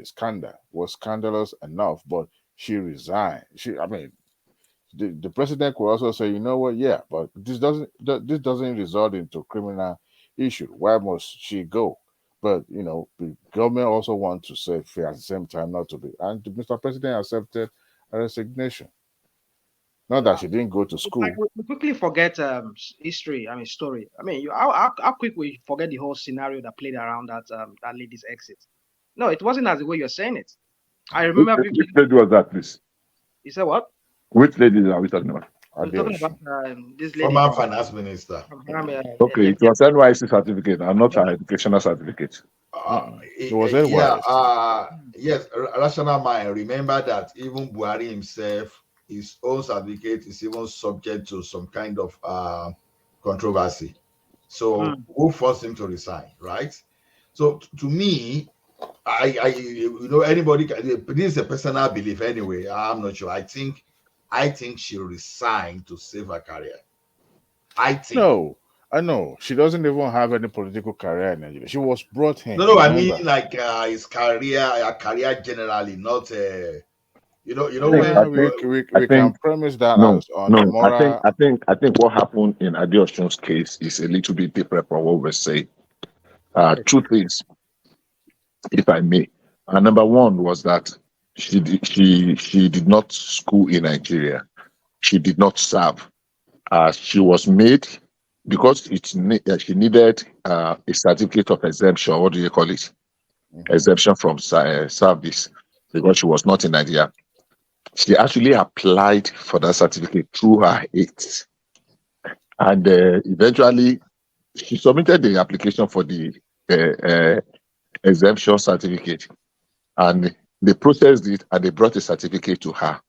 scandal. Was scandalous enough, but she resigned. The president could also say, you know what, yeah, but this doesn't result into criminal issue. Why must she go? But the government also wants to say fair at the same time, not to be. And Mr. President accepted resignation. Not that she didn't go to school. Like, we quickly forget history. I mean, story. I mean, how quick we forget the whole scenario that played around that that lady's exit. No, it wasn't as the way you're saying it. I remember. Which lady was that, please? You said what? Which lady are we talking about? We're talking about this lady. Former finance minister. Okay, it was NYC certificate and not her educational certificate. It was NYC. Yes, rational mind. Remember that even Buhari himself, his own certificate is even subject to some kind of controversy. So who forced him to resign, right? So to me, anybody this is a personal belief anyway. I'm not sure. I think she resigned to save her career. I think I know she doesn't even have any political career in Nigeria. She was brought in. No, I mean like his career, her career generally, not we can premise that as on the moral. I think what happened in Adeosun's case is a little bit different from what we're saying. Two things, if I may. Number one was that she did not school in Nigeria. She did not serve. She was made because she needed a certificate of exemption. What do you call it? Exemption from service, because she was not in Nigeria. She actually applied for that certificate through her aides, and eventually she submitted the application for the exemption certificate, and they processed it and they brought a certificate to her,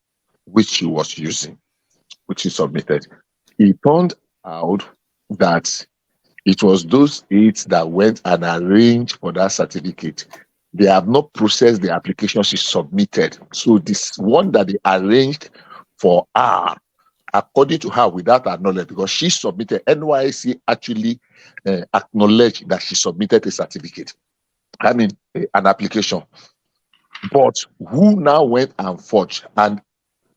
which she was using, which she submitted. It turned out that it was those aides that went and arranged for that certificate. They have not processed the application she submitted. So this one that they arranged for her, according to her, without her knowledge, because she submitted, NYC actually acknowledged that she submitted a certificate. I mean, an application. But who now went and forged? And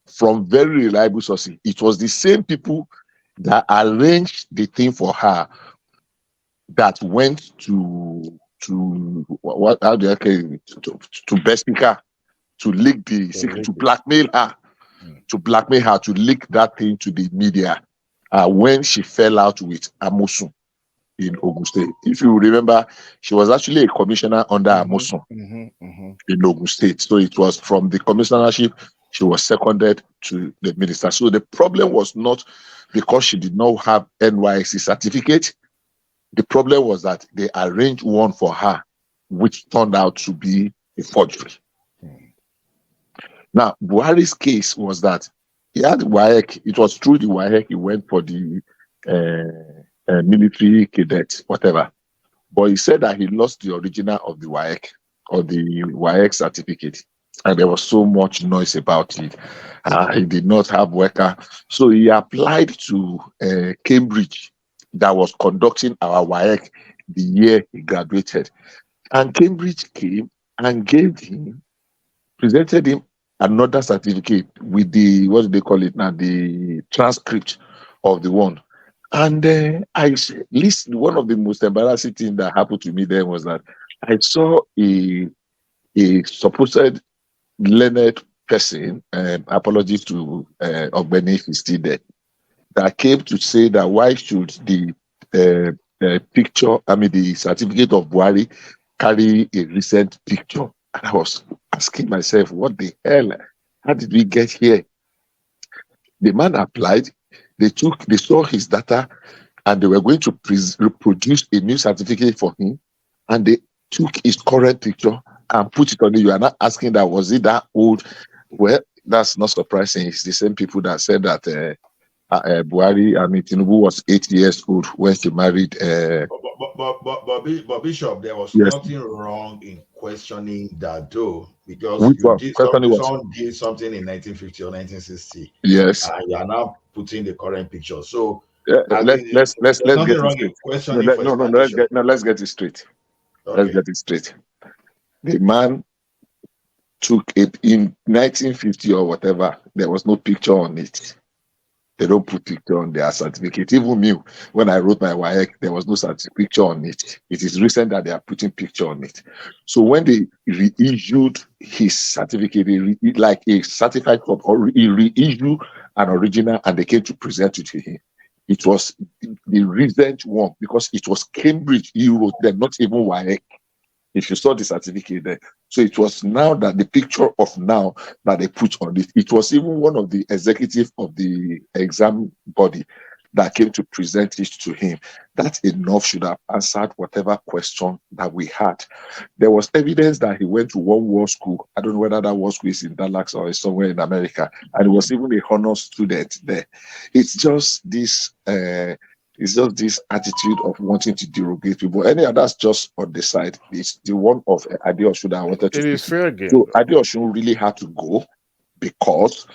from very reliable sources, it was the same people that arranged the thing for her that went to Bestica to leak the secret, to blackmail her, to leak that thing to the media when she fell out with Amosun in Ogun State. If you remember, she was actually a commissioner under Amosun in Ogun State. So it was from the commissionership she was seconded to the minister. So the problem was not because she did not have NYC certificate. The problem was that they arranged one for her, which turned out to be a forgery. Now, Buhari's case was that he had WAEC. It was through the WAEC he went for the military cadet, whatever. But he said that he lost the original of the WAEC or the WAEC certificate. And there was so much noise about it. He did not have worker. So he applied to Cambridge, that was conducting our WAEC the year he graduated. And Cambridge came and presented him another certificate with the, what do they call it now, the transcript of the one. And one of the most embarrassing things that happened to me then was that I saw a supposed learned person, apologies to Ogbeni if he's still there, that came to say that why should the the certificate of Buhari carry a recent picture? And I was asking myself, what the hell? How did we get here? The man applied, they saw his data, and they were going to produce a new certificate for him, and they took his current picture and put it on it. You are not asking that, was it that old? Well, that's not surprising. It's the same people that said that Buhari, Tinubu was 8 years old when she married. But Bishop, there was nothing wrong in questioning that, though, because someone did something in 1950 or 1960. Yes, you are now putting the current picture. So let's get it straight. Let's get it straight. Okay. Let's get it straight. The man took it in 1950 or whatever. There was no picture on it. They don't put picture on their certificate. Even me, when I wrote my WAEC, there was no picture on it. It is recent that they are putting picture on it. So when they reissued his certificate, like a certified copy, or he reissued an original, and they came to present it to him. It was the recent one because it was Cambridge. He wrote them, not even WAEC. If you saw the certificate there. So it was now that the picture of now that they put on it. It was even one of the executive of the exam body that came to present it to him. That enough should have answered whatever question that we had. There was evidence that he went to one war school. I don't know whether that war school is in Dallas or is somewhere in America. And he was even a honor student there. It's just this attitude of wanting to derogate people. Any others just on the side. It's the one of Adeosun that I wanted to It speak is to. fair game. So Adeosun really had to go because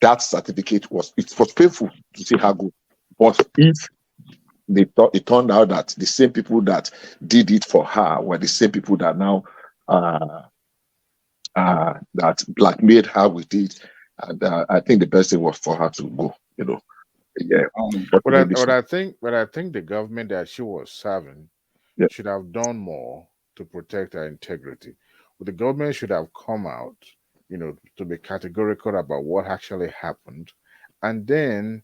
that certificate was painful to see her go. But if it turned out that the same people that did it for her were the same people that now that blackmailed her with it, and I think the best thing was for her to go. Yeah. But I think the government that she was serving should have done more to protect her integrity. But the government should have come out, to be categorical about what actually happened, and then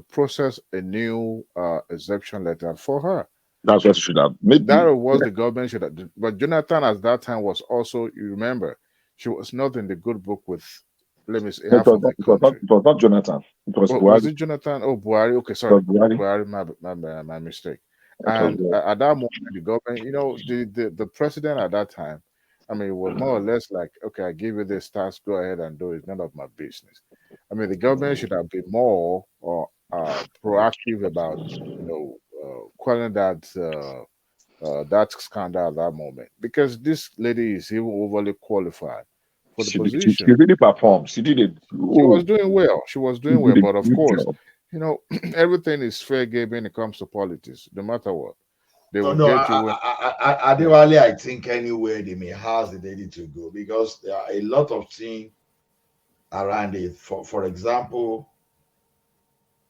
process a new exemption letter for her. That's what should have. Maybe that was the government should have. But Jonathan, at that time, was also, you remember, she was not in the good book with. Let me say, half of the country. It was not Jonathan. It was Buhari. Was it Jonathan? Oh, Buhari. Okay, sorry. Buhari, my mistake. And at that moment, the government, the president at that time, I mean, it was more or less like, okay, I give you this task, go ahead and do it. None of my business. I mean, the government should have been more proactive about, quelling that scandal at that moment, because this lady is even overly qualified for the position. She really performed. She did it. She was doing well. But of course, everything is fair game when it comes to politics, no matter what. They will get you. Adewale, I think anywhere they may have the lady to go, because there are a lot of things around it. For example,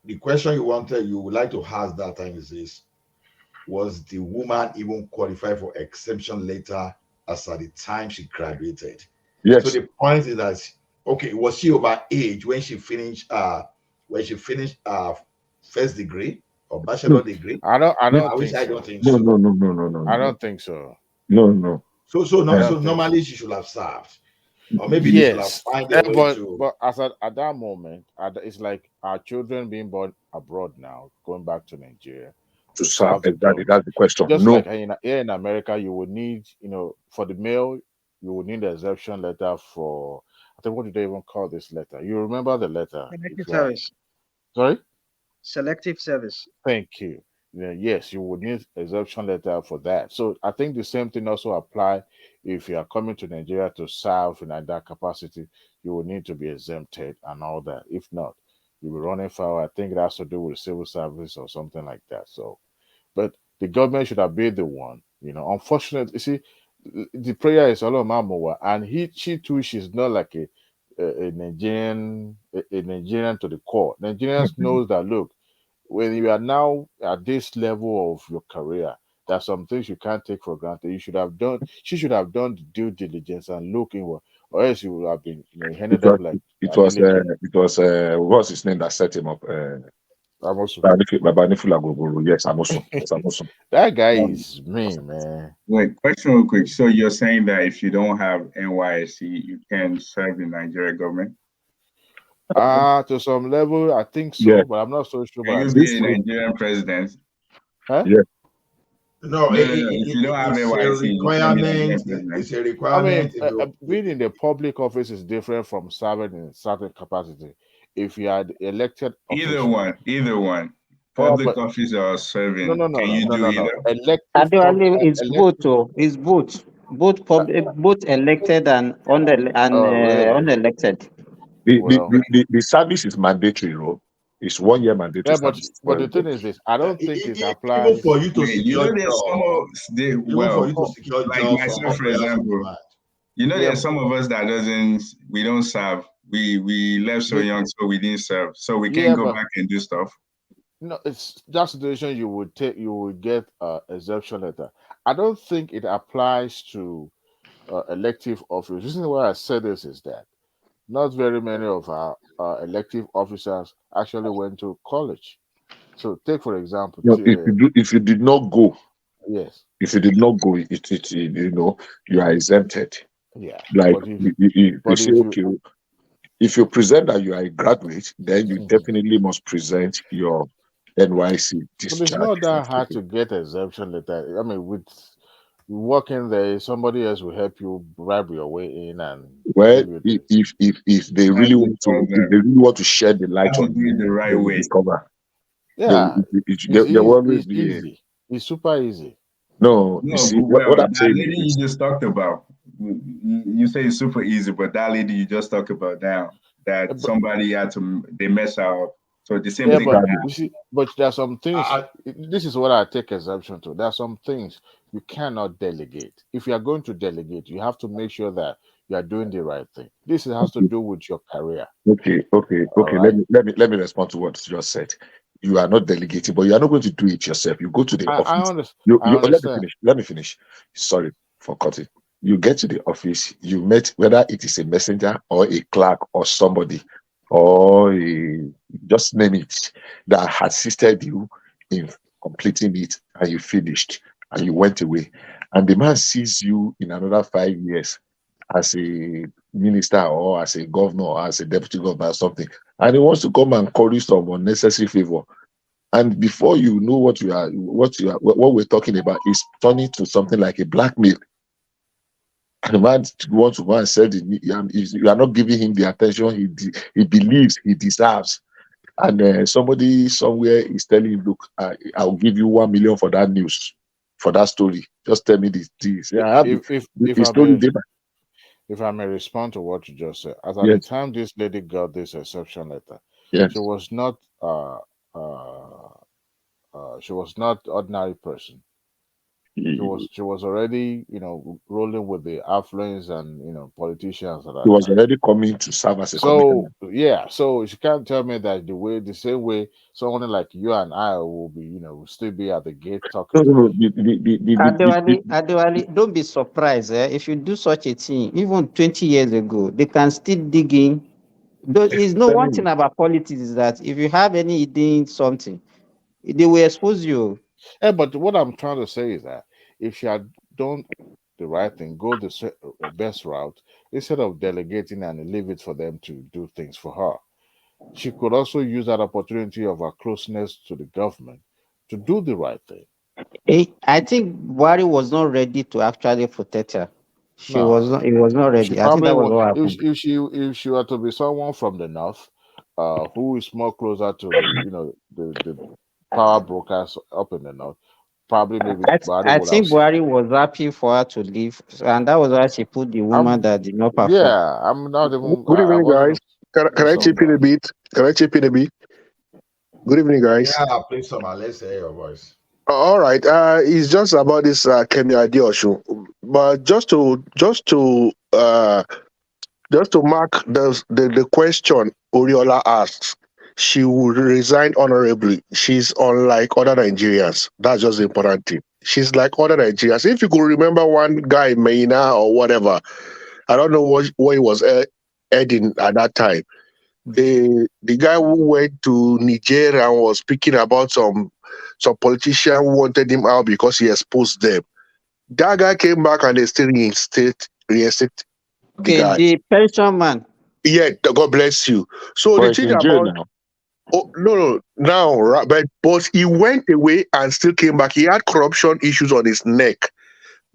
the question you would like to ask that time is this: was the woman even qualified for exemption letter as at the time she graduated? Yes. So the point is that, okay, was she over age when she finished first degree or bachelor degree? I don't think so. No. I don't think so. No. So normally she should have served. Or maybe they should have found a way to. But at that moment, it's like our children being born abroad now, going back to Nigeria. To serve, exactly. That's the question. Just like here in America, you would need, for the male, you would need an exemption letter for, I think, what do they even call this letter? You remember the letter? Selective service. Sorry? Selective service. Thank you. Yes, you would need exemption letter for that. So I think the same thing also apply if you are coming to Nigeria to serve in that capacity. You will need to be exempted and all that. If not, you'll be running foul. I think it has to do with civil service or something like that. So, but the government should have been the one. Unfortunately, you see, the prayer is all Mamowa, and she too. She's not like a Nigerian, a Nigerian to the core. Nigerians knows that. Look, when you are now at this level of your career, there are some things you can't take for granted. She should have done the due diligence and looking, or else you would have been handed up like. It was what's his name that set him up? Yes, Amosu. That guy is mean, man. Wait, question real quick. So you're saying that if you don't have NYSC, you can serve the Nigerian government? To some level, I think so, but I'm not so sure. Can you be a Nigerian president? Huh? Yeah. No, if you don't have NYSC, it's a requirement. I mean, being in the public office is different from serving in certain capacity. If you had elected either one, public office or serving, can you do either? Actually, it's both. It's both elected and unelected. The service is mandatory, bro. It's 1 year mandatory. Yeah, but the thing is this: I don't think it applies. Even for you to secure like myself, for example. There's some of us that we don't serve, We left so young, so we didn't serve. So we can't go back and do stuff. No, it's that situation you would get exemption letter. I don't think it applies to elective office. The reason why I said this is that not very many of our elective officers actually went to college. So take for example, if you did not go, yes, if you did not go, you are exempted. Yeah, like but you say, okay, if you present that you are a graduate, then you definitely must present your NYC discharge. But it's not that hard to get exemption letter. I mean, with you walk in there, somebody else will help you bribe your way in and if they really want to shed the light on you, the right way. Discover. Yeah, there will always be easy. It's super easy. No, you see what I'm saying. That lady you just talked about, you say it's super easy, but that lady you just talked about now, that somebody had to, they mess up. So the same thing. But you see, but there are some things. This is what I take exemption to. There are some things you cannot delegate. If you are going to delegate, you have to make sure that you are doing the right thing. This has to do with your career. Okay. Right? Let me respond to what you just said. You are not delegating, but you are not going to do it yourself. You go to the office. I understand. Let me finish. Sorry for cutting. You get to the office. You met, whether it is a messenger or a clerk or somebody, or just name it, that assisted you in completing it, and you finished, and you went away, and the man sees you in another 5 years as a minister or as a governor or as a deputy governor or something, and he wants to come and call you some unnecessary favor, and before you know what we're talking about is turning to something like a blackmail. And the man wants to go and sell you are not giving him the attention he believes he deserves. And somebody somewhere is telling him, look, I'll give you 1 million for that news, for that story. Just tell me this. If I may respond to what you just said, at Yes. the time this lady got this exception letter, Yes. she was not ordinary person. She was already, rolling with the affluence and politicians. He was already coming to serve as a commissioner. Yeah, so you can't tell me that the same way someone like you and I will be, will still be at the gate talking. Adewale, don't be surprised if you do such a thing. Even 20 years ago, they can still dig in. There's no one thing about politics is that if you have any hidden something, they will expose you. Yeah, but what I'm trying to say is that if she had done the right thing, go the best route, instead of delegating and leave it for them to do things for her, she could also use that opportunity of her closeness to the government to do the right thing. I think Buhari was not ready to actually protect her. He was not ready. I think that was what happened. If she were to be someone from the north, who is more closer to the power brokers up in the north, probably maybe I think Buhari was happy for her to leave, and that was why she put the woman that did not perform. Yeah, I'm not even. Good evening, guys. Can I chip in a bit? Good evening, guys. Yeah, please, let's hear your voice. All right. It's just about this Kemi Adeosun, but just to mark the question Oriola asks, she would resign honorably. She's unlike other Nigerians. That's just the important thing. She's like other Nigerians. If you could remember one guy, Meina or whatever, I don't know what he was heading at that time. The guy who went to Nigeria and was speaking about some politician who wanted him out because he exposed them. That guy came back and they still reinstated the pension man. Yeah, God bless you. So the thing about now, but he went away and still came back. He had corruption issues on his neck,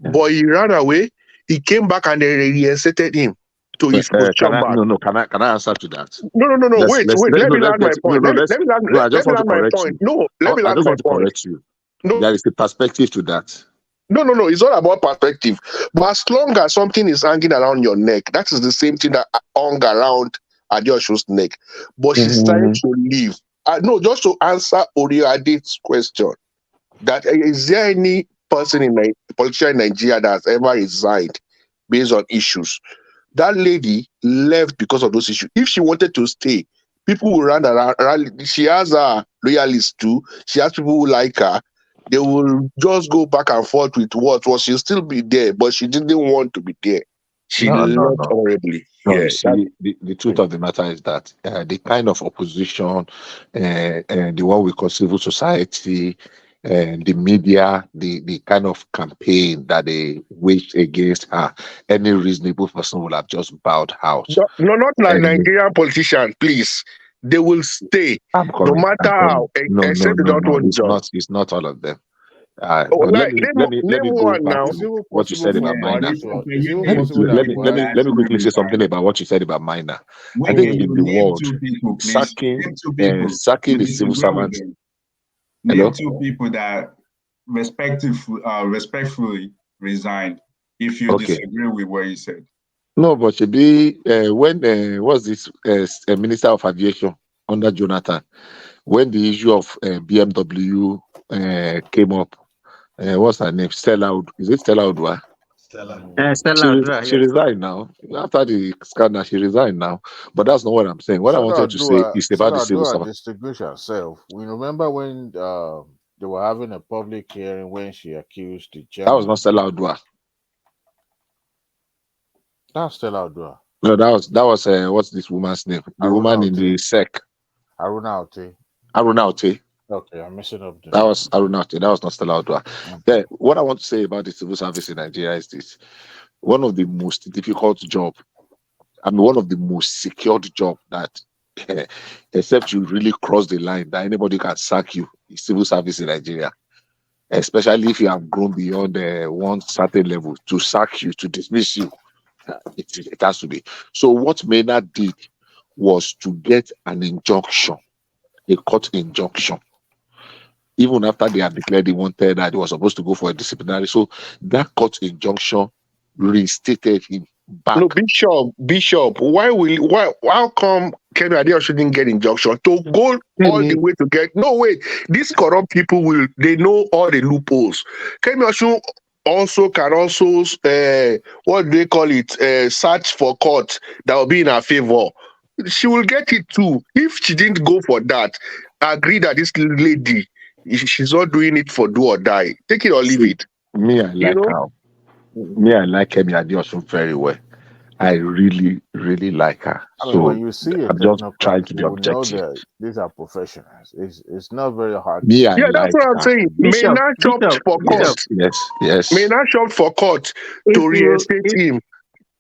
but he ran away. He came back and they reinstated him to his position back. Can I answer to that? No. Wait. Let me land my point. Let me land my point. No, let me land my point. No, there is a perspective to that. No. It's not about perspective. But as long as something is hanging around your neck, that is the same thing that hung around Adeosun's neck. But she's trying to leave. No, just to answer Oriade's question, that is there any person politician in Nigeria that has ever resigned based on issues? That lady left because of those issues. If she wanted to stay, people will run around. She has loyalists too. She has people who like her. They will just go back and forth with what was. She'll still be there, but she didn't want to be there. She No, no, left no. honorably. No, Yeah, you see, the truth of the matter is that the kind of opposition, and the one we call civil society, and the media, the kind of campaign that they waged against her, any reasonable person would have just bowed out. no, not like And Nigerian politicians, please. They will stay I'm no coming. matter I'm coming. how, No, no, except they no, don't no. want the job. It's not all of them. Oh, But like name let me go one back now. It's to even what you possible said for about minor. Buhari to. It's even possible that Buhari. Let me quickly say something about what you said about minor. I When think you in the name world, two people, please sacking name two people. sacking You the civil disagree with servant. them. Hello? Name two people that respectfully resigned. If you Okay. disagree with what you said, No, but should be when was this Minister of Aviation under Jonathan, when the issue of BMW came up, what's her name? Is it Stella Udwa? Stella, She yes. resigned now. After the scandal, she resigned now. But that's not what I'm saying. What I wanted to say is about the civil servant. Distinguish herself. We remember when they were having a public hearing when she accused the chairman. That was not Stella Udwa. That's Stella Udwa. No, that was what's this woman's name? The Aruna woman in Ote. the SEC. Aruna Ote. Aruna Ote. Okay, I'm messing up. That was Aruna Ote. That was not Stella Udwa. Then what I want to say about the civil service in Nigeria is this: one of the most difficult job. I mean, one of the most secured job that, except you really cross the line, that anybody can sack you is civil service in Nigeria. Especially if you have grown beyond one certain level, to sack you, to dismiss you, it has to be. So what Maynard did was to get an injunction, a court injunction, even after they had declared he wanted that he was supposed to go for a disciplinary. So that court injunction reinstated him back. No, Bishop, how come Kemi Adeosun shouldn't get injunction to go all the way to get? No, wait, these corrupt people they know all the loopholes. Kemi Adeosun can what do they call it? Search for court that will be in her favor. She will get it too. If she didn't go for that, agree that this lady, she's not doing it for do or die. Take it or leave it. Me, I like Kemi Adeosun very well. I really, really like her. So when you see I'm just trying to be objective. Know that these are professionals. It's not very hard. That's what I'm saying. Bishop, Maynard shopped for court. Yes. Maynard shopped for court to reinstate him.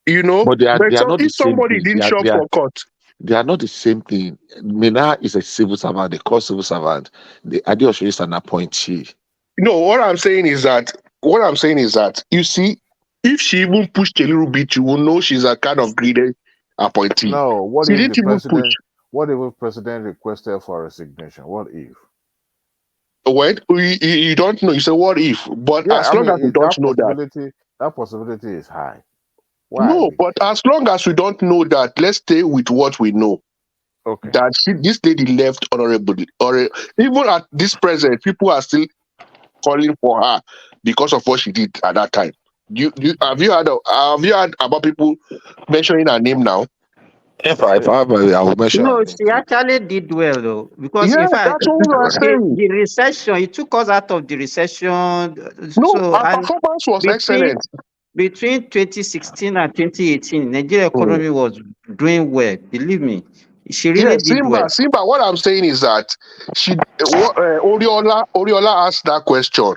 You know, but they are not the if same somebody thing. didn't shop for court, they are not the same thing. Maynard is a civil servant. They call civil servant. The Adeosun is an appointee. No, what I'm saying is that you see, if she even pushed a little bit, you will know she's a kind of greedy appointee. No, what she if didn't the even president? push. What if the president requested for resignation? What if? Well, you don't know. You say what if, but as long as we don't know that possibility is high. Why? No, but as long as we don't know that, let's stay with what we know. Okay. That this lady left honorably, or even at this present, people are still calling for her because of what she did at that time. Have you heard about people mentioning her name now? If I will mention. No, she actually did well though, because in fact, that's what we are saying. The recession, it took us out of the recession. No, her performance was excellent. Between 2016 and 2018, Nigeria economy was doing well. Believe me, she really did well. Simba, what I'm saying is that Oriola asked that question,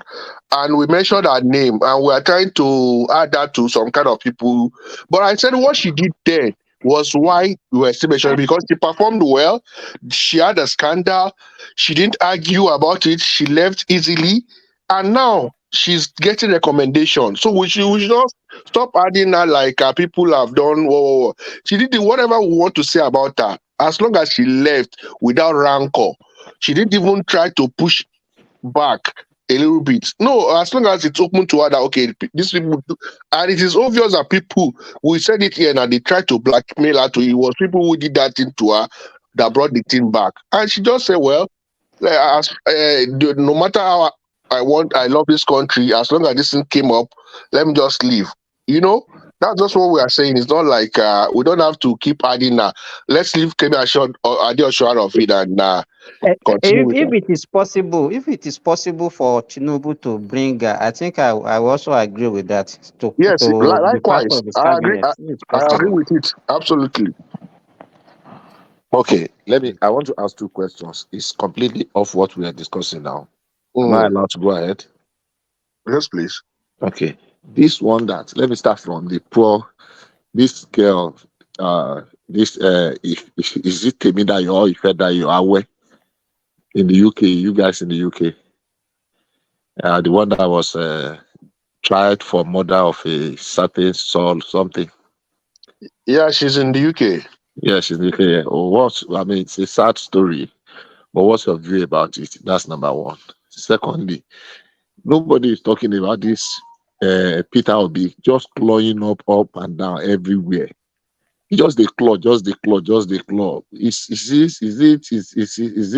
and we mentioned her name, and we are trying to add that to some kind of people. But I said what she did then was why we were still mentioning, because she performed well. She had a scandal. She didn't argue about it. She left easily, and now she's getting recommendation. So we should not stop adding her like people have done. Whoa. She did whatever we want to say about her. As long as she left without rancor, she didn't even try to push back a little bit. No, as long as it's open to her that, okay, these people do, and it is obvious that people, we said it here, and they tried to blackmail her. It was people who did that thing to her that brought the thing back. And she just said, well, no matter how I love this country, as long as this thing came up, let me just leave. You know, that's just what we are saying. It's not like we don't have to keep adding. Let's leave Kemi assured or assured of it and continue with If that. it is possible, for Tinubu to bring, I think I will also agree with that Yes, to be part likewise. of his I agree. cabinet. If it's I agree possible. with it. Absolutely. Okay, I want to ask two questions. It's completely off what we are discussing now. Am I Mm. allowed to go ahead? Yes, please. Okay. Let me start from the poor, this girl, is it Temidayo or Ifedayo Awe in the UK, you guys in the UK? The one that was tried for murder of a certain soul, something. Yeah, she's in the UK. Yeah, she's in the UK. It's a sad story, but what's your view about it? That's number one. Secondly, nobody is talking about this Peter Obi just clawing up and down everywhere. He just the claw. Is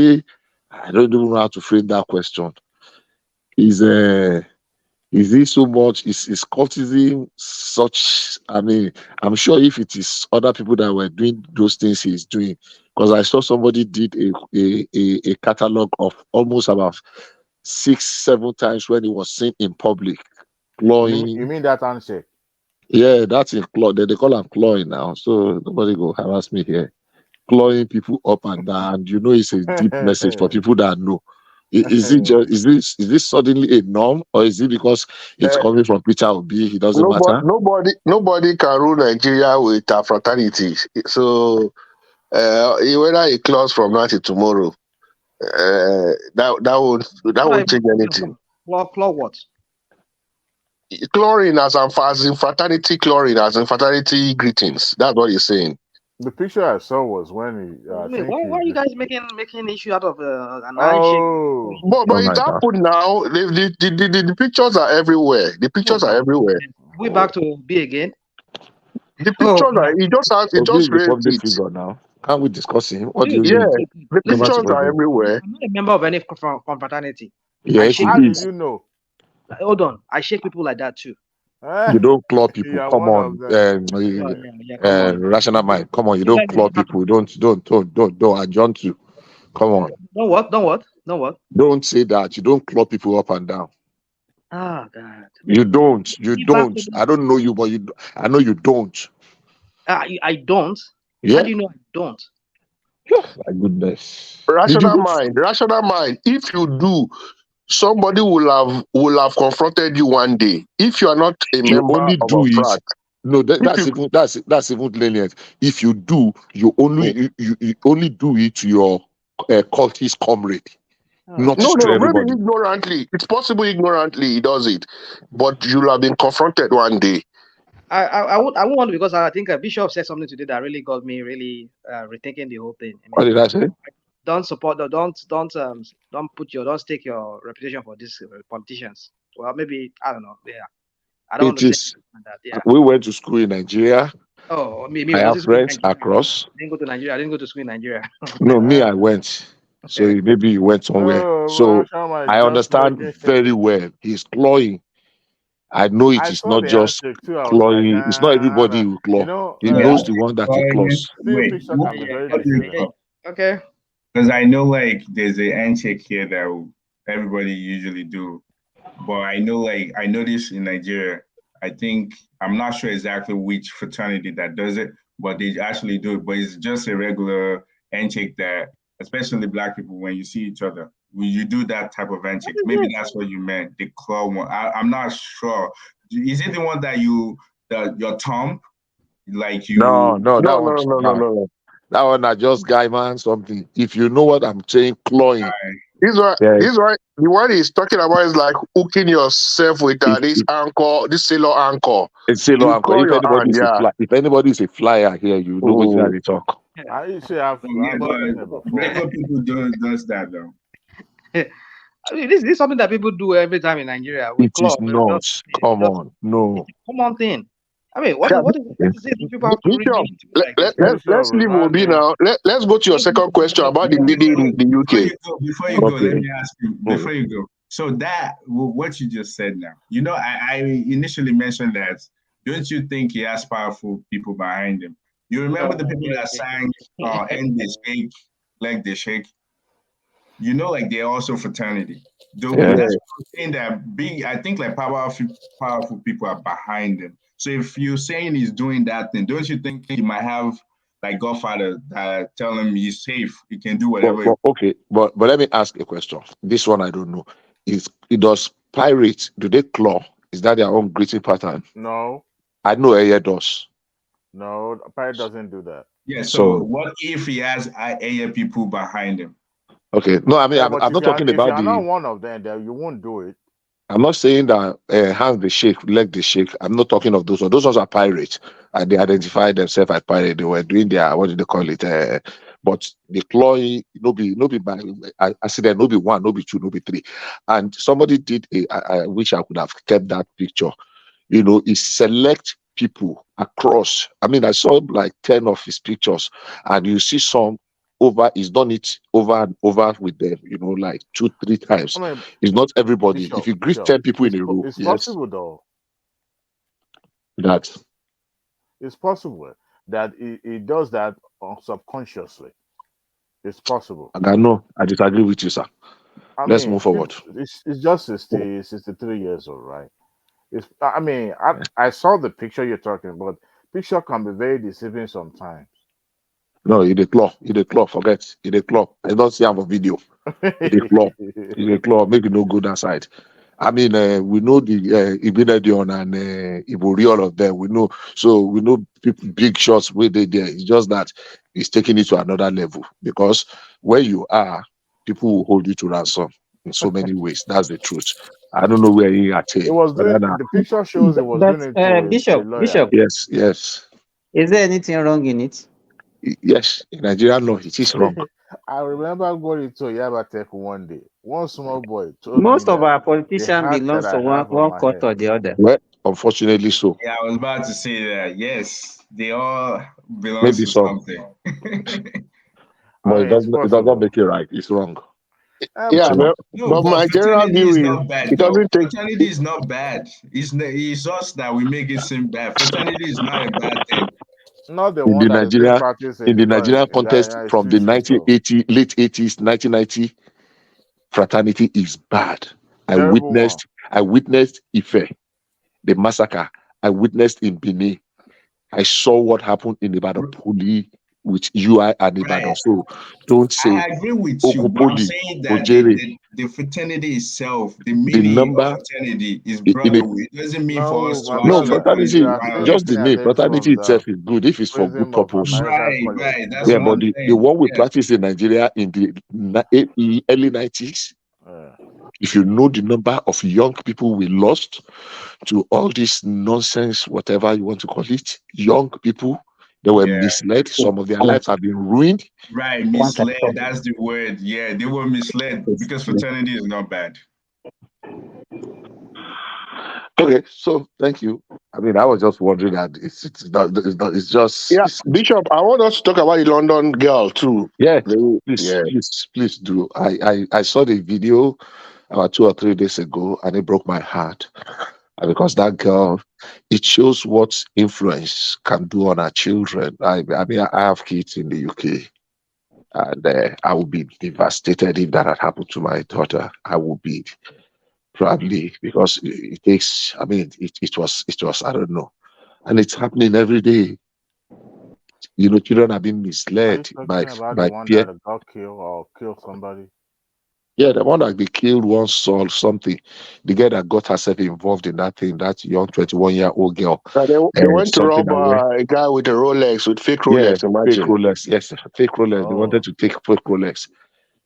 it? I don't even know how to frame that question. Is it so much? Is cultism such? I mean, I'm sure if it is other people that were doing those things he's doing, because I saw somebody did a catalog of almost about 6-7 times when he was seen in public clawing. You mean that handshake? Yeah, that's in claw. They call him clawing now, so nobody go harass me here. Clawing people up and down, and you know it's a deep message for people that know. Is this suddenly a norm, or is it because it's coming from Peter Obi? It doesn't matter. Nobody can rule Nigeria with fraternity. So whether it clause from now till tomorrow, that won't change anything. Claw what? Chlorine as in fraternity, chlorine as in fraternity greetings. That's what he's saying. The picture I saw was when he. Why are you guys making issue out of an handshake? But it happened now. The pictures are everywhere. The pictures are everywhere. We back to B again. The pictures are. He just raised public it. figure now. Can't we discuss him? What do you Yeah, mean? the pictures are everywhere. I'm not a member of any confraternity. Yes, how did you know? Hold on, I shake people like that too. You don't claw people. Come on, rational mind. Come on, you don't claw people. Don't adjourn to. Come on. Don't what? Don't say that. You don't claw people up and down. Ah, God. You don't. I don't know you, but I know you don't. I don't. Yeah. How do you know I don't? My goodness. Rational mind. If you do, somebody will have confronted you one day. If you are not a member of a frat. No, that's even lenient. If you do, you only do it to your cultist comrade. Not to everybody. Maybe ignorantly. It's possible ignorantly he does it, but you'll have been confronted one day. I won't want to, because I think a bishop said something today that really got me rethinking the whole thing. What did I say? Don't stake your reputation for these politicians. Well, maybe I don't know. Yeah, I don't understand that. Yeah, we went to school in Nigeria. Oh, me. I have friends across. I didn't go to Nigeria. I didn't go to school in Nigeria. No, me, I went. So maybe you went somewhere. So I understand very well. He's clawing. I know it is not just clawing. It's not everybody who claw. He knows the one that he claws. Okay. Because I know there's a handshake here that everybody usually do, but I know this in Nigeria. I think I'm not sure exactly which fraternity that does it, but they actually do it. But it's just a regular handshake that, especially Black people, when you see each other, when you do that type of handshake. Maybe that's what you meant, the claw one. I'm not sure. Is it the one that your thumb, like you? No. That one are just guy man something. If you know what I'm saying, clawing. This right. The one he's talking about is like hooking yourself with this anchor, this sailor anchor. It's sailor anchor. If anybody is a flyer here, you know what they talk. Regular people does that though. I mean, this is something that people do every time in Nigeria. It is not. Come on, no. It's a common thing. I mean, what is it? People have to read into let's leave Obi now. Let's go to your second question about the meeting in the UK. Before you go, let me ask you. Before you go, so that what you just said now, I initially mentioned that don't you think he has powerful people behind him? You remember the people that sang End the Shake, Leg the Shake? You know, like they're also fraternity. That's what I'm saying, that big, I think like powerful people are behind him. So if you're saying he's doing that thing, don't you think he might have like Godfather that tell him he's safe, he can do whatever? Okay, but let me ask a question. This one I don't know. Does pirates, do they claw? Is that their own greeting pattern? No. I know Eye does. No, pirate doesn't do that. Yeah, so what if he has Aya people behind him? Okay, no, I mean, Yeah, I'm not talking about if you're not one of them, then you won't do it. I'm not saying that hands the shake, leg the shake. I'm not talking of those ones. Those ones are pirates. And they identified themselves as pirates. They were doing their, what do they call it? But the clawing, no be by accident, no be one, no be two, no be three. And somebody did I wish I could have kept that picture. You know, he select people across. I mean, I saw like 10 of his pictures, and you see some over, he's done it over and over with them, you know, like 2-3 times. I mean, it's not everybody. Bishop, If you greet 10 people in a row, it's yes, possible though. That it's possible that he does that subconsciously. It's possible. I disagree with you, sir. Let's move forward. It's just 63 years old, right? I saw the picture you're talking about. Picture can be very deceiving sometimes. No, he the claw, forget. He the claw. I don't see him on video. He the claw, make it no good that side. I mean, we know the Ibinedion and Ibori, all of them. We know, so we know people, big shots where they there. It's just that it's taking it to another level, because where you are, people will hold you to ransom in so many ways. That's the truth. I don't know where he at. It was doing, the picture shows it was doing it to Bishop. Yes. Is there anything wrong in it? Yes, in Nigeria, no, it is wrong. I remember going to Yabatek one day. One small boy told Most me of our politicians belong to one court or the other. Well, unfortunately so. Yeah, I was about to say that. Yes, they all belong Maybe to so. something. But it doesn't make it right. It's wrong. Yeah, No, but my general fraternity view is is not bad. it doesn't take. Fraternity is not bad. It's us that we make it seem bad. Fraternity is not a bad thing. Not the in one the that is being Nigeria, practiced in the Nigerian context United from the States itself. 1980, late 80s, 1990, fraternity is bad. I Terrible witnessed Ife, the massacre. I witnessed in Benin. I saw what happened in Ibadan Poli with UI and Ibadan. So don't say I agree with you, but I'm saying that the fraternity itself, the meaning of fraternity is brotherhood. It doesn't mean for us to no, actually fraternity, just the name. Fraternity itself is good if it's for good purpose. Right. That's Yeah, what but I'm the saying. one we practice in Nigeria in the early 90s, if you know the number of young people we lost to all this nonsense, whatever you want to call it, young people, they were misled. Some of their lives have been ruined. Right, misled. That's the word. Yeah, they were misled because fraternity is not bad. Okay, so thank you. I mean, I was just wondering that it's just. Yeah, Bishop, I want us to talk about the London girl too. Yeah, please do. I saw the video about 2 or 3 days ago, and it broke my heart. And because that girl, it shows what influence can do on our children. I mean, I have kids in the UK, and I would be devastated if that had happened to my daughter. I would be probably, because it takes. I mean, it was. I don't know, and it's happening every day. You know, children are being misled by the one peer. that got killed or killed somebody. Yeah, the one that they killed once or something. The girl that got herself involved in that thing, that young 21-year-old girl. They went to rob a guy with a Rolex, with fake Rolex. Yeah, imagine. fake Rolex. Yes, fake Rolex. They wanted to take fake Rolex.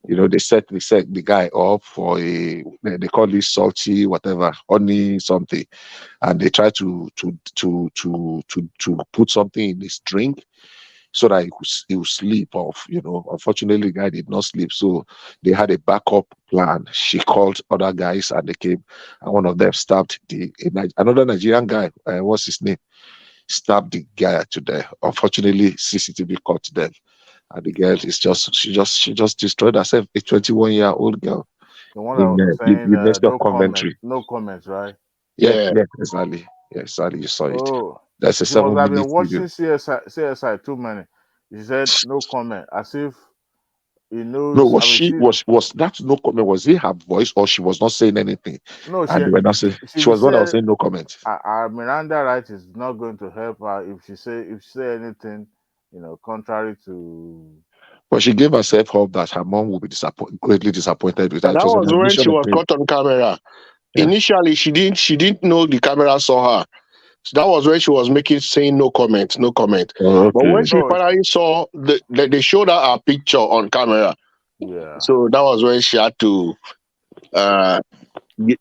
You know, they set the guy up for they call this salty whatever, honey something, and they try to put something in his drink so that he would sleep off. You know, unfortunately, the guy did not sleep, so they had a backup plan. She called other guys, and they came, and one of them stabbed another Nigerian guy. What's his name? Stabbed the guy to death. Unfortunately, CCTV caught them, and the girl is she just destroyed herself. A 21-year-old girl. The one that was saying University of Coventry. no comments, right? Yeah, exactly. Yes, sadly, you saw it. Oh, That's a she must have 7-minute been watching video. CSI too many. She said no comment, as if he No, knows. was I mean, she was that no comment? Was it her voice, or she was not saying anything? no, And they were not saying, she she will was the one that was say saying no comment. our Miranda right is not going to help her if she say anything, contrary to. But she gave herself hope that her mom will be greatly disappointed with her. It That was an was when admission she of was faith. caught on camera. Yeah. Initially, she didn't know the camera saw her. So that was when she was saying no comment, no comment. Oh, But when okay. she finally saw they showed her a picture on camera. Yeah. So that was when she had to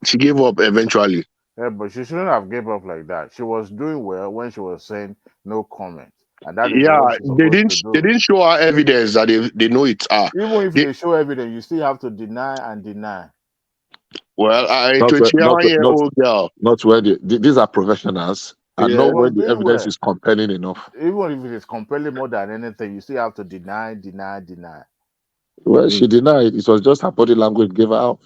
she gave up eventually. Yeah, but she shouldn't have gave up like that. She was doing well when she was saying no comment, and that is Yeah, what she's supposed to do. they didn't show her evidence that they know it's her. Even if they show evidence, you still have to deny and deny. Well, a Not 21-year-old girl. Not where these are professionals, and Yeah. not She was when the doing evidence well. is compelling enough. Even if it is compelling more than anything, you still have to deny. Well, she denied. It was just her body language gave her out.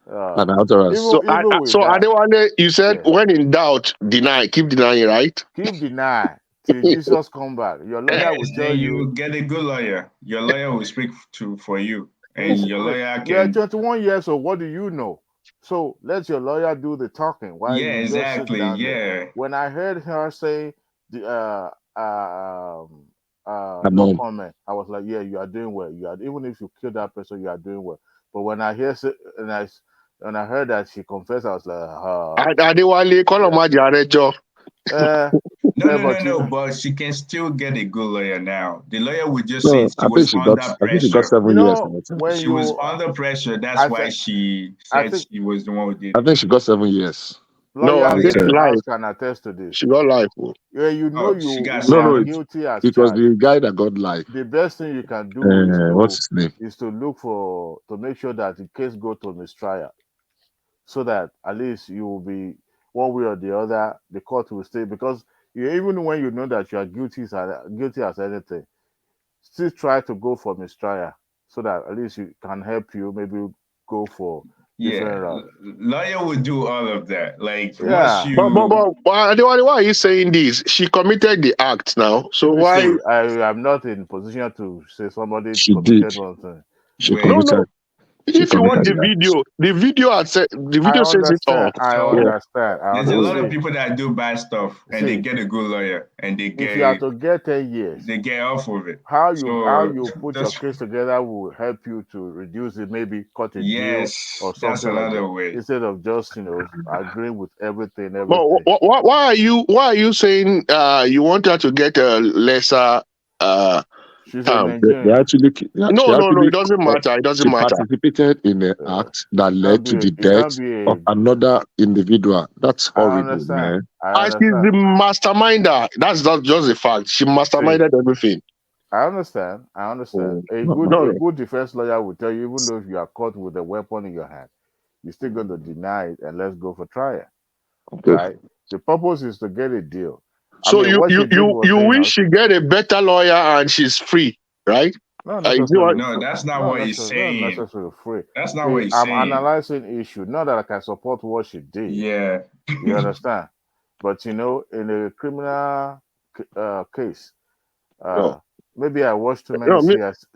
And utterance. So Adewale, you said when in doubt, deny. Keep denying, right? Keep denying till Jesus come back. Your lawyer will tell Then you. you get a good lawyer. Your lawyer will speak for you, and your lawyer You're can. 21 years old. What do you know? So let your lawyer do the talking while Yeah, you just sit exactly. down Yeah. there. When I heard her say no mom. comment, I was like, yeah, you are doing well. Even if you kill that person, you are doing well. But when I hear and I heard that she confessed, I was like, Adewale, call on my Jarejo. No, but she can still get a good lawyer now. The lawyer would just say I think she got 7 years. when she was under pressure. That's why she said she was the one who did it. I think she got 7 years. No, I think life can attest to this. She got life. Yeah, you know she got you are No, guilty as it was charged. the guy that got life. The best thing you can do What's his name? is to look to make sure that the case go to mistrial, so that at least you will be one way or the other. The court will stay, because even when you know that you are guilty as anything, still try to go for mistrial, so that at least you can help you maybe go for different route. Lawyer would do all of that. Like Yeah. But why are you saying this? She committed the act now. So why? I am not in position to say somebody She committed did. one thing. No. If you watch the video, the video says it all. I understand. There's a lot of people that do bad stuff and they get a good lawyer and they get. If you have to get 10 years, they get off of it. How you put your case together will help you to reduce it, maybe cut a deal or something that's another like that, way. instead of just agreeing with everything. But why are you saying you want her to get a lesser? She's a Nigerian. No, it doesn't matter. It doesn't matter. She participated in an act that led to the death of another individual. That's horrible, man. She's the masterminder. That's not just a fact. She masterminded everything. I understand. A good defense lawyer will tell you, even though if you are caught with a weapon in your hand, you're still going to deny it and let's go for trial. Okay. Right? The purpose is to get a deal. So you wish she get a better lawyer and she's free, right? No, that's not what he's saying. Not necessarily free. That's not what he's saying. I'm analyzing issue. Not that I can support what she did. Yeah. You understand? But in a criminal case, maybe I watched too many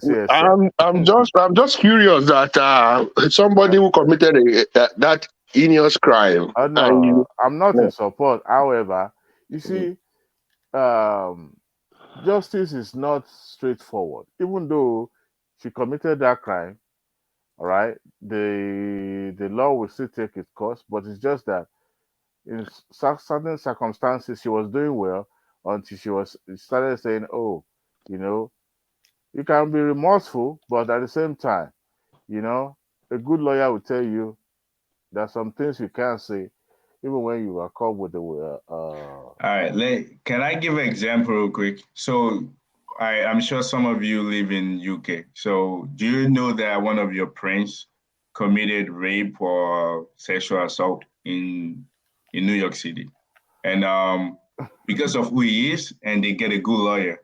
CSI. I'm just curious that somebody who committed that heinous crime. No, I'm not in support. However, you see, justice is not straightforward. Even though she committed that crime, all right, the law will still take its course. But it's just that in certain circumstances she was doing well until she started saying, "Oh, you can be remorseful, but at the same time, a good lawyer will tell you there's some things you can't say." Even when you are caught with the all right, can I give an example real quick? So I'm sure some of you live in UK. So do you know that one of your friends committed rape or sexual assault in New York City? And because of who he is, and they get a good lawyer,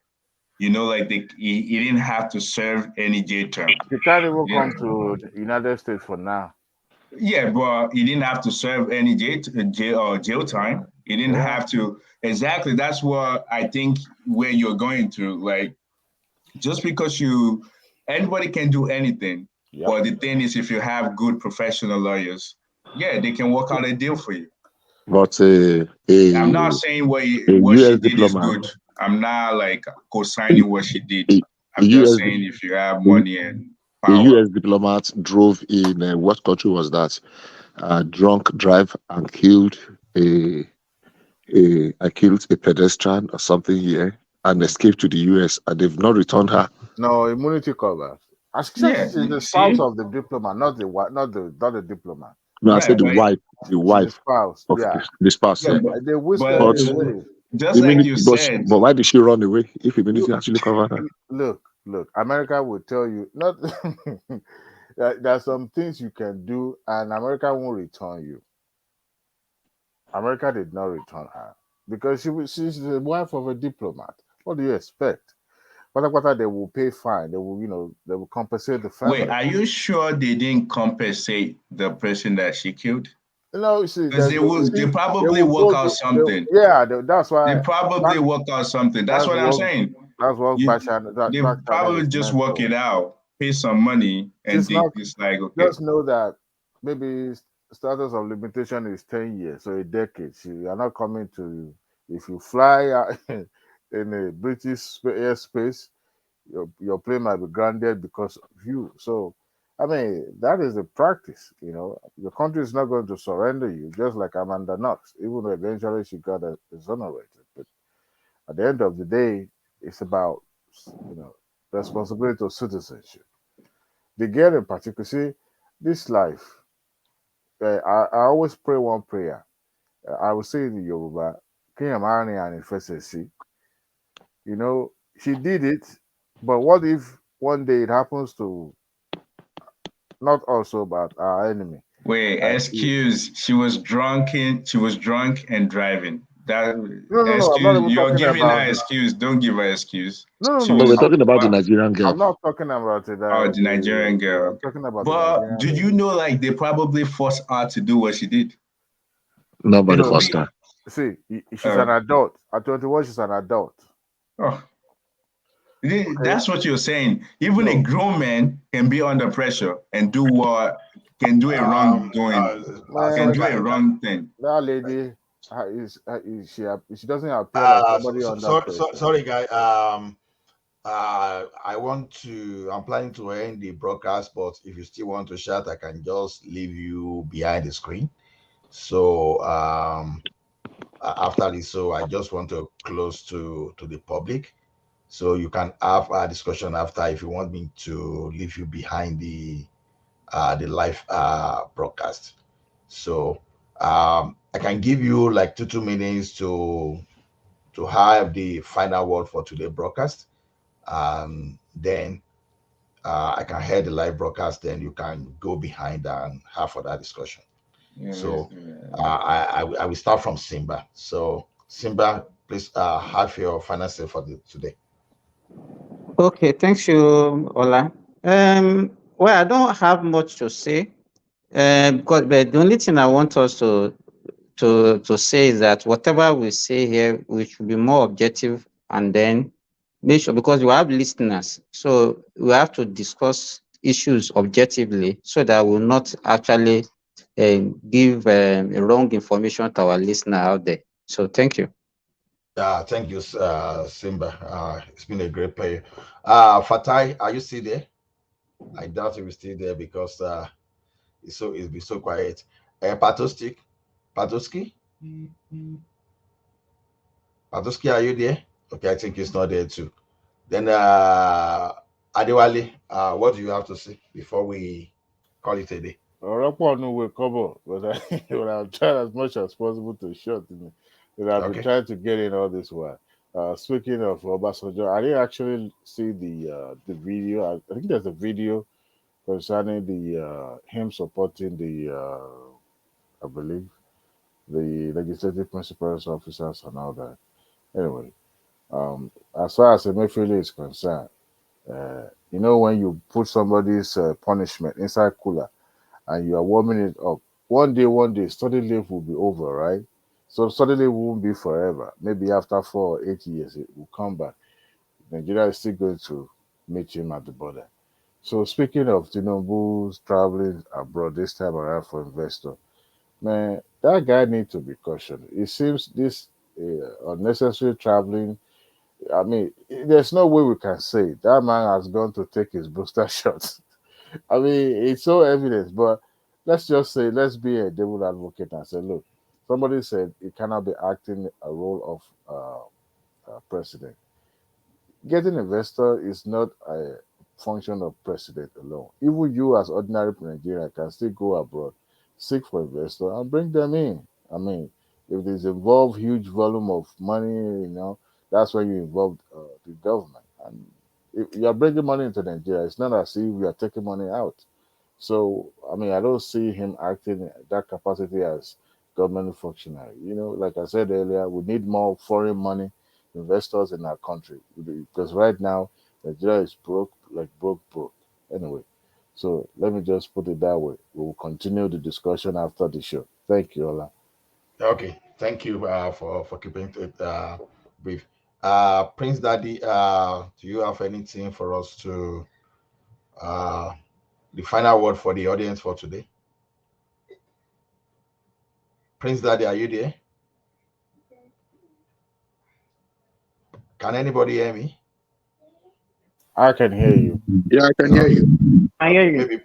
like he didn't have to serve any jail term. He can't even come to the United States for now. Yeah, but he didn't have to serve any jail time. He didn't have to. Exactly. That's what I think where you're going to. Like, just because anybody can do anything. Yep. But the thing is, if you have good professional lawyers, yeah, they can work out a deal for you. But I'm not saying what she US did is diplomat, good. I'm not like co-signing what she did. I'm a just US, saying if you have money and a power. US diplomat drove in what country was that? Drunk drive and killed a pedestrian or something here and escaped to the US, and they've not returned her. No, immunity covers. As Yeah, she's the spouse of the diplomat, not the diplomat. No, I said the wife. The She's wife the spouse. of Yeah. the spouse. Yeah, They whisked her But away. just like you but, said. but why did she run away if immunity actually covered her? Look. America will tell you not. There are some things you can do, and America won't return you. America did not return her because she's the wife of a diplomat. What do you expect? What they will pay fine. They will compensate the family. Wait, are you sure they didn't compensate the person that she killed? No, you see, Because they probably work out something. That's why They probably work out something. That's what I'm saying. That's what They probably just work it out, pay some money, and it's like, okay. Just know that maybe status of limitation is 10 years, so a decade. You are not coming to, if you fly in a British airspace, your plane might be grounded because of you. So, I mean, that is the practice. The country is not going to surrender you, just like Amanda Knox, even though eventually she got exonerated. But at the end of the day, it's about responsibility of citizenship. The girl in particular, see, this life, I always pray one prayer. I will say in Yoruba, Kinyamani and Ifesesi. She did it, but what if one day it happens to not also but our enemy? Wait, excuse. She was drunk and driving. That No, I'm not excuse. even You're talking giving about her excuse. Don't give her excuse. No. But we're talking about the Nigerian girl. I'm not talking about it. The Nigerian girl. I'm talking about but the Nigerian do you know, like, they probably forced her to do what she did? Nobody forced her. See, she's an adult. At 21, she's an adult. Oh. That's what you're saying. Even a grown man can be under pressure and do a wrong thing. That lady she doesn't appear like somebody under pressure. Sorry, guy. I'm planning to end the broadcast, but if you still want to chat, I can just leave you behind the screen. So after this, so I just want to close to the public. So you can have a discussion after if you want me to leave you behind the live broadcast. So I can give you like 2 minutes to have the final word for today's broadcast. Then I can hear the live broadcast. Then you can go behind and have for that discussion. So I will start from Simba. So Simba, please have your final say for today. Okay, thank you, Ola. Well, I don't have much to say, but the only thing I want us to say is that whatever we say here, we should be more objective and then make sure, because we have listeners, so we have to discuss issues objectively so that we'll not actually give wrong information to our listener out there. So thank you. Thank you, Simba. It's been a great play. Fatai, are you still there? I doubt you're still there because it's been so quiet. Patoski, are you there? Okay, I think he's not there too. Then Adewale, what do you have to say before we call it a day? Will cover, but I'll try as much as possible to shorten it. But I've been trying to get in all this while. Speaking of Obasanjo, I didn't actually see the video. I think there's a video concerning the him supporting the I believe the legislative principals officers and all that. Anyway, as far as Emefiele is concerned, when you put somebody's punishment inside cooler and you are warming it up, one day, study leave will be over, right? So suddenly it won't be forever. Maybe after 4 or 8 years, it will come back. Nigeria is still going to meet him at the border. So speaking of Tinubu's traveling abroad this time around for investor, man, that guy needs to be cautioned. It seems this unnecessary traveling. I mean, there's no way we can say that man has gone to take his booster shots. I mean, it's so evident, but let's just say, let's be a devil advocate and say, look, somebody said he cannot be acting a role of president. Getting investor is not a function of president alone. Even you, as ordinary Nigerian, can still go abroad, seek for investor, and bring them in. I mean, if there's involved huge volume of money, that's when you involve the government. And if you are bringing money into Nigeria, it's not as if you are taking money out. So, I mean, I don't see him acting in that capacity as government functionary. Like I said earlier, we need more foreign money investors in our country because right now Nigeria is broke, like broke. Anyway, so let me just put it that way. We will continue the discussion after the show. Thank you, Ola. Okay, thank you for keeping it brief. Prince Daddy, do you have anything for us to the final word for the audience for today? Prince Daddy, are you there? Can anybody hear me? I can hear you. Yeah, I can hear you. I hear you. Maybe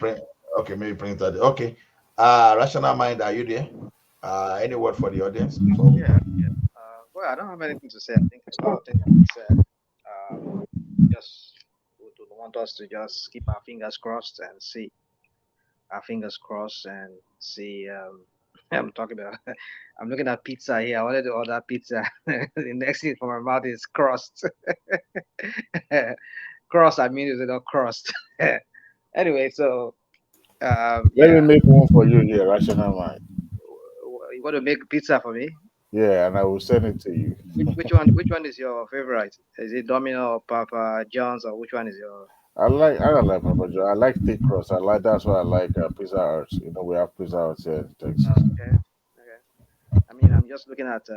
Prince Daddy. Okay. Rational Mind, are you there? Any word for the audience before we? Yeah. Well, I don't have anything to say. I think a lot of things have been said. Just would want us to just keep our fingers crossed and see. Our fingers crossed and see. I'm talking about. I'm looking at pizza here. I wanted to order pizza. The next thing from my mouth is crust. Cross. I mean, is it not crust? Anyway, so Let yeah. me make one for you here, Rational Mind. You want to make pizza for me? Yeah, and I will send it to you. Which one? Which one is your favorite? Is it Domino or Papa John's, or which one is your? I don't like Papa John. I like thick crust. That's why I like Pizza Hut. We have Pizza Hut here in Texas. Okay. I mean, I'm just looking at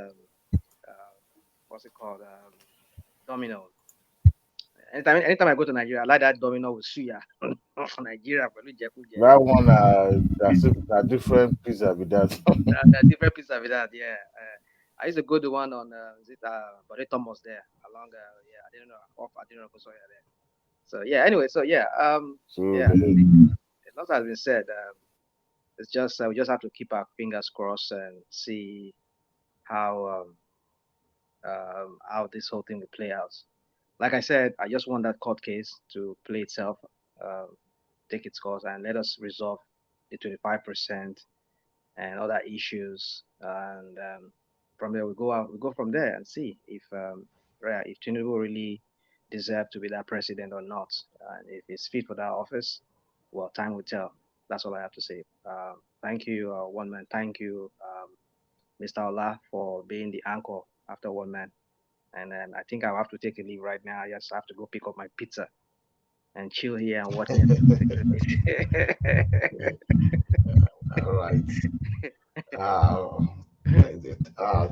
what's it called? Domino. Anytime I go to Nigeria, I like that Domino with suya. Nigeria, That one, that's a different pizza with that. different pizza with that. Yeah. I used to go to one on is it Bode Thomas there along yeah, I didn't know there. So yeah, anyway, so yeah, yeah, a lot has been said. It's just we just have to keep our fingers crossed and see how this whole thing will play out. Like I said, I just want that court case to play itself, take its course, and let us resolve the 25% and other issues, and from there we go from there and see if Tinubu really deserve to be that president or not, and if he's fit for that office. Well, time will tell. That's all I have to say. Thank you, one man. Thank you, Mr. Ola, for being the anchor after one man. And then I think I'll have to take a leave right now. I just have to go pick up my pizza and chill here and watch it. All right.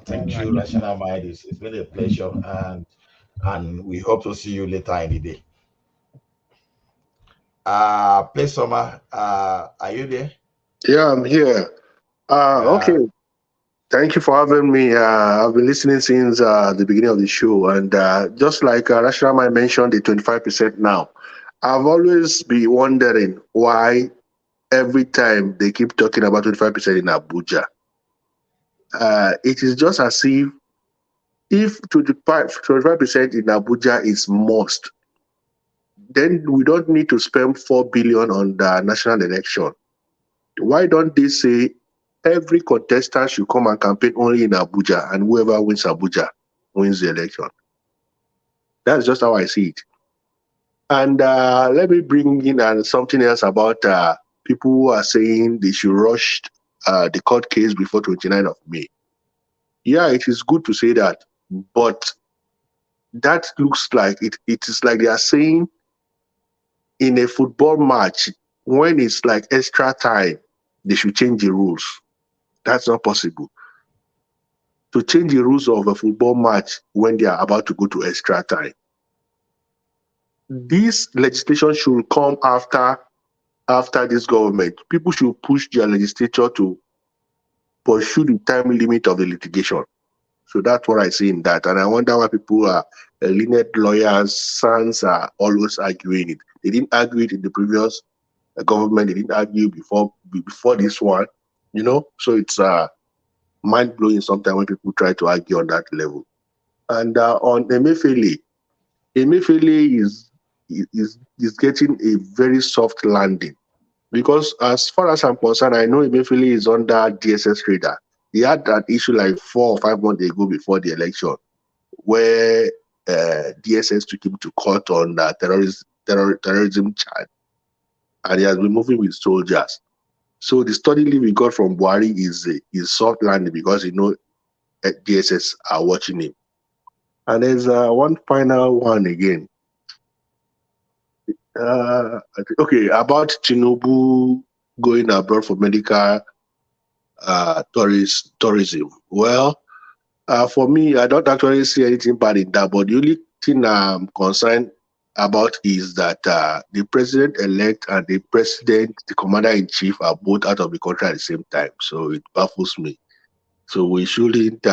Thank you, Rational Mind. It's been a pleasure, and we hope to see you later in the day. Play Summer, are you there? Yeah, I'm here. Okay. Thank you for having me. I've been listening since the beginning of the show, and just like Rational Mind mentioned, the 25% now. I've always been wondering why every time they keep talking about 25% in Abuja. It is just as if 25% in Abuja is must, then we don't need to spend 4 billion on the national election. Why don't they say every contestant should come and campaign only in Abuja, and whoever wins Abuja wins the election? That's just how I see it. And let me bring in something else about people who are saying they should rush the court case before 29th of May. Yeah, it is good to say that, but that looks like it is like they are saying in a football match, when it's like extra time, they should change the rules. That's not possible. to change the rules of a football match when they are about to go to extra time. This legislation should come after this government. People should push their legislature to pursue the time limit of the litigation. So that's what I see in that. And I wonder why people are learned lawyers, sons are always arguing it. They didn't argue it in the previous government. They didn't argue before this one, you know. So it's mind blowing sometimes when people try to argue on that level. And on Emefiele is getting a very soft landing, because as far as I'm concerned, I know Emefiele is under DSS radar. He had that issue like 4 or 5 months ago before the election, where DSS took him to court on terrorism charge, and he has been moving with soldiers. So the study leave we got from Buhari is soft landing, because DSS are watching him. And there's one final one again. Okay, about Tinubu going abroad for medical tourism. Well, for me, I don't actually see anything bad in that, but the only thing I'm concerned about is that the president-elect and the commander-in-chief are both out of the country at the same time. So it baffles me. So we shouldn't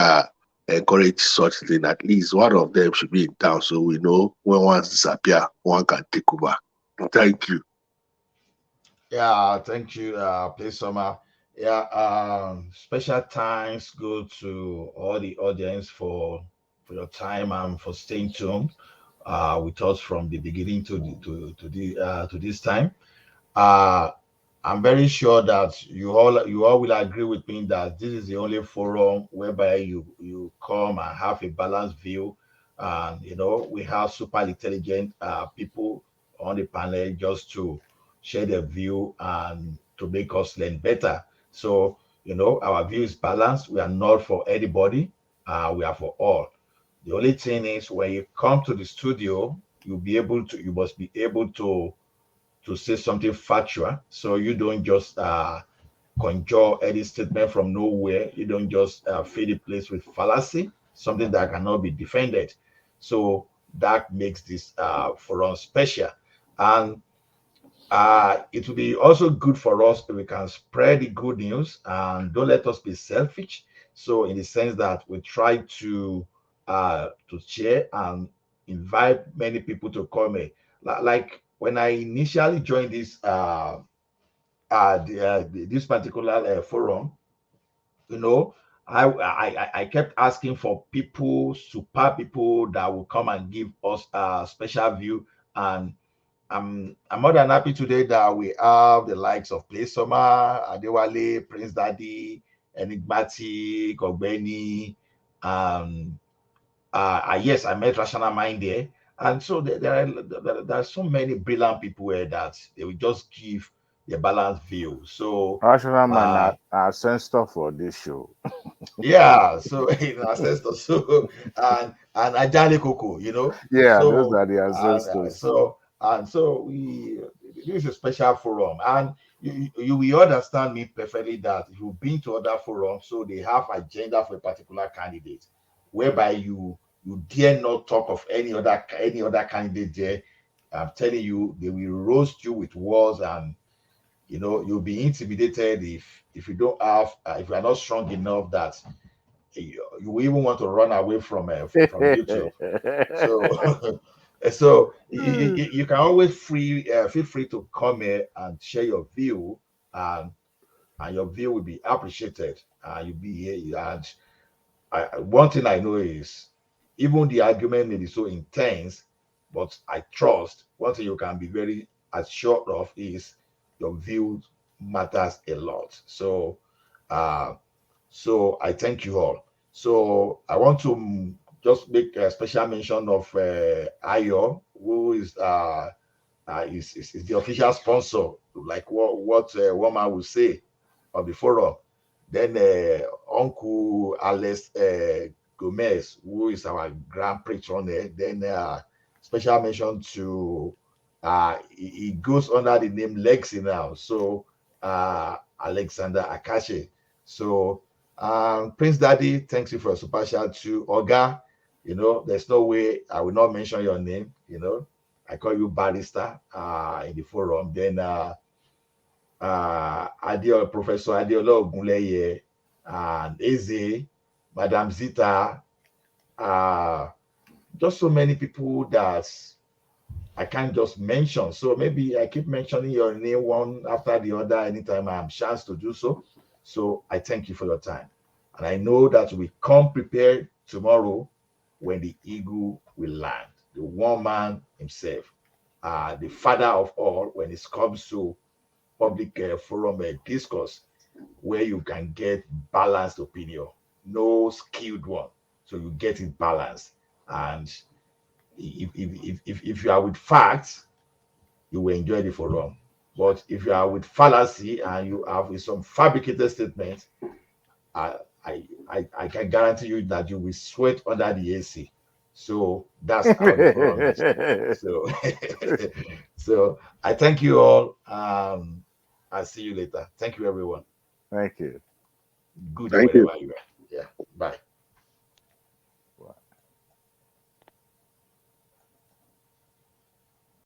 encourage such thing. At least one of them should be in town, so we know when one disappear, one can take over. Thank you. Yeah, thank you, please, Summer. Yeah, special thanks go to all the audience for your time and for staying tuned with us from the beginning to this time. I'm very sure that you all will agree with me that this is the only forum whereby you come and have a balanced view, and we have super intelligent people on the panel just to share their view and to make us learn better. So our view is balanced. We are not for anybody. We are for all. The only thing is, when you come to the studio, you must be able to say something factual, so you don't just conjure any statement from nowhere. You don't just fill the place with fallacy, something that cannot be defended. So that makes this forum special. And it will be also good for us if we can spread the good news and don't let us be selfish. So in the sense that we try to share and invite many people to come in. Like when I initially joined this this particular forum, I kept asking for people, super people that will come and give us a special view. And I'm more than happy today that we have the likes of Play Summer, Adewale, Prince Daddy, Enigmatic, Ogbeni, yes, I met Rational Mind there. And so there are so many brilliant people here that they will just give the balanced view. So Rational Mind are ancestor for this show. Yeah, so ancestor, so and Ajale Coco, Yeah, so those are the ancestors. so this is a special forum, and you will understand me perfectly that you've been to other forums, so they have agenda for a particular candidate, whereby you dare not talk of any other candidate there. I'm telling you, they will roast you with words, and you'll be intimidated if you don't have if you are not strong enough that you even want to run away from YouTube. So so you can always feel free to come here and share your view, and your view will be appreciated. You'll be here, and one thing I know is, even the argument may be so intense, but I trust one thing you can be very assured of is your view matters a lot. So I thank you all. So I want to just make a special mention of Ayo, who is the official sponsor, like what Woman will say of the forum. Then Uncle Alex Gomez, who is our grand patron there. Then special mention to he goes under the name Lexi now. So Alexander Akache. So Prince Daddy, thanks you for a super chat to Oga. You know, there's no way I will not mention your name. You know, I call you Barrister in the forum. Then Professor Adiola Ogunleye and Eze, Madam Zita, just so many people that I can't just mention. So maybe I keep mentioning your name one after the other anytime I have chance to do so. So I thank you for your time. And I know that we come prepared tomorrow when the eagle will land, the one man himself, the father of all, when it comes to public forum discourse, where you can get balanced opinion, no skewed one. So you get it balanced. And if you are with facts, you will enjoy the forum. But if you are with fallacy and you have with some fabricated statements, I can guarantee you that you will sweat under the AC. So that's how the forum is. So, so I thank you all. I'll see you later. Thank you, everyone. Thank you. Good day wherever you are. Yeah. Bye.